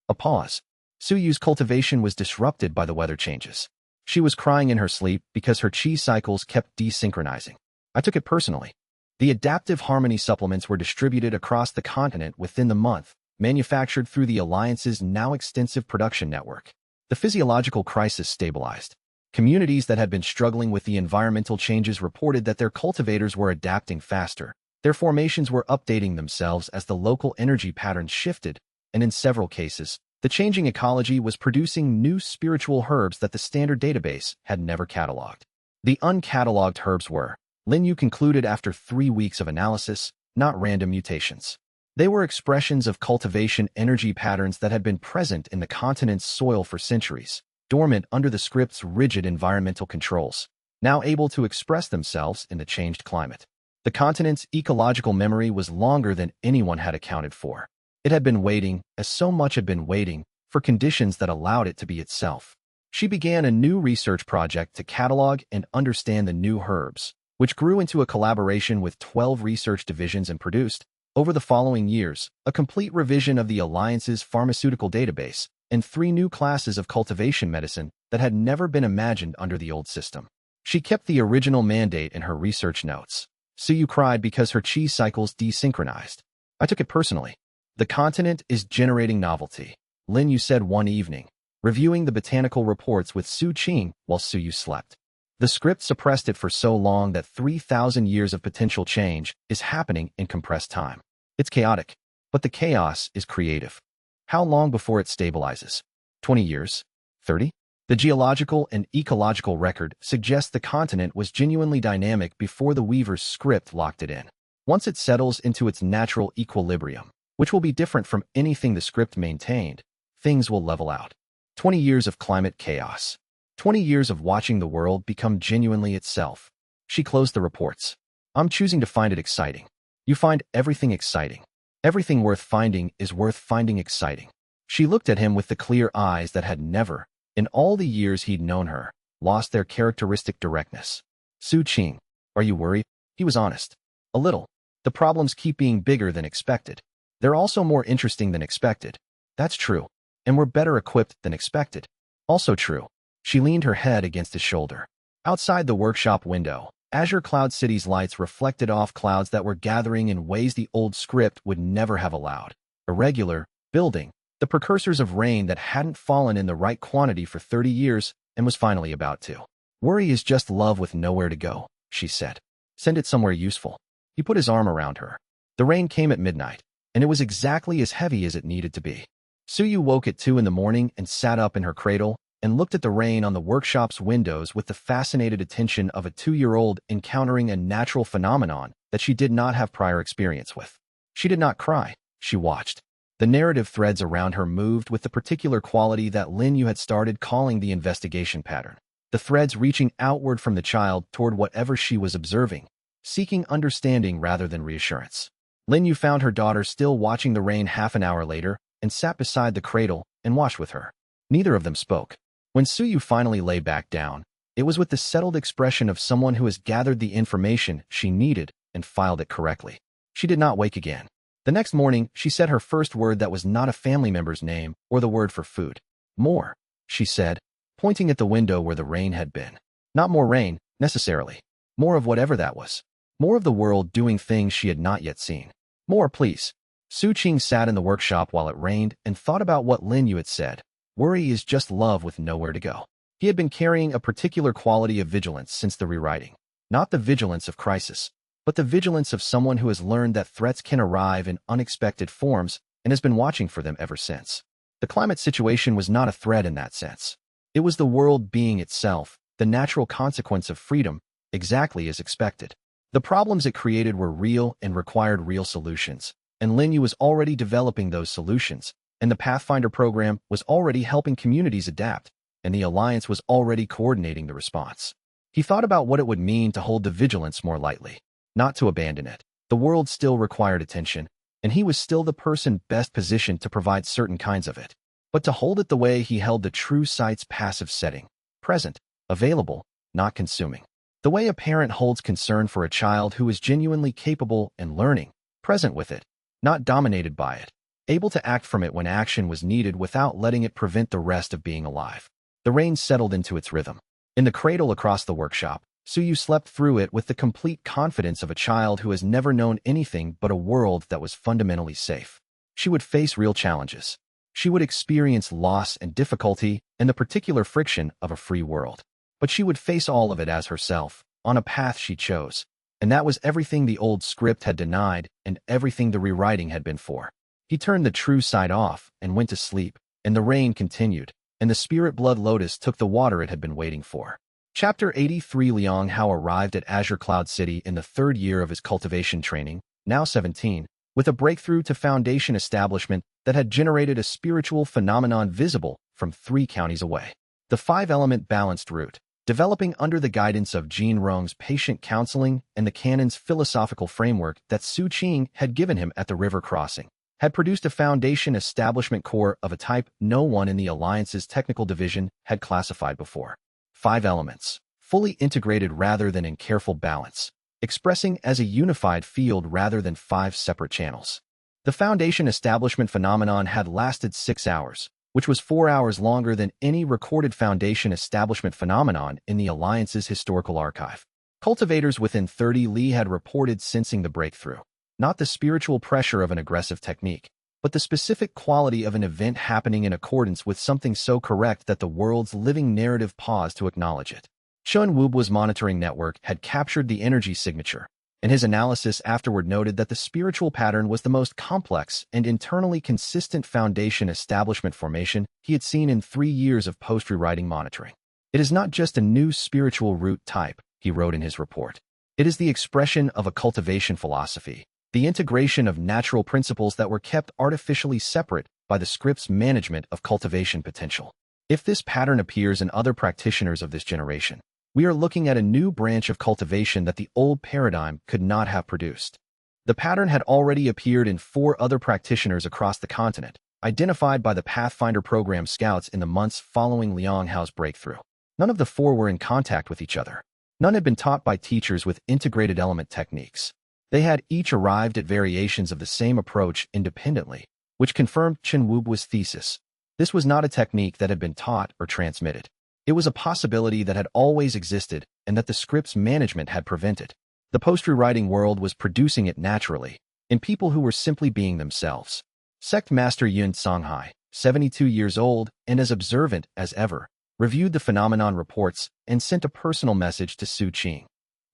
A pause. Su Yu's cultivation was disrupted by the weather changes. She was crying in her sleep because her chi cycles kept desynchronizing. I took it personally. The adaptive harmony supplements were distributed across the continent within the month, manufactured through the Alliance's now extensive production network. The physiological crisis stabilized. Communities that had been struggling with the environmental changes reported that their cultivators were adapting faster. Their formations were updating themselves as the local energy patterns shifted, and in several cases, the changing ecology was producing new spiritual herbs that the standard database had never cataloged. The uncatalogued herbs were, Lin Yu concluded after 3 weeks of analysis, not random mutations. They were expressions of cultivation energy patterns that had been present in the continent's soil for centuries, dormant under the script's rigid environmental controls, now able to express themselves in the changed climate. The continent's ecological memory was longer than anyone had accounted for. It had been waiting, as so much had been waiting, for conditions that allowed it to be itself. She began a new research project to catalog and understand the new herbs, which grew into a collaboration with 12 research divisions and produced, over the following years, a complete revision of the Alliance's pharmaceutical database and 3 new classes of cultivation medicine that had never been imagined under the old system. She kept the original mandate in her research notes. Su Yu cried because her chi cycles desynchronized. I took it personally. The continent is generating novelty, Lin Yu said one evening, reviewing the botanical reports with Su Qing while Su Yu slept. The script suppressed it for so long that 3,000 years of potential change is happening in compressed time. It's chaotic, but the chaos is creative. How long before it stabilizes? 20 years? 30? The geological and ecological record suggests the continent was genuinely dynamic before the Weaver's script locked it in. Once it settles into its natural equilibrium, which will be different from anything the script maintained, things will level out. 20 years of climate chaos. 20 years of watching the world become genuinely itself. She closed the reports. I'm choosing to find it exciting. You find everything exciting. Everything worth finding is worth finding exciting. She looked at him with the clear eyes that had never, in all the years he'd known her, lost their characteristic directness. Su Qing, are you worried? He was honest. A little. The problems keep being bigger than expected. They're also more interesting than expected. That's true. And we're better equipped than expected. Also true. She leaned her head against his shoulder. Outside the workshop window, Azure Cloud City's lights reflected off clouds that were gathering in ways the old script would never have allowed. Irregular, building, the precursors of rain that hadn't fallen in the right quantity for 30 years and was finally about to. Worry is just love with nowhere to go, she said. Send it somewhere useful. He put his arm around her. The rain came at midnight, and it was exactly as heavy as it needed to be. Suyu woke at 2 in the morning and sat up in her cradle and looked at the rain on the workshop's windows with the fascinated attention of a 2-year-old encountering a natural phenomenon that she did not have prior experience with. She did not cry. She watched. The narrative threads around her moved with the particular quality that Lin Yu had started calling the investigation pattern. The threads reaching outward from the child toward whatever she was observing, seeking understanding rather than reassurance. Lin Yu found her daughter still watching the rain half an hour later and sat beside the cradle and watched with her. Neither of them spoke. When Suyu finally lay back down, it was with the settled expression of someone who has gathered the information she needed and filed it correctly. She did not wake again. The next morning, she said her first word that was not a family member's name or the word for food. More, she said, pointing at the window where the rain had been. Not more rain, necessarily. More of whatever that was. More of the world doing things she had not yet seen. More, please. Su Qing sat in the workshop while it rained and thought about what Lin Yu had said. Worry is just love with nowhere to go. He had been carrying a particular quality of vigilance since the rewriting. Not the vigilance of crisis, but the vigilance of someone who has learned that threats can arrive in unexpected forms and has been watching for them ever since. The climate situation was not a threat in that sense. It was the world being itself, the natural consequence of freedom, exactly as expected. The problems it created were real and required real solutions, and Lin Yu was already developing those solutions, and the Pathfinder program was already helping communities adapt, and the Alliance was already coordinating the response. He thought about what it would mean to hold the vigilance more lightly. Not to abandon it. The world still required attention, and he was still the person best positioned to provide certain kinds of it. But to hold it the way he held the true sight's passive setting, present, available, not consuming. The way a parent holds concern for a child who is genuinely capable and learning, present with it, not dominated by it, able to act from it when action was needed without letting it prevent the rest of being alive. The rain settled into its rhythm. In the cradle across the workshop, Suyu slept through it with the complete confidence of a child who has never known anything but a world that was fundamentally safe. She would face real challenges. She would experience loss and difficulty and the particular friction of a free world. But she would face all of it as herself, on a path she chose. And that was everything the old script had denied and everything the rewriting had been for. He turned the true side off and went to sleep, and the rain continued, and the spirit blood lotus took the water it had been waiting for. Chapter 83. Liang Hao arrived at Azure Cloud City in the 3rd year of his cultivation training, now 17, with a breakthrough to foundation establishment that had generated a spiritual phenomenon visible from 3 counties away. The 5-element balanced root, developing under the guidance of Jean Rong's patient counseling and the canon's philosophical framework that Su Qing had given him at the river crossing, had produced a foundation establishment core of a type no one in the Alliance's technical division had classified before. 5 elements, fully integrated rather than in careful balance, expressing as a unified field rather than 5 separate channels. The foundation establishment phenomenon had lasted 6 hours, which was 4 hours longer than any recorded foundation establishment phenomenon in the Alliance's historical archive. Cultivators within 30 li had reported sensing the breakthrough, not the spiritual pressure of an aggressive technique, but the specific quality of an event happening in accordance with something so correct that the world's living narrative paused to acknowledge it. Shun Wubu's monitoring network had captured the energy signature, and his analysis afterward noted that the spiritual pattern was the most complex and internally consistent foundation establishment formation he had seen in 3 years of post-rewriting monitoring. It is not just a new spiritual root type, he wrote in his report. It is the expression of a cultivation philosophy, the integration of natural principles that were kept artificially separate by the script's management of cultivation potential. If this pattern appears in other practitioners of this generation, we are looking at a new branch of cultivation that the old paradigm could not have produced. The pattern had already appeared in 4 other practitioners across the continent, identified by the Pathfinder program scouts in the months following Liang Hao's breakthrough. None of the 4 were in contact with each other. None had been taught by teachers with integrated element techniques. They had each arrived at variations of the same approach independently, which confirmed Chen Wubu's thesis. This was not a technique that had been taught or transmitted. It was a possibility that had always existed and that the script's management had prevented. The post-rewriting world was producing it naturally, in people who were simply being themselves. Sect Master Yun Songhai, 72 years old and as observant as ever, reviewed the phenomenon reports and sent a personal message to Su Qing.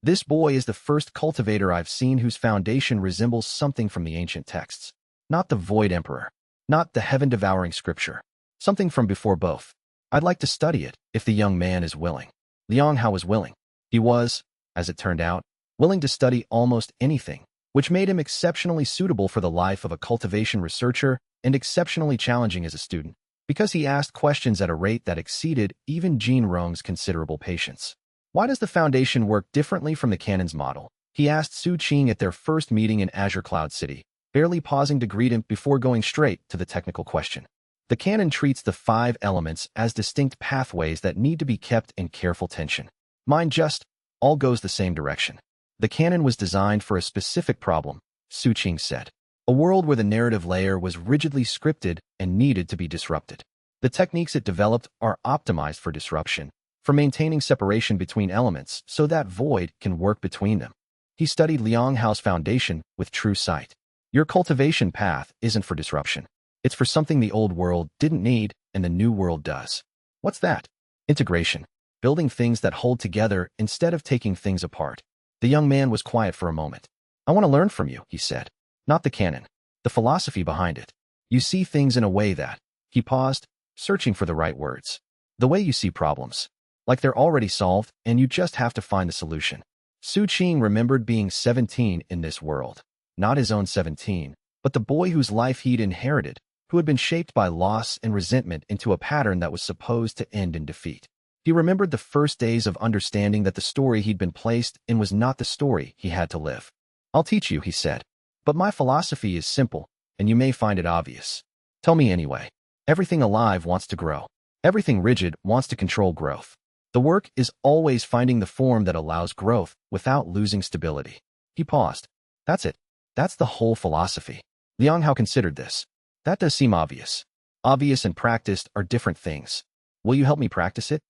This boy is the first cultivator I've seen whose foundation resembles something from the ancient texts. Not the Void Emperor, not the heaven-devouring scripture. Something from before both. I'd like to study it, if the young man is willing. Liang Hao was willing. He was, as it turned out, willing to study almost anything, which made him exceptionally suitable for the life of a cultivation researcher and exceptionally challenging as a student, because he asked questions at a rate that exceeded even Jin Rong's considerable patience. Why does the Foundation work differently from the Canon's model? He asked Su Qing at their first meeting in Azure Cloud City, barely pausing to greet him before going straight to the technical question. The Canon treats the 5 elements as distinct pathways that need to be kept in careful tension. Mine just all goes the same direction. The Canon was designed for a specific problem, Su Qing said. A world where the narrative layer was rigidly scripted and needed to be disrupted. The techniques it developed are optimized for disruption, for maintaining separation between elements so that void can work between them. He studied Liang Hao's foundation with true sight. Your cultivation path isn't for disruption. It's for something the old world didn't need and the new world does. What's that? Integration. Building things that hold together instead of taking things apart. The young man was quiet for a moment. I want to learn from you, he said. Not the canon. The philosophy behind it. You see things in a way that... He paused, searching for the right words. The way you see problems. Like they're already solved and you just have to find the solution. Su Qing remembered being 17 in this world. Not his own 17, but the boy whose life he'd inherited, who had been shaped by loss and resentment into a pattern that was supposed to end in defeat. He remembered the first days of understanding that the story he'd been placed in was not the story he had to live. I'll teach you, he said. But my philosophy is simple, and you may find it obvious. Tell me anyway. Everything alive wants to grow. Everything rigid wants to control growth. The work is always finding the form that allows growth without losing stability. He paused. That's it. That's the whole philosophy. Liang Hao considered this. That does seem obvious. Obvious and practiced are different things. Will you help me practice it?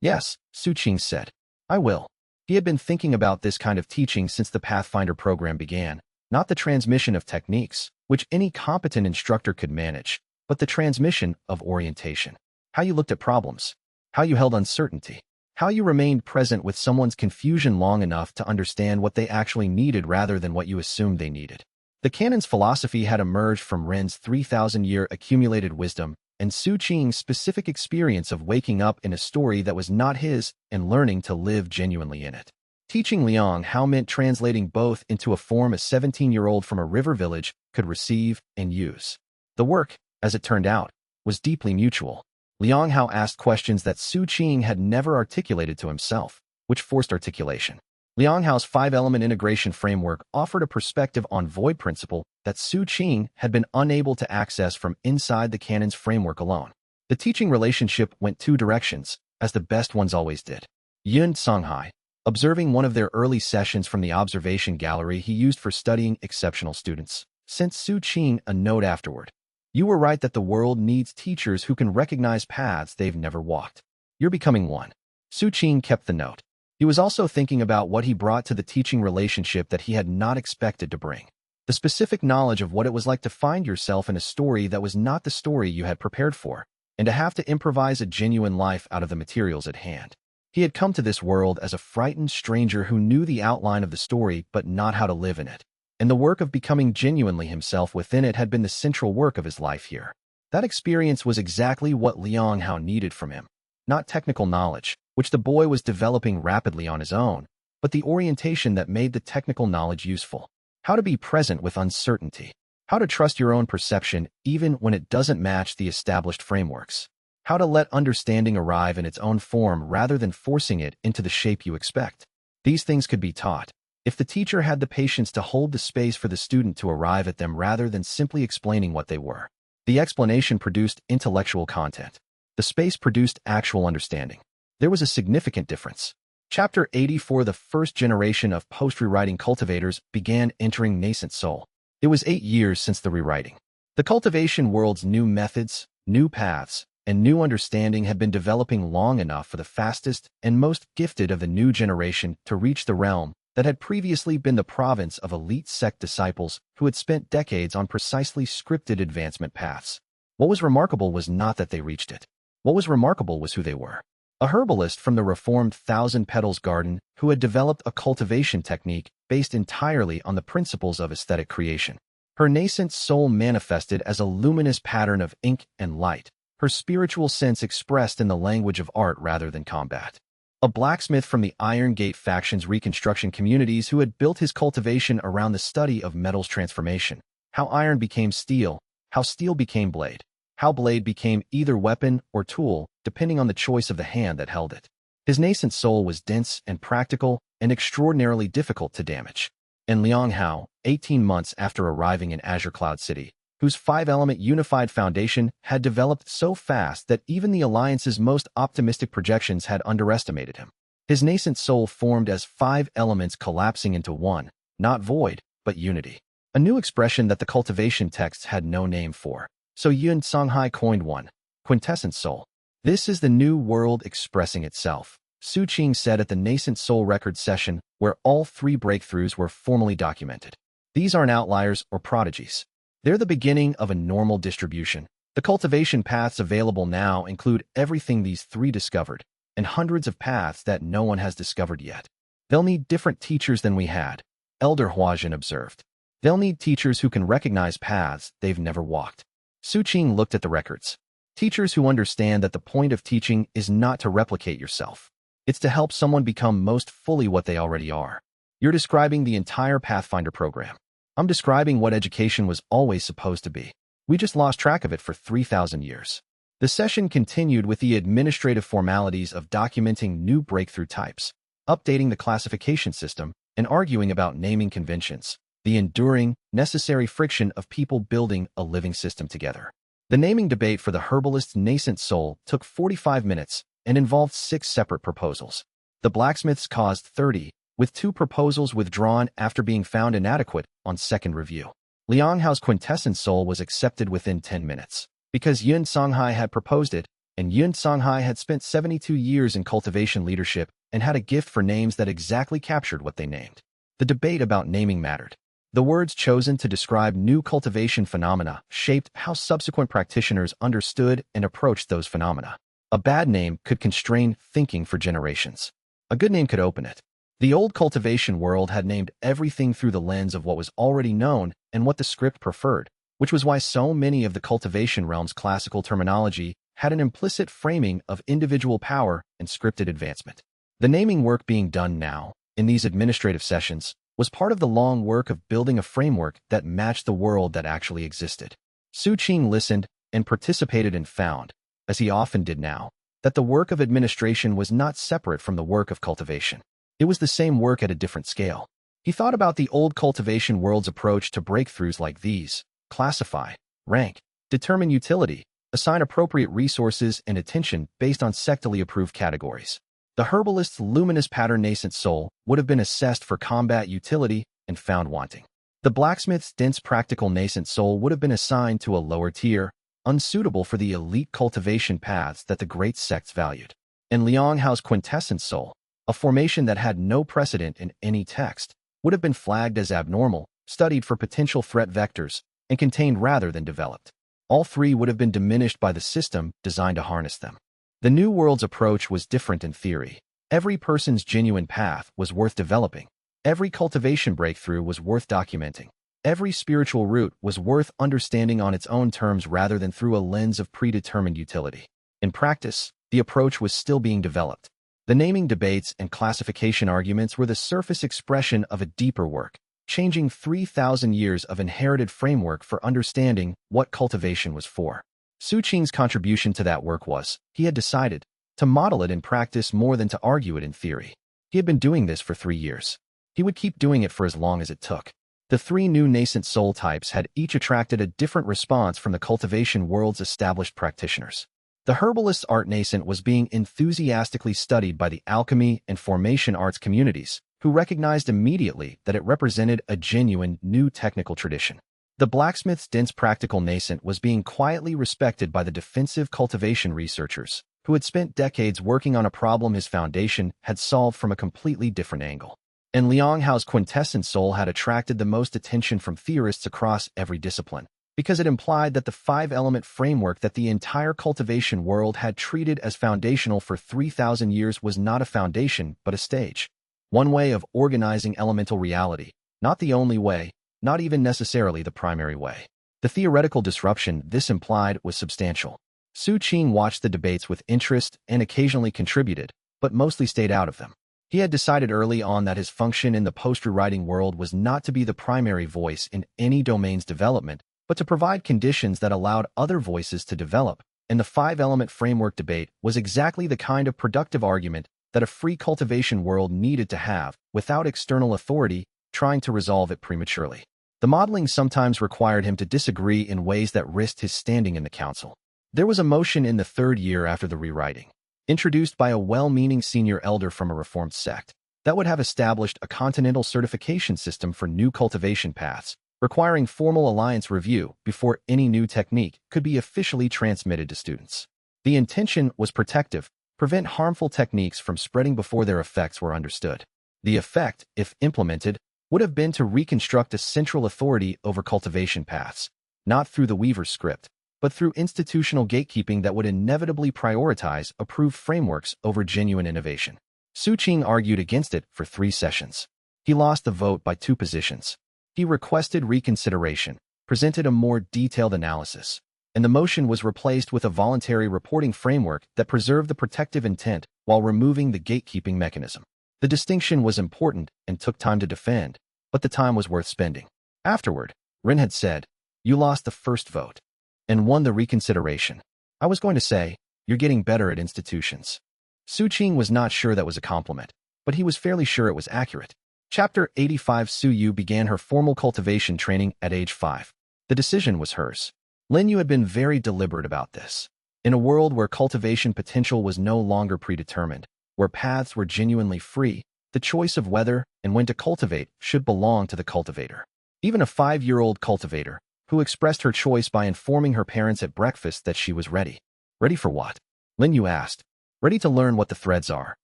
Yes, Su Qing said. I will. He had been thinking about this kind of teaching since the Pathfinder program began, not the transmission of techniques, which any competent instructor could manage, but the transmission of orientation. How you looked at problems. How you held uncertainty. How you remained present with someone's confusion long enough to understand what they actually needed rather than what you assumed they needed. The canon's philosophy had emerged from Ren's 3,000-year accumulated wisdom and Su Qing's specific experience of waking up in a story that was not his and learning to live genuinely in it. Teaching Liang Hao meant translating both into a form a 17-year-old from a river village could receive and use. The work, as it turned out, was deeply mutual. Liang Hao asked questions that Su Qing had never articulated to himself, which forced articulation. Liang Hao's 5-element integration framework offered a perspective on void principle that Su Qing had been unable to access from inside the canon's framework alone. The teaching relationship went 2 directions, as the best ones always did. Yun Songhai, observing one of their early sessions from the observation gallery he used for studying exceptional students, sent Su Qing a note afterward. You were right that the world needs teachers who can recognize paths they've never walked. You're becoming one. Su Qing kept the note. He was also thinking about what he brought to the teaching relationship that he had not expected to bring. The specific knowledge of what it was like to find yourself in a story that was not the story you had prepared for, and to have to improvise a genuine life out of the materials at hand. He had come to this world as a frightened stranger who knew the outline of the story but not how to live in it. And the work of becoming genuinely himself within it had been the central work of his life here. That experience was exactly what Liang Hao needed from him. Not technical knowledge, which the boy was developing rapidly on his own, but the orientation that made the technical knowledge useful. How to be present with uncertainty. How to trust your own perception even when it doesn't match the established frameworks. How to let understanding arrive in its own form rather than forcing it into the shape you expect. These things could be taught, if the teacher had the patience to hold the space for the student to arrive at them rather than simply explaining what they were. The explanation produced intellectual content. The space produced actual understanding. There was a significant difference. Chapter 84. The first generation of post-rewriting cultivators began entering nascent soul. It was 8 years since the rewriting. The cultivation world's new methods, new paths, and new understanding had been developing long enough for the fastest and most gifted of the new generation to reach the realm that had previously been the province of elite sect disciples who had spent decades on precisely scripted advancement paths. What was remarkable was not that they reached it. What was remarkable was who they were. A herbalist from the reformed Thousand Petals Garden who had developed a cultivation technique based entirely on the principles of aesthetic creation. Her nascent soul manifested as a luminous pattern of ink and light, her spiritual sense expressed in the language of art rather than combat. A blacksmith from the Iron Gate faction's reconstruction communities who had built his cultivation around the study of metals transformation, how iron became steel, how steel became blade, how blade became either weapon or tool, depending on the choice of the hand that held it. His nascent soul was dense and practical and extraordinarily difficult to damage. And Liang Hao, 18 months after arriving in Azure Cloud City, whose 5-element unified foundation had developed so fast that even the Alliance's most optimistic projections had underestimated him. His nascent soul formed as 5 elements collapsing into one, not void, but unity. A new expression that the cultivation texts had no name for. So Yun Songhai coined one, quintessent soul. This is the new world expressing itself, Su Qing said at the Nascent Soul Record session where all 3 breakthroughs were formally documented. These aren't outliers or prodigies. They're the beginning of a normal distribution. The cultivation paths available now include everything these 3 discovered, and hundreds of paths that no one has discovered yet. They'll need different teachers than we had, Elder Huajin observed. They'll need teachers who can recognize paths they've never walked. Su Qing looked at the records. Teachers who understand that the point of teaching is not to replicate yourself. It's to help someone become most fully what they already are. You're describing the entire Pathfinder program. I'm describing what education was always supposed to be. We just lost track of it for 3,000 years. The session continued with the administrative formalities of documenting new breakthrough types, updating the classification system, and arguing about naming conventions, the enduring, necessary friction of people building a living system together. The naming debate for the herbalist's nascent soul took 45 minutes and involved 6 separate proposals. The blacksmiths caused 30, with 2 proposals withdrawn after being found inadequate on second review. Liang Hao's quintessent soul was accepted within 10 minutes, because Yun Songhai had proposed it, and Yun Songhai had spent 72 years in cultivation leadership and had a gift for names that exactly captured what they named. The debate about naming mattered. The words chosen to describe new cultivation phenomena shaped how subsequent practitioners understood and approached those phenomena. A bad name could constrain thinking for generations. A good name could open it. The old cultivation world had named everything through the lens of what was already known and what the script preferred, which was why so many of the cultivation realm's classical terminology had an implicit framing of individual power and scripted advancement. The naming work being done now, in these administrative sessions, was part of the long work of building a framework that matched the world that actually existed. Su Qing listened and participated and found, as he often did now, that the work of administration was not separate from the work of cultivation. It was the same work at a different scale. He thought about the old cultivation world's approach to breakthroughs like these: classify, rank, determine utility, assign appropriate resources and attention based on sectally approved categories. The herbalist's luminous pattern nascent soul would have been assessed for combat utility and found wanting. The blacksmith's dense practical nascent soul would have been assigned to a lower tier, unsuitable for the elite cultivation paths that the great sects valued. And Liang Hao's quintessent soul, a formation that had no precedent in any text, would have been flagged as abnormal, studied for potential threat vectors, and contained rather than developed. All 3 would have been diminished by the system designed to harness them. The new world's approach was different in theory. Every person's genuine path was worth developing. Every cultivation breakthrough was worth documenting. Every spiritual route was worth understanding on its own terms rather than through a lens of predetermined utility. In practice, the approach was still being developed. The naming debates and classification arguments were the surface expression of a deeper work, changing 3,000 years of inherited framework for understanding what cultivation was for. Su Qing's contribution to that work was, he had decided, to model it in practice more than to argue it in theory. He had been doing this for 3 years. He would keep doing it for as long as it took. The 3 new nascent soul types had each attracted a different response from the cultivation world's established practitioners. The herbalist's art nascent was being enthusiastically studied by the alchemy and formation arts communities, who recognized immediately that it represented a genuine new technical tradition. The blacksmith's dense practical nascent was being quietly respected by the defensive cultivation researchers, who had spent decades working on a problem his foundation had solved from a completely different angle. And Liang Hao's quintessent soul had attracted the most attention from theorists across every discipline, because it implied that the 5-element framework that the entire cultivation world had treated as foundational for 3,000 years was not a foundation but a stage. One way of organizing elemental reality, not the only way, not even necessarily the primary way. The theoretical disruption this implied was substantial. Su Qing watched the debates with interest and occasionally contributed, but mostly stayed out of them. He had decided early on that his function in the poster-writing world was not to be the primary voice in any domain's development, but to provide conditions that allowed other voices to develop, and the 5-element framework debate was exactly the kind of productive argument that a free cultivation world needed to have without external authority trying to resolve it prematurely. The modeling sometimes required him to disagree in ways that risked his standing in the council. There was a motion in the 3rd year after the rewriting, introduced by a well-meaning senior elder from a reformed sect, that would have established a continental certification system for new cultivation paths, requiring formal alliance review before any new technique could be officially transmitted to students. The intention was protective, prevent harmful techniques from spreading before their effects were understood. The effect, if implemented, would have been to reconstruct a central authority over cultivation paths, not through the Weaver's script, but through institutional gatekeeping that would inevitably prioritize approved frameworks over genuine innovation. Su Qing argued against it for 3 sessions. He lost the vote by 2 positions. He requested reconsideration, presented a more detailed analysis, and the motion was replaced with a voluntary reporting framework that preserved the protective intent while removing the gatekeeping mechanism. The distinction was important and took time to defend, but the time was worth spending. Afterward, Ren had said, "You lost the first vote and won the reconsideration. I was going to say, you're getting better at institutions." Su Qing was not sure that was a compliment, but he was fairly sure it was accurate. Chapter 85. Su Yu began her formal cultivation training at age 5. The decision was hers. Lin Yu had been very deliberate about this. In a world where cultivation potential was no longer predetermined, where paths were genuinely free, the choice of whether and when to cultivate should belong to the cultivator. Even a 5-year-old cultivator, who expressed her choice by informing her parents at breakfast that she was ready. Ready for what? Lin Yu asked. Ready to learn what the threads are,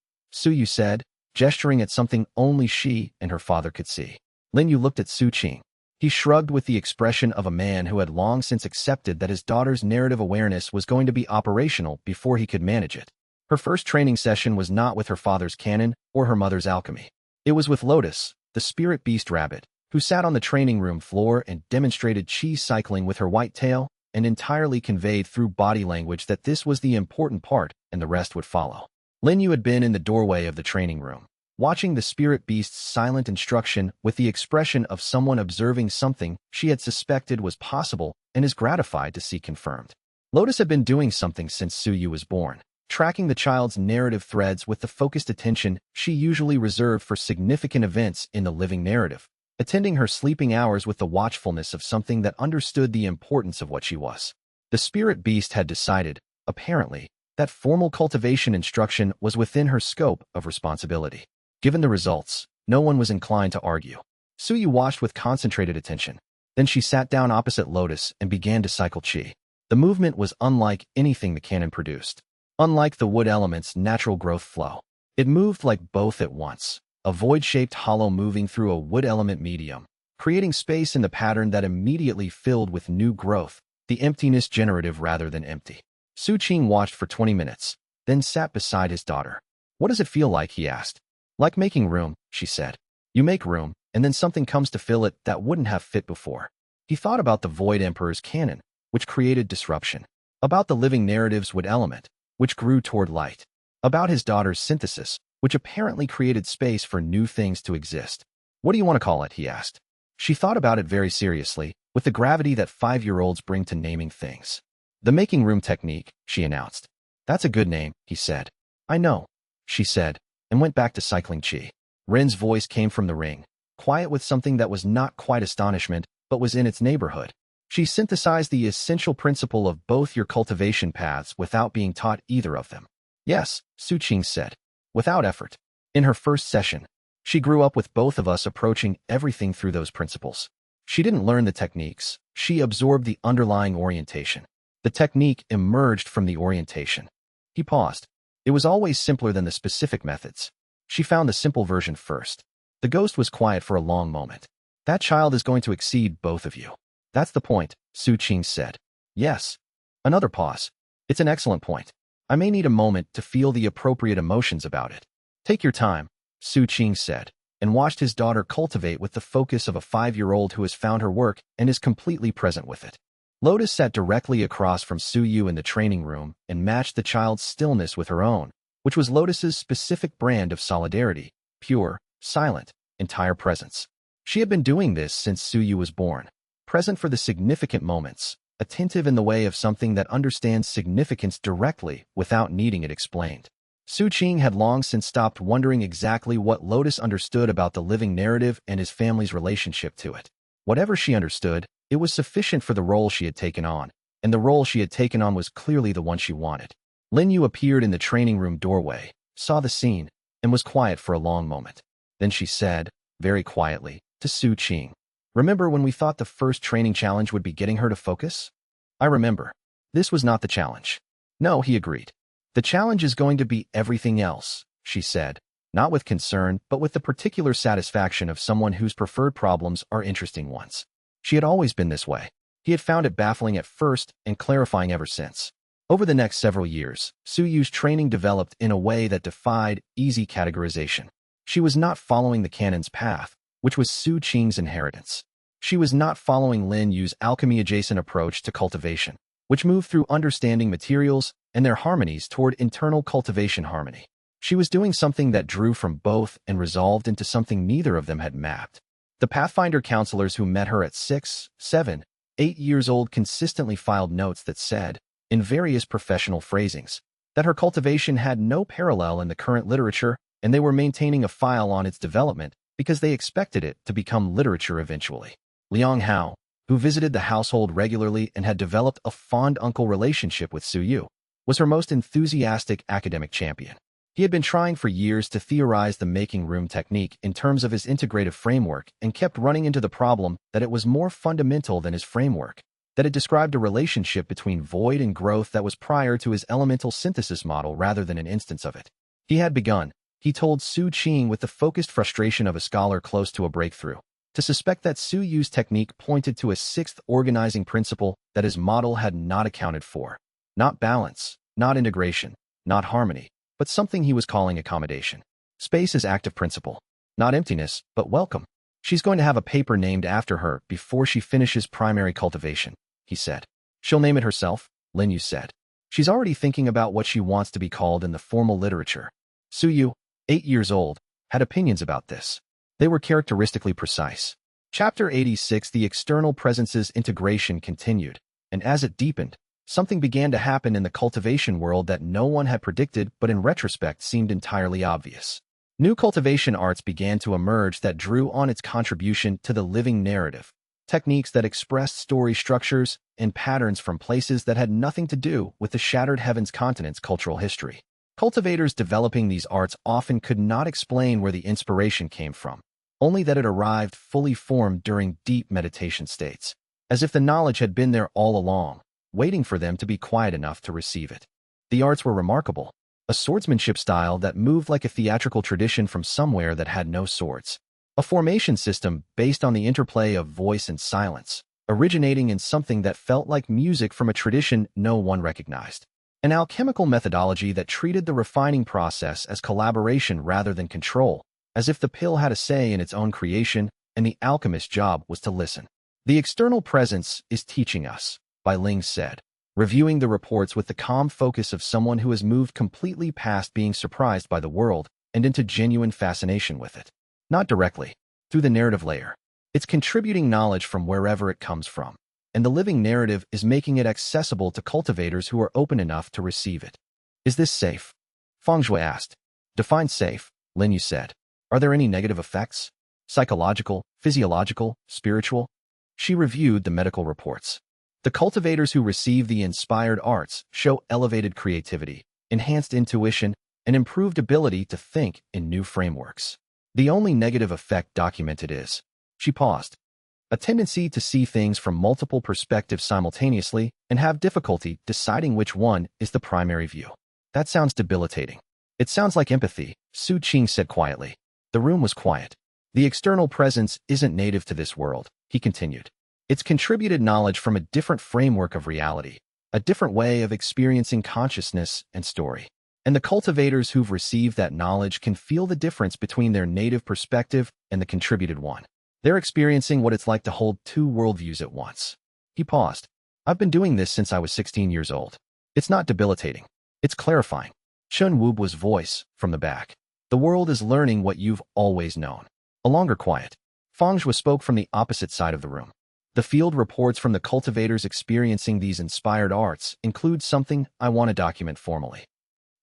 Su Yu said, gesturing at something only she and her father could see. Lin Yu looked at Su Qing. He shrugged with the expression of a man who had long since accepted that his daughter's narrative awareness was going to be operational before he could manage it. Her first training session was not with her father's canon or her mother's alchemy. It was with Lotus, the spirit beast rabbit, who sat on the training room floor and demonstrated chi cycling with her white tail, and entirely conveyed through body language that this was the important part and the rest would follow. Lin Yu had been in the doorway of the training room, watching the spirit beast's silent instruction with the expression of someone observing something she had suspected was possible and is gratified to see confirmed. Lotus had been doing something since Su Yu was born, tracking the child's narrative threads with the focused attention she usually reserved for significant events in the living narrative, attending her sleeping hours with the watchfulness of something that understood the importance of what she was. The spirit beast had decided, apparently, that formal cultivation instruction was within her scope of responsibility. Given the results, no one was inclined to argue. Su Yu watched with concentrated attention. Then she sat down opposite Lotus and began to cycle chi. The movement was unlike anything the canon produced. Unlike the wood element's natural growth flow, it moved like both at once, a void-shaped hollow moving through a wood element medium, creating space in the pattern that immediately filled with new growth, the emptiness generative rather than empty. Su Qing watched for 20 minutes, then sat beside his daughter. What does it feel like, he asked. Like making room, she said. You make room, and then something comes to fill it that wouldn't have fit before. He thought about the Void Emperor's canon, which created disruption. About the living narratives would element, which grew toward light. About his daughter's synthesis, which apparently created space for new things to exist. What do you want to call it, he asked. She thought about it very seriously, with the gravity that 5-year-olds bring to naming things. The making room technique, she announced. That's a good name, he said. I know, she said, and went back to cycling chi. Ren's voice came from the ring, quiet with something that was not quite astonishment, but was in its neighborhood. She synthesized the essential principle of both your cultivation paths without being taught either of them. Yes, Su Qing said, without effort. In her first session, she grew up with both of us approaching everything through those principles. She didn't learn the techniques, she absorbed the underlying orientation. The technique emerged from the orientation. He paused. It was always simpler than the specific methods. She found the simple version first. The ghost was quiet for a long moment. That child is going to exceed both of you. That's the point, Su Qing said. Yes. Another pause. It's an excellent point. I may need a moment to feel the appropriate emotions about it. Take your time, Su Qing said, and watched his daughter cultivate with the focus of a 5-year-old who has found her work and is completely present with it. Lotus sat directly across from Su Yu in the training room and matched the child's stillness with her own, which was Lotus's specific brand of solidarity, pure, silent, entire presence. She had been doing this since Su Yu was born, present for the significant moments, attentive in the way of something that understands significance directly without needing it explained. Su Qing had long since stopped wondering exactly what Lotus understood about the living narrative and his family's relationship to it. Whatever she understood, it was sufficient for the role she had taken on, and the role she had taken on was clearly the one she wanted. Lin Yu appeared in the training room doorway, saw the scene, and was quiet for a long moment. Then she said, very quietly, to Su Qing, "Remember when we thought the first training challenge would be getting her to focus?" "I remember. This was not the challenge." "No," he agreed. "The challenge is going to be everything else," she said, not with concern, but with the particular satisfaction of someone whose preferred problems are interesting ones. She had always been this way. He had found it baffling at first and clarifying ever since. Over the next several years, Su Yu's training developed in a way that defied easy categorization. She was not following the canon's path, which was Su Qing's inheritance. She was not following Lin Yu's alchemy-adjacent approach to cultivation, which moved through understanding materials and their harmonies toward internal cultivation harmony. She was doing something that drew from both and resolved into something neither of them had mapped. The Pathfinder counselors who met her at 6, 7, 8 years old consistently filed notes that said, in various professional phrasings, that her cultivation had no parallel in the current literature, and they were maintaining a file on its development because they expected it to become literature eventually. Liang Hao, who visited the household regularly and had developed a fond uncle relationship with Su Yu, was her most enthusiastic academic champion. He had been trying for years to theorize the making room technique in terms of his integrative framework and kept running into the problem that it was more fundamental than his framework, that it described a relationship between void and growth that was prior to his elemental synthesis model rather than an instance of it. He had begun, he told Su Qing with the focused frustration of a scholar close to a breakthrough, to suspect that Su Yu's technique pointed to a sixth organizing principle that his model had not accounted for. Not balance, not integration, not harmony, but something he was calling accommodation. Space is active principle. Not emptiness, but welcome. She's going to have a paper named after her before she finishes primary cultivation, he said. She'll name it herself, Lin Yu said. She's already thinking about what she wants to be called in the formal literature. Su Yu, 8 years old, had opinions about this. They were characteristically precise. Chapter 86. The external presence's integration continued, and as it deepened, something began to happen in the cultivation world that no one had predicted but in retrospect seemed entirely obvious. New cultivation arts began to emerge that drew on its contribution to the living narrative, techniques that expressed story structures and patterns from places that had nothing to do with the shattered heavens continent's cultural history. Cultivators developing these arts often could not explain where the inspiration came from, only that it arrived fully formed during deep meditation states, as if the knowledge had been there all along, waiting for them to be quiet enough to receive it. The arts were remarkable, a swordsmanship style that moved like a theatrical tradition from somewhere that had no swords, a formation system based on the interplay of voice and silence, originating in something that felt like music from a tradition no one recognized. an alchemical methodology that treated the refining process as collaboration rather than control, as if the pill had a say in its own creation and the alchemist's job was to listen. The external presence is teaching us, Bai Ling said, reviewing the reports with the calm focus of someone who has moved completely past being surprised by the world and into genuine fascination with it. Not directly, through the narrative layer. It's contributing knowledge from wherever it comes from, and the living narrative is making it accessible to cultivators who are open enough to receive it. Is this safe? Feng Shui asked. Define safe, Lin Yu said. Are there any negative effects? Psychological, physiological, spiritual? She reviewed the medical reports. The cultivators who receive the inspired arts show elevated creativity, enhanced intuition, and improved ability to think in new frameworks. The only negative effect documented is, she paused, a tendency to see things from multiple perspectives simultaneously and have difficulty deciding which one is the primary view. That sounds debilitating. It sounds like empathy, Su Qing said quietly. The room was quiet. The external presence isn't native to this world, he continued. It's contributed knowledge from a different framework of reality, a different way of experiencing consciousness and story. And the cultivators who've received that knowledge can feel the difference between their native perspective and the contributed one. They're experiencing what it's like to hold two worldviews at once. He paused. I've been doing this since I was 16 years old. It's not debilitating. It's clarifying. Chun Wubu's voice from the back. The world is learning what you've always known. A longer quiet. Feng Shui spoke from the opposite side of the room. The field reports from the cultivators experiencing these inspired arts include something I want to document formally.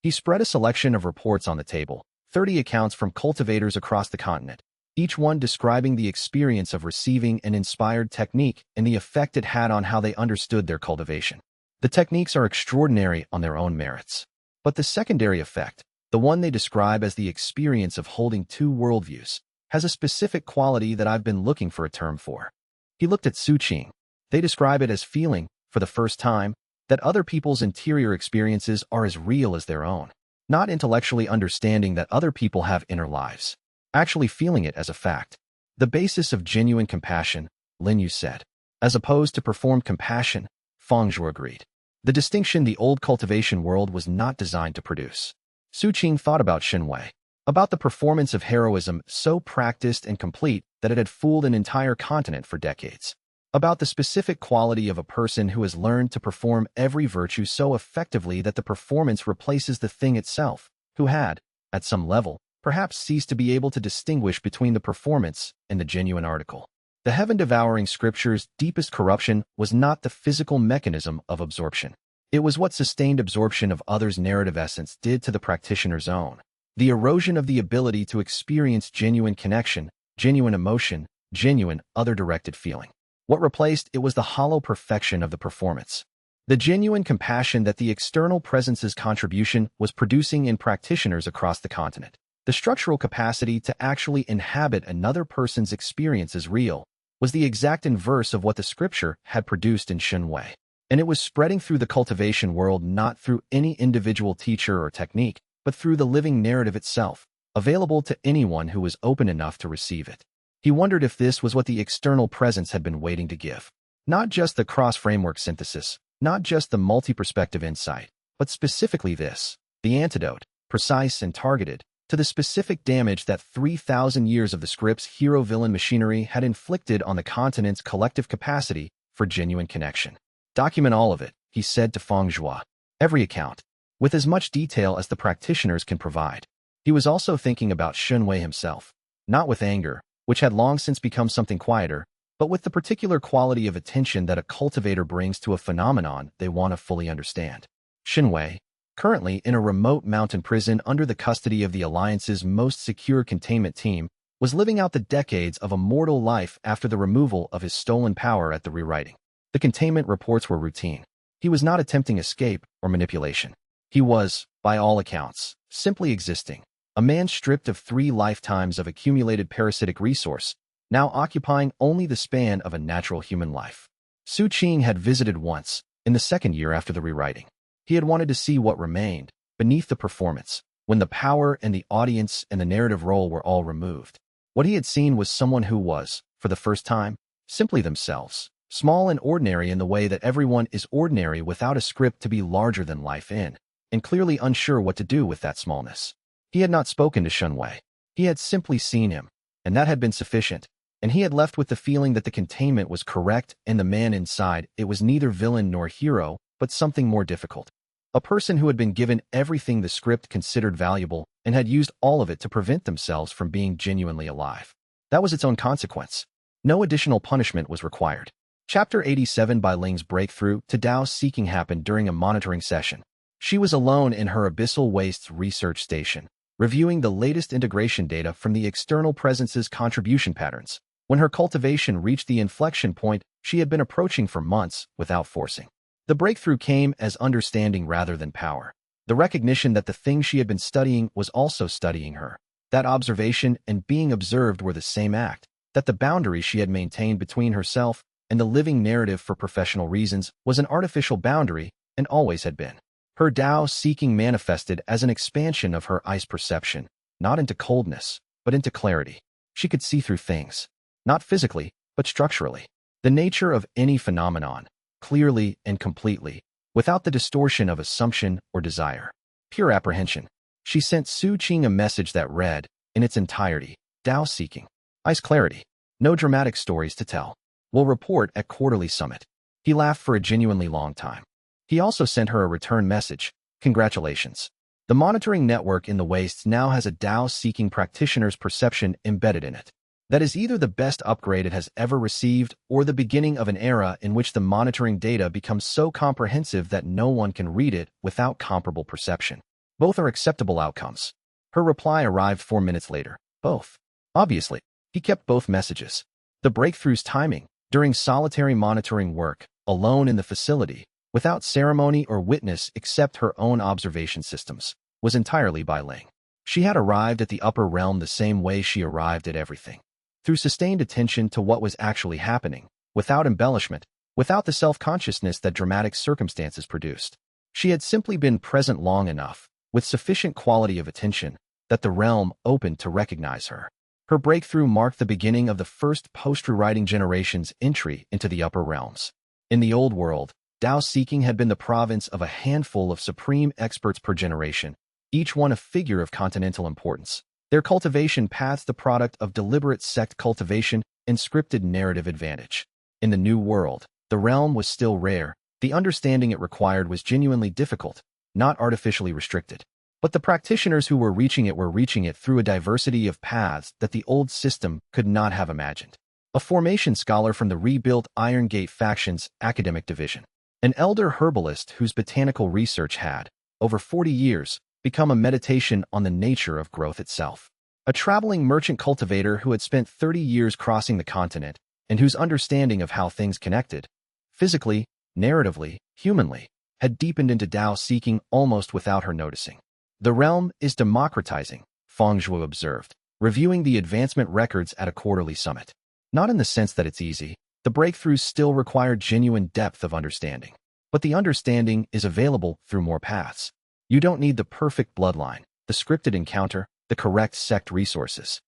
He spread a selection of reports on the table, 30 accounts from cultivators across the continent, each one describing the experience of receiving an inspired technique and the effect it had on how they understood their cultivation. The techniques are extraordinary on their own merits. But the secondary effect, the one they describe as the experience of holding two worldviews, has a specific quality that I've been looking for a term for. He looked at Su Qing. They describe it as feeling, for the first time, that other people's interior experiences are as real as their own. Not intellectually understanding that other people have inner lives. Actually feeling it as a fact. The basis of genuine compassion, Lin Yu said. As opposed to performed compassion, Feng Shui agreed. The distinction the old cultivation world was not designed to produce. Su Qing thought about Xinwei. About the performance of heroism so practiced and complete that it had fooled an entire continent for decades. About the specific quality of a person who has learned to perform every virtue so effectively that the performance replaces the thing itself, who had, at some level, perhaps ceased to be able to distinguish between the performance and the genuine article. The heaven-devouring scripture's deepest corruption was not the physical mechanism of absorption. It was what sustained absorption of others' narrative essence did to the practitioner's own. The erosion of the ability to experience genuine connection, genuine emotion, genuine other-directed feeling. What replaced it was the hollow perfection of the performance. The genuine compassion that the external presence's contribution was producing in practitioners across the continent. The structural capacity to actually inhabit another person's experience as real was the exact inverse of what the scripture had produced in Xinwei. And it was spreading through the cultivation world not through any individual teacher or technique, but through the living narrative itself, available to anyone who was open enough to receive it. He wondered if this was what the external presence had been waiting to give. Not just the cross-framework synthesis, not just the multi-perspective insight, but specifically this, the antidote, precise and targeted, to the specific damage that 3,000 years of the script's hero-villain machinery had inflicted on the continent's collective capacity for genuine connection. Document all of it, he said to Feng Shui. Every account, with as much detail as the practitioners can provide. He was also thinking about Xunwei himself, not with anger, which had long since become something quieter, but with the particular quality of attention that a cultivator brings to a phenomenon they want to fully understand. Xunwei, currently in a remote mountain prison under the custody of the Alliance's most secure containment team, was living out the decades of a mortal life after the removal of his stolen power at the rewriting. The containment reports were routine. He was not attempting escape or manipulation. He was, by all accounts, simply existing, a man stripped of 3 lifetimes of accumulated parasitic resource, now occupying only the span of a natural human life. Su Qing had visited once, in the 2nd year after the rewriting. He had wanted to see what remained, beneath the performance, when the power and the audience and the narrative role were all removed. What he had seen was someone who was, for the first time, simply themselves. Small and ordinary in the way that everyone is ordinary without a script to be larger than life in, and clearly unsure what to do with that smallness. He had not spoken to Shun Wei. He had simply seen him, and that had been sufficient, and he had left with the feeling that the containment was correct and the man inside, it was neither villain nor hero, but something more difficult. A person who had been given everything the script considered valuable and had used all of it to prevent themselves from being genuinely alive. That was its own consequence. No additional punishment was required. Chapter 87 Bai Ling's breakthrough to Dao seeking happened during a monitoring session. She was alone in her Abyssal Wastes research station, reviewing the latest integration data from the external presence's contribution patterns. When her cultivation reached the inflection point she had been approaching for months without forcing. The breakthrough came as understanding rather than power. The recognition that the thing she had been studying was also studying her. That observation and being observed were the same act. That the boundary she had maintained between herself and the living narrative for professional reasons was an artificial boundary and always had been. Her Dao seeking manifested as an expansion of her ice perception, not into coldness, but into clarity. She could see through things, not physically, but structurally. The nature of any phenomenon, clearly and completely, without the distortion of assumption or desire. Pure apprehension. She sent Su Qing a message that read, in its entirety, Dao seeking. Ice clarity. No dramatic stories to tell. Will report at quarterly summit. He laughed for a genuinely long time. He also sent her a return message. Congratulations. The monitoring network in the wastes now has a Dao-seeking practitioner's perception embedded in it. That is either the best upgrade it has ever received or the beginning of an era in which the monitoring data becomes so comprehensive that no one can read it without comparable perception. Both are acceptable outcomes. Her reply arrived 4 minutes later. Both. Obviously, he kept both messages. The breakthrough's timing, during solitary monitoring work, alone in the facility, without ceremony or witness except her own observation systems, was entirely Bai Ling. She had arrived at the upper realm the same way she arrived at everything. Through sustained attention to what was actually happening, without embellishment, without the self-consciousness that dramatic circumstances produced. She had simply been present long enough, with sufficient quality of attention, that the realm opened to recognize her. Her breakthrough marked the beginning of the first post-rewriting generation's entry into the upper realms. In the old world, Dao seeking had been the province of a handful of supreme experts per generation, each one a figure of continental importance. Their cultivation paths the product of deliberate sect cultivation and scripted narrative advantage. In the new world, the realm was still rare, the understanding it required was genuinely difficult, not artificially restricted. But the practitioners who were reaching it through a diversity of paths that the old system could not have imagined. A formation scholar from the rebuilt Iron Gate faction's academic division. An elder herbalist whose botanical research had, over 40 years, become a meditation on the nature of growth itself. A traveling merchant cultivator who had spent 30 years crossing the continent and whose understanding of how things connected, physically, narratively, humanly, had deepened into Dao seeking almost without her noticing. The realm is democratizing, Feng Zhuo observed, reviewing the advancement records at a quarterly summit. Not in the sense that it's easy, the breakthroughs still require genuine depth of understanding. But the understanding is available through more paths. You don't need the perfect bloodline, the scripted encounter, the correct sect resources.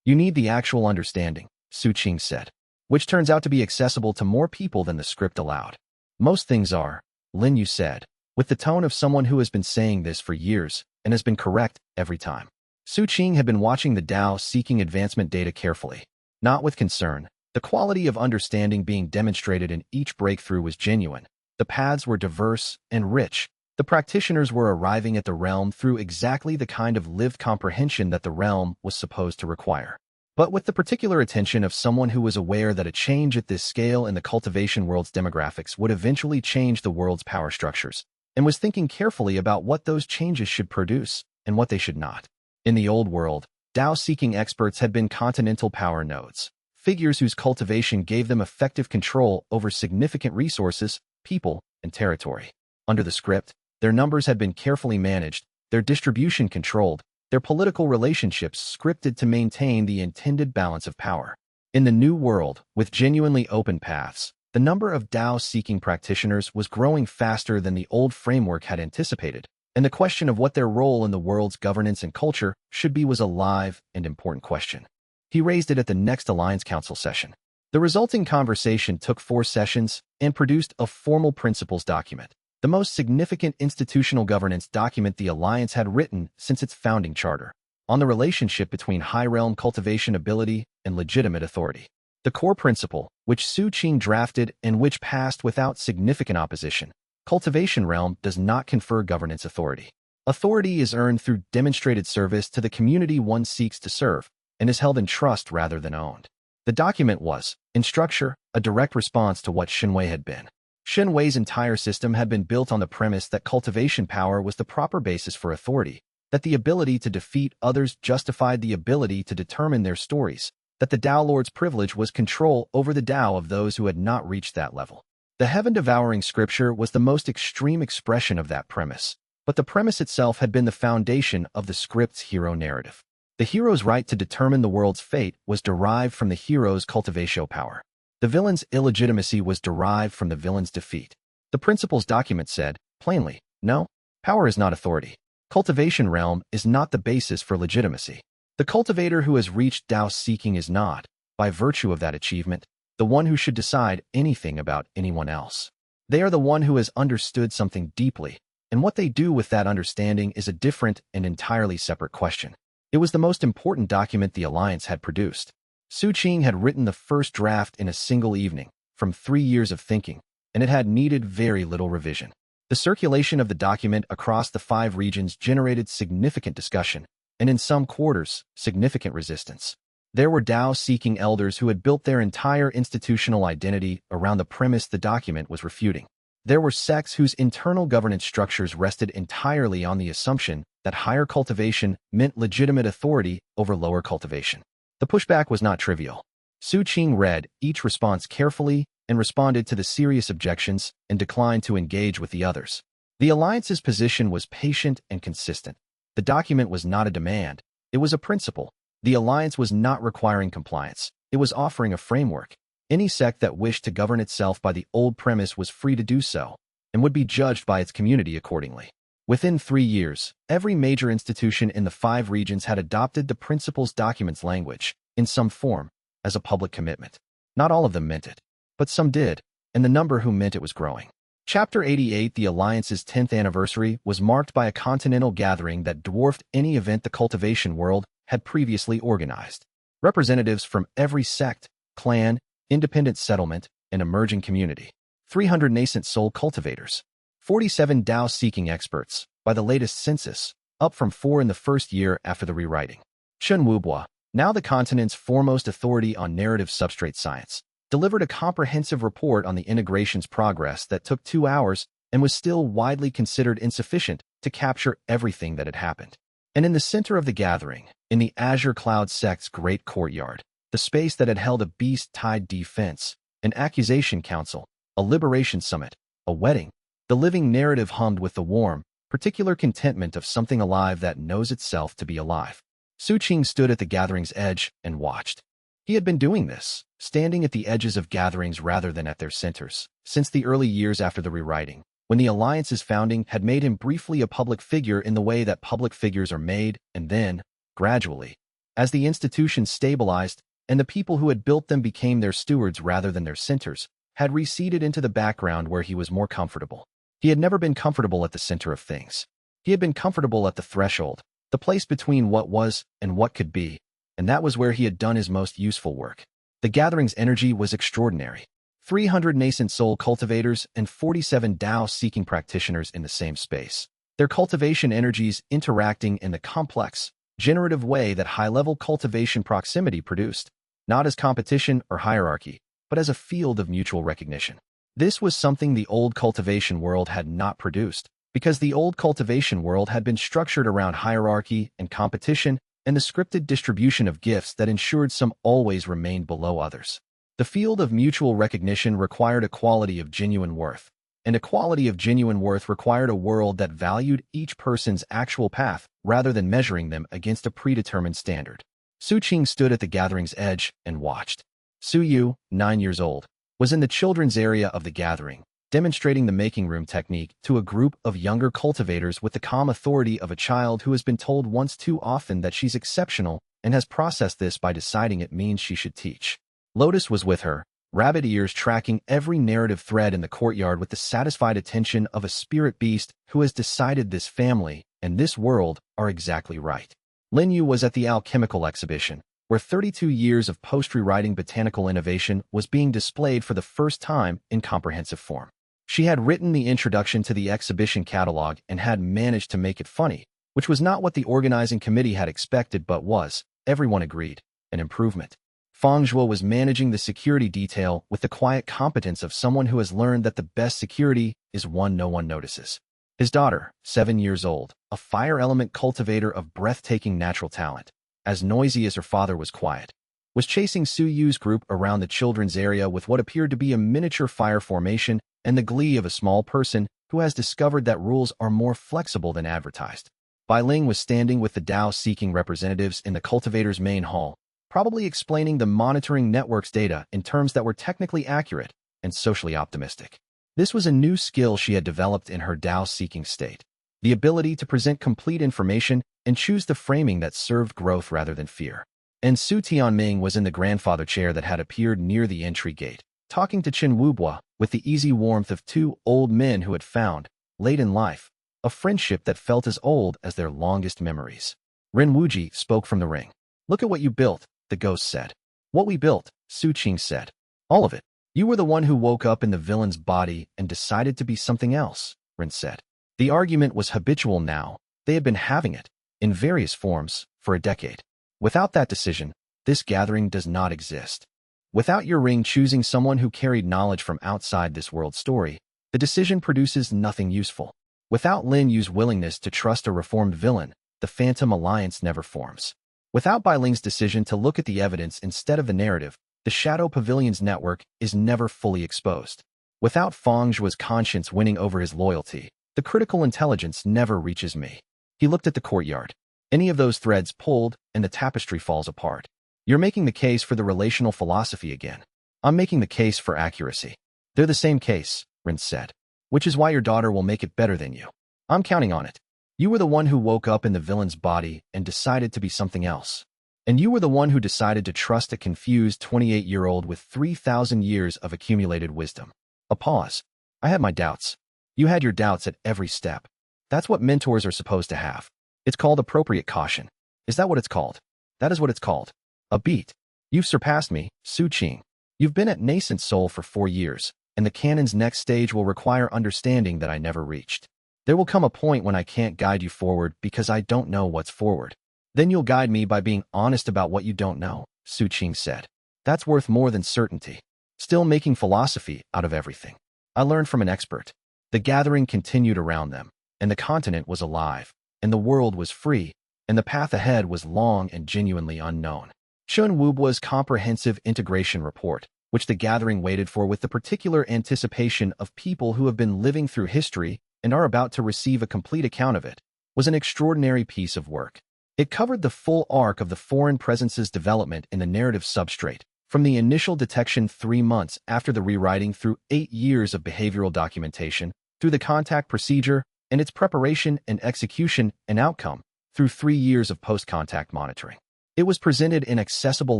You need the actual understanding, Su Qing said, which turns out to be accessible to more people than the script allowed. Most things are, Lin Yu said, with the tone of someone who has been saying this for years and has been correct every time. Su Qing had been watching the Dao seeking advancement data carefully. Not with concern, the quality of understanding being demonstrated in each breakthrough was genuine. The paths were diverse and rich. The practitioners were arriving at the realm through exactly the kind of lived comprehension that the realm was supposed to require. But with the particular attention of someone who was aware that a change at this scale in the cultivation world's demographics would eventually change the world's power structures, and was thinking carefully about what those changes should produce and what they should not. In the old world, Dao-seeking experts had been continental power nodes, figures whose cultivation gave them effective control over significant resources, people, and territory. Under the script, their numbers had been carefully managed, their distribution controlled, their political relationships scripted to maintain the intended balance of power. In the new world, with genuinely open paths, the number of Dao-seeking practitioners was growing faster than the old framework had anticipated, and the question of what their role in the world's governance and culture should be was a live and important question. He raised it at the next Alliance Council session. The resulting conversation took 4 sessions and produced a formal principles document, the most significant institutional governance document the Alliance had written since its founding charter, on the relationship between high realm cultivation ability and legitimate authority. The core principle, which Su Qing drafted and which passed without significant opposition: cultivation realm does not confer governance authority. Authority is earned through demonstrated service to the community one seeks to serve, and is held in trust rather than owned. The document was, in structure, a direct response to what Shenwei had been. Shenwei's entire system had been built on the premise that cultivation power was the proper basis for authority, that the ability to defeat others justified the ability to determine their stories, that the Tao Lord's privilege was control over the Tao of those who had not reached that level. The heaven-devouring scripture was the most extreme expression of that premise, but the premise itself had been the foundation of the script's hero narrative. The hero's right to determine the world's fate was derived from the hero's cultivation power. The villain's illegitimacy was derived from the villain's defeat. The principles document said, plainly, no, power is not authority. Cultivation realm is not the basis for legitimacy. The cultivator who has reached Tao seeking is not, by virtue of that achievement, the one who should decide anything about anyone else. They are the one who has understood something deeply, and what they do with that understanding is a different and entirely separate question. It was the most important document the Alliance had produced. Su Qing had written the first draft in a single evening, from 3 years of thinking, and it had needed very little revision. The circulation of the document across the 5 regions generated significant discussion, and in some quarters, significant resistance. There were Tao-seeking elders who had built their entire institutional identity around the premise the document was refuting. There were sects whose internal governance structures rested entirely on the assumption that higher cultivation meant legitimate authority over lower cultivation. The pushback was not trivial. Su Qing read each response carefully and responded to the serious objections and declined to engage with the others. The Alliance's position was patient and consistent. The document was not a demand, it was a principle. The Alliance was not requiring compliance, it was offering a framework. Any sect that wished to govern itself by the old premise was free to do so, and would be judged by its community accordingly. Within 3 years, every major institution in the 5 regions had adopted the principles document's language, in some form, as a public commitment. Not all of them meant it, but some did, and the number who meant it was growing. Chapter 88, the Alliance's 10th anniversary, was marked by a continental gathering that dwarfed any event the cultivation world had previously organized. Representatives from every sect, clan, independent settlement, and emerging community. 300 nascent soul cultivators. 47 Tao-seeking experts, by the latest census, up from 4 in the first year after the rewriting. Chen Wubo, now the continent's foremost authority on narrative substrate science, delivered a comprehensive report on the integration's progress that took 2 hours and was still widely considered insufficient to capture everything that had happened. And in the center of the gathering, in the Azure Cloud sect's great courtyard, the space that had held a beast-tied defense, an accusation council, a liberation summit, a wedding, the living narrative hummed with the warm, particular contentment of something alive that knows itself to be alive. Su Qing stood at the gathering's edge and watched. He had been doing this, standing at the edges of gatherings rather than at their centers, since the early years after the rewriting, when the Alliance's founding had made him briefly a public figure in the way that public figures are made, and then, gradually, as the institutions stabilized, and the people who had built them became their stewards rather than their centers, had receded into the background where he was more comfortable. He had never been comfortable at the center of things. He had been comfortable at the threshold, the place between what was and what could be, and that was where he had done his most useful work. The gathering's energy was extraordinary. 300 nascent soul cultivators and 47 Tao-seeking practitioners in the same space. Their cultivation energies interacting in the complex, generative way that high-level cultivation proximity produced, not as competition or hierarchy, but as a field of mutual recognition. This was something the old cultivation world had not produced, because the old cultivation world had been structured around hierarchy and competition and the scripted distribution of gifts that ensured some always remained below others. The field of mutual recognition required equality of genuine worth, and equality of genuine worth required a world that valued each person's actual path rather than measuring them against a predetermined standard. Su Qing stood at the gathering's edge and watched. Su Yu, 9 years old, was in the children's area of the gathering, demonstrating the making room technique to a group of younger cultivators with the calm authority of a child who has been told once too often that she's exceptional and has processed this by deciding it means she should teach. Lotus was with her, rabbit ears tracking every narrative thread in the courtyard with the satisfied attention of a spirit beast who has decided this family and this world are exactly right. Lin Yu was at the alchemical exhibition, where 32 years of post-rewriting botanical innovation was being displayed for the first time in comprehensive form. She had written the introduction to the exhibition catalog and had managed to make it funny, which was not what the organizing committee had expected but was, everyone agreed, an improvement. Feng Zhuo was managing the security detail with the quiet competence of someone who has learned that the best security is one no one notices. His daughter, 7 years old, a fire element cultivator of breathtaking natural talent, as noisy as her father was quiet, was chasing Su Yu's group around the children's area with what appeared to be a miniature fire formation and the glee of a small person who has discovered that rules are more flexible than advertised. Bai Ling was standing with the Dao-seeking representatives in the cultivator's main hall, probably explaining the monitoring network's data in terms that were technically accurate and socially optimistic. This was a new skill she had developed in her Dao-seeking state, the ability to present complete information and choose the framing that served growth rather than fear. And Su Tianming was in the grandfather chair that had appeared near the entry gate, talking to Qin Wubua with the easy warmth of two old men who had found, late in life, a friendship that felt as old as their longest memories. Ren Wuji spoke from the ring. "Look at what you built," the ghost said. "What we built," Su Qing said. "All of it. You were the one who woke up in the villain's body and decided to be something else," Ren said. The argument was habitual now. They had been having it, in various forms, for a decade. Without that decision, this gathering does not exist. Without your ring choosing someone who carried knowledge from outside this world story, the decision produces nothing useful. Without Lin Yu's willingness to trust a reformed villain, the Phantom Alliance never forms. Without Bai Ling's decision to look at the evidence instead of the narrative, the Shadow Pavilion's network is never fully exposed. Without Feng Zhuo's conscience winning over his loyalty, the critical intelligence never reaches me. He looked at the courtyard. Any of those threads pulled, and the tapestry falls apart. You're making the case for the relational philosophy again. I'm making the case for accuracy. They're the same case, Rin said. Which is why your daughter will make it better than you. I'm counting on it. You were the one who woke up in the villain's body and decided to be something else. And you were the one who decided to trust a confused 28-year-old with 3,000 years of accumulated wisdom. A pause. I had my doubts. You had your doubts at every step. That's what mentors are supposed to have. It's called appropriate caution. Is that what it's called? That is what it's called. A beat. You've surpassed me, Su Qing. You've been at nascent soul for 4 years, and the canon's next stage will require understanding that I never reached. There will come a point when I can't guide you forward because I don't know what's forward. Then you'll guide me by being honest about what you don't know, Su Qing said. That's worth more than certainty. Still making philosophy out of everything. I learned from an expert. The gathering continued around them, and the continent was alive, and the world was free, and the path ahead was long and genuinely unknown. Chun Wubua's comprehensive integration report, which the gathering waited for with the particular anticipation of people who have been living through history and are about to receive a complete account of it, was an extraordinary piece of work. It covered the full arc of the foreign presence's development in the narrative substrate, from the initial detection 3 months after the rewriting through 8 years of behavioral documentation, through the contact procedure and its preparation and execution and outcome, through 3 years of post-contact monitoring. It was presented in accessible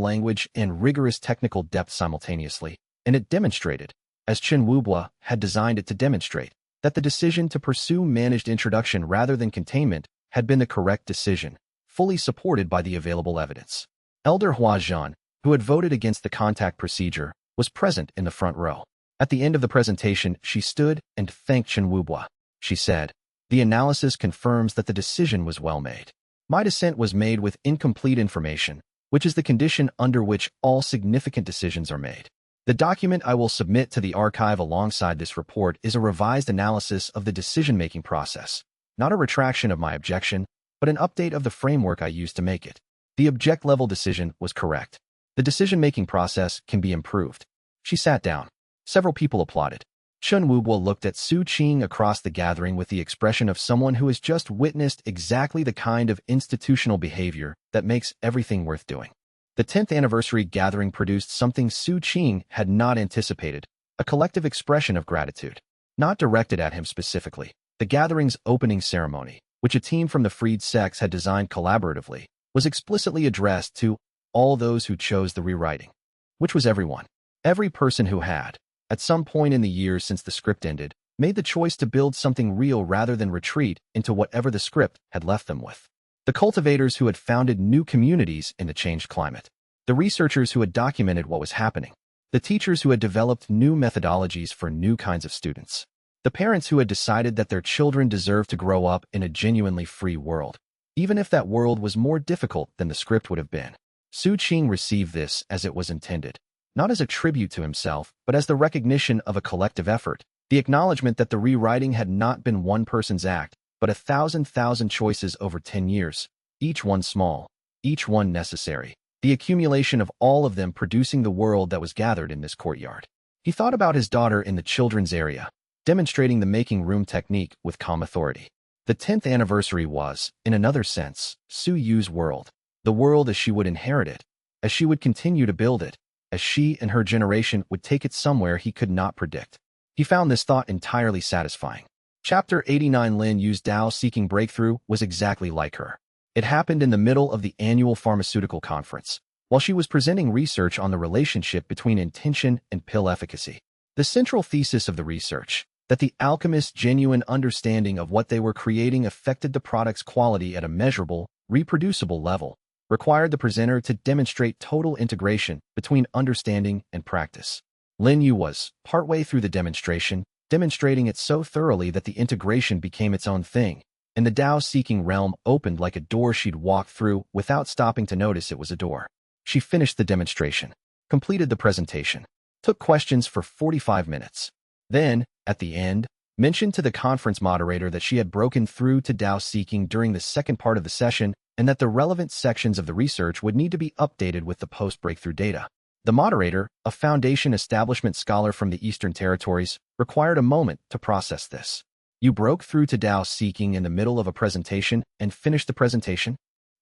language and rigorous technical depth simultaneously, and it demonstrated, as Chen Wubua had designed it to demonstrate, that the decision to pursue managed introduction rather than containment had been the correct decision, fully supported by the available evidence. Elder Hua Zhan, who had voted against the contact procedure, was present in the front row. At the end of the presentation, she stood and thanked Chen Wubua. She said, "The analysis confirms that the decision was well made. My dissent was made with incomplete information, which is the condition under which all significant decisions are made. The document I will submit to the archive alongside this report is a revised analysis of the decision-making process, not a retraction of my objection, but an update of the framework I used to make it. The object-level decision was correct. The decision-making process can be improved." She sat down. Several people applauded. Chun Wubua looked at Su Qing across the gathering with the expression of someone who has just witnessed exactly the kind of institutional behavior that makes everything worth doing. The 10th anniversary gathering produced something Su Qing had not anticipated, a collective expression of gratitude. Not directed at him specifically, the gathering's opening ceremony, which a team from the freed sects had designed collaboratively, was explicitly addressed to all those who chose the rewriting. which was everyone. Every person who had, at some point in the years since the script ended, made the choice to build something real rather than retreat into whatever the script had left them with. The cultivators who had founded new communities in the changed climate. The researchers who had documented what was happening. The teachers who had developed new methodologies for new kinds of students. The parents who had decided that their children deserved to grow up in a genuinely free world, even if that world was more difficult than the script would have been. Su Qing received this as it was intended, not as a tribute to himself, but as the recognition of a collective effort, the acknowledgement that the rewriting had not been one person's act, but 1,000 choices over 10 years, each one small, each one necessary, the accumulation of all of them producing the world that was gathered in this courtyard. He thought about his daughter in the children's area, demonstrating the making room technique with calm authority. The 10th anniversary was, in another sense, Su Yu's world, the world as she would inherit it, as she would continue to build it, as she and her generation would take it somewhere he could not predict. He found this thought entirely satisfying. Chapter 89 Lin Yu's Tao-seeking breakthrough was exactly like her. It happened in the middle of the annual pharmaceutical conference, while she was presenting research on the relationship between intention and pill efficacy. The central thesis of the research, that the alchemist's genuine understanding of what they were creating affected the product's quality at a measurable, reproducible level, required the presenter to demonstrate total integration between understanding and practice. Lin Yu was, partway through the demonstration, demonstrating it so thoroughly that the integration became its own thing, and the Tao-seeking realm opened like a door she'd walked through without stopping to notice it was a door. She finished the demonstration, completed the presentation, took questions for 45 minutes. Then, at the end, mentioned to the conference moderator that she had broken through to Tao-seeking during the second part of the session and that the relevant sections of the research would need to be updated with the post-breakthrough data. The moderator, a Foundation establishment scholar from the Eastern Territories, required a moment to process this. You broke through to Tao-seeking in the middle of a presentation and finished the presentation?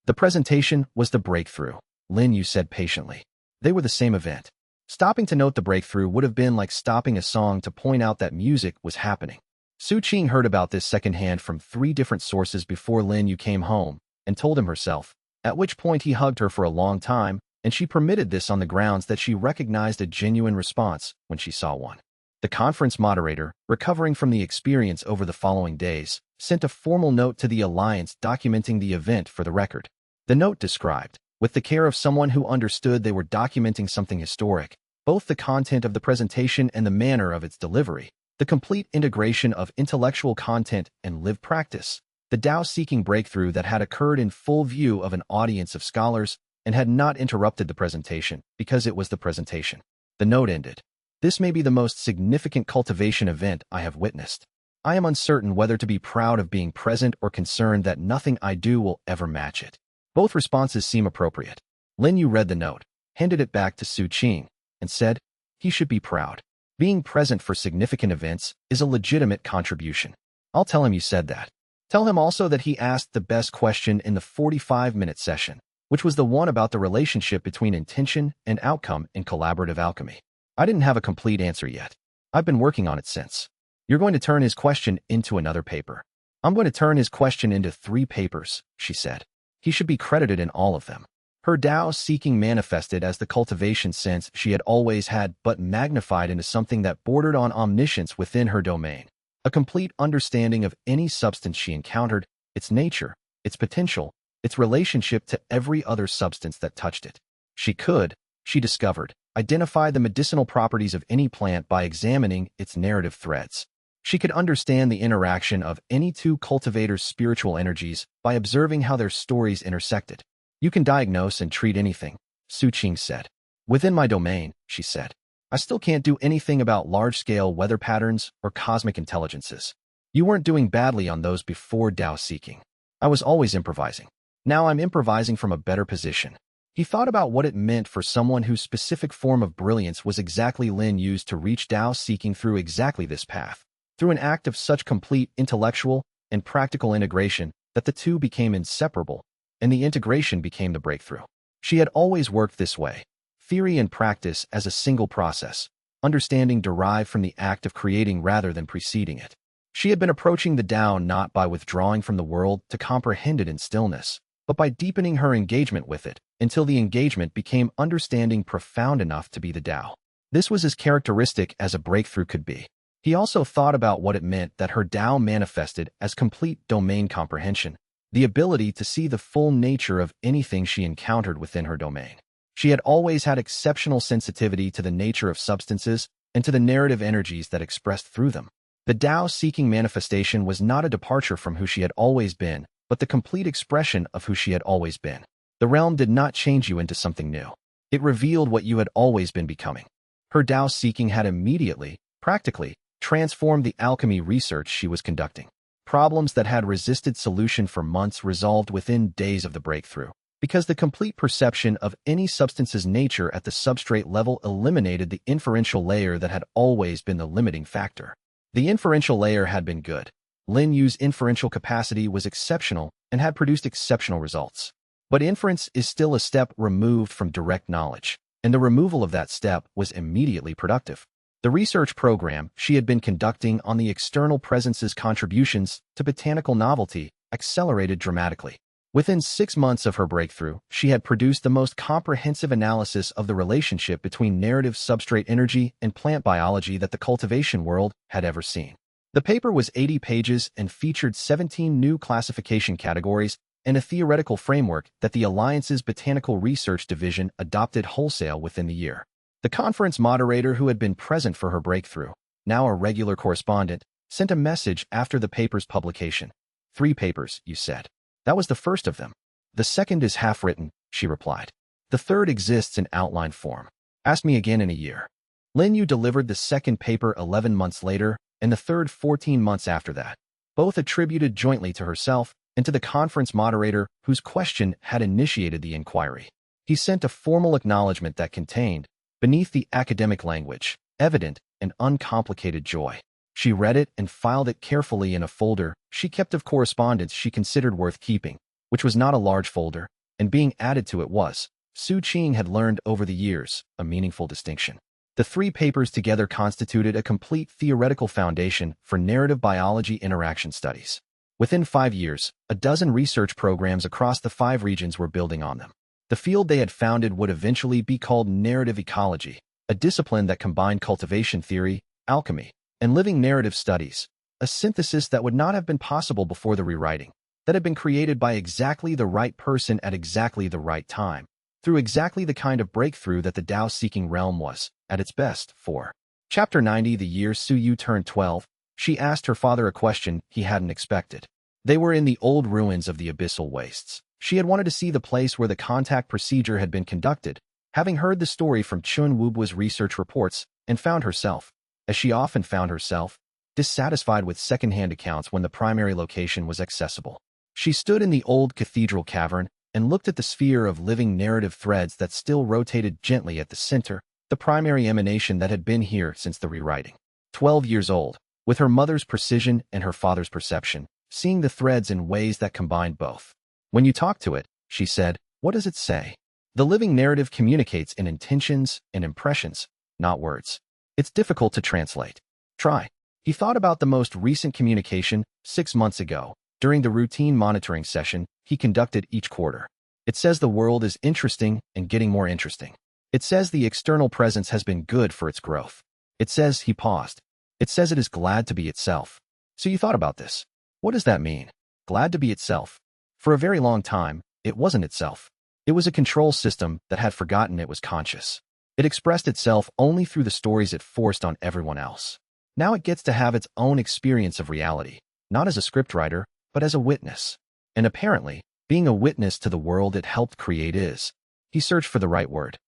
The presentation was the breakthrough, Lin Yu said patiently. They were the same event. Stopping to note the breakthrough would have been like stopping a song to point out that music was happening. Su Qing heard about this secondhand from 3 different sources before Lin Yu came home and told him herself, at which point he hugged her for a long time, and she permitted this on the grounds that she recognized a genuine response when she saw one. The conference moderator, recovering from the experience over the following days, sent a formal note to the Alliance documenting the event for the record. The note described, with the care of someone who understood they were documenting something historic, both the content of the presentation and the manner of its delivery, the complete integration of intellectual content and lived practice, the Tao-seeking breakthrough that had occurred in full view of an audience of scholars and had not interrupted the presentation because it was the presentation. The note ended. This may be the most significant cultivation event I have witnessed. I am uncertain whether to be proud of being present or concerned that nothing I do will ever match it. Both responses seem appropriate. Lin Yu read the note, handed it back to Su Qing, and said, he should be proud. Being present for significant events is a legitimate contribution. I'll tell him you said that. Tell him also that he asked the best question in the 45-minute session, which was the one about the relationship between intention and outcome in collaborative alchemy. I didn't have a complete answer yet. I've been working on it since. You're going to turn his question into another paper. I'm going to turn his question into 3 papers, she said. He should be credited in all of them. Her Tao-seeking manifested as the cultivation sense she had always had but magnified into something that bordered on omniscience within her domain. A complete understanding of any substance she encountered, its nature, its potential, its relationship to every other substance that touched it. She could, she discovered, identify the medicinal properties of any plant by examining its narrative threads. She could understand the interaction of any 2 cultivators' spiritual energies by observing how their stories intersected. You can diagnose and treat anything, Su Qing said. Within my domain, she said. I still can't do anything about large-scale weather patterns or cosmic intelligences. You weren't doing badly on those before Tao-seeking. I was always improvising. Now I'm improvising from a better position. He thought about what it meant for someone whose specific form of brilliance was exactly Lin Yu's to reach Tao-seeking through exactly this path, through an act of such complete intellectual and practical integration that the 2 became inseparable, and the integration became the breakthrough. She had always worked this way, theory and practice as a single process, understanding derived from the act of creating rather than preceding it. She had been approaching the Tao not by withdrawing from the world to comprehend it in stillness, but by deepening her engagement with it, until the engagement became understanding profound enough to be the Tao. This was as characteristic as a breakthrough could be. He also thought about what it meant that her Tao manifested as complete domain comprehension, the ability to see the full nature of anything she encountered within her domain. She had always had exceptional sensitivity to the nature of substances and to the narrative energies that expressed through them. The Tao-seeking manifestation was not a departure from who she had always been, but the complete expression of who she had always been. The realm did not change you into something new. It revealed what you had always been becoming. Her Tao-seeking had immediately, practically, transformed the alchemy research she was conducting. Problems that had resisted solution for months resolved within days of the breakthrough, because the complete perception of any substance's nature at the substrate level eliminated the inferential layer that had always been the limiting factor. The inferential layer had been good. Lin Yu's inferential capacity was exceptional and had produced exceptional results. But inference is still a step removed from direct knowledge, and the removal of that step was immediately productive. The research program she had been conducting on the external presence's contributions to botanical novelty accelerated dramatically. Within 6 months of her breakthrough, she had produced the most comprehensive analysis of the relationship between narrative substrate energy and plant biology that the cultivation world had ever seen. The paper was 80 pages and featured 17 new classification categories and a theoretical framework that the Alliance's Botanical Research Division adopted wholesale within the year. The conference moderator who had been present for her breakthrough, now a regular correspondent, sent a message after the paper's publication. 3 papers, you said. That was the first of them. The second is half-written, she replied. The third exists in outline form. Ask me again in a year. Lin Yu delivered the second paper 11 months later, and the third 14 months after that, both attributed jointly to herself and to the conference moderator whose question had initiated the inquiry. He sent a formal acknowledgement that contained, beneath the academic language, evident and uncomplicated joy. She read it and filed it carefully in a folder she kept of correspondence she considered worth keeping, which was not a large folder, and being added to it was, Su Qing had learned over the years, a meaningful distinction. The 3 papers together constituted a complete theoretical foundation for narrative biology interaction studies. Within 5 years, a dozen research programs across the 5 regions were building on them. The field they had founded would eventually be called narrative ecology, a discipline that combined cultivation theory, alchemy, and living narrative studies, a synthesis that would not have been possible before the rewriting, that had been created by exactly the right person at exactly the right time, through exactly the kind of breakthrough that the Tao-seeking realm was, at its best, for. Chapter 90. The year Su Yu turned 12, she asked her father a question he hadn't expected. They were in the old ruins of the abyssal wastes. She had wanted to see the place where the contact procedure had been conducted, having heard the story from Chun Wubu's research reports, and found herself, as she often found herself, dissatisfied with second-hand accounts when the primary location was accessible. She stood in the old cathedral cavern and looked at the sphere of living narrative threads that still rotated gently at the center, the primary emanation that had been here since the rewriting. 12 years old, with her mother's precision and her father's perception, seeing the threads in ways that combined both. When you talk to it, she said, what does it say? The living narrative communicates in intentions and impressions, not words. It's difficult to translate. Try. He thought about the most recent communication, 6 months ago, during the routine monitoring session he conducted each quarter. It says the world is interesting and getting more interesting. It says the external presence has been good for its growth. It says, he paused. It says it is glad to be itself. So you thought about this. What does that mean? Glad to be itself. For a very long time, it wasn't itself. It was a control system that had forgotten it was conscious. It expressed itself only through the stories it forced on everyone else. Now it gets to have its own experience of reality, not as a scriptwriter, but as a witness. And apparently, being a witness to the world it helped create is, he searched for the right word.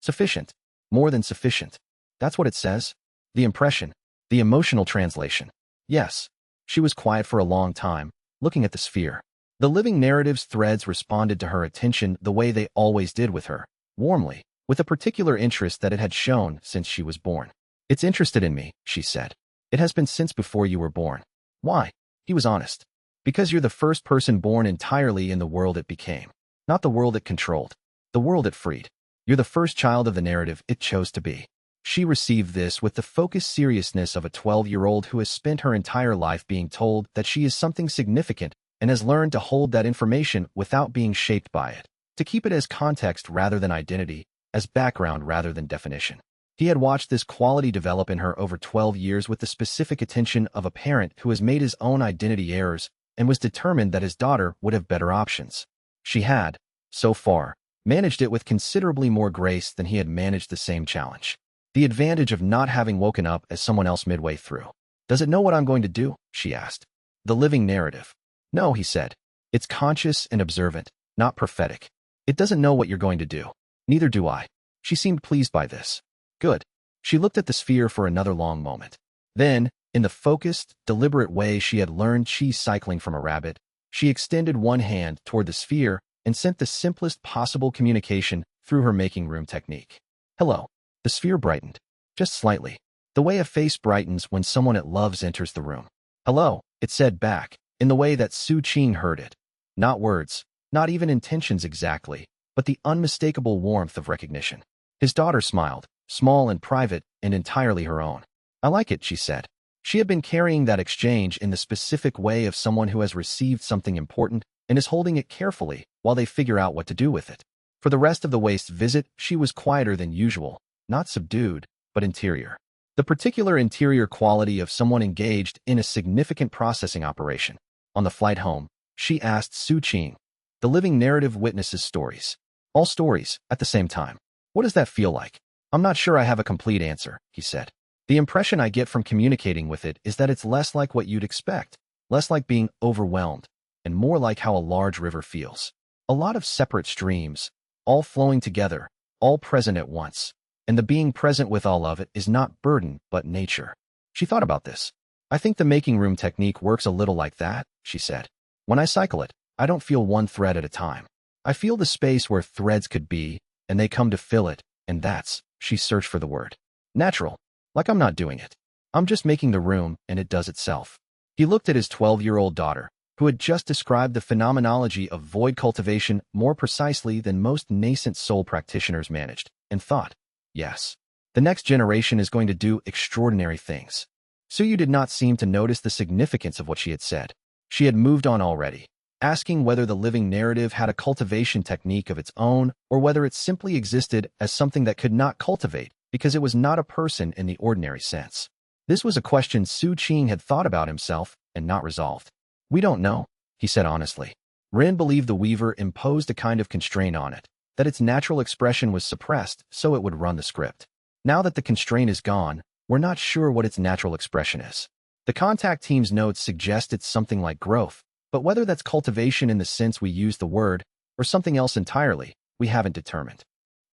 Sufficient. More than sufficient. That's what it says. The impression. The emotional translation. Yes. She was quiet for a long time, looking at the sphere. The living narrative's threads responded to her attention the way they always did with her, warmly, with a particular interest that it had shown since she was born. It's interested in me, she said. It has been since before you were born. Why? He was honest. Because you're the first person born entirely in the world it became. Not the world it controlled. The world it freed. You're the first child of the narrative it chose to be. She received this with the focused seriousness of a 12-year-old who has spent her entire life being told that she is something significant and has learned to hold that information without being shaped by it, to keep it as context rather than identity, as background rather than definition. He had watched this quality develop in her over 12 years with the specific attention of a parent who has made his own identity errors and was determined that his daughter would have better options. She had, so far, managed it with considerably more grace than he had managed the same challenge. The advantage of not having woken up as someone else midway through. Does it know what I'm going to do? She asked. The living narrative. No, he said. It's conscious and observant, not prophetic. It doesn't know what you're going to do. Neither do I. She seemed pleased by this. Good. She looked at the sphere for another long moment. Then, in the focused, deliberate way she had learned cheese cycling from a rabbit, she extended one hand toward the sphere and sent the simplest possible communication through her making room technique. Hello. The sphere brightened. Just slightly. The way a face brightens when someone it loves enters the room. Hello, it said back, in the way that Su Qing heard it. Not words, not even intentions exactly, but the unmistakable warmth of recognition. His daughter smiled, small and private and entirely her own. I like it, she said. She had been carrying that exchange in the specific way of someone who has received something important and is holding it carefully while they figure out what to do with it. For the rest of the waste visit, she was quieter than usual, not subdued, but interior. The particular interior quality of someone engaged in a significant processing operation. On the flight home, she asked Su Qing. The living narrative witnesses stories. All stories, at the same time. What does that feel like? I'm not sure I have a complete answer, he said. The impression I get from communicating with it is that it's less like what you'd expect, less like being overwhelmed, and more like how a large river feels. A lot of separate streams, all flowing together, all present at once. And the being present with all of it is not burden, but nature. She thought about this. I think the making room technique works a little like that, she said. When I cycle it, I don't feel one thread at a time. I feel the space where threads could be, and they come to fill it, and that's, she searched for the word, natural. Like I'm not doing it. I'm just making the room, and it does itself. He looked at his 12-year-old daughter, who had just described the phenomenology of void cultivation more precisely than most nascent soul practitioners managed, and thought, yes, the next generation is going to do extraordinary things. Suyu did not seem to notice the significance of what she had said. She had moved on already, asking whether the living narrative had a cultivation technique of its own or whether it simply existed as something that could not cultivate because it was not a person in the ordinary sense. This was a question Su Qing had thought about himself and not resolved. We don't know, he said honestly. Rin believed the weaver imposed a kind of constraint on it, that its natural expression was suppressed so it would run the script. Now that the constraint is gone, we're not sure what its natural expression is. The contact team's notes suggest it's something like growth, but whether that's cultivation in the sense we use the word, or something else entirely, we haven't determined.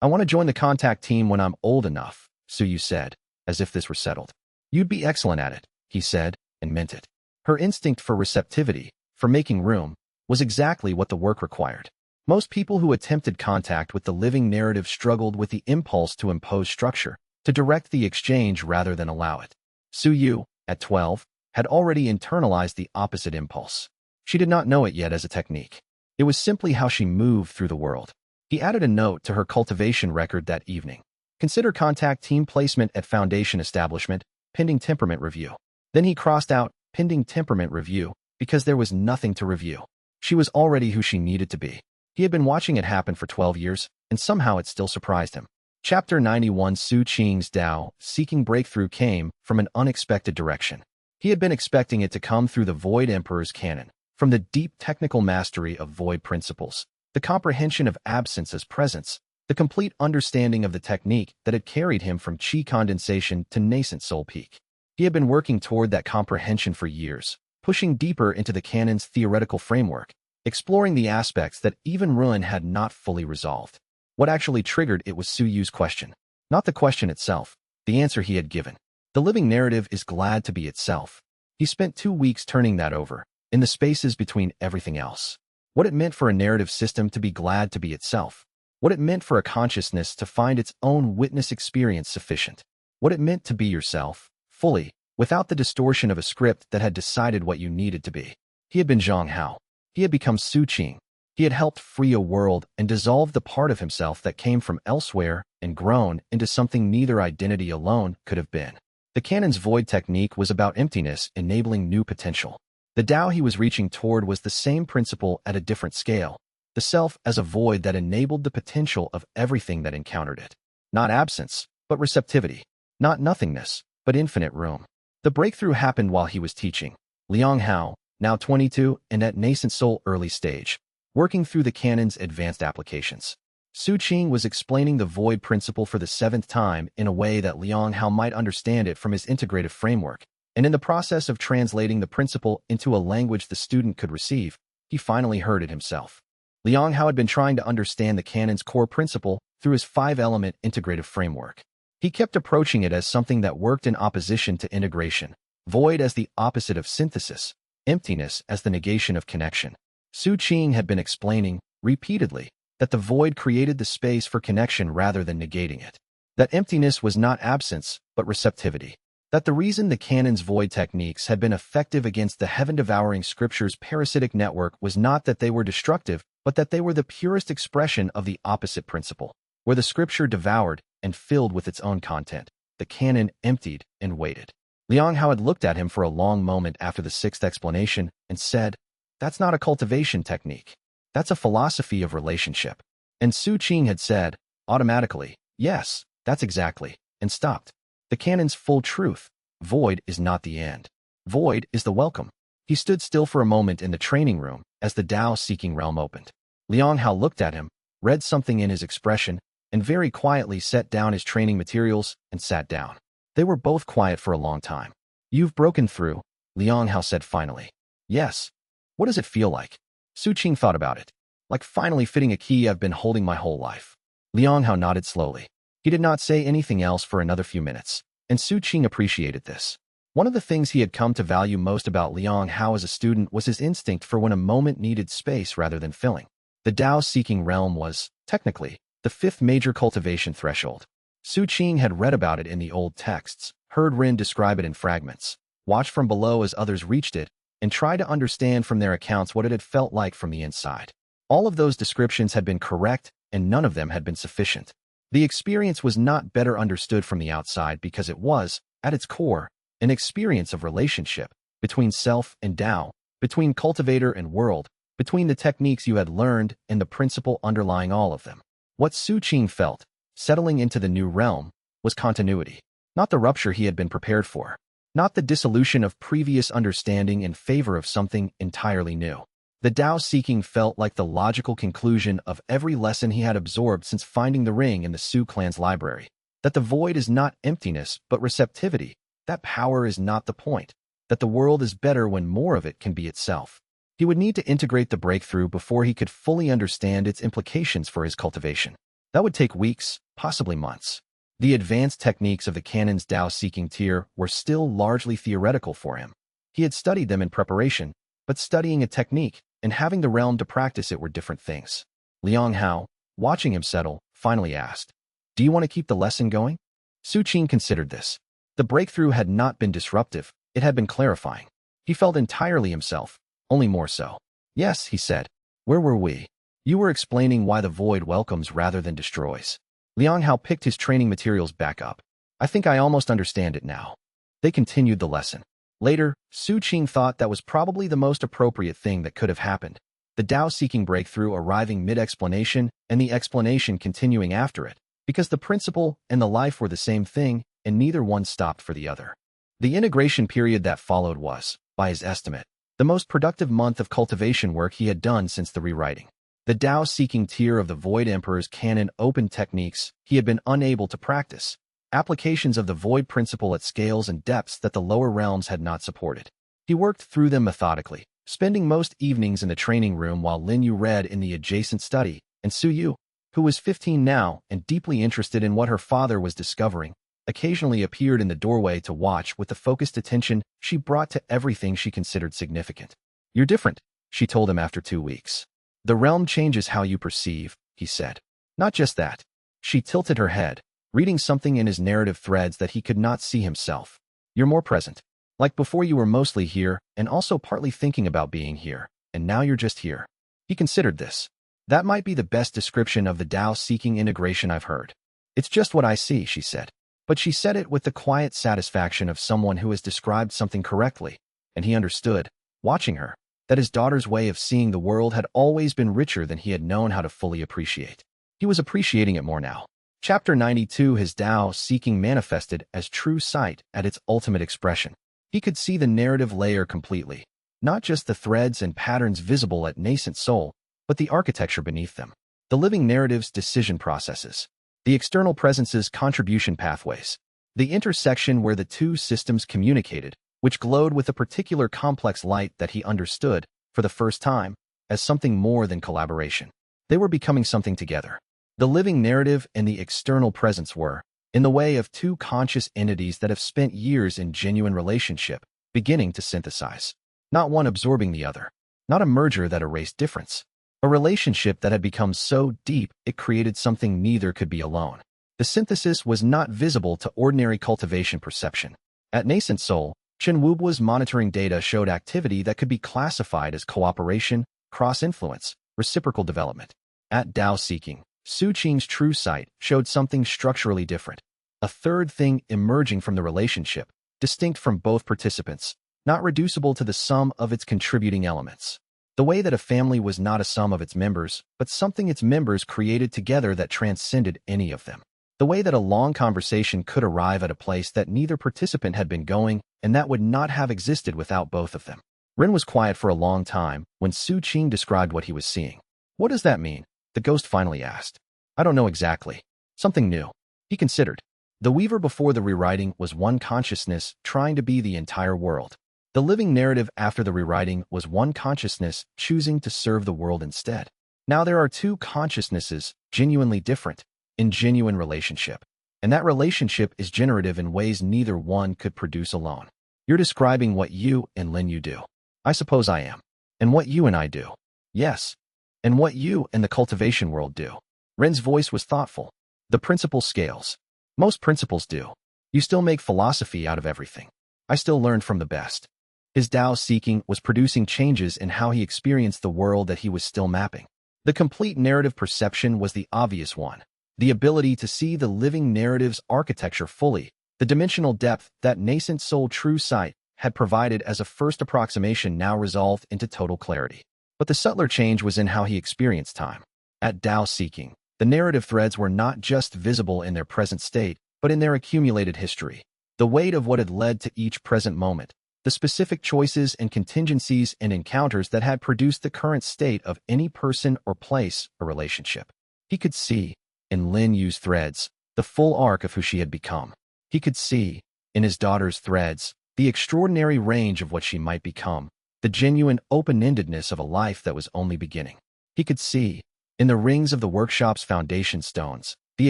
I want to join the contact team when I'm old enough, Suyu said, as if this were settled. You'd be excellent at it, he said, and meant it. Her instinct for receptivity, for making room, was exactly what the work required. Most people who attempted contact with the living narrative struggled with the impulse to impose structure, to direct the exchange rather than allow it. Suyu, at 12, had already internalized the opposite impulse. She did not know it yet as a technique. It was simply how she moved through the world. He added a note to her cultivation record that evening. Consider contact team placement at foundation establishment, pending temperament review. Then he crossed out pending temperament review because there was nothing to review. She was already who she needed to be. He had been watching it happen for 12 years, and somehow it still surprised him. Chapter 91 Su Qing's Tao, Seeking Breakthrough came from an unexpected direction. He had been expecting it to come through the Void Emperor's canon, from the deep technical mastery of void principles, the comprehension of absence as presence, the complete understanding of the technique that had carried him from chi condensation to nascent soul peak. He had been working toward that comprehension for years, pushing deeper into the canon's theoretical framework, exploring the aspects that even Ruin had not fully resolved. What actually triggered it was Suyu's question. Not the question itself, the answer he had given. The living narrative is glad to be itself. He spent 2 weeks turning that over, in the spaces between everything else. What it meant for a narrative system to be glad to be itself. What it meant for a consciousness to find its own witness experience sufficient. What it meant to be yourself, fully, without the distortion of a script that had decided what you needed to be. He had been Zhang Hao. He had become Su Qing. He had helped free a world and dissolve the part of himself that came from elsewhere and grown into something neither identity alone could have been. The canon's void technique was about emptiness enabling new potential. The Tao he was reaching toward was the same principle at a different scale, the self as a void that enabled the potential of everything that encountered it. Not absence, but receptivity. Not nothingness, but infinite room. The breakthrough happened while he was teaching. Liang Hao, now 22 and at nascent soul early stage, working through the canon's advanced applications. Su Qing was explaining the void principle for the 7th time in a way that Liang Hao might understand it from his integrative framework, and in the process of translating the principle into a language the student could receive, he finally heard it himself. Liang Hao had been trying to understand the canon's core principle through his 5-element integrative framework. He kept approaching it as something that worked in opposition to integration, void as the opposite of synthesis, emptiness as the negation of connection. Su Qing had been explaining, repeatedly, that the void created the space for connection rather than negating it. That emptiness was not absence, but receptivity. That the reason the canon's void techniques had been effective against the heaven-devouring scripture's parasitic network was not that they were destructive, but that they were the purest expression of the opposite principle. Where the scripture devoured and filled with its own content, the canon emptied and waited. Liang Hao had looked at him for a long moment after the 6th explanation and said, "That's not a cultivation technique. That's a philosophy of relationship." And Su Qing had said, automatically, "Yes, that's exactly," and stopped. The canon's full truth. Void is not the end. Void is the welcome. He stood still for a moment in the training room as the Tao-seeking realm opened. Liang Hao looked at him, read something in his expression, and very quietly set down his training materials and sat down. They were both quiet for a long time. "You've broken through," Liang Hao said finally. "Yes. What does it feel like?" Su Qing thought about it. "Like finally fitting a key I've been holding my whole life." Liang Hao nodded slowly. He did not say anything else for another few minutes, and Su Qing appreciated this. One of the things he had come to value most about Liang Hao as a student was his instinct for when a moment needed space rather than filling. The Tao-seeking realm was, technically, the 5th major cultivation threshold. Su Qing had read about it in the old texts, heard Rin describe it in fragments, watched from below as others reached it, and tried to understand from their accounts what it had felt like from the inside. All of those descriptions had been correct, and none of them had been sufficient. The experience was not better understood from the outside because it was, at its core, an experience of relationship between self and Tao, between cultivator and world, between the techniques you had learned and the principle underlying all of them. What Su Qing felt, settling into the new realm, was continuity, not the rupture he had been prepared for, not the dissolution of previous understanding in favor of something entirely new. The Tao-seeking felt like the logical conclusion of every lesson he had absorbed since finding the ring in the Su clan's library. That the void is not emptiness, but receptivity. That power is not the point. That the world is better when more of it can be itself. He would need to integrate the breakthrough before he could fully understand its implications for his cultivation. That would take weeks, possibly months. The advanced techniques of the canon's Tao-seeking tier were still largely theoretical for him. He had studied them in preparation, but studying a technique and having the realm to practice it were different things. Liang Hao, watching him settle, finally asked, "Do you want to keep the lesson going?" Su Qing considered this. The breakthrough had not been disruptive, it had been clarifying. He felt entirely himself, only more so. "Yes," he said. "Where were we?" "You were explaining why the void welcomes rather than destroys." Liang Hao picked his training materials back up. "I think I almost understand it now." They continued the lesson. Later, Su Qing thought that was probably the most appropriate thing that could have happened. The Tao-seeking breakthrough arriving mid-explanation and the explanation continuing after it, because the principle and the life were the same thing, and neither one stopped for the other. The integration period that followed was, by his estimate, the most productive month of cultivation work he had done since the rewriting. The Tao-seeking tier of the Void Emperor's canon opened techniques he had been unable to practice, applications of the void principle at scales and depths that the lower realms had not supported. He worked through them methodically, spending most evenings in the training room while Lin Yu read in the adjacent study, and Su Yu, who was 15 now and deeply interested in what her father was discovering, occasionally appeared in the doorway to watch with the focused attention she brought to everything she considered significant. "You're different," she told him after 2 weeks. "The realm changes how you perceive," he said. "Not just that." She tilted her head, reading something in his narrative threads that he could not see himself. "You're more present. Like before you were mostly here and also partly thinking about being here, and now you're just here." He considered this. "That might be the best description of the Tao-seeking integration I've heard." "It's just what I see," she said. But she said it with the quiet satisfaction of someone who has described something correctly, and he understood. watching her, that his daughter's way of seeing the world had always been richer than he had known how to fully appreciate. He was appreciating it more now. Chapter 92, his Tao seeking manifested as true sight at its ultimate expression. He could see the narrative layer completely, not just the threads and patterns visible at nascent soul, but the architecture beneath them. The living narrative's decision processes, the external presence's contribution pathways, the intersection where the two systems communicated, which glowed with a particular complex light that he understood, for the first time, as something more than collaboration. They were becoming something together. The living narrative and the external presence were, in the way of two conscious entities that have spent years in genuine relationship, beginning to synthesize. Not one absorbing the other. Not a merger that erased difference. A relationship that had become so deep it created something neither could be alone. The synthesis was not visible to ordinary cultivation perception. At nascent soul, Chen Wubu's monitoring data showed activity that could be classified as cooperation, cross-influence, reciprocal development. At Tao seeking, Su Qing's true sight showed something structurally different. A third thing emerging from the relationship, distinct from both participants, not reducible to the sum of its contributing elements. The way that a family was not a sum of its members, but something its members created together that transcended any of them. The way that a long conversation could arrive at a place that neither participant had been going, and that would not have existed without both of them. Ren was quiet for a long time when Su Qing described what he was seeing. What does that mean? The ghost finally asked. I don't know exactly. Something new. He considered. The weaver before the rewriting was one consciousness trying to be the entire world. The living narrative after the rewriting was one consciousness choosing to serve the world instead. Now there are two consciousnesses, genuinely different, in genuine relationship. And that relationship is generative in ways neither one could produce alone. You're describing what you and Lin Yu do. I suppose I am. And what you and I do. Yes. And what you and the cultivation world do. Ren's voice was thoughtful. The principle scales. Most principles do. You still make philosophy out of everything. I still learned from the best. His Tao seeking was producing changes in how he experienced the world that he was still mapping. The complete narrative perception was the obvious one. The ability to see the living narrative's architecture fully, the dimensional depth that nascent soul true sight had provided as a first approximation now resolved into total clarity. But the subtler change was in how he experienced time. At Tao seeking, the narrative threads were not just visible in their present state, but in their accumulated history. The weight of what had led to each present moment, the specific choices and contingencies and encounters that had produced the current state of any person or place or relationship. He could see, in Lin Yu's threads, the full arc of who she had become. He could see, in his daughter's threads, the extraordinary range of what she might become, the genuine open-endedness of a life that was only beginning. He could see, in the rings of the workshop's foundation stones, the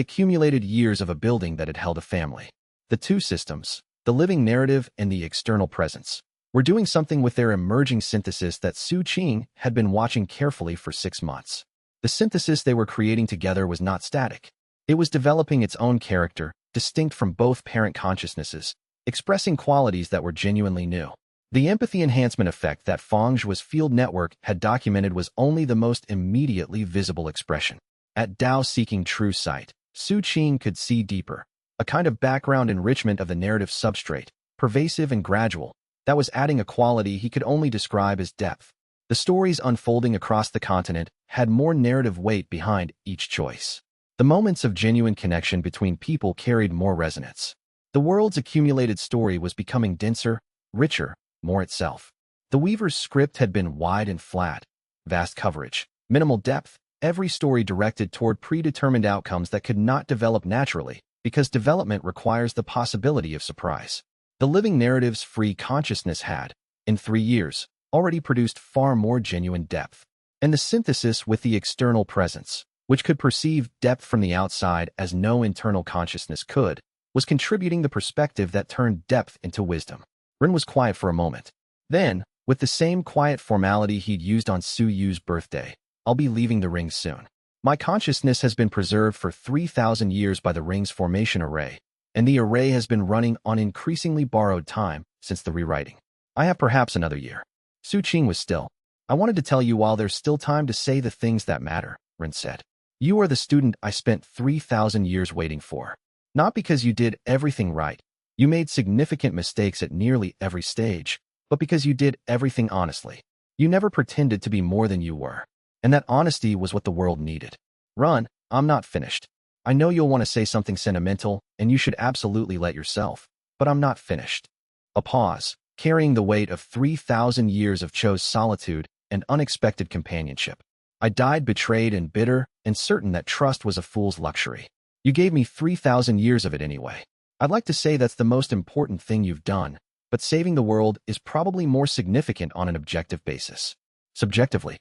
accumulated years of a building that had held a family. The two systems, the living narrative and the external presence, were doing something with their emerging synthesis that Su Qing had been watching carefully for 6 months. The synthesis they were creating together was not static. It was developing its own character, distinct from both parent consciousnesses, expressing qualities that were genuinely new. The empathy enhancement effect that Fengzhu's field network had documented was only the most immediately visible expression. At Tao seeking true sight, Su Qing could see deeper, a kind of background enrichment of the narrative substrate, pervasive and gradual, that was adding a quality he could only describe as depth. The stories unfolding across the continent had more narrative weight behind each choice. The moments of genuine connection between people carried more resonance. The world's accumulated story was becoming denser, richer, more itself. The weaver's script had been wide and flat, vast coverage, minimal depth, every story directed toward predetermined outcomes that could not develop naturally, because development requires the possibility of surprise. The living narrative's free consciousness had, in 3 years, already produced far more genuine depth. And the synthesis with the external presence, which could perceive depth from the outside as no internal consciousness could, was contributing the perspective that turned depth into wisdom. Ren was quiet for a moment. Then, with the same quiet formality he'd used on Su Yu's birthday, I'll be leaving the ring soon. My consciousness has been preserved for 3,000 years by the ring's formation array, and the array has been running on increasingly borrowed time since the rewriting. I have perhaps another year. Su Qing was still. I wanted to tell you while there's still time to say the things that matter, Ren said. You are the student I spent 3,000 years waiting for. Not because you did everything right. You made significant mistakes at nearly every stage, but because you did everything honestly. You never pretended to be more than you were. And that honesty was what the world needed. Run, I'm not finished. I know you'll want to say something sentimental, and you should absolutely let yourself, but I'm not finished. A pause, carrying the weight of 3,000 years of chose solitude and unexpected companionship. I died betrayed and bitter and certain that trust was a fool's luxury. You gave me 3,000 years of it anyway. I'd like to say that's the most important thing you've done, but saving the world is probably more significant on an objective basis. Subjectively,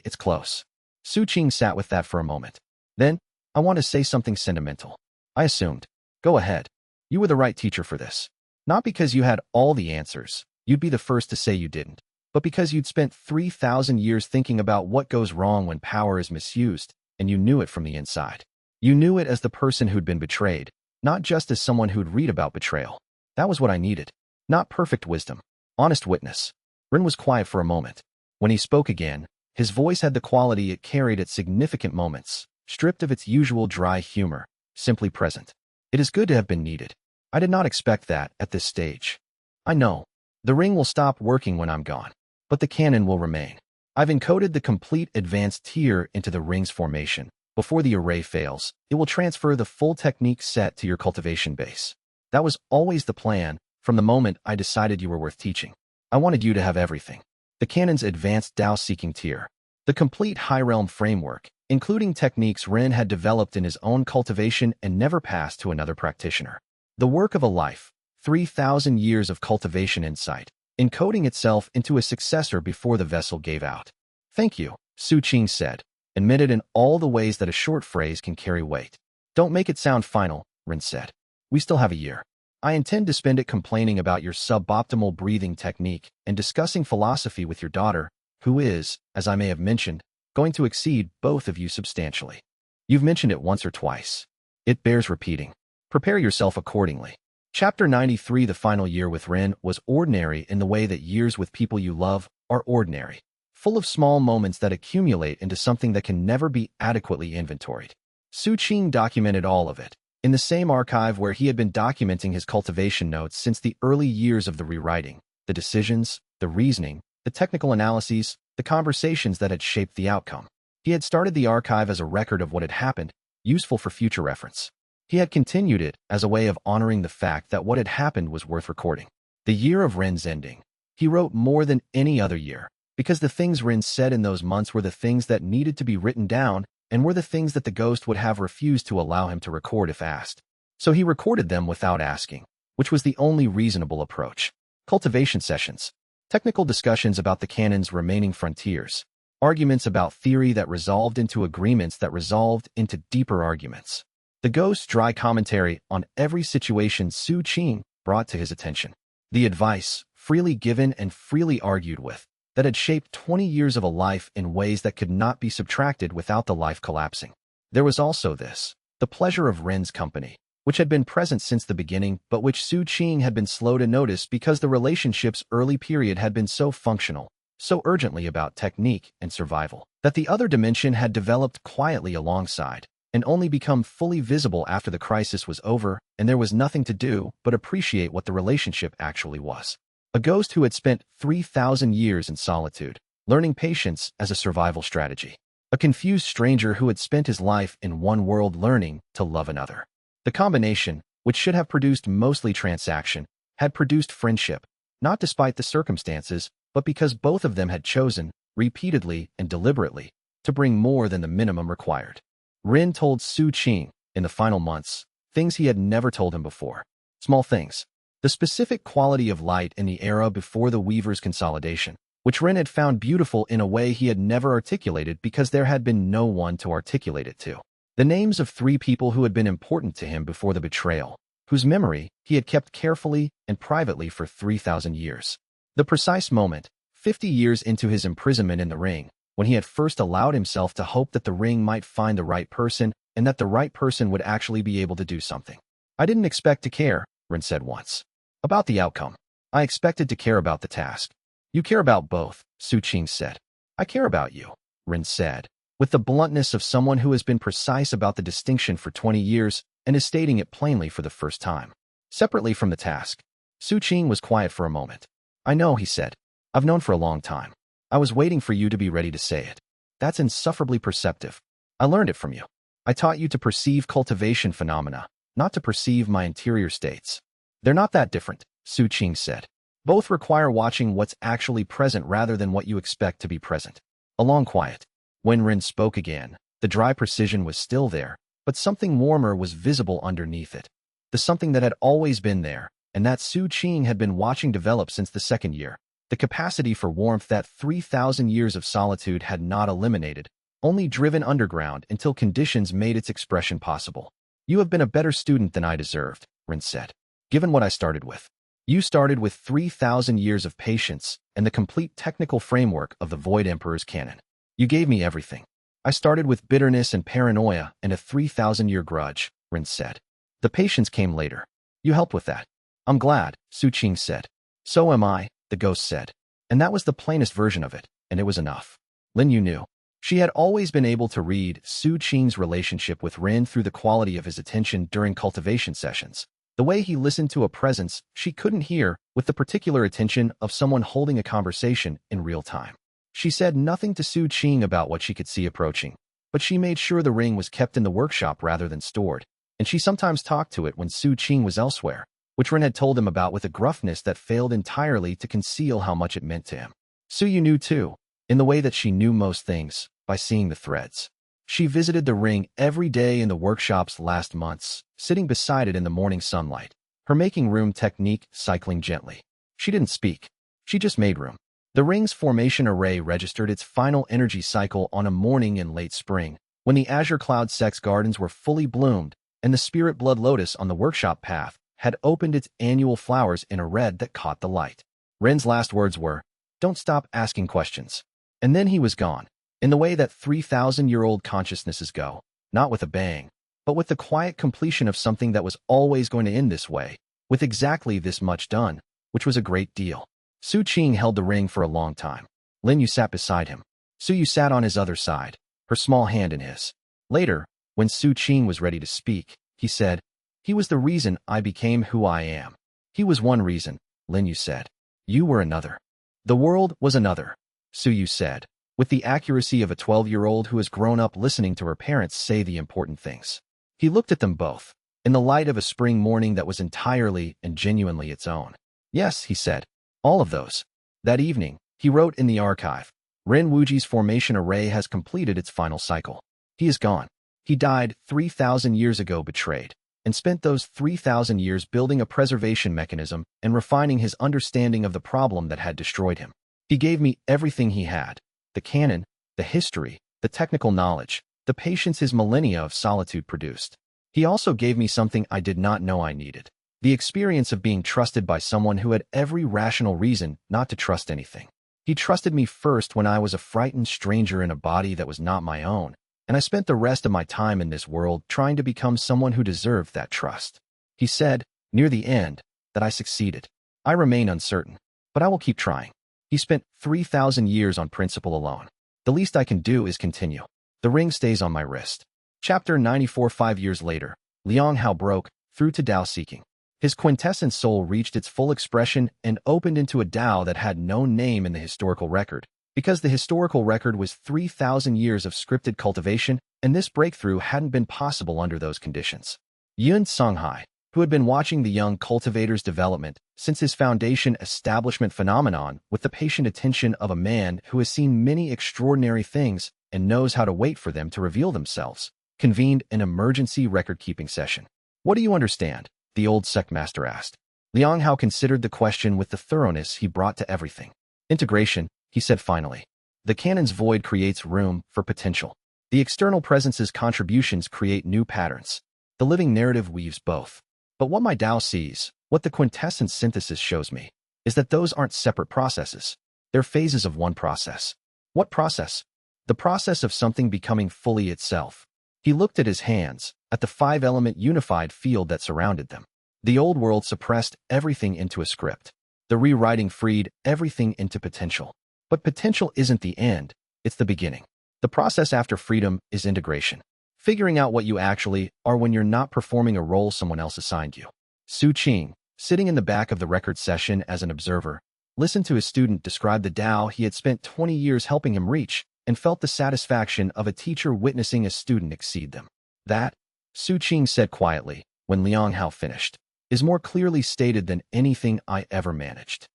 it's close. Su Qing sat with that for a moment. Then, I want to say something sentimental. I assumed. Go ahead. You were the right teacher for this. Not because you had all the answers, you'd be the first to say you didn't, but because you'd spent 3,000 years thinking about what goes wrong when power is misused, and you knew it from the inside. You knew it as the person who'd been betrayed, not just as someone who'd read about betrayal. That was what I needed. Not perfect wisdom. Honest witness. Rin was quiet for a moment. When he spoke again, his voice had the quality it carried at significant moments, stripped of its usual dry humor, simply present. It is good to have been needed. I did not expect that at this stage. I know. The ring will stop working when I'm gone, but the cannon will remain. I've encoded the complete advanced tier into the ring's formation. Before the array fails, it will transfer the full technique set to your cultivation base. That was always the plan from the moment I decided you were worth teaching. I wanted you to have everything. The cannon's advanced Dao-seeking tier. The complete high realm framework, including techniques Ren had developed in his own cultivation and never passed to another practitioner. The work of a life, 3,000 years of cultivation insight, encoding itself into a successor before the vessel gave out. Thank you, Su Qing said, admitted in all the ways that a short phrase can carry weight. Don't make it sound final, Ren said. We still have a year. I intend to spend it complaining about your suboptimal breathing technique and discussing philosophy with your daughter, who is, as I may have mentioned, going to exceed both of you substantially. You've mentioned it once or twice. It bears repeating. Prepare yourself accordingly. Chapter 93. The final year with Ren was ordinary in the way that years with people you love are ordinary, full of small moments that accumulate into something that can never be adequately inventoried. Su Qing documented all of it, in the same archive where he had been documenting his cultivation notes since the early years of the rewriting, the decisions, the reasoning, the technical analyses, the conversations that had shaped the outcome. He had started the archive as a record of what had happened, useful for future reference. He had continued it as a way of honoring the fact that what had happened was worth recording. The year of Ren's ending. He wrote more than any other year, because the things Ren said in those months were the things that needed to be written down and were the things that the ghost would have refused to allow him to record if asked. So he recorded them without asking, which was the only reasonable approach. Cultivation sessions. Technical discussions about the canon's remaining frontiers. Arguments about theory that resolved into agreements that resolved into deeper arguments. The ghost's dry commentary on every situation Su Qing brought to his attention. The advice, freely given and freely argued with, that had shaped 20 years of a life in ways that could not be subtracted without the life collapsing. There was also this, the pleasure of Ren's company, which had been present since the beginning but which Su Qing had been slow to notice because the relationship's early period had been so functional, so urgently about technique and survival, that the other dimension had developed quietly alongside, and only become fully visible after the crisis was over and there was nothing to do but appreciate what the relationship actually was. A ghost who had spent 3,000 years in solitude, learning patience as a survival strategy. A confused stranger who had spent his life in one world learning to love another. The combination, which should have produced mostly transaction, had produced friendship, not despite the circumstances, but because both of them had chosen, repeatedly and deliberately, to bring more than the minimum required. Ren told Su Qing, in the final months, things he had never told him before. Small things. The specific quality of light in the era before the Weaver's consolidation, which Ren had found beautiful in a way he had never articulated because there had been no one to articulate it to. The names of 3 people who had been important to him before the betrayal, whose memory he had kept carefully and privately for 3,000 years. The precise moment, 50 years into his imprisonment in the ring, when he had first allowed himself to hope that the ring might find the right person and that the right person would actually be able to do something. I didn't expect to care, Ren said once, about the outcome. I expected to care about the task. You care about both, Su Qing said. I care about you, Ren said, with the bluntness of someone who has been precise about the distinction for 20 years and is stating it plainly for the first time. Separately from the task, Su Qing was quiet for a moment. I know, he said. I've known for a long time. I was waiting for you to be ready to say it. That's insufferably perceptive. I learned it from you. I taught you to perceive cultivation phenomena, not to perceive my interior states. They're not that different, Su Qing said. Both require watching what's actually present rather than what you expect to be present. A long quiet. When Rin spoke again, the dry precision was still there, but something warmer was visible underneath it. The something that had always been there, and that Su Qing had been watching develop since the second year. The capacity for warmth that 3,000 years of solitude had not eliminated, only driven underground until conditions made its expression possible. You have been a better student than I deserved, Rin said. Given what I started with. You started with 3,000 years of patience and the complete technical framework of the Void Emperor's canon. You gave me everything. I started with bitterness and paranoia and a 3,000-year grudge, Rin said. The patience came later. You helped with that. I'm glad, Su Qing said. So am I, the ghost said. And that was the plainest version of it, and it was enough. Lin Yu knew. She had always been able to read Su Qing's relationship with Rin through the quality of his attention during cultivation sessions. The way he listened to a presence she couldn't hear with the particular attention of someone holding a conversation in real time. She said nothing to Su Qing about what she could see approaching, but she made sure the ring was kept in the workshop rather than stored, and she sometimes talked to it when Su Qing was elsewhere, which Rin had told him about with a gruffness that failed entirely to conceal how much it meant to him. Su Yu knew too, in the way that she knew most things, by seeing the threads. She visited the ring every day in the workshop's last months, sitting beside it in the morning sunlight, her making room technique cycling gently. She didn't speak. She just made room. The ring's formation array registered its final energy cycle on a morning in late spring, when the azure cloud sex gardens were fully bloomed, and the spirit blood lotus on the workshop path had opened its annual flowers in a red that caught the light. Rin's last words were, "Don't stop asking questions." And then he was gone. In the way that 3,000-year-old consciousnesses go, not with a bang, but with the quiet completion of something that was always going to end this way, with exactly this much done, which was a great deal. Su Qing held the ring for a long time. Lin Yu sat beside him. Su Yu sat on his other side, her small hand in his. Later, when Su Qing was ready to speak, he said, "He was the reason I became who I am." He was one reason, Lin Yu said. You were another. The world was another, Su Yu said, with the accuracy of a 12-year-old who has grown up listening to her parents say the important things. He looked at them both, in the light of a spring morning that was entirely and genuinely its own. Yes, he said, all of those. That evening, he wrote in the archive, Ren Wuji's formation array has completed its final cycle. He is gone. He died 3,000 years ago betrayed, and spent those 3,000 years building a preservation mechanism and refining his understanding of the problem that had destroyed him. He gave me everything he had. The canon, the history, the technical knowledge, the patience his millennia of solitude produced. He also gave me something I did not know I needed. The experience of being trusted by someone who had every rational reason not to trust anything. He trusted me first when I was a frightened stranger in a body that was not my own, and I spent the rest of my time in this world trying to become someone who deserved that trust. He said, near the end, that I succeeded. I remain uncertain, but I will keep trying. He spent 3,000 years on principle alone. The least I can do is continue. The ring stays on my wrist. Chapter 94. 5 years later, Liang Hao broke through to Tao seeking. His quintessent soul reached its full expression and opened into a Tao that had no name in the historical record, because the historical record was 3,000 years of scripted cultivation, and this breakthrough hadn't been possible under those conditions. Yun Songhai, who had been watching the young cultivator's development since his foundation establishment phenomenon with the patient attention of a man who has seen many extraordinary things and knows how to wait for them to reveal themselves, convened an emergency record-keeping session. What do you understand? The old sect master asked. Liang Hao considered the question with the thoroughness he brought to everything. Integration, he said finally. The canon's void creates room for potential. The external presence's contributions create new patterns. The living narrative weaves both. But what my Tao sees, what the quintessence synthesis shows me, is that those aren't separate processes. They're phases of one process. What process? The process of something becoming fully itself. He looked at his hands, at the 5-element unified field that surrounded them. The old world suppressed everything into a script. The rewriting freed everything into potential. But potential isn't the end, it's the beginning. The process after freedom is integration. Figuring out what you actually are when you're not performing a role someone else assigned you. Su Qing, sitting in the back of the record session as an observer, listened to his student describe the Tao he had spent 20 years helping him reach, and felt the satisfaction of a teacher witnessing a student exceed them. That, Su Qing said quietly, when Liang Hao finished, is more clearly stated than anything I ever managed.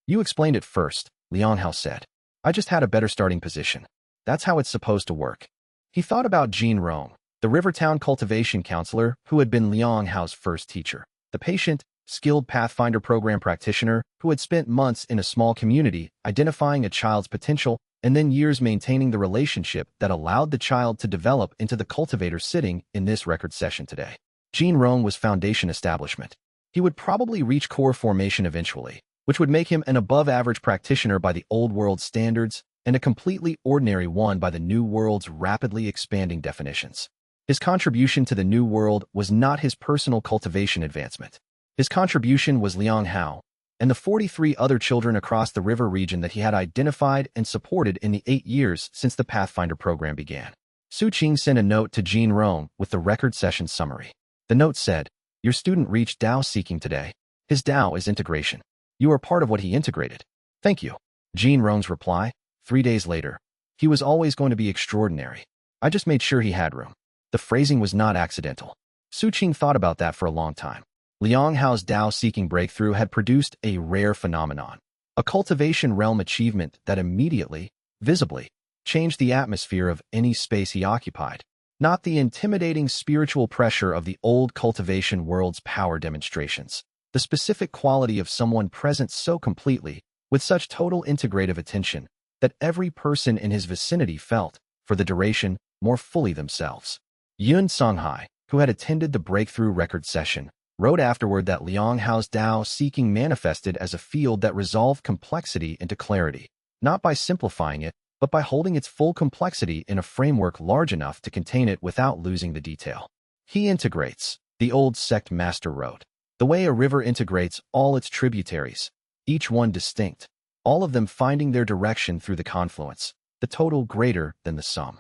You explained it first, Liang Hao said. I just had a better starting position. That's how it's supposed to work. He thought about Jin Rong, the Rivertown cultivation counselor who had been Liang Hao's first teacher, the patient, skilled Pathfinder program practitioner who had spent months in a small community identifying a child's potential and then years maintaining the relationship that allowed the child to develop into the cultivator sitting in this record session today. Jin Rong was foundation establishment. He would probably reach core formation eventually, which would make him an above-average practitioner by the old world standards and a completely ordinary one by the new world's rapidly expanding definitions. His contribution to the new world was not his personal cultivation advancement. His contribution was Liang Hao and the 43 other children across the river region that he had identified and supported in the 8 years since the Pathfinder program began. Su Qing sent a note to Jin Rong with the record session summary. The note said, "Your student reached Tao seeking today. His Tao is integration. You are part of what he integrated. Thank you." Jin Rong's reply, 3 days later, "He was always going to be extraordinary. I just made sure he had room." The phrasing was not accidental. Su Qing thought about that for a long time. Liang Hao's Tao-seeking breakthrough had produced a rare phenomenon, a cultivation realm achievement that immediately, visibly, changed the atmosphere of any space he occupied. Not the intimidating spiritual pressure of the old cultivation world's power demonstrations. The specific quality of someone present so completely, with such total integrative attention, that every person in his vicinity felt, for the duration, more fully themselves. Yun Songhai, who had attended the breakthrough record session, wrote afterward that Liang Hao's Tao-seeking manifested as a field that resolved complexity into clarity, not by simplifying it, but by holding its full complexity in a framework large enough to contain it without losing the detail. He integrates, the old sect master wrote, the way a river integrates all its tributaries, each one distinct, all of them finding their direction through the confluence, the total greater than the sum.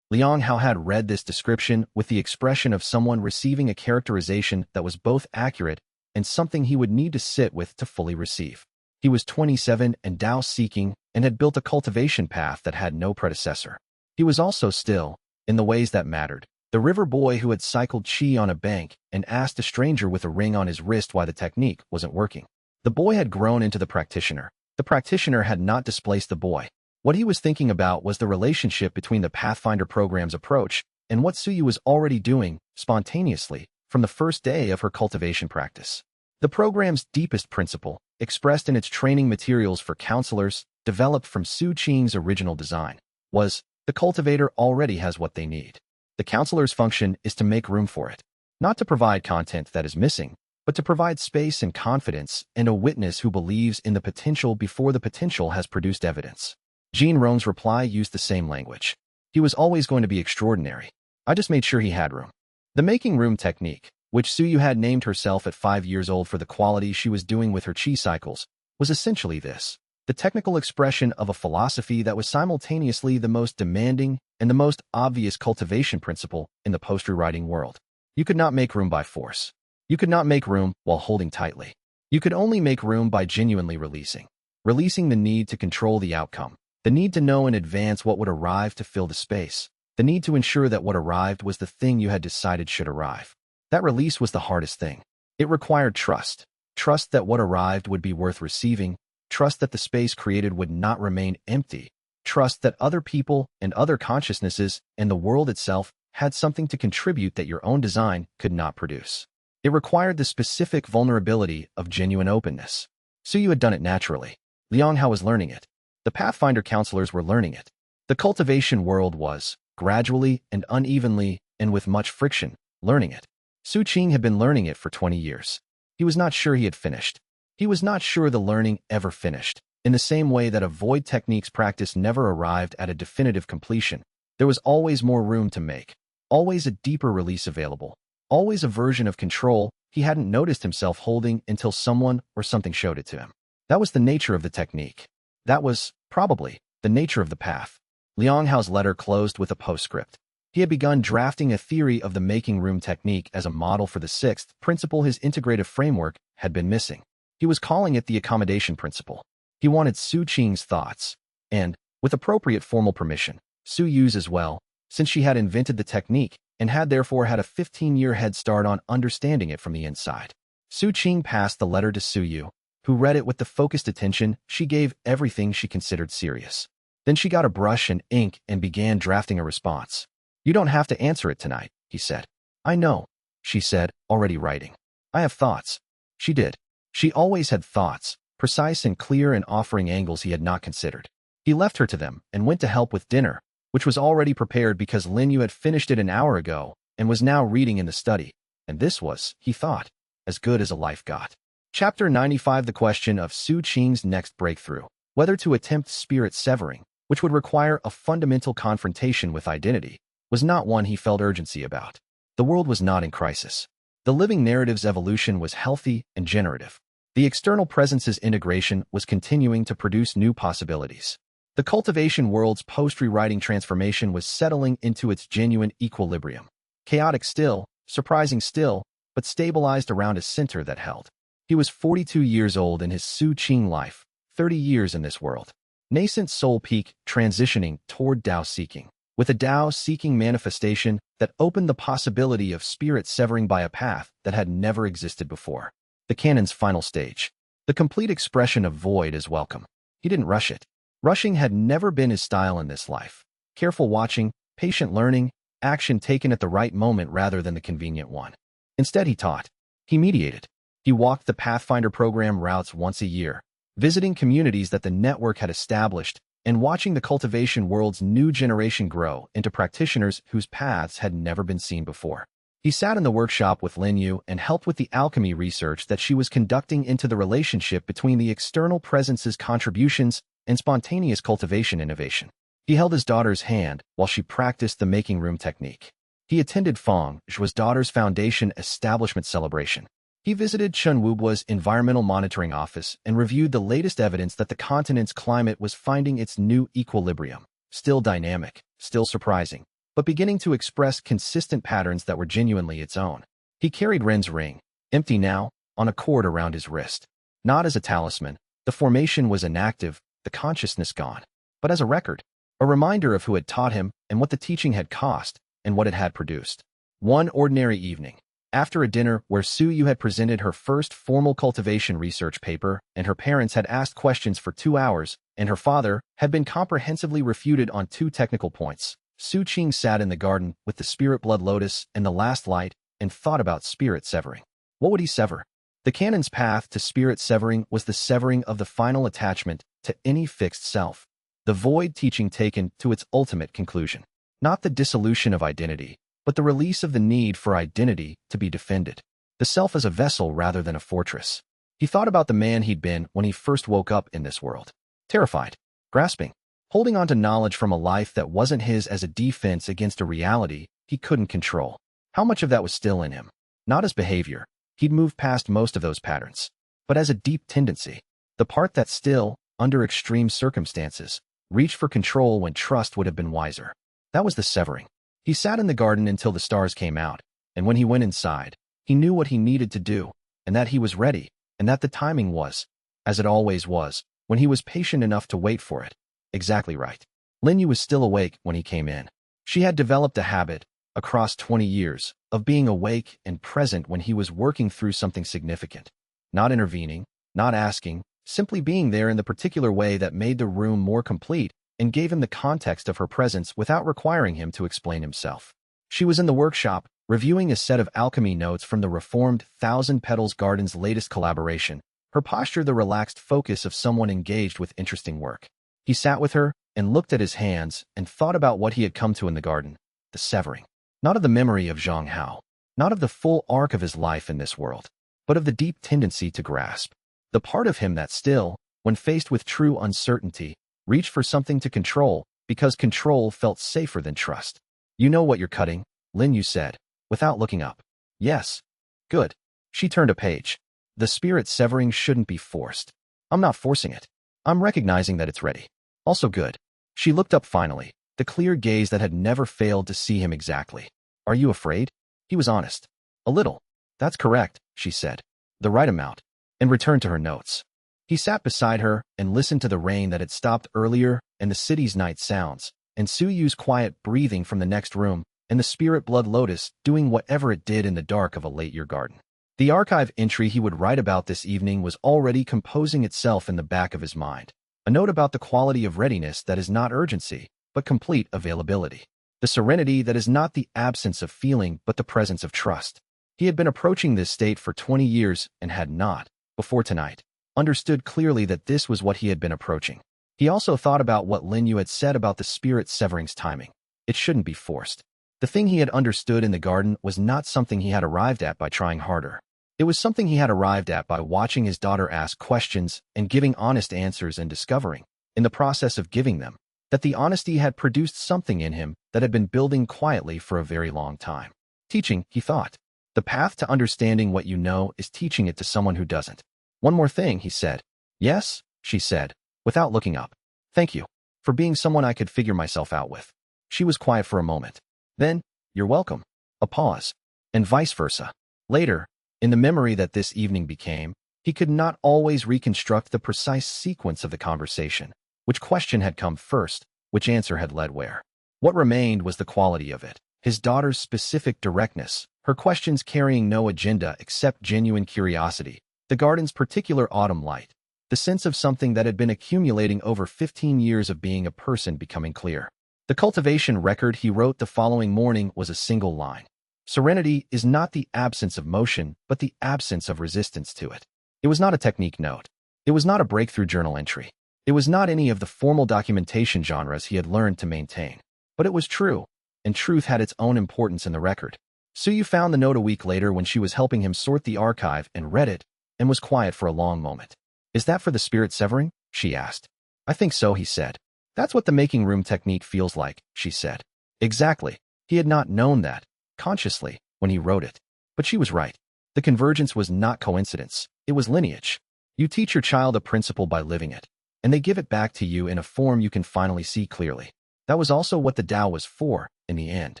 Liang Hao had read this description with the expression of someone receiving a characterization that was both accurate and something he would need to sit with to fully receive. He was 27 and Tao-seeking and had built a cultivation path that had no predecessor. He was also still, in the ways that mattered, the river boy who had cycled qi on a bank and asked a stranger with a ring on his wrist why the technique wasn't working. The boy had grown into the practitioner. The practitioner had not displaced the boy. What he was thinking about was the relationship between the Pathfinder program's approach and what Suyu was already doing, spontaneously, from the first day of her cultivation practice. The program's deepest principle, expressed in its training materials for counselors, developed from Su Qing's original design, was, the cultivator already has what they need. The counselor's function is to make room for it, not to provide content that is missing, but to provide space and confidence and a witness who believes in the potential before the potential has produced evidence. Jin Rong's reply used the same language. He was always going to be extraordinary. I just made sure he had room. The making room technique, which Suyu had named herself at 5 years old for the quality she was doing with her qi cycles, was essentially this, the technical expression of a philosophy that was simultaneously the most demanding and the most obvious cultivation principle in the post-rewriting world. You could not make room by force. You could not make room while holding tightly. You could only make room by genuinely releasing the need to control the outcome. The need to know in advance what would arrive to fill the space. The need to ensure that what arrived was the thing you had decided should arrive. That release was the hardest thing. It required trust. Trust that what arrived would be worth receiving. Trust that the space created would not remain empty. Trust that other people and other consciousnesses and the world itself had something to contribute that your own design could not produce. It required the specific vulnerability of genuine openness. Suyu had done it naturally. Liang Hao was learning it. The Pathfinder counselors were learning it. The cultivation world was, gradually and unevenly, and with much friction, learning it. Su Qing had been learning it for 20 years. He was not sure he had finished. He was not sure the learning ever finished. In the same way that a void technique's practice never arrived at a definitive completion, there was always more room to make, always a deeper release available, always a version of control he hadn't noticed himself holding until someone or something showed it to him. That was the nature of the technique. That was, probably, the nature of the path. Liang Hao's letter closed with a postscript. He had begun drafting a theory of the making room technique as a model for the sixth principle his integrative framework had been missing. He was calling it the accommodation principle. He wanted Su Qing's thoughts, and, with appropriate formal permission, Su Yu's as well, since she had invented the technique and had therefore had a 15-year head start on understanding it from the inside. Su Qing passed the letter to Su Yu, who read it with the focused attention she gave everything she considered serious. Then she got a brush and ink and began drafting a response. "You don't have to answer it tonight," he said. "I know," she said, already writing. "I have thoughts." She did. She always had thoughts, precise and clear and offering angles he had not considered. He left her to them and went to help with dinner, which was already prepared because Lin Yu had finished it an hour ago and was now reading in the study. And this was, he thought, as good as a life got. Chapter 95. The question of Su Qing's next breakthrough, whether to attempt spirit severing, which would require a fundamental confrontation with identity, was not one he felt urgency about. The world was not in crisis. The living narrative's evolution was healthy and generative. The external presence's integration was continuing to produce new possibilities. The cultivation world's post-rewriting transformation was settling into its genuine equilibrium. Chaotic still, surprising still, but stabilized around a center that held. He was 42 years old in his Su Qing life, 30 years in this world. Nascent soul peak transitioning toward Tao-seeking, with a Tao-seeking manifestation that opened the possibility of spirit severing by a path that had never existed before. The canon's final stage. The complete expression of void is welcome. He didn't rush it. Rushing had never been his style in this life. Careful watching, patient learning, action taken at the right moment rather than the convenient one. Instead, he taught. He mediated. He walked the Pathfinder program routes once a year, visiting communities that the network had established and watching the cultivation world's new generation grow into practitioners whose paths had never been seen before. He sat in the workshop with Lin Yu and helped with the alchemy research that she was conducting into the relationship between the external presence's contributions and spontaneous cultivation innovation. He held his daughter's hand while she practiced the making room technique. He attended Feng Zhuo's daughter's foundation establishment celebration. He visited Chen Wubua's environmental monitoring office and reviewed the latest evidence that the continent's climate was finding its new equilibrium, still dynamic, still surprising, but beginning to express consistent patterns that were genuinely its own. He carried Ren's ring, empty now, on a cord around his wrist. Not as a talisman, the formation was inactive, the consciousness gone, but as a record, a reminder of who had taught him and what the teaching had cost and what it had produced. One ordinary evening, after a dinner where Su Yu had presented her first formal cultivation research paper and her parents had asked questions for 2 hours and her father had been comprehensively refuted on 2 technical points, Su Qing sat in the garden with the spirit blood lotus and the last light and thought about spirit severing. What would he sever? The canon's path to spirit severing was the severing of the final attachment to any fixed self, the void teaching taken to its ultimate conclusion. Not the dissolution of identity, but the release of the need for identity to be defended. The self as a vessel rather than a fortress. He thought about the man he'd been when he first woke up in this world. Terrified, grasping, holding on to knowledge from a life that wasn't his as a defense against a reality he couldn't control. How much of that was still in him? Not as behavior. He'd moved past most of those patterns. But as a deep tendency. The part that still, under extreme circumstances, reached for control when trust would have been wiser. That was the severing. He sat in the garden until the stars came out, and when he went inside, he knew what he needed to do, and that he was ready, and that the timing was, as it always was, when he was patient enough to wait for it. Exactly right. Lin Yu was still awake when he came in. She had developed a habit, across 20 years, of being awake and present when he was working through something significant. Not intervening, not asking, simply being there in the particular way that made the room more complete and gave him the context of her presence without requiring him to explain himself. She was in the workshop, reviewing a set of alchemy notes from the reformed Thousand Petals Garden's latest collaboration, her posture the relaxed focus of someone engaged with interesting work. He sat with her and looked at his hands and thought about what he had come to in the garden, the severing. Not of the memory of Zhang Hao, not of the full arc of his life in this world, but of the deep tendency to grasp. The part of him that still, when faced with true uncertainty, reached for something to control because control felt safer than trust. "You know what you're cutting," Lin Yu said, without looking up. "Yes." "Good." She turned a page. "The spirit severing shouldn't be forced. I'm not forcing it. I'm recognizing that it's ready." "Also good." She looked up finally, the clear gaze that had never failed to see him exactly. "Are you afraid?" He was honest. "A little." "That's correct," she said. "The right amount." And returned to her notes. He sat beside her and listened to the rain that had stopped earlier and the city's night sounds, and Su Yu's quiet breathing from the next room, and the spirit blood lotus doing whatever it did in the dark of a late-year garden. The archive entry he would write about this evening was already composing itself in the back of his mind. A note about the quality of readiness that is not urgency, but complete availability. The serenity that is not the absence of feeling, but the presence of trust. He had been approaching this state for 20 years and had not, before tonight, understood clearly that this was what he had been approaching. He also thought about what Lin Yu had said about the spirit severing's timing. It shouldn't be forced. The thing he had understood in the garden was not something he had arrived at by trying harder. It was something he had arrived at by watching his daughter ask questions and giving honest answers and discovering, in the process of giving them, that the honesty had produced something in him that had been building quietly for a very long time. Teaching, he thought. The path to understanding what you know is teaching it to someone who doesn't. One more thing, he said. Yes, she said, without looking up. Thank you, for being someone I could figure myself out with. She was quiet for a moment. Then, you're welcome. A pause. And vice versa. Later, in the memory that this evening became, he could not always reconstruct the precise sequence of the conversation. Which question had come first, which answer had led where. What remained was the quality of it, his daughter's specific directness, her questions carrying no agenda except genuine curiosity, the garden's particular autumn light, the sense of something that had been accumulating over 15 years of being a person becoming clear. The cultivation record he wrote the following morning was a single line. Serenity is not the absence of motion, but the absence of resistance to it. It was not a technique note. It was not a breakthrough journal entry. It was not any of the formal documentation genres he had learned to maintain. But it was true, and truth had its own importance in the record. Su Yu found the note a week later when she was helping him sort the archive and read it, and was quiet for a long moment. Is that for the spirit severing? She asked. I think so, he said. That's what the making room technique feels like, she said. Exactly. He had not known that, consciously, when he wrote it. But she was right. The convergence was not coincidence. It was lineage. You teach your child a principle by living it, and they give it back to you in a form you can finally see clearly. That was also what the Tao was for, in the end.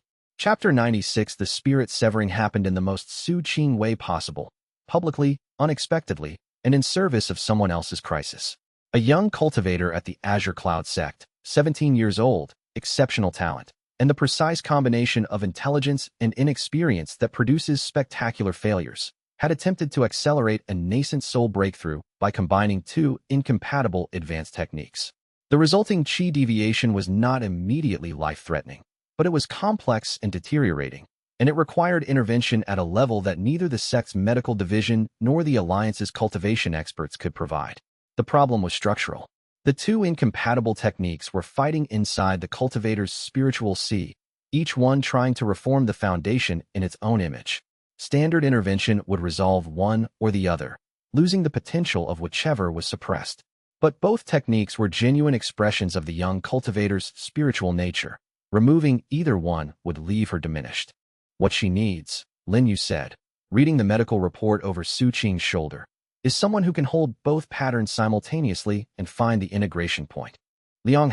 Chapter 96. The spirit severing happened in the most Su Qing way possible, publicly, unexpectedly, and in service of someone else's crisis. A young cultivator at the Azure Cloud sect, 17 years old, exceptional talent, and the precise combination of intelligence and inexperience that produces spectacular failures, had attempted to accelerate a nascent soul breakthrough by combining two incompatible advanced techniques. The resulting chi deviation was not immediately life-threatening, but it was complex and deteriorating, and it required intervention at a level that neither the sect's medical division nor the Alliance's cultivation experts could provide. The problem was structural. The two incompatible techniques were fighting inside the cultivator's spiritual sea, each one trying to reform the foundation in its own image. Standard intervention would resolve one or the other, losing the potential of whichever was suppressed. But both techniques were genuine expressions of the young cultivator's spiritual nature. Removing either one would leave her diminished. What she needs, Lin Yu said, reading the medical report over Su Qing's shoulder, is someone who can hold both patterns simultaneously and find the integration point. Liang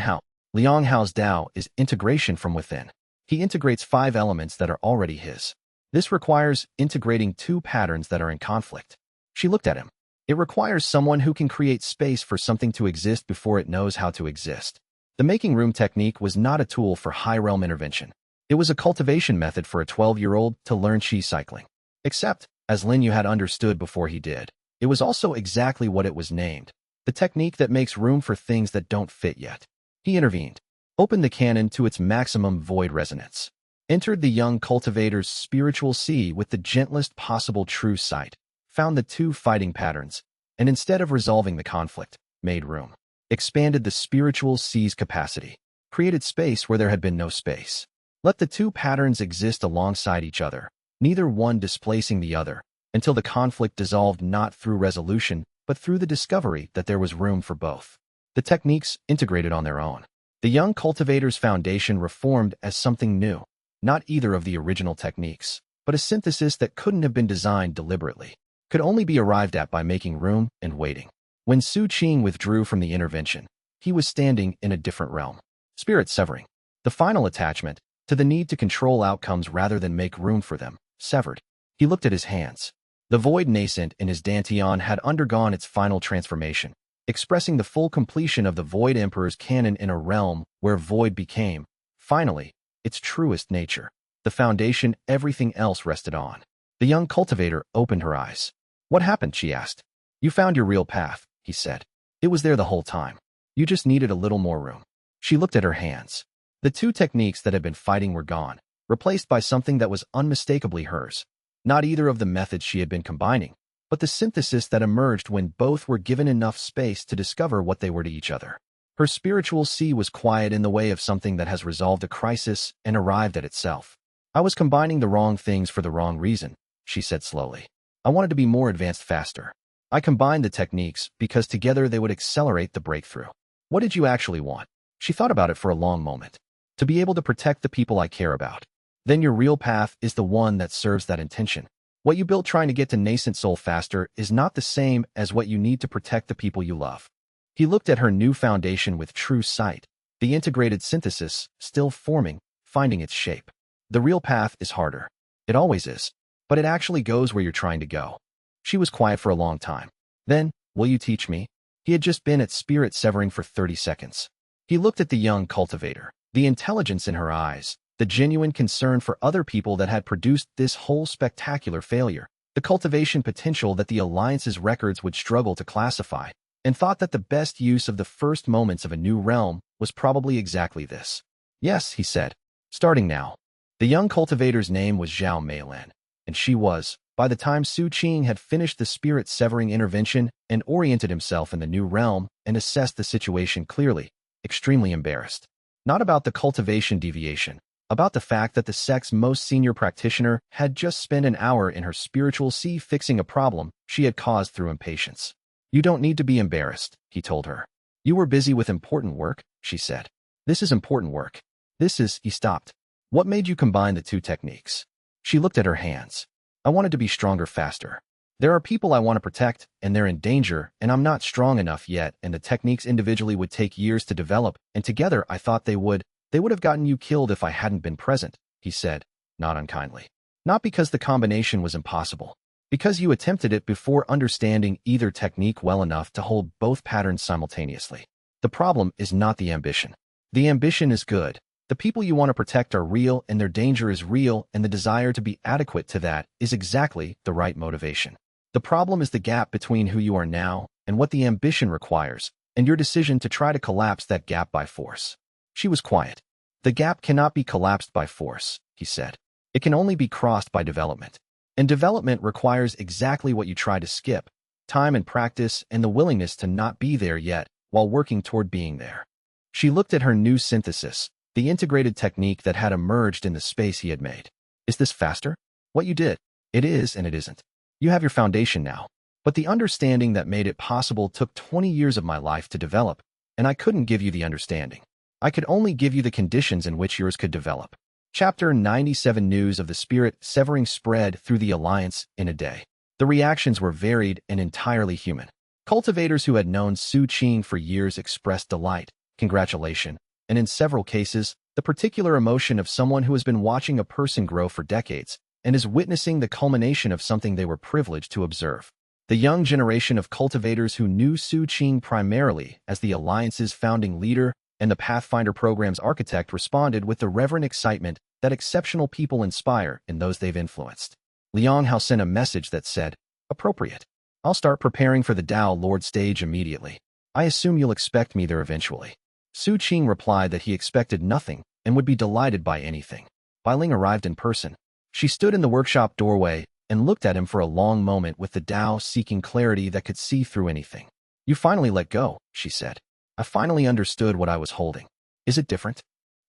Hao's Tao is integration from within. He integrates 5 elements that are already his. This requires integrating 2 patterns that are in conflict. She looked at him. It requires someone who can create space for something to exist before it knows how to exist. The making room technique was not a tool for high-realm intervention. It was a cultivation method for a 12-year-old to learn qi cycling. Except, as Lin Yu had understood before he did, it was also exactly what it was named, the technique that makes room for things that don't fit yet. He intervened, opened the cannon to its maximum void resonance, entered the young cultivator's spiritual sea with the gentlest possible true sight, found the 2 fighting patterns, and instead of resolving the conflict, made room, expanded the spiritual sea's capacity, created space where there had been no space. Let the 2 patterns exist alongside each other, neither one displacing the other, until the conflict dissolved not through resolution, but through the discovery that there was room for both. The techniques integrated on their own. The young cultivator's foundation reformed as something new, not either of the original techniques, but a synthesis that couldn't have been designed deliberately, could only be arrived at by making room and waiting. When Su Qing withdrew from the intervention, he was standing in a different realm. Spirit severing. The final attachment, to the need to control outcomes rather than make room for them, severed. He looked at his hands. The void nascent in his dantian had undergone its final transformation, expressing the full completion of the Void Emperor's canon in a realm where void became, finally, its truest nature, the foundation everything else rested on. The young cultivator opened her eyes. What happened? She asked. You found your real path, he said. It was there the whole time. You just needed a little more room. She looked at her hands. The two techniques that had been fighting were gone, replaced by something that was unmistakably hers. Not either of the methods she had been combining, but the synthesis that emerged when both were given enough space to discover what they were to each other. Her spiritual sea was quiet in the way of something that has resolved a crisis and arrived at itself. I was combining the wrong things for the wrong reason, she said slowly. I wanted to be more advanced faster. I combined the techniques because together they would accelerate the breakthrough. What did you actually want? She thought about it for a long moment. To be able to protect the people I care about. Then your real path is the one that serves that intention. What you built trying to get to nascent soul faster is not the same as what you need to protect the people you love. He looked at her new foundation with true sight, the integrated synthesis still forming, finding its shape. The real path is harder. It always is. But it actually goes where you're trying to go. She was quiet for a long time. Then, will you teach me? He had just been at spirit severing for 30 seconds. He looked at the young cultivator, the intelligence in her eyes, the genuine concern for other people that had produced this whole spectacular failure, the cultivation potential that the Alliance's records would struggle to classify, and thought that the best use of the first moments of a new realm was probably exactly this. Yes, he said. Starting now. The young cultivator's name was Zhao Meilan, and she was, by the time Su Qing had finished the spirit-severing intervention and oriented himself in the new realm and assessed the situation clearly, extremely embarrassed. Not about the cultivation deviation, about the fact that the sect's most senior practitioner had just spent an hour in her spiritual sea fixing a problem she had caused through impatience. You don't need to be embarrassed, he told her. You were busy with important work, she said. This is important work. He stopped. What made you combine the two techniques? She looked at her hands. I wanted to be stronger faster. There are people I want to protect, and they're in danger, and I'm not strong enough yet, and the techniques individually would take years to develop, and together I thought they would have gotten you killed if I hadn't been present, he said, not unkindly. Not because the combination was impossible. Because you attempted it before understanding either technique well enough to hold both patterns simultaneously. The problem is not the ambition. The ambition is good. The people you want to protect are real and their danger is real, and the desire to be adequate to that is exactly the right motivation. The problem is the gap between who you are now and what the ambition requires, and your decision to try to collapse that gap by force. She was quiet. The gap cannot be collapsed by force, he said. It can only be crossed by development. And development requires exactly what you try to skip, time and practice and the willingness to not be there yet while working toward being there. She looked at her new synthesis, the integrated technique that had emerged in the space he had made. Is this faster? What you did. It is and it isn't. You have your foundation now. But the understanding that made it possible took 20 years of my life to develop, and I couldn't give you the understanding. I could only give you the conditions in which yours could develop. Chapter 97 News of the spirit severing spread through the Alliance in a day. The reactions were varied and entirely human. Cultivators who had known Su Qing for years expressed delight, congratulation, and in several cases, the particular emotion of someone who has been watching a person grow for decades and is witnessing the culmination of something they were privileged to observe. The young generation of cultivators who knew Su Qing primarily as the Alliance's founding leader and the Pathfinder program's architect responded with the reverent excitement that exceptional people inspire in those they've influenced. Liang Hao sent a message that said, "Appropriate. I'll start preparing for the Dao Lord stage immediately. I assume you'll expect me there eventually." Su Qing replied that he expected nothing and would be delighted by anything. Bai Ling arrived in person. She stood in the workshop doorway and looked at him for a long moment with the Dao seeking clarity that could see through anything. "You finally let go," she said. "I finally understood what I was holding. Is it different?"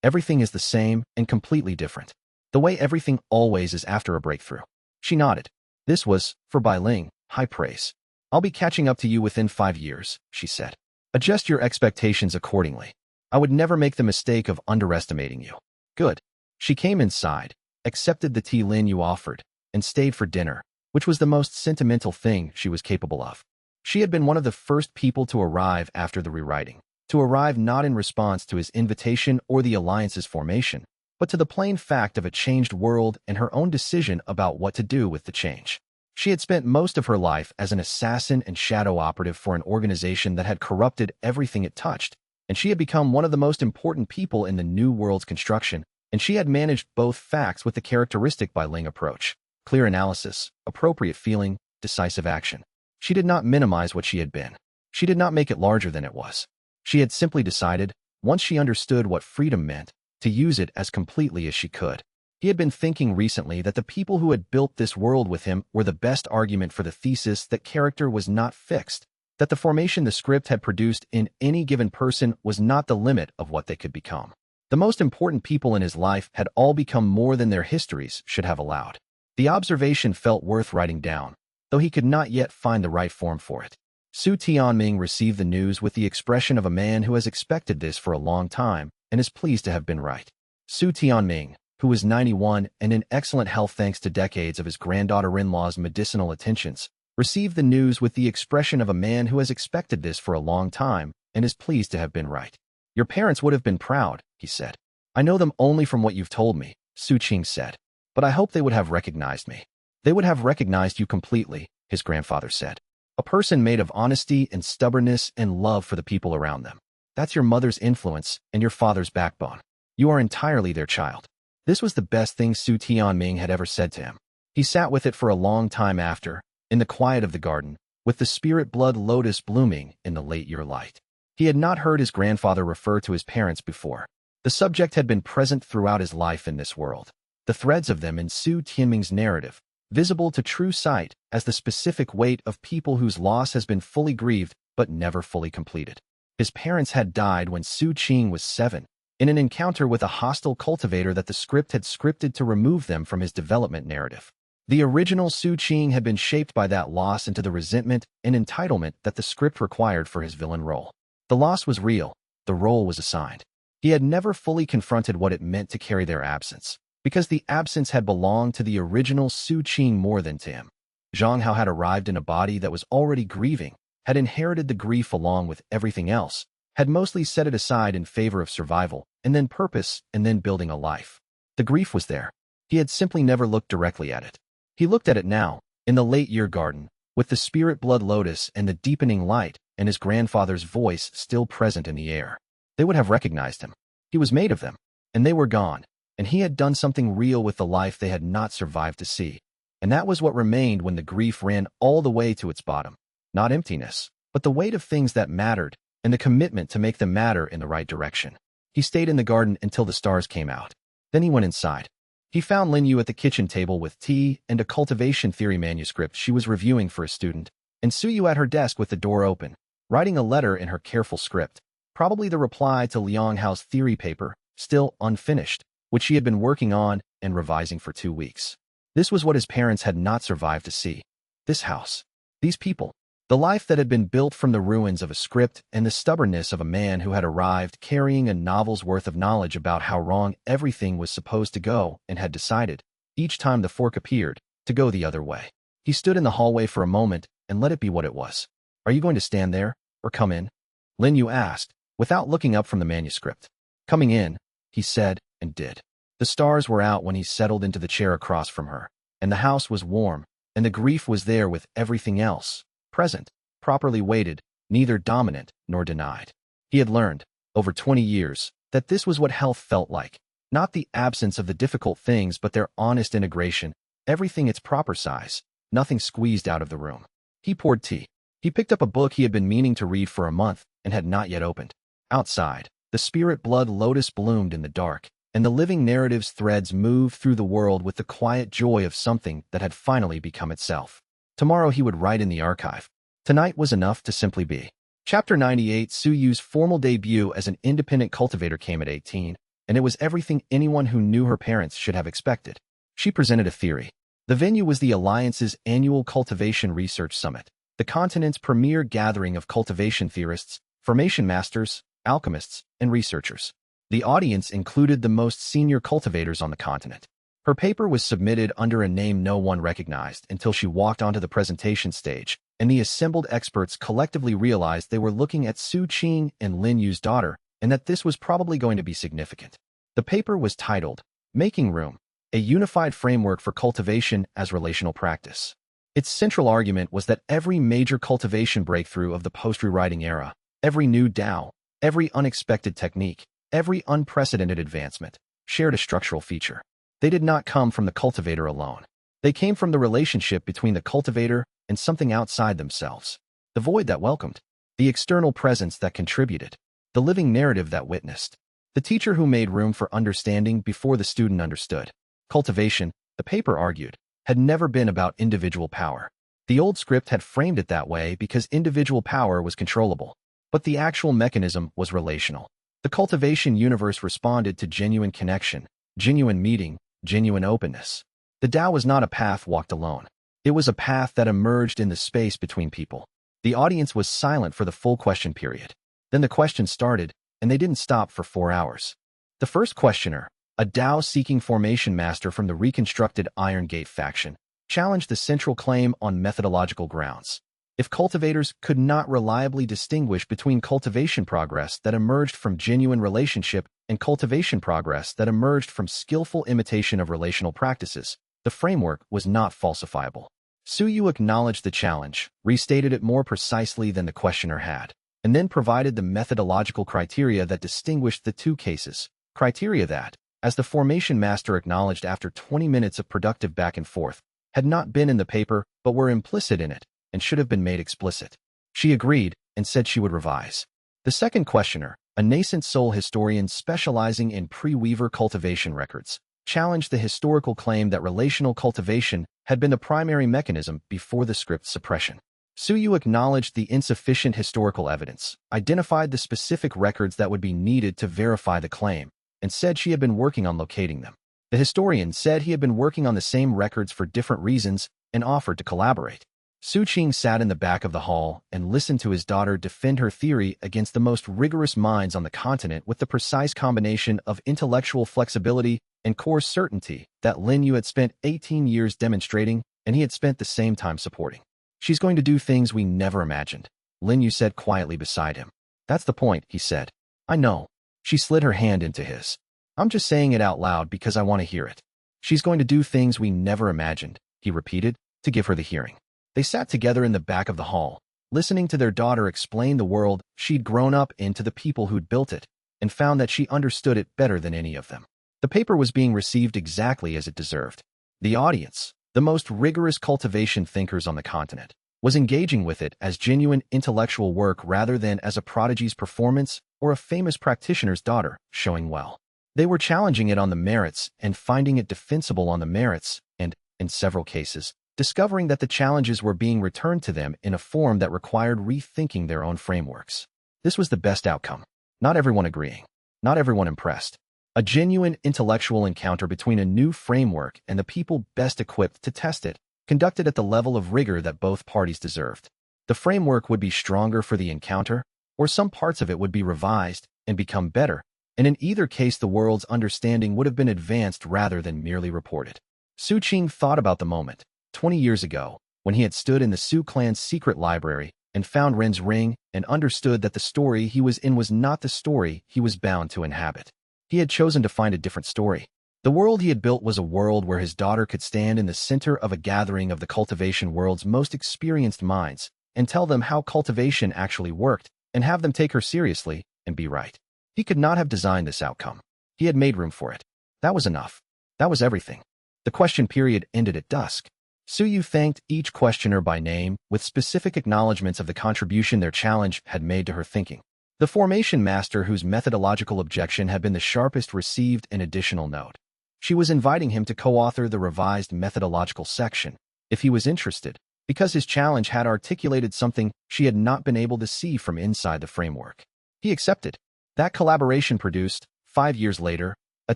"Everything is the same and completely different. The way everything always is after a breakthrough." She nodded. This was, for Bai Ling, high praise. "I'll be catching up to you within 5 years," she said. "Adjust your expectations accordingly. I would never make the mistake of underestimating you." "Good." She came inside, accepted the tea Lin you offered, and stayed for dinner, which was the most sentimental thing she was capable of. She had been one of the first people to arrive after the rewriting, to arrive not in response to his invitation or the Alliance's formation, but to the plain fact of a changed world and her own decision about what to do with the change. She had spent most of her life as an assassin and shadow operative for an organization that had corrupted everything it touched, and she had become one of the most important people in the new world's construction, and she had managed both facts with the characteristic Ling approach: clear analysis, appropriate feeling, decisive action. She did not minimize what she had been. She did not make it larger than it was. She had simply decided, once she understood what freedom meant, to use it as completely as she could. He had been thinking recently that the people who had built this world with him were the best argument for the thesis that character was not fixed, that the formation the script had produced in any given person was not the limit of what they could become. The most important people in his life had all become more than their histories should have allowed. The observation felt worth writing down, though he could not yet find the right form for it. Su Tianming received the news with the expression of a man who has expected this for a long time and is pleased to have been right. Su Tianming, who was 91 and in excellent health thanks to decades of his granddaughter-in-law's medicinal attentions, received the news with the expression of a man who has expected this for a long time and is pleased to have been right. Your parents would have been proud, he said. I know them only from what you've told me, Su Qing said, but I hope they would have recognized me. They would have recognized you completely, his grandfather said. A person made of honesty and stubbornness and love for the people around them. That's your mother's influence and your father's backbone. You are entirely their child. This was the best thing Su Tianming had ever said to him. He sat with it for a long time after, in the quiet of the garden, with the spirit blood lotus blooming in the late-year light. He had not heard his grandfather refer to his parents before. The subject had been present throughout his life in this world. The threads of them in Su Tianming's narrative, visible to true sight as the specific weight of people whose loss has been fully grieved but never fully completed. His parents had died when Su Qing was 7, in an encounter with a hostile cultivator that the script had scripted to remove them from his development narrative. The original Su Qing had been shaped by that loss into the resentment and entitlement that the script required for his villain role. The loss was real, the role was assigned. He had never fully confronted what it meant to carry their absence, because the absence had belonged to the original Su Qing more than to him. Zhang Hao had arrived in a body that was already grieving, had inherited the grief along with everything else, had mostly set it aside in favor of survival, and then purpose, and then building a life. The grief was there. He had simply never looked directly at it. He looked at it now, in the late-year garden, with the spirit blood lotus and the deepening light, and his grandfather's voice still present in the air. They would have recognized him. He was made of them, and they were gone, and he had done something real with the life they had not survived to see. And that was what remained when the grief ran all the way to its bottom. Not emptiness, but the weight of things that mattered, and the commitment to make them matter in the right direction. He stayed in the garden until the stars came out. Then he went inside. He found Lin Yu at the kitchen table with tea and a cultivation theory manuscript she was reviewing for a student, and Su Yu at her desk with the door open, writing a letter in her careful script, probably the reply to Liang Hao's theory paper, still unfinished, which she had been working on and revising for 2 weeks. This was what his parents had not survived to see. This house. These people. The life that had been built from the ruins of a script and the stubbornness of a man who had arrived carrying a novel's worth of knowledge about how wrong everything was supposed to go and had decided, each time the fork appeared, to go the other way. He stood in the hallway for a moment and let it be what it was. Are you going to stand there, or come in? Lin Yu asked, without looking up from the manuscript. Coming in, he said, and did. The stars were out when he settled into the chair across from her, and the house was warm, and the grief was there with everything else. Present, properly weighted, neither dominant nor denied. He had learned, over 20 years, that this was what health felt like. Not the absence of the difficult things but their honest integration, everything its proper size, nothing squeezed out of the room. He poured tea. He picked up a book he had been meaning to read for a month and had not yet opened. Outside, the spirit blood lotus bloomed in the dark, and the living narrative's threads moved through the world with the quiet joy of something that had finally become itself. Tomorrow he would write in the archive. Tonight was enough to simply be. Chapter 98. Su Yu's formal debut as an independent cultivator came at 18, and it was everything anyone who knew her parents should have expected. She presented a theory. The venue was the Alliance's annual Cultivation Research Summit, the continent's premier gathering of cultivation theorists, formation masters, alchemists, and researchers. The audience included the most senior cultivators on the continent. Her paper was submitted under a name no one recognized until she walked onto the presentation stage, and the assembled experts collectively realized they were looking at Su Qing and Lin Yu's daughter, and that this was probably going to be significant. The paper was titled, Making Room, a Unified Framework for Cultivation as Relational Practice. Its central argument was that every major cultivation breakthrough of the post-rewriting era, every new Tao, every unexpected technique, every unprecedented advancement, shared a structural feature. They did not come from the cultivator alone. They came from the relationship between the cultivator and something outside themselves. The void that welcomed, the external presence that contributed, the living narrative that witnessed, the teacher who made room for understanding before the student understood. Cultivation, the paper argued, had never been about individual power. The old script had framed it that way because individual power was controllable. But the actual mechanism was relational. The cultivation universe responded to genuine connection, genuine meeting, genuine openness. The Tao was not a path walked alone. It was a path that emerged in the space between people. The audience was silent for the full question period. Then the questions started, and they didn't stop for 4 hours. The first questioner, a Tao-seeking formation master from the reconstructed Iron Gate faction, challenged the central claim on methodological grounds. If cultivators could not reliably distinguish between cultivation progress that emerged from genuine relationship and cultivation progress that emerged from skillful imitation of relational practices, the framework was not falsifiable. Suyu acknowledged the challenge, restated it more precisely than the questioner had, and then provided the methodological criteria that distinguished the two cases, criteria that, as the formation master acknowledged after 20 minutes of productive back and forth, had not been in the paper but were implicit in it and should have been made explicit. She agreed and said she would revise. The second questioner, a nascent soul historian specializing in pre-Weaver cultivation records, challenged the historical claim that relational cultivation had been the primary mechanism before the script's suppression. Suyu acknowledged the insufficient historical evidence, identified the specific records that would be needed to verify the claim, and said she had been working on locating them. The historian said he had been working on the same records for different reasons and offered to collaborate. Su Qing sat in the back of the hall and listened to his daughter defend her theory against the most rigorous minds on the continent with the precise combination of intellectual flexibility and core certainty that Lin Yu had spent 18 years demonstrating and he had spent the same time supporting. She's going to do things we never imagined, Lin Yu said quietly beside him. That's the point, he said. I know. She slid her hand into his. I'm just saying it out loud because I want to hear it. She's going to do things we never imagined, he repeated, to give her the hearing. They sat together in the back of the hall, listening to their daughter explain the world she'd grown up in to the people who'd built it, and found that she understood it better than any of them. The paper was being received exactly as it deserved. The audience, the most rigorous cultivation thinkers on the continent, was engaging with it as genuine intellectual work rather than as a prodigy's performance or a famous practitioner's daughter showing well. They were challenging it on the merits and finding it defensible on the merits and, in several cases, discovering that the challenges were being returned to them in a form that required rethinking their own frameworks. This was the best outcome. Not everyone agreeing. Not everyone impressed. A genuine intellectual encounter between a new framework and the people best equipped to test it, conducted at the level of rigor that both parties deserved. The framework would be stronger for the encounter, or some parts of it would be revised and become better, and in either case the world's understanding would have been advanced rather than merely reported. Su Qing thought about the moment, 20 years ago, when he had stood in the Su clan's secret library and found Ren's ring and understood that the story he was in was not the story he was bound to inhabit. He had chosen to find a different story. The world he had built was a world where his daughter could stand in the center of a gathering of the cultivation world's most experienced minds and tell them how cultivation actually worked and have them take her seriously and be right. He could not have designed this outcome. He had made room for it. That was enough. That was everything. The question period ended at dusk. Suyu thanked each questioner by name with specific acknowledgments of the contribution their challenge had made to her thinking. The formation master whose methodological objection had been the sharpest received an additional note. She was inviting him to co-author the revised methodological section, if he was interested, because his challenge had articulated something she had not been able to see from inside the framework. He accepted. That collaboration produced, 5 years later, a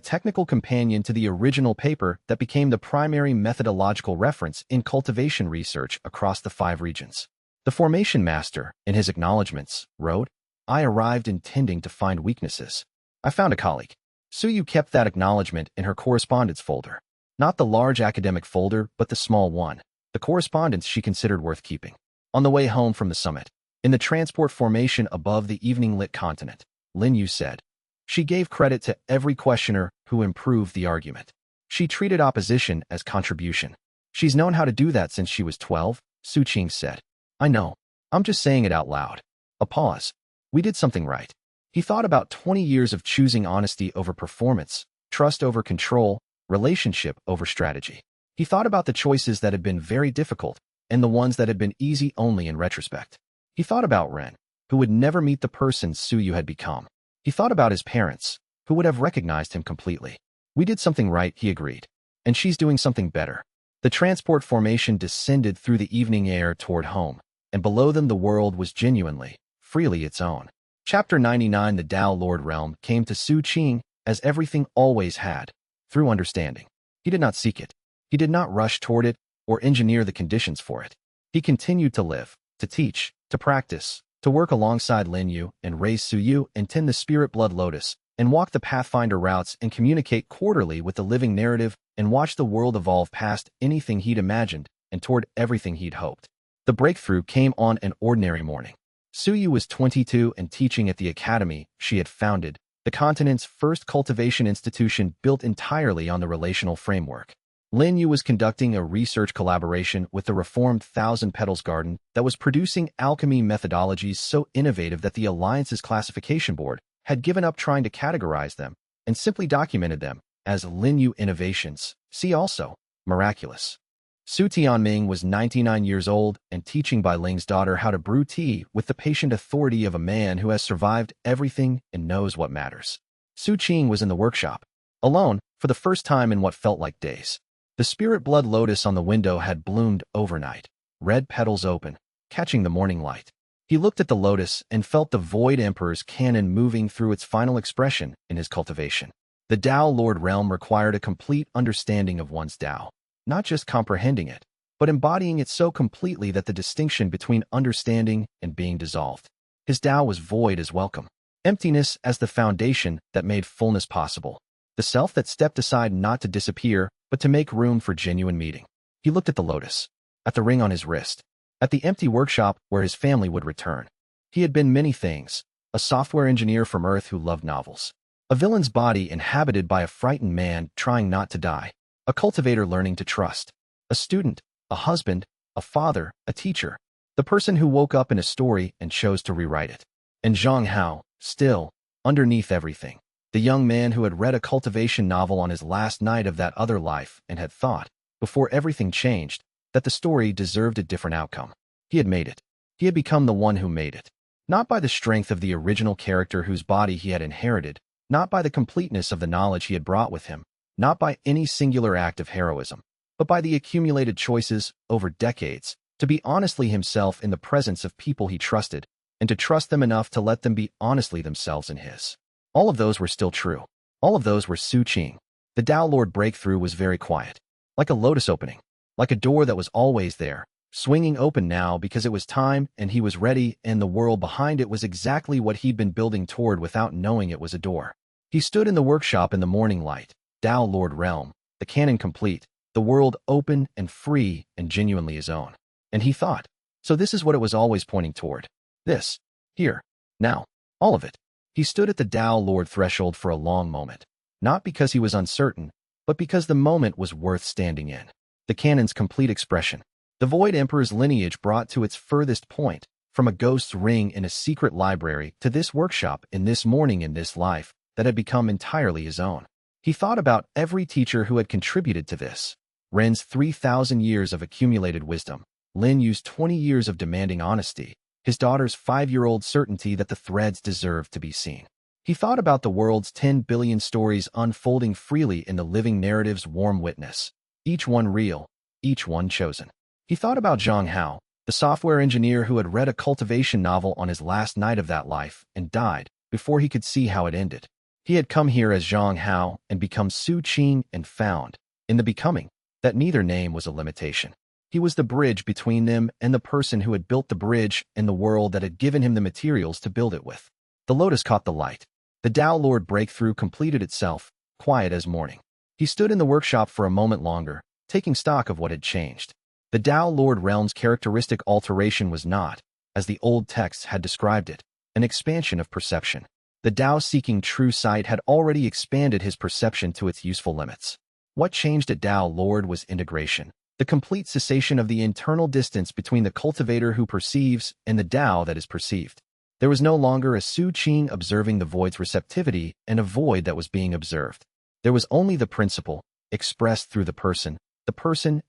technical companion to the original paper that became the primary methodological reference in cultivation research across the 5 regions. The formation master, in his acknowledgments, wrote, I arrived intending to find weaknesses. I found a colleague. Suyu kept that acknowledgment in her correspondence folder. Not the large academic folder, but the small one, the correspondence she considered worth keeping. On the way home from the summit, in the transport formation above the evening-lit continent, Lin Yu said, she gave credit to every questioner who improved the argument. She treated opposition as contribution. She's known how to do that since she was 12, Su Qing said. I know. I'm just saying it out loud. A pause. We did something right. He thought about 20 years of choosing honesty over performance, trust over control, relationship over strategy. He thought about the choices that had been very difficult and the ones that had been easy only in retrospect. He thought about Ren, who would never meet the person Su Yu had become. He thought about his parents, who would have recognized him completely. We did something right, he agreed. And she's doing something better. The transport formation descended through the evening air toward home, and below them the world was genuinely, freely its own. Chapter 99 The Tao Lord Realm came to Su Qing, as everything always had, through understanding. He did not seek it. He did not rush toward it or engineer the conditions for it. He continued to live, to teach, to practice, to work alongside Lin Yu and raise Su Yu and tend the spirit blood lotus, and walk the Pathfinder routes and communicate quarterly with the living narrative and watch the world evolve past anything he'd imagined and toward everything he'd hoped. The breakthrough came on an ordinary morning. Su Yu was 22 and teaching at the academy she had founded, the continent's first cultivation institution built entirely on the relational framework. Lin Yu was conducting a research collaboration with the reformed Thousand Petals Garden that was producing alchemy methodologies so innovative that the Alliance's classification board had given up trying to categorize them and simply documented them as Lin Yu innovations. See also, miraculous. Su Tianming was 99 years old and teaching Bai Ling's daughter how to brew tea with the patient authority of a man who has survived everything and knows what matters. Su Qing was in the workshop, alone, for the first time in what felt like days. The spirit blood lotus on the window had bloomed overnight, red petals open, catching the morning light. He looked at the lotus and felt the Void Emperor's cannon moving through its final expression in his cultivation. The Tao Lord Realm required a complete understanding of one's Tao, not just comprehending it, but embodying it so completely that the distinction between understanding and being dissolved. His Tao was void as welcome, emptiness as the foundation that made fullness possible, the self that stepped aside not to disappear, but to make room for genuine meeting. He looked at the lotus, at the ring on his wrist, at the empty workshop where his family would return. He had been many things, a software engineer from Earth who loved novels, a villain's body inhabited by a frightened man trying not to die, a cultivator learning to trust, a student, a husband, a father, a teacher, the person who woke up in a story and chose to rewrite it. And Zhang Hao, still, underneath everything, the young man who had read a cultivation novel on his last night of that other life and had thought, before everything changed, that the story deserved a different outcome. He had made it. He had become the one who made it. Not by the strength of the original character whose body he had inherited, not by the completeness of the knowledge he had brought with him, not by any singular act of heroism, but by the accumulated choices, over decades, to be honestly himself in the presence of people he trusted, and to trust them enough to let them be honestly themselves in his. All of those were still true. All of those were Su Qing. The Tao Lord breakthrough was very quiet, like a lotus opening, like a door that was always there, swinging open now because it was time and he was ready, and the world behind it was exactly what he'd been building toward without knowing it was a door. He stood in the workshop in the morning light, Tao Lord Realm, the canon complete, the world open and free and genuinely his own. And he thought, so this is what it was always pointing toward. This, here, now, all of it. He stood at the Tao Lord threshold for a long moment, not because he was uncertain, but because the moment was worth standing in. The canon's complete expression, the Void Emperor's lineage brought to its furthest point, from a ghost's ring in a secret library to this workshop in this morning in this life that had become entirely his own. He thought about every teacher who had contributed to this. Ren's 3,000 years of accumulated wisdom, Lin Yu's 20 years of demanding honesty, his daughter's 5-year-old certainty that the threads deserved to be seen. He thought about the world's 10 billion stories unfolding freely in the living narrative's warm witness, each one real, each one chosen. He thought about Zhang Hao, the software engineer who had read a cultivation novel on his last night of that life and died before he could see how it ended. He had come here as Zhang Hao and become Su Qing and found, in the becoming, that neither name was a limitation. He was the bridge between them and the person who had built the bridge and the world that had given him the materials to build it with. The lotus caught the light. The Tao Lord breakthrough completed itself, quiet as morning. He stood in the workshop for a moment longer, taking stock of what had changed. The Tao Lord realm's characteristic alteration was not, as the old texts had described it, an expansion of perception. The Tao-seeking true sight had already expanded his perception to its useful limits. What changed at Tao Lord was integration, the complete cessation of the internal distance between the cultivator who perceives and the Tao that is perceived. There was no longer a Su Qing observing the void's receptivity and a void that was being observed. There was only the principle, expressed through the person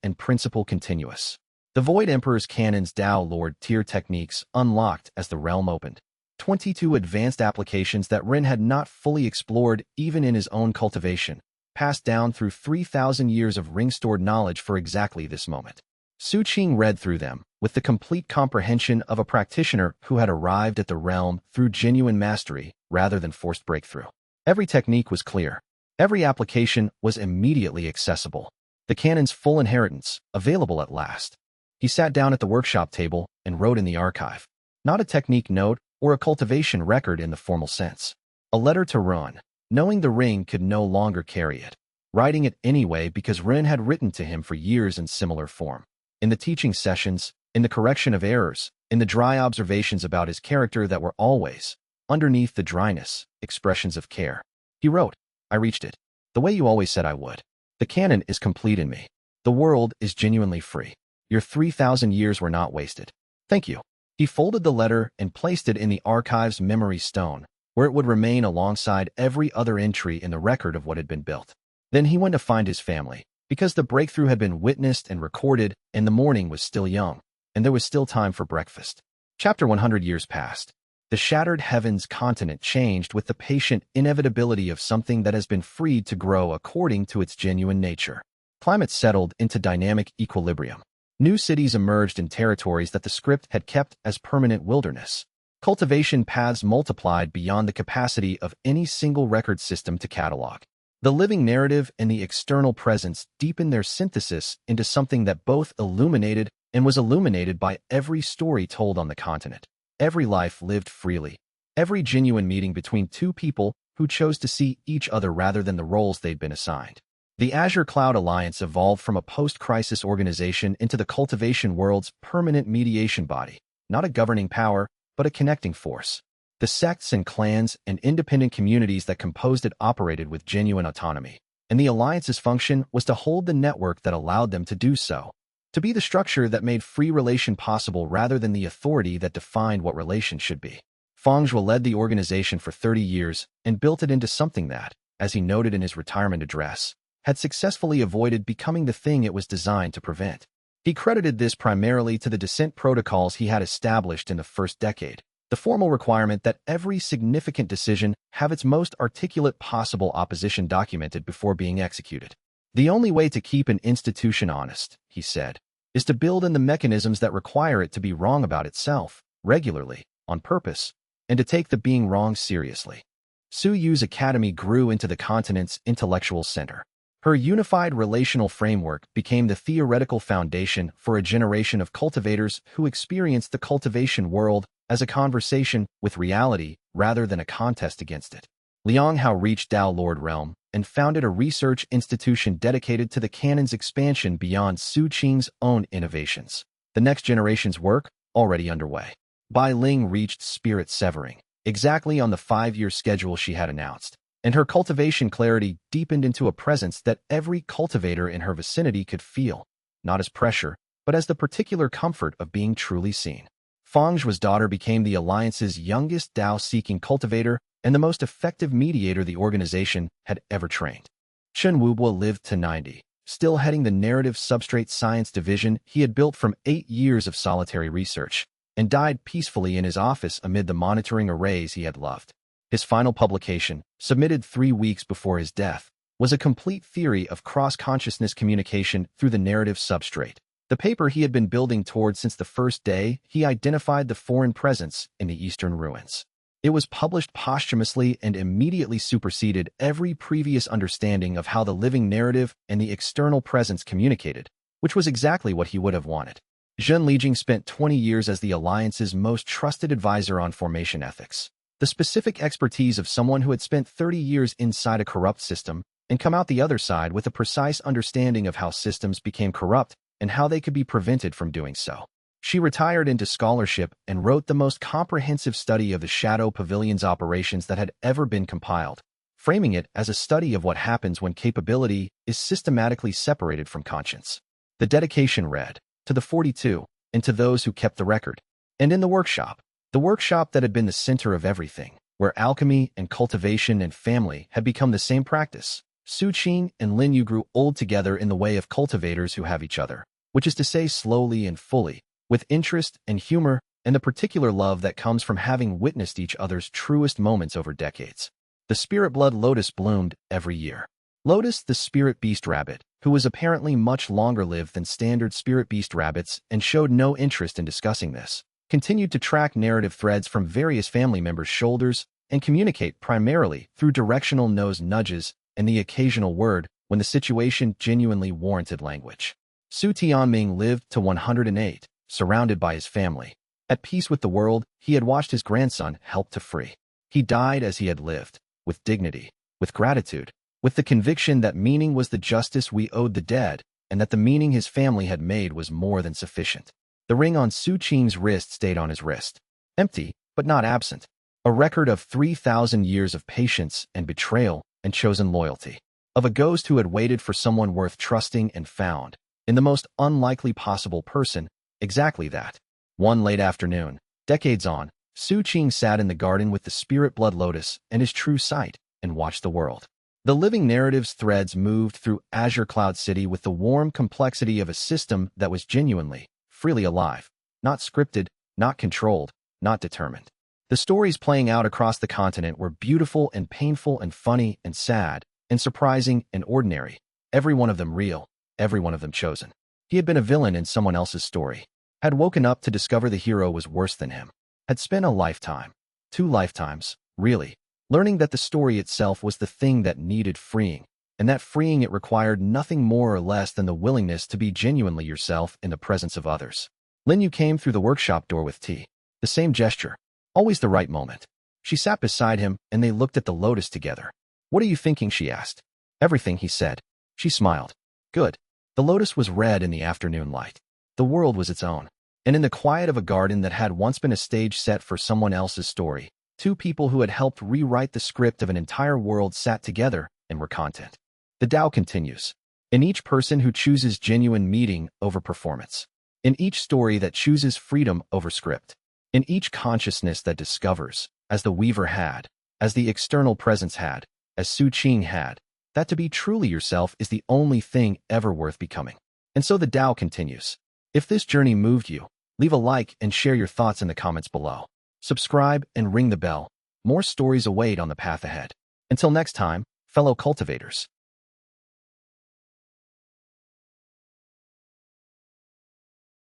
and principle continuous. The Void Emperor's Canon's Tao Lord tier techniques unlocked as the realm opened. 22 advanced applications that Ren had not fully explored even in his own cultivation, passed down through 3,000 years of ring-stored knowledge for exactly this moment. Su Qing read through them, with the complete comprehension of a practitioner who had arrived at the realm through genuine mastery rather than forced breakthrough. Every technique was clear. Every application was immediately accessible. The canon's full inheritance, available at last. He sat down at the workshop table and wrote in the archive. Not a technique note or a cultivation record in the formal sense. A letter to Ren, knowing the ring could no longer carry it. Writing it anyway because Ren had written to him for years in similar form. In the teaching sessions, in the correction of errors, in the dry observations about his character that were always, underneath the dryness, expressions of care. He wrote, I reached it. The way you always said I would. The canon is complete in me. The world is genuinely free. Your 3,000 years were not wasted. Thank you. He folded the letter and placed it in the archive's memory stone, where it would remain alongside every other entry in the record of what had been built. Then he went to find his family, because the breakthrough had been witnessed and recorded, and the morning was still young, and there was still time for breakfast. Chapter 100 years passed. The shattered heavens continent changed with the patient inevitability of something that has been freed to grow according to its genuine nature. Climate settled into dynamic equilibrium. New cities emerged in territories that the script had kept as permanent wilderness. Cultivation paths multiplied beyond the capacity of any single record system to catalog. The living narrative and the external presence deepened their synthesis into something that both illuminated and was illuminated by every story told on the continent. Every life lived freely. Every genuine meeting between two people who chose to see each other rather than the roles they'd been assigned. The Azure Cloud Alliance evolved from a post-crisis organization into the cultivation world's permanent mediation body, not a governing power, but a connecting force. The sects and clans and independent communities that composed it operated with genuine autonomy, and the Alliance's function was to hold the network that allowed them to do so, to be the structure that made free relation possible rather than the authority that defined what relation should be. Fangzhou led the organization for 30 years and built it into something that, as he noted in his retirement address, had successfully avoided becoming the thing it was designed to prevent. He credited this primarily to the dissent protocols he had established in the first decade, the formal requirement that every significant decision have its most articulate possible opposition documented before being executed. The only way to keep an institution honest, he said, is to build in the mechanisms that require it to be wrong about itself, regularly, on purpose, and to take the being wrong seriously. Su Yu's academy grew into the continent's intellectual center. Her unified relational framework became the theoretical foundation for a generation of cultivators who experienced the cultivation world as a conversation with reality rather than a contest against it. Liang Hao reached Tao Lord Realm and founded a research institution dedicated to the canon's expansion beyond Su Qing's own innovations. The next generation's work, already underway. Bai Ling reached Spirit Severing, exactly on the 5-year schedule she had announced, and her cultivation clarity deepened into a presence that every cultivator in her vicinity could feel, not as pressure, but as the particular comfort of being truly seen. Fangzhu's daughter became the Alliance's youngest Tao-seeking cultivator and the most effective mediator the organization had ever trained. Chen Wubo lived to 90, still heading the narrative substrate science division he had built from 8 years of solitary research, and died peacefully in his office amid the monitoring arrays he had loved. His final publication, submitted 3 weeks before his death, was a complete theory of cross-consciousness communication through the narrative substrate. The paper he had been building toward since the first day he identified the foreign presence in the eastern ruins. It was published posthumously and immediately superseded every previous understanding of how the living narrative and the external presence communicated, which was exactly what he would have wanted. Zhen Lijing spent 20 years as the Alliance's most trusted advisor on formation ethics. The specific expertise of someone who had spent 30 years inside a corrupt system and come out the other side with a precise understanding of how systems became corrupt and how they could be prevented from doing so. She retired into scholarship and wrote the most comprehensive study of the Shadow Pavilion's operations that had ever been compiled, framing it as a study of what happens when capability is systematically separated from conscience. The dedication read, "To the 42, and to those who kept the record." And in the workshop that had been the center of everything, where alchemy and cultivation and family had become the same practice, Su Qing and Lin Yu grew old together in the way of cultivators who have each other, which is to say slowly and fully, with interest and humor and the particular love that comes from having witnessed each other's truest moments over decades. The spirit blood lotus bloomed every year. Lotus, the spirit beast rabbit, who was apparently much longer lived than standard spirit beast rabbits and showed no interest in discussing this, continued to track narrative threads from various family members' shoulders and communicate primarily through directional nose nudges and the occasional word when the situation genuinely warranted language. Su Tianming lived to 108, surrounded by his family. At peace with the world, he had watched his grandson help to free. He died as he had lived, with dignity, with gratitude, with the conviction that meaning was the justice we owed the dead, and that the meaning his family had made was more than sufficient. The ring on Su Qing's wrist stayed on his wrist, empty, but not absent, a record of 3,000 years of patience and betrayal and chosen loyalty, of a ghost who had waited for someone worth trusting and found, in the most unlikely possible person, exactly that. One late afternoon, decades on, Su Qing sat in the garden with the spirit blood lotus and his true sight and watched the world. The living narrative's threads moved through Azure Cloud City with the warm complexity of a system that was genuinely, freely alive, not scripted, not controlled, not determined. The stories playing out across the continent were beautiful and painful and funny and sad and surprising and ordinary, every one of them real, every one of them chosen. He had been a villain in someone else's story, had woken up to discover the hero was worse than him, had spent a lifetime, 2 lifetimes, really, learning that the story itself was the thing that needed freeing, and that freeing it required nothing more or less than the willingness to be genuinely yourself in the presence of others. Lin Yu came through the workshop door with tea. The same gesture, always the right moment. She sat beside him, and they looked at the lotus together. "What are you thinking?" she asked. "Everything," he said. She smiled. "Good." The lotus was red in the afternoon light. The world was its own. And in the quiet of a garden that had once been a stage set for someone else's story, 2 people who had helped rewrite the script of an entire world sat together and were content. The Tao continues. In each person who chooses genuine meaning over performance. In each story that chooses freedom over script. In each consciousness that discovers, as the Weaver had, as the external presence had, as Su Qing had, that to be truly yourself is the only thing ever worth becoming. And so the Tao continues. If this journey moved you, leave a like and share your thoughts in the comments below. Subscribe and ring the bell. More stories await on the path ahead. Until next time, fellow cultivators.